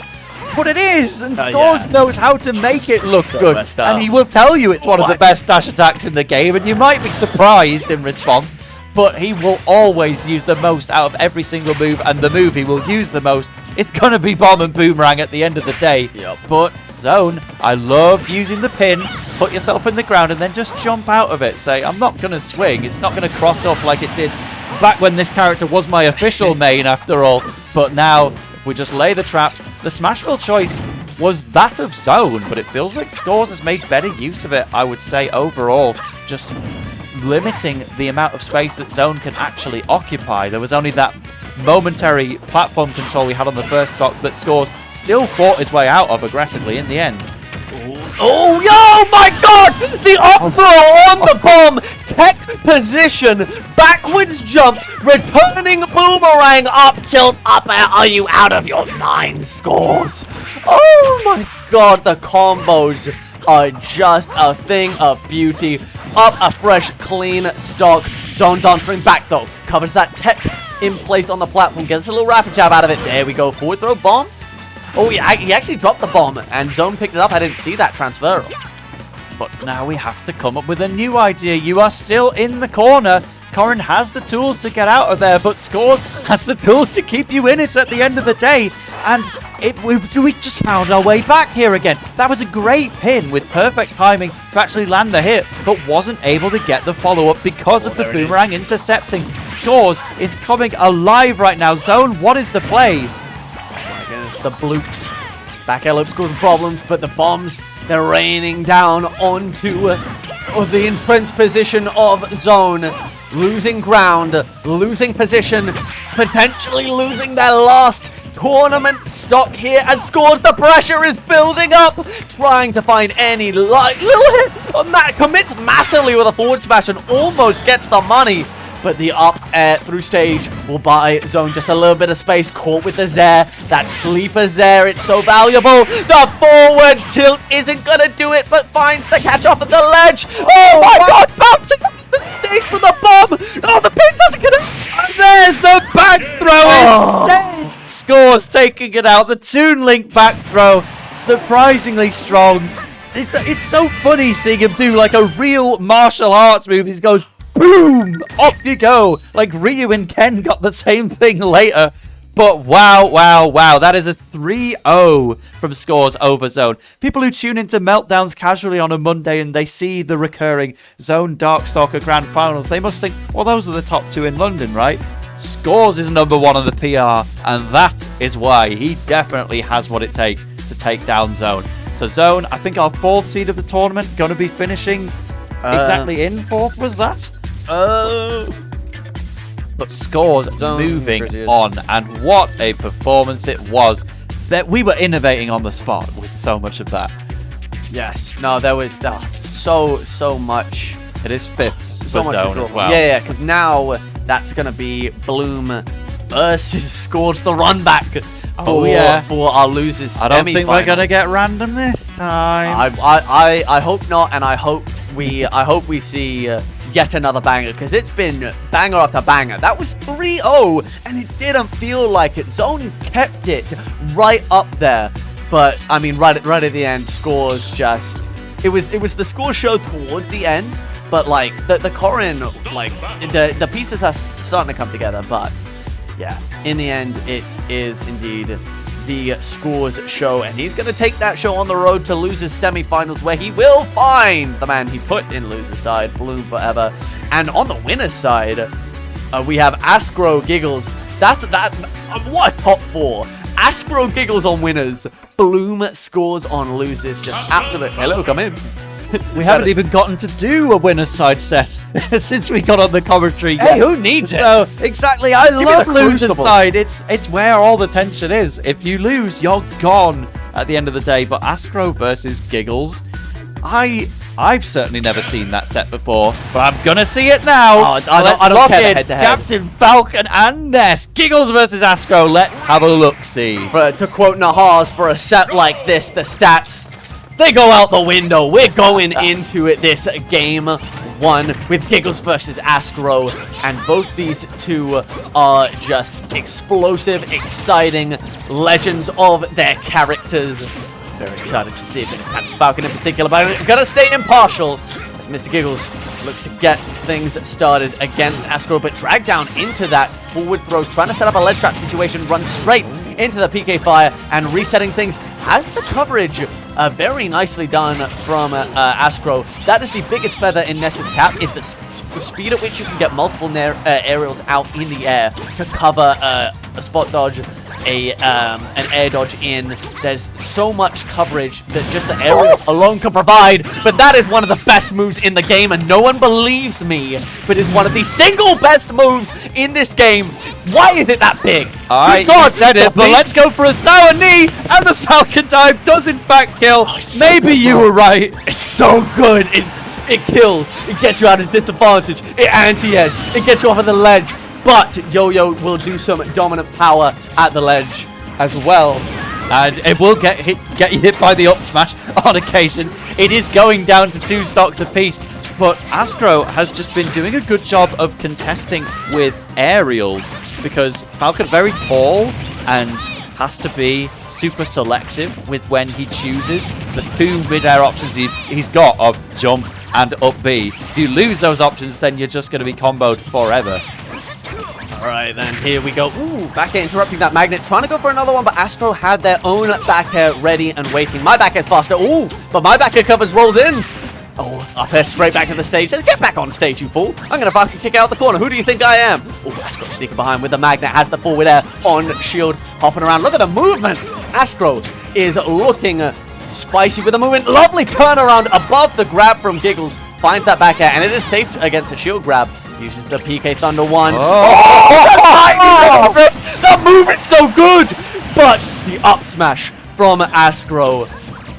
but it is, and Scores knows how to make it look good. And he will tell you it's one of the best dash attacks in the game, and you might be surprised in response, but he will always use the most out of every single move, and the move he will use the most is going to be Bomb and Boomerang at the end of the day. But Zone, I love using the pin, put yourself in the ground, and then just jump out of it. Say, I'm not going to swing, it's not going to cross up like it did back when this character was my official main after all. But now, if we just lay the traps, the Smashville choice was that of Zone, but it feels like Scores has made better use of it, I would say, overall. Just limiting the amount of space that Zone can actually occupy. There was only that momentary platform control we had on the first stock that Scores still fought his way out of aggressively in the end. Oh, yo, my God! The up throw on the bomb! Tech position, backwards jump, returning boomerang, up tilt, up air. Are you out of your mind, Scores? Oh my God, the combos are just a thing of beauty. Up a fresh, clean stock. Zone's answering back though. Covers that tech in place on the platform. Gets a little rapid jab out of it. There we go. Forward throw bomb. Oh, he actually dropped the bomb, and Zone picked it up. I didn't see that transfer. But now we have to come up with a new idea. You are still in the corner. Corrin has the tools to get out of there, but Scores has the tools to keep you in it at the end of the day. And we just found our way back here again. That was a great pin with perfect timing to actually land the hit, but wasn't able to get the follow-up because of the boomerang intercepting. Scores is coming alive right now. Zone, what is the play? The bloops. Back air loops causing problems, but the bombs, they're raining down onto the entrenched position of Zone. Losing ground, losing position, potentially losing their last tournament stock here, and Scores. The pressure is building up, trying to find any little hit on that. Commits massively with a forward smash and almost gets the money. But the up air through stage will buy Zone just a little bit of space. Caught with the Zair. That sleeper Zair, it's so valuable. The forward tilt isn't going to do it, but finds the catch off at the ledge. Oh my God, bouncing off the stage for the bomb. Oh, the pin doesn't get it. And there's the back throw instead. Scores taking it out. The Toon Link back throw, surprisingly strong. It's so funny seeing him do like a real martial arts move. He goes, boom! Off you go! Like Ryu and Ken got the same thing later. But wow, wow, wow. That is a 3-0 from Scores over Zone. People who tune into Meltdowns casually on a Monday and they see the recurring Zone Darkstalker Grand Finals, they must think, well, those are the top two in London, right? Scores is number one on the PR, and that is why he definitely has what it takes to take down Zone. So Zone, I think our fourth seed of the tournament, going to be finishing exactly in fourth, was that? But Scores moving on, and what a performance it was. That we were innovating on the spot with so much of that. Yes, no, there was so much. It is fifth So much Zone as well. Yeah, because now that's gonna be Bloom versus Scores, the run back. For our losers. I don't think we're gonna get random this time. I hope not, and I hope we see yet another banger, because it's been banger after banger. That was 3-0, and it didn't feel like it. Zone kept it right up there, but I mean, right at the end, Scores just it was the score show toward the end, but like the Corrin, like the pieces are starting to come together, but. Yeah, in the end, it is indeed the Scores show, and he's going to take that show on the road to Losers semifinals, where he will find the man he put in Losers side, Bloom4Eva. And on the winner's side, we have Ascro Giggles. What a top four. Ascro Giggles on winners, Bloom Scores on losers. Just absolute. Hello, come in. We haven't even gotten to do a winner's side set since we got on the commentary. Hey, who needs it? So, exactly, I love loser's side. It's where all the tension is. If you lose, you're gone at the end of the day. But Ascro versus Giggles, I I've certainly never seen that set before, but I'm gonna see it now. I don't lock care the in head-to-head. Captain Falcon and Ness. Giggles versus Ascro. Let's have a look-see. To quote Nahaz, for a set like this, the stats, they go out the window. We're going into it this game 1 with Giggles versus Ascro, and both these two are just explosive, exciting legends of their characters. Very excited to see a bit of Captain Falcon in particular, but I'm gonna stay impartial as Mr. Giggles looks to get things started against Ascro, but dragged down into that forward throw, trying to set up a ledge trap situation, run straight into the PK fire and resetting things. As the coverage very nicely done from Ascro. That is the biggest feather in Ness's cap, is the speed at which you can get multiple aerials out in the air to cover a spot dodge, an air dodge in. There's so much coverage that just the aerial alone can provide, but that is one of the best moves in the game, and no one believes me, but it's one of the single best moves in this game. Why is it that big? Alright, you said it, but let's go for a sour knee, and the Falcon dive does in fact kill. So Maybe you were right. It's so good. It kills. It gets you out of disadvantage. It anti-airs. It gets you off of the ledge. But Yo-Yo will do some dominant power at the ledge as well. And it will get you hit by the up smash on occasion. It is going down to 2 stocks apiece. But Ascro has just been doing a good job of contesting with aerials, because Falcon very tall and has to be super selective with when he chooses the 2 mid-air options he's got of jump and up B. If you lose those options, then you're just going to be comboed forever. Alright then, here we go. Ooh, back air interrupting that magnet. Trying to go for another one, but Ascro had their own back air ready and waiting. My back air's faster. Ooh, but my back air covers rolls ins. Oh, up air straight back to the stage. Says, get back on stage, you fool. I'm going to fucking kick out the corner. Who do you think I am? Oh, Ascro sneaking behind with the magnet. Has the forward air on shield. Hopping around. Look at the movement. Ascro is looking spicy with the movement. Lovely turnaround above the grab from Giggles. Finds that back air, and it is safe against a shield grab. Uses the PK Thunder 1. That move is so good! But the up smash from Ascro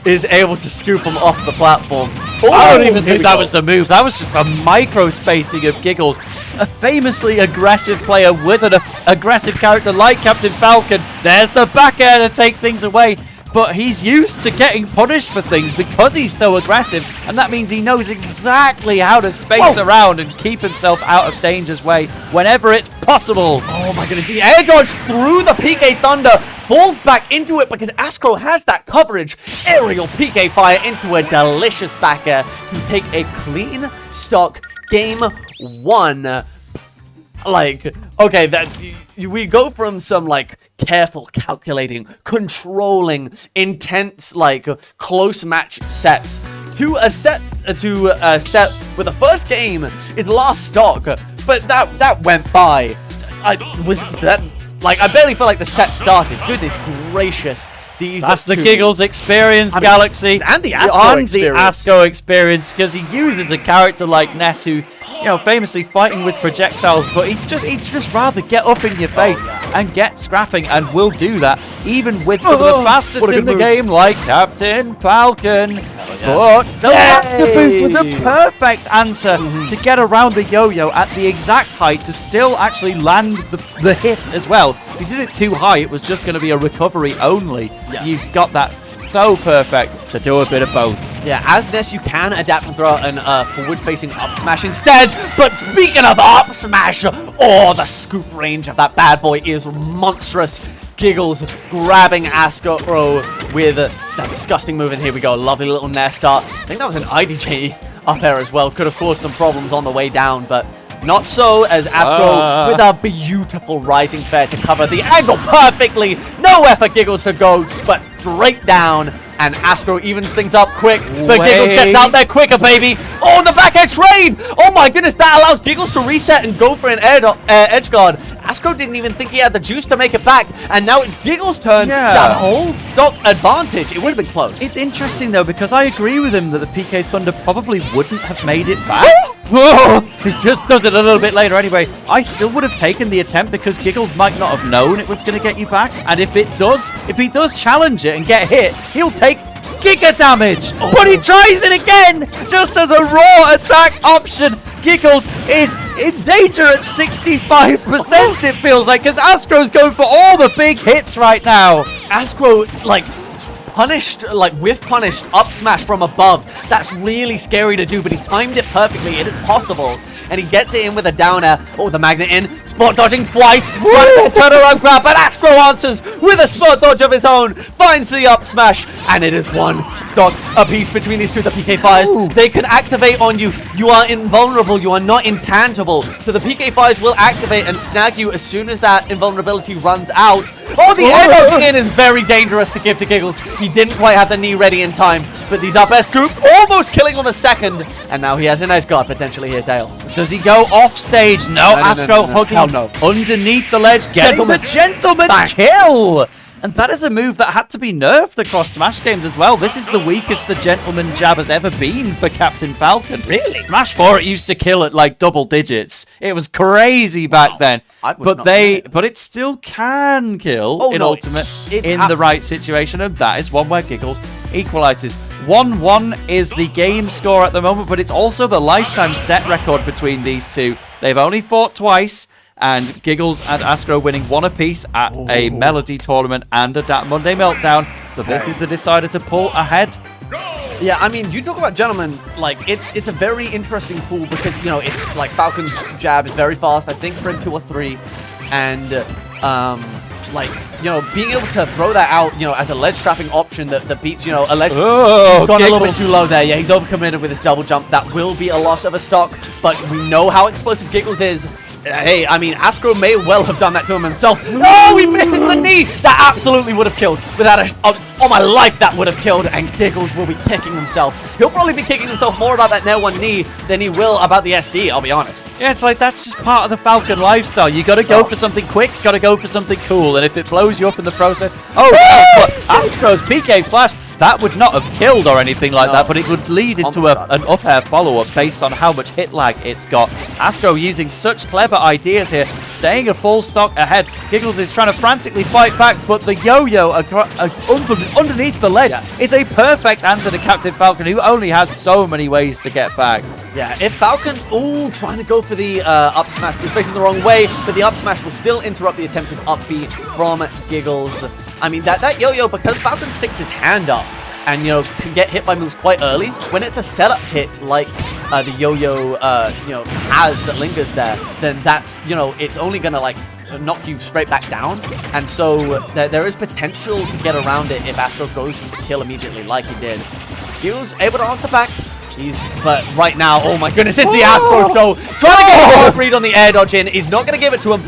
is able to scoop him off the platform. I don't even think that was the move. That was just a micro spacing of Giggles. A famously aggressive player with an aggressive character like Captain Falcon. There's the back air to take things away. But he's used to getting punished for things because he's so aggressive, and that means he knows exactly how to space around and keep himself out of danger's way whenever it's possible. Oh my goodness, he air dodge through the PK Thunder, falls back into it because Ascro has that coverage. Aerial PK fire into a delicious back air to take a clean stock game 1. Like, okay, we go from some, like, careful, calculating, controlling, intense, like, close match sets to a set where the first game is last stock, but that went by. I barely felt like the set started. Goodness gracious. That's the Giggles experience, Galaxy. And the Ascro experience, because he uses a character like Ness who, you know, famously fighting with projectiles, but he'd just rather get up in your face and get scrapping, and will do that even with some of the fastest in the game like Captain Falcon. But the laughter boost was the perfect answer to get around the yo-yo at the exact height to still actually land the hit as well. If you did it too high, it was just going to be a recovery only. Yes. You've got that so perfect to do a bit of both. Yeah, as Ness, you can adapt and throw an forward-facing up smash instead. But speaking of up smash, the scoop range of that bad boy is monstrous. Giggles grabbing Ascro with that disgusting move, and here we go. Lovely little Ness start. I think that was an IDJ up air as well. Could have caused some problems on the way down, but not so, as Ascro with a beautiful rising fair to cover the angle perfectly. No effort Giggles to go, but straight down. And Ascro evens things up quick, but Giggles gets out there quicker, baby. Oh, the back air trade! Oh my goodness, that allows Giggles to reset and go for an edge guard. Ascro didn't even think he had the juice to make it back, and now it's Giggles' turn to hold stock advantage. It would have been close. It's interesting, though, because I agree with him that the PK Thunder probably wouldn't have made it back. He just does it a little bit later anyway. I still would have taken the attempt because Giggles might not have known it was going to get you back, and if he does challenge it and get hit, he'll take bigger damage. But he tries it again, just as a raw attack option. Giggles is in danger at 65%, it feels like, because Ascro's going for all the big hits right now. Ascro, like, whiff punished up smash from above. That's really scary to do, but he timed it perfectly. It is possible. And he gets it in with a downer. Oh, the magnet in. Spot dodging twice. Trying to turn around grab, but Ascro answers with a spot dodge of his own. Finds the up smash, and it is one stock apiece between these two. The PK Fires, they can activate on you. You are invulnerable. You are not intangible. So the PK Fires will activate and snag you as soon as that invulnerability runs out. Oh, the air in is very dangerous to give to Giggles. He didn't quite have the knee ready in time, but these up air scoops almost killing on the second. And now he has an edge guard potentially here, Dale. Does he go off stage? No, Ascro hugging underneath the ledge, getting the gentleman kill. And that is a move that had to be nerfed across Smash games as well. This is the weakest the gentleman jab has ever been for Captain Falcon. Really? Smash 4, it used to kill at like double digits. It was crazy back then. But it still can kill in Ultimate in the right situation, and that is one where Giggles equalizes. 1-1 is the game score at the moment, but it's also the lifetime set record between these two. They've only fought twice, and Giggles and Ascro winning one apiece at a Melody tournament and a Monday Meltdown. So this is the decider to pull ahead. Yeah, I mean, you talk about gentlemen, like, it's a very interesting tool because, you know, it's like Falcon's jab is very fast, I think for 2 or 3, and, like, you know, being able to throw that out, you know, as a ledge trapping option that beats, you know, a ledge. He's gone a little bit too low there. Yeah, he's overcommitted with his double jump. That will be a loss of a stock, but we know how explosive Giggles is. Hey, I mean, Ascro may well have done that to him himself. Oh, he missed the knee! That absolutely would have killed. Without on my life, that would have killed, and Giggles will be kicking himself. He'll probably be kicking himself more about that Nair 1 knee than he will about the SD, I'll be honest. Yeah, it's like that's just part of the Falcon lifestyle. You gotta go for something quick, gotta go for something cool, and if it blows you up in the process, but Ascro's PK Flash, that would not have killed or anything like that, but it would lead into an up air follow-up based on how much hit lag it's got. Ascro using such clever ideas here, staying a full stock ahead. Giggles is trying to frantically fight back, but the yo-yo underneath the ledge is a perfect answer to Captain Falcon, who only has so many ways to get back. Yeah, if Falcon, trying to go for the up smash, just facing the wrong way, but the up smash will still interrupt the attempted up B from Giggles. I mean, that yo-yo, because Falcon sticks his hand up and, you know, can get hit by moves quite early, when it's a setup hit like the yo-yo, you know, has that lingers there, then that's, you know, it's only going to, like, knock you straight back down. And so there is potential to get around it if Ascro goes for the kill immediately like he did. He was able to answer back. But right now, oh my goodness, it's the Ascro show. Trying to get a hard read on the air dodge in. He's not going to give it to him.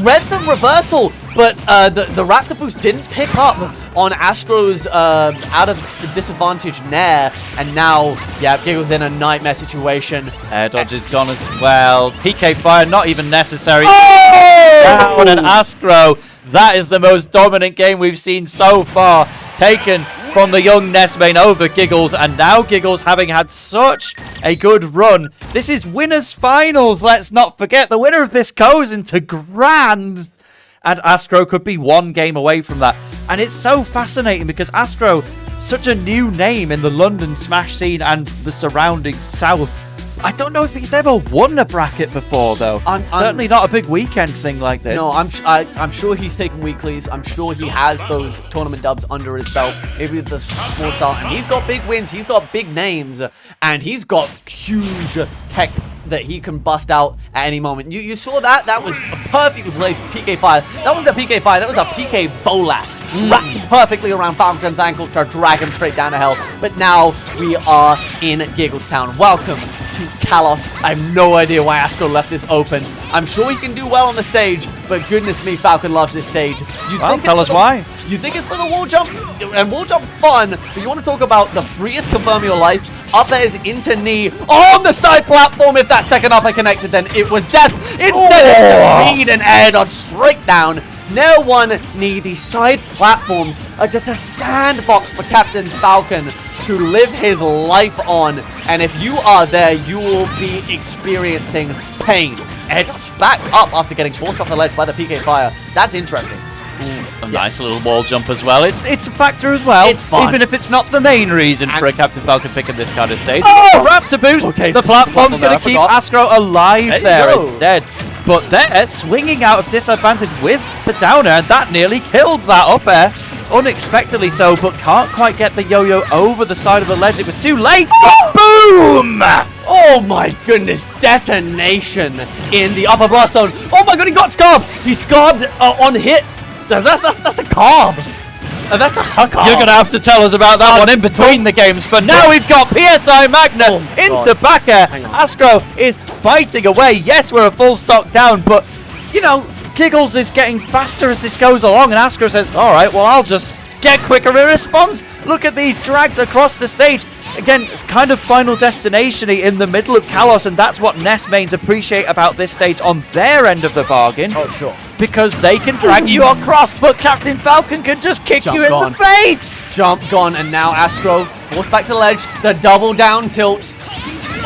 Read the reversal, but the Raptor boost didn't pick up on Astro's out of the disadvantage Nair. And now, yeah, Giggles in a nightmare situation. Air dodge is gone as well. PK Fire, not even necessary. Down and Ascro. That is the most dominant game we've seen so far. Taken from the young Nesmain over Giggles, and now Giggles, having had such a good run, this is winners finals. Let's not forget the winner of this goes into Grands, and Ascro could be one game away from that. And it's so fascinating because Ascro, such a new name in the London Smash scene and the surrounding South. I don't know if he's ever won a bracket before, though. Certainly not a big weekend thing like this. No, I'm sure he's taken weeklies. I'm sure he has those tournament dubs under his belt. Maybe the sports art. And he's got big wins. He's got big names. And he's got huge tech that he can bust out at any moment. You saw that? That was a perfectly placed PK Fire. That wasn't a PK Fire. That was a PK Bolas. Wrapped perfectly around Falcon's ankle to drag him straight down to hell. But now we are in Gigglestown. Welcome to Kalos. I have no idea why Ascro left this open. I'm sure he can do well on the stage, but goodness me, Falcon loves this stage. Tell us why. You think it's for the wall jump, and wall jump's fun, but you want to talk about the freest confirm your life. Up there is into knee on the side platform. If that second up I connected, then it was death. Instead, read an air dodge straight down. Nair 1 knee. These side platforms are just a sandbox for Captain Falcon to live his life on. And if you are there, you will be experiencing pain. Air dodge back up after getting forced off the ledge by the PK Fire. That's interesting. A nice little wall jump as well. It's a factor as well. It's fun. Even if it's not the main reason for a Captain Falcon pick in this kind of stage. Raptor boost! Okay, the platform's going to keep forgot. Ascro alive There you go. instead. But they're swinging out of disadvantage with the downer, and that nearly killed that up air. Unexpectedly so, but can't quite get the yo-yo over the side of the ledge. It was too late. Boom! Oh my goodness, detonation in the upper blast zone. Oh my god, he got scarred. He scarred on hit. That's a carb. That's a carb. You're going to have to tell us about that one in between the games. But now we've got PSI Magna into back air. Ascro is fighting away. Yes, we're a full stock down, but, you know, Giggles is getting faster as this goes along, and Ascro says, all right, well, I'll just get quicker in response. Look at these drags across the stage. Again, it's kind of Final Destination-y in the middle of Kalos, and that's what Nest mains appreciate about this stage on their end of the bargain. Oh, sure. Because they can drag you across, but Captain Falcon can just kick you in the face. Jump gone, and now Ascro forced back to the ledge. The double down tilt.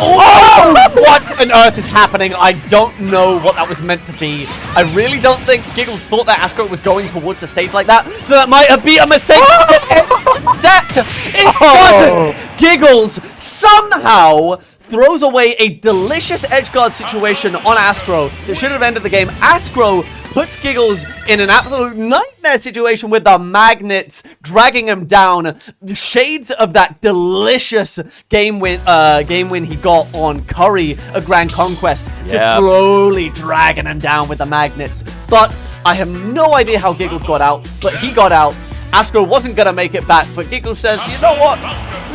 Oh! What on earth is happening? I don't know what that was meant to be. I really don't think Giggles thought that Ascro was going towards the stage like that, so that might have been a mistake. It wasn't. Giggles somehow throws away a delicious edgeguard situation on Ascro that should have ended the game. Ascro puts Giggles in an absolute nightmare situation with the magnets dragging him down. Shades of that delicious game win he got on Curry, a Grand Conquest. Just slowly dragging him down with the magnets. But I have no idea how Giggles got out, but he got out. Ascro wasn't going to make it back, but Giggles says, you know what?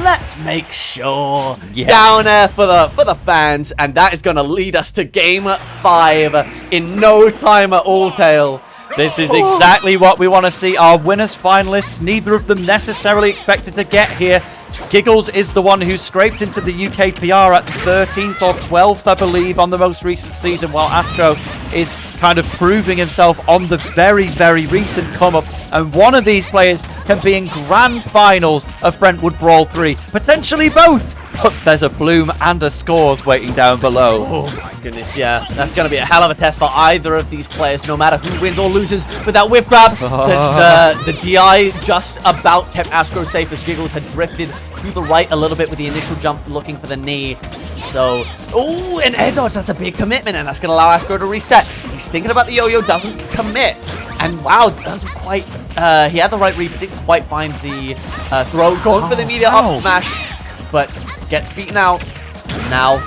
Let's make sure. Down there for the fans, and that is going to lead us to Game 5 in no time at all, Tail. This is exactly what we want to see. Our winners finalists, neither of them necessarily expected to get here. Giggles is the one who scraped into the UK PR at 13th or 12th, I believe, on the most recent season, while Ascro is kind of proving himself on the very, very recent come-up. And one of these players can be in grand finals of Brentwood Brawl 3. Potentially both. But there's a Bloom and a Scores waiting down below. Oh my goodness, yeah. That's going to be a hell of a test for either of these players, no matter who wins or loses. With that whip grab, the DI just about kept Ascro safe as Giggles had drifted to the right a little bit with the initial jump looking for the knee. So, oh, an air dodge, that's a big commitment, and that's going to allow Ascro to reset. He's thinking about the yo-yo, doesn't commit. And wow, doesn't quite, he had the right read, but didn't quite find the throw. Going for the immediate up smash, but gets beaten out. Now,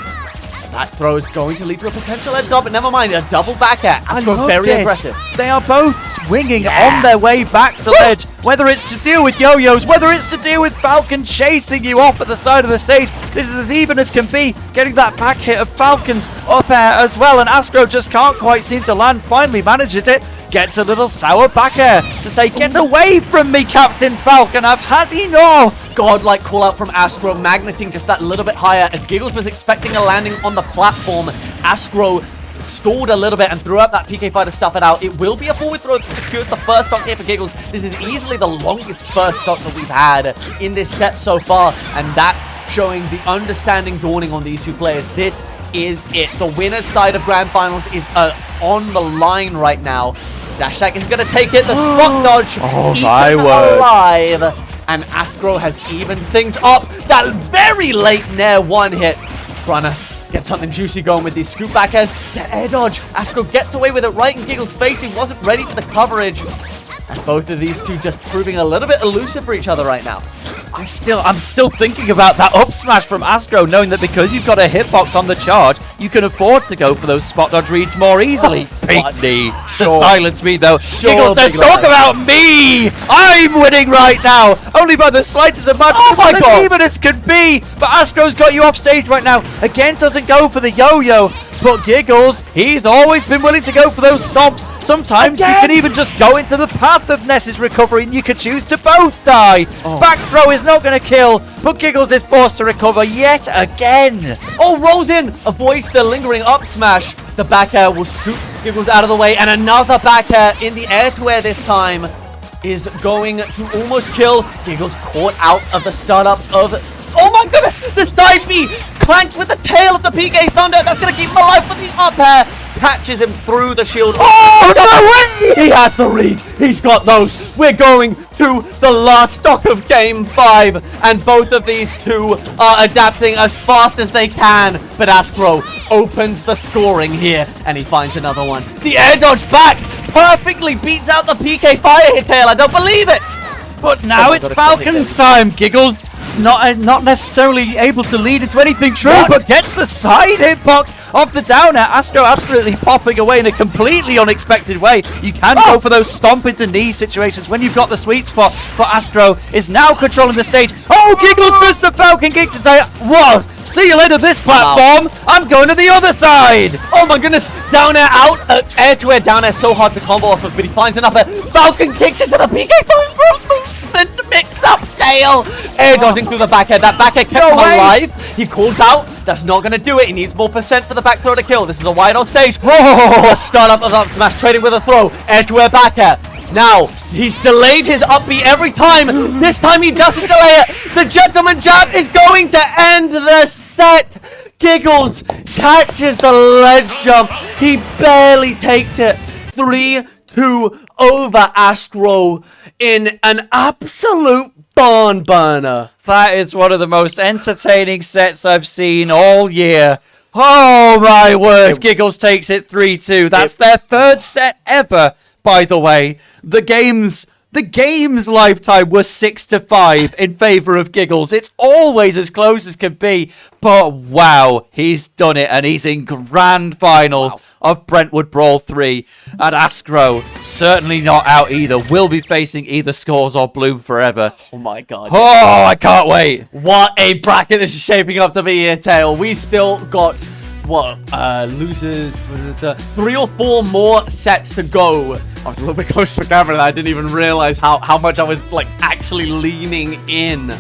that throw is going to lead to a potential edge guard, but never mind, a double back air. Ascro very aggressive. They are both swinging on their way back to ledge, whether it's to deal with yo-yos, whether it's to deal with Falcon chasing you off at the side of the stage. This is as even as can be, getting that back hit of Falcon's up air as well, and Ascro just can't quite seem to land, finally manages it, gets a little sour back air to say, get away from me, Captain Falcon, I've had enough. Godlike call out from Ascro, magneting just that little bit higher as Giggles was expecting a landing on the platform. Ascro stalled a little bit and threw out that PK Fighter to stuff it out. It will be a forward throw that secures the first stock here for Giggles. This is easily the longest first stock that we've had in this set so far, and that's showing the understanding dawning on these two players. This is it. The winner's side of Grand Finals is on the line right now. Dashtag is going to take it. The rock dodge. Oh my word. Alive. And Ascro has evened things up. That very late Nair one hit. Trying to get something juicy going with these scoop back airs. The air dodge. Ascro gets away with it right in Giggles' face. He wasn't ready for the coverage. And both of these two just proving a little bit elusive for each other right now. I'm still thinking about that up smash from Ascro, knowing that because you've got a hitbox on the charge, you can afford to go for those spot dodge reads more easily. Big knee. Sure. To silence me though. Sure, Giggles says, big talk lie. about me! I'm winning right now! Only by the slightest amount. Oh my God. Even as could be! But Ascro's got you off stage right now. Again, doesn't go for the yo-yo. But Giggles, he's always been willing to go for those stomps. Sometimes you can even just go into the path of Ness's recovery and you could choose to both die. Back throw is not going to kill, but Giggles is forced to recover yet again. Oh, rolls in, avoids the lingering up smash. The back air will scoop Giggles out of the way, and another back air in the air to air this time is going to almost kill. Giggles caught out of the startup of... Oh my goodness! The side B clanks with the tail of the PK Thunder. That's going to keep him alive for the up air. Patches him through the shield. Oh, no way! He has the read. He's got those. We're going to the last stock of Game 5. And both of these two are adapting as fast as they can. But Ascro opens the scoring here. And he finds another one. The air dodge back perfectly beats out the PK Fire Hit Tail. I don't believe it. But now it's Falcon's time. Giggles not necessarily able to lead into anything true, but gets the side hitbox of the downer. Ascro absolutely popping away in a completely unexpected way. You can go for those stomp into knee situations when you've got the sweet spot, but Ascro is now controlling the stage. Oh, Giggles just the Falcon Kick to say, what? See you later this platform. I'm going to the other side. Oh my goodness, down air out. Air to air down air so hard to combo off of, but he finds another. Falcon kicks into the PK movement to mix up tail. Air dodging through the back air. That back air kept him alive. He called out. That's not going to do it. He needs more percent for the back throw to kill. This is a wide on stage. Oh, a startup of up smash trading with a throw. Air to air back air. Now, he's delayed his up B every time. This time he doesn't delay it. The gentleman jab is going to end the set. Giggles catches the ledge jump. He barely takes it. 3-2 over Ascro in an absolute barn burner. That is one of the most entertaining sets I've seen all year. Oh my word, Giggles takes it 3-2. That's their third set ever, by the way. The game's lifetime was 6-5 in favor of Giggles. It's always as close as can be, but wow, he's done it, and he's in grand finals of Brentwood Brawl 3. And Ascro, certainly not out either, will be facing either Scores or Bloom4Eva. Oh my god. Oh, I can't wait. What a bracket this is shaping up to be here, Tail. We still got, losers, 3 or 4 more sets to go. I was a little bit close to the camera and I didn't even realize how much I was, actually leaning in.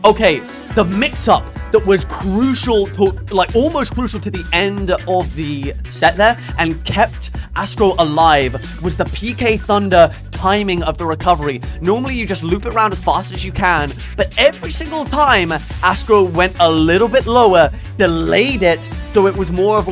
Okay, the mix-up that was crucial to, almost crucial to the end of the set there and kept Ascro alive was the PK Thunder timing of the recovery. Normally you just loop it around as fast as you can, but every single time Ascro went a little bit lower, delayed it, so it was more of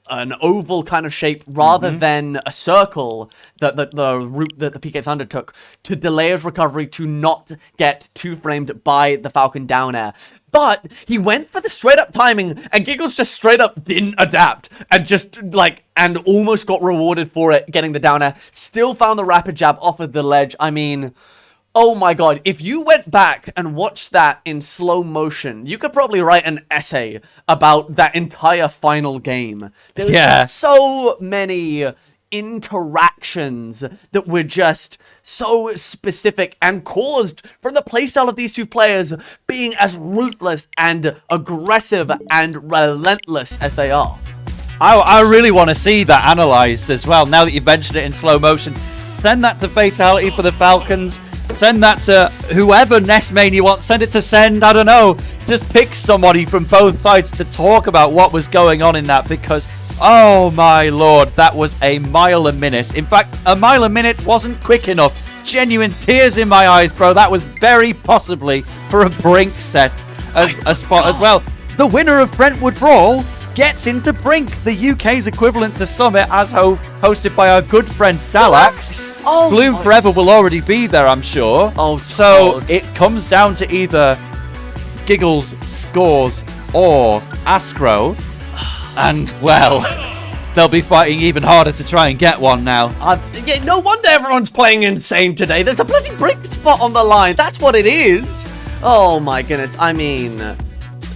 an oval kind of shape rather than a circle that the route that the PK Thunder took to delay his recovery to not get 2-framed by the Falcon down air. But he went for the straight up timing, and Giggles just straight up didn't adapt and just and almost got rewarded for it, getting the down air. Still found the rapid jab off of the ledge. I mean, oh my god, if you went back and watched that in slow motion, you could probably write an essay about that entire final game. There were so many interactions that were just so specific and caused from the playstyle of these two players being as ruthless and aggressive and relentless as they are. I really want to see that analysed as well, now that you've mentioned it in slow motion. Send that to Fatality for the Falcons. Send that to whoever Nest main you want. Send it to Send, I don't know. Just pick somebody from both sides to talk about what was going on in that, because oh my lord, that was a mile a minute. In fact, a mile a minute wasn't quick enough. Genuine tears in my eyes, bro. That was very possibly for a Brink set as a spot as well. The winner of Brentwood Brawl gets into Brink, the UK's equivalent to Summit, as hosted by our good friend Dalax. Bloom4Eva will already be there, I'm sure. So it comes down to either Giggles, Scores, or Ascro. And, well, they'll be fighting even harder to try and get one now. Yeah, no wonder everyone's playing insane today. There's a bloody Brink spot on the line. That's what it is. Oh, my goodness. I mean,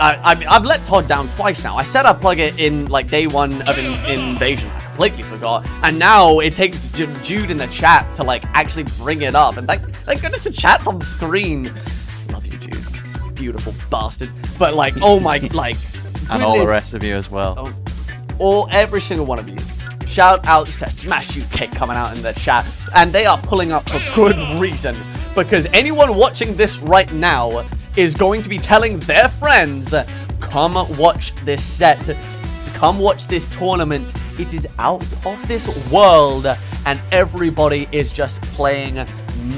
I've let Todd down twice now. I said I'd plug it in, day 1 of Invasion. I completely forgot. And now it takes Jude in the chat to, actually bring it up. And, thank goodness the chat's on the screen. Love you, Jude. Beautiful bastard. But, oh my, and all the rest of you as well. Every single one of you. Shout outs to Smash UK coming out in the chat. And they are pulling up for good reason. Because anyone watching this right now is going to be telling their friends, come watch this set. Come watch this tournament. It is out of this world. And everybody is just playing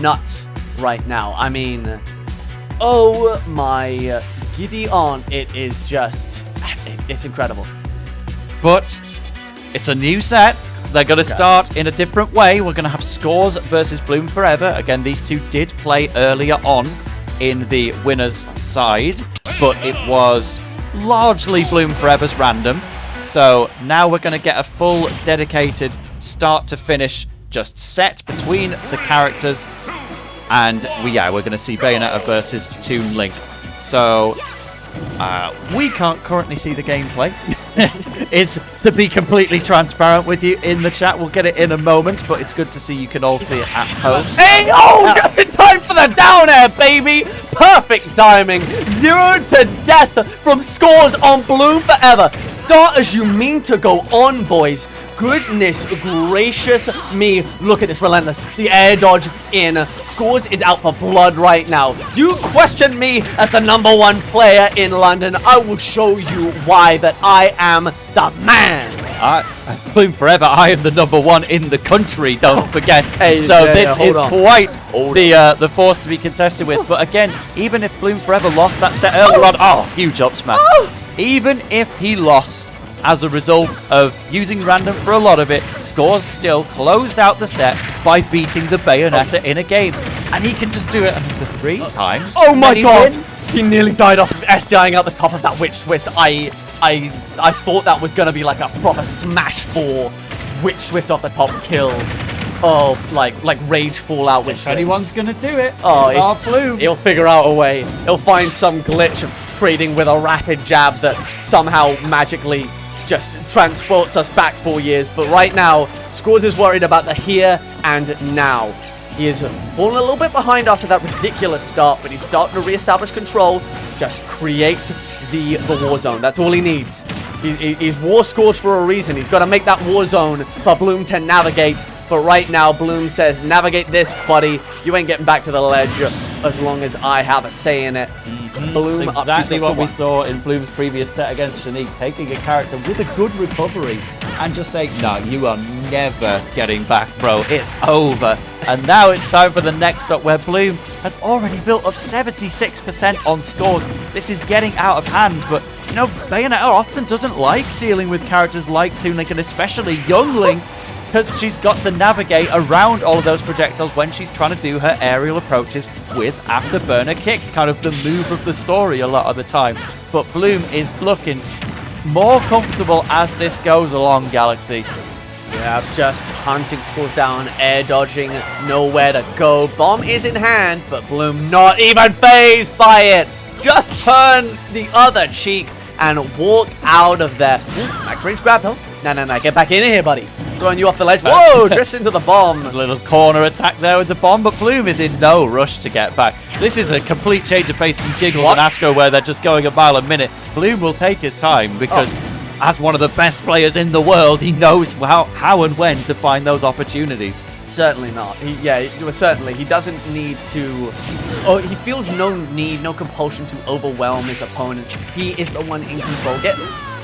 nuts right now. I mean, oh my giddy on. It is just, it's incredible. But it's a new set. they're going to start in a different way. We're going to have Scores versus Bloom4Eva. Again, these two did play earlier on in the winner's side, but it was largely Bloom4Eva's random. So now we're going to get a full dedicated start to finish just set between the characters, and we're going to see Bayonetta versus Toon Link. So we can't currently see the gameplay. It's to be completely transparent with you in the chat. We'll get it in a moment, but it's good to see you can all see it at home. Hey, just in time for the down air, baby! Perfect timing. 0 to death from Scores on Bloom4Eva. Start as you mean to go on, boys. Goodness gracious me. Look at this relentless. The air dodge in. Scores is out for blood right now. You question me as the #1 player in London. I will show you why that I am the man. Bloom4Eva, I am the #1 in the country, don't forget. Hey, so yeah, this is on. quite the force to be contested with. But again, even if Bloom4Eva lost that set earlier on, huge up smash. Even if he lost as a result of using random for a lot of it, Scores still closed out the set by beating the Bayonetta in a game. And he can just do it another 3 times. Oh my Then he god! wins. He nearly died off SDIing out the top of that witch twist. I thought that was gonna be like a proper smash 4 witch twist off the top kill. Oh, like rage fallout witch twist. If anyone's gonna do it, Oh, it's our Bloom. He'll figure out a way. He'll find some glitch of trading with a rapid jab that somehow magically just transports us back 4 years. But right now, Scores is worried about the here and now. He is falling a little bit behind after that ridiculous start, but he's starting to reestablish control. Just create the war zone. That's all he needs. He's war Scores for a reason. He's got to make that war zone for Bloom to navigate. But right now, Bloom says, navigate this, buddy. You ain't getting back to the ledge as long as I have a say in it. Bloom That's exactly what we saw in Bloom's previous set against Shaneak, taking a character with a good recovery and just saying, no, you are never getting back, bro. It's over. And now it's time for the next stop where Bloom has already built up 76% on Scores. This is getting out of hand, but you know, Bayonetta often doesn't like dealing with characters like Toon Link and especially Young Link, because she's got to navigate around all of those projectiles when she's trying to do her aerial approaches with Afterburner Kick, kind of the move of the story a lot of the time. But Bloom is looking more comfortable as this goes along, Galaxy. Yeah, just hunting Scores down, air dodging, nowhere to go. Bomb is in hand, but Bloom not even phased by it. Just turn the other cheek and walk out of there. Max range grab though. No, get back in here, buddy. Throwing you off the ledge. Whoa, drifts into the bomb. A little corner attack there with the bomb, but Bloom is in no rush to get back. This is a complete change of pace from Giggles and Ascro, where they're just going a mile a minute. Bloom will take his time because as one of the best players in the world, he knows how and when to find those opportunities. Certainly not. Certainly. He doesn't need to... Oh, he feels no need, no compulsion to overwhelm his opponent. He is the one in control.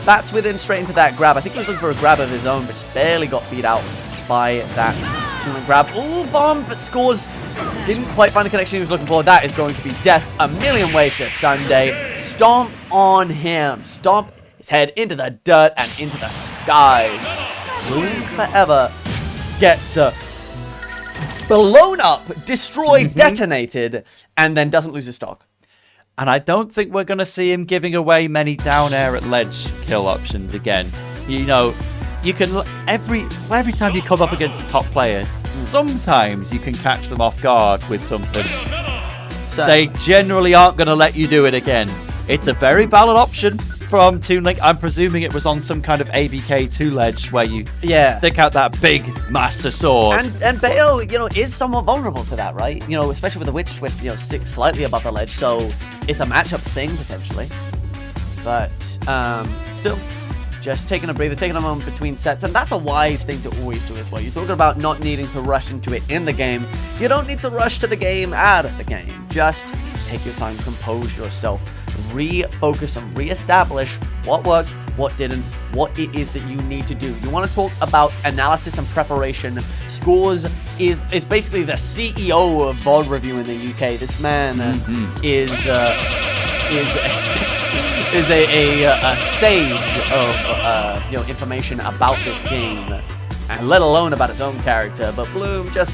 Bats within straight into that grab. I think he was looking for a grab of his own, but just barely got beat out by that two-man grab. Ooh, bomb, but Scores didn't quite find the connection he was looking for. That is going to be death a million ways to Sunday. Stomp on him. Stomp his head into the dirt and into the skies. Bloom4Eva gets blown up, destroyed, detonated, and then doesn't lose his stock. And I don't think we're going to see him giving away many down air at ledge kill options again. You know, you can every time you come up against a top player, sometimes you can catch them off guard with something. So they generally aren't going to let you do it again. It's a very valid option from Toon Link. I'm presuming it was on some kind of ABK2 ledge where you stick out that big master sword. And Bayo, is somewhat vulnerable to that, right? Especially with the witch twist, sits slightly above the ledge, so it's a matchup thing potentially. But still, just taking a breather, taking a moment between sets, and that's a wise thing to always do as well. You're talking about not needing to rush into it in the game. You don't need to rush to the game out of the game. Just take your time, compose yourself, refocus and reestablish what worked, what didn't, what it is that you need to do. You want to talk about analysis and preparation. Scores is basically the CEO of VOD review in the UK. This man is a sage of information about this game, let alone about his own character. But Bloom just...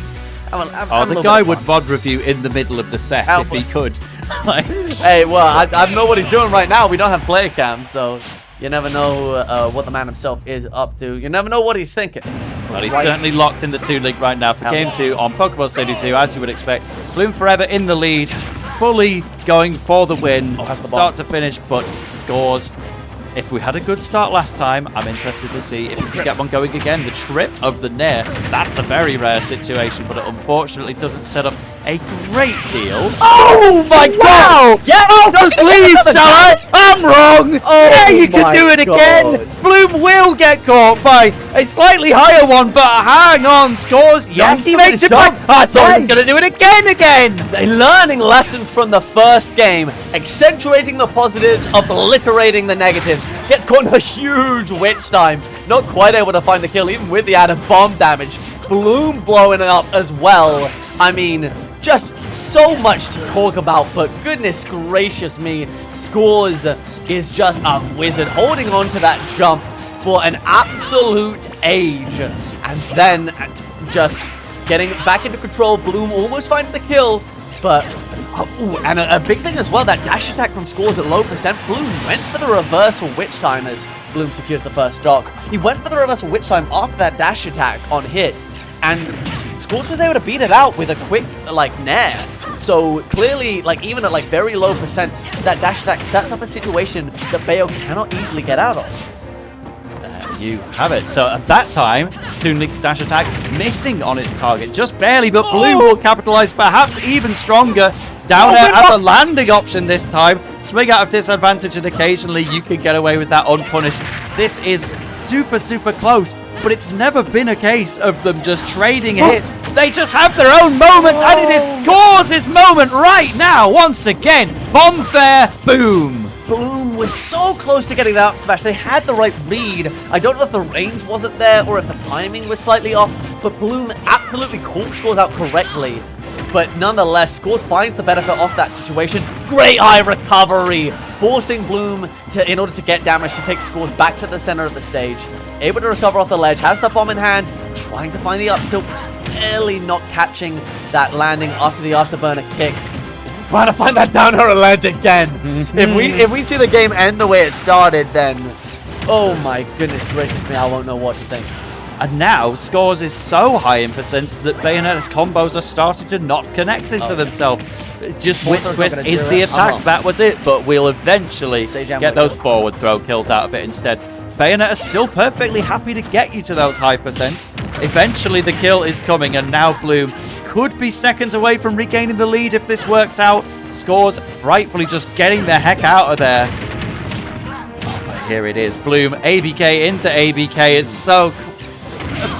the guy would VOD review in the middle of the set if he could. Like, hey, well, I know what he's doing right now. We don't have player cam, so you never know what the man himself is up to. You never know what he's thinking. Well, he's certainly locked in the 2 league right now for Game 2 on Pokeball Stadium 2, as you would expect. Bloom4Eva in the lead, fully going for the win, start to finish, but scores. If we had a good start last time, I'm interested to see if we can get one going again. The trip of the Nair, that's a very rare situation, but it unfortunately doesn't set up a great deal. Oh my god! Yeah, just leave, shall I? I'm wrong! Oh yeah, you can do it God. again! Bloom will get caught by a slightly higher one, but hang on, scores. Yes, he makes it back. I thought he was going to do it again! A learning lesson from the first game, accentuating the positives, obliterating the negatives. Gets caught in a huge witch time. Not quite able to find the kill, even with the added bomb damage. Bloom blowing it up as well. I mean, just so much to talk about, but goodness gracious me, Scores is just a wizard, holding on to that jump for an absolute age. And then just getting back into control. Bloom almost finding the kill, but... and a big thing as well, that dash attack from Scores at low percent. Bloom went for the reversal witch time as Bloom secures the first stock. He went for the reversal witch time after that dash attack on hit, and Scores was able to beat it out with a quick, nair. So clearly, even at very low percent, that dash attack sets up a situation that Bayo cannot easily get out of. You have it. So at that time, Toon League's dash attack missing on its target, just barely, but Bloom will capitalize perhaps even stronger. Down air as a landing option this time. Swing out of disadvantage, and occasionally you can get away with that unpunished. This is super, super close, but it's never been a case of them just trading hits. They just have their own moments, and it is Scores' moment right now. Once again, bomb fair, boom. Bloom was so close to getting the up smash. They had the right read. I don't know if the range wasn't there or if the timing was slightly off, but Bloom absolutely caught Scores out correctly. But nonetheless, Scores finds the benefit of that situation. Great high recovery, forcing Bloom in order to get damage to take Scores back to the center of the stage. Able to recover off the ledge, has the bomb in hand, trying to find the up tilt, just barely not catching that landing after the afterburner kick. Trying to find that down her ledge again. If we see the game end the way it started, then oh my goodness gracious me, I won't know what to think. And now, Scores is so high in percent that Bayonetta's combos are starting to not connect into themselves. Just Witch Twist is the attack, that was it, but we'll eventually get those forward throw kills out of it instead. Bayonetta's still perfectly happy to get you to those high percents. Eventually the kill is coming, and now Bloom could be seconds away from regaining the lead if this works out. Scores rightfully just getting the heck out of there. Oh, but here it is. Bloom, ABK into ABK. It's so...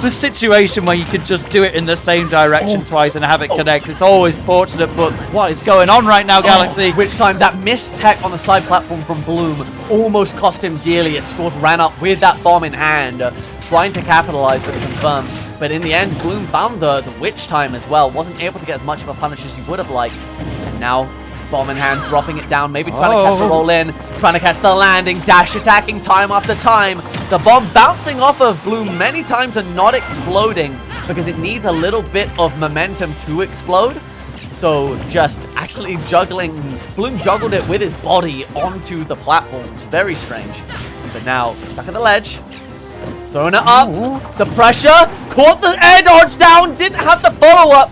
the situation where you could just do it in the same direction twice and have it connect. It's always fortunate, but what is going on right now, Galaxy? Which time that missed tech on the side platform from Bloom almost cost him dearly as Scores ran up with that bomb in hand, trying to capitalize with the confirm. But in the end, Bloom found the witch time as well. Wasn't able to get as much of a punish as he would have liked. And now, bomb in hand, dropping it down, maybe trying to catch the roll in, trying to catch the landing, dash attacking time after time. The bomb bouncing off of Bloom many times and not exploding because it needs a little bit of momentum to explode. So just actually juggling, Bloom juggled it with his body onto the platforms. Very strange. But now, stuck at the ledge. Throwing it up, the pressure, caught the air dodge down, didn't have the follow-up,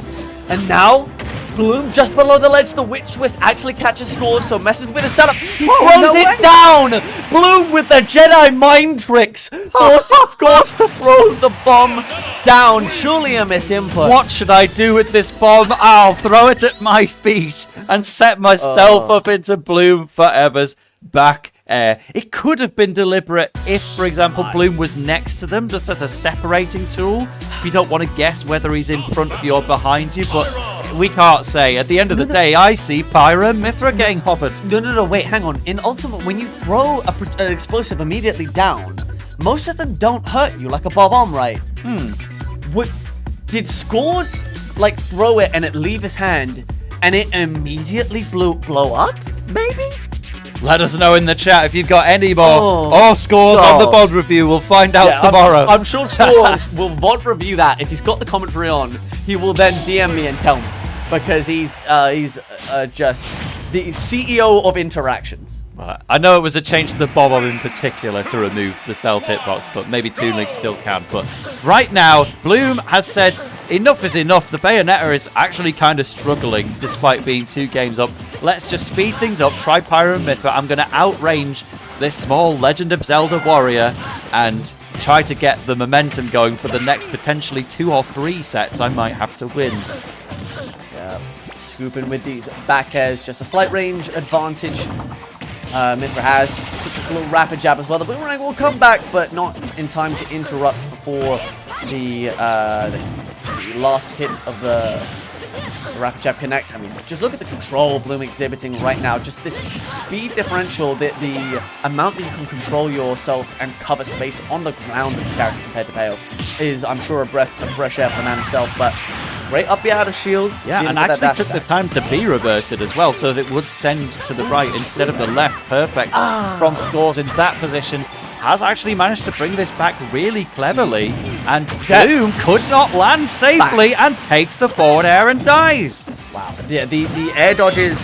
and now Bloom just below the ledge, the Witch Twist actually catches Scores, so messes with his setup, he throws it down! Bloom with the Jedi mind tricks, forcing Scores to throw the bomb down, surely a misinput. What should I do with this bomb? I'll throw it at my feet and set myself up into Bloom4Eva's back air. It could have been deliberate if, for example, Bloom was next to them, just as a separating tool. If you don't want to guess whether he's in front of you or behind you, but we can't say. At the end of the day, I see Pyra and Mithra getting hovered. No, wait, hang on. In Ultimate, when you throw an explosive immediately down, most of them don't hurt you, like a bomb, right? Did Scores, throw it and it leave his hand, and it immediately blow up? Maybe? Let us know in the chat if you've got any more Oh, or scores on the God. VOD review. We'll find out Yeah, tomorrow. I'm sure Scores will VOD review that. If he's got the commentary on, he will then DM me and tell me. Because he's just the CEO of interactions. Well, I know it was a change to the Bob in particular to remove the self hitbox, but maybe Toon League still can. But right now, Bloom has said enough is enough. The Bayonetta is actually kind of struggling despite being 2 games up. Let's just speed things up, try Pyro and Mithra. I'm going to outrange this small Legend of Zelda warrior and try to get the momentum going for the next potentially 2 or 3 sets I might have to win. Yeah, scooping with these back airs, just a slight range advantage. Mithra has took a little rapid jab as well. The boomerang will come back, but not in time to interrupt before the last hit of the rapid jab connects. I mean, just look at the control Bloom exhibiting right now. Just this speed differential, the amount that you can control yourself and cover space on the ground with this character compared to Pale is, I'm sure, a breath of fresh air for the man himself. But great up out of shield. Yeah, and actually took the time to be reversed as well, so that it would send to the right instead of the left. Perfect from Scores in that position. Has actually managed to bring this back really cleverly, and Doom could not land safely and takes the forward air and dies. Wow. Yeah, the air dodges,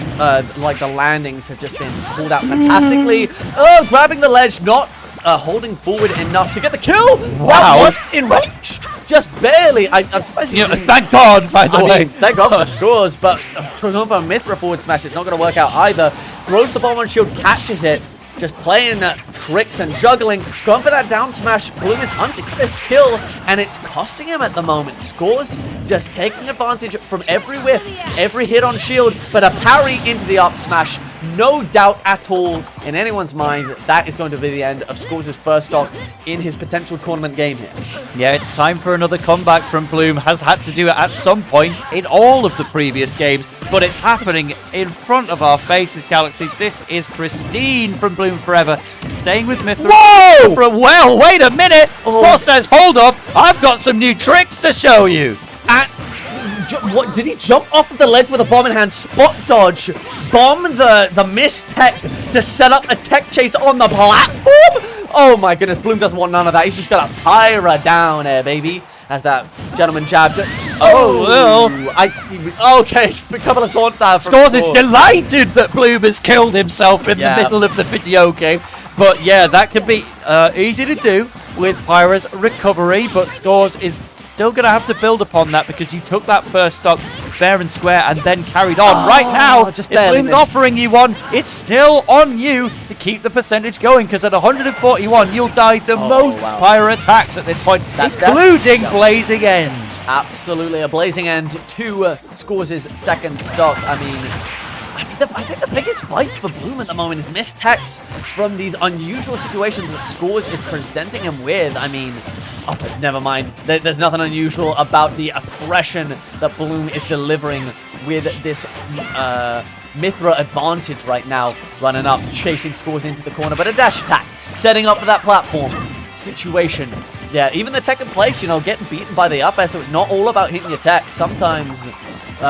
like the landings, have just been pulled out fantastically. Oh, grabbing the ledge, not holding forward enough to get the kill. Wow. That was in range. Just barely. I'm surprised. Thank God, by the way. Thank God for Scores, but going for a Mithra forward smash, it's not going to work out either. Throws the bomb on shield, catches it. Just playing tricks and juggling. Going for that down smash. Bloom is hunting for this kill, and it's costing him at the moment. Scores just taking advantage from every whiff, every hit on shield, but a parry into the up smash. No doubt at all in anyone's mind that is going to be the end of Scores' first stock in his potential tournament game here. Yeah, it's time for another comeback from Bloom. Has had to do it at some point in all of the previous games, but it's happening in front of our faces, Galaxy. This is pristine from Bloom4Eva. Staying with Mithra. Whoa! Well, wait a minute. Spot says, hold up. I've got some new tricks to show you. What, did he jump off of the ledge with a bomb in hand, spot dodge, bomb the missed tech to set up a tech chase on the platform? Oh my goodness, Bloom doesn't want none of that. He's just got a Pyra down there, baby. As that gentleman jabbed. Okay, a couple of taunts there. Scores is delighted that Bloom has killed himself in the middle of the video game. But yeah, that can be easy to do with Pyra's recovery, but Scores is still going to have to build upon that because you took that first stock fair and square and then carried on. Right now, if Bloom's offering you one, it's still on you to keep the percentage going because at 141, you'll die to most Pyra attacks at this point, including Blazing End. Absolutely, a Blazing End to Scores' second stock. I think the biggest vice for Bloom at the moment is missed techs from these unusual situations that Scores is presenting him with. I mean, but never mind. There's nothing unusual about the oppression that Bloom is delivering with this Mithra advantage right now. Running up, chasing Scores into the corner, but a dash attack, setting up for that platform situation. Yeah, even the tech in place, getting beaten by the up air, so it's not all about hitting your tech. Sometimes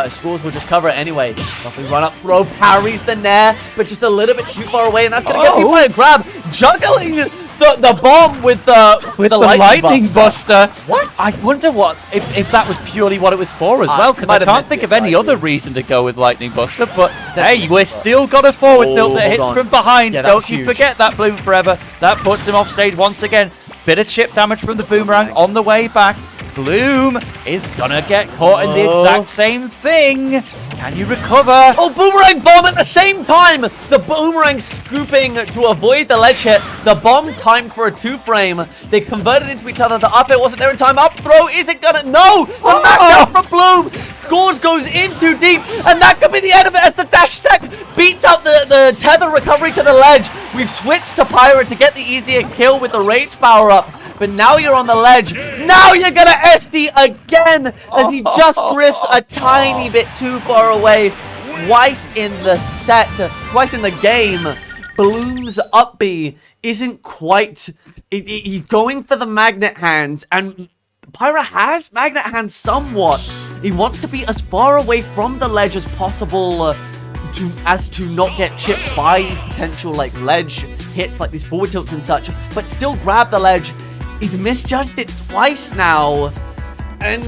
Scores will just cover it anyway. Lovely run up, throw, parries the nair, but just a little bit too far away, and that's going to get me by a grab. Juggling the bomb with the lightning buster. What? I wonder if that was purely what it was for as well, because I can't think of any other reason to go with lightning buster. But hey, we're still got a forward tilt that hits from behind. Don't you forget that, Bloom4Eva. That puts him off stage once again. Bit of chip damage from the boomerang on the way back. Bloom is gonna get caught in the exact same thing. Can you recover? Oh, boomerang bomb at the same time! The boomerang scooping to avoid the ledge hit. The bomb timed for a 2-frame. They converted into each other. The up air wasn't there in time. Up throw, is it gonna? No! The knockdown from Bloom! Scores goes in too deep, and that could be the end of it as the dash attack beats out the tether recovery to the ledge. We've switched to Pyra to get the easier kill with the rage power up. But now you're on the ledge. Now you're gonna SD again as he just drifts a tiny bit too far away. Twice in the set, twice in the game, Bloom's up B isn't quite. He's going for the magnet hands, and Pyra has magnet hands somewhat. He wants to be as far away from the ledge as possible. to not get chipped by potential like ledge hits like these forward tilts and such, but still grab the ledge. He's misjudged it twice now, and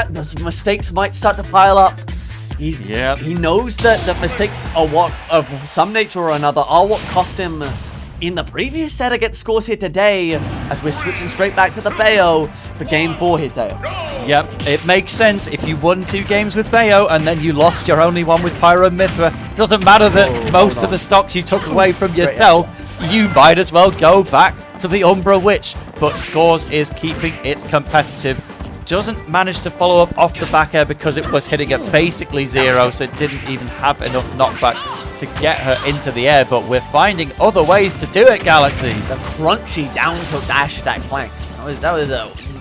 those mistakes might start to pile up. He knows that the mistakes are what of some nature or another are what cost him in the previous set against Scores here today, as we're switching straight back to the Bayo for game 4 here today. Yep, it makes sense. If you won 2 games with Bayo and then you lost your only one with Pyro Mithra, doesn't matter that most of the stocks you took away from yourself, you might as well go back to the Umbra Witch. But Scores is keeping it competitive. Doesn't manage to follow up off the back air because it was hitting at basically 0, so it didn't even have enough knockback to get her into the air, but we're finding other ways to do it, Galaxy. The crunchy down tilt dash attack flank. That was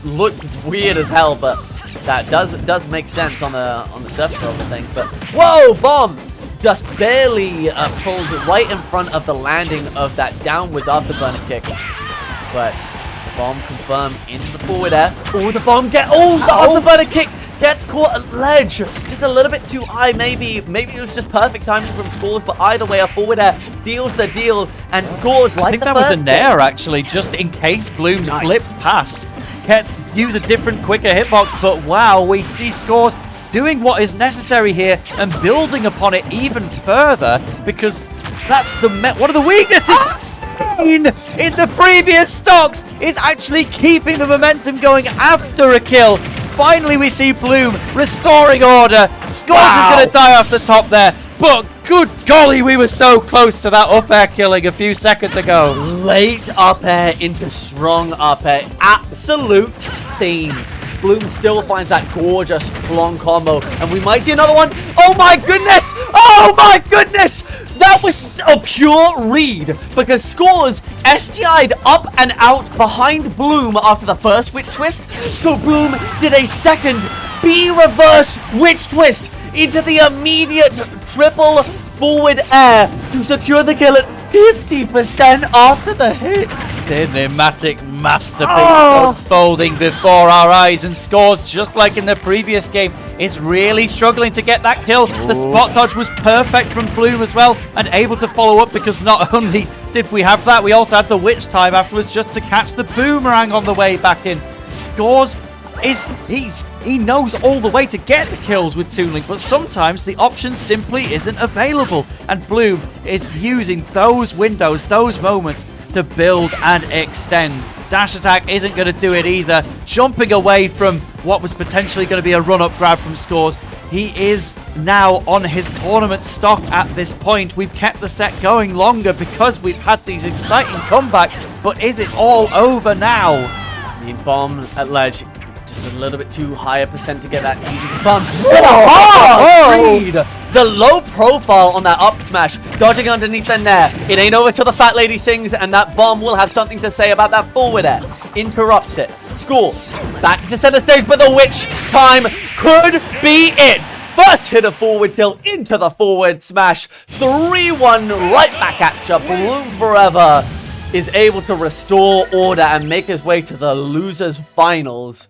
looked weird as hell, but that does make sense on the surface level thing. But whoa, bomb! Just barely pulled right in front of the landing of that downwards afterburner kick. But the bomb confirmed into the forward air. Oh, the bomb the afterburner kick gets caught at ledge. Just a little bit too high, maybe it was just perfect timing from Scores, but either way, a forward air seals the deal, and Scores like I think that was a nair, actually, just in case Bloom slips past. Can't use a different, quicker hitbox, but wow, we see Scores doing what is necessary here and building upon it even further, because that's one of the weaknesses in the previous stocks is actually keeping the momentum going after a kill. Finally, we see Bloom restoring order. Scores is going to die off the top there, but good golly, we were so close to that up air killing a few seconds ago. Late up air into strong up air. Absolute scenes. Bloom still finds that gorgeous long combo, and we might see another one. Oh my goodness! Oh my goodness! That was a pure read, because Scores STI'd up and out behind Bloom after the first witch twist, so Bloom did a second B reverse witch twist into the immediate triple forward air to secure the kill at 50% after the hit. Cinematic masterpiece unfolding before our eyes, and Scores, just like in the previous game, is really struggling to get that kill. The spot dodge was perfect from Bloom as well, and able to follow up, because not only did we have that, we also had the witch time afterwards just to catch the boomerang on the way back in. Scores he knows all the way to get the kills with Toon Link, but sometimes the option simply isn't available, and Bloom is using those windows, those moments to build and extend. Dash attack isn't going to do it either. Jumping away from what was potentially going to be a run-up grab from Scores. He is now on his tournament stock at this point. We've kept the set going longer because we've had these exciting comebacks, but is it all over now? I mean, bomb at ledge. Just a little bit too high a percent to get that easy bump. The low profile on that up smash, dodging underneath the nair. It ain't over till the fat lady sings, and that bomb will have something to say about that forward air. Interrupts it. Scores. Back to center stage, but the witch time could be it. First hit of forward tilt into the forward smash. 3-1 right back at ya. Bloom4Eva is able to restore order and make his way to the losers finals.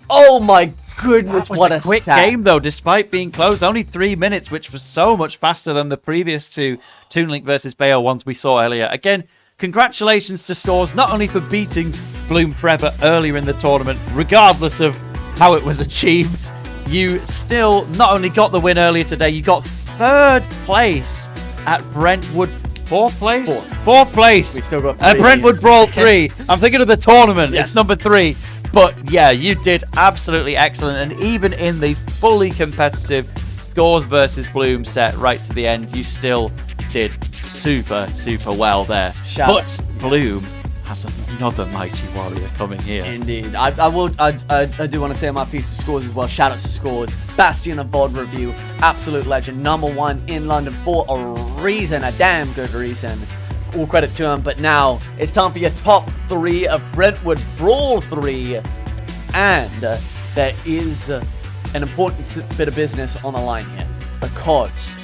Oh my goodness, what a quick game though, despite being close. Only 3 minutes, which was so much faster than the previous two Toon Link versus Bayo ones we saw earlier. Again, congratulations to Scores, not only for beating Bloom4Eva earlier in the tournament, regardless of how it was achieved. You still not only got the win earlier today, you got 3rd place at Brentwood. 4th place? 4th place. We still got 3. At Brentwood Brawl 3. I'm thinking of the tournament. Yes. It's number 3. But yeah, you did absolutely excellent. And even in the fully competitive Scores versus Bloom set right to the end, you still did super, super well there. But Bloom has another mighty warrior coming here. Indeed. I do want to say my piece to Scores as well. Shout out to Scores. Bastion of VOD review. Absolute legend. #1 in London for a reason. A damn good reason. All credit to him. But now it's time for your top 3 of Brentwood Brawl 3. And there is an important bit of business on the line here. Because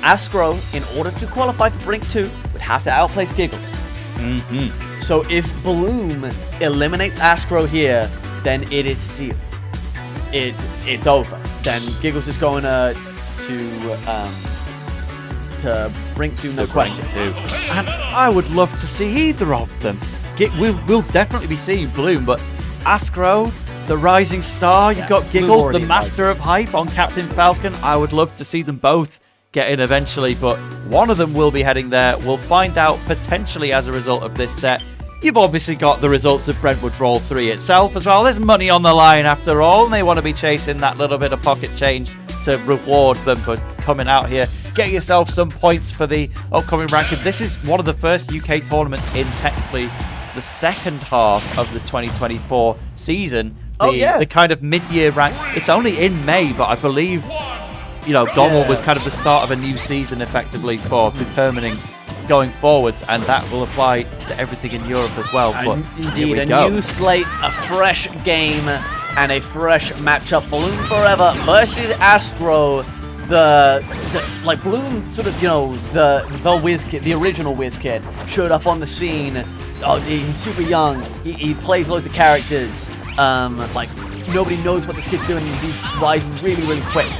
Ascro, in order to qualify for Brink 2, would have to outplace Giggles. So if Bloom eliminates Ascro here, then it is sealed. It's over. Then Giggles is going to to BRENTWOOD, no question. And I would love to see either of them. We'll definitely be seeing Bloom, but Ascro, the rising star, you've got Giggles, the master of hype on Captain Falcon. I would love to see them both get in eventually, but one of them will be heading there. We'll find out potentially as a result of this set. You've obviously got the results of Brentwood Brawl 3 itself as well. There's money on the line after all, and they want to be chasing that little bit of pocket change to reward them for coming out here. Get yourself some points for the upcoming ranking. This is one of the first UK tournaments in technically the second half of the 2024 season. The kind of mid-year rank. It's only in May, but I believe, you know, Gommel was kind of the start of a new season effectively for determining going forwards, and that will apply to everything in Europe as well. But indeed, a new slate, a fresh game, and a fresh matchup. Bloom4Eva versus Ascro. Like Bloom, sort of, you know, the Wiz Kid, the original Wiz Kid, showed up on the scene. Oh, he's super young. He plays loads of characters. Like nobody knows what this kid's doing. He's rising really, really quick.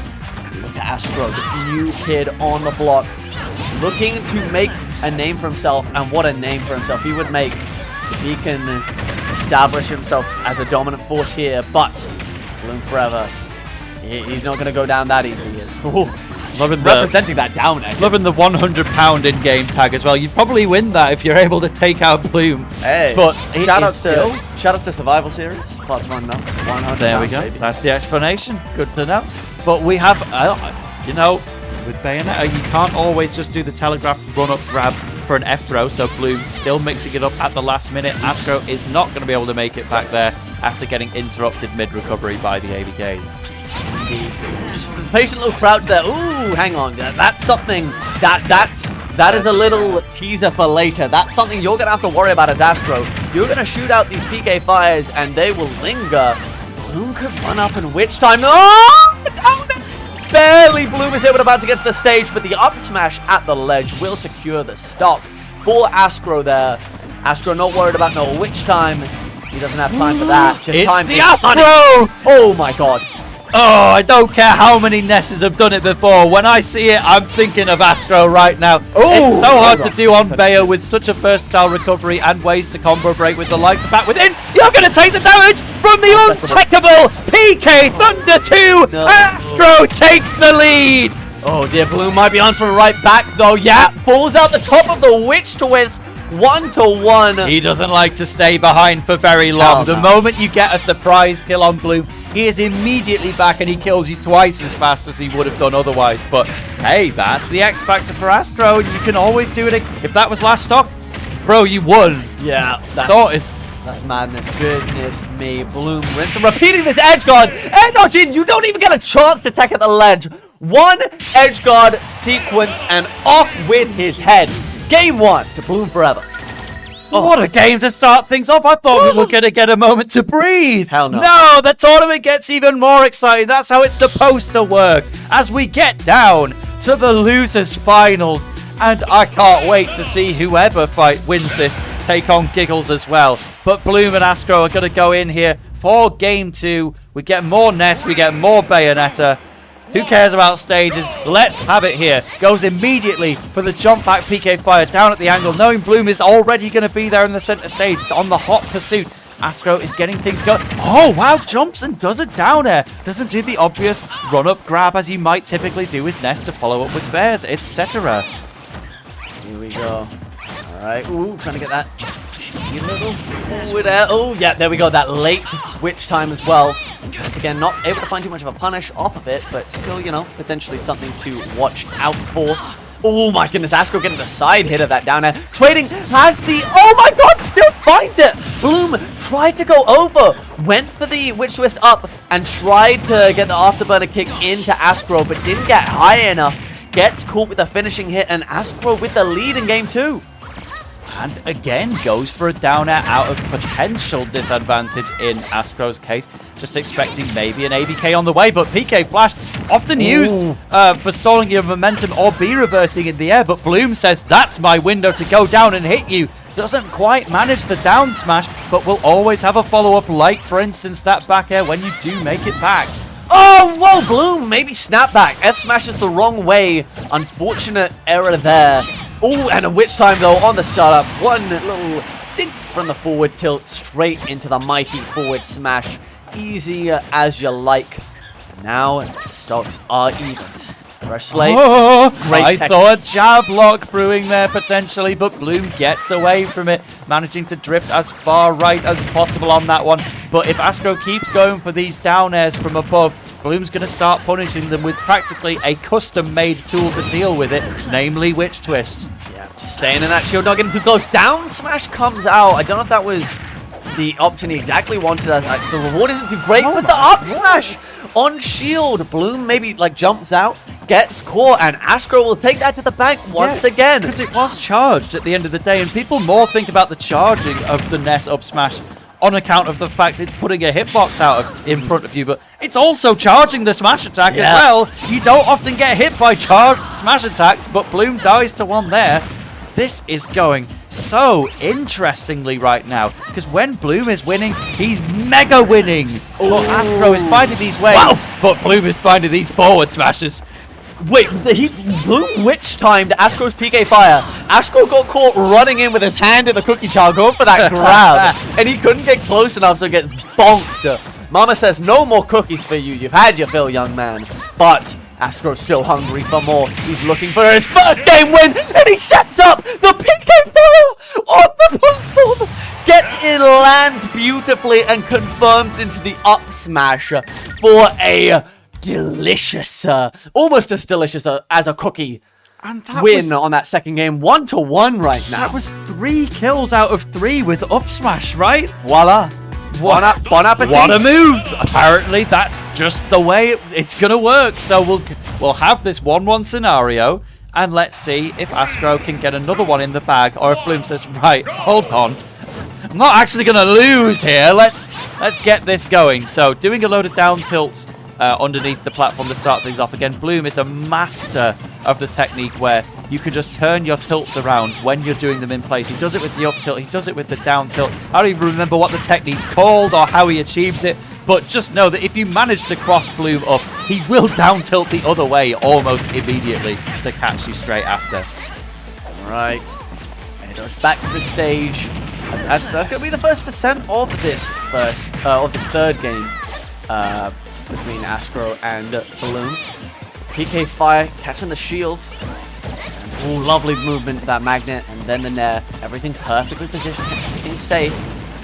Look at Ascro, this new kid on the block, looking to make a name for himself, and what a name for himself he would make if he can establish himself as a dominant force here. But Bloom4Eva, he's not going to go down that easy. Representing that down egg. Loving the £100 in-game tag as well. You'd probably win that if you're able to take out Bloom. Hey, but shout out to Survival Series. Part 1 now. £100. There we go. Baby. That's the explanation. Good to know. But we have, you know, with Bayonetta, you can't always just do the telegraphed run-up grab for an F-throw, so Bloom still mixing it up at the last minute. Ascro is not going to be able to make it back there after getting interrupted mid-recovery by the ABKs. Indeed. Just a patient little crouch there. Ooh, hang on. That's something that is a little teaser for later. That's something you're going to have to worry about as Ascro. You're going to shoot out these PK fires and they will linger. Bloom could run up in which time. Oh! Barely Bloom is able to bounce against the stage, but the up smash at the ledge will secure the stop for Ascro there. Ascro not worried about no witch time. He doesn't have time for that. It's time the Ascro! Oh my god. Oh, I don't care how many Nesses have done it before. When I see it, I'm thinking of Ascro right now. It's so hard to do on Bayo with such a versatile recovery and ways to combo break with the likes of back within. You're going to take the damage from the untechable PK Thunder 2. Ascro takes the lead. Oh dear, Bloom might be on for a right back though. Yeah, falls out the top of the witch twist. 1-1. He doesn't like to stay behind for very long. The moment you get a surprise kill on Bloom, he is immediately back and he kills you twice as fast as he would have done otherwise. But hey, that's the X factor for Ascro, and you can always do it. If that was last stock, bro, you won. Yeah, that's sorted. That's madness. Goodness me. Bloom repeating this edge guard. And no, Jin, you don't even get a chance to attack at the ledge. One edge guard sequence and off with his head. Game 1 to Bloom4Eva. Oh, what a game to start things off. I thought we were going to get a moment to breathe. Hell no. No, the tournament gets even more exciting. That's how it's supposed to work. As we get down to the losers finals. And I can't wait to see whoever wins this take on Giggles as well. But Bloom and Ascro are going to go in here for game 2. We get more Ness. We get more Bayonetta. Who cares about stages? Let's have it here. Goes immediately for the jump back PK fire down at the angle, knowing Bloom is already going to be there in the center stage. It's on the hot pursuit. Ascro is getting things going. Oh, wow. Jumps and does a down air. Doesn't do the obvious run-up grab as you might typically do with Ness to follow up with bears, etc. Here we go. All right. Ooh, trying to get that. Oh, yeah, there we go. That late witch time as well. Once again, not able to find too much of a punish off of it, but still, you know, potentially something to watch out for. Oh my goodness, Ascro getting the side hit of that down air. Trading has the, oh my god, still finds it. Bloom tried to go over, went for the witch twist up, and tried to get the afterburner kick into Ascro, but didn't get high enough. Gets caught with a finishing hit, and Ascro with the lead in game 2. And again goes for a down air out of potential disadvantage in Ascro's case. Just expecting maybe an ABK on the way, but PK Flash often used for stalling your momentum or B reversing in the air, but Bloom says that's my window to go down and hit you. Doesn't quite manage the down smash, but will always have a follow-up like, for instance, that back air when you do make it back. Oh, whoa, Bloom, maybe snapback. F smashes the wrong way. Unfortunate error there. Oh, and a witch time though on the startup. One little dink from the forward tilt straight into the mighty forward smash. Easy as you like. And now stocks are even. Fresh slate. I saw a jab lock brewing there potentially, but Bloom gets away from it, managing to drift as far right as possible on that one. But if Ascro keeps going for these down airs from above, Bloom's going to start punishing them with practically a custom-made tool to deal with it, namely Witch Twists. Yeah, just staying in that shield, not getting too close. Down smash comes out. I don't know if that was the option he exactly wanted. The reward isn't too great, but the up smash on shield. Bloom maybe like jumps out, gets caught, and Ascro will take that to the bank once again. Because it was charged at the end of the day, and people more think about the charging of the Ness up smash on account of the fact it's putting a hitbox out in front of you, but it's also charging the smash attack as well. You don't often get hit by charged smash attacks, but Bloom dies to one there. This is going so interestingly right now, because when Bloom is winning, he's mega winning. But Ascro is finding these ways, but Bloom is finding these forward smashes. Wait, Bloom witch timed Ascro's PK Fire. Ascro got caught running in with his hand in the cookie jar, going for that grab, and he couldn't get close enough, so gets bonked. Mama says, no more cookies for you. You've had your fill, young man. But Ascro's still hungry for more. He's looking for his first game win, and he sets up the PK Fire on the platform. Gets in, lands beautifully, and confirms into the up smash for a delicious, almost as delicious as a cookie And that win on that second game. 1-1 right now. That was 3 kills out of 3 with up smash, right? Voila. Bon appetit. What a move! Apparently, that's just the way it's gonna work. So we'll have this 1-1 scenario, and let's see if Ascro can get another one in the bag, or if Bloom says, right, hold on, I'm not actually gonna lose here. Let's get this going. So doing a load of down tilts underneath the platform to start things off again. Bloom is a master of the technique where you can just turn your tilts around when you're doing them in place. He does it with the up tilt, he does it with the down tilt. I don't even remember what the technique's called or how he achieves it, but just know that if you manage to cross Bloom up, he will down tilt the other way almost immediately to catch you straight after. Right. And he goes back to the stage. That's going to be the first percent of this third game between Ascro and Bloom. PK Fire catching the shield. Ooh, lovely movement, that magnet, and then the nair. Everything perfectly positioned, everything safe.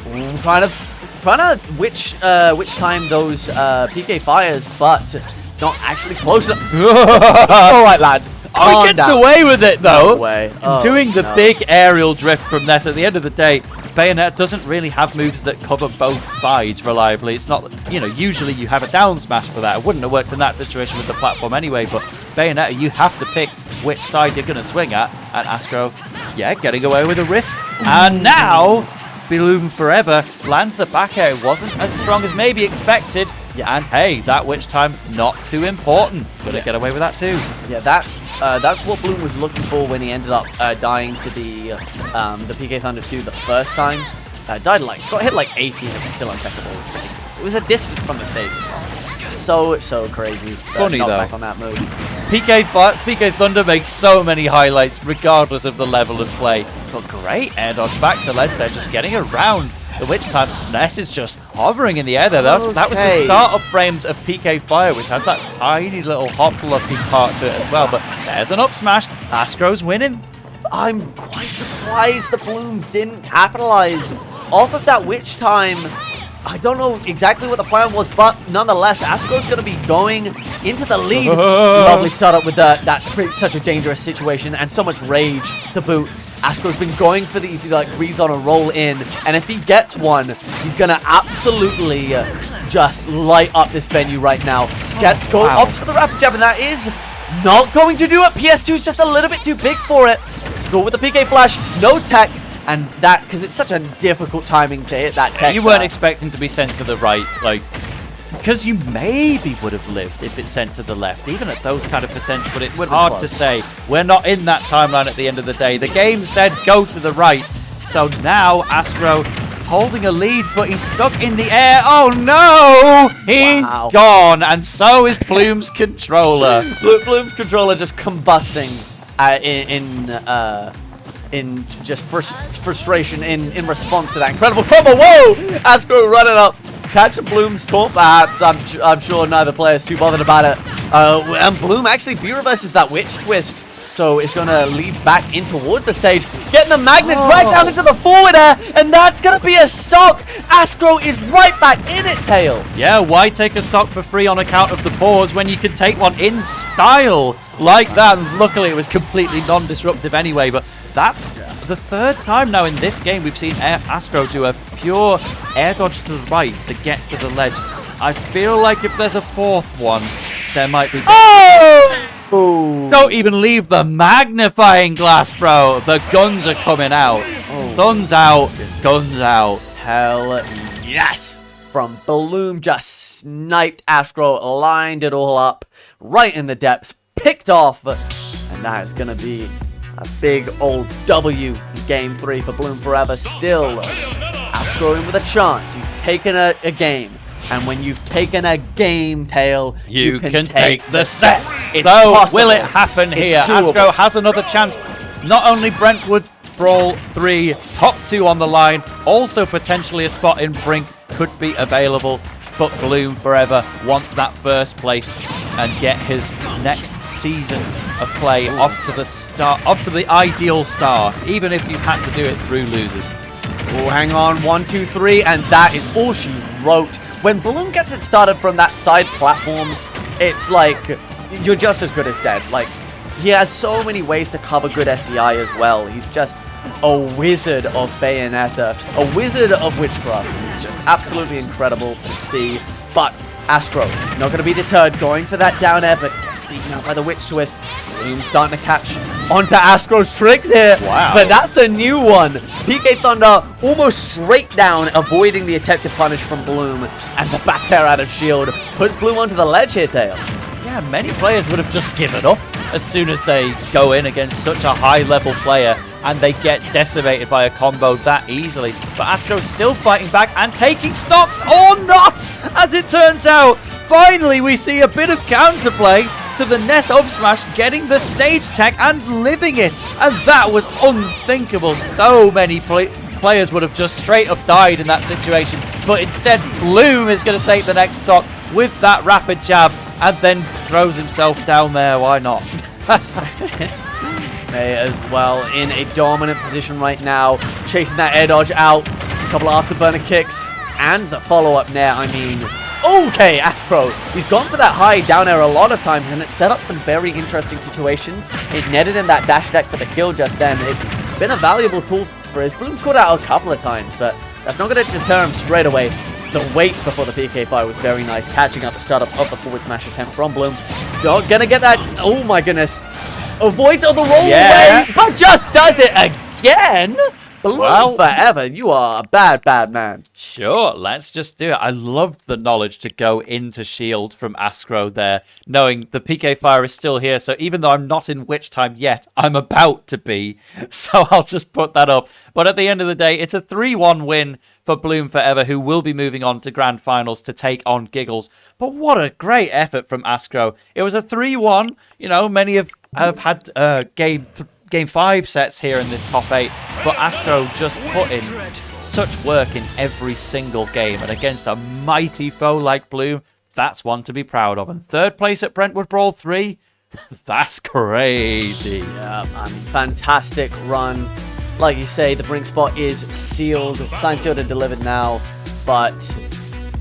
Ooh, trying to witch time those PK Fires, but not actually close enough. All right, lad. Oh, he gets away with it, though. No way. Doing the big aerial drift from this. At the end of the day, Bayonetta doesn't really have moves that cover both sides reliably. It's not, usually you have a down smash for that. It wouldn't have worked in that situation with the platform anyway, but Bayonetta, you have to pick which side you're going to swing at. And Ascro, getting away with a risk. And now, Bloom4Eva lands the back air. It wasn't as strong as maybe expected. Yeah. And hey, that witch time, not too important. Gonna get away with that too. Yeah, that's what Bloom was looking for when he ended up dying to the PK Thunder 2 the first time. Got hit like 18 and was still untechable. It was ridiculous. It was a distance from the stage. So crazy. Funny though. Back on that move. PK Thunder makes so many highlights regardless of the level of play. But great air dodge back to ledge there, just getting around the witch time. Ness is just hovering in the air there. That was the startup frames of PK Fire, which has that tiny little hop looking part to it as well. But there's an up smash. Ascro's winning. I'm quite surprised the Bloom didn't capitalize off of that witch time. I don't know exactly what the plan was, but nonetheless, Ascro's going to be going into the lead. Lovely startup with that creates such a dangerous situation and so much rage to boot. Ascro's been going for these reads on a roll in, and if he gets one, he's going to absolutely just light up this venue right now. Gets go up to the rapid jab, and that is not going to do it. PS2 is just a little bit too big for it. Score with the PK flash, no tech. And that, because it's such a difficult timing to hit that tech. You weren't expecting to be sent to the right, because you maybe would have lived if it's sent to the left, even at those kind of percents, but it's hard to say. We're not in that timeline at the end of the day. The game said go to the right, so now Ascro holding a lead, but he's stuck in the air. Oh no! He's gone, and so is Bloom's controller. Bloom's controller just combusting in just frustration in response to that incredible combo. Whoa! Ascro running up, catching Bloom's taunt. Perhaps I'm sure neither player is too bothered about it. And Bloom actually B-reverses that witch twist, so it's gonna lead back in toward the stage, getting the magnets right down into the forward air, and that's gonna be a stock. Ascro is right back in it, Tail. Yeah, why take a stock for free on account of the pause when you can take one in style like that? And luckily, it was completely non-disruptive anyway, but that's the third time now in this game we've seen Ascro do a pure air dodge to the right to get to the ledge. I feel like if there's a fourth one, there might be... Oh! Don't even leave the magnifying glass, bro. The guns are coming out. Guns out. Guns out. Hell yes! From Bloom, just sniped Ascro, lined it all up, right in the depths, picked off, and that is going to be a big old W in Game 3 for Bloom4Eva. Still, Ascro in with a chance. He's taken a game. And when you've taken a game, Tail, you can take the set. It's so, possible. will it happen here? Ascro has another chance. Not only Brentwood, Brawl 3, top 2 on the line, also potentially a spot in Brink could be available. But Bloom4Eva wants that first place and get his next season of play up to the ideal start, even if you had to do it through losers. Oh, hang on, 1, 2, 3, and that is all she wrote. When Bloom gets it started from that side platform, it's like you're just as good as dead. Like, he has so many ways to cover good SDI as well. He's just a wizard of Bayonetta, a wizard of witchcraft. It's just absolutely incredible to see. But Ascro, not going to be deterred, going for that down air, but gets beaten out by the witch twist. Bloom starting to catch onto Ascro's tricks here. Wow. But that's a new one. PK Thunder almost straight down, avoiding the attempted punish from Bloom. And the back air out of shield puts Bloom onto the ledge here, Tail. Yeah, many players would have just given up as soon as they go in against such a high-level player and they get decimated by a combo that easily. But Ascro's still fighting back and taking stocks, or not, as it turns out. Finally, we see a bit of counterplay to the Ness up smash, getting the stage tech and living it. And that was unthinkable. So many players would have just straight up died in that situation. But instead, Bloom is going to take the next stock with that rapid jab and then throws himself down there. Why not? May as well in a dominant position right now, chasing that air dodge out, a couple of afterburner kicks, and the follow-up nair. I mean, okay, Ascro, he's gone for that high down air a lot of times, and it set up some very interesting situations. It netted him that dash deck for the kill just then. It's been a valuable tool for his. Bloom caught out a couple of times, but that's not going to deter him straight away. The wait before the PK fire was very nice, catching out the startup of the forward smash attempt from Bloom. Not gonna get that. Oh my goodness. Avoids all the roll away, but just does it again. Bloom4Eva, you are a bad, bad man. Sure, let's just do it. I loved the knowledge to go into shield from Ascro there, knowing the PK fire is still here. So even though I'm not in witch time yet, I'm about to be. So I'll just put that up. But at the end of the day, it's a 3-1 win for Bloom4Eva, who will be moving on to grand finals to take on Giggles. But what a great effort from Ascro. It was a 3-1. You know, many have had Game 5 sets here in this top 8, but Ascro just put in such work in every single game, and against a mighty foe like Bloom, that's one to be proud of. And third place at Brentwood Brawl 3, that's crazy. Yeah, fantastic run. Like you say, the Brink spot is sealed, signed, sealed, and delivered now, but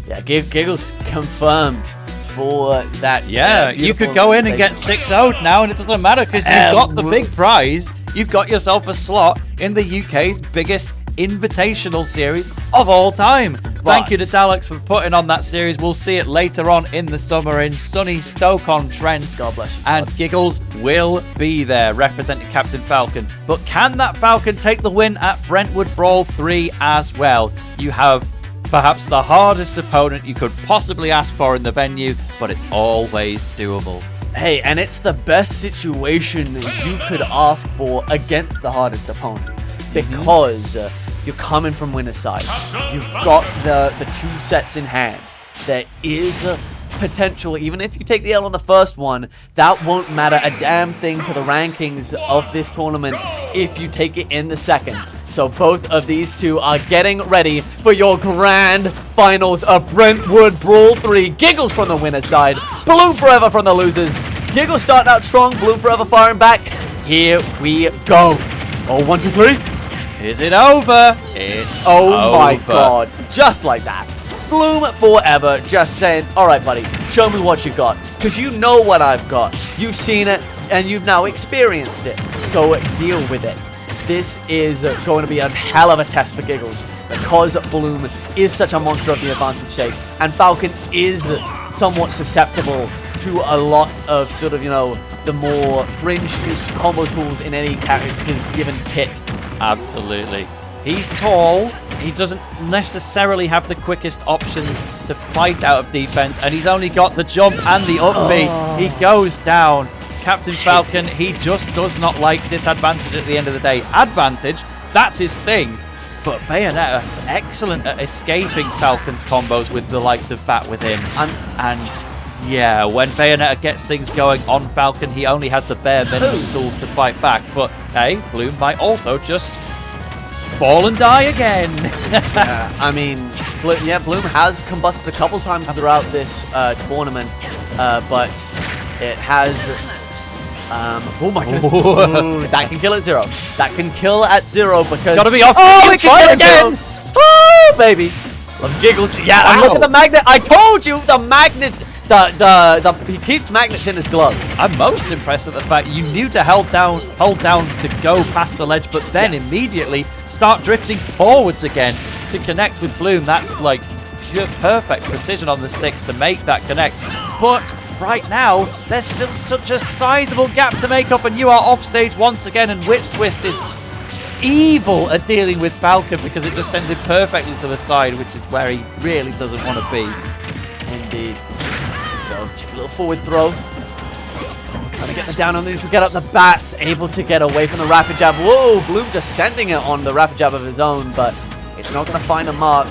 yeah, Giggles confirmed for that. Yeah, you could go in and get 6-0'd now, and it doesn't matter because you've got the big prize. You've got yourself a slot in the UK's biggest invitational series of all time. Thank you to Daleks for putting on that series. We'll see it later on in the summer in sunny Stoke-on-Trent. God bless you. And Giggles will be there representing Captain Falcon. But can that Falcon take the win at Brentwood Brawl 3 as well? You have perhaps the hardest opponent you could possibly ask for in the venue, but it's always doable. Hey, and it's the best situation you could ask for against the hardest opponent. Because you're coming from winner's side. You've got the 2 sets in hand. There is a potential, even if you take the L on the first one, that won't matter a damn thing to the rankings of this tournament if you take it in the second. So both of these two are getting ready for your grand finals of Brentwood Brawl 3. Giggles from the winner's side, Bloom4Eva from the losers. Giggles starting out strong, Bloom4Eva firing back. Here we go. Oh, 1, 2, 3. Is it over? It's over. My god. Just like that. Bloom4Eva just saying, alright buddy, show me what you got. Because you know what I've got. You've seen it and you've now experienced it. So deal with it. This is going to be a hell of a test for Giggles. Because Bloom is such a monster of the advantage shape. And Falcon is somewhat susceptible to a lot of sort of, you know, the more fringe-use combo tools in any character's given kit. Absolutely. He's tall. He doesn't necessarily have the quickest options to fight out of defense, and he's only got the jump and the up B. He goes down. Captain Falcon, he just does not like disadvantage at the end of the day. Advantage, that's his thing. But Bayonetta, excellent at escaping Falcon's combos with the likes of Bat Within. And yeah, when Bayonetta gets things going on Falcon, he only has the bare minimum tools to fight back. But hey, Bloom might also just fall and die again. Yeah, I mean, Bloom has combusted a couple times throughout this tournament, but it has... oh my goodness. Ooh, that can kill at 0. That can kill at 0 because... Gotta be off. Oh, it can kill again! Oh, baby. Love Giggles. Yeah, and look at the magnet. I told you, the magnet... he keeps magnets in his gloves. I'm most impressed at the fact you knew to hold down to go past the ledge, but then immediately start drifting forwards again to connect with Bloom. That's like pure perfect precision on the 6 to make that connect. But right now, there's still such a sizable gap to make up, and you are off stage once again, and Witch Twist is evil at dealing with Falcon because it just sends him perfectly to the side, which is where he really doesn't want to be. Indeed. A little forward throw. Trying to get the down on the neutral, get up the bats, able to get away from the rapid jab. Whoa, Bloom just sending it on the rapid jab of his own, but it's not going to find a mark.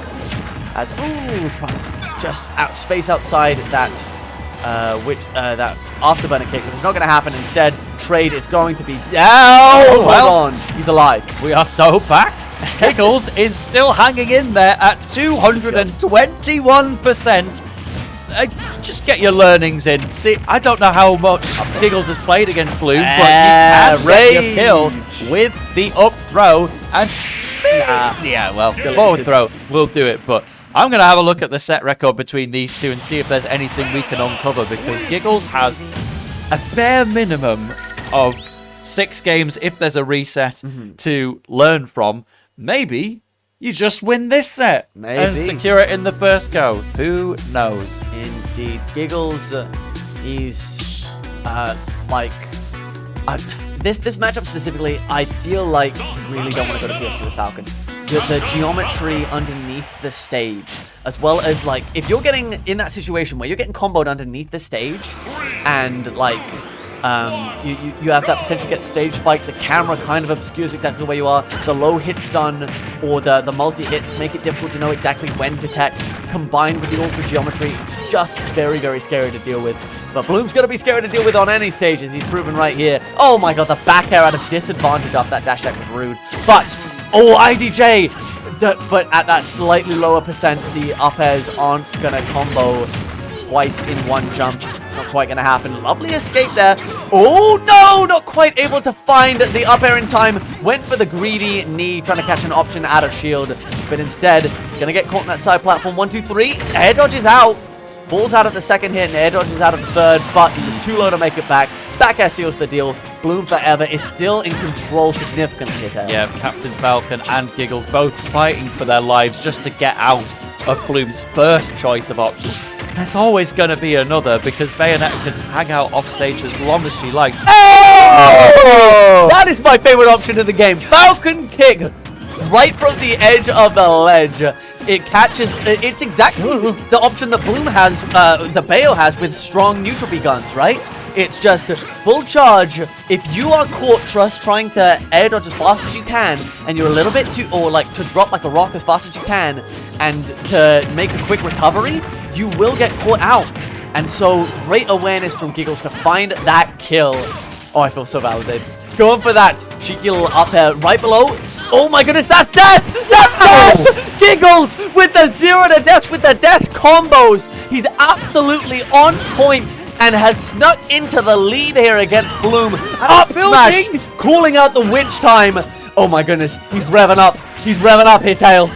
As trying to just space outside that that afterburner kick, but it's not going to happen. Instead, trade is going to be down. Hold on, he's alive. We are so back. Giggles is still hanging in there at 221%. Just get your learnings in. See, I don't know how much Giggles has played against Bloom, but you can get your kill with the up throw. And yeah, well, the forward throw will do it. But I'm going to have a look at the set record between these two and see if there's anything we can uncover, because Giggles has a bare minimum of 6 games if there's a reset to learn from. Maybe you just win this set and secure it in the first go. Who knows? Indeed. Giggles, he's this matchup specifically, I feel like you really don't want to go to PS2 with Falcon. The geometry underneath the stage, as well as like if you're getting in that situation where you're getting comboed underneath the stage and like you have that potential to get stage spike, the camera kind of obscures exactly where you are, the low hit stun or the multi-hits make it difficult to know exactly when to tech, combined with the awkward geometry, it's just very, very scary to deal with. But Bloom's going to be scary to deal with on any stages, he's proven right here. Oh my god, the back air at a disadvantage off that dash attack was rude. But, IDJ! But at that slightly lower percent, the up airs aren't going to combo twice in one jump. It's not quite going to happen. Lovely escape there. Oh no, not quite able to find the up air in time. Went for the greedy knee, trying to catch an option out of shield. But instead, it's going to get caught on that side platform. 1, 2, 3. Air dodges out. Falls out of the second hit and air dodges out of the third, but he was too low to make it back. Back air seals the deal. Bloom4Eva is still in control significantly there. Yeah, Captain Falcon and Giggles both fighting for their lives just to get out of Bloom's first choice of options. There's always going to be another, because Bayonetta can hang out off stage as long as she likes. Oh! That is my favorite option in the game. Falcon kick right from the edge of the ledge. It catches. It's exactly the option that Bloom has, the Bayo has with strong neutral B guns, right? It's just full charge. If you are caught just trying to air dodge as fast as you can, and you're a little bit too, or like to drop like a rock as fast as you can, and to make a quick recovery, you will get caught out. And so, great awareness from Giggles to find that kill. Oh, I feel so validated. Going for that cheeky little up air right below. Oh my goodness, that's death! That's death! Giggles with the 0 to death, with the death combos. He's absolutely on point and has snuck into the lead here against Bloom. Up smash, calling out the witch time. Oh my goodness, he's revving up. He's revving up here, Tail.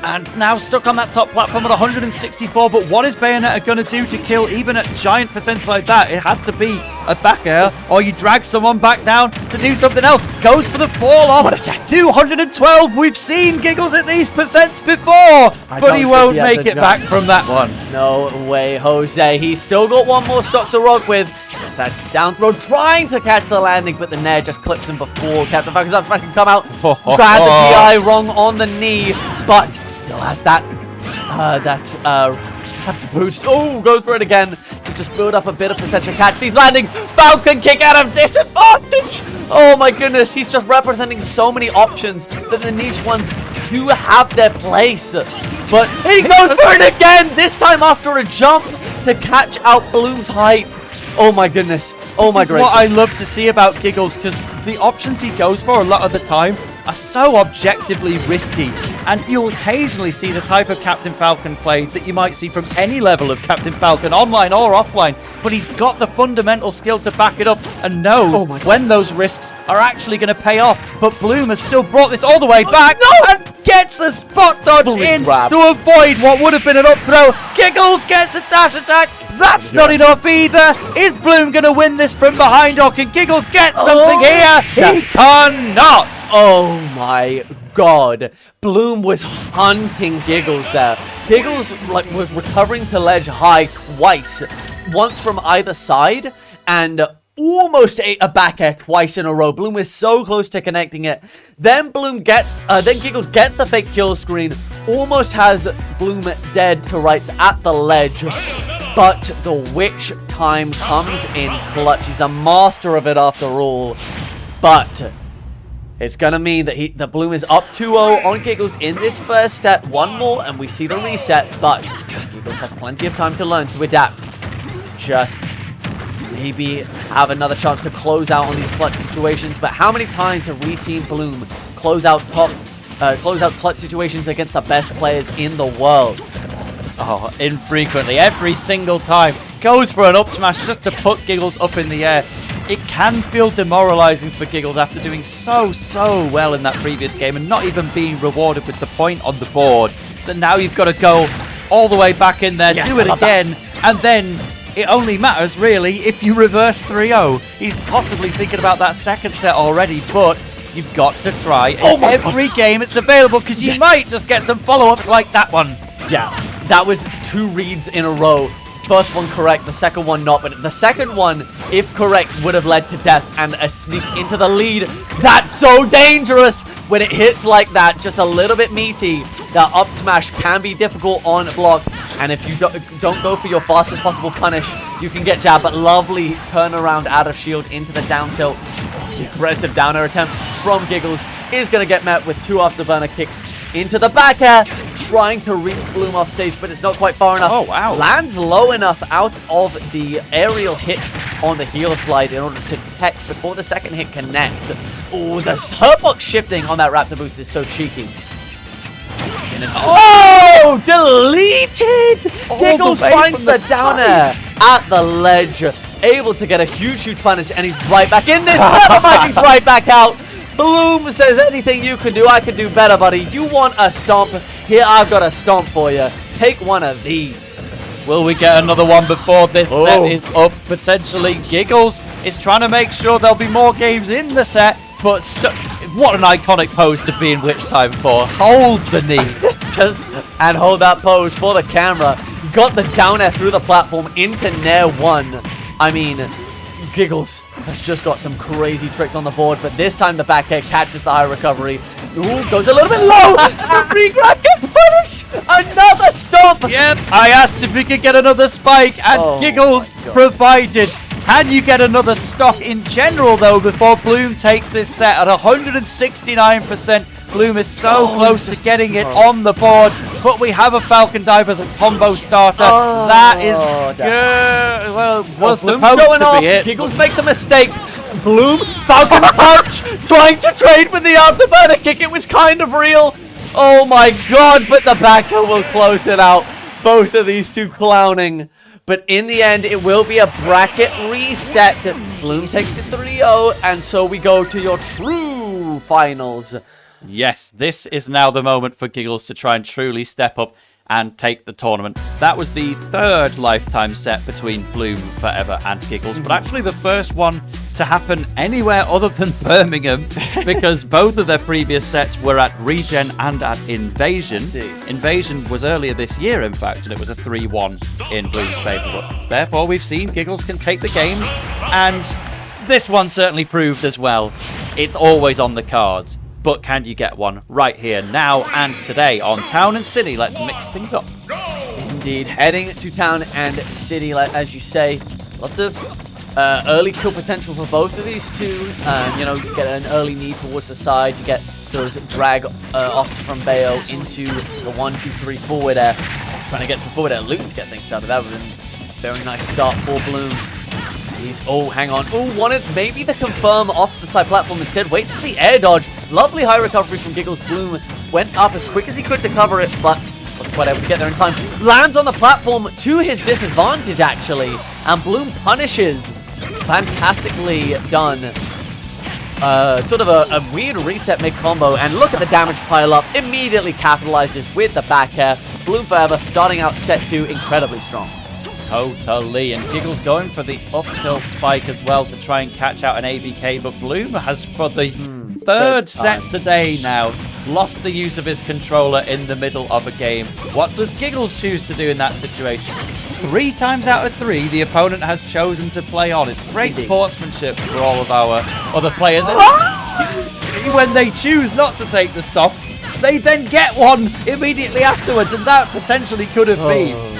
And now stuck on that top platform at 164, but what is Bayonetta going to do to kill even a giant percent like that? It had to be a back air, or you drag someone back down to do something else. Goes for the fall off. What attack? 212. We've seen Giggles at these percents before, but he won't make it back from that one. No way, Jose. He's still got one more stock to rock with. There's that down throw trying to catch the landing, but the Nair just clips him before Captain Falcon's up smash can come out. Grab the PI wrong on the knee, but still has that have to boost. Oh, goes for it again to just build up a bit of percentage to catch these landing. Falcon kick out of disadvantage. Oh my goodness, he's just representing so many options, but the niche ones do have their place. But he goes for it again, this time after a jump to catch out Bloom's height. Oh my goodness. Oh my goodness. What I love to see about Giggles, because the options he goes for a lot of the time are so objectively risky, and you'll occasionally see the type of Captain Falcon plays that you might see from any level of Captain Falcon, online or offline, but he's got the fundamental skill to back it up and knows when those risks are actually going to pay off. But Bloom has still brought this all the way back and gets a spot dodge in to avoid what would have been an up throw. Giggles gets a dash attack. That's not enough either. Is Bloom going to win this from behind, or can Giggles get something here? He cannot. Oh my god. Bloom was hunting Giggles there. Giggles was recovering to ledge high twice. Once from either side, and almost ate a back air twice in a row. Bloom was so close to connecting it. Then Giggles gets the fake kill screen. Almost has Bloom dead to rights at the ledge. But the witch time comes in clutch. He's a master of it after all. But it's going to mean that Bloom is up 2-0 on Giggles in this first set. One more and we see the reset. But Giggles has plenty of time to learn to adapt. Just maybe have another chance to close out on these clutch situations. But how many times have we seen Bloom close out clutch situations against the best players in the world? Oh, infrequently. Every single time. Goes for an up smash just to put Giggles up in the air. It can feel demoralizing for Giggles after doing so well in that previous game and not even being rewarded with the point on the board. That now you've got to go all the way back in there, do it again, and then it only matters really if you reverse 3-0. He's possibly thinking about that second set already, but you've got to try every game it's available, because you might just get some follow-ups like that one. Yeah, that was 2 reads in a row. First one correct, the second one not, but the second one, if correct, would have led to death and a sneak into the lead. That's so dangerous when it hits like that, just a little bit meaty. That up smash can be difficult on block, and if you don't go for your fastest possible punish, you can get jabbed, but lovely turnaround out of shield into the down tilt. The aggressive down air attempt from Giggles is going to get met with 2 afterburner kicks into the back air, trying to reach Bloom off stage, but it's not quite far enough. Oh, wow. Lands low enough out of the aerial hit on the heel slide in order to tech before the second hit connects. Oh, the hurtbox shifting on that Raptor boost is so cheeky. Oh, deleted! Giggles finds the down air at the ledge, able to get a huge punish, and he's right back in this. Never mind, he's right back out. Bloom says, anything you can do, I can do better, buddy. You want a stomp? Here, I've got a stomp for you. Take one of these. Will we get another one before this set is up? Potentially. Giggles is trying to make sure there'll be more games in the set, but what an iconic pose to be in Witch Time for. Hold the knee. And hold that pose for the camera. Got the down air through the platform into Nair 1. I mean, Giggles has just got some crazy tricks on the board, but this time the back air catches the high recovery. Ooh, goes a little bit low. The re-grab gets punished. Another stomp. Yep, I asked if we could get another spike, and Giggles provided. Can you get another stock in general, though, before Bloom takes this set at 169%? Bloom is so close to getting it on the board, but we have a Falcon Dive as a combo starter. That is good. Well, was Bloom supposed going to off. be it. Giggles makes a mistake. Bloom, Falcon Punch, trying to trade with the afterburner kick. It was kind of real. Oh my god, but the backer will close it out. Both of these two clowning. But in the end, it will be a bracket reset. Bloom takes it 3-0, and so we go to your true finals. Yes, this is now the moment for Giggles to try and truly step up and take the tournament. That was the third lifetime set between Bloom4Eva and Giggles, but actually the first one to happen anywhere other than Birmingham, because both of their previous sets were at Regen and at Invasion. Invasion was earlier this year, in fact, and it was a 3-1 in Bloom's favour. But therefore, we've seen Giggles can take the games, and this one certainly proved as well. It's always on the cards. But can you get one right here, now, and today on Town and City? Let's mix things up. Indeed, heading to Town and City, as you say. Lots of early kill potential for both of these two. You know, you get an early knee towards the side. You get those drag offs from Bayo into the 1-2-3 forward air. Trying to get some forward air loot to get things started. That would have been a very nice start for Bloom. He's, hang on. Wanted maybe the confirm off the side platform. Instead, waits for the air dodge. Lovely high recovery from Giggles. Bloom went up as quick as he could to cover it, but wasn't quite able to get there in time. Lands on the platform to his disadvantage, actually. And Bloom punishes. Fantastically done. Sort of a weird reset mid-combo. And look at the damage pile up. Immediately capitalizes with the back air. Bloom4Eva starting out set 2 incredibly strong. Totally, and Giggles going for the up tilt spike as well to try and catch out an ABK, but Bloom has, for the third set today now, lost the use of his controller in the middle of a game. What does Giggles choose to do in that situation? 3 times out of 3, the opponent has chosen to play on. It's great sportsmanship for all of our other players. When they choose not to take the stop, they then get one immediately afterwards, and that potentially could have been.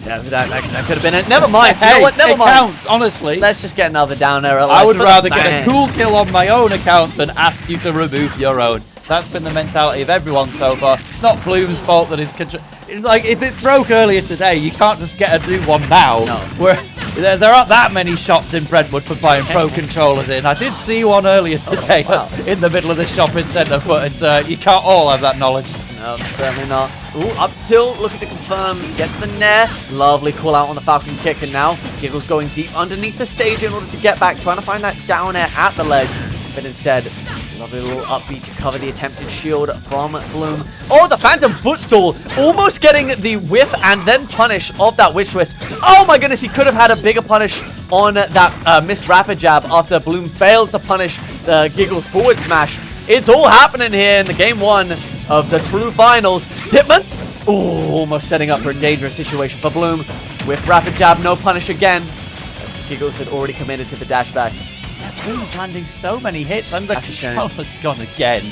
Yeah, that could have been it. Never mind. Hey, you know what? Never mind. Counts, honestly. Let's just get another down arrow. I would rather get a cool kill on my own account than ask you to remove your own. That's been the mentality of everyone so far. Not Bloom's fault that his control. Like, if it broke earlier today, you can't just get a new one now. No. Where there aren't that many shops in Brentwood for buying pro controllers in. I did see one earlier today in the middle of the shopping centre, but it's you can't all have that knowledge. No, certainly not. Ooh, up tilt, looking to confirm, gets the nair. Lovely call out on the Falcon kick, and now Giggles going deep underneath the stage in order to get back, trying to find that down air at the ledge. But instead, lovely little upbeat to cover the attempted shield from Bloom. Oh, the Phantom Footstool, almost getting the whiff and then punish of that Witch Twist. Oh my goodness, he could have had a bigger punish on that missed Rapid Jab after Bloom failed to punish the Giggles forward smash. It's all happening here in the game 1 of the true finals. Tipman, almost setting up for a dangerous situation for Bloom. With Rapid Jab, no punish again, as Giggles had already committed to the dash back. Bloom's landing so many hits, and the controller's gone again.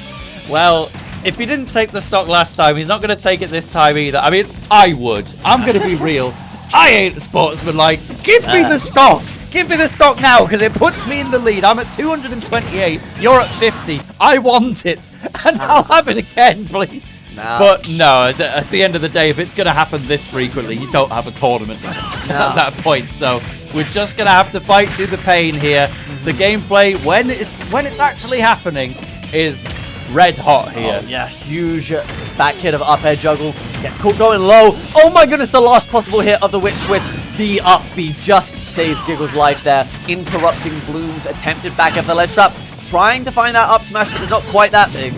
Well, if he didn't take the stock last time, he's not going to take it this time either. I mean, I would. I'm going to be real. I ain't a sportsman. Like, give me the stock. Give me the stock now, because it puts me in the lead. I'm at 228. You're at 50. I want it. And I'll have it again, please. Nah. But no, at the end of the day, if it's going to happen this frequently, you don't have a tournament at that point. So we're just going to have to fight through the pain here. The gameplay, when it's actually happening, is red hot here. Oh, yeah, huge back hit of up air juggle. Gets caught going low. Oh my goodness, the last possible hit of the Witch Twist. The up B just saves Giggles' life there, interrupting Bloom's attempted back of the ledge trap. Trying to find that up smash, but it's not quite that big.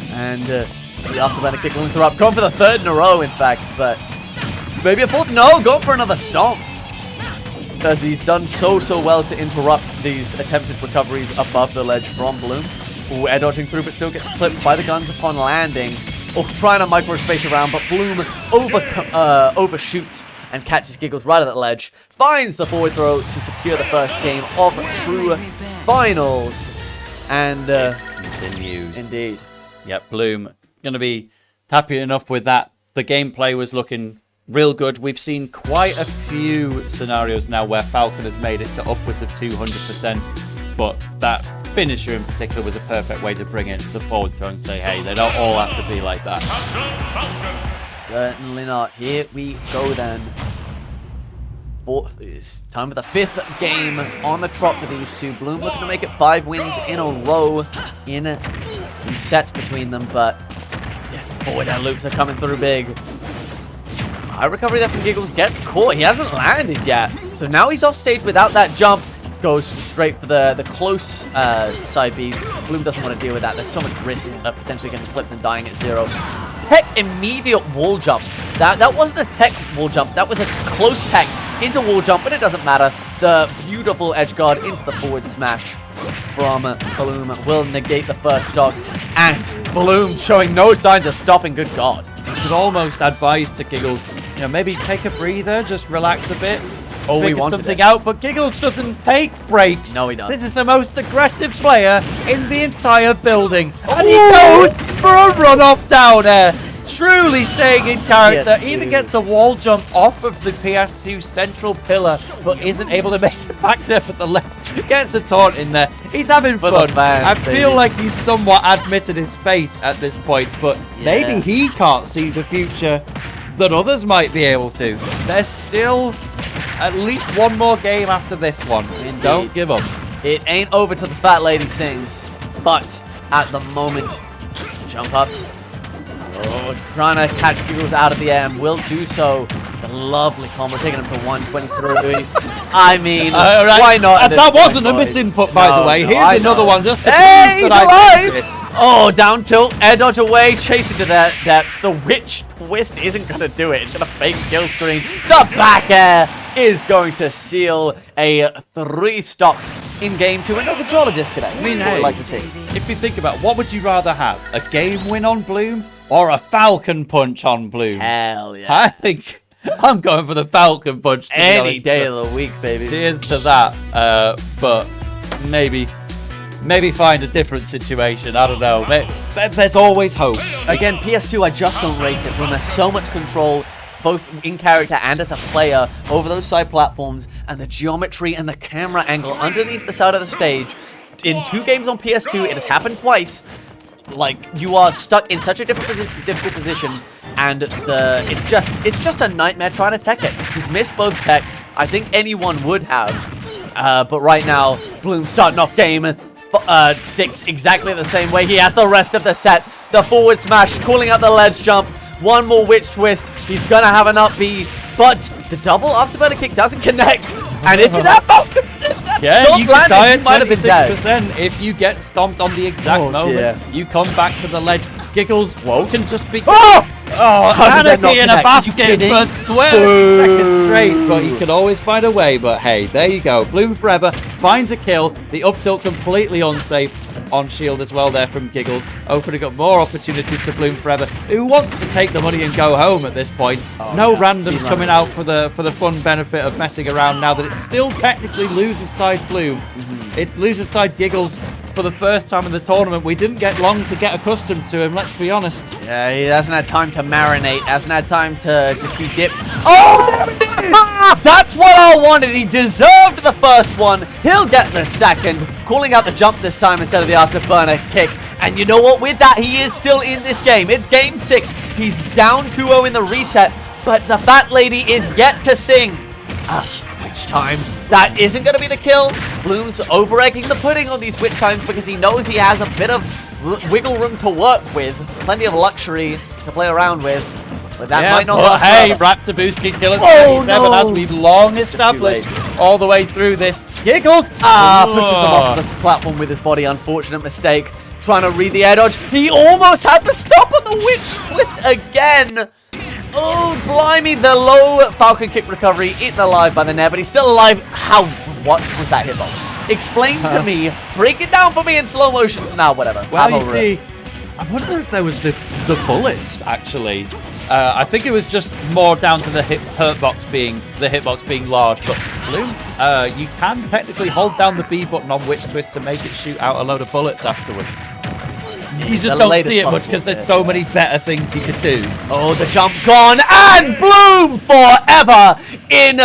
And the afterburner kick will interrupt. Going for the 3rd in a row, in fact, but maybe a 4th. No, going for another stomp. Because he's done so well to interrupt these attempted recoveries above the ledge from Bloom. Ooh, air dodging through, but still gets clipped by the guns upon landing. Oh, trying to micro space around, but Bloom overshoots and catches Giggles right at that ledge. Finds the forward throw to secure the first game of true finals. And it continues. Indeed. Yep, Bloom going to be happy enough with that. The gameplay was looking real good. We've seen quite a few scenarios now where Falcon has made it to upwards of 200%, but that finisher in particular was a perfect way to bring it to the forward throw and say, hey, they don't all have to be like that. Certainly not. Here we go then. It's time for the 5th game on the trot for these two. Bloom looking to make it 5 wins in a row in these sets between them, but yeah, the forward air loops are coming through big. High recovery there from Giggles, gets caught. He hasn't landed yet. So now he's off stage without that jump. Goes straight for the close side B. Bloom doesn't want to deal with that. There's so much risk of potentially getting clipped and dying at 0. Tech immediate wall jump. That wasn't a tech wall jump. That was a close tech into wall jump, but it doesn't matter. The beautiful edge guard into the forward smash from Bloom will negate the first stock. And Bloom showing no signs of stopping. Good God. You could almost advise to Giggles, you know, maybe take a breather, just relax a bit. Oh, we figure wanted something it. out, but Giggles doesn't take breaks. No, he doesn't. This is the most aggressive player in the entire building. And he goes for a run-off down air. Truly staying in character. PS2. Even gets a wall jump off of the PS2 central pillar, but isn't able to make it back there for the left. Gets a taunt in there. He's having fun. fans, I feel baby. like he's somewhat admitted his fate at this point, but maybe he can't see the future that others might be able to. There's still at least one more game after this one. Indeed. Don't give up. It ain't over till the fat lady sings. But at the moment, jump ups. Oh, trying to catch Giggles out of the air and will do so. The lovely combo taking him to 123. I mean, why not? And that wasn't a missed input, by the way. Here's another one just to hey, prove that I missed it. Oh, down tilt, air dodge away, chasing to that depth. The witch twist isn't going to do it. It's going to fake kill screen. The back air is going to seal a 3-stock in game 2. And no controller disconnect. I mean, hey, I'd like to see. If you think about it, what would you rather have? A game win on Bloom or a Falcon punch on Bloom? Hell yeah. I think I'm going for the Falcon punch. To be Any honest. day of the week, baby. Cheers to that. But maybe find a different situation. I don't know. There's always hope. Again, PS2, I just don't rate it. When there's so much control, both in character and as a player, over those side platforms, and the geometry and the camera angle underneath the side of the stage. In 2 games on PS2, it has happened twice. Like, you are stuck in such a difficult position, and it's just a nightmare trying to tech it. He's missed both techs. I think anyone would have. But right now, Bloom's starting off game 6 exactly the same way he has the rest of the set. The forward smash, calling out the ledge jump. One more witch twist. He's gonna have an up B, but the double afterburner kick doesn't connect. And if you have Yeah, you can die at might have been dead. 26% if you get stomped on the exact moment. dear. You come back to the ledge. Giggles can just be... Oh! Oh, did that not anarchy in a connect? basket for 12 seconds straight, but he can always find a way. But hey, there you go. Bloom4Eva finds a kill. The up tilt completely unsafe on shield as well there from Giggles, opening up more opportunities to Bloom4Eva, who wants to take the money and go home at this point. No randoms coming out for the fun benefit of messing around now that it's still technically loser's side Bloom. It's loser's side Giggles. For the first time in the tournament, we didn't get long to get accustomed to him, let's be honest. Yeah, he hasn't had time to marinate, hasn't had time to just be dipped. Oh, that's what I wanted. He deserved the first one. He'll get the second. Calling out the jump this time instead of the afterburner kick. And you know what? With that, he is still in this game. It's game 6. He's down 2-0 in the reset, but the fat lady is yet to sing. Witch time. That isn't going to be the kill. Bloom's over-egging the pudding on these witch times because he knows he has a bit of wiggle room to work with. Plenty of luxury to play around with. But that might not last hey, forever. Raptor can kill it. Oh, Seven, no. as we've long established all the way through this. Giggles! Pushes them off the platform with his body. Unfortunate mistake. Trying to read the air dodge. He almost had to stop on the witch twist again. Oh, blimey. The low Falcon kick recovery eaten alive by the net, but he's still alive. What was that hitbox? Explain to me. Break it down for me in slow motion. Nah, whatever. Well, you see, I wonder if there was the bullets, actually. I think it was just more down to the hitbox being large, but Bloom, you can technically hold down the B button on Witch Twist to make it shoot out a load of bullets afterward. You just The don't latest see it much one. because there's so many better things you could do. Oh, the jump gone, and Bloom4Eva in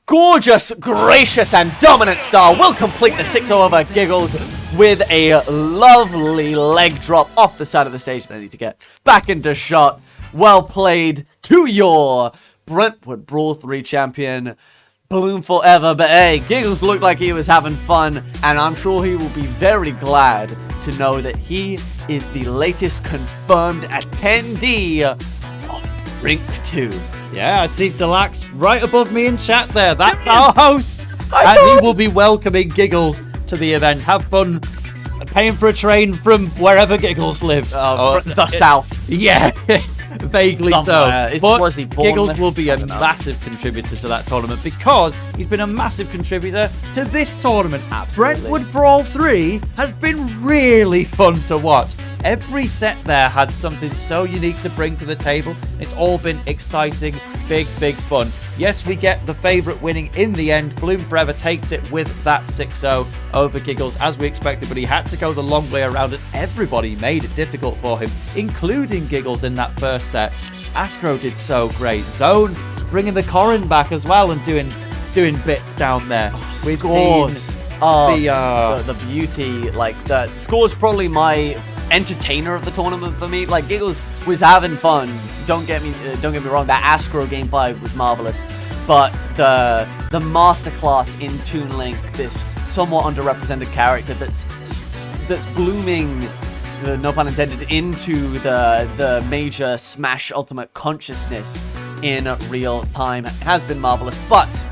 gorgeous, gracious, and dominant style will complete the 6-0 over Giggles with a lovely leg drop off the side of the stage. I need to get back into shot. Well played to your Brentwood Brawl 3 champion, Bloom4Eva. But hey, Giggles looked like he was having fun, and I'm sure he will be very glad to know that he is the latest confirmed attendee of Brink2. Yeah, I see Deluxe right above me in chat there. That's our host. And he will be welcoming Giggles to the event. Have fun paying for a train from wherever Giggles lives. The south. Yeah, vaguely Somewhere. so. Was he born Giggles there? will be I a don't know. massive contributor to that tournament because he's been a massive contributor to this tournament. Brentwood Brawl 3 has been really fun to watch. Every set there had something so unique to bring to the table. It's all been exciting, big fun. Yes, we get the favourite winning in the end. Bloom4Eva takes it with that 6-0 over Giggles as we expected, but he had to go the long way around and everybody made it difficult for him, including Giggles in that first set. Ascro did so great. Zone bringing the Corrin back as well and doing bits down there. We've Scores. seen The beauty, like the Scores probably my entertainer of the tournament for me. Like Giggles was having fun. Don't get me wrong. That Ascro game 5 was marvelous, but the masterclass in Toon Link, this somewhat underrepresented character that's blooming, no pun intended, into the major Smash Ultimate consciousness in real time has been marvelous. But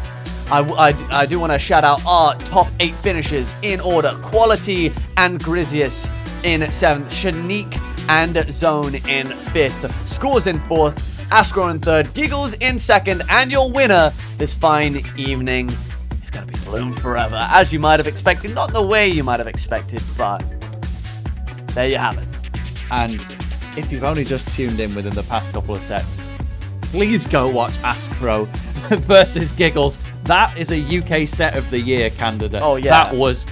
I do want to shout out our top 8 finishes in order: Quality and Grizius in 7th, Shaneak and Zone in 5th, Scores in 4th, Ascro in 3rd, Giggles in 2nd, and your winner this fine evening is going to be Bloom4Eva, as you might have expected. Not the way you might have expected, but there you have it. And if you've only just tuned in within the past couple of sets, please go watch Ascro versus Giggles. That is a UK set of the year candidate. Oh, yeah. That was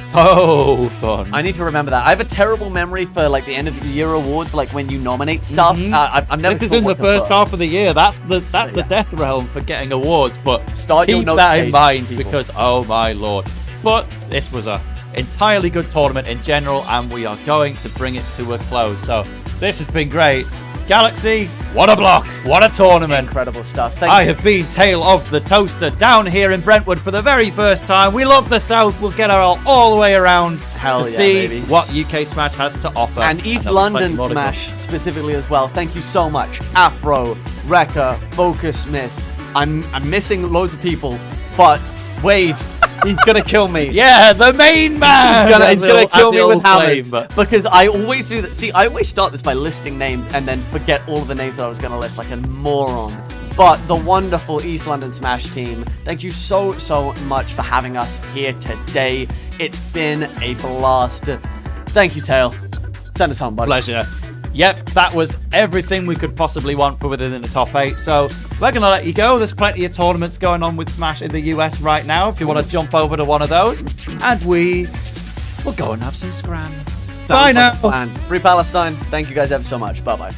so fun. I need to remember that. I have a terrible memory for like the end of the year awards, like when you nominate stuff. I've never. This is sure in the what to first put. half of the year. That's the death realm for getting awards. But Start your keep notes that in page, mind people. because oh my lord. But this was a entirely good tournament in general, and we are going to bring it to a close. So this has been great. Galaxy, what a block! What a tournament! Incredible stuff. Thank I you. have been Tail of the Toaster down here in Brentwood for the very first time. We love the South. We'll get all the way around Hell to yeah, see baby. what UK Smash has to offer. And East there'll be plenty London more to come. Smash specifically as well. Thank you so much. Afro, Rekka, Focus Miss. I'm missing loads of people, but Wade, he's gonna kill me. Yeah, the main man. He's gonna kill me with hammers. flame, but- Because I always do that. See, I always start this by listing names and then forget all of the names that I was gonna list like a moron. But the wonderful East London Smash team, thank you so much for having us here today. It's been a blast. Thank you, Tail. Send us home, buddy. Pleasure. Yep, that was everything we could possibly want for within the top 8. So we're going to let you go. There's plenty of tournaments going on with Smash in the US right now if you want to jump over to one of those. And we will go and have some scram. Bye now. Free Palestine. Thank you guys ever so much. Bye-bye.